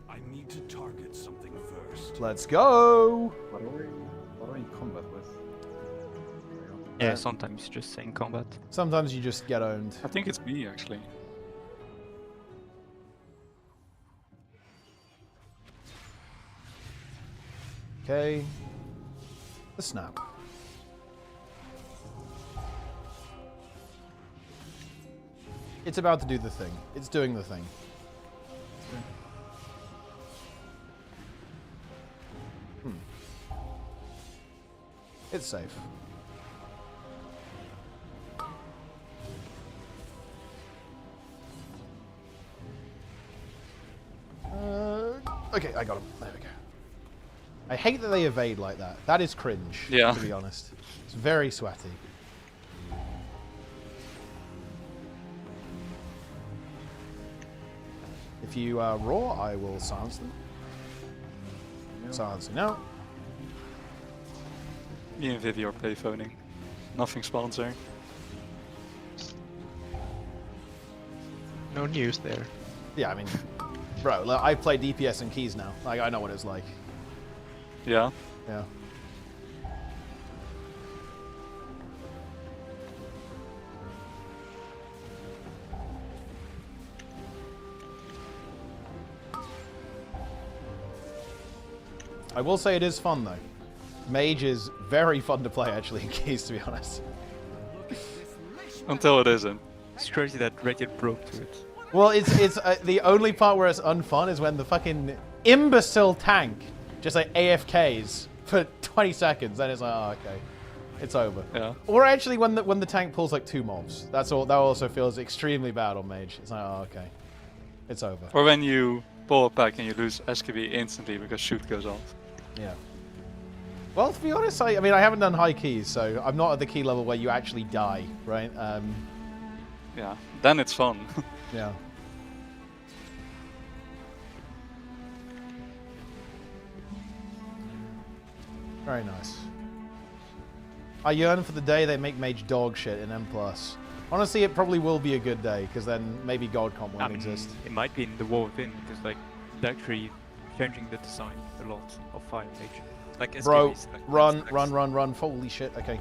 [SPEAKER 20] I need to target something first.
[SPEAKER 1] Let's go!
[SPEAKER 15] What are we in combat with?
[SPEAKER 11] Yeah, sometimes just saying combat.
[SPEAKER 1] Sometimes you just get owned.
[SPEAKER 9] I think it's me actually.
[SPEAKER 1] Okay. The snap. It's about to do the thing. It's doing the thing. It's safe. Okay, I got him. There we go. I hate that they evade like that. That is cringe, to be honest. It's very sweaty. If you roar, I will silence them. Silencing now.
[SPEAKER 9] Me and Vivi are payphoning. Nothing sponsoring.
[SPEAKER 2] No news there.
[SPEAKER 1] Yeah, I mean, bro, I've played DPS and keys now. Like, I know what it's like.
[SPEAKER 9] Yeah?
[SPEAKER 1] Yeah. I will say it is fun though. Mage is very fun to play actually in keys, to be honest.
[SPEAKER 9] Until it isn't. It's crazy that Reddit broke to it.
[SPEAKER 1] Well, it's the only part where it's unfun is when the fucking imbecile tank just like AFKs for 20 seconds, then it's like, oh, okay, it's over.
[SPEAKER 9] Yeah.
[SPEAKER 1] Or actually, when the tank pulls like 2 mobs, that also feels extremely bad on Mage. It's like, oh, okay, it's over.
[SPEAKER 9] Or when you pull it back and you lose SKB instantly because shoot goes off.
[SPEAKER 1] Yeah. Well, to be honest, I mean, I haven't done high keys, so I'm not at the key level where you actually die, right?
[SPEAKER 9] Yeah, then it's fun.
[SPEAKER 1] Yeah. Very nice. I yearn for the day they make Mage dog shit in M+. Honestly, it probably will be a good day, because then maybe God Comp won't exist.
[SPEAKER 11] It might be in the war within, because like they're actually changing the design a lot of Fire Mage. Like
[SPEAKER 1] Bro,
[SPEAKER 11] SKBs, like
[SPEAKER 1] run. Holy shit. Okay.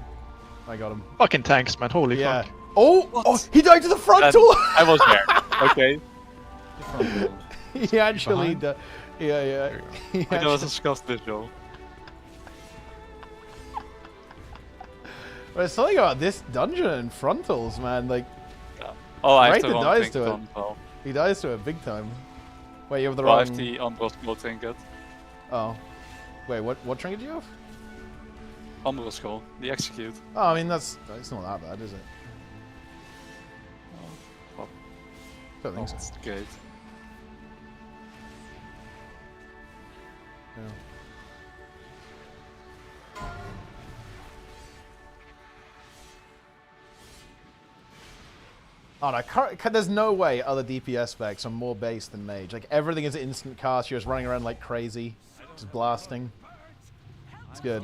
[SPEAKER 1] I got him.
[SPEAKER 2] Fucking tanks, man. Holy fuck.
[SPEAKER 1] Oh, he died to the frontal!
[SPEAKER 9] I was there. Okay.
[SPEAKER 1] He actually died. Yeah.
[SPEAKER 9] That was a scuffed visual.
[SPEAKER 1] There's something about this dungeon and frontals, man. Like,
[SPEAKER 9] oh, I have
[SPEAKER 1] Raiden
[SPEAKER 9] the wrong
[SPEAKER 1] dies
[SPEAKER 9] thing
[SPEAKER 1] to it.
[SPEAKER 9] on well.
[SPEAKER 1] He dies to it big time. Wait, you have the
[SPEAKER 9] Well, I
[SPEAKER 1] wrong.
[SPEAKER 9] have the unbroken trinket.
[SPEAKER 1] Oh, wait, what trinket do you have?
[SPEAKER 9] Umbral Skull, the execute.
[SPEAKER 1] Oh, I mean it's not that bad, is it?
[SPEAKER 9] Oh,
[SPEAKER 1] Don't think so.
[SPEAKER 9] It's the gate.
[SPEAKER 1] Yeah. Oh, no, there's no way other DPS specs are more base than Mage. Like, everything is instant cast, you're just running around like crazy, just blasting. It's good.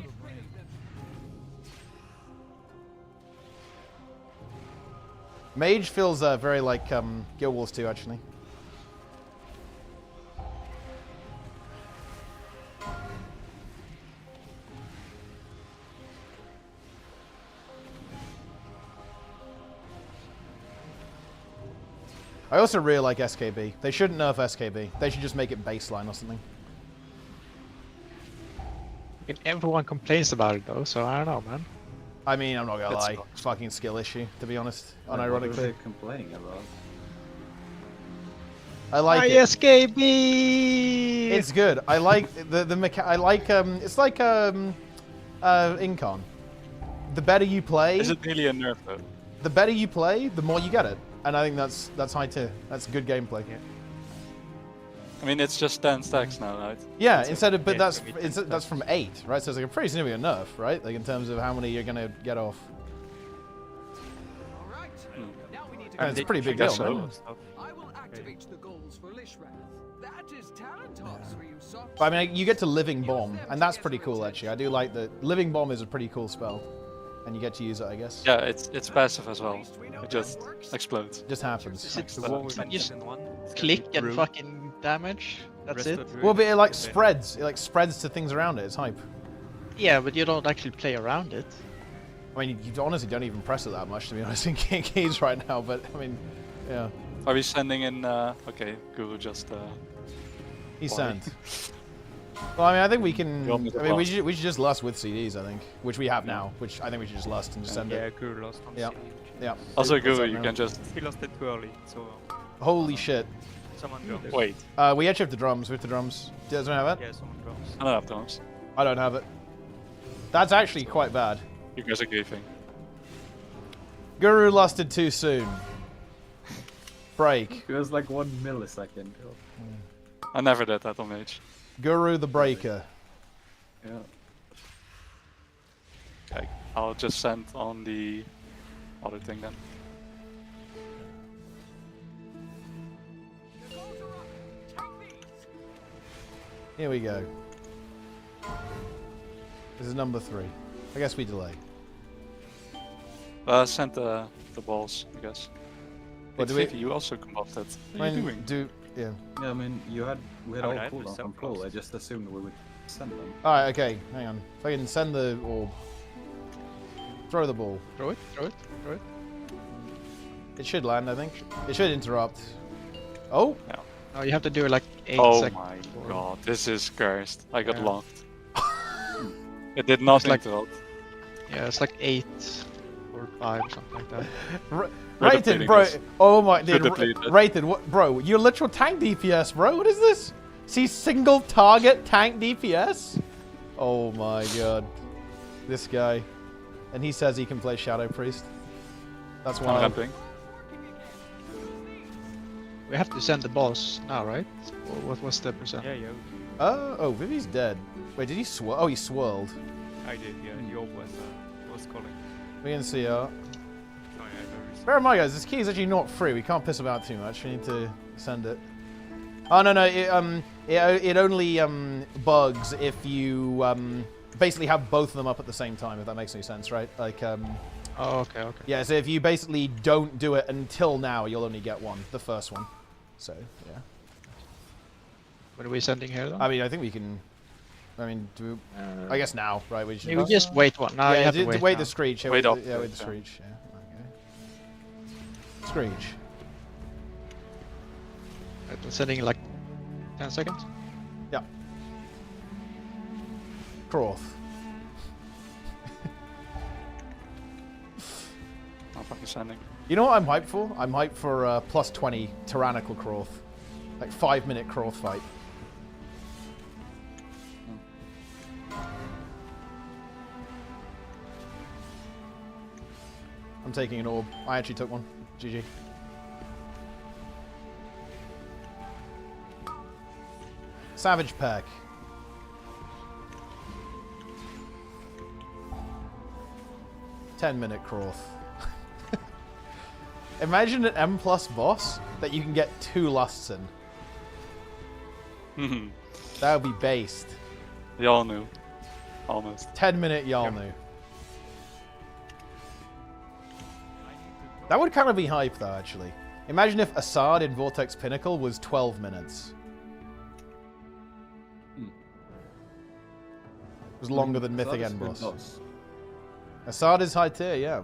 [SPEAKER 1] Mage feels very like Guild Wars 2, actually. I also really like SKB. They shouldn't nerf SKB. They should just make it baseline or something.
[SPEAKER 2] Everyone complains about it though, so I don't know, man.
[SPEAKER 1] I mean, I'm not gonna lie. It's fucking skill issue, to be honest. Unironically.
[SPEAKER 15] What are they complaining about?
[SPEAKER 1] I like it.
[SPEAKER 2] SKB!
[SPEAKER 1] It's good. I like I like it's like Incon. The better you play,
[SPEAKER 9] Is it really a nerf though?
[SPEAKER 1] the better you play, the more you get it. And I think that's high tier. That's good gameplay. Yeah.
[SPEAKER 9] I mean, it's just 10 stacks now, right?
[SPEAKER 1] Yeah, that's from 8, right? So it's like a pretty significant nerf, right? Like in terms of how many you're gonna get off. And it's a pretty big deal, man.
[SPEAKER 10] I will activate the goals for Lishrath. That is Tarantos for you soft.
[SPEAKER 1] But I mean, you get to Living Bomb, and that's pretty cool, actually. I do like that. Living Bomb is a pretty cool spell, and you get to use it, I guess.
[SPEAKER 9] Yeah, it's passive as well. It just explodes.
[SPEAKER 1] Just happens.
[SPEAKER 2] Is it just click and fucking damage? That's it?
[SPEAKER 1] Well, but it like spreads. It like spreads to things around it. It's hype.
[SPEAKER 2] Yeah, but you don't actually play around it.
[SPEAKER 1] I mean, you honestly don't even press it that much, to be honest, in keys right now. But I mean, yeah.
[SPEAKER 9] Are we sending in? Okay, Guru just.
[SPEAKER 1] He sent. Well, I mean, I think we can. I mean, we should just lust with CDs. I think, which we have now. Which I think we should just lust and just send it.
[SPEAKER 11] Yeah, Guru lost on
[SPEAKER 1] Yeah.
[SPEAKER 11] CD.
[SPEAKER 1] Yeah.
[SPEAKER 9] Also, Guru, you can just.
[SPEAKER 11] He lost it too early, so.
[SPEAKER 1] Holy shit.
[SPEAKER 11] Someone drums.
[SPEAKER 9] Wait.
[SPEAKER 1] We actually have the drums. We have the drums. Does anyone have it?
[SPEAKER 11] Yeah, someone drums.
[SPEAKER 9] I don't have drums.
[SPEAKER 1] I don't have it. That's actually quite bad.
[SPEAKER 9] You guys are goofing.
[SPEAKER 1] Guru lusted too soon. Break.
[SPEAKER 15] It was like 1 millisecond.
[SPEAKER 9] I never did that on Mage.
[SPEAKER 1] Guru the Breaker.
[SPEAKER 15] Yeah.
[SPEAKER 9] Okay, I'll just send on the other thing then.
[SPEAKER 1] Here we go. This is number 3. I guess we delay.
[SPEAKER 9] Send the balls, I guess.
[SPEAKER 1] What
[SPEAKER 9] Wait,
[SPEAKER 1] do we?
[SPEAKER 9] Vivi, you also combusted. What are you doing?
[SPEAKER 1] Yeah.
[SPEAKER 15] Yeah, I mean, we had
[SPEAKER 11] I
[SPEAKER 15] all
[SPEAKER 11] mean, I
[SPEAKER 15] cooldown
[SPEAKER 11] was
[SPEAKER 15] from Pro. I just assumed we would send them.
[SPEAKER 1] Alright, okay. Hang on. If I can send the orb. Throw the ball.
[SPEAKER 2] Throw it, throw it, throw it.
[SPEAKER 1] It should land, I think. It should interrupt. Oh!
[SPEAKER 9] No.
[SPEAKER 2] Oh, you have to do it like 8
[SPEAKER 9] Oh
[SPEAKER 2] seconds.
[SPEAKER 9] my god, this is cursed. I got
[SPEAKER 1] Yeah.
[SPEAKER 9] locked. It did nothing
[SPEAKER 2] like,
[SPEAKER 9] to help.
[SPEAKER 2] Yeah, it's like 8 or 5 or something like that.
[SPEAKER 1] Rated, bro. Oh my, dude. Rated, what, bro? You're literal tank DPS, bro. What is this? See, single target tank DPS? Oh my god. This guy. And he says he can play Shadow Priest. That's why.
[SPEAKER 2] We have to send the boss now, right? Or what was the percent?
[SPEAKER 21] Yeah, yeah.
[SPEAKER 1] Oh, Vivi's dead. Wait, did he swirl? Oh, he swirled.
[SPEAKER 21] I did, yeah. Your was calling.
[SPEAKER 1] We can see
[SPEAKER 21] Oh, yeah,
[SPEAKER 1] bear in mind, guys, this key is actually not free. We can't piss about too much. We need to send it. Oh no, it only bugs if you basically have both of them up at the same time. If that makes any sense, right? Like
[SPEAKER 2] Oh, okay, okay.
[SPEAKER 1] Yeah, so if you basically don't do it until now, you'll only get one, the first one. So yeah.
[SPEAKER 2] What are we sending here, though?
[SPEAKER 1] I mean, I think we can. I mean, I guess now, right? We should.
[SPEAKER 2] Maybe just wait one. No,
[SPEAKER 1] yeah,
[SPEAKER 2] you have to wait
[SPEAKER 1] the screech. Yeah,
[SPEAKER 9] wait
[SPEAKER 1] the
[SPEAKER 9] up.
[SPEAKER 1] screech. Yeah. Okay. Screech.
[SPEAKER 2] Right, I'm sending in like 10 seconds.
[SPEAKER 1] Yeah. Croth.
[SPEAKER 9] I'm fucking sending.
[SPEAKER 1] You know what I'm hyped for? I'm hyped for plus 20 tyrannical Croth. Like 5-minute Croth fight. I'm taking an orb. I actually took one. GG. Savage Pack. $10-minute Croth. Imagine an M+ boss that you can get 2 lusts in. That would be based.
[SPEAKER 9] Yalnu. Almost.
[SPEAKER 1] 10-minute Yalnu. That would kind of be hype, though, actually. Imagine if Assad in Vortex Pinnacle was 12 minutes. It was longer than Mythic End Boss. Assad is high tier, yeah.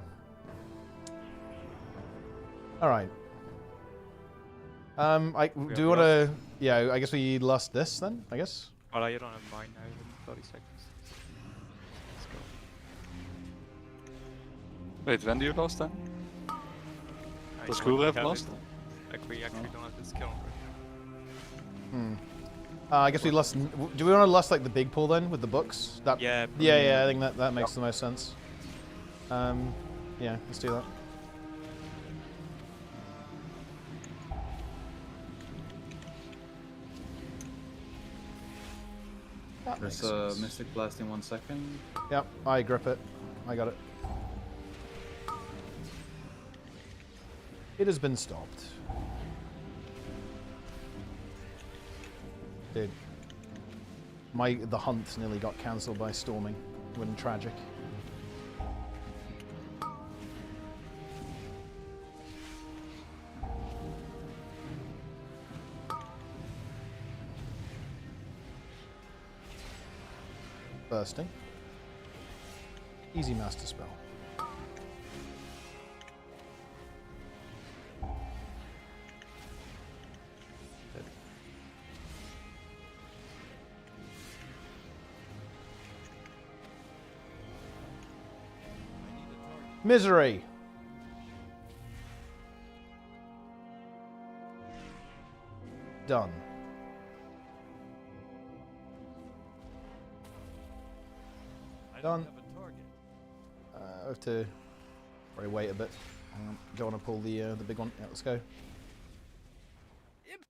[SPEAKER 1] Alright. Do you want to... Yeah, I guess we lost this, then, I guess?
[SPEAKER 21] Well, you don't have mine now in 30 seconds. Let's go.
[SPEAKER 9] Wait, when do you lost then? Does Cool have lost?
[SPEAKER 21] Like, we actually don't have this calendar.
[SPEAKER 1] I guess we lost... Do we want to lost, like, the big pool, then, with the books? That,
[SPEAKER 21] yeah.
[SPEAKER 1] Yeah, I think that makes the most sense. Yeah, let's do that.
[SPEAKER 15] There's a Mystic Blast in 1 second.
[SPEAKER 1] Yep, I grip it. I got it. It has been stopped. Dude. The hunt nearly got cancelled by storming. Wouldn't tragic. Bursting. Easy master spell. Misery. Done. Done. I have to probably wait a bit. Don't want to pull the big one. Yeah, let's go.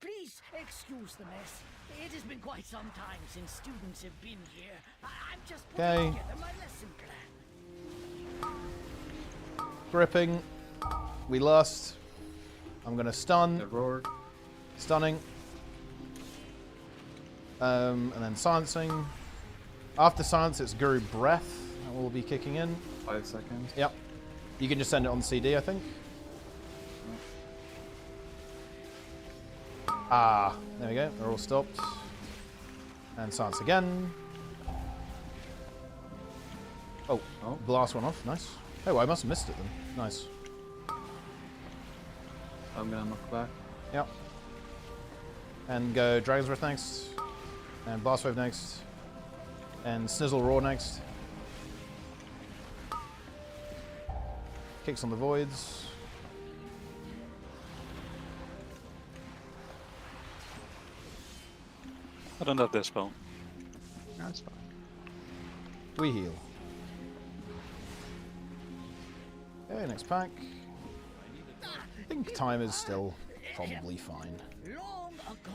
[SPEAKER 10] Please excuse the mess. It has been quite some time since students have been here. I'm just putting together my lesson plan.
[SPEAKER 1] Gripping. We lost. I'm gonna stun. Stunning. And then silencing. After silence, it's Guru Breath that will be kicking in.
[SPEAKER 15] 5 seconds.
[SPEAKER 1] Yep. You can just send it on CD, I think. Ah, there we go. They're all stopped. And silence again. Oh, blast one off. Nice. Oh, I must have missed it then. Nice.
[SPEAKER 15] I'm gonna knock back.
[SPEAKER 1] Yep. And go Dragon's Breath next. And Blast Wave next. And Snizzle Roar next. Kicks on the voids.
[SPEAKER 9] I don't have this spell.
[SPEAKER 19] That's fine.
[SPEAKER 1] We heal. Okay, next pack. I think time is still probably fine.
[SPEAKER 10] Long ago,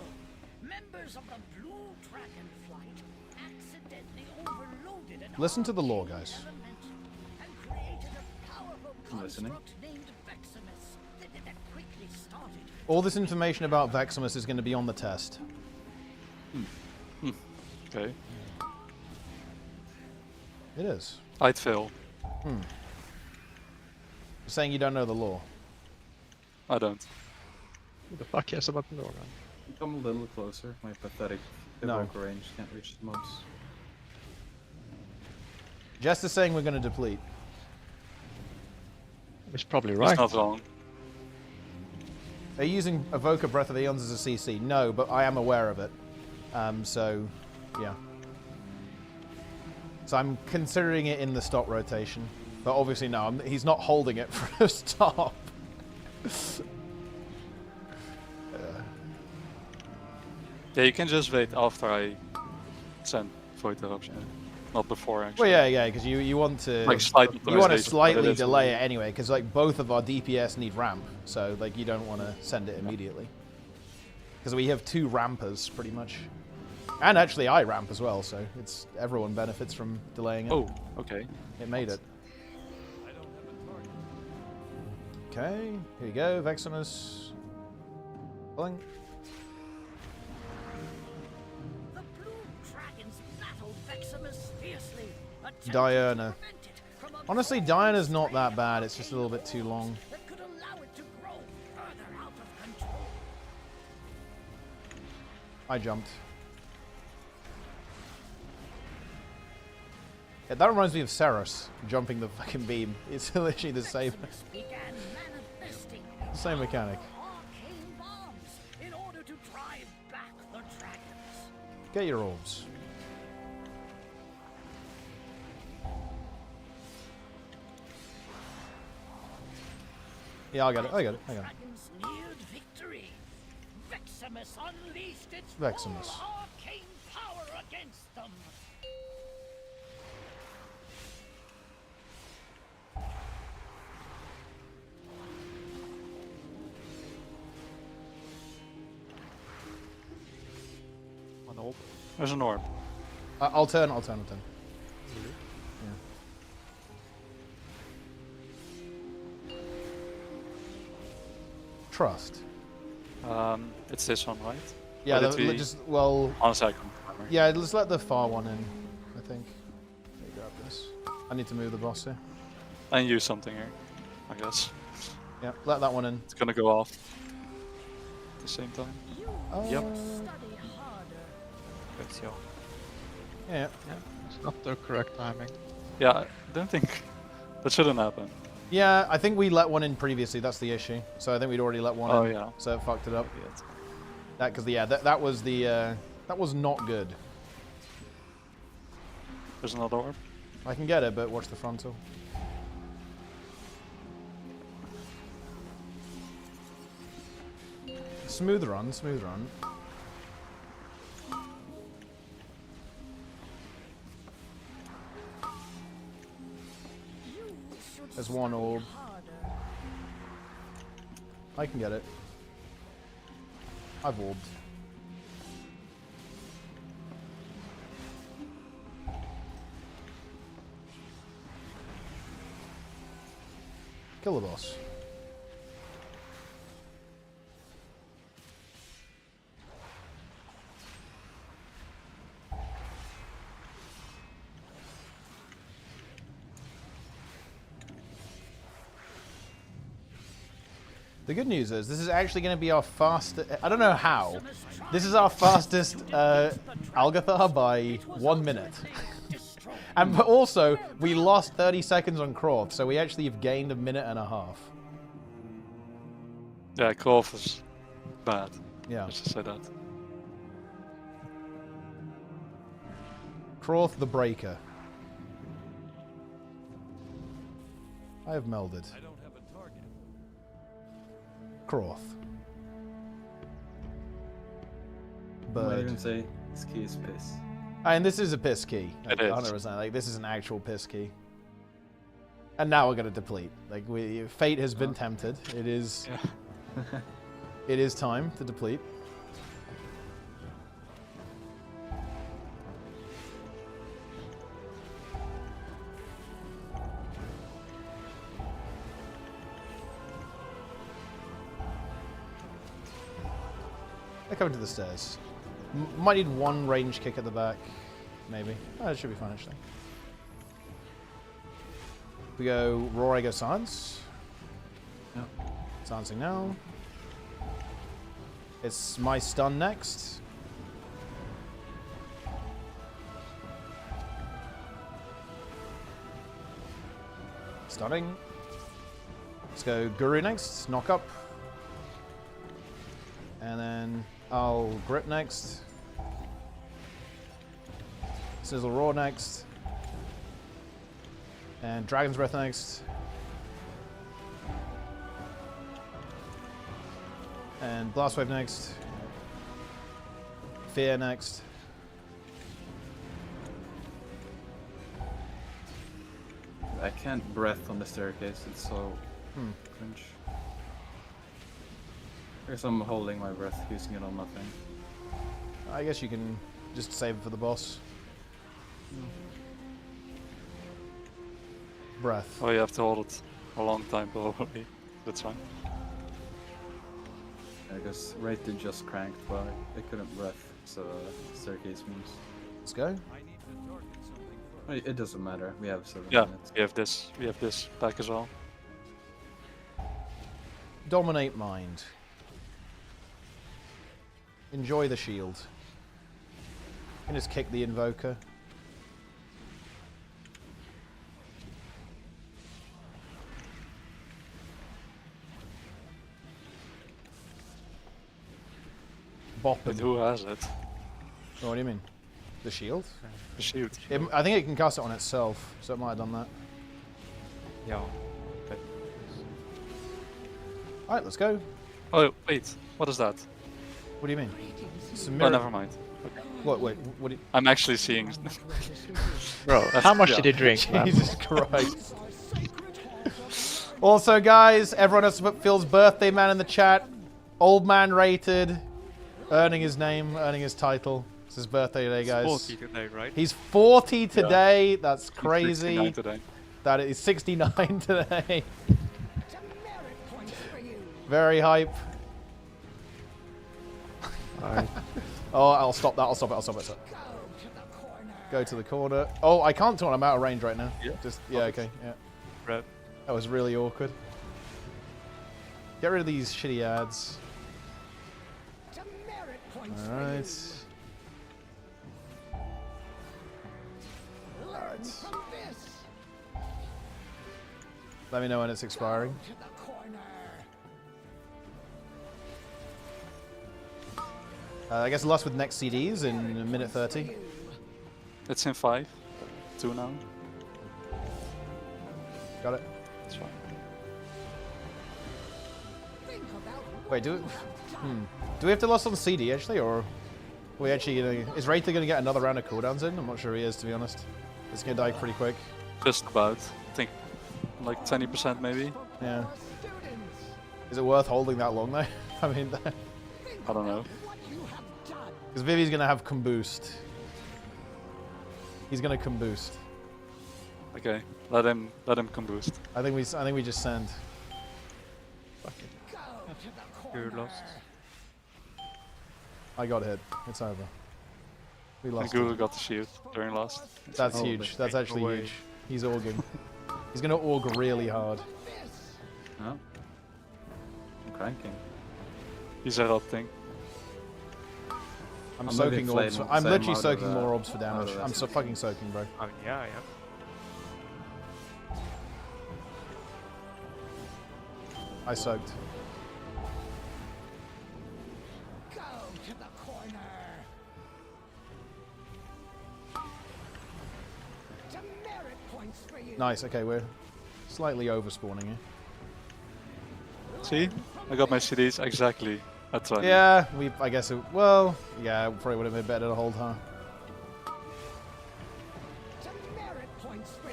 [SPEAKER 10] members of the Blue Dragon Flight accidentally overloaded an
[SPEAKER 1] Listen to the lore, guys.
[SPEAKER 10] and created a powerful
[SPEAKER 9] I'm listening.
[SPEAKER 10] construct named Veximus that quickly started.
[SPEAKER 1] All this information about Veximus is going to be on the test.
[SPEAKER 9] Okay.
[SPEAKER 1] It is.
[SPEAKER 9] I'd fail.
[SPEAKER 1] You're saying you don't know the lore.
[SPEAKER 9] I don't.
[SPEAKER 11] Who the fuck cares about the lore?
[SPEAKER 15] Come a little closer. My pathetic
[SPEAKER 1] No.
[SPEAKER 15] evoke range can't reach the mobs.
[SPEAKER 1] Jess is saying we're going to deplete.
[SPEAKER 11] He's probably right.
[SPEAKER 9] He's not wrong.
[SPEAKER 1] Are you using Evoker Breath of Eons as a CC? No, but I am aware of it. So, yeah. So I'm considering it in the stop rotation. But obviously, no, he's not holding it for a stop.
[SPEAKER 9] Yeah, you can just wait after I send Void Eruption, not before actually.
[SPEAKER 1] Well, yeah, because you want to
[SPEAKER 9] Like slight
[SPEAKER 1] you want to
[SPEAKER 9] optimization,
[SPEAKER 1] slightly
[SPEAKER 9] but it is-
[SPEAKER 1] delay it anyway, because like both of our DPS need ramp, so like you don't want to send it immediately. Because we have 2 rampers pretty much, and actually I ramp as well, so it's everyone benefits from delaying it.
[SPEAKER 9] Oh, okay.
[SPEAKER 1] It made it. Okay, here you go, Veximus. Pulling.
[SPEAKER 10] The Blue Dragons battled Veximus fiercely.
[SPEAKER 1] Diana. Honestly, Diana's not that bad, it's just a little bit too long.
[SPEAKER 10] That could allow it to grow further out of control.
[SPEAKER 1] I jumped. Yeah, that reminds me of Ceros jumping the fucking beam. It's literally the same.
[SPEAKER 10] Began manifesting
[SPEAKER 1] Same mechanic.
[SPEAKER 10] arcane bombs in order to drive back the dragons.
[SPEAKER 1] Get your orbs. Yeah, I got it.
[SPEAKER 10] Dragons neared victory. Veximus unleashed its
[SPEAKER 1] Veximus.
[SPEAKER 10] full arcane power against them.
[SPEAKER 9] One orb. There's an orb.
[SPEAKER 1] I'll turn. Yeah. Trust.
[SPEAKER 9] It's this one, right?
[SPEAKER 1] Yeah,
[SPEAKER 9] Or did we-
[SPEAKER 1] just, well...
[SPEAKER 9] On a second.
[SPEAKER 1] Yeah, let's let the far one in, I think. Let me grab this. I need to move the boss here.
[SPEAKER 9] And use something here, I guess.
[SPEAKER 1] Yeah, let that one in.
[SPEAKER 9] It's gonna go off at the same time. Yep.
[SPEAKER 11] That's your.
[SPEAKER 1] Yeah.
[SPEAKER 11] It's not the correct timing.
[SPEAKER 9] Yeah, I don't think that shouldn't happen.
[SPEAKER 1] Yeah, I think we let one in previously, that's the issue. So I think we'd already let one
[SPEAKER 9] Oh,
[SPEAKER 1] in.
[SPEAKER 9] yeah.
[SPEAKER 1] So it fucked it up. That, because, yeah, that was the, that was not good.
[SPEAKER 9] There's another orb.
[SPEAKER 1] I can get it, but watch the frontal. Smooth run, smooth run. There's one orb. I can get it. I've orbed. Kill the boss. The good news is this is actually going to be our fastest. I don't know how. This is our fastest Algathar by 1 minute. And but also, we lost 30 seconds on Croft, so we actually have gained 1.5 minutes.
[SPEAKER 9] Yeah, Korf is bad.
[SPEAKER 1] Yeah.
[SPEAKER 9] Let's just say that.
[SPEAKER 1] Croft the Breaker. I have melded. Croth.
[SPEAKER 15] I might
[SPEAKER 1] Bird.
[SPEAKER 15] even say this key is piss.
[SPEAKER 1] And this is a piss key. Like,
[SPEAKER 9] It is.
[SPEAKER 1] 100%. Like, this is an actual piss key. And now we're gonna deplete. Like, fate has been tempted. It is.
[SPEAKER 15] Yeah.
[SPEAKER 1] It is time to deplete. They're coming to the stairs. Might need one range kick at the back, maybe. Oh, it should be fine actually. We go Roar, I go Silence.
[SPEAKER 15] Yep.
[SPEAKER 1] Silencing now. It's my stun next. Stunning. Let's go Guru next. Knock up. And then I'll Grip next. Sizzle Roar next. And Dragon's Breath next. And Blast Wave next. Fear next.
[SPEAKER 15] I can't breath on the staircase, it's so cringe. I guess I'm holding my breath, using it on nothing.
[SPEAKER 1] I guess you can just save it for the boss. Breath.
[SPEAKER 9] Oh, you have to hold it a long time probably. That's fine.
[SPEAKER 15] I guess Rated just cranked, but I couldn't breath, so staircase moves.
[SPEAKER 1] Let's go.
[SPEAKER 15] It doesn't matter, we have 7
[SPEAKER 9] Yeah,
[SPEAKER 15] minutes.
[SPEAKER 9] we have this back as well.
[SPEAKER 1] Dominate Mind. Enjoy the shield. You can just kick the Invoker. Bop
[SPEAKER 9] But
[SPEAKER 1] him.
[SPEAKER 9] who has it?
[SPEAKER 1] Oh, what do you mean? The shield?
[SPEAKER 9] The shield.
[SPEAKER 1] I think it can cast it on itself, so it might have done that.
[SPEAKER 11] Yeah. Okay.
[SPEAKER 1] Alright, let's go.
[SPEAKER 9] Oh, wait. What is that?
[SPEAKER 1] What do you mean? It's a
[SPEAKER 9] Oh,
[SPEAKER 1] mirror.
[SPEAKER 9] never mind. Okay.
[SPEAKER 1] What, wait, what do you...
[SPEAKER 9] I'm actually seeing...
[SPEAKER 11] Bro, how much did you drink, man?
[SPEAKER 1] Jesus Christ. Also, guys, everyone has to put Phil's birthday man in the chat. Old man rated. Earning his name, earning his title. It's his birthday today, guys.
[SPEAKER 11] He's 40 today, right?
[SPEAKER 1] He's 40 today. That's
[SPEAKER 9] He's
[SPEAKER 1] crazy.
[SPEAKER 9] 69 today.
[SPEAKER 1] That is 69 today. Very hype. Oh, I'll stop that. I'll stop it. Go to the corner. Oh, I can't turn. I'm out of range right now.
[SPEAKER 9] Yeah.
[SPEAKER 1] Yeah. Okay. Yeah.
[SPEAKER 11] Red.
[SPEAKER 1] That was really awkward. Get rid of these shitty ads. Alright. Let me know when it's expiring. I guess Lust with next CDs in a minute 30.
[SPEAKER 9] It's in 5. 2 now.
[SPEAKER 1] Got it.
[SPEAKER 9] That's fine.
[SPEAKER 1] Wait, do we have to Lust on CD actually, or are we actually gonna... Is Rater gonna get another round of cooldowns in? I'm not sure he is, to be honest. It's gonna die pretty quick.
[SPEAKER 9] Just about. I think like 20% maybe.
[SPEAKER 1] Yeah. Is it worth holding that long though? I mean,
[SPEAKER 9] I don't know.
[SPEAKER 1] because Vivi's gonna have Comboost. He's gonna Comboost.
[SPEAKER 9] Okay, let him come boost.
[SPEAKER 1] I think we just send.
[SPEAKER 11] You're lost.
[SPEAKER 1] I got hit. It's over. We
[SPEAKER 9] And
[SPEAKER 1] lost.
[SPEAKER 9] Google got the shield during last.
[SPEAKER 1] That's huge. That's actually huge. He's auging. He's gonna aug really hard.
[SPEAKER 15] Oh. I'm cranking.
[SPEAKER 9] He's erupting.
[SPEAKER 1] I'm soaking orbs. I'm literally soaking more orbs for damage.
[SPEAKER 15] out of
[SPEAKER 1] I'm so fucking soaking, bro.
[SPEAKER 11] Oh, yeah.
[SPEAKER 1] I soaked. Nice. Okay, we're slightly over spawning here.
[SPEAKER 9] See? I got my CDs exactly at 20.
[SPEAKER 1] Yeah, I guess it. Well, yeah, it probably would have been better to hold, huh?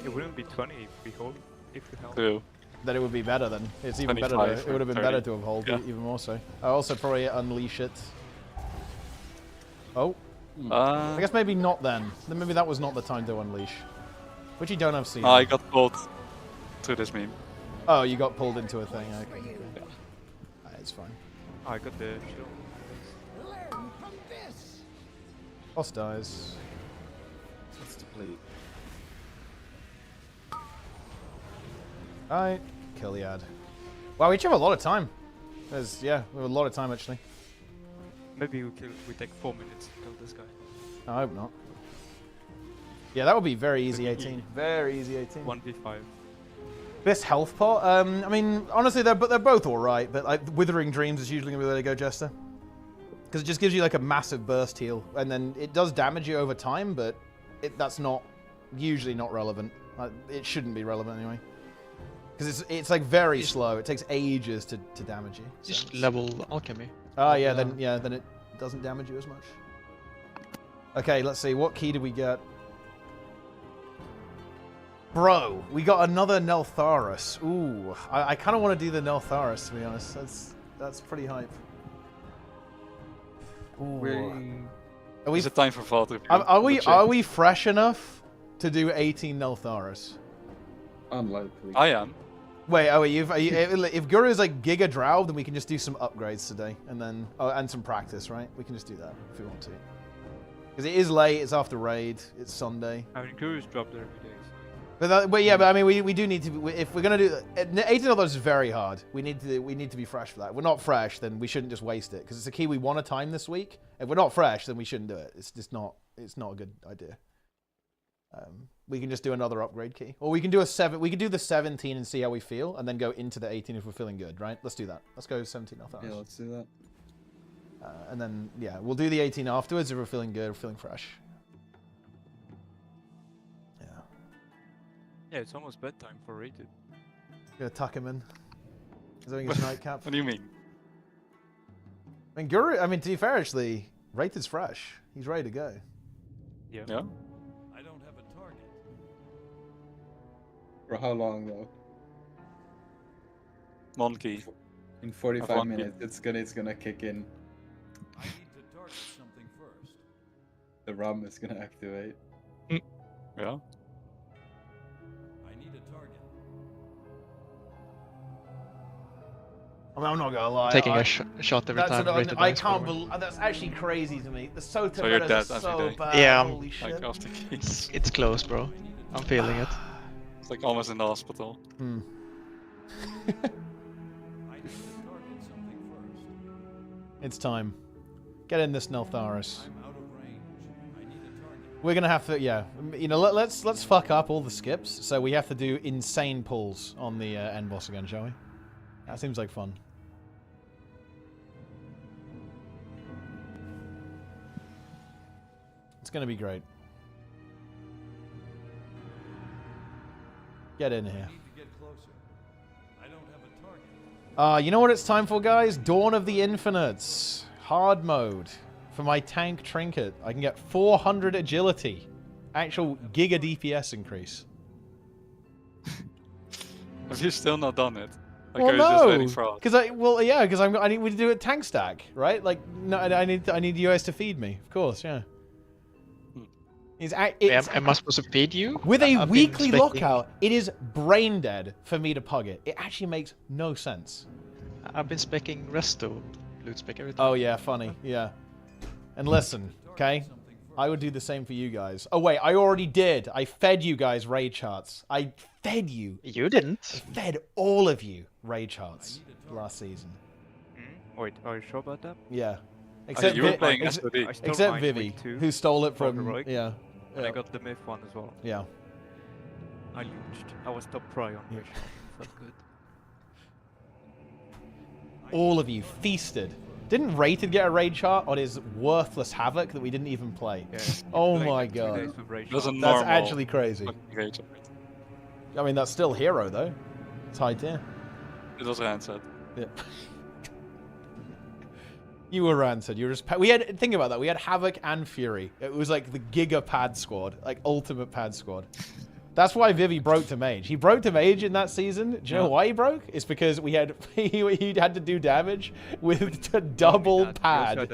[SPEAKER 11] It wouldn't be 20 if we hold. If we held.
[SPEAKER 9] True.
[SPEAKER 1] Then it would be better then. It's even better. It would have been better to have hold, even more so. I also probably unleash it. Oh. I guess maybe not then. Then maybe that was not the time to unleash. Which you don't have seen.
[SPEAKER 9] I got pulled to this meme.
[SPEAKER 1] Oh, you got pulled into a thing. Okay. It's fine.
[SPEAKER 11] I got the shield.
[SPEAKER 1] Boss dies.
[SPEAKER 15] That's the plate.
[SPEAKER 1] Alright. Kill the ad. Wow, we each have a lot of time. We have a lot of time actually.
[SPEAKER 11] Maybe we take 4 minutes to kill this guy.
[SPEAKER 1] I hope not. Yeah, that would be very easy 18. Very easy 18.
[SPEAKER 11] 1v5.
[SPEAKER 1] This health pot, I mean, honestly, they're both alright, but like, Withering Dreams is usually going to be the way to go, Jester. Because it just gives you like a massive burst heal, and then it does damage you over time, but that's not, usually not relevant. It shouldn't be relevant anyway. Because it's like very slow, it takes ages to damage you. So.
[SPEAKER 2] Just level alchemy.
[SPEAKER 1] Oh yeah, then it doesn't damage you as much. Okay, let's see, what key did we get? Bro, we got another Neltharis. Ooh, I kind of want to do the Neltharis, to be honest. That's pretty hype. Ooh.
[SPEAKER 9] Is it time for Vault review?
[SPEAKER 1] Are we fresh enough to do 18 Neltharis?
[SPEAKER 15] Unlikely.
[SPEAKER 9] I am.
[SPEAKER 1] Wait, if Guru is like Giga Drow, then we can just do some upgrades today, and then and some practice, right? We can just do that if we want to. Because it is late, it's after raid, it's Sunday.
[SPEAKER 11] I mean, Guru's dropped there every day.
[SPEAKER 1] But yeah, but I mean, we do need to. If we're gonna do 18 of those is very hard. We need to be fresh for that. If we're not fresh, then we shouldn't just waste it because it's a key we want to time this week. If we're not fresh, then we shouldn't do it. It's just not. It's not a good idea. We can just do another upgrade key, or we can do We can do the 17 and see how we feel, and then go into the 18 if we're feeling good. Right? Let's do that. Let's go 17 after.
[SPEAKER 15] Yeah, let's do that.
[SPEAKER 1] And then yeah, we'll do the 18 afterwards if we're feeling good, we're feeling fresh.
[SPEAKER 11] Yeah, it's almost bedtime for rated.
[SPEAKER 1] Gonna tuck him in. He's having his nightcap.
[SPEAKER 9] What do you mean?
[SPEAKER 1] I mean, Guru. I mean, to be fair, actually, Rated's fresh. He's ready to go.
[SPEAKER 11] Yeah.
[SPEAKER 9] Yeah.
[SPEAKER 10] I don't have a target.
[SPEAKER 15] For how long though?
[SPEAKER 9] Monkey.
[SPEAKER 15] In 45 minutes, it's gonna kick in.
[SPEAKER 10] I need to target something first.
[SPEAKER 15] The RAM is gonna activate.
[SPEAKER 9] Yeah.
[SPEAKER 1] I mean, I'm not gonna lie.
[SPEAKER 2] Taking a shot every time.
[SPEAKER 1] I can't believe that's actually crazy to me. The SOTO metas are so bad.
[SPEAKER 2] Yeah,
[SPEAKER 1] holy shit.
[SPEAKER 2] It's close, bro. I'm feeling it.
[SPEAKER 9] It's like almost in the hospital.
[SPEAKER 1] It's time. Get in this Neltharis. We're gonna have to, yeah. You know, let's fuck up all the skips. So we have to do insane pulls on the end boss again, shall we? That seems like fun. It's gonna be great. Get in here. You know what it's time for, guys? Dawn of the Infinites. Hard mode. For my tank trinket. I can get 400 agility. Actual giga DPS increase.
[SPEAKER 9] Have you still not done it? Like,
[SPEAKER 1] well, no, because I need to do it tank stack, right? Like, no, I need you guys to feed me, of course, yeah.
[SPEAKER 2] Am I supposed to feed you?
[SPEAKER 1] With a weekly lockout, it is brain dead for me to pug it. It actually makes no sense.
[SPEAKER 2] I've been specking resto, loot spec everything.
[SPEAKER 1] Oh yeah, funny, yeah. And listen, okay? I would do the same for you guys. Oh wait, I already did. I fed you guys raid charts. I fed you.
[SPEAKER 2] You didn't.
[SPEAKER 1] I fed all of you raid charts last season.
[SPEAKER 11] Wait, are you sure about that?
[SPEAKER 1] Yeah. Except
[SPEAKER 9] you were playing SOD.
[SPEAKER 1] Except Vivi, who stole it from
[SPEAKER 11] Relic,
[SPEAKER 1] yeah.
[SPEAKER 11] And I got the myth one as well.
[SPEAKER 1] Yeah.
[SPEAKER 11] I looched. I was top pry on mission. Felt good.
[SPEAKER 1] All of you feasted. Didn't Rated get a raid chart on his worthless Havoc that we didn't even play? Yeah. Oh my god. That's actually crazy. I mean, that's still hero though. It's high tier.
[SPEAKER 9] It was a handset.
[SPEAKER 1] Yep. You were ranted. You were just. We had think about that. We had Havoc and Fury. It was like the Giga Pad squad, like ultimate pad squad. That's why Vivi broke to Mage. He broke to Mage in that season. Do you know why he broke? It's because we had he had to do damage with a double pad.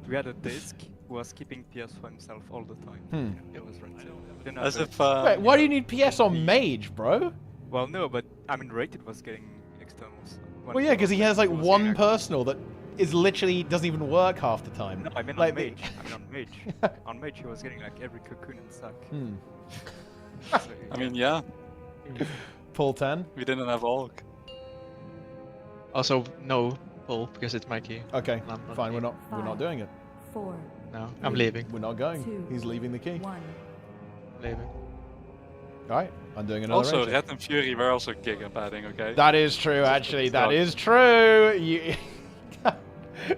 [SPEAKER 11] We had a disc who was keeping PS for himself all the time. It was rated.
[SPEAKER 9] As if.
[SPEAKER 1] Wait, why do you need PS on Mage, bro?
[SPEAKER 11] Well, no, but I mean, rated was getting externals.
[SPEAKER 1] Well, yeah, because he has like one personal that is literally doesn't even work half the time.
[SPEAKER 11] No, I mean
[SPEAKER 1] like
[SPEAKER 11] on Mage. I mean on Mage. On Mage, he was getting like every cocoon and suck. So,
[SPEAKER 9] I mean, yeah.
[SPEAKER 1] Pull 10.
[SPEAKER 9] We didn't have Hulk.
[SPEAKER 2] Also, no pull because it's my key.
[SPEAKER 1] Okay, fine. We're not doing it.
[SPEAKER 8] 4.
[SPEAKER 2] No, I'm leaving.
[SPEAKER 1] We're not going.
[SPEAKER 8] 2,
[SPEAKER 1] He's leaving the key.
[SPEAKER 8] 1.
[SPEAKER 2] Leaving.
[SPEAKER 1] Alright, I'm doing another
[SPEAKER 9] Also,
[SPEAKER 1] range.
[SPEAKER 9] Red and Fury were also giga padding, okay?
[SPEAKER 1] That is true, actually. That is true. You...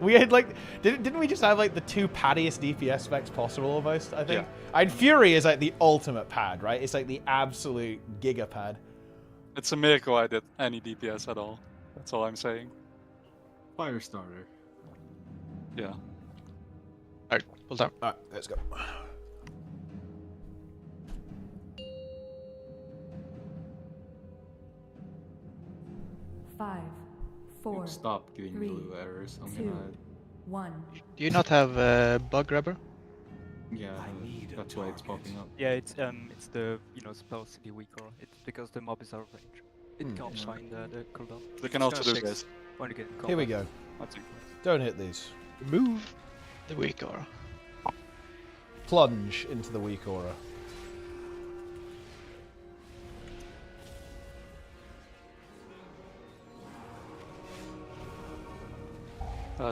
[SPEAKER 1] we had like, didn't we just have like the 2 paddiest DPS specs possible almost? I think.
[SPEAKER 9] Yeah.
[SPEAKER 1] And Fury is like the ultimate pad, right? It's like the absolute giga pad.
[SPEAKER 9] It's a miracle I did any DPS at all. That's all I'm saying.
[SPEAKER 15] Firestarter.
[SPEAKER 9] Yeah.
[SPEAKER 2] Alright, pull down.
[SPEAKER 1] Alright, let's go.
[SPEAKER 8] Five, 4.
[SPEAKER 15] Stop giving
[SPEAKER 8] 3,
[SPEAKER 15] blue errors. I'm
[SPEAKER 8] 2,
[SPEAKER 15] gonna.
[SPEAKER 8] 1.
[SPEAKER 2] Do you not have bug grabber?
[SPEAKER 15] Yeah, that's why it's popping up.
[SPEAKER 11] Yeah, it's the supposed to be weaker. It's because the mob is out of range. It can't find the cooldown.
[SPEAKER 9] We can also do this.
[SPEAKER 1] Here we go. Don't hit these.
[SPEAKER 2] Remove the weak aura.
[SPEAKER 1] Plunge into the weak aura.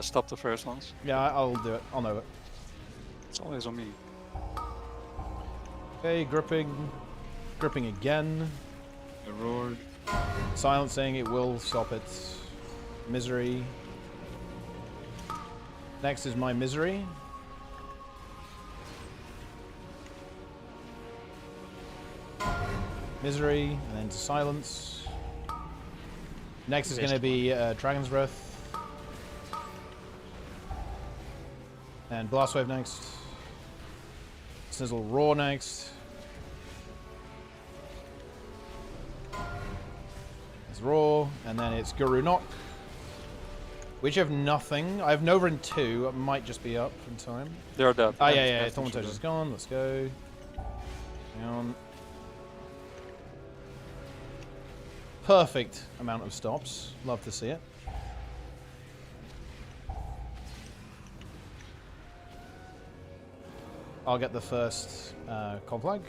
[SPEAKER 9] Stop the first ones.
[SPEAKER 1] Yeah, I'll do it. I'll know it.
[SPEAKER 9] It's always on me.
[SPEAKER 1] Okay, gripping. Gripping again.
[SPEAKER 15] Roar.
[SPEAKER 1] Silencing, it will stop it. Misery. Next is my misery. Misery, and then to silence. Next is going to be Dragon's Breath. And Blast Wave next. Sizzle Roar next. It's Roar, and then it's Guru Knock. Which have nothing. I have Nova in 2. It might just be up in time.
[SPEAKER 9] They're dead.
[SPEAKER 1] Oh, yeah. Thorntouch is gone. Let's go. Hang on. Perfect amount of stops. Love to see it. I'll get the first conflag.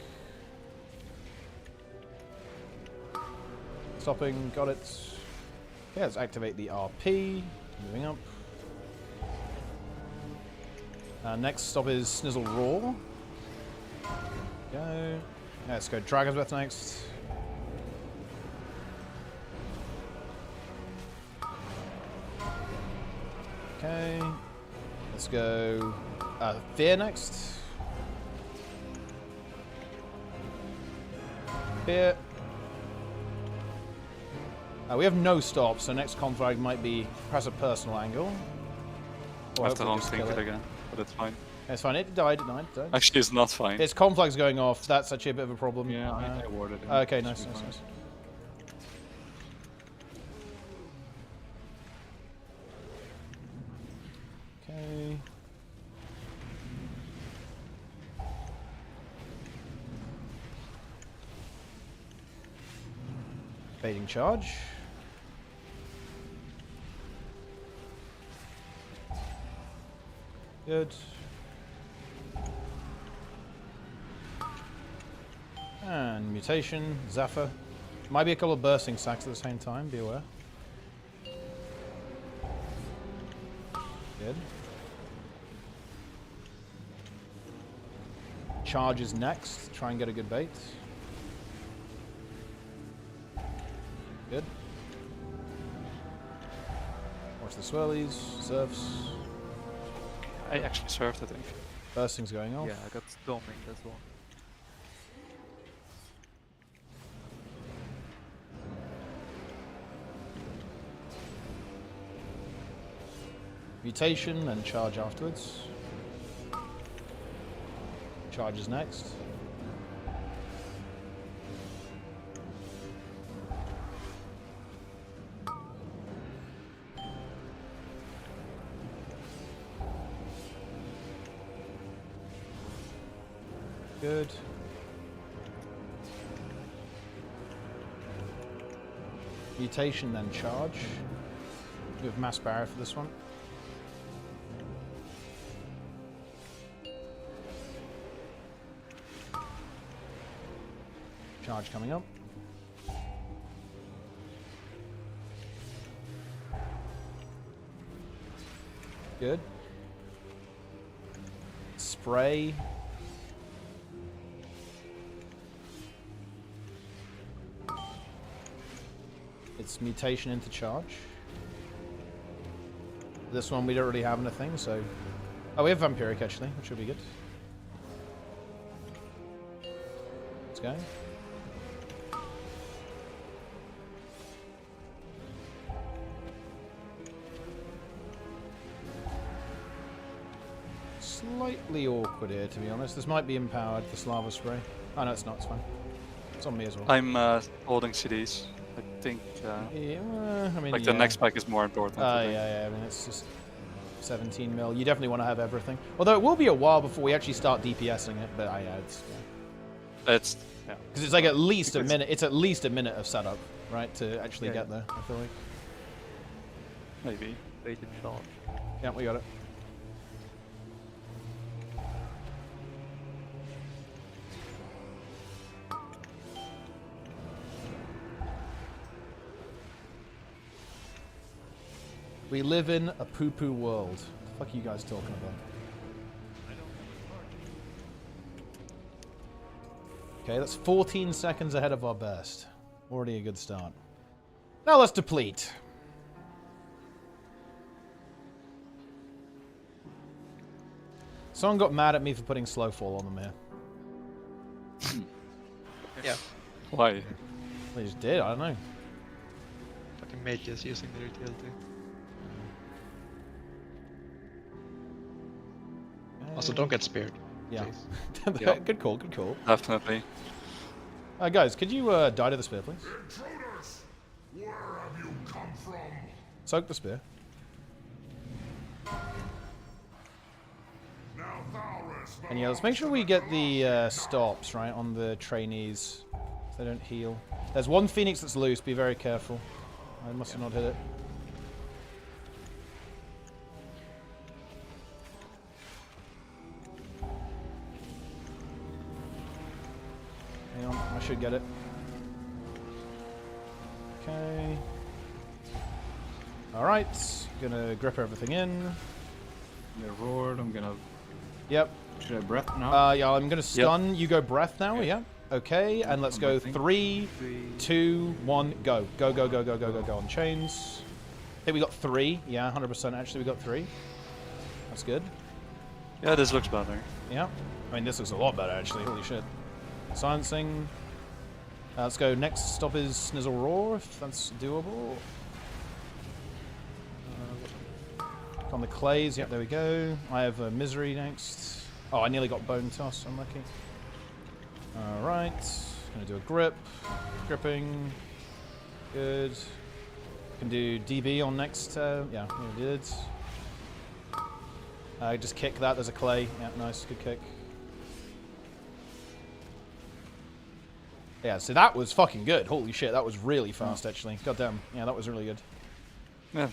[SPEAKER 1] Stopping, got it. Okay, let's activate the RP. Moving up. Next stop is Snizzle Roar. Go. Let's go Dragon's Breath next. Okay. Let's go Fear next. Fear. We have no stops, so next conflag might be press a personal angle.
[SPEAKER 9] I have to think it again, but it's fine.
[SPEAKER 1] It's fine, it died.
[SPEAKER 9] Actually, it's not fine.
[SPEAKER 1] Its conflag's going off, that's actually a bit of a problem.
[SPEAKER 15] Yeah, I warded it.
[SPEAKER 1] Okay, nice. Okay. Baiting charge. Good. And mutation, Zephyr. Might be a couple of bursting sacks at the same time, be aware. Good. Charge is next, try and get a good bait. Good. Watch the swirlies, surfs.
[SPEAKER 9] I actually surfed, I think.
[SPEAKER 1] Bursting's going off.
[SPEAKER 11] Yeah, I got storming as well.
[SPEAKER 1] Mutation, then charge afterwards. Charge is next. Good. Mutation, then charge. We have mass barrier for this one. Charge coming up. Good. Spray. It's mutation into charge. This one we don't really have anything, so... Oh, we have Vampiric actually, which should be good. Let's go. Slightly awkward here, to be honest. This might be empowered, the Lava Spray. Oh no, it's not, it's fine. It's on me as well.
[SPEAKER 9] I'm holding CDs. I think
[SPEAKER 1] yeah, I mean,
[SPEAKER 9] like the next pack is more important.
[SPEAKER 1] Yeah, I mean, it's just 17 mil. You definitely want to have everything. Although it will be a while before we actually start DPSing it, but yeah,
[SPEAKER 9] it's
[SPEAKER 1] because it's like at least a minute. It's at least a minute of setup, right, to actually get there. I feel like.
[SPEAKER 9] Maybe.
[SPEAKER 19] Wait and charge.
[SPEAKER 1] Yeah, we got it. We live in a poo-poo world. What the fuck are you guys talking about? Okay, that's 14 seconds ahead of our best. Already a good start. Now let's deplete. Someone got mad at me for putting Slowfall on them here.
[SPEAKER 11] Yeah.
[SPEAKER 9] Why?
[SPEAKER 1] They just did, I don't know.
[SPEAKER 11] Fucking mages using their utility. Also, don't get speared.
[SPEAKER 1] Yeah.
[SPEAKER 9] Yeah.
[SPEAKER 1] Good call, good call.
[SPEAKER 9] Definitely.
[SPEAKER 1] Guys, could you die to the spear, please?
[SPEAKER 20] Intruders! Where have you come from?
[SPEAKER 1] Soak the spear. And yeah, let's make sure we get the stops, right, on the trainees. So they don't heal. There's one Phoenix that's loose, be very careful. I must have not hit it. Hang on, I should get it. Okay. Alright, gonna grip everything in.
[SPEAKER 15] I'm gonna roar, I'm gonna...
[SPEAKER 1] Yep.
[SPEAKER 15] Should I breath now?
[SPEAKER 1] Yeah, I'm gonna stun. You go breath now, yeah. Okay, and let's go 3, 2, 1, go. Go, go, go, go, go, go, go on chains. I think we got 3. Yeah, 100% actually we got 3. That's good.
[SPEAKER 9] Yeah, this looks better.
[SPEAKER 1] Yeah. I mean, this looks a lot better actually. Holy shit. Silencing. Let's go. Next stop is Snizzle Roar, if that's doable. On the clays, yep, there we go. I have Misery next. Oh, I nearly got Bone Toss, unlucky. Alright, gonna do a grip. Gripping. Good. Can do DB on next, yeah, we did. Just kick that, there's a clay. Yeah, nice, good kick. Yeah, so that was fucking good. Holy shit, that was really fast actually. God damn, yeah, that was really good.
[SPEAKER 9] Yeah.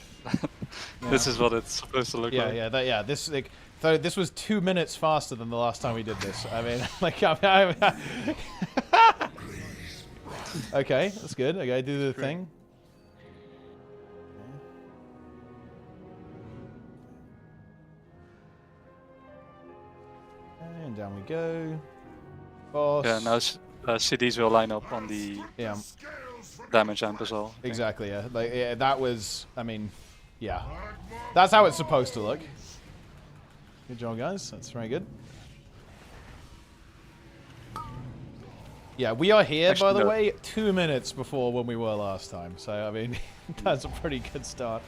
[SPEAKER 9] This is what it's supposed to look like.
[SPEAKER 1] Yeah, this like, so this was 2 minutes faster than the last time we did this. I mean, like, okay, that's good. Okay, do the thing. And down we go. Boss.
[SPEAKER 9] Yeah, now CDs will line up on the damage amp as well.
[SPEAKER 1] Exactly, yeah. Like, yeah, that was, I mean, yeah. That's how it's supposed to look. Good job, guys. That's very good. Yeah, we are here, by the way, 2 minutes before when we were last time. So, I mean, that's a pretty good start.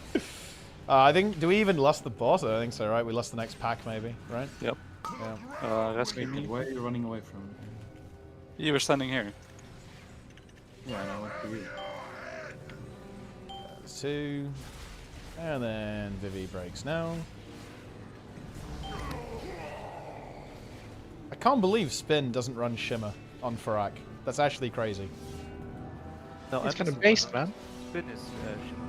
[SPEAKER 1] I think, do we even lost the boss? I think so, right? We lost the next pack, maybe, right?
[SPEAKER 9] Yep.
[SPEAKER 1] Yeah.
[SPEAKER 9] Rescue me.
[SPEAKER 15] Why are you running away from me?
[SPEAKER 9] You were standing here.
[SPEAKER 15] Yeah, I went to you.
[SPEAKER 1] 2. And then Vivi breaks now. I can't believe Spin doesn't run Shimmer on Farak. That's actually crazy.
[SPEAKER 19] No,
[SPEAKER 2] it's kind of based, man.
[SPEAKER 19] Spin is Shimmer.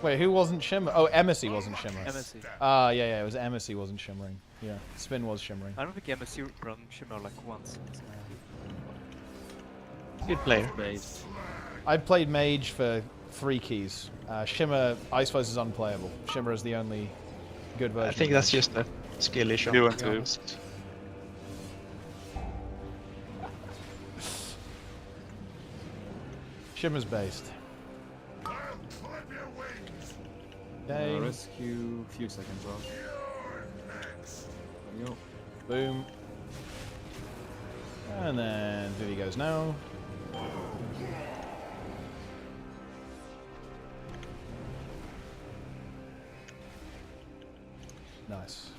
[SPEAKER 1] Wait, who wasn't Shimmer? Oh, Emissy wasn't Shimmer.
[SPEAKER 19] Emissy.
[SPEAKER 1] Yeah, it was Emissy wasn't shimmering. Yeah, Spin was shimmering.
[SPEAKER 19] I don't think Emissy run Shimmer like once.
[SPEAKER 2] Good player.
[SPEAKER 1] I've played Mage for 3 keys. Shimmer, I suppose, is unplayable. Shimmer is the only good version.
[SPEAKER 2] I think that's just a skill issue.
[SPEAKER 9] You
[SPEAKER 2] to
[SPEAKER 9] and
[SPEAKER 2] be
[SPEAKER 9] two.
[SPEAKER 2] honest.
[SPEAKER 1] Shimmer's based. Okay.
[SPEAKER 15] Rescue a few seconds off. There you go.
[SPEAKER 1] Boom. And then Vivi goes now. Nice.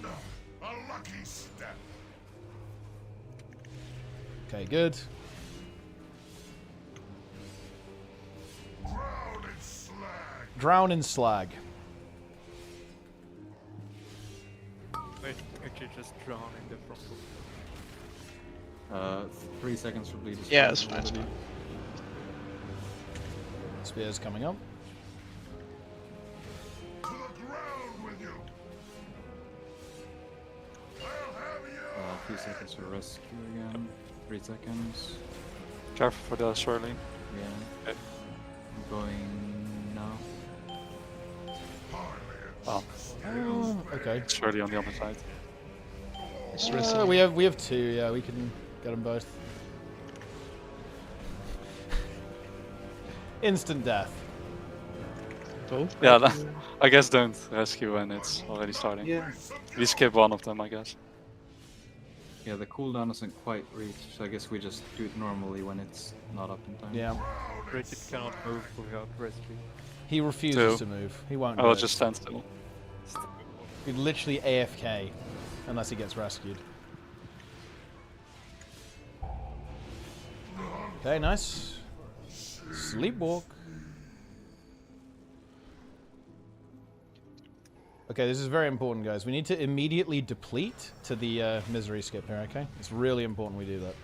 [SPEAKER 20] A lucky step.
[SPEAKER 1] Okay, good. Drown in slag.
[SPEAKER 19] Wait, actually just drown in the front of
[SPEAKER 15] 3 seconds for bleed.
[SPEAKER 2] Yeah, it's fine. It's fine.
[SPEAKER 1] Spear's coming up.
[SPEAKER 20] To the ground with you.
[SPEAKER 15] A few seconds for rescue again. 3 seconds.
[SPEAKER 9] Careful for the swirling.
[SPEAKER 15] Yeah.
[SPEAKER 9] Okay.
[SPEAKER 15] I'm going now.
[SPEAKER 9] Oh.
[SPEAKER 1] Okay.
[SPEAKER 9] Swirly on the other side.
[SPEAKER 1] We have 2. Yeah, we can get them both. Instant death.
[SPEAKER 9] Yeah, I guess don't rescue when it's already starting.
[SPEAKER 15] Yeah.
[SPEAKER 9] We skip one of them, I guess.
[SPEAKER 15] Yeah, the cooldown doesn't quite reach, so I guess we just do it normally when it's not up in time.
[SPEAKER 1] Yeah.
[SPEAKER 19] Bridget cannot move without rescue.
[SPEAKER 1] He refuses to move. He won't.
[SPEAKER 9] I
[SPEAKER 1] do
[SPEAKER 9] will
[SPEAKER 1] it.
[SPEAKER 9] just stand still.
[SPEAKER 1] He'd literally AFK unless he gets rescued. Okay, nice. Sleepwalk. Okay, this is very important, guys. We need to immediately deplete to the misery skip here, okay? It's really important we do that.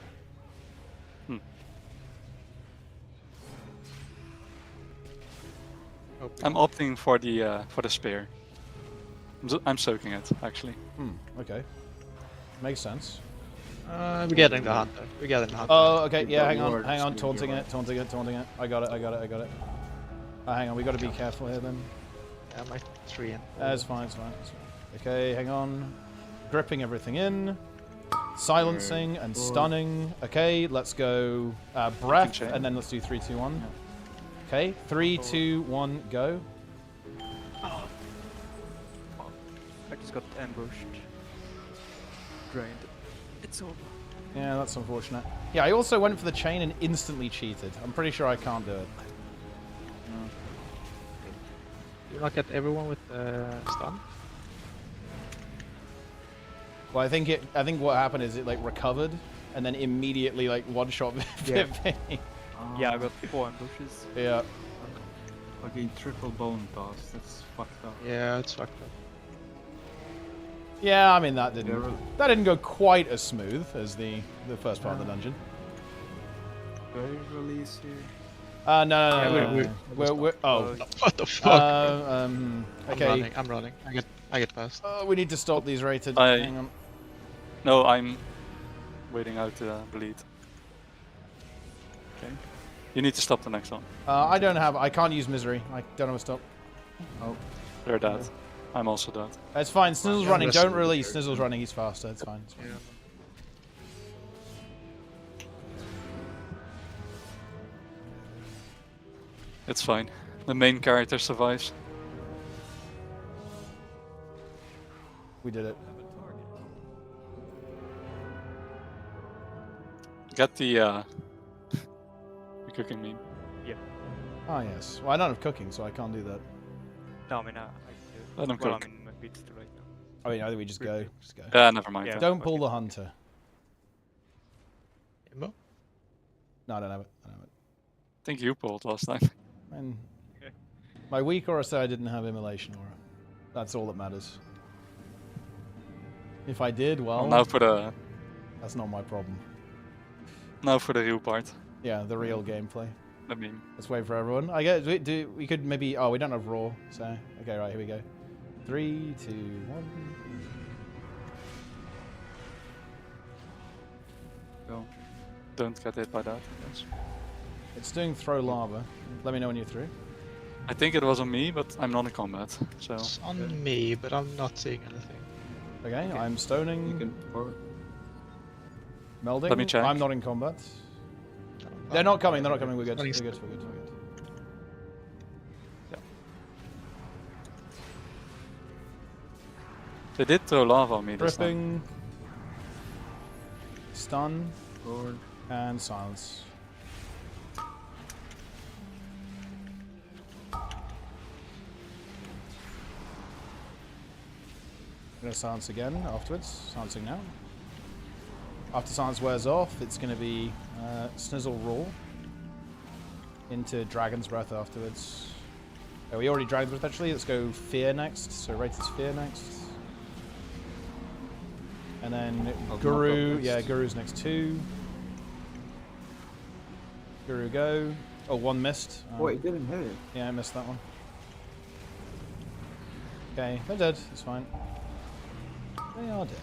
[SPEAKER 9] I'm opting for the spear. I'm soaking it, actually.
[SPEAKER 1] Okay. Makes sense.
[SPEAKER 2] We're getting the hunter. We're getting the hunter.
[SPEAKER 1] Oh, okay, yeah, hang on, taunting it. I got it. Hang on, we gotta be careful here then.
[SPEAKER 2] Yeah, my 3 in.
[SPEAKER 1] It's fine. Okay, hang on. Gripping everything in. Silencing and stunning. Okay, let's go breath, and then let's do 3, 2, 1. Okay, 3, 2, 1, go.
[SPEAKER 19] I just got ambushed. Drained. It's over.
[SPEAKER 1] Yeah, that's unfortunate. Yeah, I also went for the chain and instantly cheated. I'm pretty sure I can't do it.
[SPEAKER 2] You knock at everyone with stun?
[SPEAKER 1] Well, I think what happened is it like recovered and then immediately like one shot.
[SPEAKER 19] Yeah. Yeah, I got 4 ambushes.
[SPEAKER 1] Yeah.
[SPEAKER 15] Okay, triple bone toss. That's fucked up.
[SPEAKER 2] Yeah, it's fucked up.
[SPEAKER 1] Yeah, I mean that didn't go quite as smooth as the first part of the dungeon.
[SPEAKER 15] Very release here.
[SPEAKER 1] No. We're
[SPEAKER 2] what the fuck?
[SPEAKER 1] Okay.
[SPEAKER 2] I'm running. I get past.
[SPEAKER 1] We need to stop these rated. Hang on.
[SPEAKER 9] No, I'm waiting out the bleed. Okay. You need to stop the next one.
[SPEAKER 1] I can't use misery. I don't know how to stop. Oh.
[SPEAKER 9] They're dead. I'm also dead.
[SPEAKER 1] It's fine. Snizzle's running. Don't release. Snizzle's running. He's faster. It's fine. It's fine.
[SPEAKER 2] Yeah.
[SPEAKER 9] It's fine. The main character survives.
[SPEAKER 1] We did it.
[SPEAKER 9] Get the cooking meme.
[SPEAKER 19] Yeah.
[SPEAKER 1] Ah, yes. Well, I don't have cooking, so I can't do that.
[SPEAKER 11] No, I mean,
[SPEAKER 9] I don't
[SPEAKER 11] well,
[SPEAKER 9] cook.
[SPEAKER 11] I'm in beats right now.
[SPEAKER 1] I mean, I think we just go. Just go.
[SPEAKER 9] Yeah, never mind.
[SPEAKER 11] Yeah,
[SPEAKER 1] Don't pull the hunter.
[SPEAKER 14] Ammo?
[SPEAKER 1] No, I don't have it. I don't have it.
[SPEAKER 9] I think you pulled last time.
[SPEAKER 1] And my weak aura said I didn't have immolation aura. That's all that matters. If I did, well,
[SPEAKER 9] now for the
[SPEAKER 1] that's not my problem.
[SPEAKER 9] now for the real part.
[SPEAKER 1] Yeah, the real gameplay.
[SPEAKER 9] I mean,
[SPEAKER 1] let's wait for everyone. I guess we could maybe. Oh, we don't have raw, so okay, right, here we go. 3, 2, 1.
[SPEAKER 9] Go. Don't get hit by that. Yes.
[SPEAKER 1] It's doing throw lava. Let me know when you're through.
[SPEAKER 9] I think it was on me, but I'm not in combat, so.
[SPEAKER 2] It's on me, but I'm not seeing anything.
[SPEAKER 1] Okay, I'm stoning.
[SPEAKER 15] You can forward.
[SPEAKER 1] Melding.
[SPEAKER 9] Let me check.
[SPEAKER 1] I'm not in combat. They're not coming. They're not coming. We're good. We're good. We're good. We're good.
[SPEAKER 9] Yeah. They did throw lava on me this time.
[SPEAKER 1] Gripping. Stun. Forward. And silence. I'm going to silence again afterwards. Silencing now. After silence wears off, it's going to be Snizzle Roar into Dragon's Breath afterwards. Oh, we already Dragon's Breath actually. Let's go Fear next. So Rated Fear next. And then Guru. Yeah, Guru's next too. Guru go. Oh, one missed.
[SPEAKER 15] Wait, it didn't hit it.
[SPEAKER 1] Yeah, I missed that one. Okay, they're dead. It's fine. They are dead.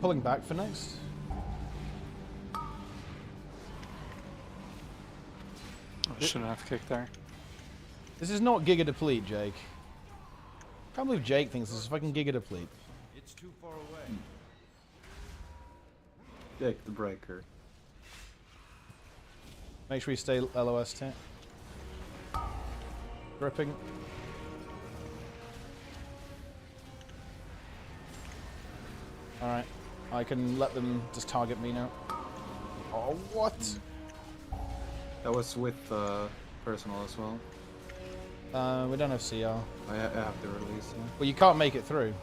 [SPEAKER 1] Pulling back for next.
[SPEAKER 9] I shouldn't have kicked there.
[SPEAKER 1] This is not Giga Deplete, Jake. Can't believe Jake thinks this is fucking Giga Deplete.
[SPEAKER 10] It's too far away.
[SPEAKER 15] Jake the Breaker.
[SPEAKER 1] Make sure you stay LOS tip. Gripping. Alright. I can let them just target me now. Oh, what?
[SPEAKER 15] That was with personal as well.
[SPEAKER 1] We don't have CR.
[SPEAKER 15] I have the release, yeah.
[SPEAKER 1] Well, you can't make it through.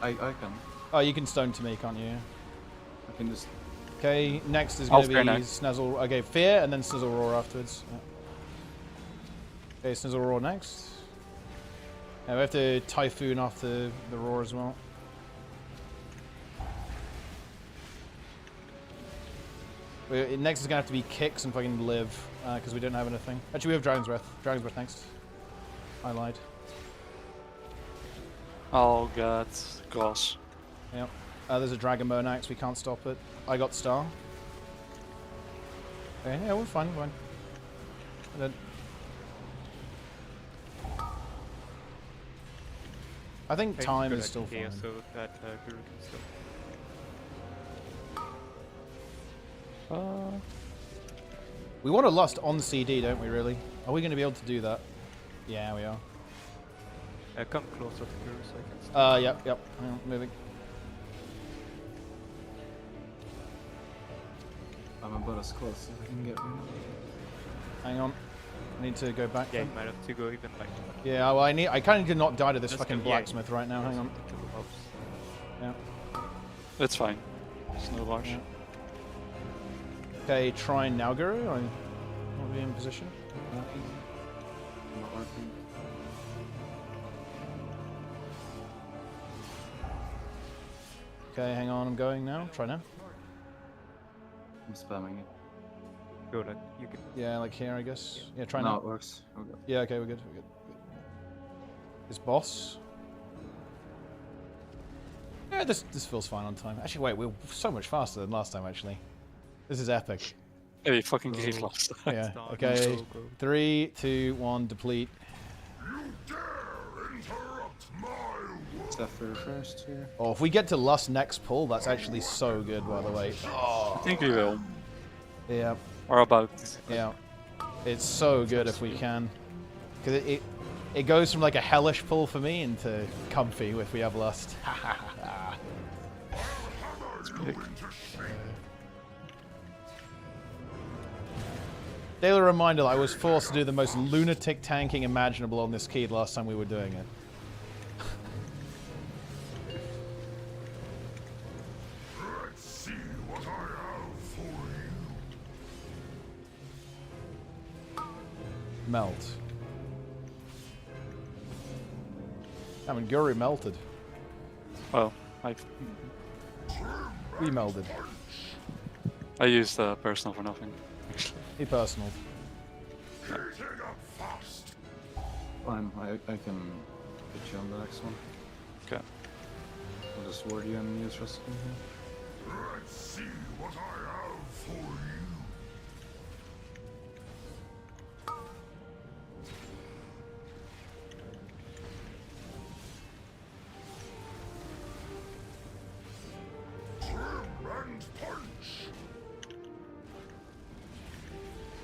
[SPEAKER 15] I can.
[SPEAKER 1] Oh, you can stone to me, can't you?
[SPEAKER 15] I can just...
[SPEAKER 1] Okay, next is going to be Snizzle... Okay, Fear, and then Snizzle Roar afterwards. Yeah. Okay, Snizzle Roar next. Yeah, we have to Typhoon after the Roar as well. Next is going to have to be Kicks and fucking Live, because we don't have anything. Actually, we have Dragon's Breath. Dragon's Breath next. I lied.
[SPEAKER 9] I'll get Gross.
[SPEAKER 1] Yep. There's a Dragon Monax, we can't stop it. I got Star. Okay, yeah, we're fine, we're fine. And then... I think time is still fine.
[SPEAKER 11] So that Guru can still...
[SPEAKER 1] We want to Lust on CD, don't we, really? Are we going to be able to do that? Yeah, we are.
[SPEAKER 11] Come closer to Guru so I can...
[SPEAKER 1] Yep. Hang on, moving.
[SPEAKER 15] I'm about as close as I can get right now.
[SPEAKER 1] Hang on. I need to go back.
[SPEAKER 11] Yeah, you might have to go even like...
[SPEAKER 1] Yeah, well, I kind of need to not die to this fucking blacksmith right now. Hang on. Yeah.
[SPEAKER 9] It's fine. It's no rush.
[SPEAKER 1] Yeah. Okay, try now, Guru. I want to be in position.
[SPEAKER 15] Not working.
[SPEAKER 1] Okay, hang on. I'm going now. Try now.
[SPEAKER 15] I'm spamming it.
[SPEAKER 11] Go like you can.
[SPEAKER 1] Yeah, like here, I guess. Yeah, try
[SPEAKER 15] now.
[SPEAKER 1] now.
[SPEAKER 15] No, it works. Okay.
[SPEAKER 1] Yeah, okay, we're good. This boss. Yeah, this feels fine on time. Actually, wait, we're so much faster than last time. Actually, this is epic.
[SPEAKER 9] Yeah, you fucking gave last time.
[SPEAKER 1] Yeah. Okay. 3, 2, 1. Deplete.
[SPEAKER 15] Zephyr first here.
[SPEAKER 1] Oh, if we get to Lust next pull, that's actually so good, by the way. Oh.
[SPEAKER 9] I think we will.
[SPEAKER 1] Yeah.
[SPEAKER 9] Or about.
[SPEAKER 1] Yeah. It's so good if we can. Because it goes from like a hellish pull for me into comfy if we have lust. Daily reminder that I was forced to do the most lunatic tanking imaginable on this key last time we were doing it.
[SPEAKER 20] Let's see what I have for you.
[SPEAKER 1] Melt. I mean, Guri melted.
[SPEAKER 9] Well,
[SPEAKER 1] We melded.
[SPEAKER 9] I used personal for nothing.
[SPEAKER 1] He personal.
[SPEAKER 15] Fine, I can get you on the next one.
[SPEAKER 9] Okay.
[SPEAKER 15] I'll just ward you and use Restream here.
[SPEAKER 20] Let's see what I have for you.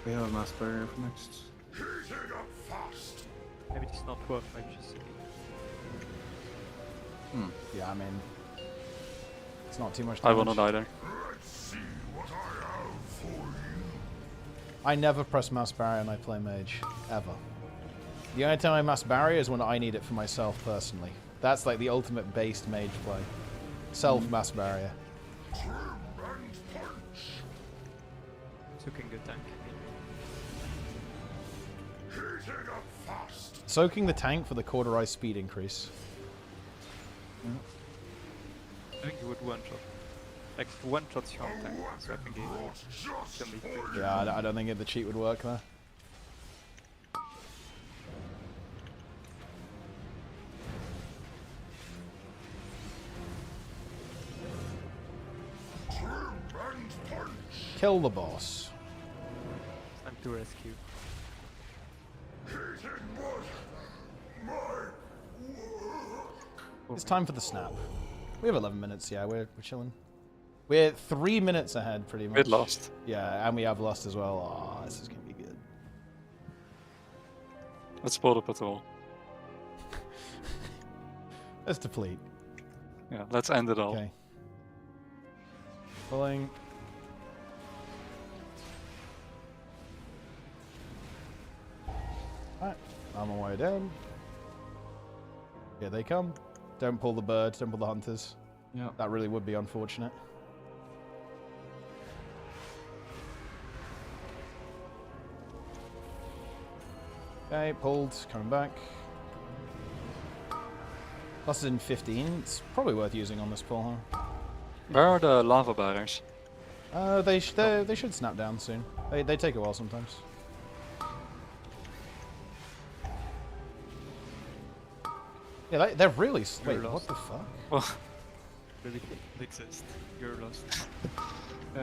[SPEAKER 15] We have a mass barrier for next.
[SPEAKER 19] Maybe it's not worth just.
[SPEAKER 1] Yeah, I mean, it's not too much
[SPEAKER 9] I
[SPEAKER 1] damage.
[SPEAKER 9] won't either.
[SPEAKER 20] Let's see what I have for you.
[SPEAKER 1] I never press mass barrier when I play mage. Ever. The only time I mass barrier is when I need it for myself personally. That's like the ultimate based mage play. Self mass barrier.
[SPEAKER 19] Soaking good tank.
[SPEAKER 1] Soaking the tank for the cauterized speed increase.
[SPEAKER 19] I think you would one shot. Like one shots your own tank, so I think it can be.
[SPEAKER 1] Yeah, I don't think the cheat would work there. Kill the boss.
[SPEAKER 19] Time to rescue.
[SPEAKER 1] It's time for the snap. We have 11 minutes, yeah, we're chilling. We're 3 minutes ahead, pretty much.
[SPEAKER 9] We'd lost.
[SPEAKER 1] Yeah, and we have lost as well. Oh, this is going to be good.
[SPEAKER 9] Let's pull the patrol.
[SPEAKER 1] Let's deplete.
[SPEAKER 9] Yeah, let's end it all.
[SPEAKER 1] Okay. Pulling. Alright, I'm on my way down. Here they come. Don't pull the bird, don't pull the hunters.
[SPEAKER 15] Yeah.
[SPEAKER 1] That really would be unfortunate. Okay, pulled, coming back. Plus is in 15. It's probably worth using on this pull, huh?
[SPEAKER 9] Where are the lava barriers?
[SPEAKER 1] They should snap down soon. They take a while sometimes. Yeah, they're really... Wait, what the fuck?
[SPEAKER 9] Oh.
[SPEAKER 19] Relic exist. You're lost.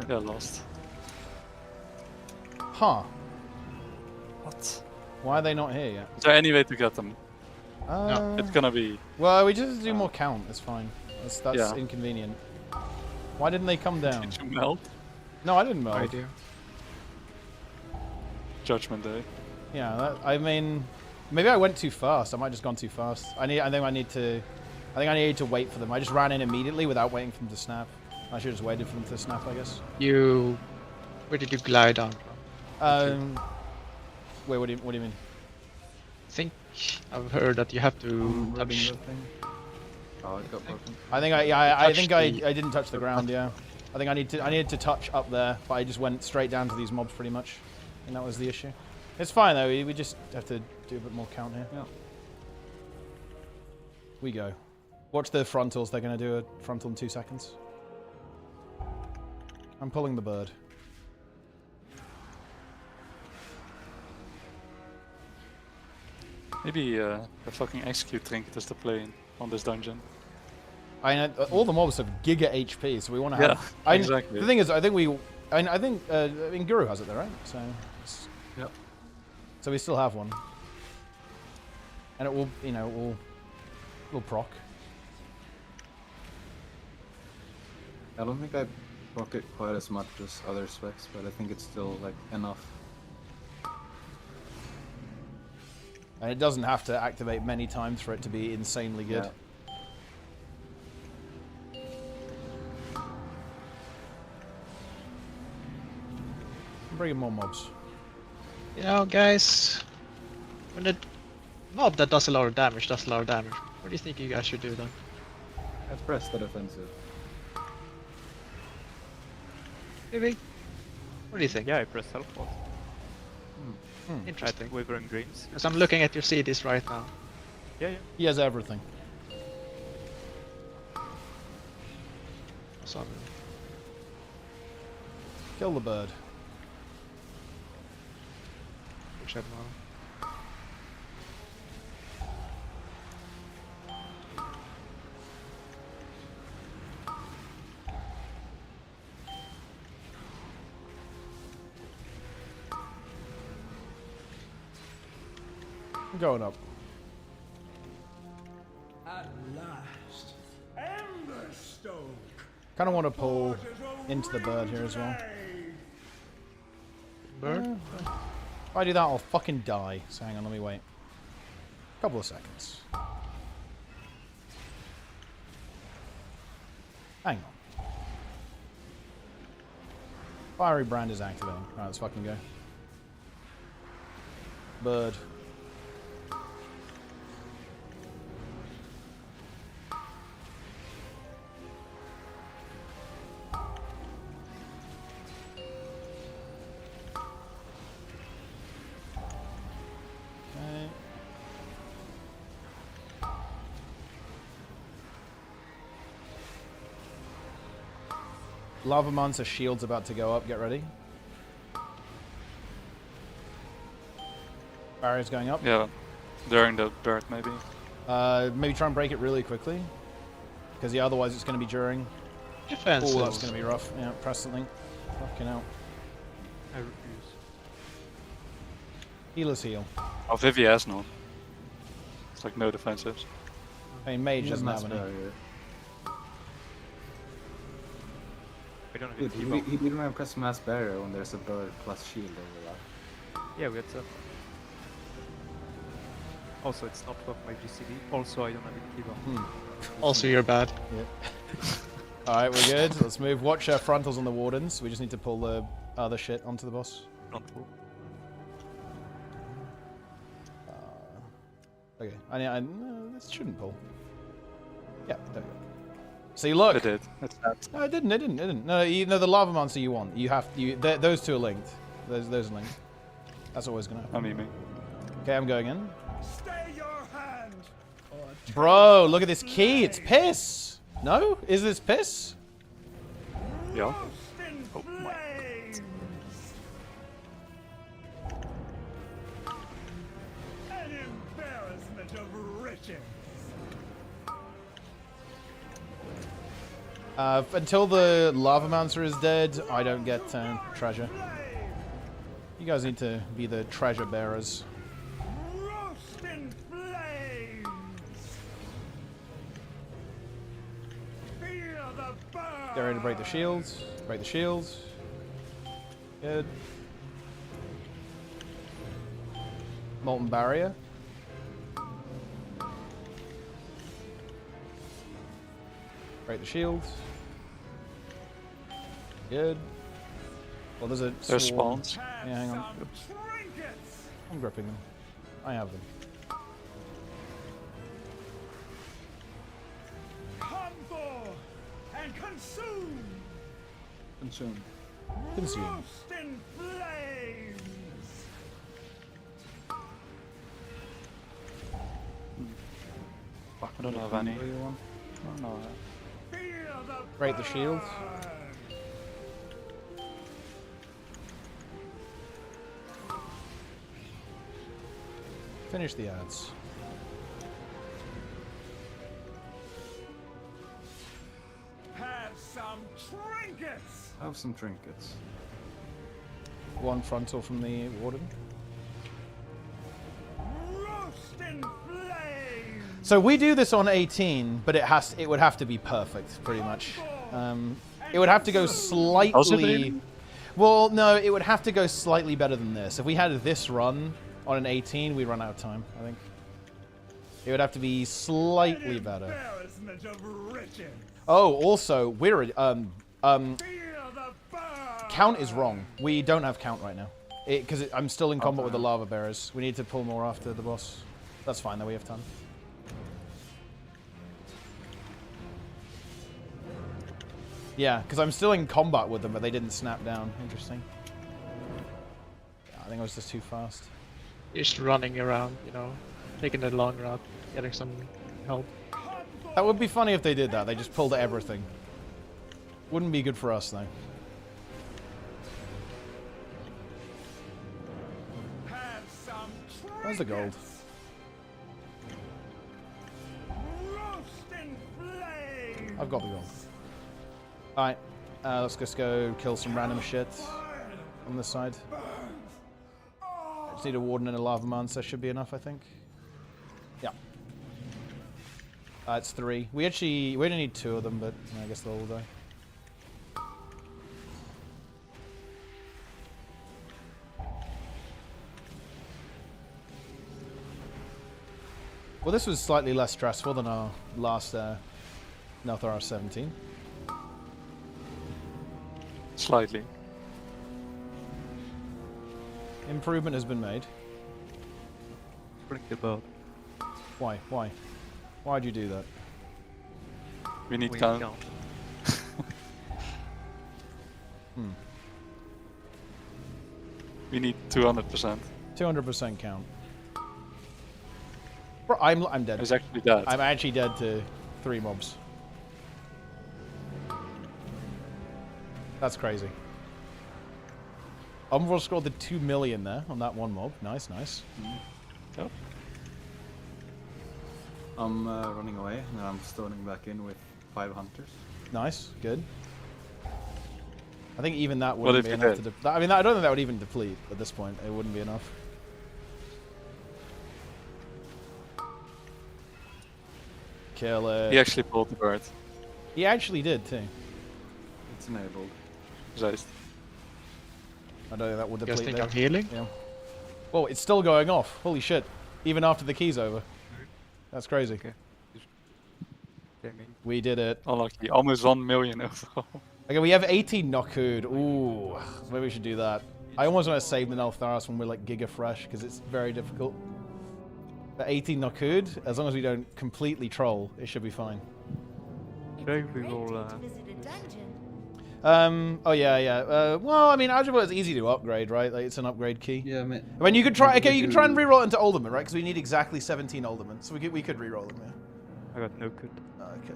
[SPEAKER 9] Yeah, lost.
[SPEAKER 1] Huh.
[SPEAKER 9] What?
[SPEAKER 1] Why are they not here yet?
[SPEAKER 9] Is there any way to get them?
[SPEAKER 1] No.
[SPEAKER 9] It's gonna be...
[SPEAKER 1] Well, we just do more count. It's fine. That's
[SPEAKER 9] Yeah.
[SPEAKER 1] inconvenient. Why didn't they come down?
[SPEAKER 9] Did you melt?
[SPEAKER 1] No, I didn't melt.
[SPEAKER 11] Idea.
[SPEAKER 9] Judgment Day.
[SPEAKER 1] Yeah, I mean, maybe I went too fast. I might have just gone too fast. I think I needed to wait for them. I just ran in immediately without waiting for them to snap. I should have just waited for them to snap, I guess.
[SPEAKER 2] Where did you glide down from?
[SPEAKER 1] Wait, what do you mean?
[SPEAKER 2] I think I've heard that you have to touch.
[SPEAKER 15] Oh, it got broken.
[SPEAKER 1] I think I didn't touch the ground. Yeah, I think I needed to touch up there, but I just went straight down to these mobs pretty much, and that was the issue. It's fine though. We just have to do a bit more count here.
[SPEAKER 15] Yeah.
[SPEAKER 1] We go. Watch the frontals. They're gonna do a frontal in 2 seconds. I'm pulling the bird.
[SPEAKER 9] Maybe the fucking execute trinket is the play on this dungeon.
[SPEAKER 1] I know all the mobs have giga HP, so we want to have.
[SPEAKER 9] Yeah, exactly.
[SPEAKER 1] The thing is, I think Guru has it there, right? So.
[SPEAKER 15] Yep.
[SPEAKER 1] So we still have one, and it will, will proc.
[SPEAKER 15] I don't think I proc it quite as much as other specs, but I think it's still like enough.
[SPEAKER 1] And it doesn't have to activate many times for it to be insanely good.
[SPEAKER 15] Yeah.
[SPEAKER 1] I'm bringing more mobs.
[SPEAKER 2] You know, guys, when the mob that does a lot of damage does a lot of damage, what do you think you guys should do then?
[SPEAKER 15] I press the defensive.
[SPEAKER 2] Maybe. What do you think?
[SPEAKER 19] Yeah, I press teleport.
[SPEAKER 2] Interesting.
[SPEAKER 19] Wavering Dreams.
[SPEAKER 2] Because I'm looking at your CDs right now.
[SPEAKER 19] Yeah, yeah.
[SPEAKER 1] He has everything.
[SPEAKER 2] Awesome.
[SPEAKER 1] Kill the bird.
[SPEAKER 2] Whichever one.
[SPEAKER 1] I'm going up.
[SPEAKER 10] At last, Emberstone.
[SPEAKER 1] Kind of want to pull into the bird here as well.
[SPEAKER 2] Bird?
[SPEAKER 1] If I do that, I'll fucking die. So hang on, let me wait. A couple of seconds. Hang on. Fiery brand is activating. Alright, let's fucking go. Bird. Lava Monster shield's about to go up, get ready. Barrier's going up.
[SPEAKER 9] Yeah, during the bird maybe.
[SPEAKER 1] Maybe try and break it really quickly. Because yeah, otherwise it's going to be during.
[SPEAKER 2] Defenses.
[SPEAKER 1] Oh, that's going to be rough. Yeah, press something. Fucking hell.
[SPEAKER 19] I refuse.
[SPEAKER 1] Healers heal.
[SPEAKER 9] Oh, Vivi has none. It's like no defensives.
[SPEAKER 1] I mean, Mage doesn't have any.
[SPEAKER 19] We don't have
[SPEAKER 15] Dude, he didn't have custom mass barrier when there's a bird plus shield over that.
[SPEAKER 19] Yeah, we had some. Also, it's not worth my GCD. Also, I don't have any keyboard.
[SPEAKER 2] Also, you're bad.
[SPEAKER 1] Yeah. Alright, we're good. Let's move. Watch frontals on the wardens. We just need to pull the other shit onto the boss.
[SPEAKER 19] Front pull.
[SPEAKER 1] Okay. No, this shouldn't pull. Yeah, there we go. See, look.
[SPEAKER 9] It did. It's that.
[SPEAKER 1] No, it didn't. It didn't. It didn't. No, the lava monster you want. You have. Those two are linked. Those are linked. That's always gonna happen.
[SPEAKER 9] I mean me.
[SPEAKER 1] Okay, I'm going in.
[SPEAKER 10] Stay your hand.
[SPEAKER 1] Bro, look at this key. It's piss. No? Is this piss?
[SPEAKER 9] Yeah.
[SPEAKER 10] Oh my. An embarrassment of riches.
[SPEAKER 1] Until the lava monster is dead, I don't get treasure. You guys need to be the treasure bearers.
[SPEAKER 10] Roast in flames. Feel the burn.
[SPEAKER 1] Get ready to break the shields. Break the shields. Good. Molten barrier. Break the shields. Good. Well, there's a
[SPEAKER 9] There's
[SPEAKER 1] swarm.
[SPEAKER 9] spawns.
[SPEAKER 1] Yeah, hang on. I'm gripping them. I have them.
[SPEAKER 10] Come for and consume.
[SPEAKER 15] Consume.
[SPEAKER 1] Consume.
[SPEAKER 10] Roast in flames.
[SPEAKER 9] I don't have any.
[SPEAKER 1] Oh, no.
[SPEAKER 10] Feel the
[SPEAKER 1] Break the shields. Finish the ads.
[SPEAKER 10] Have some trinkets.
[SPEAKER 15] Have some trinkets.
[SPEAKER 1] One frontal from the warden.
[SPEAKER 10] Roast in flames.
[SPEAKER 1] So we do this on 18, but it would have to be perfect, pretty much.
[SPEAKER 10] And
[SPEAKER 1] It would have to go slightly... Well, no, it would have to go slightly better than this. If we had this run on an 18, we'd run out of time, I think. It would have to be slightly better. Oh, also, we're... count is wrong. We don't have count right now. Because I'm still in combat with the lava bearers. We need to pull more after the boss. That's fine, though. We have time. Yeah, because I'm still in combat with them, but they didn't snap down. Interesting. Yeah, I think I was just too fast.
[SPEAKER 2] Just running around, you know, taking the long route, getting some help.
[SPEAKER 1] That would be funny if they did that. They just pulled everything. Wouldn't be good for us, though. Where's the gold? I've got the gold. Alright, let's just go kill some random shit on this side. Just need a warden and a lava monster, should be enough, I think. Yeah. It's 3. We only need 2 of them, but I guess they'll all die. Well, this was slightly less stressful than our last Nelthar 17.
[SPEAKER 9] Slightly.
[SPEAKER 1] Improvement has been made.
[SPEAKER 11] Bring the boat.
[SPEAKER 1] Why? Why? Why'd you do that?
[SPEAKER 9] We need count. We need 200%.
[SPEAKER 1] 200% count. Bro, I'm dead.
[SPEAKER 9] He's actually dead.
[SPEAKER 1] I'm actually dead to 3 mobs. That's crazy. Omvor scored the 2 million there on that one mob. Nice, nice.
[SPEAKER 15] Yep. I'm running away, and I'm stoning back in with 5 hunters.
[SPEAKER 1] Nice, good. I think even that wouldn't be enough to I mean, I don't think that would even deplete at this point. It wouldn't be enough. Kill it.
[SPEAKER 9] He actually pulled the bird.
[SPEAKER 1] He actually did, too.
[SPEAKER 15] It's enabled.
[SPEAKER 9] Zeist.
[SPEAKER 1] I don't think that would deplete.
[SPEAKER 2] You guys think I'm healing?
[SPEAKER 1] Yeah. Well, it's still going off. Holy shit. Even after the key's over. That's crazy.
[SPEAKER 11] Okay.
[SPEAKER 1] We did it.
[SPEAKER 9] Unlucky. Almost 1 million overall.
[SPEAKER 1] Okay, we have 18 Nokud. Ooh, maybe we should do that. I almost want to save the Neltharis when we're like Giga Fresh, because it's very difficult. But 18 Nokud, as long as we don't completely troll, it should be fine.
[SPEAKER 11] Should we roll
[SPEAKER 1] oh yeah, yeah. Well, I mean, Algebra is easy to upgrade, right? Like, it's an upgrade key.
[SPEAKER 15] Yeah, I
[SPEAKER 1] mean, you could try. Okay, you can try and reroll it into Alderman, right? Because we need exactly 17 Alderman, so we could reroll them. Yeah.
[SPEAKER 11] I got no good.
[SPEAKER 1] Okay.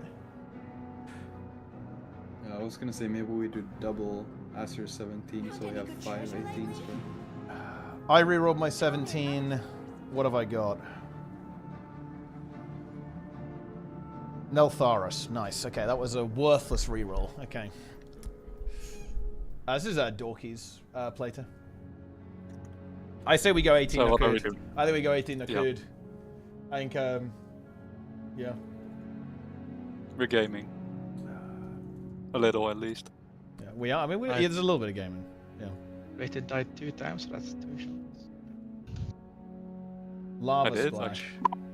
[SPEAKER 15] Yeah, I was gonna say maybe we do double Acer 17, so we have 5 18s for.
[SPEAKER 1] I rerolled my 17. What have I got? Neltharis. Nice. Okay, that was a worthless reroll. Okay. This is Dorky's Plater. I say we go 18
[SPEAKER 9] So what do we
[SPEAKER 1] Nokud.
[SPEAKER 9] do?
[SPEAKER 1] I think we go 18 Nokud.
[SPEAKER 9] Yeah.
[SPEAKER 1] I think, yeah.
[SPEAKER 9] We're gaming. A little, at least.
[SPEAKER 1] Yeah, we are. I mean, yeah, there's a little bit of gaming. Yeah.
[SPEAKER 2] Rated died 2 times, so that's 2 shots.
[SPEAKER 1] Lava
[SPEAKER 9] I did,
[SPEAKER 1] splash.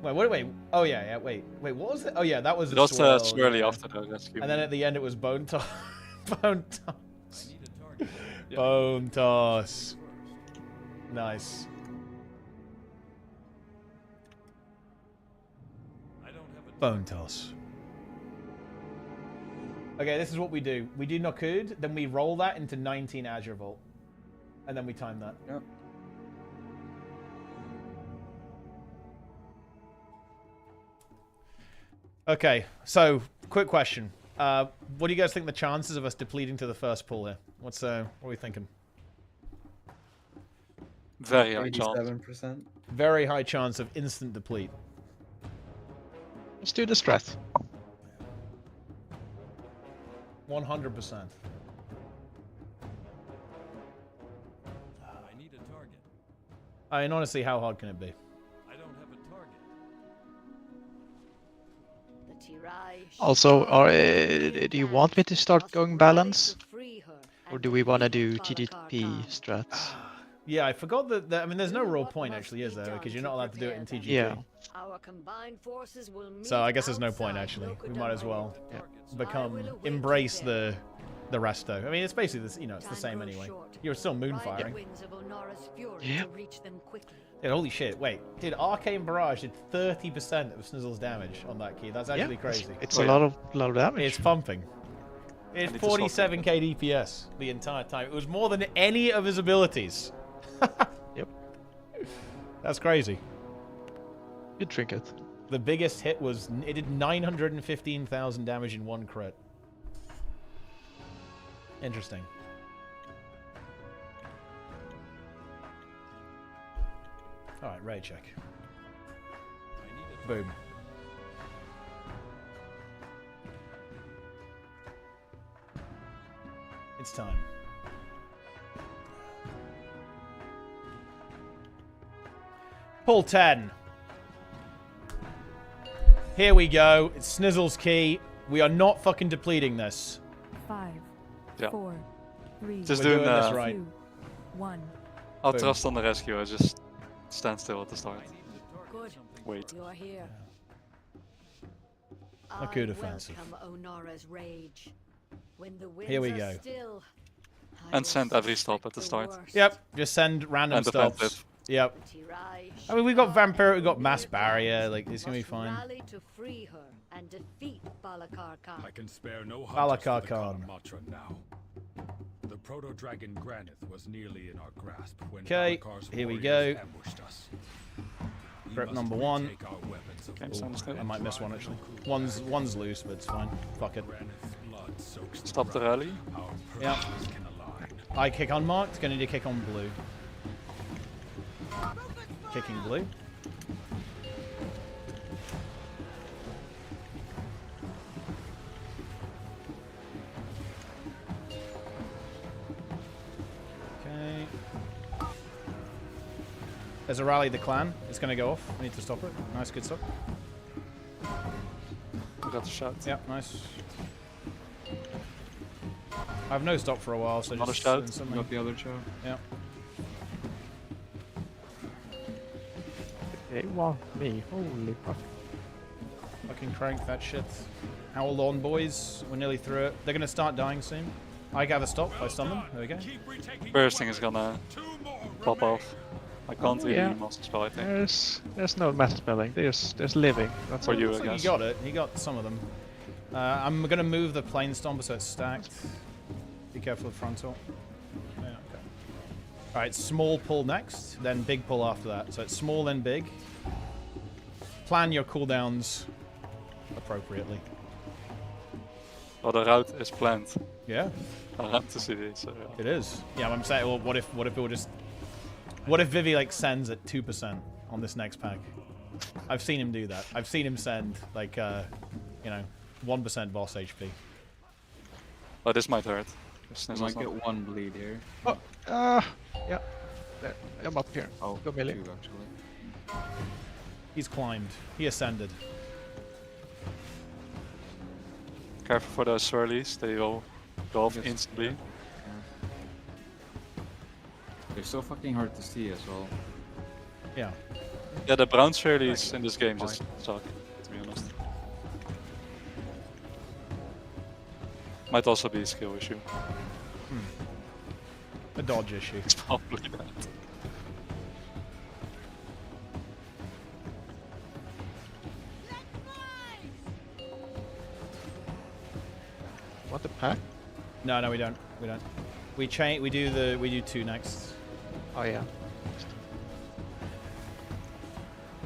[SPEAKER 9] actually.
[SPEAKER 1] Wait. Oh yeah, yeah. Wait. What was it? Oh yeah, that was.
[SPEAKER 9] It was swirly
[SPEAKER 1] yeah.
[SPEAKER 9] after the rescue.
[SPEAKER 1] And then at the end, it was bone toss. Bone toss. Bone toss. Nice. Bone toss. Okay, this is what we do. We do Nokud, then we roll that into 19 Azure Vault. And then we time that.
[SPEAKER 15] Yep.
[SPEAKER 1] Okay, so, quick question. What do you guys think the chances of us depleting to the first pull here? What are we thinking?
[SPEAKER 9] Very high chance.
[SPEAKER 15] 87%.
[SPEAKER 1] Very high chance of instant deplete.
[SPEAKER 2] Let's do the strat.
[SPEAKER 1] 100%.
[SPEAKER 10] I need a target.
[SPEAKER 1] I mean, honestly, how hard can it be?
[SPEAKER 10] I don't have a target.
[SPEAKER 4] The Tirai
[SPEAKER 2] Also, do you want me to start going balance? Or do we want to do TTP strats?
[SPEAKER 1] Yeah, I forgot that. I mean, there's no real point actually, is there? Because you're not allowed to do it in TGP.
[SPEAKER 2] Yeah.
[SPEAKER 1] So I guess there's no point actually. We might as well embrace the resto. I mean, it's basically this. You know, it's the same anyway. You're still moonfiring.
[SPEAKER 2] Yeah.
[SPEAKER 1] Dude, holy shit! Wait, dude, Arcane Barrage did 30% of Snizzle's damage on that key. That's actually crazy.
[SPEAKER 2] It's a lot of damage.
[SPEAKER 1] It's pumping. It's 47k DPS the entire time. It was more than any of his abilities.
[SPEAKER 2] Yep.
[SPEAKER 1] That's crazy.
[SPEAKER 2] Good trinket.
[SPEAKER 1] The biggest hit was it did 915,000 damage in one crit. Interesting. All right, raid check. Boom. It's time. Pull 10. Here we go. It's Snizzle's key. We are not fucking depleting this.
[SPEAKER 8] 5,
[SPEAKER 9] Yeah.
[SPEAKER 8] 4, 3,
[SPEAKER 9] Just
[SPEAKER 1] We're
[SPEAKER 9] doing
[SPEAKER 1] doing this right.
[SPEAKER 8] 2, 1.
[SPEAKER 9] I'll
[SPEAKER 1] Boom.
[SPEAKER 9] trust on the rescue. I just stand still at the start.
[SPEAKER 4] Good.
[SPEAKER 9] Wait.
[SPEAKER 4] You're here.
[SPEAKER 1] Not good offensive. Here we go.
[SPEAKER 9] And send every stop at the start.
[SPEAKER 1] Yep, just send random
[SPEAKER 9] And
[SPEAKER 1] stops.
[SPEAKER 9] defensive.
[SPEAKER 1] Yep. I mean, we got Vampire, we got Mass Barrier. Like, it's gonna be fine.
[SPEAKER 10] I can spare no
[SPEAKER 1] Balakar
[SPEAKER 10] hunters for the
[SPEAKER 1] Khan.
[SPEAKER 10] Kalamatra now. The proto-dragon Granith was nearly in our grasp when
[SPEAKER 1] Okay,
[SPEAKER 10] Balakar's
[SPEAKER 1] here we
[SPEAKER 10] warriors
[SPEAKER 1] go.
[SPEAKER 10] ambushed us. We
[SPEAKER 1] Grip
[SPEAKER 10] must
[SPEAKER 1] number 1.
[SPEAKER 10] retake our weapons of
[SPEAKER 9] Okay,
[SPEAKER 10] war
[SPEAKER 9] understood.
[SPEAKER 1] I might miss one actually. One's loose, but it's fine. Fuck it.
[SPEAKER 10] Granith's blood soaks the
[SPEAKER 9] Stop the
[SPEAKER 10] ground.
[SPEAKER 9] rally.
[SPEAKER 10] Our
[SPEAKER 1] Yep.
[SPEAKER 10] purposes can align.
[SPEAKER 1] I kick unmarked. Gonna need to kick on blue. Kicking blue. Okay. There's a rally the clan. It's gonna go off. I need to stop it. Nice, good stop.
[SPEAKER 9] I got the shot.
[SPEAKER 1] Yep, nice. I have no stop for a while, so
[SPEAKER 9] Another
[SPEAKER 1] just
[SPEAKER 9] shout.
[SPEAKER 1] send something.
[SPEAKER 15] Got the other show.
[SPEAKER 1] Yep.
[SPEAKER 2] They want me. Holy fuck.
[SPEAKER 1] Fucking crank that shit. Hold on, boys. We're nearly through it. They're gonna start dying soon. I gather stop. I stun them. There we go.
[SPEAKER 9] Bursting is gonna pop off. I can't really
[SPEAKER 2] Yeah.
[SPEAKER 9] master spell, I think.
[SPEAKER 2] There's no master spelling. There's living. That's
[SPEAKER 9] For
[SPEAKER 2] all.
[SPEAKER 9] you,
[SPEAKER 1] Looks
[SPEAKER 9] I
[SPEAKER 1] like
[SPEAKER 9] guess.
[SPEAKER 1] he got it. He got some of them. I'm gonna move the plane stomper so it's stacked. Be careful of frontal. Yeah, okay. Alright, small pull next, then big pull after that. So it's small then big. Plan your cooldowns appropriately.
[SPEAKER 9] Well, the route is planned.
[SPEAKER 1] Yeah.
[SPEAKER 9] Around the city, so yeah.
[SPEAKER 1] It is. Yeah, I'm saying, well, what if it were just... What if Vivi, like, sends at 2% on this next pack? I've seen him do that. I've seen him send, like, you know, 1% boss HP.
[SPEAKER 9] Oh, this might hurt.
[SPEAKER 15] I might get one bleed here.
[SPEAKER 2] Oh, yeah. There. I'm up here.
[SPEAKER 15] Oh,
[SPEAKER 2] Go melee.
[SPEAKER 15] 2 actually.
[SPEAKER 1] He's climbed. He ascended.
[SPEAKER 9] Careful for those swirlies, they will go off
[SPEAKER 15] Yes.
[SPEAKER 9] instantly.
[SPEAKER 15] They're so fucking hard to see as well.
[SPEAKER 1] Yeah.
[SPEAKER 9] Yeah, the brown swirlies in this game just suck, to be honest. Might also be a skill issue.
[SPEAKER 1] A dodge issue.
[SPEAKER 9] It's probably that.
[SPEAKER 2] Want the pack?
[SPEAKER 1] No, no, we don't. We don't. We change. We do 2 next.
[SPEAKER 2] Oh yeah.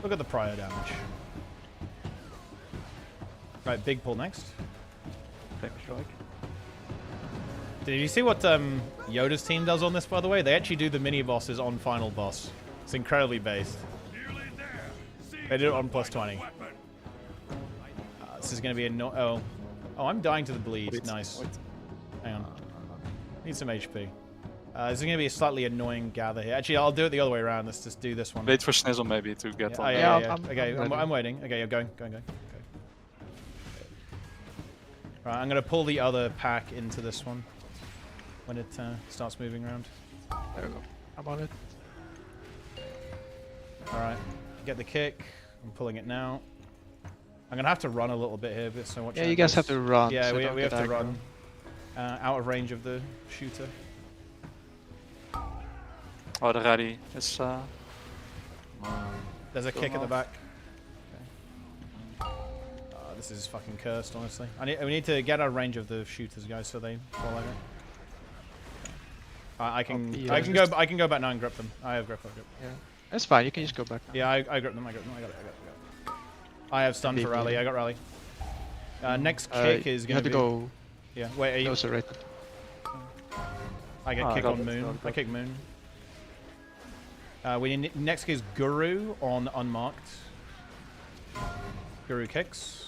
[SPEAKER 1] Look at the prior damage. Right, big pull next.
[SPEAKER 2] Strike.
[SPEAKER 1] Did you see what Yoda's team does on this, by the way? They actually do the mini bosses on final boss. It's incredibly based. They do it on +20. This is going to be a oh, I'm dying to the bleed. Nice. Hang on. Need some HP. This is going to be a slightly annoying gather here. Actually, I'll do it the other way around. Let's just do this one.
[SPEAKER 9] Wait for Snizzle maybe to get
[SPEAKER 1] Yeah,
[SPEAKER 9] on.
[SPEAKER 1] yeah.
[SPEAKER 2] I'm
[SPEAKER 1] Okay,
[SPEAKER 2] ready.
[SPEAKER 1] I'm waiting. Okay, I'm going. Okay. Right, I'm gonna pull the other pack into this one when it starts moving around.
[SPEAKER 2] There we go. I'm on it.
[SPEAKER 1] Alright, get the kick. I'm pulling it now. I'm gonna have to run a little bit here, but so watch
[SPEAKER 2] Yeah,
[SPEAKER 1] out,
[SPEAKER 2] you guys
[SPEAKER 1] guys.
[SPEAKER 2] have to run.
[SPEAKER 1] Yeah,
[SPEAKER 2] so
[SPEAKER 1] we
[SPEAKER 2] don't
[SPEAKER 1] have
[SPEAKER 2] get
[SPEAKER 1] to
[SPEAKER 2] aggro.
[SPEAKER 1] run. Out of range of the shooter.
[SPEAKER 9] Oh, the ready is.
[SPEAKER 1] There's a
[SPEAKER 9] Still
[SPEAKER 1] kick at the
[SPEAKER 9] off.
[SPEAKER 1] back. Okay. This is fucking cursed, honestly. We need to get out of range of the shooters, guys, so they fall like that. I can go back now and grip them. I have grip.
[SPEAKER 2] Yeah, that's fine. You can just go back now.
[SPEAKER 1] Yeah, I grip them. I got it. I have stun for rally. I got rally. Next kick is
[SPEAKER 2] you
[SPEAKER 1] gonna
[SPEAKER 2] have to
[SPEAKER 1] be.
[SPEAKER 2] go.
[SPEAKER 1] Yeah. Wait. Are you?
[SPEAKER 2] Closer, right?
[SPEAKER 1] I get kick on moon. I kick moon. We need next kick is Guru on unmarked. Guru kicks.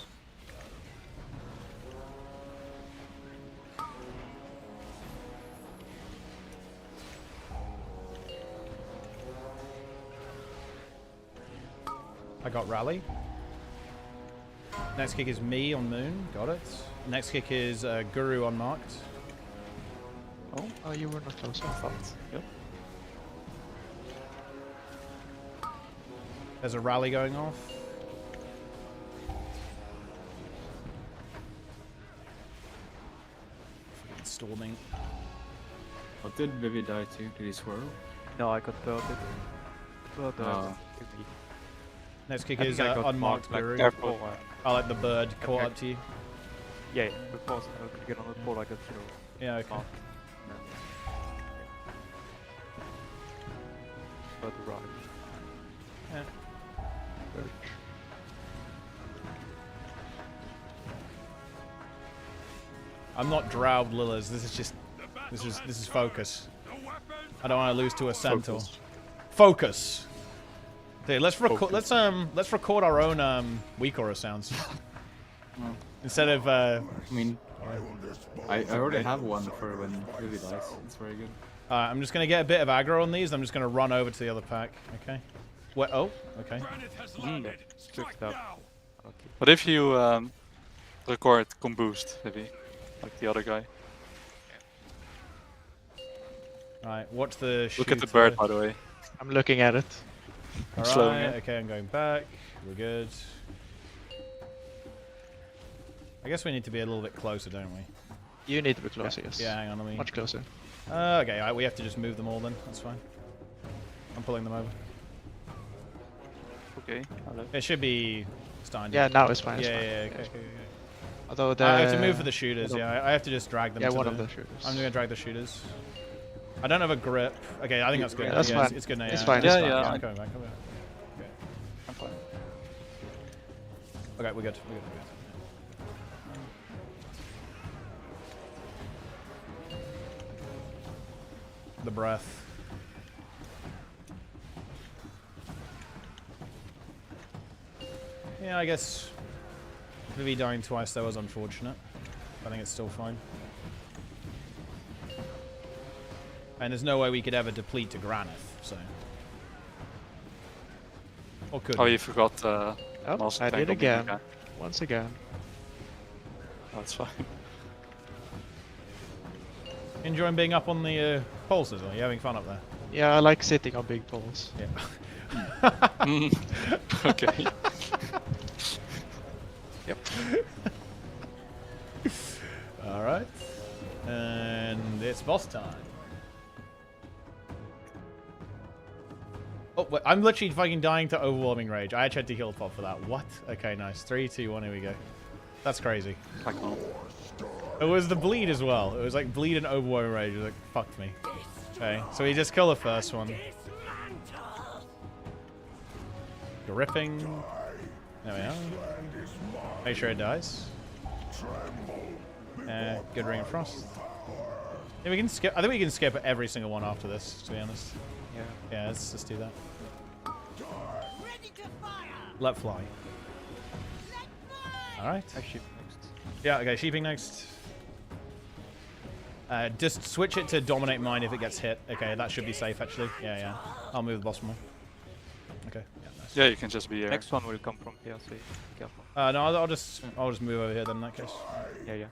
[SPEAKER 1] I got rally. Next kick is me on moon. Got it. Next kick is Guru unmarked.
[SPEAKER 2] Oh, you were not close. I thought.
[SPEAKER 9] Yep.
[SPEAKER 1] There's a rally going off. Storming.
[SPEAKER 15] What did Vivi die to? Did he swirl?
[SPEAKER 19] No, I got bloated.
[SPEAKER 1] Next kick
[SPEAKER 19] I
[SPEAKER 1] is
[SPEAKER 19] think I got
[SPEAKER 1] unmarked
[SPEAKER 19] marked, like,
[SPEAKER 1] Guru.
[SPEAKER 19] careful.
[SPEAKER 1] I like the bird caught up to you.
[SPEAKER 19] Yeah, because I could get on the pole, I got through.
[SPEAKER 1] Yeah, okay.
[SPEAKER 19] Marked. But right.
[SPEAKER 1] Yeah. I'm not Drow Lillas. This is focus. I don't want to lose to a centaur. Focus. Dude, let's record our own weak aura sounds. Instead of
[SPEAKER 15] I mean, I already have one for when Vivi dies. It's very good.
[SPEAKER 1] I'm just gonna get a bit of aggro on these. I'm just gonna run over to the other pack. Okay. What? Oh, okay.
[SPEAKER 9] But if you record com boost, maybe like the other guy.
[SPEAKER 1] Right. Watch the.
[SPEAKER 9] Look at the bird, by the way.
[SPEAKER 2] I'm looking at it.
[SPEAKER 9] I'm slowing
[SPEAKER 1] Alright,
[SPEAKER 9] it.
[SPEAKER 1] okay, I'm going back. We're good. I guess we need to be a little bit closer, don't we?
[SPEAKER 2] You need to be closer, yes.
[SPEAKER 1] Yeah, hang on, let me...
[SPEAKER 2] Much closer.
[SPEAKER 1] Okay, alright, we have to just move them all then. That's fine. I'm pulling them over.
[SPEAKER 9] Okay.
[SPEAKER 1] It should be starting.
[SPEAKER 2] Yeah, now it's fine.
[SPEAKER 1] Yeah,
[SPEAKER 2] It's fine.
[SPEAKER 1] yeah, okay.
[SPEAKER 2] Although
[SPEAKER 1] I have to move for the shooters,
[SPEAKER 2] one
[SPEAKER 1] yeah. I have to just drag them
[SPEAKER 2] Yeah,
[SPEAKER 1] to
[SPEAKER 2] one
[SPEAKER 1] the...
[SPEAKER 2] of the shooters.
[SPEAKER 1] I'm gonna drag the shooters. I don't have a grip. Okay, I think that's good.
[SPEAKER 2] Yeah, that's fine.
[SPEAKER 1] It's good now,
[SPEAKER 2] It's
[SPEAKER 1] yeah.
[SPEAKER 2] fine,
[SPEAKER 1] Yeah,
[SPEAKER 2] it's
[SPEAKER 1] yeah,
[SPEAKER 2] fine.
[SPEAKER 1] I'm coming back, Okay.
[SPEAKER 9] I'm fine.
[SPEAKER 1] Okay, we're good. The breath. Yeah, I guess Vivi dying twice there was unfortunate. I think it's still fine. And there's no way we could ever deplete to Granith, so. Or could
[SPEAKER 9] Oh,
[SPEAKER 1] we?
[SPEAKER 9] you forgot
[SPEAKER 2] Oh,
[SPEAKER 9] Master
[SPEAKER 2] I
[SPEAKER 9] Tank
[SPEAKER 2] did
[SPEAKER 9] on
[SPEAKER 2] again.
[SPEAKER 9] the guy.
[SPEAKER 2] Once again.
[SPEAKER 9] That's fine.
[SPEAKER 1] Enjoying being up on the poles as well? You having fun up there?
[SPEAKER 2] Yeah, I like sitting on big poles.
[SPEAKER 1] Yeah.
[SPEAKER 9] Okay.
[SPEAKER 2] Yep.
[SPEAKER 1] Alright. And it's boss time. Oh, wait, I'm literally fucking dying to overwhelming rage. I actually had to heal pop for that. What? Okay, nice. 3, 2, 1, here we go. That's crazy. It was the bleed as well. It was like bleed and overwhelming rage. It was like, fucked me. Okay, so we just kill the first one. Gripping. There we are. Make sure it dies. Good Ring of Frost. Yeah, we can skip. I think we can skip every single one after this, to be honest.
[SPEAKER 2] Yeah.
[SPEAKER 1] Yeah, let's just do that. Let fly. Alright.
[SPEAKER 19] Sheep next.
[SPEAKER 1] Yeah, okay, sheeping next. Just switch it to dominate mine if it gets hit. Okay, that should be safe actually. Yeah, yeah. I'll move the boss more. Okay. Yeah, nice.
[SPEAKER 9] Yeah, you can just be here.
[SPEAKER 11] Next one will come from here, so careful.
[SPEAKER 1] No, I'll just move over here then in that case.
[SPEAKER 11] Yeah, yeah.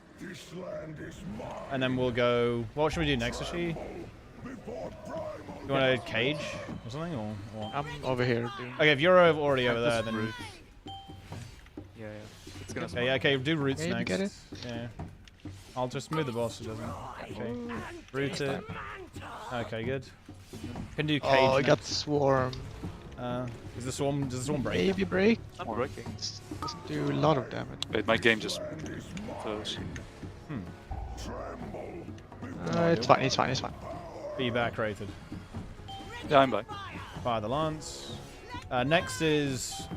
[SPEAKER 1] And then we'll go. What should we do next, Ashi? You want a cage or something, or?
[SPEAKER 2] I'm over here.
[SPEAKER 1] Okay, if you're already over there, then.
[SPEAKER 11] Roots. Yeah, yeah. It's gonna.
[SPEAKER 1] Okay, yeah, okay. Do roots
[SPEAKER 2] Yeah, you
[SPEAKER 1] next.
[SPEAKER 2] get it?
[SPEAKER 1] Yeah. I'll just move the boss. It doesn't. Okay. Root it. Okay, good. Can do cage.
[SPEAKER 2] Oh, I got
[SPEAKER 1] next.
[SPEAKER 2] swarm.
[SPEAKER 1] Does the swarm break?
[SPEAKER 2] Maybe break.
[SPEAKER 11] Not breaking.
[SPEAKER 2] Doesn't do a lot of damage.
[SPEAKER 9] Wait, my game just froze.
[SPEAKER 2] It's fine. It's fine. It's fine.
[SPEAKER 1] Be back rated.
[SPEAKER 9] Yeah, I'm back.
[SPEAKER 1] Fire the lance. Next is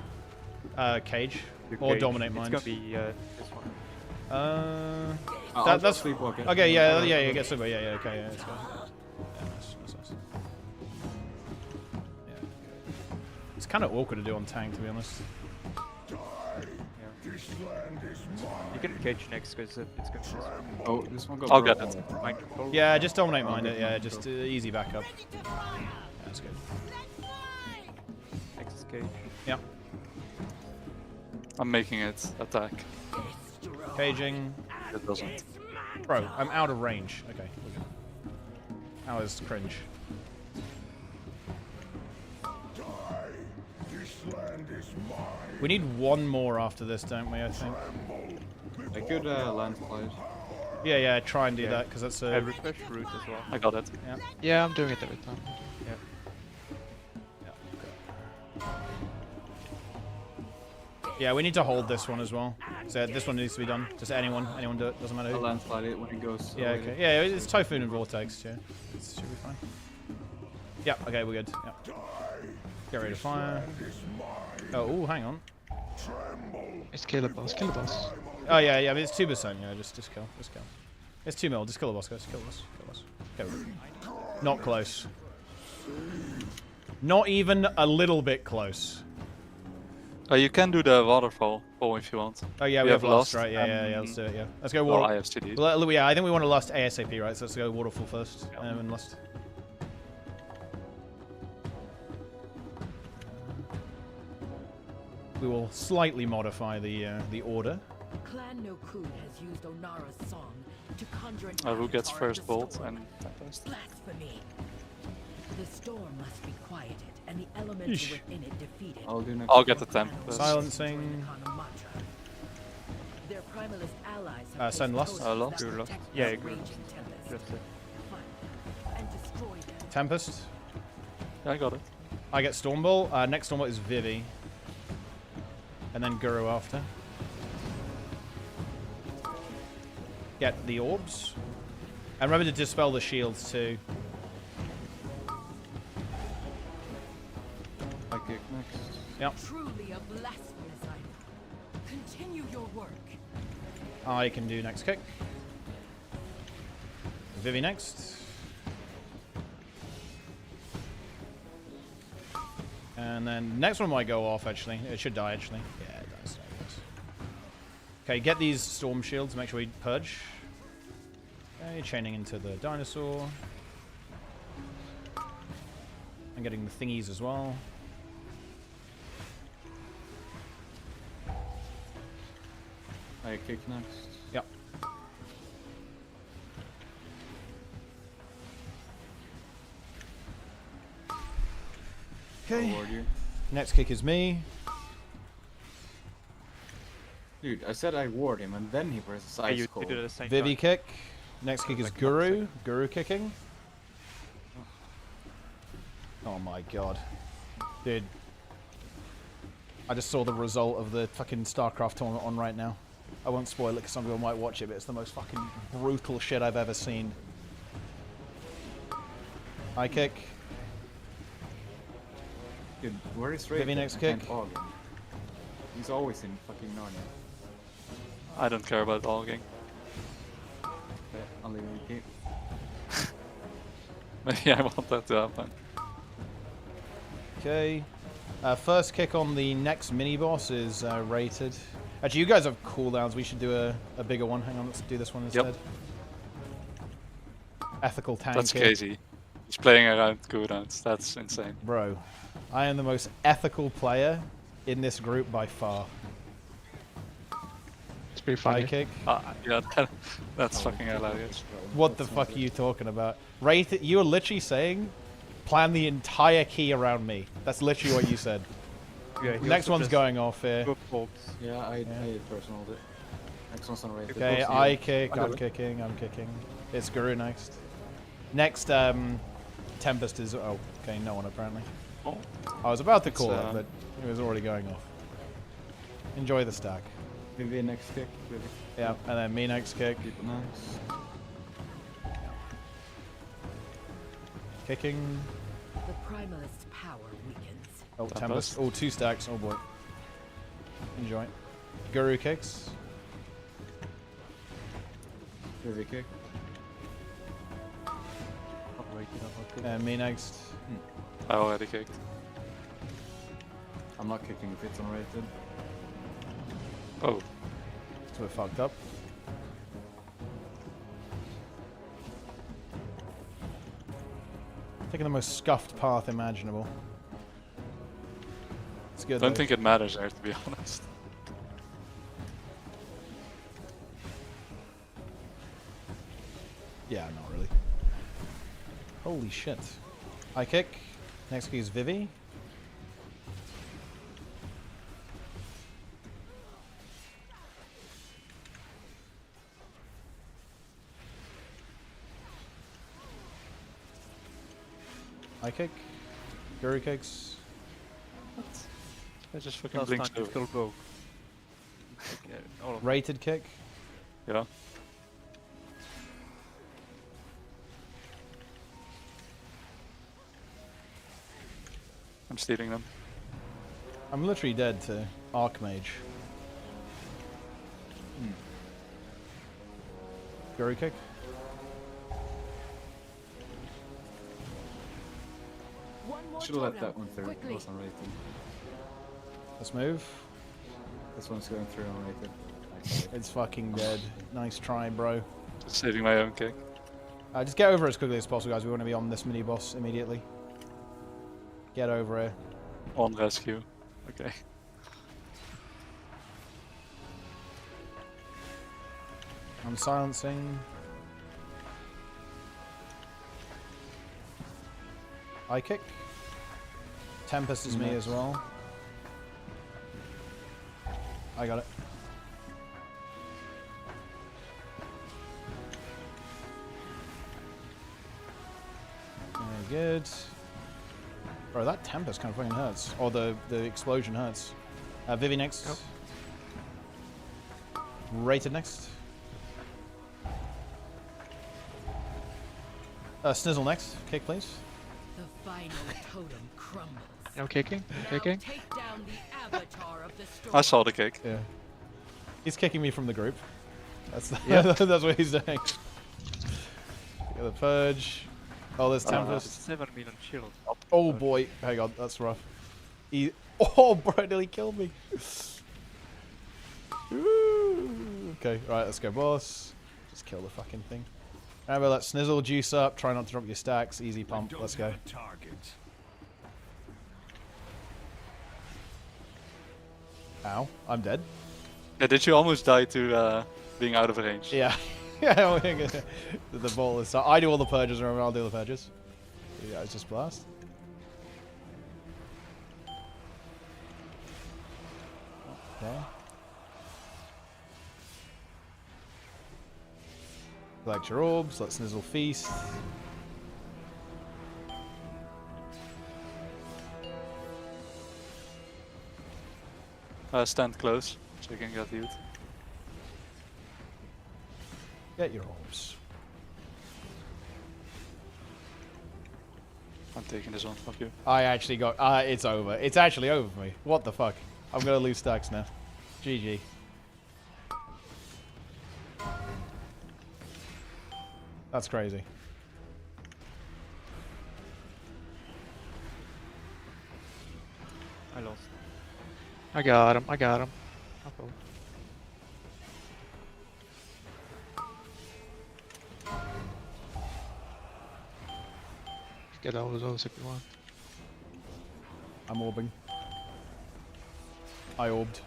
[SPEAKER 1] cage or
[SPEAKER 11] Cage.
[SPEAKER 1] dominate
[SPEAKER 11] It's
[SPEAKER 1] mind.
[SPEAKER 11] gonna be this one.
[SPEAKER 1] That's
[SPEAKER 15] sleepwalk.
[SPEAKER 1] okay. Yeah. Get super. Yeah. Okay. Yeah. Let's go. Yeah, nice. Yeah. It's kind of awkward to do on tank, to be honest.
[SPEAKER 11] You can cage next because it's gonna be this one.
[SPEAKER 15] Oh, this one got
[SPEAKER 9] I'll get
[SPEAKER 15] broken.
[SPEAKER 9] it.
[SPEAKER 11] Mind control.
[SPEAKER 1] Yeah, just dominate mind it. Yeah, just easy backup. Yeah, that's good.
[SPEAKER 11] Next is cage.
[SPEAKER 1] Yeah.
[SPEAKER 9] I'm making it attack.
[SPEAKER 1] Caging.
[SPEAKER 9] It doesn't.
[SPEAKER 1] Bro, I'm out of range. Okay, we're good. That was cringe. We need one more after this, don't we? I think.
[SPEAKER 15] I could landslide.
[SPEAKER 1] Yeah. Try and do that because that's
[SPEAKER 11] I
[SPEAKER 1] a.
[SPEAKER 11] refresh root as well.
[SPEAKER 9] I got it.
[SPEAKER 1] Yeah.
[SPEAKER 2] Yeah, I'm doing it every time.
[SPEAKER 1] Yeah, we need to hold this one as well. So this one needs to be done. Just anyone do it. Doesn't matter
[SPEAKER 15] I'll
[SPEAKER 1] who.
[SPEAKER 15] landslide it when it goes.
[SPEAKER 1] Yeah. Okay. Yeah, it's Typhoon and Vortex. Yeah, it should be fine. Yeah. Okay, we're good. Yeah. Get ready to fire. Oh, hang on.
[SPEAKER 2] It's kill the boss. Kill the boss.
[SPEAKER 1] Oh yeah. I mean, it's 2%. Yeah, just kill. Just kill. It's 2 mil. Just kill the boss, guys. Kill the boss. Kill the boss. Go. Not close. Not even a little bit close.
[SPEAKER 9] You can do the waterfall if you want.
[SPEAKER 1] Oh yeah, we have lost, right? Yeah. Let's do it. Yeah, let's go water.
[SPEAKER 9] Well, I have CD.
[SPEAKER 1] Well, yeah, I think we want to lust ASAP, right? So let's go waterfall first, and lust. We will slightly modify the order.
[SPEAKER 3] Clan Noku has used Onara's song to conjure an
[SPEAKER 9] Who gets
[SPEAKER 3] avatar of
[SPEAKER 9] first
[SPEAKER 3] the
[SPEAKER 9] bolt
[SPEAKER 3] storm.
[SPEAKER 9] and Tempest?
[SPEAKER 3] Blasphemy. The storm must be quieted and the elemental
[SPEAKER 1] Yeesh.
[SPEAKER 3] within it defeated.
[SPEAKER 9] I'll get the Tempest.
[SPEAKER 1] Silencing.
[SPEAKER 3] Their primalist allies have
[SPEAKER 1] Send
[SPEAKER 3] placed
[SPEAKER 1] lust.
[SPEAKER 3] codes
[SPEAKER 9] Lust.
[SPEAKER 3] that
[SPEAKER 11] Do lust.
[SPEAKER 3] protect
[SPEAKER 11] Yeah,
[SPEAKER 3] this
[SPEAKER 11] agree.
[SPEAKER 3] raging tempest.
[SPEAKER 11] Just
[SPEAKER 3] And destroy them.
[SPEAKER 1] Tempest.
[SPEAKER 9] Yeah, I got it.
[SPEAKER 1] I get Stormbolt. Next Stormbolt is Vivi. And then Guru after. Get the orbs. And remember to dispel the shields too.
[SPEAKER 15] I kick next.
[SPEAKER 1] Yep.
[SPEAKER 3] Truly a blasphemous item. Continue your work.
[SPEAKER 1] I can do next kick. Vivi next. And then next one might go off actually. It should die actually. Yeah, it does. Okay, get these storm shields. Make sure we purge. Okay, chaining into the dinosaur. I'm getting the thingies as well.
[SPEAKER 15] I kick next.
[SPEAKER 1] Yep. Okay.
[SPEAKER 15] Reward you.
[SPEAKER 1] Next kick is me.
[SPEAKER 15] Dude, I said I ward him and then he presses ice
[SPEAKER 11] you
[SPEAKER 15] cold.
[SPEAKER 11] did it at the same
[SPEAKER 1] Vivi
[SPEAKER 11] time.
[SPEAKER 1] kick. Next kick is
[SPEAKER 11] Like,
[SPEAKER 1] Guru. Guru kicking. Oh my god. Dude. I just saw the result of the fucking StarCraft tournament on right now. I won't spoil it because some people might watch it, but it's the most fucking brutal shit I've ever seen. High kick.
[SPEAKER 15] Dude, where is Ray?
[SPEAKER 1] Vivi next kick.
[SPEAKER 15] He's always in fucking Narnia.
[SPEAKER 9] I don't care about logging.
[SPEAKER 15] Okay, I'll leave him keep.
[SPEAKER 9] Maybe I want that to happen.
[SPEAKER 1] Okay. First kick on the next mini boss is rated. Actually, you guys have cooldowns. We should do a bigger one. Hang on, let's do this one instead.
[SPEAKER 9] Yep.
[SPEAKER 1] Ethical tank.
[SPEAKER 9] That's
[SPEAKER 1] kick.
[SPEAKER 9] crazy. He's playing around cooldowns. That's insane.
[SPEAKER 1] Bro, I am the most ethical player in this group by far.
[SPEAKER 2] It's pretty funny.
[SPEAKER 1] High kick.
[SPEAKER 9] Yeah, that's fucking hilarious.
[SPEAKER 1] What the fuck are you talking about? You were literally saying, plan the entire key around me. That's literally what you said.
[SPEAKER 19] Yeah,
[SPEAKER 1] Next one's going off here.
[SPEAKER 15] Yeah, I personal it. Next one's on rated.
[SPEAKER 1] Okay, I kick, I'm kicking. It's Guru next. Next, Tempest is... Oh, okay, no one apparently.
[SPEAKER 9] Oh.
[SPEAKER 1] I was about to call it, but it was already going off. Enjoy the stack.
[SPEAKER 15] Vivi next kick. Vivi.
[SPEAKER 1] Yeah, and then me next kick.
[SPEAKER 15] Keep it nice.
[SPEAKER 1] Kicking.
[SPEAKER 3] The primalist power weakens.
[SPEAKER 1] Oh, Tempest. Oh, 2 stacks. Oh boy. Enjoy. Guru kicks.
[SPEAKER 15] Vivi kick.
[SPEAKER 1] And me next.
[SPEAKER 9] I already kicked.
[SPEAKER 15] I'm not kicking if it's unrated.
[SPEAKER 9] Oh.
[SPEAKER 1] So we're fucked up. Taking the most scuffed path imaginable. It's good.
[SPEAKER 9] I don't think it matters there, to be honest.
[SPEAKER 1] Yeah, not really. Holy shit. High kick. Next kick is Vivi. High kick. Guru kicks.
[SPEAKER 9] What? I just fucking blinks over.
[SPEAKER 19] Still go. Okay, all of
[SPEAKER 1] Rated kick.
[SPEAKER 9] Yeah. I'm stealing them.
[SPEAKER 1] I'm literally dead to Archmage. Guru kick.
[SPEAKER 15] Should have let that one through. It was unrated.
[SPEAKER 1] Let's move.
[SPEAKER 15] This one's going through unrated.
[SPEAKER 1] It's fucking dead. Nice try, bro.
[SPEAKER 9] Just saving my own kick.
[SPEAKER 1] Just get over as quickly as possible, guys. We want to be on this mini boss immediately. Get over here.
[SPEAKER 9] On rescue. Okay.
[SPEAKER 1] I'm silencing. High kick. Tempest is me as well. I got it. Very good. Bro, that Tempest kind of fucking hurts. Or the explosion hurts. Vivi next. Oh. Rated next. Snizzle next. Kick, please.
[SPEAKER 3] The final totem crumbles.
[SPEAKER 2] I'm kicking. Kicking.
[SPEAKER 3] Take down the avatar of the storm.
[SPEAKER 9] I saw the kick.
[SPEAKER 1] Yeah. He's kicking me from the group. That's
[SPEAKER 2] Yep.
[SPEAKER 1] that's what he's doing. Get the purge. Oh, there's Tempest.
[SPEAKER 19] 7 million shield.
[SPEAKER 1] Oh boy, hang on, that's rough. Oh, bro, nearly killed me. Ooh. Okay, right, let's go, boss. Just kill the fucking thing. Remember, let Snizzle juice up. Try not to drop your stacks. Easy pump. Let's go. Ow, I'm dead.
[SPEAKER 9] Yeah, did you almost die to being out of range?
[SPEAKER 1] Yeah. Yeah, the ball is. I do all the purges, remember? I'll do the purges. You guys just blast. Okay. Collect your orbs, let Snizzle feast.
[SPEAKER 9] Stand close, so you can get healed.
[SPEAKER 1] Get your orbs.
[SPEAKER 9] I'm taking this one, fuck you.
[SPEAKER 1] I actually got... it's over. It's actually over for me. What the fuck? I'm gonna lose stacks now. GG. That's crazy.
[SPEAKER 19] I lost.
[SPEAKER 2] I got him. I got him. Uh-oh. Get all of those if you want.
[SPEAKER 1] I'm orbing. I orbed.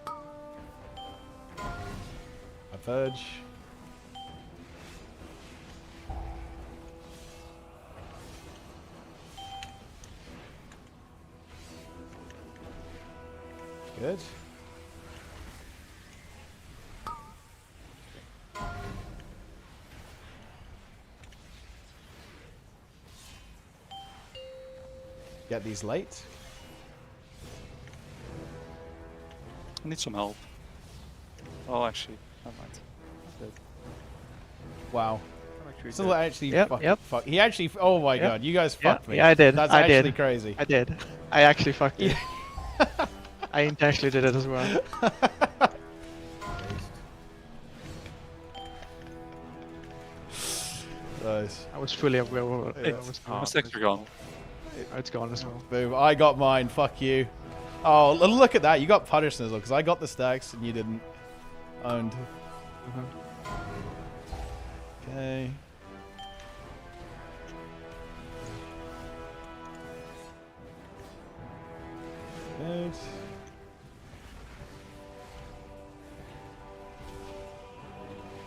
[SPEAKER 1] I verge. Good. Get these late.
[SPEAKER 9] I need some help. Oh, actually, never mind. Dead.
[SPEAKER 1] Wow. Still actually fuck. He actually. Oh my god, you guys fucked me.
[SPEAKER 2] Yeah, I did.
[SPEAKER 1] That's
[SPEAKER 2] I
[SPEAKER 1] actually
[SPEAKER 2] did.
[SPEAKER 1] crazy.
[SPEAKER 2] I did. I actually fucked you. I intentionally did it as well.
[SPEAKER 1] Nice.
[SPEAKER 2] I was fully aware of it.
[SPEAKER 9] It's extra gone.
[SPEAKER 2] It's gone as well.
[SPEAKER 1] Boom. I got mine. Fuck you. Oh, look at that. You got punished as well because I got the stacks and you didn't. Owned. Okay. Good.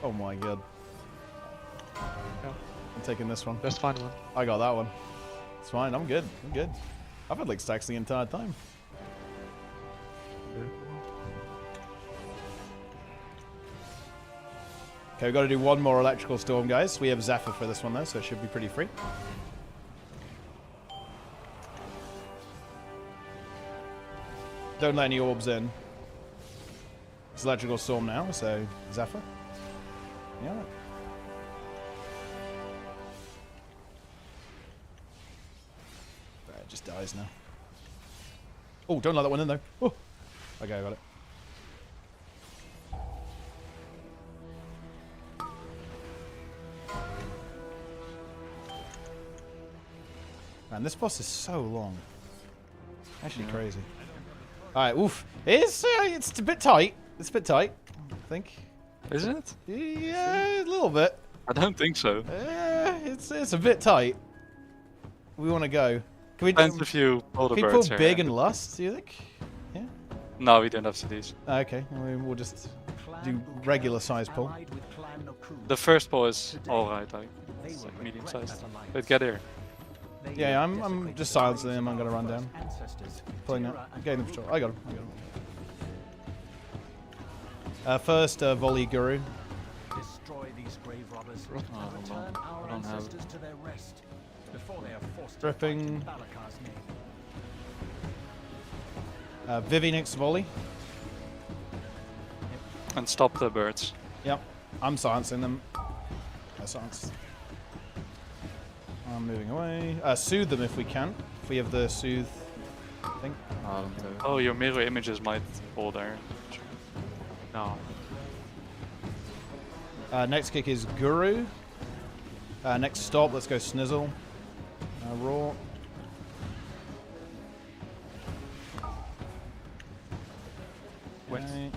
[SPEAKER 1] Oh my god. I'm taking this one.
[SPEAKER 2] Just find one.
[SPEAKER 1] I got that one. It's fine. I'm good. I'm good. I've had like stacks the entire time. Okay, we've got to do one more electrical storm, guys. We have Zephyr for this one though, so it should be pretty free. Don't let any orbs in. It's electrical storm now, so Zephyr. Yeah. It just dies now. Oh, don't let that one in though. Oh. Okay, I got it. Man, this boss is so long. Actually crazy. Alright, oof. It's a bit tight. It's a bit tight, I think.
[SPEAKER 9] Is it?
[SPEAKER 1] Yeah, a little bit.
[SPEAKER 9] I don't think so.
[SPEAKER 1] It's a bit tight. We want to go. Can we
[SPEAKER 9] Depends if you pull the
[SPEAKER 1] people
[SPEAKER 9] birds here.
[SPEAKER 1] big and lust, do you think? Yeah?
[SPEAKER 9] No, we don't have cities.
[SPEAKER 1] Okay, we'll just do regular size pull.
[SPEAKER 9] The first pull is alright, like, it's like medium sized. But get here.
[SPEAKER 1] Yeah, I'm just silencing him. I'm gonna run down. Pulling it. Getting the patrol. I got him. First, volley guru.
[SPEAKER 10] Destroy these grave robbers.
[SPEAKER 15] I don't have.
[SPEAKER 10] To their rest before they are forced
[SPEAKER 1] Dripping.
[SPEAKER 10] to fight in Balakar's name.
[SPEAKER 1] Vivi next volley.
[SPEAKER 9] And stop the birds.
[SPEAKER 1] Yep. I'm silencing them. I silenced. I'm moving away. Soothe them if we can. If we have the soothe thing.
[SPEAKER 9] Oh, your mirror images might fall there. No.
[SPEAKER 1] Next kick is Guru. Next stop, let's go Snizzle. Raw. Okay.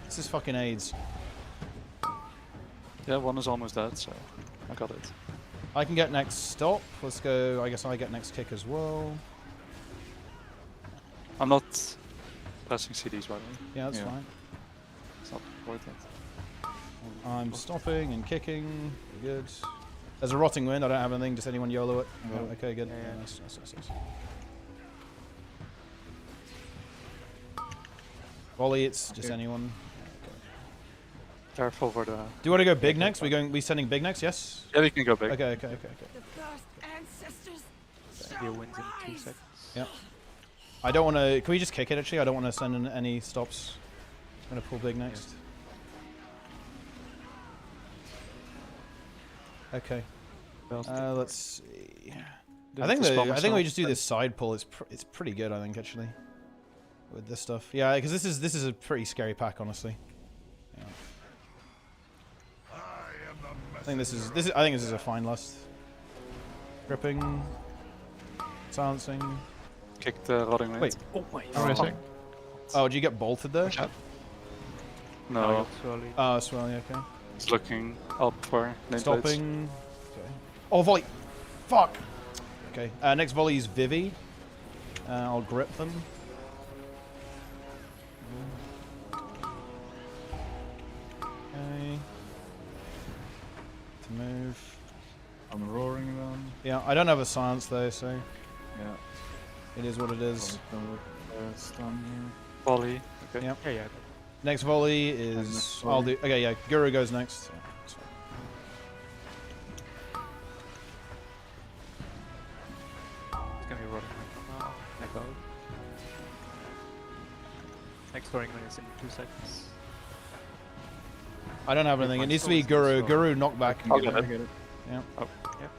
[SPEAKER 1] This is fucking AIDS.
[SPEAKER 9] Yeah, one is almost dead, so I got it.
[SPEAKER 1] I can get next stop. Let's go. I guess I get next kick as well.
[SPEAKER 9] I'm not pressing CDs, by the way.
[SPEAKER 1] Yeah, that's fine.
[SPEAKER 9] It's not important.
[SPEAKER 1] I'm stopping and kicking. Good. There's a rotting wind. I don't have anything. Just anyone YOLO it.
[SPEAKER 15] No.
[SPEAKER 1] Oh, okay, good.
[SPEAKER 15] Yeah.
[SPEAKER 1] Nice. Volley, it's just anyone.
[SPEAKER 9] Careful for the...
[SPEAKER 1] Do you want to go big next? We sending big next? Yes?
[SPEAKER 9] Yeah, we can go big.
[SPEAKER 1] Okay.
[SPEAKER 3] The first ancestors.
[SPEAKER 11] Video wins in 2 seconds.
[SPEAKER 1] Yep. I don't want to... Can we just kick it, actually? I don't want to send in any stops. I'm going to pull big next. Okay. Let's see. I think we just do this side pull. It's pretty good, I think, actually. With this stuff. Yeah, because this is a pretty scary pack, honestly. Yeah. I think this is a fine lust. Gripping. Silencing.
[SPEAKER 9] Kick the rotting wind.
[SPEAKER 1] Wait.
[SPEAKER 2] Oh, did you get bolted there?
[SPEAKER 9] No.
[SPEAKER 1] Oh, swirly, okay.
[SPEAKER 9] It's looking up for nameplates.
[SPEAKER 1] Stopping. Okay. Oh, volley. Fuck. Okay. Next volley is Vivi. I'll grip them. Okay. To move.
[SPEAKER 15] I'm roaring them.
[SPEAKER 1] Yeah, I don't have a silence though, so.
[SPEAKER 15] Yeah.
[SPEAKER 1] It is what it is.
[SPEAKER 15] Stun here.
[SPEAKER 9] Volley. Okay.
[SPEAKER 1] Yep.
[SPEAKER 11] Yeah.
[SPEAKER 1] Next volley is. I'll do. Okay, yeah. Guru goes next. Yeah, that's fine.
[SPEAKER 11] It's gonna be rolling now. Neck out. Next scoring when it's in 2 seconds.
[SPEAKER 1] I don't have anything. It needs to be Guru. Guru knockback.
[SPEAKER 9] I'll get it.
[SPEAKER 1] Yeah.
[SPEAKER 9] Oh.
[SPEAKER 11] Yep.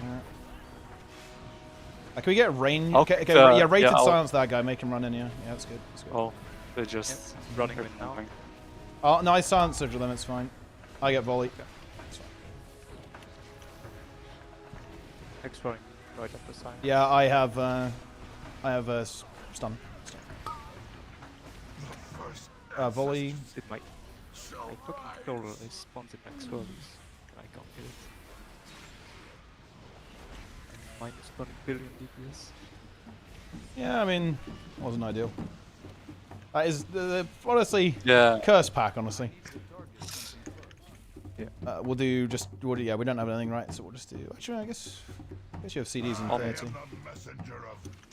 [SPEAKER 1] Alright. Can we get range?
[SPEAKER 9] I'll
[SPEAKER 1] Okay,
[SPEAKER 9] pick,
[SPEAKER 1] yeah, rated
[SPEAKER 9] yeah,
[SPEAKER 1] silence that guy. Make him run in. Yeah, that's good. That's good.
[SPEAKER 9] Oh, they're just
[SPEAKER 11] running with now.
[SPEAKER 1] Oh no, I silence them. It's fine. I get volley. It's fine.
[SPEAKER 11] Next running right up the side.
[SPEAKER 1] Yeah, I have stun. Volley.
[SPEAKER 11] It might. My fucking controller is sponsored back swirlies. I can't get it. Minus 1 billion DPS.
[SPEAKER 1] Yeah, I mean, wasn't ideal. That is honestly curse pack. Honestly.
[SPEAKER 11] Yeah.
[SPEAKER 1] We'll do just. Yeah, we don't have anything, right? So we'll just do. Actually, I guess you have CDs in 30.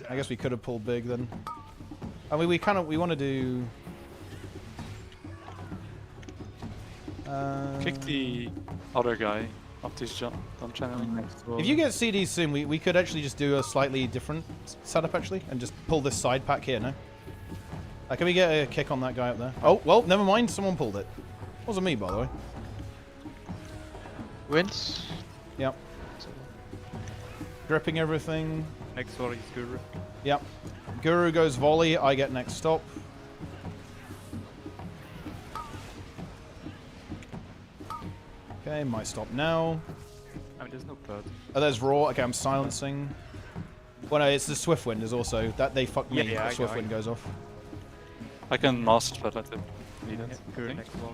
[SPEAKER 1] I guess we could have pulled big then. I mean, we want to do.
[SPEAKER 9] Kick the other guy up this jump channel.
[SPEAKER 1] If you get CDs soon, we could actually just do a slightly different setup actually, and just pull this side pack here, no? Can we get a kick on that guy up there? Oh, well, never mind. Someone pulled it. Wasn't me, by the way.
[SPEAKER 2] Wins.
[SPEAKER 1] Yep. Gripping everything.
[SPEAKER 11] Next volley is Guru.
[SPEAKER 1] Yep. Guru goes volley. I get next stop. Okay, my stop now.
[SPEAKER 11] I mean, there's no bird.
[SPEAKER 1] Oh, there's raw. Okay, I'm silencing. Well, no, it's the swift wind is also that they fuck me.
[SPEAKER 11] Yeah,
[SPEAKER 1] the swift wind goes off.
[SPEAKER 9] I can master spell at it. Need it.
[SPEAKER 11] Guru next volley.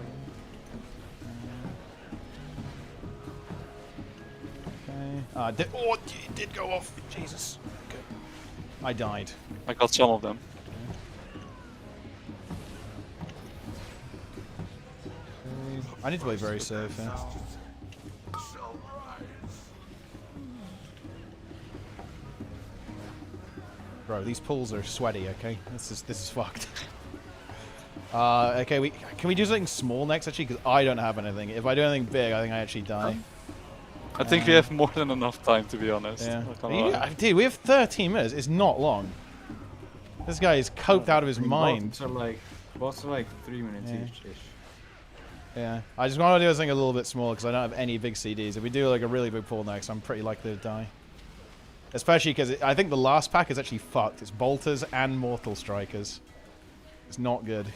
[SPEAKER 1] Okay. It did go off. Jesus. Okay. I died.
[SPEAKER 9] I got some of them.
[SPEAKER 1] Okay. I need to play very safe. Yeah. Bro, these pulls are sweaty. Okay, this is fucked. Okay, can we do something small next actually? Because I don't have anything. If I do anything big, I think I actually die.
[SPEAKER 9] I think we have more than enough time, to be honest.
[SPEAKER 1] Yeah. Dude, we have 13 minutes. It's not long. This guy is coked out of his mind.
[SPEAKER 15] Bots are like 3 minutes each-ish.
[SPEAKER 1] Yeah. I just want to do something a little bit smaller because I don't have any big CDs. If we do like a really big pull next, I'm pretty likely to die. Especially because I think the last pack is actually fucked. It's bolters and mortal strikers. It's not good.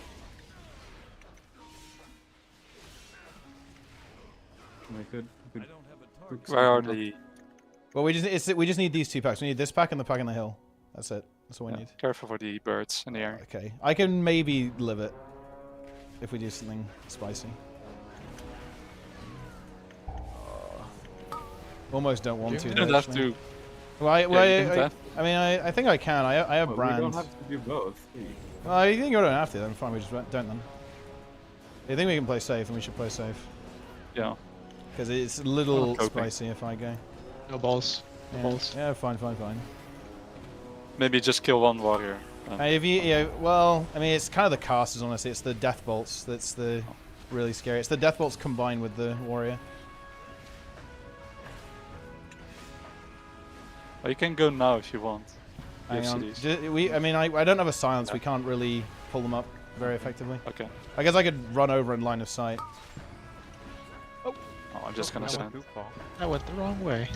[SPEAKER 15] We could
[SPEAKER 9] Where are the?
[SPEAKER 1] Well, we just need these 2 packs. We need this pack and the pack on the hill. That's it. That's all we need.
[SPEAKER 9] Careful for the birds in the air.
[SPEAKER 1] Okay, I can maybe live it if we do something spicy. Almost don't want to.
[SPEAKER 9] You don't have to.
[SPEAKER 1] Well, I mean, I think I can. I have brands.
[SPEAKER 15] We don't have to do both.
[SPEAKER 1] Well, I think you don't have to. Then fine, we just don't then. I think we can play safe, and we should play safe.
[SPEAKER 9] Yeah.
[SPEAKER 1] Because it's a little spicy if I go.
[SPEAKER 2] No balls.
[SPEAKER 1] Yeah.
[SPEAKER 2] No balls.
[SPEAKER 1] Yeah, fine.
[SPEAKER 9] Maybe just kill one warrior.
[SPEAKER 1] Well, I mean, it's kind of the casters, honestly. It's the death bolts that's the really scary. It's the death bolts combined with the warrior.
[SPEAKER 9] Well, you can go now if you want.
[SPEAKER 1] Hang on. I don't have a silence. We can't really pull them up very effectively.
[SPEAKER 9] Okay.
[SPEAKER 1] I guess I could run over in line of sight.
[SPEAKER 9] Oh, I'm just gonna send.
[SPEAKER 2] I went the wrong way.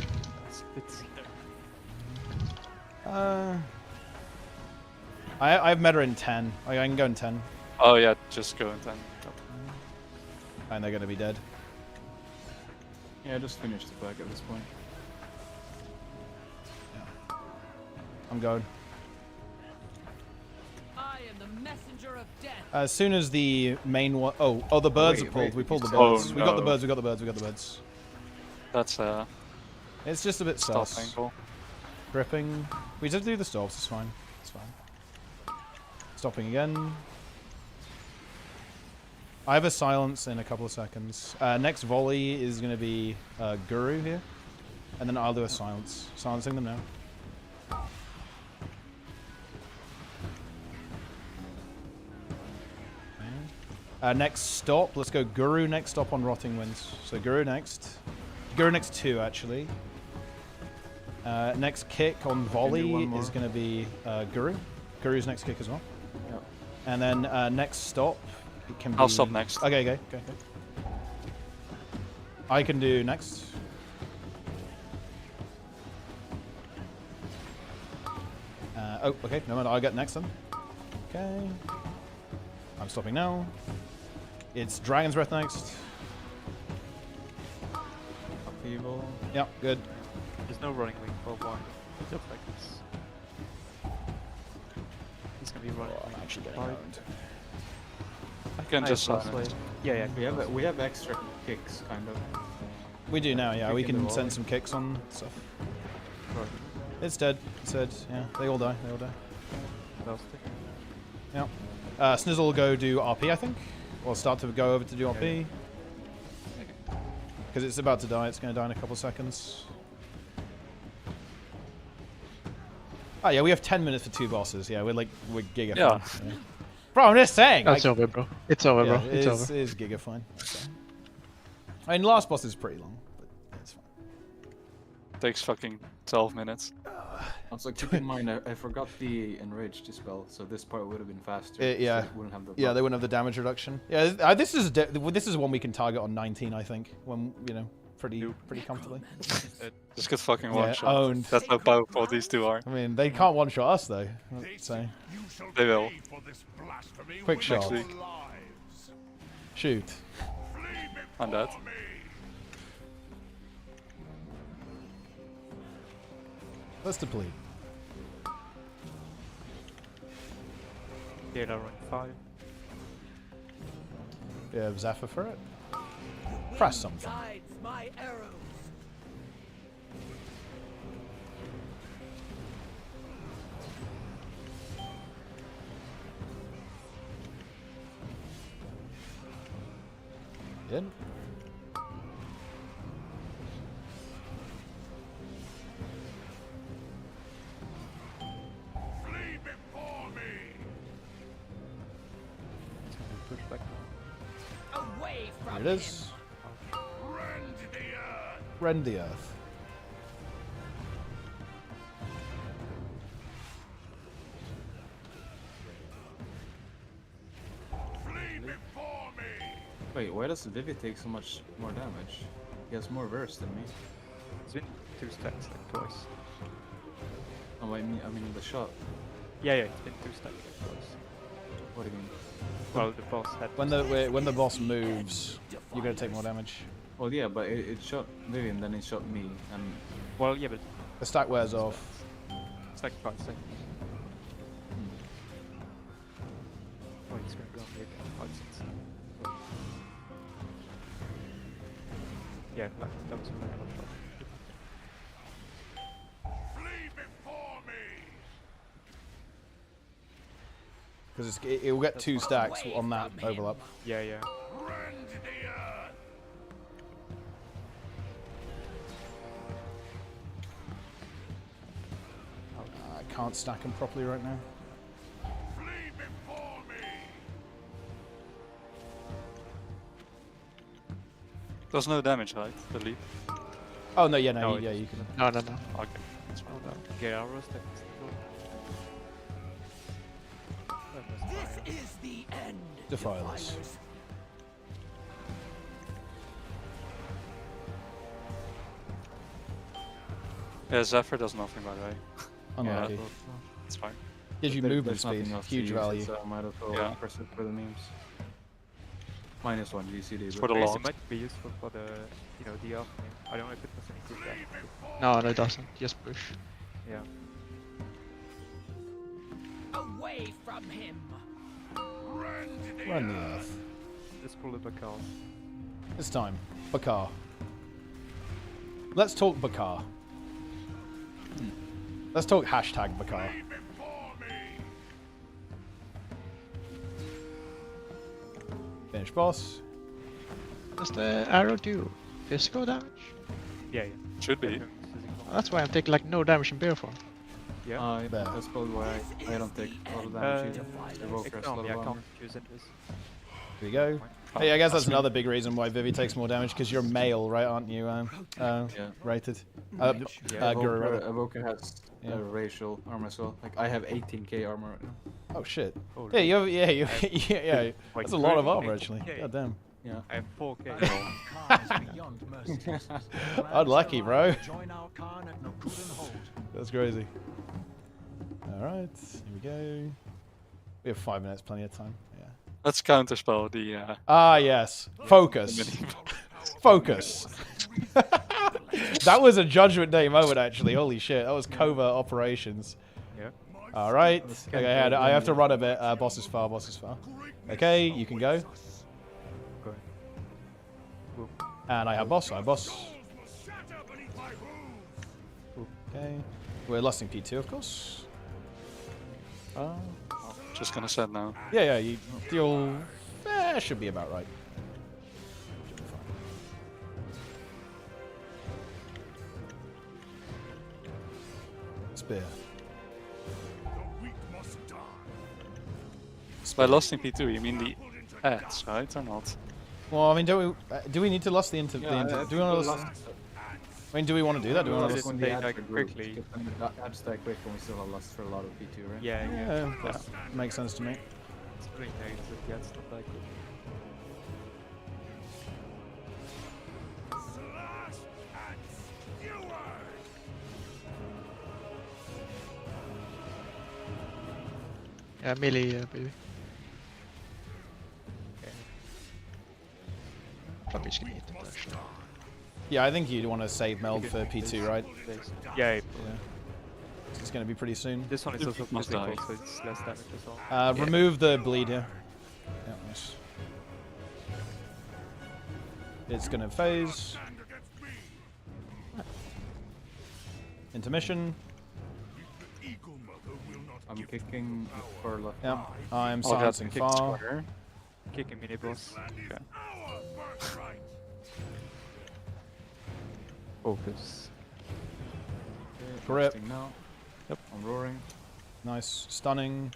[SPEAKER 1] I have meta in 10. I can go in 10.
[SPEAKER 9] Oh yeah, just go in 10.
[SPEAKER 1] And they're gonna be dead.
[SPEAKER 15] Yeah, just finish the pack at this point.
[SPEAKER 1] I'm going.
[SPEAKER 3] I am the messenger of death.
[SPEAKER 1] As soon as the main one... Oh, the birds are pulled. We pulled the birds. We got the birds, we got the birds, we got the birds.
[SPEAKER 9] That's
[SPEAKER 1] It's just a bit sus.
[SPEAKER 9] stopping.
[SPEAKER 1] Gripping. We did do the stops, it's fine. It's fine. Stopping again. I have a silence in a couple of seconds. Next volley is going to be Guru here. And then I'll do a silence. Silencing them now. Next stop. Let's go Guru next stop on Rotting Winds. So Guru next. Guru next 2, actually. Next kick on volley is going to be Guru. Guru's next kick as well.
[SPEAKER 15] Yep.
[SPEAKER 1] And then next stop. It can be...
[SPEAKER 9] I'll stop next.
[SPEAKER 1] Okay. I can do next. Oh, okay. No matter. I'll get next then. Okay. I'm stopping now. It's Dragon's Breath next.
[SPEAKER 19] Upheaval.
[SPEAKER 1] Yep, good.
[SPEAKER 19] There's no running wing for one. It looks like it's gonna be running.
[SPEAKER 1] I'm actually getting around.
[SPEAKER 9] I can just silence.
[SPEAKER 19] Yeah.
[SPEAKER 15] We have extra kicks, kind of.
[SPEAKER 1] We do now, yeah. We can send some kicks on stuff.
[SPEAKER 19] Right.
[SPEAKER 1] It's dead. It's dead. Yeah, they all die.
[SPEAKER 19] Last
[SPEAKER 1] Yep. Snizzle will go do RP, I think. Or start to go over to do RP. Because it's about to die. It's going to die in a couple seconds. Oh, yeah, we have 10 minutes for 2 bosses. Yeah, we're giga
[SPEAKER 9] Yeah.
[SPEAKER 1] fine. Yeah. Bro, I'm just saying.
[SPEAKER 2] That's over, bro. It's over, bro. It's over.
[SPEAKER 1] It is giga fine. So. I mean, last boss is pretty long, but it's fine.
[SPEAKER 9] Takes fucking 12 minutes.
[SPEAKER 15] Also, keep in mind, I forgot the Enraged spell, so this part would have been faster.
[SPEAKER 1] Yeah.
[SPEAKER 15] So it wouldn't have the
[SPEAKER 1] They wouldn't have the damage reduction. Yeah, this is one we can target on 19, I think. When, pretty comfortably.
[SPEAKER 9] Just get fucking one shot.
[SPEAKER 1] Owned.
[SPEAKER 9] That's how powerful these two are.
[SPEAKER 1] I mean, they can't one shot us though. So.
[SPEAKER 9] They will.
[SPEAKER 1] Quick shot.
[SPEAKER 9] Next week.
[SPEAKER 1] Shoot.
[SPEAKER 9] On that.
[SPEAKER 1] Let's deplete.
[SPEAKER 19] Yeah, they're running 5.
[SPEAKER 1] Yeah, Zephyr for it. Press something.
[SPEAKER 3] My arrows.
[SPEAKER 1] Good.
[SPEAKER 3] Away
[SPEAKER 1] There
[SPEAKER 3] from
[SPEAKER 1] it is. Rend the earth.
[SPEAKER 15] Wait, why does Vivi take so much more damage? He has more verse than me.
[SPEAKER 19] It's been 2 stacks, like twice.
[SPEAKER 15] Oh, I mean the shot.
[SPEAKER 19] Yeah, it's been 2 stacks, like twice.
[SPEAKER 15] What do you mean?
[SPEAKER 19] Well, the boss had.
[SPEAKER 1] When the boss moves, you're gonna take more damage.
[SPEAKER 15] Well, yeah, but it shot Vivian, then it shot me, and
[SPEAKER 19] well, yeah, but
[SPEAKER 1] the stack wears off.
[SPEAKER 19] It's like 5 seconds. Oh, it's gonna go on maybe 5 seconds. Yeah, that was a really good shot.
[SPEAKER 1] Because it will get 2 stacks on that overlap.
[SPEAKER 19] Yeah.
[SPEAKER 1] I can't stack them properly right now.
[SPEAKER 9] There's no damage, right? The leap.
[SPEAKER 1] Oh no, yeah, no, you can.
[SPEAKER 2] No.
[SPEAKER 9] Okay. That's fine.
[SPEAKER 19] Get our roast.
[SPEAKER 3] This is the end.
[SPEAKER 1] Defilers.
[SPEAKER 9] Yeah, Zephyr does nothing, by the way.
[SPEAKER 1] Unlucky.
[SPEAKER 9] It's fine.
[SPEAKER 1] Gives you movement speed, huge value.
[SPEAKER 15] So I might as well press it for the memes. -1 GCD.
[SPEAKER 9] For the long.
[SPEAKER 19] It might be useful for the, the off game. I don't know if it was any good damage.
[SPEAKER 2] No, it doesn't. Just push.
[SPEAKER 19] Yeah.
[SPEAKER 3] Away from him.
[SPEAKER 1] Run the earth.
[SPEAKER 19] Let's pull the Bakar.
[SPEAKER 1] It's time. Bakar. Let's talk Bakar. Let's talk hashtag Bakar. Finish boss.
[SPEAKER 2] Does the arrow do physical damage?
[SPEAKER 19] Yeah.
[SPEAKER 9] Should be.
[SPEAKER 2] That's why I'm taking like no damage in bear form.
[SPEAKER 19] Yeah.
[SPEAKER 15] That's probably why I don't take a lot of damage either. Evoker has a lot of
[SPEAKER 19] I can't
[SPEAKER 15] armor.
[SPEAKER 19] use it.
[SPEAKER 1] Here we go. Hey, I guess that's another big reason why Vivi takes more damage, because you're male, right? Aren't you? Rated. Guru.
[SPEAKER 15] Evoker has racial armor as well. Like I have 18k armor right now.
[SPEAKER 1] Oh shit. Yeah, you have, yeah.
[SPEAKER 19] Like
[SPEAKER 1] That's a lot of
[SPEAKER 19] 30K.
[SPEAKER 1] armor actually. God damn.
[SPEAKER 15] Yeah.
[SPEAKER 19] I have 4k.
[SPEAKER 1] Unlucky, bro. That's crazy. Alright, here we go. We have 5 minutes, plenty of time. Yeah.
[SPEAKER 9] Let's counterspell the.
[SPEAKER 1] Ah, yes. Focus. Focus. That was a Judgment Day moment, actually. Holy shit. That was covert operations.
[SPEAKER 19] Yeah.
[SPEAKER 1] Alright. Okay, I have to run a bit. Boss is far, boss is far. Okay, you can go. And I have boss, Okay. We're lusting P2, of course.
[SPEAKER 9] Just gonna set now.
[SPEAKER 1] Yeah, you deal. Should be about right. Should be fine. Spear.
[SPEAKER 9] By lost in P2, you mean the ads, right, or not?
[SPEAKER 1] Well, I mean, do we need to lust the do we want to lust? I mean, do we want to do that? Do we want to lust?
[SPEAKER 19] Quickly.
[SPEAKER 15] Ads die quick when we still have lust for a lot of P2, right?
[SPEAKER 19] Yeah.
[SPEAKER 1] That makes sense to me.
[SPEAKER 19] Spring days with the ads not that quick.
[SPEAKER 2] Yeah, melee, baby. Probably just gonna hit the flash.
[SPEAKER 1] Yeah, I think you'd want to save meld for P2, right?
[SPEAKER 19] Yeah.
[SPEAKER 1] It's going to be pretty soon.
[SPEAKER 19] This one is also physical, so it's less damage as well.
[SPEAKER 1] Remove the bleed here. Yeah, nice. It's going to phase. Intermission.
[SPEAKER 15] I'm kicking for left.
[SPEAKER 1] Yeah, I'm silencing far.
[SPEAKER 19] Kicking mini boss. Okay. Focus.
[SPEAKER 1] Grip.
[SPEAKER 15] Now.
[SPEAKER 19] Yep.
[SPEAKER 15] I'm roaring.
[SPEAKER 1] Nice. Stunning.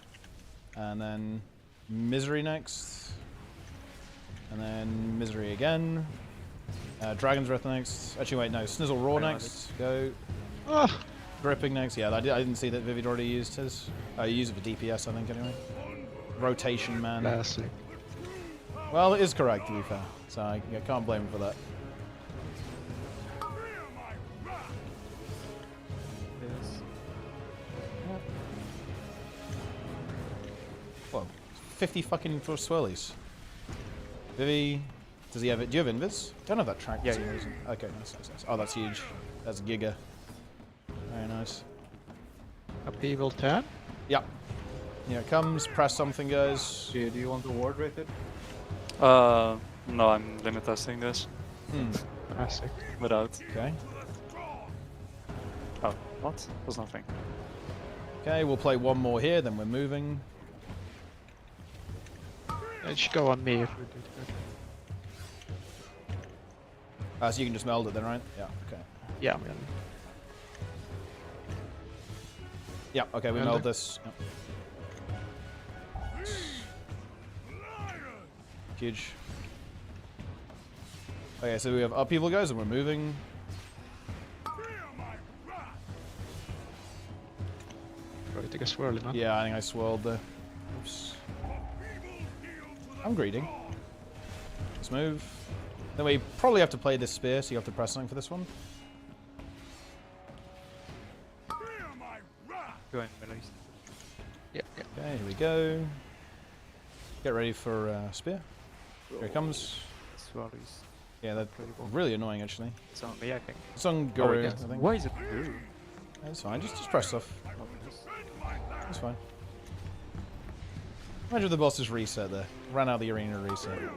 [SPEAKER 1] And then Misery next. And then Misery again. Dragon's Breath next. Actually, wait, no. Snizzle Roar next. Go. Gripping next. Yeah, I didn't see that Vivid already used his. You use it for DPS, I think, anyway. Rotation, man.
[SPEAKER 2] Lastly.
[SPEAKER 1] Well, it is correct, to be fair. So I can't blame him for that. Whoa. 50 fucking for swirlies. Vivi, does he have it? Do you have invis? Don't have that track for some reason. Okay, nice. Oh, that's huge. That's Giga. Very nice.
[SPEAKER 2] Upheaval 10?
[SPEAKER 1] Yep. Here it comes. Press something, guys.
[SPEAKER 15] Do you want the ward rated?
[SPEAKER 9] No, I'm limit testing this.
[SPEAKER 2] Classic.
[SPEAKER 9] Without.
[SPEAKER 1] Okay.
[SPEAKER 9] Oh, what? There's nothing.
[SPEAKER 1] Okay, we'll play one more here, then we're moving.
[SPEAKER 2] It should go on me if we do it.
[SPEAKER 1] So you can just meld it then, right? Yeah, okay.
[SPEAKER 2] Yeah, I'm gonna.
[SPEAKER 1] Yeah, okay, we meld this. Yep. Huge. Okay, so we have upheaval, guys, and we're moving.
[SPEAKER 2] Probably take a swirl, man.
[SPEAKER 1] Yeah, I think I swirled the. Oops. I'm greeting. Let's move. Then we probably have to play this spear, so you have to press something for this one.
[SPEAKER 19] Go in melee.
[SPEAKER 2] Yeah.
[SPEAKER 1] Okay, here we go. Get ready for spear. Here it comes.
[SPEAKER 19] Swirlies.
[SPEAKER 1] Yeah, that's really annoying, actually.
[SPEAKER 19] It's on me, I think.
[SPEAKER 1] It's on Guru, I think.
[SPEAKER 19] Why is it Guru?
[SPEAKER 1] That's fine, just press stuff. That's fine. Imagine if the boss just reset there. Ran out of the arena reset.
[SPEAKER 11] You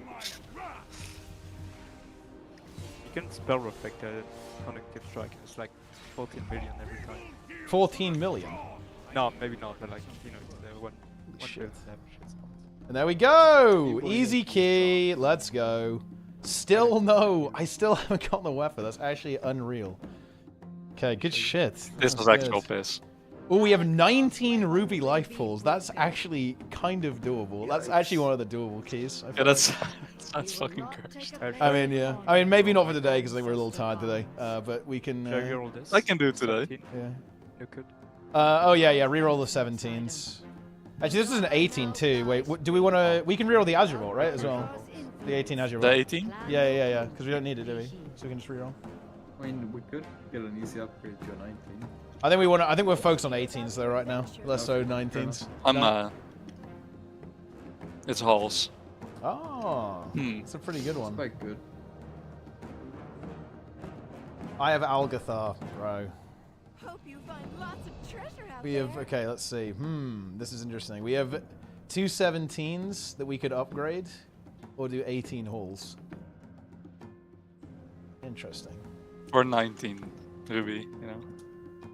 [SPEAKER 11] can spell reflect connected strike. It's like 14 million every time.
[SPEAKER 1] 14 million?
[SPEAKER 11] No, maybe not, but like, you know, the one
[SPEAKER 1] shit.
[SPEAKER 11] damage.
[SPEAKER 1] And there we go! Easy key. Let's go. Still no. I still haven't gotten the weapon. That's actually unreal. Okay, good shit.
[SPEAKER 9] This was actual piss.
[SPEAKER 1] Oh, we have 19 ruby life pools. That's actually kind of doable. That's actually one of the doable keys.
[SPEAKER 9] Yeah, that's fucking cursed.
[SPEAKER 1] I mean, yeah. I mean, maybe not for today because I think we're a little tired today. But we can.
[SPEAKER 9] I can do it today.
[SPEAKER 1] Yeah.
[SPEAKER 11] You could.
[SPEAKER 1] Oh yeah, yeah. Reroll the 17s. Actually, this is an 18 too. Wait, do we want to? We can reroll the Azure Vault, right? As well. The 18 Azure Vault.
[SPEAKER 9] The 18?
[SPEAKER 1] Yeah. Because we don't need it, do we? So we can just reroll.
[SPEAKER 17] I mean, we could get an easy upgrade to a 19.
[SPEAKER 1] I think we want to. I think we're focused on 18s though right now. Less so 19s.
[SPEAKER 9] It's halls.
[SPEAKER 1] Oh, it's a pretty good one.
[SPEAKER 17] It's quite good.
[SPEAKER 1] I have Algathar, bro.
[SPEAKER 3] Hope you find lots of treasure out
[SPEAKER 1] We have, okay, let's see. This is interesting. We have 2 17s that we could upgrade, or do 18 halls. Interesting.
[SPEAKER 9] Or 19 ruby, you know.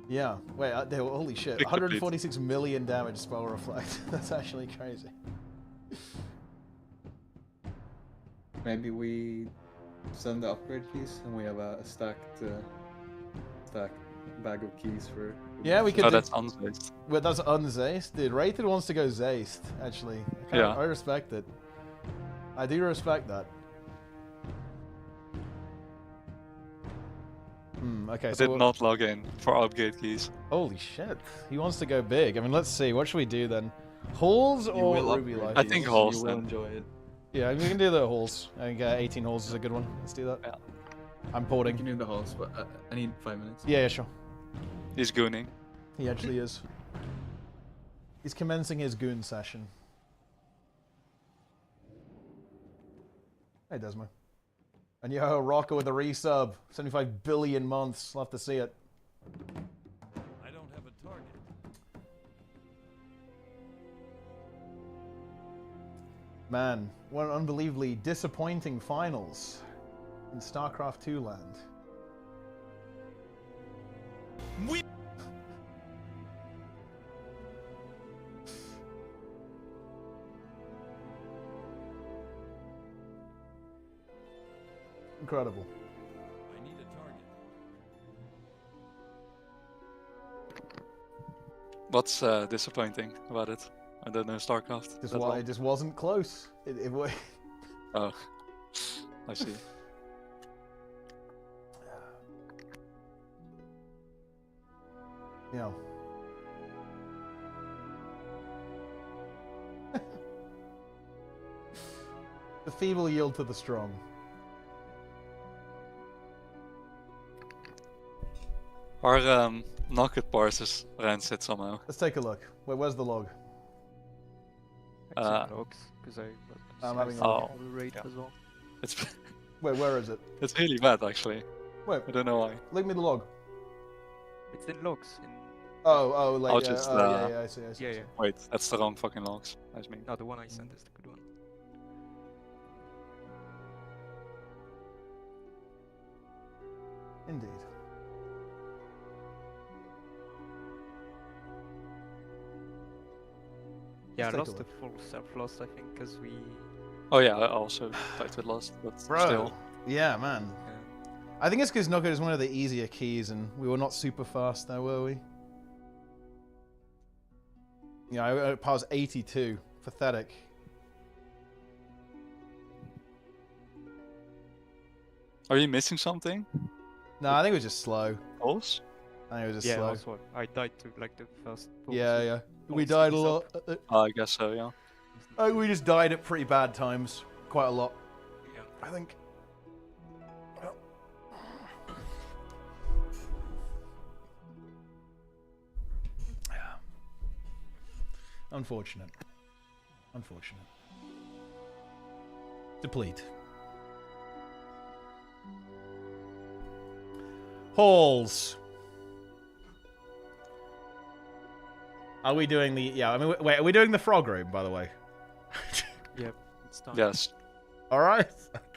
[SPEAKER 1] Yeah. Wait, holy shit. 146 million damage spell reflect. That's actually crazy.
[SPEAKER 17] Maybe we send the upgrade keys and we have a stacked bag of keys for...
[SPEAKER 1] Yeah, we could.
[SPEAKER 9] Oh, that's unzaced.
[SPEAKER 1] Well, that's unzaced. Dude, Rated wants to go zaced, actually. I respect it. I do respect that. Okay,
[SPEAKER 9] I
[SPEAKER 1] so
[SPEAKER 9] did not log in for upgrade keys.
[SPEAKER 1] Holy shit. He wants to go big. I mean, let's see. What should we do then? Halls or Ruby Life?
[SPEAKER 9] I think halls.
[SPEAKER 17] You will enjoy it.
[SPEAKER 1] Yeah, we can do the halls. I think 18 halls is a good one. Let's do that.
[SPEAKER 9] Yeah.
[SPEAKER 1] I'm porting.
[SPEAKER 17] We can do the halls, but I need 5 minutes.
[SPEAKER 1] Yeah, sure.
[SPEAKER 9] He's gooning.
[SPEAKER 1] He actually is. He's commencing his goon session. Hey, Desmo. And yo, Rocker with a resub. 75 billion months. Love to see it.
[SPEAKER 10] I don't have a target.
[SPEAKER 1] Man, what an unbelievably disappointing finals in StarCraft 2 land. Incredible.
[SPEAKER 10] I need a target.
[SPEAKER 9] What's disappointing about it? I don't know StarCraft.
[SPEAKER 1] It just wasn't close.
[SPEAKER 9] Oh, I see.
[SPEAKER 1] Yeah. The feeble yield to the strong.
[SPEAKER 9] Our knocket parsers rancid somehow.
[SPEAKER 1] Let's take a look. Where's the log?
[SPEAKER 11] Logs, because
[SPEAKER 1] I'm having a
[SPEAKER 9] look.
[SPEAKER 11] Raid as well.
[SPEAKER 9] It's
[SPEAKER 1] Wait, where is it?
[SPEAKER 9] It's really bad actually.
[SPEAKER 1] Wait,
[SPEAKER 9] I don't know why.
[SPEAKER 1] link me the log.
[SPEAKER 11] It's in logs.
[SPEAKER 1] Like
[SPEAKER 9] I'll just,
[SPEAKER 1] yeah, I see.
[SPEAKER 11] Yeah.
[SPEAKER 9] Wait, that's the wrong fucking logs. That's me.
[SPEAKER 11] No, the one I sent is the good one.
[SPEAKER 1] Indeed.
[SPEAKER 11] Yeah, I
[SPEAKER 1] Let's take
[SPEAKER 11] lost
[SPEAKER 1] a
[SPEAKER 11] the full self-lost, I think, because we...
[SPEAKER 9] Oh yeah, I also typed with lost, but still.
[SPEAKER 1] Yeah, man. Yeah. I think it's because Knockout is one of the easier keys, and we were not super fast there, were we? Yeah, I paused 82. Pathetic.
[SPEAKER 9] Are you missing something?
[SPEAKER 1] No, I think it was just slow.
[SPEAKER 9] Pulse?
[SPEAKER 1] I think it was just slow.
[SPEAKER 11] Yeah, also, I died to like the first pulse.
[SPEAKER 1] Yeah. We died a lot.
[SPEAKER 9] I guess so, yeah.
[SPEAKER 1] I think we just died at pretty bad times. Quite a lot.
[SPEAKER 11] Yeah.
[SPEAKER 1] I think. Unfortunate. Deplete. Halls. Are we doing the... Yeah, I mean, wait, are we doing the frog room, by the way?
[SPEAKER 19] It's time.
[SPEAKER 9] Yes.
[SPEAKER 1] All right.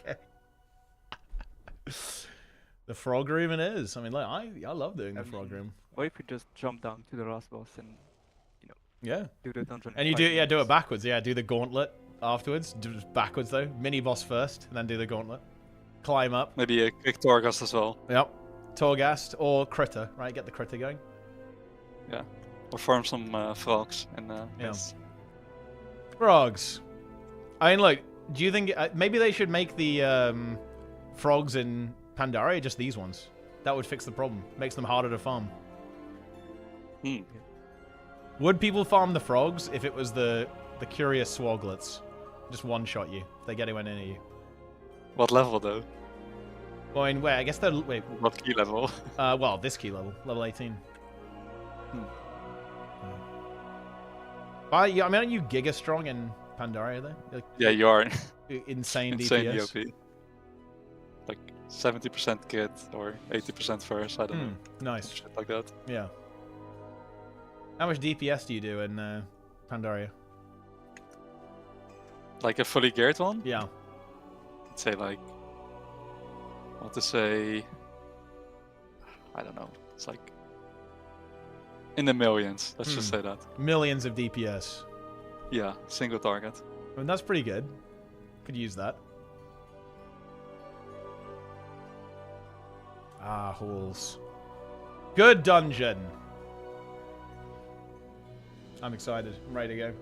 [SPEAKER 1] Okay. The frog room it is. I mean, like, I love doing the frog room.
[SPEAKER 19] Or if you just jump down to the last boss and, you know,
[SPEAKER 1] Yeah.
[SPEAKER 19] do the dungeon.
[SPEAKER 1] And you do it backwards. Yeah, do the gauntlet afterwards. Do it backwards though. Mini boss first, and then do the gauntlet. Climb up.
[SPEAKER 9] Maybe a quick Torghast as well.
[SPEAKER 1] Yep. Torghast or critter, right? Get the critter going.
[SPEAKER 9] Yeah. Or farm some frogs and
[SPEAKER 1] yes. Frogs. I mean, look. Do you think maybe they should make the frogs in Pandaria just these ones? That would fix the problem. Makes them harder to farm.
[SPEAKER 9] Hmm.
[SPEAKER 1] Would people farm the frogs if it was the curious swoglets? Just one shot you if they get anywhere near you.
[SPEAKER 9] What level though?
[SPEAKER 1] Well, I mean, wait, I guess they're wait.
[SPEAKER 9] What key level?
[SPEAKER 1] Well, this key level 18. I mean, aren't you giga strong in Pandaria though? Like,
[SPEAKER 9] yeah, you are.
[SPEAKER 1] Insane
[SPEAKER 9] Insane
[SPEAKER 1] DPS.
[SPEAKER 9] DOP. Like 70% kit or 80% first. I don't know.
[SPEAKER 1] Nice.
[SPEAKER 9] Shit like that.
[SPEAKER 1] Yeah. How much DPS do you do in Pandaria?
[SPEAKER 9] Like a fully geared one?
[SPEAKER 1] Yeah.
[SPEAKER 9] I'd say like, what to say? I don't know. It's like in the millions. Let's just say that.
[SPEAKER 1] Millions of DPS.
[SPEAKER 9] Yeah, single target.
[SPEAKER 1] I mean, that's pretty good. Could use that. Ah, halls. Good dungeon. I'm excited. I'm ready to go.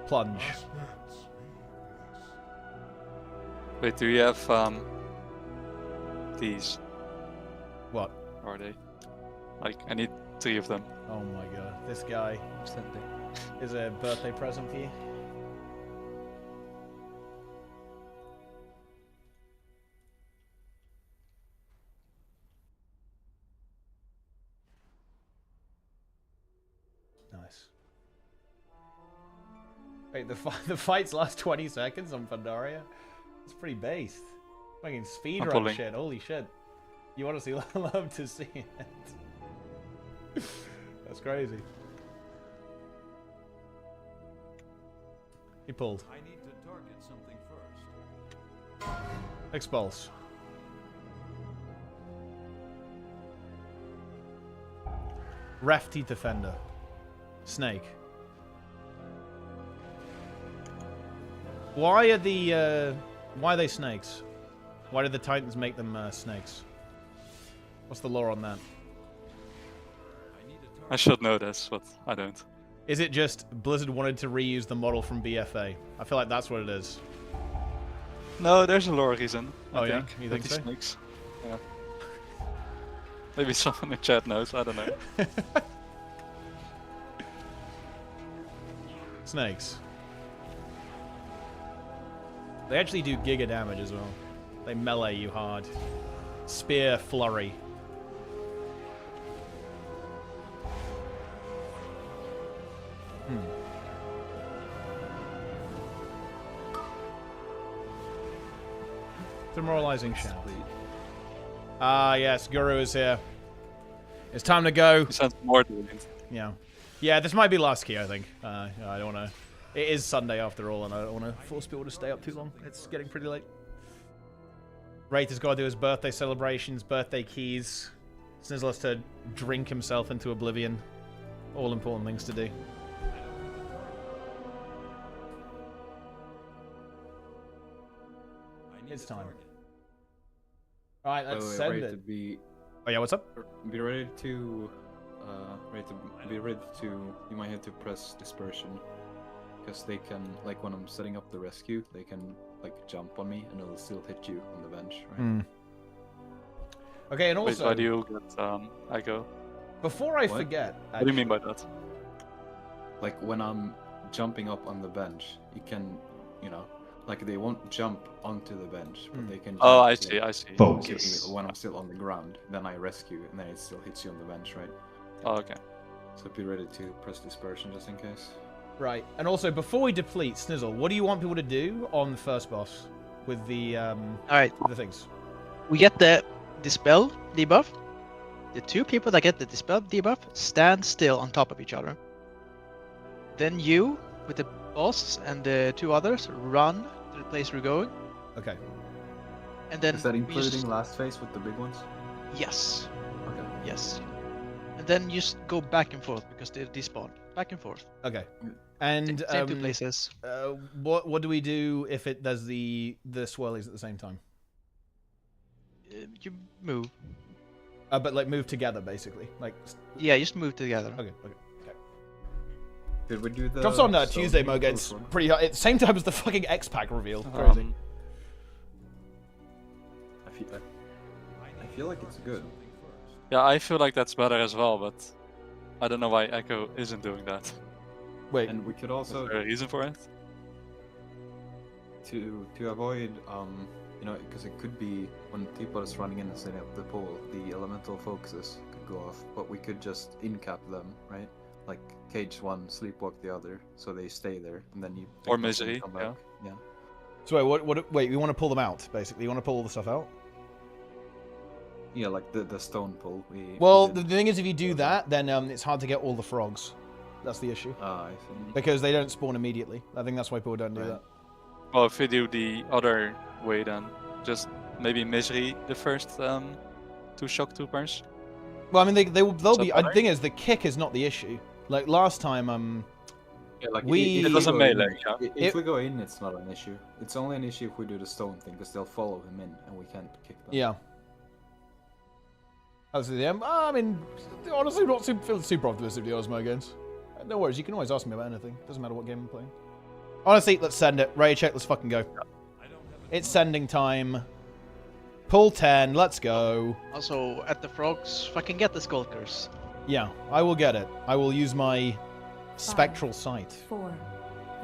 [SPEAKER 1] Plunge.
[SPEAKER 9] Wait, do you have these?
[SPEAKER 1] What?
[SPEAKER 9] Are they? Like, I need 3 of them.
[SPEAKER 1] Oh my god. This guy is a birthday present for you. Nice. Wait, the fights last 20 seconds on Pandaria? It's pretty based. Fucking speedrun shit, holy shit. You honestly love to see it. That's crazy. He pulled.
[SPEAKER 10] I need to target something first.
[SPEAKER 1] Expulse. Refty Defender. Snake. Why are they snakes? Why did the Titans make them snakes? What's the lore on that?
[SPEAKER 9] I should know this, but I don't.
[SPEAKER 1] Is it just Blizzard wanted to reuse the model from BFA? I feel like that's what it is.
[SPEAKER 9] No, there's a lore reason.
[SPEAKER 1] Oh,
[SPEAKER 9] I
[SPEAKER 1] yeah?
[SPEAKER 9] think.
[SPEAKER 1] You think so?
[SPEAKER 9] Snakes. Yeah. Maybe someone in the chat knows, I don't know.
[SPEAKER 1] Snakes. They actually do giga damage as well. They melee you hard. Spear flurry. Demoralizing shout. Ah, yes, Guru is here. It's time to go.
[SPEAKER 9] He sounds more brilliant.
[SPEAKER 1] Yeah. Yeah, this might be last key, I think. I don't want to... It is Sunday after all, and I don't want to force people to stay up too long. It's getting pretty late. Wraith has got to do his birthday celebrations, birthday keys. Snizzle has to drink himself into oblivion. All important things to do. It's time. Alright, let's send it. Oh yeah, what's up?
[SPEAKER 15] Be ready to... be ready to... You might have to press dispersion. Because they can, like when I'm setting up the rescue, they can like jump on me and it'll still hit you on the bench, right?
[SPEAKER 1] Okay, and also...
[SPEAKER 9] Wait, why do you get echo?
[SPEAKER 1] Before I forget...
[SPEAKER 9] What do you mean by that?
[SPEAKER 15] Like when I'm jumping up on the bench, you can, you know, like they won't jump onto the bench, but they can jump,
[SPEAKER 9] Oh, I see, I see.
[SPEAKER 15] Focus. When I'm still on the ground, then I rescue, and then it still hits you on the bench, right?
[SPEAKER 9] Oh, okay.
[SPEAKER 15] So be ready to press dispersion just in case.
[SPEAKER 1] Right, and also before we deplete Snizzle, what do you want people to do on the first boss with the
[SPEAKER 2] Alright.
[SPEAKER 1] the things?
[SPEAKER 2] We get the dispel debuff, the two people that get the dispel debuff stand still on top of each other. Then you, with the boss and the two others, run to the place we're going.
[SPEAKER 1] Okay.
[SPEAKER 2] And then
[SPEAKER 17] Is that
[SPEAKER 2] we
[SPEAKER 17] including
[SPEAKER 2] just-
[SPEAKER 17] last phase with the big ones?
[SPEAKER 2] Yes.
[SPEAKER 17] Okay.
[SPEAKER 2] Yes. And then you just go back and forth because they despawn. Back and forth.
[SPEAKER 1] Okay. And
[SPEAKER 2] Same two places.
[SPEAKER 1] What do we do if it does the swirlies at the same time?
[SPEAKER 2] You move.
[SPEAKER 1] But like move together, basically. Like.
[SPEAKER 2] Yeah, just move together.
[SPEAKER 1] Okay.
[SPEAKER 17] Did we do the
[SPEAKER 1] Drops on Tuesday,
[SPEAKER 17] stone
[SPEAKER 1] Moga. It's
[SPEAKER 17] one?
[SPEAKER 1] pretty high. It's same time as the fucking X-Pack reveal. Crazy.
[SPEAKER 17] I feel like it's good.
[SPEAKER 9] Yeah, I feel like that's better as well, but I don't know why Echo isn't doing that.
[SPEAKER 1] Wait.
[SPEAKER 17] And we could also
[SPEAKER 9] Is there a reason for it?
[SPEAKER 17] to avoid you know, because it could be when people is running in and setting up the pole, the elemental focuses could go off, but we could just in-cap them, right? Like cage one, sleepwalk the other, so they stay there, and then you
[SPEAKER 9] Or
[SPEAKER 17] pick up and
[SPEAKER 9] misery,
[SPEAKER 17] come back. Yeah.
[SPEAKER 1] So wait, we want to pull them out, basically. You want to pull all the stuff out?
[SPEAKER 17] Yeah, like the stone pull.
[SPEAKER 1] Well, the thing is, if you do that, then it's hard to get all the frogs. That's the issue.
[SPEAKER 17] Ah, I see.
[SPEAKER 1] Because they don't spawn immediately. I think that's why people don't do that.
[SPEAKER 9] Well, if we do the other way, then just maybe misery the first two shock troopers.
[SPEAKER 1] Well, I mean, they'll be.
[SPEAKER 9] better?
[SPEAKER 1] The thing is, the kick is not the issue. Like last time,
[SPEAKER 17] Yeah, like
[SPEAKER 1] we.
[SPEAKER 17] if
[SPEAKER 9] It doesn't
[SPEAKER 17] we go in-
[SPEAKER 9] melee, yeah.
[SPEAKER 17] If we go in, it's not an issue. It's only an issue if we do the stone thing, because they'll follow him in, and we can't kick them.
[SPEAKER 1] Yeah. That's the end. I mean, honestly, not super optimistic with the Osmo games. No worries, you can always ask me about anything. Doesn't matter what game I'm playing. Honestly, let's send it. Ready, check, let's fucking go. It's sending time. Pull 10, let's go.
[SPEAKER 2] Also, at the frogs, fucking get the skulkers.
[SPEAKER 1] Yeah, I will get it. I will use my spectral sight.
[SPEAKER 8] 4,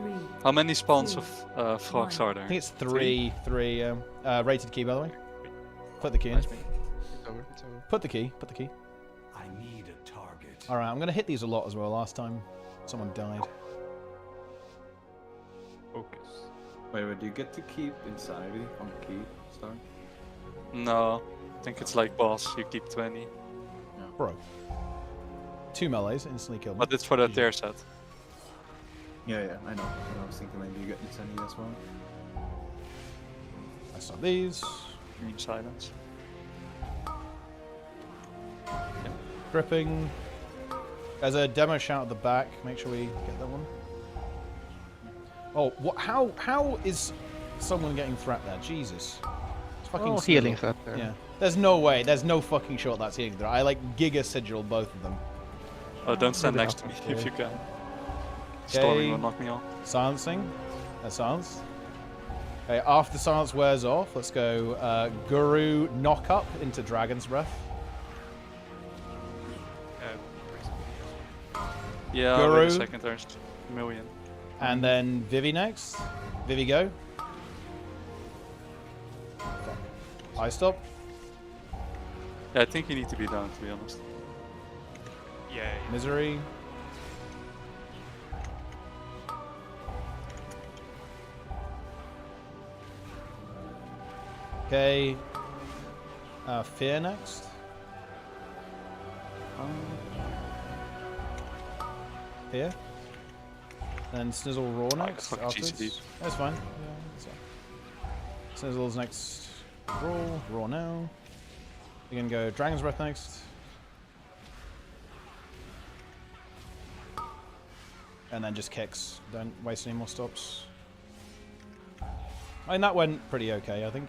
[SPEAKER 8] 3.
[SPEAKER 9] How many spawns of frogs are there?
[SPEAKER 1] I think it's three. Rated key, by the way. Put the key in.
[SPEAKER 2] It's over.
[SPEAKER 1] Put the key.
[SPEAKER 10] I need a target.
[SPEAKER 1] Alright, I'm going to hit these a lot as well. Last time, someone died.
[SPEAKER 17] Focus. Wait, do you get to keep insanity on key star?
[SPEAKER 9] No, I think it's like boss, you keep 20.
[SPEAKER 1] Bro. 2 melees, instantly kill me.
[SPEAKER 9] But it's for the tier set.
[SPEAKER 17] Yeah, I know. I was thinking maybe you get insanity as well.
[SPEAKER 1] I saw these.
[SPEAKER 9] Green silence.
[SPEAKER 1] Gripping. There's a demo shout at the back. Make sure we get that one. Oh, what? How is someone getting threat there? Jesus. It's fucking
[SPEAKER 2] healing
[SPEAKER 1] sigil.
[SPEAKER 2] threat there.
[SPEAKER 1] Yeah. There's no way. There's no fucking shot that's healing threat. I like giga sigil both of them.
[SPEAKER 9] Oh, don't stand
[SPEAKER 1] Maybe
[SPEAKER 9] next to me
[SPEAKER 1] not.
[SPEAKER 9] if you can. Storming
[SPEAKER 1] Okay.
[SPEAKER 9] will knock me off.
[SPEAKER 1] Silencing. That's silence. Okay, after the silence wears off, let's go Guru knock up into Dragon's Breath.
[SPEAKER 9] Yeah,
[SPEAKER 1] Guru.
[SPEAKER 9] wait a second, there's a million.
[SPEAKER 1] And then Vivi next. Vivi go. I stop.
[SPEAKER 9] Yeah, I think you need to be down, to be honest.
[SPEAKER 19] Yeah.
[SPEAKER 1] Misery. Okay. Fear next. Fear. Then Snizzle Raw next.
[SPEAKER 9] fuck
[SPEAKER 1] Afterwards.
[SPEAKER 9] GCD.
[SPEAKER 1] That's fine. Yeah, that's fine. Snizzle's next. Raw now. We're gonna go Dragon's Breath next. And then just kicks. Don't waste any more stops. I mean, that went pretty okay, I think.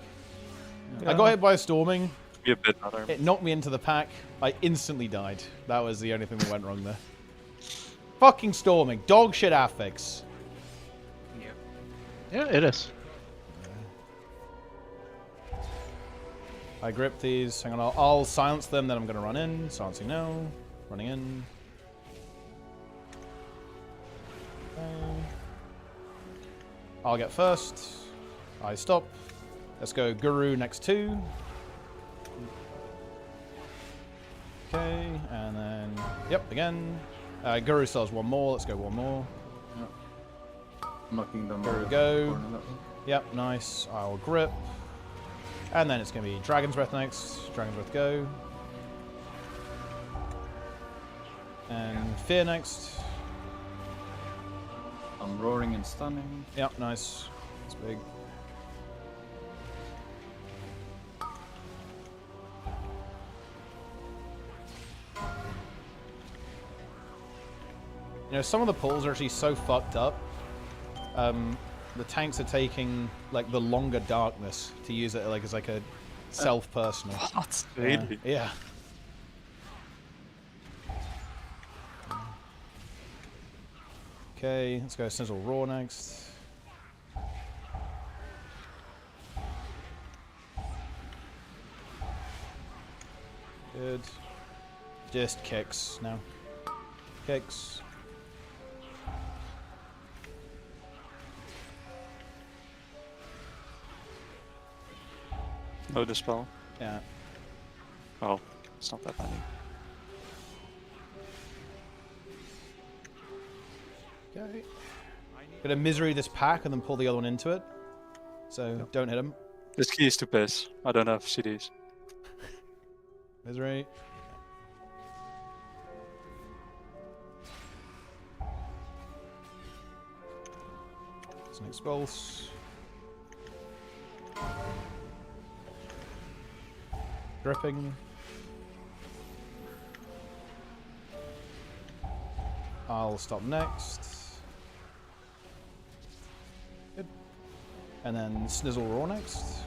[SPEAKER 1] I got hit by a storming.
[SPEAKER 9] Be a bit better.
[SPEAKER 1] It knocked me into the pack. I instantly died. That was the only thing that went wrong there. Fucking storming. Dog shit affix.
[SPEAKER 2] Yeah, it is.
[SPEAKER 1] I grip these. Hang on, I'll silence them, then I'm going to run in. Silencing now. Running in. I'll get first. I stop. Let's go Guru next 2. Okay, and then... Yep, again. Guru still has 1 more. Let's go 1 more.
[SPEAKER 17] Knocking them
[SPEAKER 1] Guru
[SPEAKER 17] over
[SPEAKER 1] go.
[SPEAKER 17] the corner,
[SPEAKER 1] Yep, nice. I'll grip. And then it's going to be Dragon's Breath next. Dragon's Breath go. And Fear next.
[SPEAKER 17] I'm roaring and stunning.
[SPEAKER 1] Yep, nice. It's big. You know, some of the pulls are actually so fucked up. The tanks are taking like the longer darkness to use it like as like a self-personal.
[SPEAKER 9] What? Really?
[SPEAKER 1] Yeah. Okay, let's go Sizzle Raw next. Good. Just kicks now. Kicks.
[SPEAKER 9] No dispel.
[SPEAKER 1] Yeah.
[SPEAKER 9] Well, it's not that many.
[SPEAKER 1] Okay. Gonna misery this pack and then pull the other one into it. So don't hit him.
[SPEAKER 9] This key is to piss. I don't have CDs.
[SPEAKER 1] Misery. Snake Pulse. Dripping. I'll stop next. Good. And then Snizzle Raw next.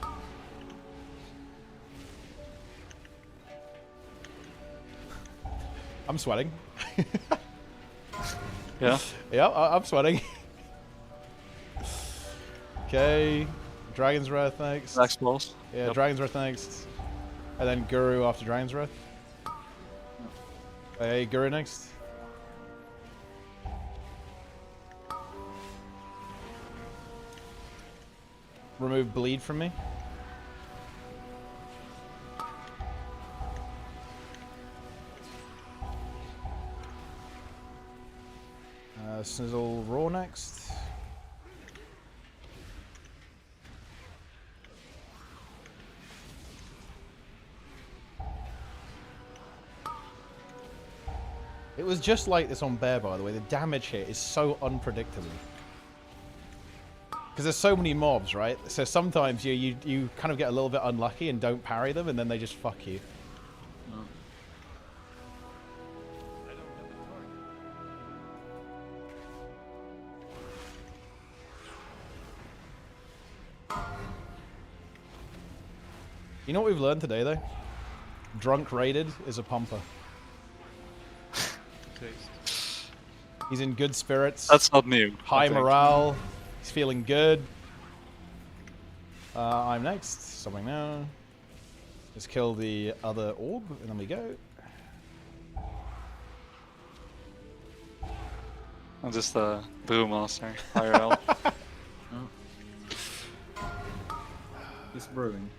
[SPEAKER 1] I'm sweating.
[SPEAKER 9] Yeah?
[SPEAKER 1] Yeah, I'm sweating. Okay. Dragon's Wrath next.
[SPEAKER 9] Next balls.
[SPEAKER 1] Yeah,
[SPEAKER 9] Yep.
[SPEAKER 1] Dragon's Wrath next. And then Guru after Dragon's Wrath. Hey, Guru next. Remove bleed from me. Snizzle Raw next. It was just like this on Bear, by the way. The damage here is so unpredictable. Because there's so many mobs, right? So sometimes you kind of get a little bit unlucky and don't parry them, and then they just fuck you. You know what we've learned today, though? Drunk raided is a pumper. He's in good spirits.
[SPEAKER 9] That's not new.
[SPEAKER 1] High morale. He's feeling good. I'm next. Something now. Let's kill the other orb, and then we go.
[SPEAKER 9] I'm just a brewmaster, IRL.
[SPEAKER 17] He's brewing.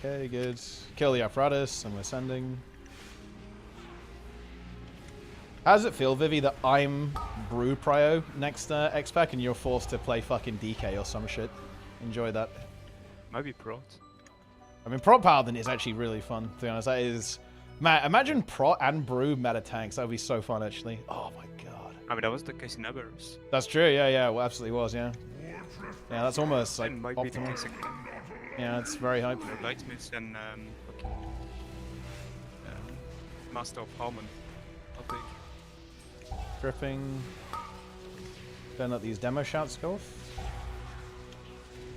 [SPEAKER 1] Okay, good. Kill the apparatus, and we're sending. How does it feel, Vivi, that I'm brew prio next X-Pack and you're forced to play fucking DK or some shit? Enjoy that.
[SPEAKER 19] Maybe prot.
[SPEAKER 1] I mean, Prot Paladin is actually really fun, to be honest. That is... Man, imagine Prot and brew meta tanks. That would be so fun, actually. Oh my god.
[SPEAKER 19] I mean, that was the case in Aberus.
[SPEAKER 1] That's true, yeah, well, absolutely was, yeah. Yeah, that's almost, like,
[SPEAKER 19] Might be the
[SPEAKER 1] optimal.
[SPEAKER 19] case again.
[SPEAKER 1] Yeah, it's very hype.
[SPEAKER 19] Lightsmiths and fucking Master of Harmon, I think.
[SPEAKER 1] Dripping. Don't let these demo shouts go off.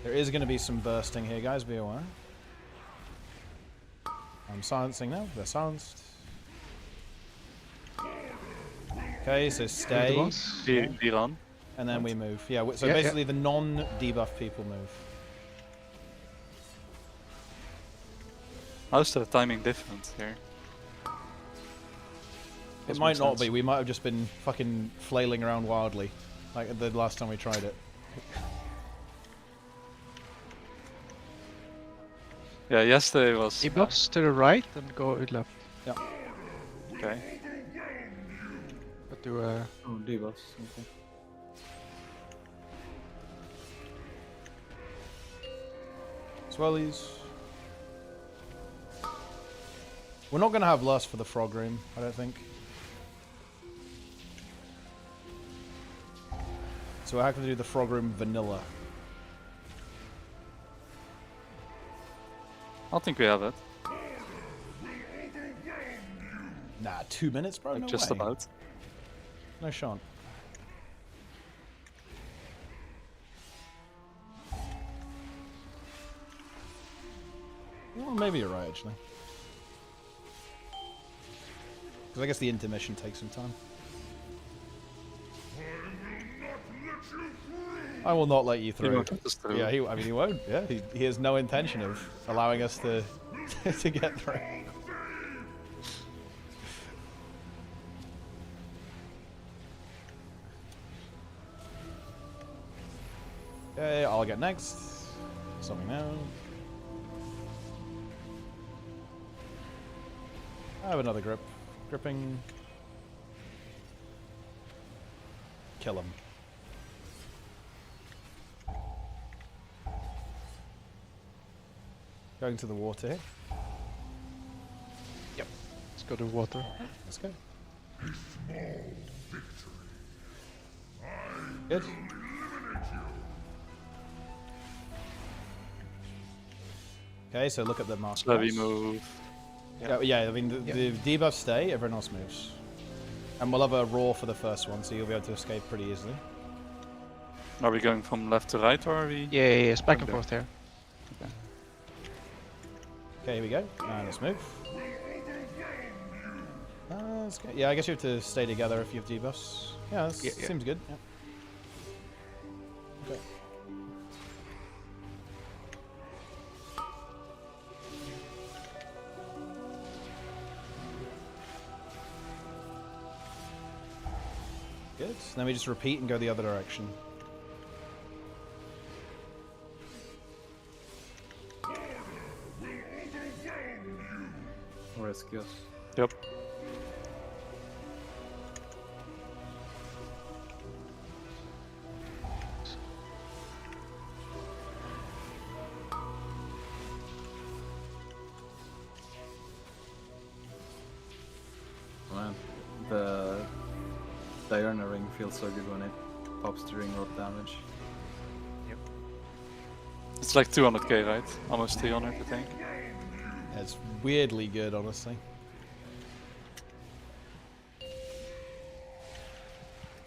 [SPEAKER 1] There is going to be some bursting here, guys. Be aware. I'm silencing now. They're silenced. Okay, so stay.
[SPEAKER 9] Diran.
[SPEAKER 1] And then we move. Yeah, so basically the non-debuff people move.
[SPEAKER 9] How's the timing different here?
[SPEAKER 1] It might not be. We might have just been fucking flailing around wildly, like the last time we tried it.
[SPEAKER 9] Yeah, yesterday was...
[SPEAKER 2] Debuffs to the right and go left.
[SPEAKER 1] Yeah.
[SPEAKER 9] Okay.
[SPEAKER 2] But do
[SPEAKER 17] Oh, debuffs. Okay.
[SPEAKER 1] Swellies. We're not going to have lust for the frog room, I don't think. So I have to do the frog room vanilla.
[SPEAKER 9] I think we have it.
[SPEAKER 1] Nah, 2 minutes, bro.
[SPEAKER 9] Like
[SPEAKER 1] No
[SPEAKER 9] just
[SPEAKER 1] way.
[SPEAKER 9] about.
[SPEAKER 1] No shot. Well, maybe you're right, actually. Because I guess the intermission takes some time. I will not let you through.
[SPEAKER 9] He won't let us through.
[SPEAKER 1] Yeah, I mean, he won't. Yeah, he has no intention of allowing us to to get through. Okay, I'll get next. Something now. I have another grip. Gripping. Kill him. Going to the water here.
[SPEAKER 2] Yep. Let's go to water.
[SPEAKER 1] Let's go. Good. Okay, so look at the master.
[SPEAKER 9] Heavy move.
[SPEAKER 1] Yeah, I mean, the debuffs stay, everyone else moves. And we'll have a roar for the first one, so you'll be able to escape pretty easily.
[SPEAKER 9] Are we going from left to right, or are we?
[SPEAKER 2] Yeah, it's back and forth here. Okay.
[SPEAKER 1] Okay, here we go. Let's move. Let's go. Yeah, I guess you have to stay together if you have debuffs. Yeah, that seems good. Yeah. Okay. Good. Then we just repeat and go the other direction.
[SPEAKER 17] Rescue us.
[SPEAKER 9] Yep.
[SPEAKER 17] Man, the Diurna ring feels so good when it pops during rope damage.
[SPEAKER 9] Yep. It's like 200k, right? Almost 300, I think.
[SPEAKER 1] Yeah, it's weirdly good, honestly.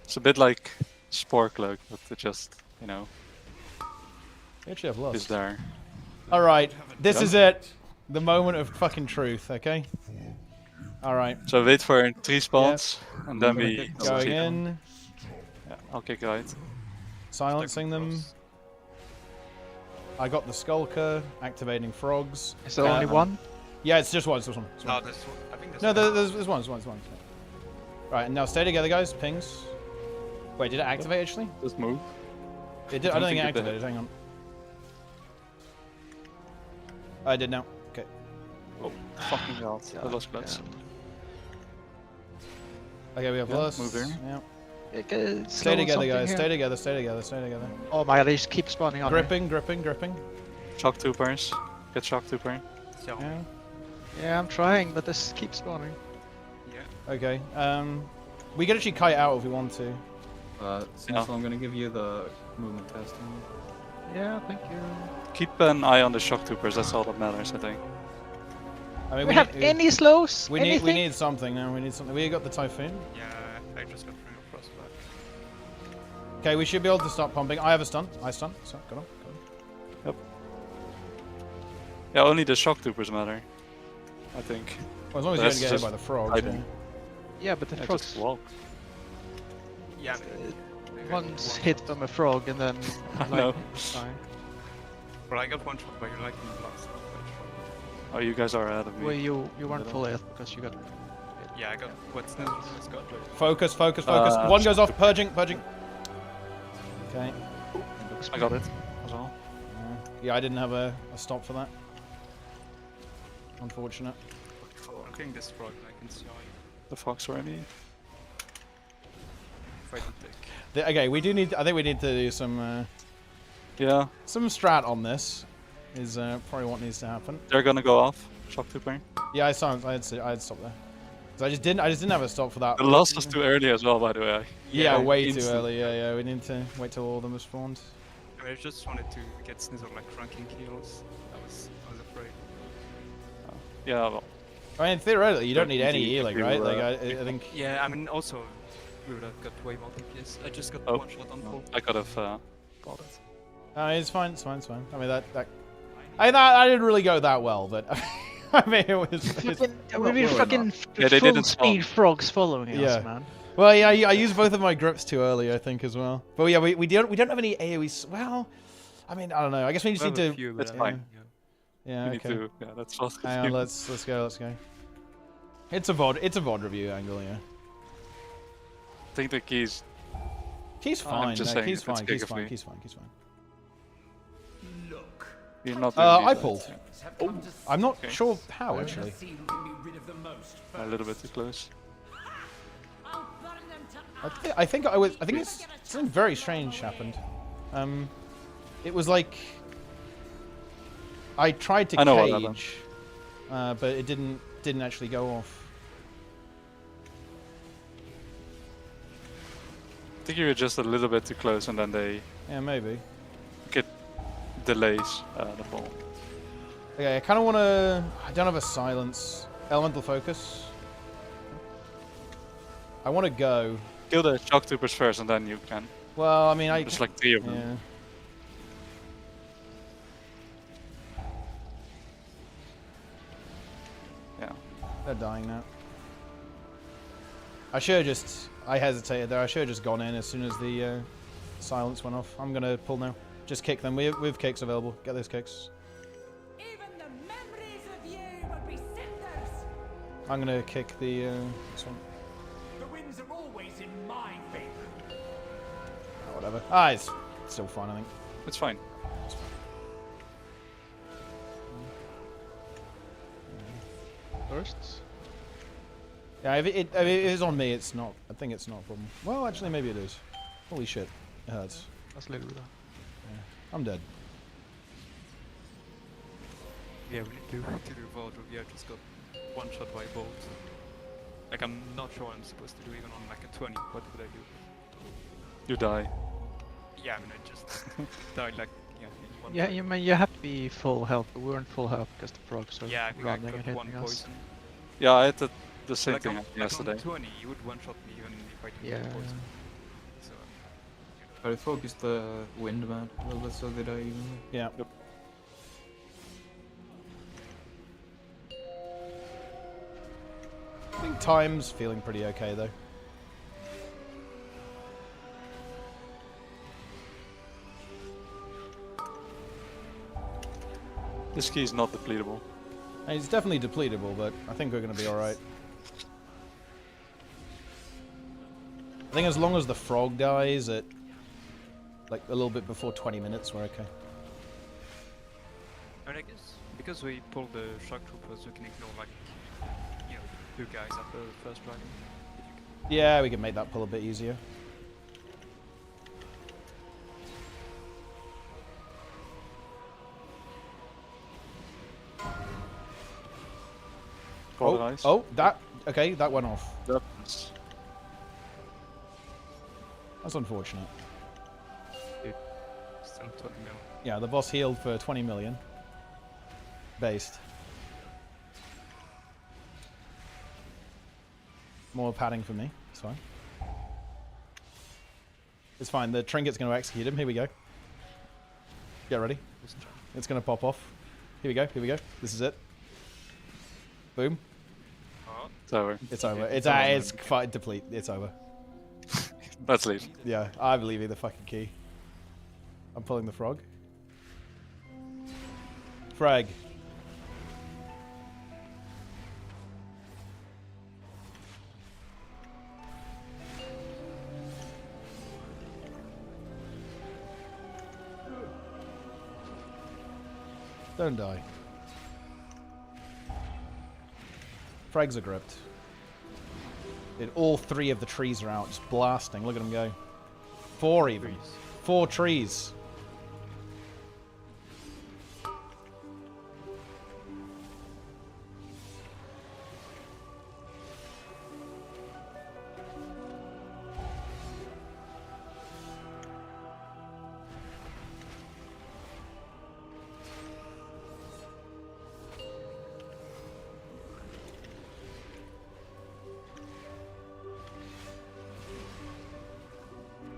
[SPEAKER 9] It's a bit like Spore Cloak, but it just, you know,
[SPEAKER 1] You actually have lost.
[SPEAKER 9] is there.
[SPEAKER 1] Alright, this
[SPEAKER 9] Yeah.
[SPEAKER 1] is it. The moment of fucking truth, okay? Alright.
[SPEAKER 9] So wait for 3 spawns, and then we
[SPEAKER 1] Going
[SPEAKER 9] kick
[SPEAKER 1] in.
[SPEAKER 9] them. Yeah, I'll kick right.
[SPEAKER 1] Silencing them. I got the Skulker, activating frogs.
[SPEAKER 2] Is there only one?
[SPEAKER 1] Yeah, it's just one. It's just one. It's
[SPEAKER 19] No,
[SPEAKER 1] one.
[SPEAKER 19] there's one. I think
[SPEAKER 1] No,
[SPEAKER 19] there's
[SPEAKER 1] there's one. There's one. There's one. Right, and now stay together, guys. Pings. Wait, did it activate actually?
[SPEAKER 9] Just move.
[SPEAKER 1] It did, I don't think it
[SPEAKER 9] it did.
[SPEAKER 1] activated. Hang on. I did now. Okay.
[SPEAKER 9] Oh, fucking hell. I lost close.
[SPEAKER 1] Okay, we have
[SPEAKER 9] Yeah,
[SPEAKER 1] lust.
[SPEAKER 9] move here.
[SPEAKER 1] Yeah. Stay together, guys. Stay together. Stay together. Stay together.
[SPEAKER 2] Oh my god, they just keep spawning on me.
[SPEAKER 1] Gripping.
[SPEAKER 9] Shock 2 burns. Get shock 2 burn.
[SPEAKER 1] Yeah.
[SPEAKER 2] Yeah, I'm trying, but this keeps spawning.
[SPEAKER 19] Yeah.
[SPEAKER 1] Okay. We can actually kite out if we want to.
[SPEAKER 17] So I'm gonna give you the movement testing.
[SPEAKER 2] Yeah, thank you.
[SPEAKER 9] Keep an eye on the shock troopers, that's all that matters, I think.
[SPEAKER 1] I mean,
[SPEAKER 2] we have any slows?
[SPEAKER 1] We
[SPEAKER 2] Anything?
[SPEAKER 1] need something now. We need something. We got the Typhoon.
[SPEAKER 19] Yeah, I just got through a frostbite.
[SPEAKER 1] Okay, we should be able to start pumping. I have a stun. I stun. So, go on.
[SPEAKER 9] Yep. Yeah, only the shock troopers matter, I think.
[SPEAKER 1] Well, as long as
[SPEAKER 9] The
[SPEAKER 1] you
[SPEAKER 9] rest
[SPEAKER 1] don't get
[SPEAKER 9] is
[SPEAKER 1] hit by the
[SPEAKER 9] just
[SPEAKER 1] frogs.
[SPEAKER 9] hiding.
[SPEAKER 2] Yeah, but the
[SPEAKER 9] Yeah,
[SPEAKER 2] frogs.
[SPEAKER 9] just walk.
[SPEAKER 19] Yeah,
[SPEAKER 2] One's hit from a frog and then
[SPEAKER 9] I know.
[SPEAKER 2] die.
[SPEAKER 19] But I got one shot by your lightning blast.
[SPEAKER 9] Oh, you guys are ahead of me.
[SPEAKER 2] Well, you weren't full health because you got.
[SPEAKER 19] Yeah, I got what's that?
[SPEAKER 1] Focus. One goes off. Purging. Okay.
[SPEAKER 9] I got it as well.
[SPEAKER 1] Yeah, I didn't have a stop for that. Unfortunate.
[SPEAKER 19] I'm killing this frog. I can see how you
[SPEAKER 9] The fox ready.
[SPEAKER 19] fight and take.
[SPEAKER 1] Okay, we do need. I think we need to do some.
[SPEAKER 9] Yeah.
[SPEAKER 1] Some strat on this is probably what needs to happen.
[SPEAKER 9] They're gonna go off. Shock trooper.
[SPEAKER 1] Yeah, I had stopped there. 'Cause I just didn't have a stop for that.
[SPEAKER 9] The loss was too early as well, by the way.
[SPEAKER 1] Yeah, way too
[SPEAKER 9] Instant.
[SPEAKER 1] early. Yeah, we need to wait till all of them have spawned.
[SPEAKER 11] I mean, I just wanted to get Snizzle like ranking kills. I was afraid.
[SPEAKER 9] Yeah, well.
[SPEAKER 1] I mean, theoretically, you don't need any healing, right? Like, I think.
[SPEAKER 11] Yeah, I mean, also, we would have got way more DPS. I just got one shot on pull.
[SPEAKER 9] I could have bought it.
[SPEAKER 1] It's fine. It's fine. It's fine. I mean, I didn't really go that well, but I mean, it was.
[SPEAKER 2] We fucking full speed frogs following us, man.
[SPEAKER 1] Well, yeah, I used both of my grips too early, I think, as well. But yeah, we don't have any AOE. Well, I mean, I don't know. I guess we just need to.
[SPEAKER 9] That's fine.
[SPEAKER 1] Yeah.
[SPEAKER 9] We need
[SPEAKER 1] Okay.
[SPEAKER 9] to, yeah, that's fast.
[SPEAKER 1] Hang on, let's go. It's a VOD review angle, yeah.
[SPEAKER 9] I think the key's.
[SPEAKER 1] Key's fine.
[SPEAKER 9] Just
[SPEAKER 1] No,
[SPEAKER 9] saying,
[SPEAKER 1] key's fine.
[SPEAKER 9] it's
[SPEAKER 1] Key's
[SPEAKER 9] Gigafree.
[SPEAKER 1] fine. Key's fine. Key's fine.
[SPEAKER 9] You're not
[SPEAKER 1] I pulled. I'm not sure how actually.
[SPEAKER 9] A little bit too close.
[SPEAKER 1] I think it's something very strange happened. It was like I tried to cage, but it didn't actually go off.
[SPEAKER 9] I think you were just a little bit too close, and then they.
[SPEAKER 1] Yeah, maybe.
[SPEAKER 9] Get delays the ball.
[SPEAKER 1] Okay, I kind of want to. I don't have a silence. Elemental focus. I want to go.
[SPEAKER 9] Kill the shock troopers first, and then you can.
[SPEAKER 1] Well, I mean,
[SPEAKER 9] There's like 3 of them.
[SPEAKER 1] Yeah. They're dying now. I hesitated there. I should have just gone in as soon as the silence went off. I'm gonna pull now. Just kick them. We have kicks available. Get those kicks. I'm gonna kick the this one.
[SPEAKER 10] The winds are always in my favor.
[SPEAKER 1] Oh, whatever. It's still fine, I think.
[SPEAKER 9] It's fine.
[SPEAKER 16] Bursts?
[SPEAKER 1] Yeah, if it is on me, it's not. I think it's not a problem. Well, actually, maybe it is. Holy shit, it hurts.
[SPEAKER 19] That's a little bit.
[SPEAKER 1] Yeah. I'm dead.
[SPEAKER 11] Yeah, we need to do VOD review. I just got one shot by bolt. Like, I'm not sure I'm supposed to do even on like a 20. What would I do?
[SPEAKER 9] You die.
[SPEAKER 11] Yeah, I mean, I just died like, yeah, in one
[SPEAKER 2] Yeah,
[SPEAKER 11] fight.
[SPEAKER 2] you mean you have to be full health, but we weren't full health because the frogs are
[SPEAKER 11] Yeah, I think I
[SPEAKER 2] running and
[SPEAKER 11] got one
[SPEAKER 2] hitting us.
[SPEAKER 11] poison.
[SPEAKER 9] Yeah, I had the same
[SPEAKER 11] Like
[SPEAKER 9] thing
[SPEAKER 11] on,
[SPEAKER 9] yesterday.
[SPEAKER 11] Like on 20, you would one-shot me even if I didn't get poison. So,
[SPEAKER 17] I focused the wind man a little bit so that I even.
[SPEAKER 1] Yeah.
[SPEAKER 9] Yep.
[SPEAKER 1] I think time's feeling pretty okay though.
[SPEAKER 9] This key is not depletable.
[SPEAKER 1] It's definitely depletable, but I think we're going to be alright. I think as long as the frog dies at like a little bit before 20 minutes, we're okay.
[SPEAKER 11] I mean, I guess because we pulled the shock troopers, we can ignore like, you know, the 2 guys after the first dragon.
[SPEAKER 1] Yeah, we can make that pull a bit easier. Okay, that went off.
[SPEAKER 9] That's
[SPEAKER 1] unfortunate.
[SPEAKER 11] Still 20 mil.
[SPEAKER 1] Yeah, the boss healed for 20 million. Based. More padding for me. It's fine. It's fine. The trinket's going to execute him. Here we go. Get ready. It's going to pop off. Here we go. Here we go. This is it. Boom.
[SPEAKER 9] It's over.
[SPEAKER 1] It's over. It's quite deplete. It's over.
[SPEAKER 9] Let's leave.
[SPEAKER 1] Yeah, I'm leaving the fucking key. I'm pulling the frog. Frag. Don't die. Frags are gripped. All 3 of the trees are out, just blasting. Look at them go. 4 even. 4 trees.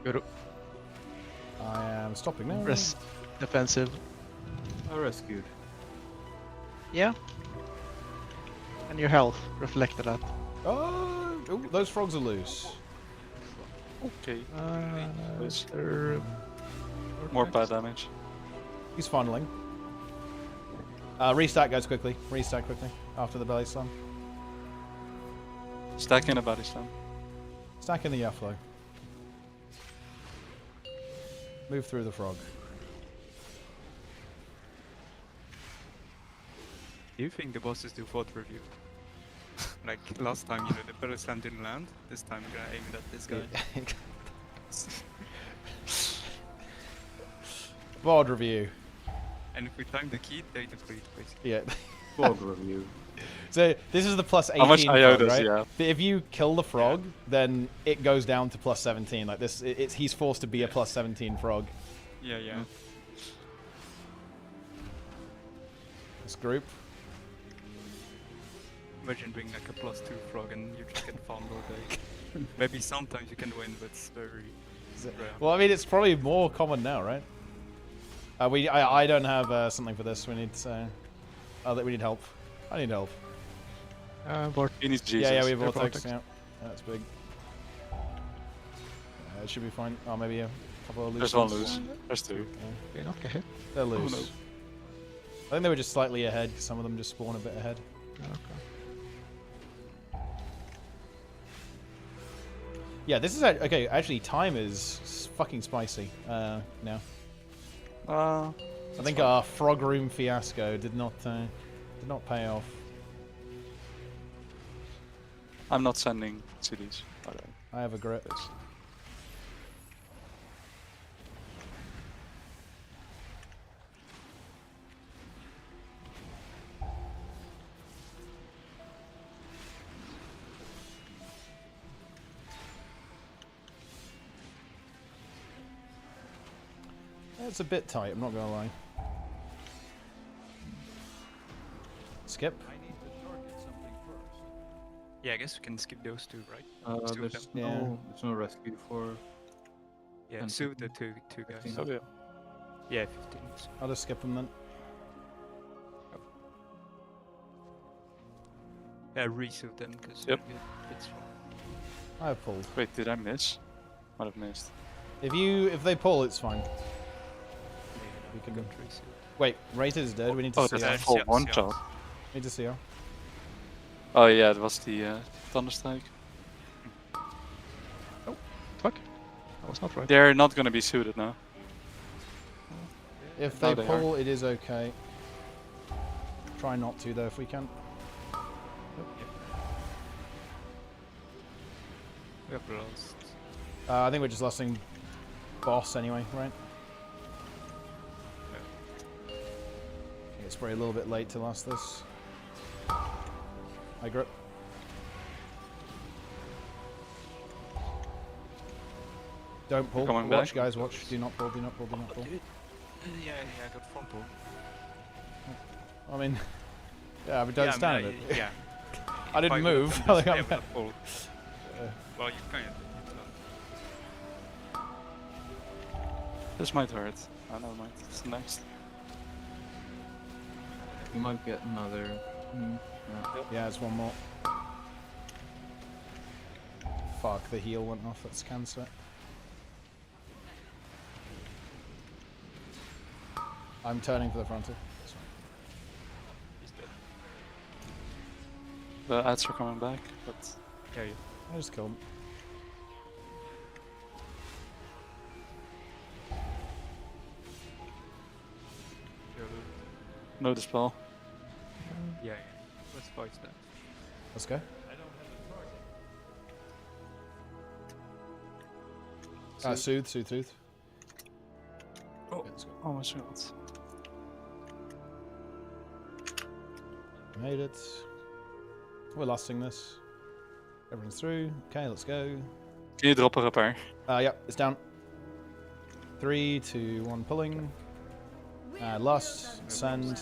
[SPEAKER 2] Good.
[SPEAKER 1] I am stopping now.
[SPEAKER 2] Defensive.
[SPEAKER 15] I rescued.
[SPEAKER 2] Yeah. And your health reflected that.
[SPEAKER 1] Oh, those frogs are loose.
[SPEAKER 9] Okay.
[SPEAKER 2] Is there
[SPEAKER 9] More bad damage.
[SPEAKER 1] He's funneling. Restack goes quickly. Restack quickly after the belly slam.
[SPEAKER 9] Stack in a body slam.
[SPEAKER 1] Stack in the Yaflo. Move through the frog.
[SPEAKER 11] Do you think the bosses do thought review? Like last time, you know, the belly slam didn't land. This time we're gonna aim it at this guy.
[SPEAKER 1] Board review.
[SPEAKER 11] And if we time the key, they deplete, basically.
[SPEAKER 1] Yeah.
[SPEAKER 15] Board review.
[SPEAKER 1] So this is the plus 18
[SPEAKER 9] How much IO
[SPEAKER 1] frog,
[SPEAKER 9] does
[SPEAKER 1] right?
[SPEAKER 9] he have?
[SPEAKER 1] If you kill the frog, then it goes down to plus 17. Like this, he's forced to be a plus 17 frog.
[SPEAKER 11] Yeah, yeah.
[SPEAKER 1] This group.
[SPEAKER 11] Imagine being like a +2 frog and you just get farmed all day. Maybe sometimes you can win, but it's very rare.
[SPEAKER 1] Well, I mean, it's probably more common now, right? I don't have something for this. We need we need help. I need help.
[SPEAKER 9] He needs Jesus.
[SPEAKER 1] Yeah, we have vortex. Yeah, that's big. It should be fine. Oh, maybe a couple of loose.
[SPEAKER 9] There's one loose. There's two.
[SPEAKER 2] You're not get hit.
[SPEAKER 1] They're loose.
[SPEAKER 9] no.
[SPEAKER 1] I think they were just slightly ahead. Some of them just spawn a bit ahead.
[SPEAKER 2] Okay.
[SPEAKER 1] Yeah, this is okay. Actually, time is fucking spicy now. I think our frog room fiasco did not pay off.
[SPEAKER 9] I'm not sending cities. By the way.
[SPEAKER 1] I have a grip. It's a bit tight, I'm not gonna lie. Skip.
[SPEAKER 11] Yeah, I guess we can skip those two, right?
[SPEAKER 15] There's no rescue for.
[SPEAKER 11] Yeah, sue the two guys.
[SPEAKER 9] Oh, yeah.
[SPEAKER 11] Yeah, 15.
[SPEAKER 1] I'll just skip them then.
[SPEAKER 11] Yeah, re-suit them because it's wrong.
[SPEAKER 1] I have pulled.
[SPEAKER 9] Wait, did I miss? Might have missed.
[SPEAKER 1] If they pull, it's fine. We can go. Wait, Rated is dead. We need to see her.
[SPEAKER 9] That's a full one shot.
[SPEAKER 1] Need to see her.
[SPEAKER 9] Oh yeah, it was the Thunderstrike.
[SPEAKER 2] Oh, fuck. That was not right.
[SPEAKER 9] They're not gonna be suited now.
[SPEAKER 1] If they
[SPEAKER 9] they
[SPEAKER 1] pull, it is okay. Try not to though if we can.
[SPEAKER 11] We have lost.
[SPEAKER 1] I think we're just losing boss anyway, right? It's probably a little bit late to last this. I grip. Don't pull.
[SPEAKER 9] Coming
[SPEAKER 1] Watch,
[SPEAKER 9] back.
[SPEAKER 1] guys, watch. Do not pull, do not pull, do not pull.
[SPEAKER 11] Yeah, I got front pull.
[SPEAKER 1] I mean, yeah, but don't stand
[SPEAKER 11] I mean,
[SPEAKER 1] it.
[SPEAKER 11] Yeah.
[SPEAKER 1] I didn't
[SPEAKER 11] If would've
[SPEAKER 1] move.
[SPEAKER 11] done
[SPEAKER 1] I
[SPEAKER 11] this,
[SPEAKER 1] think
[SPEAKER 11] I
[SPEAKER 1] I'm
[SPEAKER 11] would've pulled. Well, you kind of.
[SPEAKER 9] This might hurt. Oh, never mind. It's next.
[SPEAKER 15] You might get another.
[SPEAKER 1] Yeah, it's one more. Fuck, the heal went off. Let's cancel it. I'm turning for the frontal.
[SPEAKER 9] The ads are coming back, but
[SPEAKER 11] yeah,
[SPEAKER 1] I just killed him.
[SPEAKER 9] no dispel.
[SPEAKER 11] Yeah, let's fight that.
[SPEAKER 1] Let's go. Soothe.
[SPEAKER 9] Oh, oh my shields.
[SPEAKER 1] Made it. We're lasting this. Everyone's through. Okay, let's go.
[SPEAKER 9] Can you drop a repair?
[SPEAKER 1] Yeah, it's down. 3, 2, 1, pulling. Lust, send.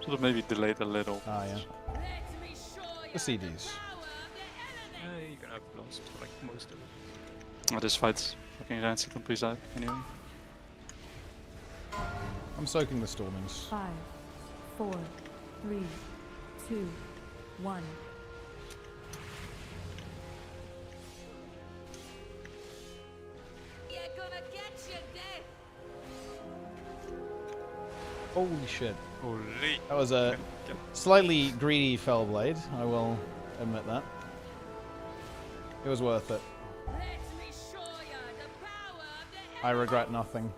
[SPEAKER 9] Should have maybe delayed a little.
[SPEAKER 1] Ah, yeah. The CDs.
[SPEAKER 11] You can have lost like most of it.
[SPEAKER 9] Oh, this fight's fucking rancid on pre-side anyway.
[SPEAKER 1] I'm soaking the stormings.
[SPEAKER 8] 5, 4, 3, 2, 1.
[SPEAKER 3] You're gonna get your death.
[SPEAKER 1] Holy shit.
[SPEAKER 9] Holy.
[SPEAKER 1] That was a slightly greedy fell blade, I will admit that. It was worth it. I regret nothing.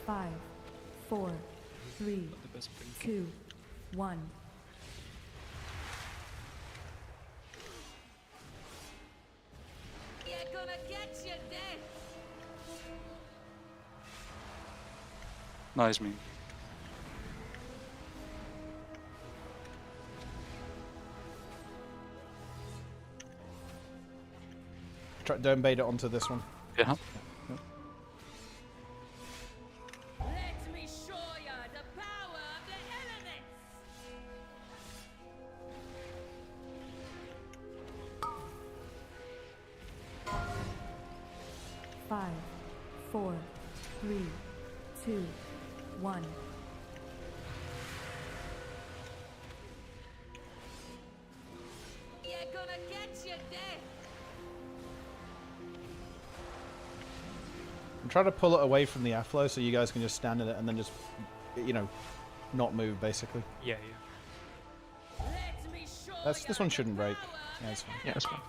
[SPEAKER 8] 5, 4, 3, 2, 1.
[SPEAKER 3] You're gonna get your death.
[SPEAKER 9] Nice meme.
[SPEAKER 1] Don't bait it onto this one.
[SPEAKER 9] Yeah.
[SPEAKER 3] Let me show ya the power of the elements.
[SPEAKER 8] 5, 4, 3, 2, 1.
[SPEAKER 3] You're gonna get your death.
[SPEAKER 1] I'm trying to pull it away from the airflow so you guys can just stand in it and then just, you know, not move basically.
[SPEAKER 11] Yeah.
[SPEAKER 1] This one shouldn't break. Yeah, it's fine.
[SPEAKER 9] Yeah, it's fine.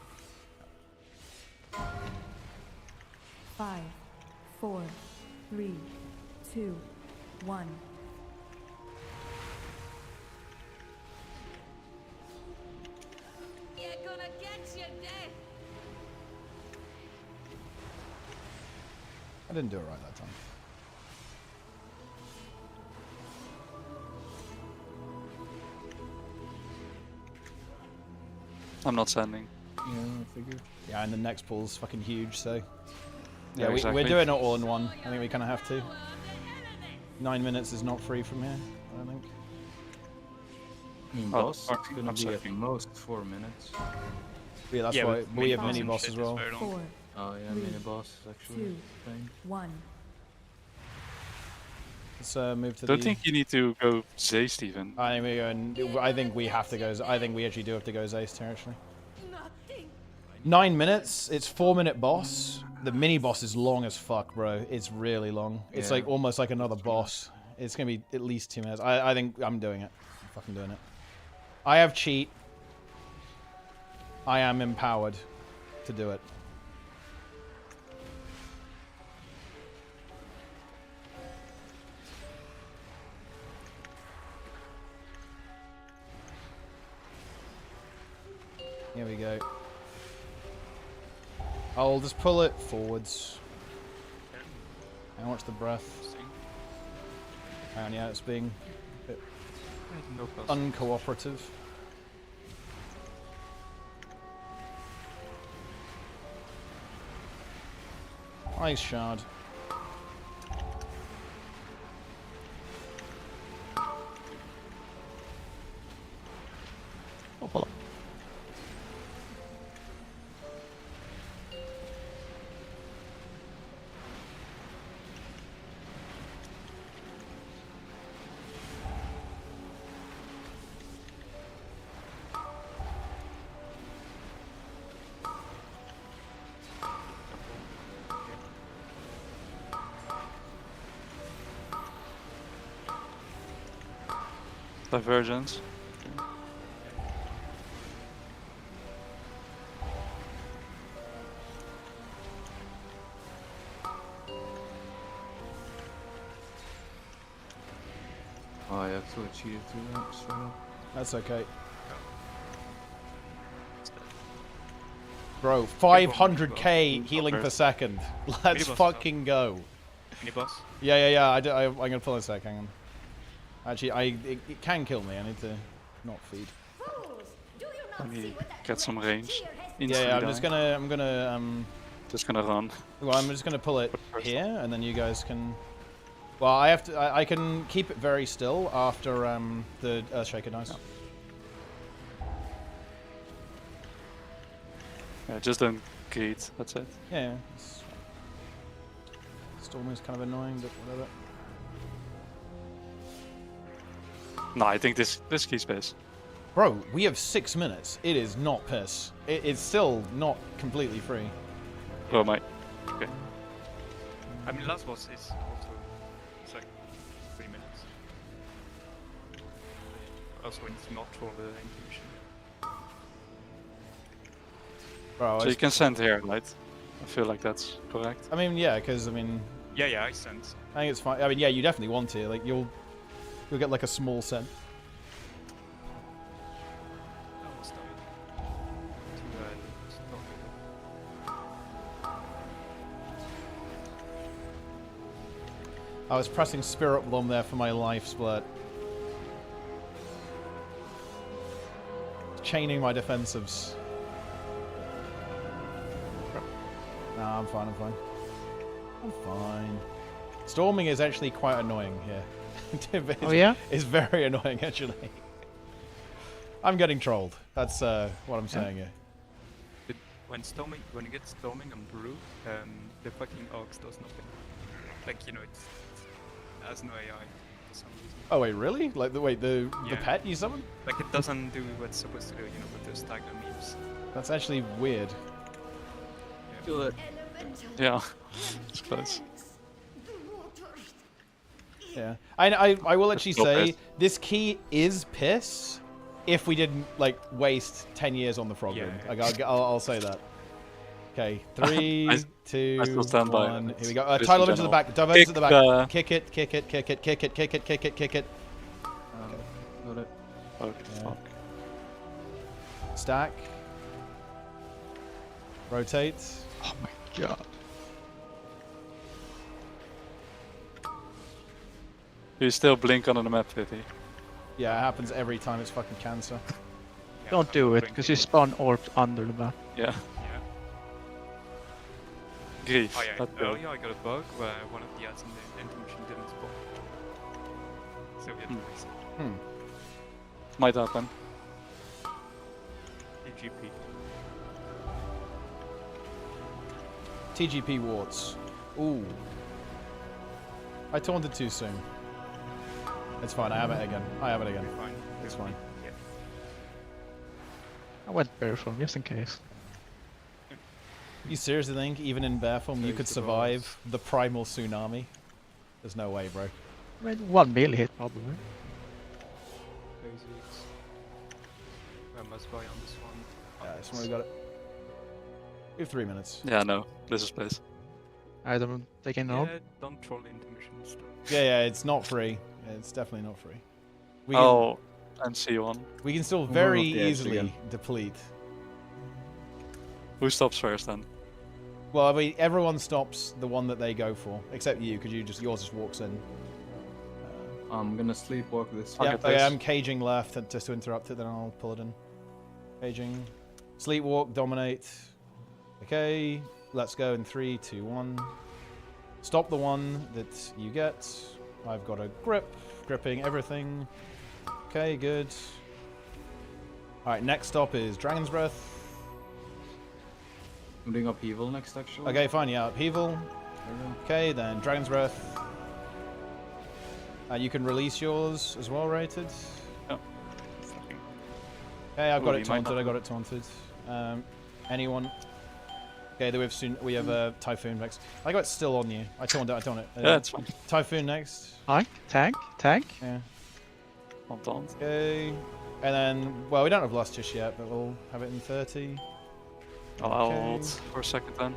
[SPEAKER 8] 5, 4, 3, 2, 1.
[SPEAKER 3] You're gonna get your death.
[SPEAKER 1] I didn't do it right that time.
[SPEAKER 9] I'm not sending.
[SPEAKER 6] Yeah, I figured.
[SPEAKER 1] Yeah, and the next pool's fucking huge, so...
[SPEAKER 9] Yeah,
[SPEAKER 1] Yeah,
[SPEAKER 9] exactly.
[SPEAKER 1] we're doing it all in one. I think we kind of have to. 9 minutes is not free from here, I don't think.
[SPEAKER 15] I mean,
[SPEAKER 9] Oh,
[SPEAKER 15] boss, it's gonna be at most 4 minutes.
[SPEAKER 1] Yeah, that's why we have mini boss as well.
[SPEAKER 8] 4,
[SPEAKER 15] Oh yeah,
[SPEAKER 8] 3,
[SPEAKER 15] mini boss is actually
[SPEAKER 8] 2,
[SPEAKER 15] thing.
[SPEAKER 8] 1.
[SPEAKER 1] Let's move to
[SPEAKER 9] Don't
[SPEAKER 1] the...
[SPEAKER 9] think you need to go Zay, Steven.
[SPEAKER 1] I think we go and I think we have to go. I think we actually do have to go Zace here actually. 9 minutes. It's 4-minute boss. The mini boss is long as fuck, bro. It's really long. It's
[SPEAKER 15] Yeah.
[SPEAKER 1] like almost like another boss. It's gonna be at least 2 minutes. I think I'm doing it. I'm fucking doing it. I have cheat. I am empowered to do it. Here we go. I'll just pull it forwards. And watch the breath. And yeah, it's being a bit uncooperative. Nice shard.
[SPEAKER 9] Oh, pull up. Divergence.
[SPEAKER 15] Oh, I actually cheated through that straight up.
[SPEAKER 1] That's okay. Bro, 500k healing per second. Let's fucking go.
[SPEAKER 11] Mini boss?
[SPEAKER 1] Yeah. I'm gonna pull in a sec, hang on. Actually, it can kill me. I need to not feed.
[SPEAKER 9] Let me get some range.
[SPEAKER 1] Yeah, I'm gonna
[SPEAKER 9] Just gonna run.
[SPEAKER 1] Well, I'm just gonna pull it here, and then you guys can. Well, I have to. I can keep it very still after the Earthshaker dies.
[SPEAKER 9] Oh. Yeah, just don't gate. That's it.
[SPEAKER 1] Yeah. Storm is kind of annoying, but whatever.
[SPEAKER 9] No, I think this key space.
[SPEAKER 1] Bro, we have 6 minutes. It is not piss. It's still not completely free.
[SPEAKER 9] Oh my. Okay.
[SPEAKER 11] I mean, last boss is also it's like 3 minutes. Also, it's not for the intuition.
[SPEAKER 1] Bro,
[SPEAKER 9] So you can send here, right? I feel like that's correct.
[SPEAKER 1] I mean, yeah, because I mean.
[SPEAKER 11] Yeah, I sent.
[SPEAKER 1] I think it's fine. I mean, yeah, you definitely want to. Like, you'll get like a small send. I was pressing Spirit Bloom there for my life split. Chaining my defensives. Nah, I'm fine, I'm fine. I'm fine. Storming is actually quite annoying here.
[SPEAKER 2] Oh yeah?
[SPEAKER 1] It's very annoying, actually. I'm getting trolled. That's what I'm saying here.
[SPEAKER 11] But when you get storming on Brew, the fucking Ox does nothing. Like, you know, it has no AI for some reason.
[SPEAKER 1] Oh wait, really? Like the pet you summon?
[SPEAKER 11] Like it doesn't do what it's supposed to do, you know, with those stagger memes.
[SPEAKER 1] That's actually weird.
[SPEAKER 11] Yeah.
[SPEAKER 9] Yeah, it's close.
[SPEAKER 1] Yeah, I will actually
[SPEAKER 9] Still
[SPEAKER 1] say
[SPEAKER 9] piss.
[SPEAKER 1] this key is piss. If we didn't like waste 10 years on the frog room, like, I'll say that. Okay, 3, 2,
[SPEAKER 9] I still stand by
[SPEAKER 1] 1.
[SPEAKER 9] it.
[SPEAKER 1] Here we go.
[SPEAKER 9] Just
[SPEAKER 1] Title
[SPEAKER 9] in
[SPEAKER 1] into the
[SPEAKER 9] general.
[SPEAKER 1] back. Divergence at the back.
[SPEAKER 9] the-
[SPEAKER 1] Kick it, kick it, kick it, kick it, kick it, kick it, kick it, kick it.
[SPEAKER 15] Got it.
[SPEAKER 9] Okay,
[SPEAKER 1] Yeah.
[SPEAKER 9] fuck.
[SPEAKER 1] Stack. Rotate.
[SPEAKER 9] Oh my god. You still blink on the map, Fitty.
[SPEAKER 1] Yeah, it happens every time. It's fucking cancer.
[SPEAKER 2] Don't do it, because you spawn orbs under the map.
[SPEAKER 9] Yeah. Grief.
[SPEAKER 11] Oh yeah,
[SPEAKER 9] That's good.
[SPEAKER 11] earlier I got a bug where one of the ads in the intuition didn't spawn. So we had to waste it.
[SPEAKER 9] Might happen.
[SPEAKER 11] TGP.
[SPEAKER 1] TGP warts. Ooh. I taunted too soon. It's fine. I have it again. I have it again.
[SPEAKER 11] Fine.
[SPEAKER 1] It's fine.
[SPEAKER 11] Yeah.
[SPEAKER 2] I went bare form, just in case.
[SPEAKER 1] You seriously think, even in bear form, you could survive the primal tsunami? There's no way, bro.
[SPEAKER 2] I mean, 1 melee hit probably.
[SPEAKER 11] Basics. I must buy on this one.
[SPEAKER 1] Yeah, this one we got it. We have 3 minutes.
[SPEAKER 9] Yeah, no. This is space.
[SPEAKER 2] I don't take any help.
[SPEAKER 11] Yeah, don't troll intermission stuff.
[SPEAKER 1] Yeah, it's not free. It's definitely not free. We
[SPEAKER 9] Oh, MC1.
[SPEAKER 1] we can still
[SPEAKER 15] More
[SPEAKER 1] very
[SPEAKER 15] of the edge
[SPEAKER 1] easily
[SPEAKER 15] again.
[SPEAKER 1] deplete.
[SPEAKER 9] Who stops first then?
[SPEAKER 1] Well, I mean, everyone stops the one that they go for, except you, because yours just walks in.
[SPEAKER 15] I'm gonna sleepwalk this.
[SPEAKER 1] Yeah, okay, I'm caging left just to interrupt it, then I'll pull it in. Caging. Sleepwalk, dominate. Okay, let's go in 3, 2, 1. Stop the one that you get. I've got a grip, gripping everything. Okay, good. Alright, next stop is Dragon's Breath.
[SPEAKER 15] I'm doing upheaval next, actually.
[SPEAKER 1] Okay, fine, yeah, upheaval.
[SPEAKER 15] There we go.
[SPEAKER 1] Okay, then Dragon's Breath. You can release yours as well, rated.
[SPEAKER 9] Oh.
[SPEAKER 1] Okay, I've got
[SPEAKER 9] Ooh,
[SPEAKER 1] it
[SPEAKER 9] you might
[SPEAKER 1] taunted.
[SPEAKER 9] not-
[SPEAKER 1] I got it taunted. Anyone? Okay, then we have a Typhoon next. I got it still on you. I taunted it.
[SPEAKER 9] Yeah, it's fine.
[SPEAKER 1] Typhoon next.
[SPEAKER 2] Tank?
[SPEAKER 1] Yeah.
[SPEAKER 9] Hold on.
[SPEAKER 1] Okay. And then, well, we don't have Lust just yet, but we'll have it in 30.
[SPEAKER 9] I'll hold for a second then.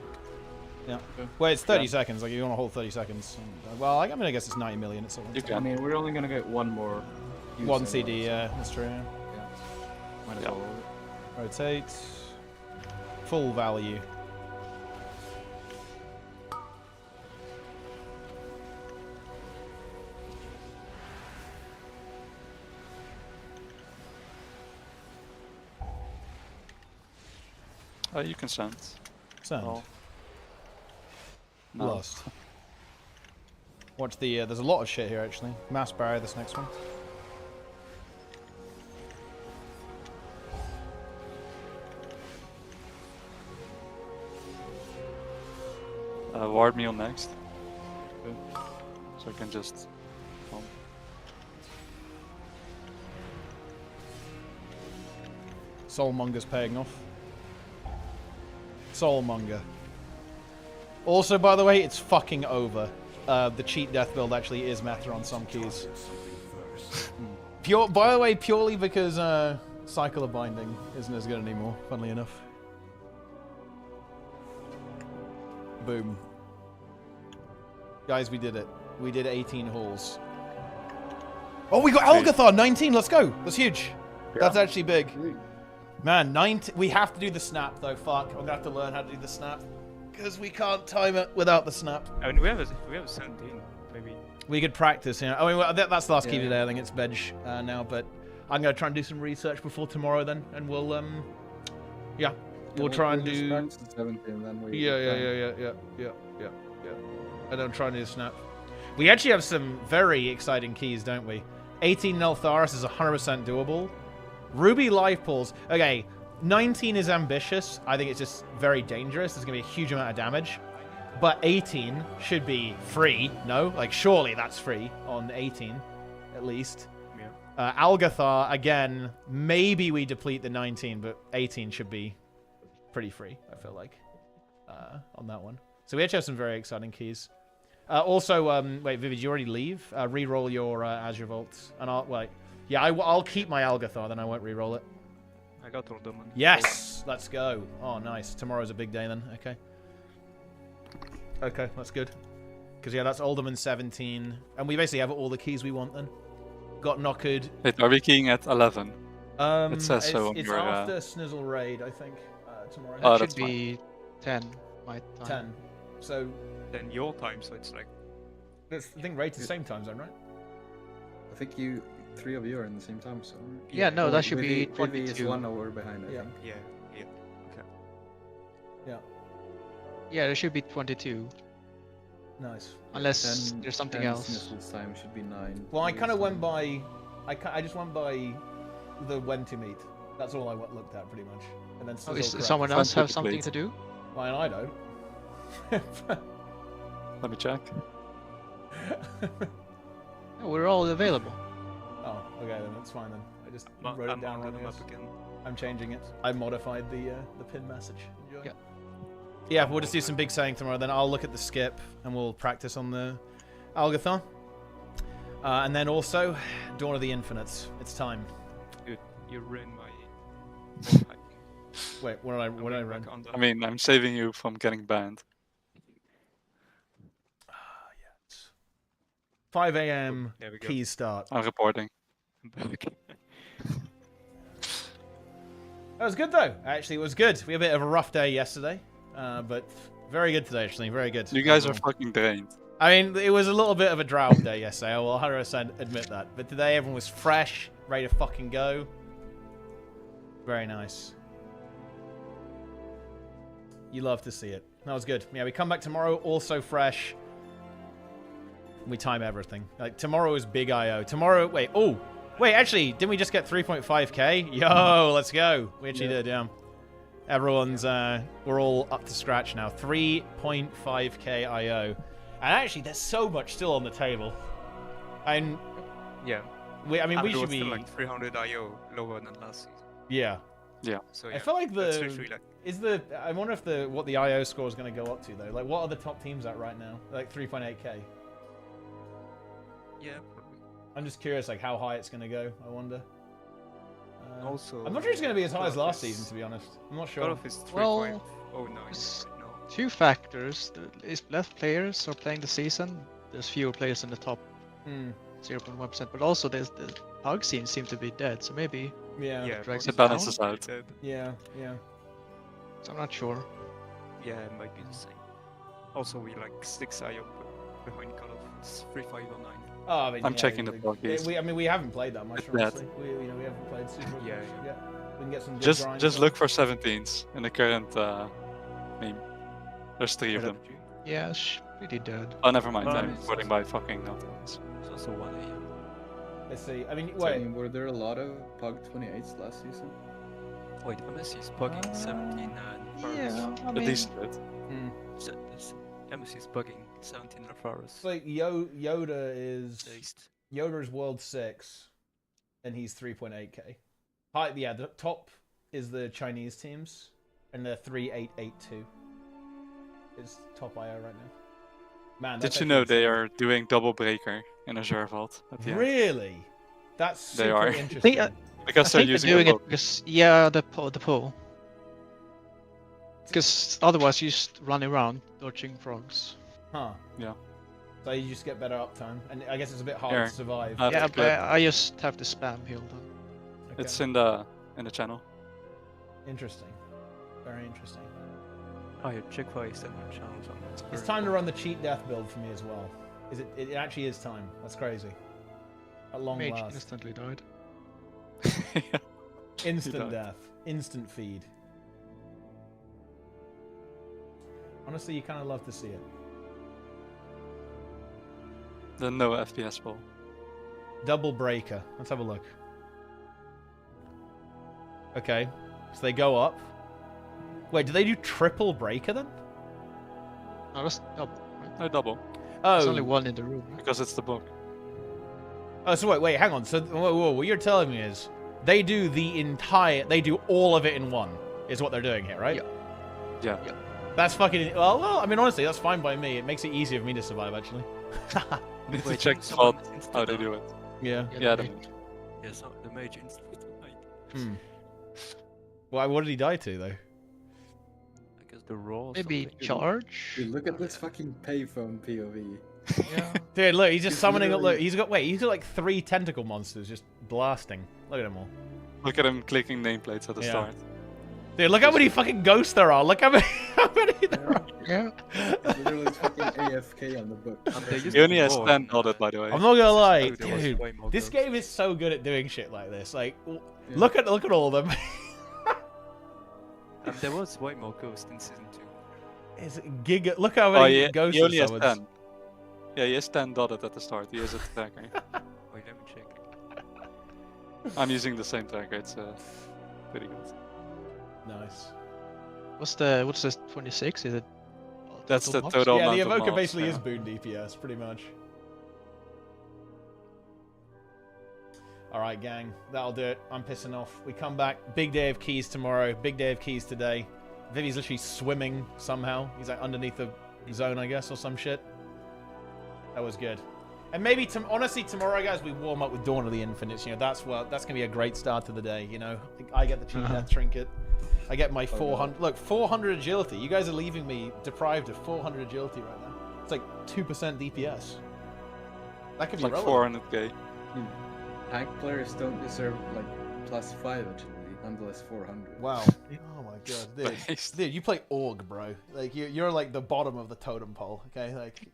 [SPEAKER 1] Yeah. Well, it's 30 seconds. Like, you want to hold 30 seconds. And, well, I mean, I guess it's 90 million. It's
[SPEAKER 9] You
[SPEAKER 15] I
[SPEAKER 9] can.
[SPEAKER 15] mean, we're only gonna get one more. use
[SPEAKER 1] one
[SPEAKER 15] anyway,
[SPEAKER 1] CD,
[SPEAKER 15] so-
[SPEAKER 1] yeah, that's true.
[SPEAKER 15] Yeah. Might as
[SPEAKER 9] Yeah.
[SPEAKER 15] well hold it.
[SPEAKER 1] Rotate. Full value.
[SPEAKER 9] You can send.
[SPEAKER 1] Send.
[SPEAKER 9] Oh. No.
[SPEAKER 1] Lost. Watch the, there's a lot of shit here, actually. Mass barrier, this next one.
[SPEAKER 9] Ward meal next. Okay. So I can just...
[SPEAKER 1] Soulmonger's paying off. Soulmonger. Also, by the way, it's fucking over. The cheat death build actually is meta on some keys. By the way, purely because Cycle of Binding isn't as good anymore, funnily enough. Boom. Guys, we did it. We did 18 hauls. Oh, we got Algathar 19. Let's go. That's huge. Yeah. That's actually big. Man, 19. We have to do the snap though. Fuck. I'm gonna have to learn how to do the snap because we can't time it without the snap.
[SPEAKER 11] I mean, we have a 17. Maybe
[SPEAKER 1] we could practice. You know. I mean, that's the last key today. I think it's veg now, but I'm gonna try and do some research before tomorrow then, and we'll yeah, we'll try and do.
[SPEAKER 17] 17, then we
[SPEAKER 1] Yeah. And then try and do the snap. We actually have some very exciting keys, don't we? 18 Neltharis is 100% doable. Ruby life pools. Okay, 19 is ambitious. I think it's just very dangerous. There's going to be a huge amount of damage. But 18 should be free. No? Like, surely that's free on 18, at least. Yeah. Algathar, again, maybe we deplete the 19, but 18 should be pretty free, I feel like, on that one. So we actually have some very exciting keys. Also, wait, Vivid, you already leave? Reroll your Azure Vaults. And I'll, wait. Yeah, I'll keep my Algathar, then I won't reroll it.
[SPEAKER 11] I got all them.
[SPEAKER 1] Yes! Let's go. Oh, nice. Tomorrow's a big day then. Okay. Okay, that's good. Because, yeah, that's Alderman 17. And we basically have all the keys we want then. Got Knockered.
[SPEAKER 9] Wait, are we keying at 11? It says so on
[SPEAKER 1] it's
[SPEAKER 9] your...
[SPEAKER 1] after Snizzle Raid, I think, tomorrow.
[SPEAKER 2] Oh, that should be 10, my time.
[SPEAKER 1] 10. So...
[SPEAKER 11] Then your time, so it's like...
[SPEAKER 1] I think Raid's the same time zone, right?
[SPEAKER 17] I think you... 3 of you are in the same time zone.
[SPEAKER 2] Yeah, no, that should be 22.
[SPEAKER 17] Vivi is 1 hour behind, I think.
[SPEAKER 11] Yeah. Okay.
[SPEAKER 1] Yeah.
[SPEAKER 2] Yeah, there should be 22.
[SPEAKER 1] Nice.
[SPEAKER 2] Unless there's something else.
[SPEAKER 17] Snizzle's time should be 9.
[SPEAKER 1] Well, I kind of went by... I just went by the when to meet. That's all I looked at, pretty much. And then
[SPEAKER 2] does someone else have something to do?
[SPEAKER 1] Well, and I don't.
[SPEAKER 9] Let me check.
[SPEAKER 2] No, we're all available.
[SPEAKER 1] Oh, okay, then that's fine then. I just wrote it down wrong. I'm changing it. I modified the pin message. Enjoy.
[SPEAKER 2] Yeah.
[SPEAKER 1] Yeah, we'll just do some big saying tomorrow. Then I'll look at the skip and we'll practice on the Algathar. And then also Dawn of the Infinites. It's time.
[SPEAKER 11] Dude, you ruined my.
[SPEAKER 1] Wait, what did I run?
[SPEAKER 9] I mean, I'm saving you from getting banned.
[SPEAKER 1] 5 a.m. keys start.
[SPEAKER 9] I'm reporting.
[SPEAKER 1] That was good though. Actually, it was good. We had a bit of a rough day yesterday, but very good today. Actually, very good.
[SPEAKER 9] You guys are fucking drained.
[SPEAKER 1] I mean, it was a little bit of a drought day yesterday. I will 100% admit that. But today, everyone was fresh, ready to fucking go. Very nice. You love to see it. That was good. Yeah, we come back tomorrow, also fresh. We time everything. Like, tomorrow is big IO. Tomorrow, wait, actually, didn't we just get 3.5k? Yo, let's go. We actually did, yeah. Everyone's, we're all up to scratch now. 3.5k IO. And actually, there's so much still on the table. And
[SPEAKER 11] yeah.
[SPEAKER 1] We should be...
[SPEAKER 11] like 300 IO lower than last season.
[SPEAKER 1] Yeah.
[SPEAKER 9] Yeah.
[SPEAKER 11] So,
[SPEAKER 1] I feel like I wonder if what the IO score is going to go up to, though. Like, what are the top teams at right now? Like, 3.8k.
[SPEAKER 11] Yeah, probably.
[SPEAKER 1] I'm just curious, like, how high it's going to go, I wonder.
[SPEAKER 11] Also,
[SPEAKER 1] I'm not sure it's going to be as high as last season, to be honest. I'm not sure.
[SPEAKER 2] Well, two factors. There's less players are playing the season. There's fewer players in the top 0.1%. But also, the pug scene seems to be dead, so maybe...
[SPEAKER 1] Yeah,
[SPEAKER 9] it balances out.
[SPEAKER 1] Yeah.
[SPEAKER 2] So I'm not sure.
[SPEAKER 11] Yeah, it might be the same. Also, we like 6 IO behind cutoff. It's 3.509.
[SPEAKER 1] Oh, I mean,
[SPEAKER 9] I'm checking the blockies.
[SPEAKER 1] I mean, we haven't played that much, honestly. We haven't played super much.
[SPEAKER 11] Yeah.
[SPEAKER 1] We can get some good grinds.
[SPEAKER 9] Just look for 17s in the current meme. There's 3 of them.
[SPEAKER 2] Yeah, Pretty dead.
[SPEAKER 9] Oh, never mind. I'm voting by fucking nothing.
[SPEAKER 11] It's also 1 AM.
[SPEAKER 1] Let's see. I mean,
[SPEAKER 15] So,
[SPEAKER 1] wait.
[SPEAKER 15] were there a lot of Pug 28s last season?
[SPEAKER 11] Wait, MSC's bugging 17
[SPEAKER 2] Yeah, I
[SPEAKER 9] At
[SPEAKER 2] mean,
[SPEAKER 9] least it.
[SPEAKER 11] MSC's bugging 17 Lafaras.
[SPEAKER 1] It's like Yoda is world 6, and he's 3.8k. Hi, yeah, the top is the Chinese teams, and they're 3882. Is top IO right now. Man, that's
[SPEAKER 9] Did you know they are doing double breaker in Azure Vault at the end?
[SPEAKER 1] Really? That's super
[SPEAKER 9] They are.
[SPEAKER 1] interesting.
[SPEAKER 9] Because they're using
[SPEAKER 2] doing
[SPEAKER 9] a
[SPEAKER 2] it
[SPEAKER 9] book.
[SPEAKER 2] because the pull. Because otherwise you just run around dodging frogs.
[SPEAKER 1] Huh.
[SPEAKER 9] Yeah.
[SPEAKER 1] So you just get better uptime, and I guess it's a bit harder
[SPEAKER 9] Here,
[SPEAKER 1] to survive.
[SPEAKER 2] Yeah, but I just have to spam heal them.
[SPEAKER 1] Okay.
[SPEAKER 9] It's in the channel.
[SPEAKER 1] Interesting. Very interesting.
[SPEAKER 11] Oh, yeah, check for extended channels on that.
[SPEAKER 1] It's time to run the cheat death build for me as well. Is it? It actually is time. That's crazy. At long
[SPEAKER 2] Mage
[SPEAKER 1] last.
[SPEAKER 2] instantly died.
[SPEAKER 1] Instant death. Instant feed. Honestly, you kind of love to see it.
[SPEAKER 9] The no FPS ball.
[SPEAKER 1] Double breaker. Let's have a look. Okay. So they go up. Wait, do they do triple breaker then?
[SPEAKER 2] No, that's double.
[SPEAKER 9] No double.
[SPEAKER 1] Oh.
[SPEAKER 2] There's only one in the room.
[SPEAKER 9] Because it's the book.
[SPEAKER 1] Oh, so wait, hang on. So, whoa, what you're telling me is they do they do all of it in one, is what they're doing here, right?
[SPEAKER 9] Yeah.
[SPEAKER 1] That's fucking, well, I mean, honestly, that's fine by me. It makes it easier for me to survive, actually.
[SPEAKER 9] Need to check how they do it.
[SPEAKER 1] Yeah.
[SPEAKER 9] Yeah.
[SPEAKER 11] Yeah, so the mage instantly died.
[SPEAKER 1] Hmm. Well, what did he die to, though?
[SPEAKER 11] I guess the raw.
[SPEAKER 2] Maybe charge?
[SPEAKER 15] Dude, look at this fucking payphone POV.
[SPEAKER 2] Yeah.
[SPEAKER 1] Dude, look, he's just
[SPEAKER 15] It's
[SPEAKER 1] summoning,
[SPEAKER 15] literally-
[SPEAKER 1] look, he's got like 3 tentacle monsters just blasting. Look at them all.
[SPEAKER 9] Look at him clicking nameplates at the start.
[SPEAKER 1] Dude, look how many fucking ghosts there are. Look how many there are.
[SPEAKER 2] Yeah.
[SPEAKER 15] It's literally fucking AFK on the book.
[SPEAKER 9] He only has 10 added, by the way.
[SPEAKER 1] I'm not gonna lie,
[SPEAKER 11] There was
[SPEAKER 1] dude.
[SPEAKER 11] way more
[SPEAKER 1] This
[SPEAKER 11] ghosts.
[SPEAKER 1] game is so good at doing shit like this. Like, look at all of them.
[SPEAKER 11] There was way more ghosts in season 2.
[SPEAKER 1] It's giga. Look how many ghosts
[SPEAKER 9] he only has
[SPEAKER 1] summons.
[SPEAKER 9] 10. Yeah, he has 10 dotted at the start. He is a tracker.
[SPEAKER 11] Wait, let me check.
[SPEAKER 9] I'm using the same tracker. It's pretty good.
[SPEAKER 1] Nice.
[SPEAKER 2] What's the 26? Is it?
[SPEAKER 9] That's the
[SPEAKER 2] mobs?
[SPEAKER 9] total
[SPEAKER 1] Yeah, the
[SPEAKER 9] amount of
[SPEAKER 1] evoker
[SPEAKER 9] mobs,
[SPEAKER 1] basically
[SPEAKER 9] yeah.
[SPEAKER 1] is boon DPS, pretty much. Alright, gang. That'll do it. I'm pissing off. We come back. Big day of keys tomorrow. Big day of keys today. Vivi's literally swimming somehow. He's like underneath the zone, I guess, or some shit. That was good. And maybe, honestly, tomorrow, guys, we warm up with Dawn of the Infinites. You know, that's going to be a great start to the day, you know. I get the cheat death trinket. I get my 400... Look, 400 agility. You guys are leaving me deprived of 400 agility right now. It's like 2% DPS. That could
[SPEAKER 9] It's
[SPEAKER 1] be
[SPEAKER 9] like
[SPEAKER 1] relevant.
[SPEAKER 9] 400k.
[SPEAKER 15] Tank players don't deserve like +5 agility, nonetheless 400.
[SPEAKER 1] Wow. Oh my god, dude, you play Org, bro. Like you're like the bottom of the totem pole. Okay, like.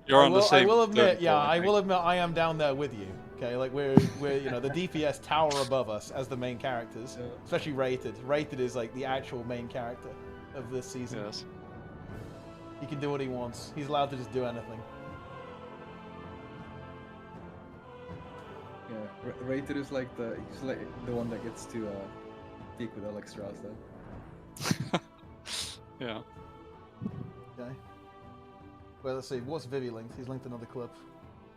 [SPEAKER 9] You're on the same.
[SPEAKER 1] I will admit,
[SPEAKER 9] totem
[SPEAKER 1] yeah,
[SPEAKER 9] pole,
[SPEAKER 1] I will admit, I am down there with you. Okay, like we're you know the DPS tower above us as the main characters, especially Rated. Rated is like the actual main character of this season.
[SPEAKER 9] Yes.
[SPEAKER 1] He can do what he wants. He's allowed to just do anything.
[SPEAKER 15] Yeah, Rated is like he's like the one that gets to peak with Alex Rasta.
[SPEAKER 9] Yeah.
[SPEAKER 1] Okay. Well, let's see. What's Vivi linked? He's linked another clip.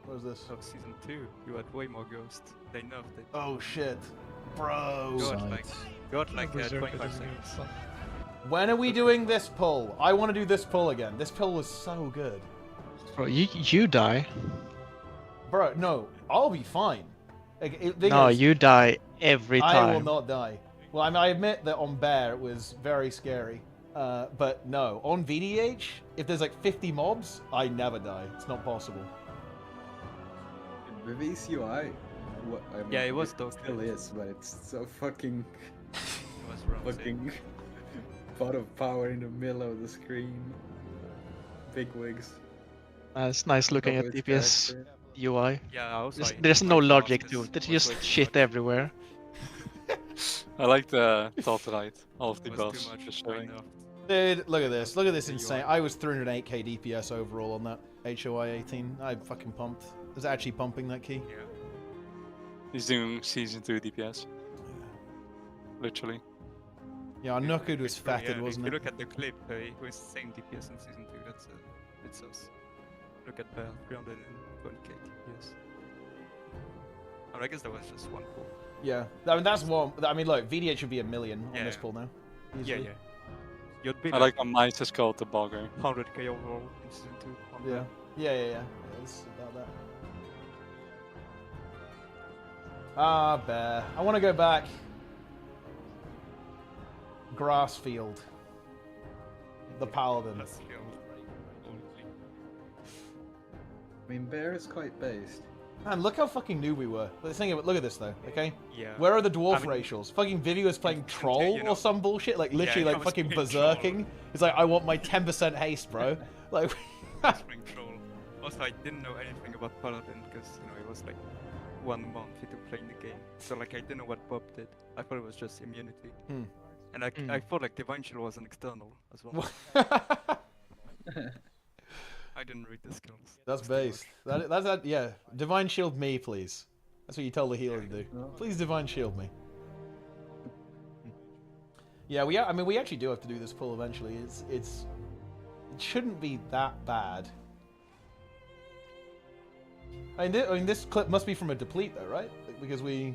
[SPEAKER 1] What is this?
[SPEAKER 11] Oh, season 2, you had way more ghosts. They nerfed it.
[SPEAKER 1] Oh shit, bro.
[SPEAKER 11] Got like 25 seconds.
[SPEAKER 1] When are we doing this pull? I want to do this pull again. This pull was so good.
[SPEAKER 2] Bro, you die.
[SPEAKER 1] Bro, no, I'll be fine. Like,
[SPEAKER 2] No, you die every time.
[SPEAKER 1] I will not die. Well, I mean, I admit that on Bear it was very scary. But no, on VDH, if there's like 50 mobs, I never die. It's not possible.
[SPEAKER 15] Vivi's UI, I mean,
[SPEAKER 11] Yeah, it was those
[SPEAKER 15] still is, but it's so fucking
[SPEAKER 11] It was rough.
[SPEAKER 15] fucking pot of power in the middle of the screen. Big wigs.
[SPEAKER 2] It's nice looking at
[SPEAKER 15] Double its
[SPEAKER 2] DPS
[SPEAKER 15] character.
[SPEAKER 2] UI.
[SPEAKER 11] Yeah, I was like,
[SPEAKER 2] There's no
[SPEAKER 11] my
[SPEAKER 2] logic
[SPEAKER 11] task
[SPEAKER 2] to
[SPEAKER 11] is-
[SPEAKER 2] it. It's
[SPEAKER 11] was
[SPEAKER 2] just
[SPEAKER 11] way
[SPEAKER 2] shit
[SPEAKER 11] too much.
[SPEAKER 2] everywhere.
[SPEAKER 9] I like the top right. All of the
[SPEAKER 11] It was
[SPEAKER 9] boss
[SPEAKER 11] too much
[SPEAKER 9] just
[SPEAKER 11] right
[SPEAKER 9] showing.
[SPEAKER 11] now.
[SPEAKER 1] Dude, look at this. Look at this insane. I was 308k DPS overall on that HOI 18. I fucking pumped. I was actually pumping that key.
[SPEAKER 11] Yeah.
[SPEAKER 9] He's doing season 2 DPS. Literally.
[SPEAKER 1] Yeah, our Nukud was fetid, wasn't
[SPEAKER 11] if
[SPEAKER 1] it?
[SPEAKER 11] you look at the clip, he was same DPS in season 2. That's it's us. Look at the 320k DPS. I guess that was just one pool.
[SPEAKER 1] Yeah, I mean that's one. I mean, look, VDH should be a million on
[SPEAKER 11] Yeah.
[SPEAKER 1] this pool now.
[SPEAKER 11] Yeah,
[SPEAKER 1] Easily.
[SPEAKER 11] yeah. You'd be
[SPEAKER 9] I like how Mice is called the bogger.
[SPEAKER 11] 100k overall in season 2.
[SPEAKER 1] Yeah. It's about that. Ah, bear. I want to go back. Grassfield. The Paladin.
[SPEAKER 17] I mean, Bear is quite based.
[SPEAKER 1] Man, look how fucking new we were. Look at this though, okay?
[SPEAKER 11] Yeah.
[SPEAKER 1] Where are the dwarf
[SPEAKER 11] I mean,
[SPEAKER 1] racials? Fucking Vivi was playing troll
[SPEAKER 11] you know-
[SPEAKER 1] or some bullshit, like literally
[SPEAKER 11] Yeah, I
[SPEAKER 1] like
[SPEAKER 11] was
[SPEAKER 1] fucking
[SPEAKER 11] playing
[SPEAKER 1] berserking. It's like I want my 10% haste, bro. Like
[SPEAKER 11] Spring Troll. Also, I didn't know anything about Paladin because it was like 1 month into playing the game. So like I didn't know what Bob did. I thought it was just immunity. And I thought like Divine Shield was an external as well. I didn't read the skills.
[SPEAKER 1] That's based. That's yeah. Divine shield me, please. That's what you tell the healer to do. Please divine shield me. Yeah, I mean we actually do have to do this pull eventually. It shouldn't be that bad. I mean this clip must be from a deplete though, right? Because we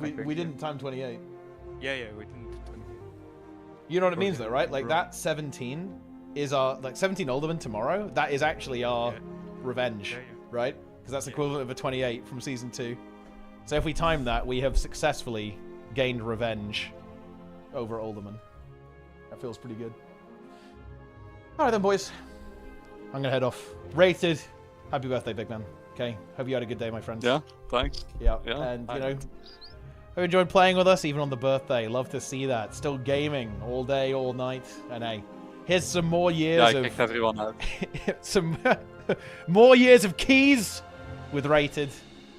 [SPEAKER 1] didn't time 28.
[SPEAKER 11] Yeah, we didn't.
[SPEAKER 1] You know what it means though, right? Like that 17 is our 17 Alderman tomorrow. That is actually our revenge, right? Because that's equivalent of a 28 from season 2. So if we time that, we have successfully gained revenge over Alderman. That feels pretty good. All right then, boys. I'm gonna head off. Rated. Happy birthday, big man. Okay. Hope you had a good day, my friends.
[SPEAKER 9] Yeah. Thanks.
[SPEAKER 1] Yeah. And you know. Who enjoyed playing with us even on the birthday. Love to see that. Still gaming all day, all night. And hey, here's some more years
[SPEAKER 9] I kicked everyone out.
[SPEAKER 1] some more years of keys with Rated.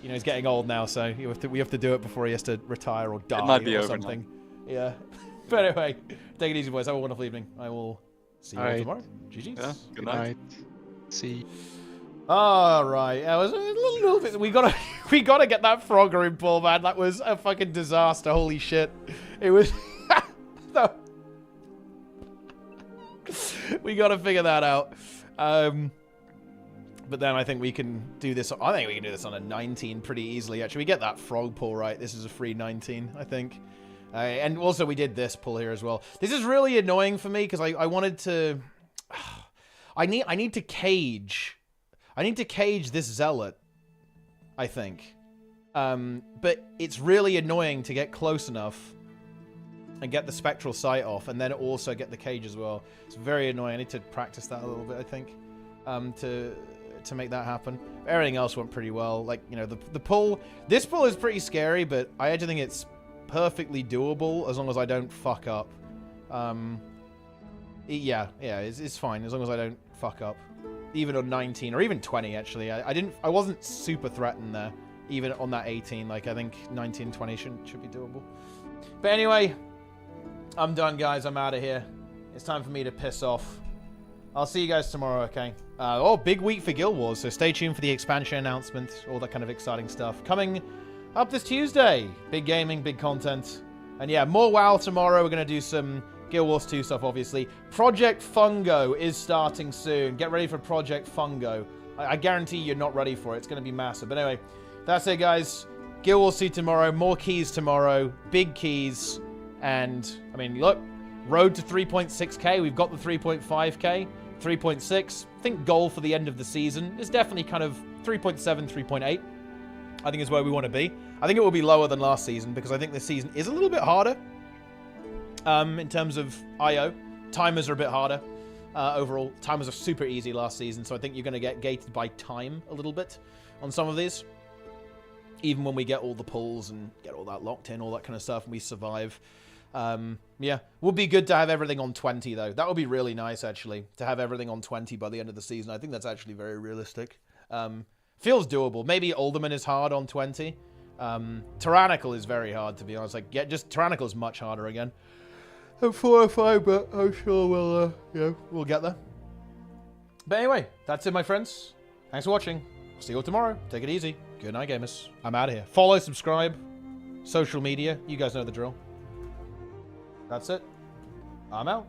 [SPEAKER 1] You know, he's getting old now, so we have to do it before he has to retire or die
[SPEAKER 9] It might be
[SPEAKER 1] or
[SPEAKER 9] over
[SPEAKER 1] something.
[SPEAKER 9] now.
[SPEAKER 1] Yeah. But anyway, take it easy, boys. Have a wonderful evening. I will see you all tomorrow. GG's.
[SPEAKER 9] Yeah, good night.
[SPEAKER 2] See.
[SPEAKER 1] All right. It was a little bit. We gotta get that Frogger in pull, man. That was a fucking disaster. Holy shit! It was. No. We gotta figure that out. But then I think we can do this. I think we can do this on a 19 pretty easily. Actually, we get that frog pull right. This is a free 19, I think. And also we did this pull here as well. This is really annoying for me because I wanted to. I need to cage. I need to cage this zealot, I think. But it's really annoying to get close enough and get the spectral sight off and then also get the cage as well. It's very annoying. I need to practice that a little bit, I think, to make that happen. Everything else went pretty well. Like, you know, the pull... This pull is pretty scary, but I actually think it's perfectly doable as long as I don't fuck up. Yeah, it's fine as long as I don't fuck up. Even on 19 or even 20 actually. I wasn't super threatened there. Even on that 18, like I think 19, 20 should be doable. But anyway, I'm done, guys. I'm out of here. It's time for me to piss off. I'll see you guys tomorrow, okay? Big week for Guild Wars, so stay tuned for the expansion announcement, all that kind of exciting stuff. Coming up this Tuesday. Big gaming, big content. And yeah, more WoW tomorrow. We're going to do some Guild Wars 2 stuff, obviously. Project Fungo is starting soon. Get ready for Project Fungo. I guarantee you're not ready for it. It's going to be massive. But anyway, that's it, guys. Guild Wars 2 tomorrow. More keys tomorrow. Big keys. And, I mean, look. Road to 3.6k. We've got the 3.5k. 3.6. I think goal for the end of the season is definitely kind of 3.7, 3.8. I think is where we want to be. I think it will be lower than last season because I think this season is a little bit harder. In terms of IO, timers are a bit harder. Overall, timers are super easy last season, so I think you're going to get gated by time a little bit on some of these. Even when we get all the pulls and get all that locked in, all that kind of stuff, and we survive. Yeah, would be good to have everything on 20, though. That would be really nice, actually, to have everything on 20 by the end of the season. I think that's actually very realistic. Feels doable. Maybe Alderman is hard on 20. Tyrannical is very hard, to be honest. Like, just Tyrannical is much harder again. I'm 4 or 5, but I'm sure we'll, we'll get there. But anyway, that's it, my friends. Thanks for watching. See you all tomorrow. Take it easy. Good night, gamers. I'm out of here. Follow, subscribe, social media. You guys know the drill. That's it. I'm out.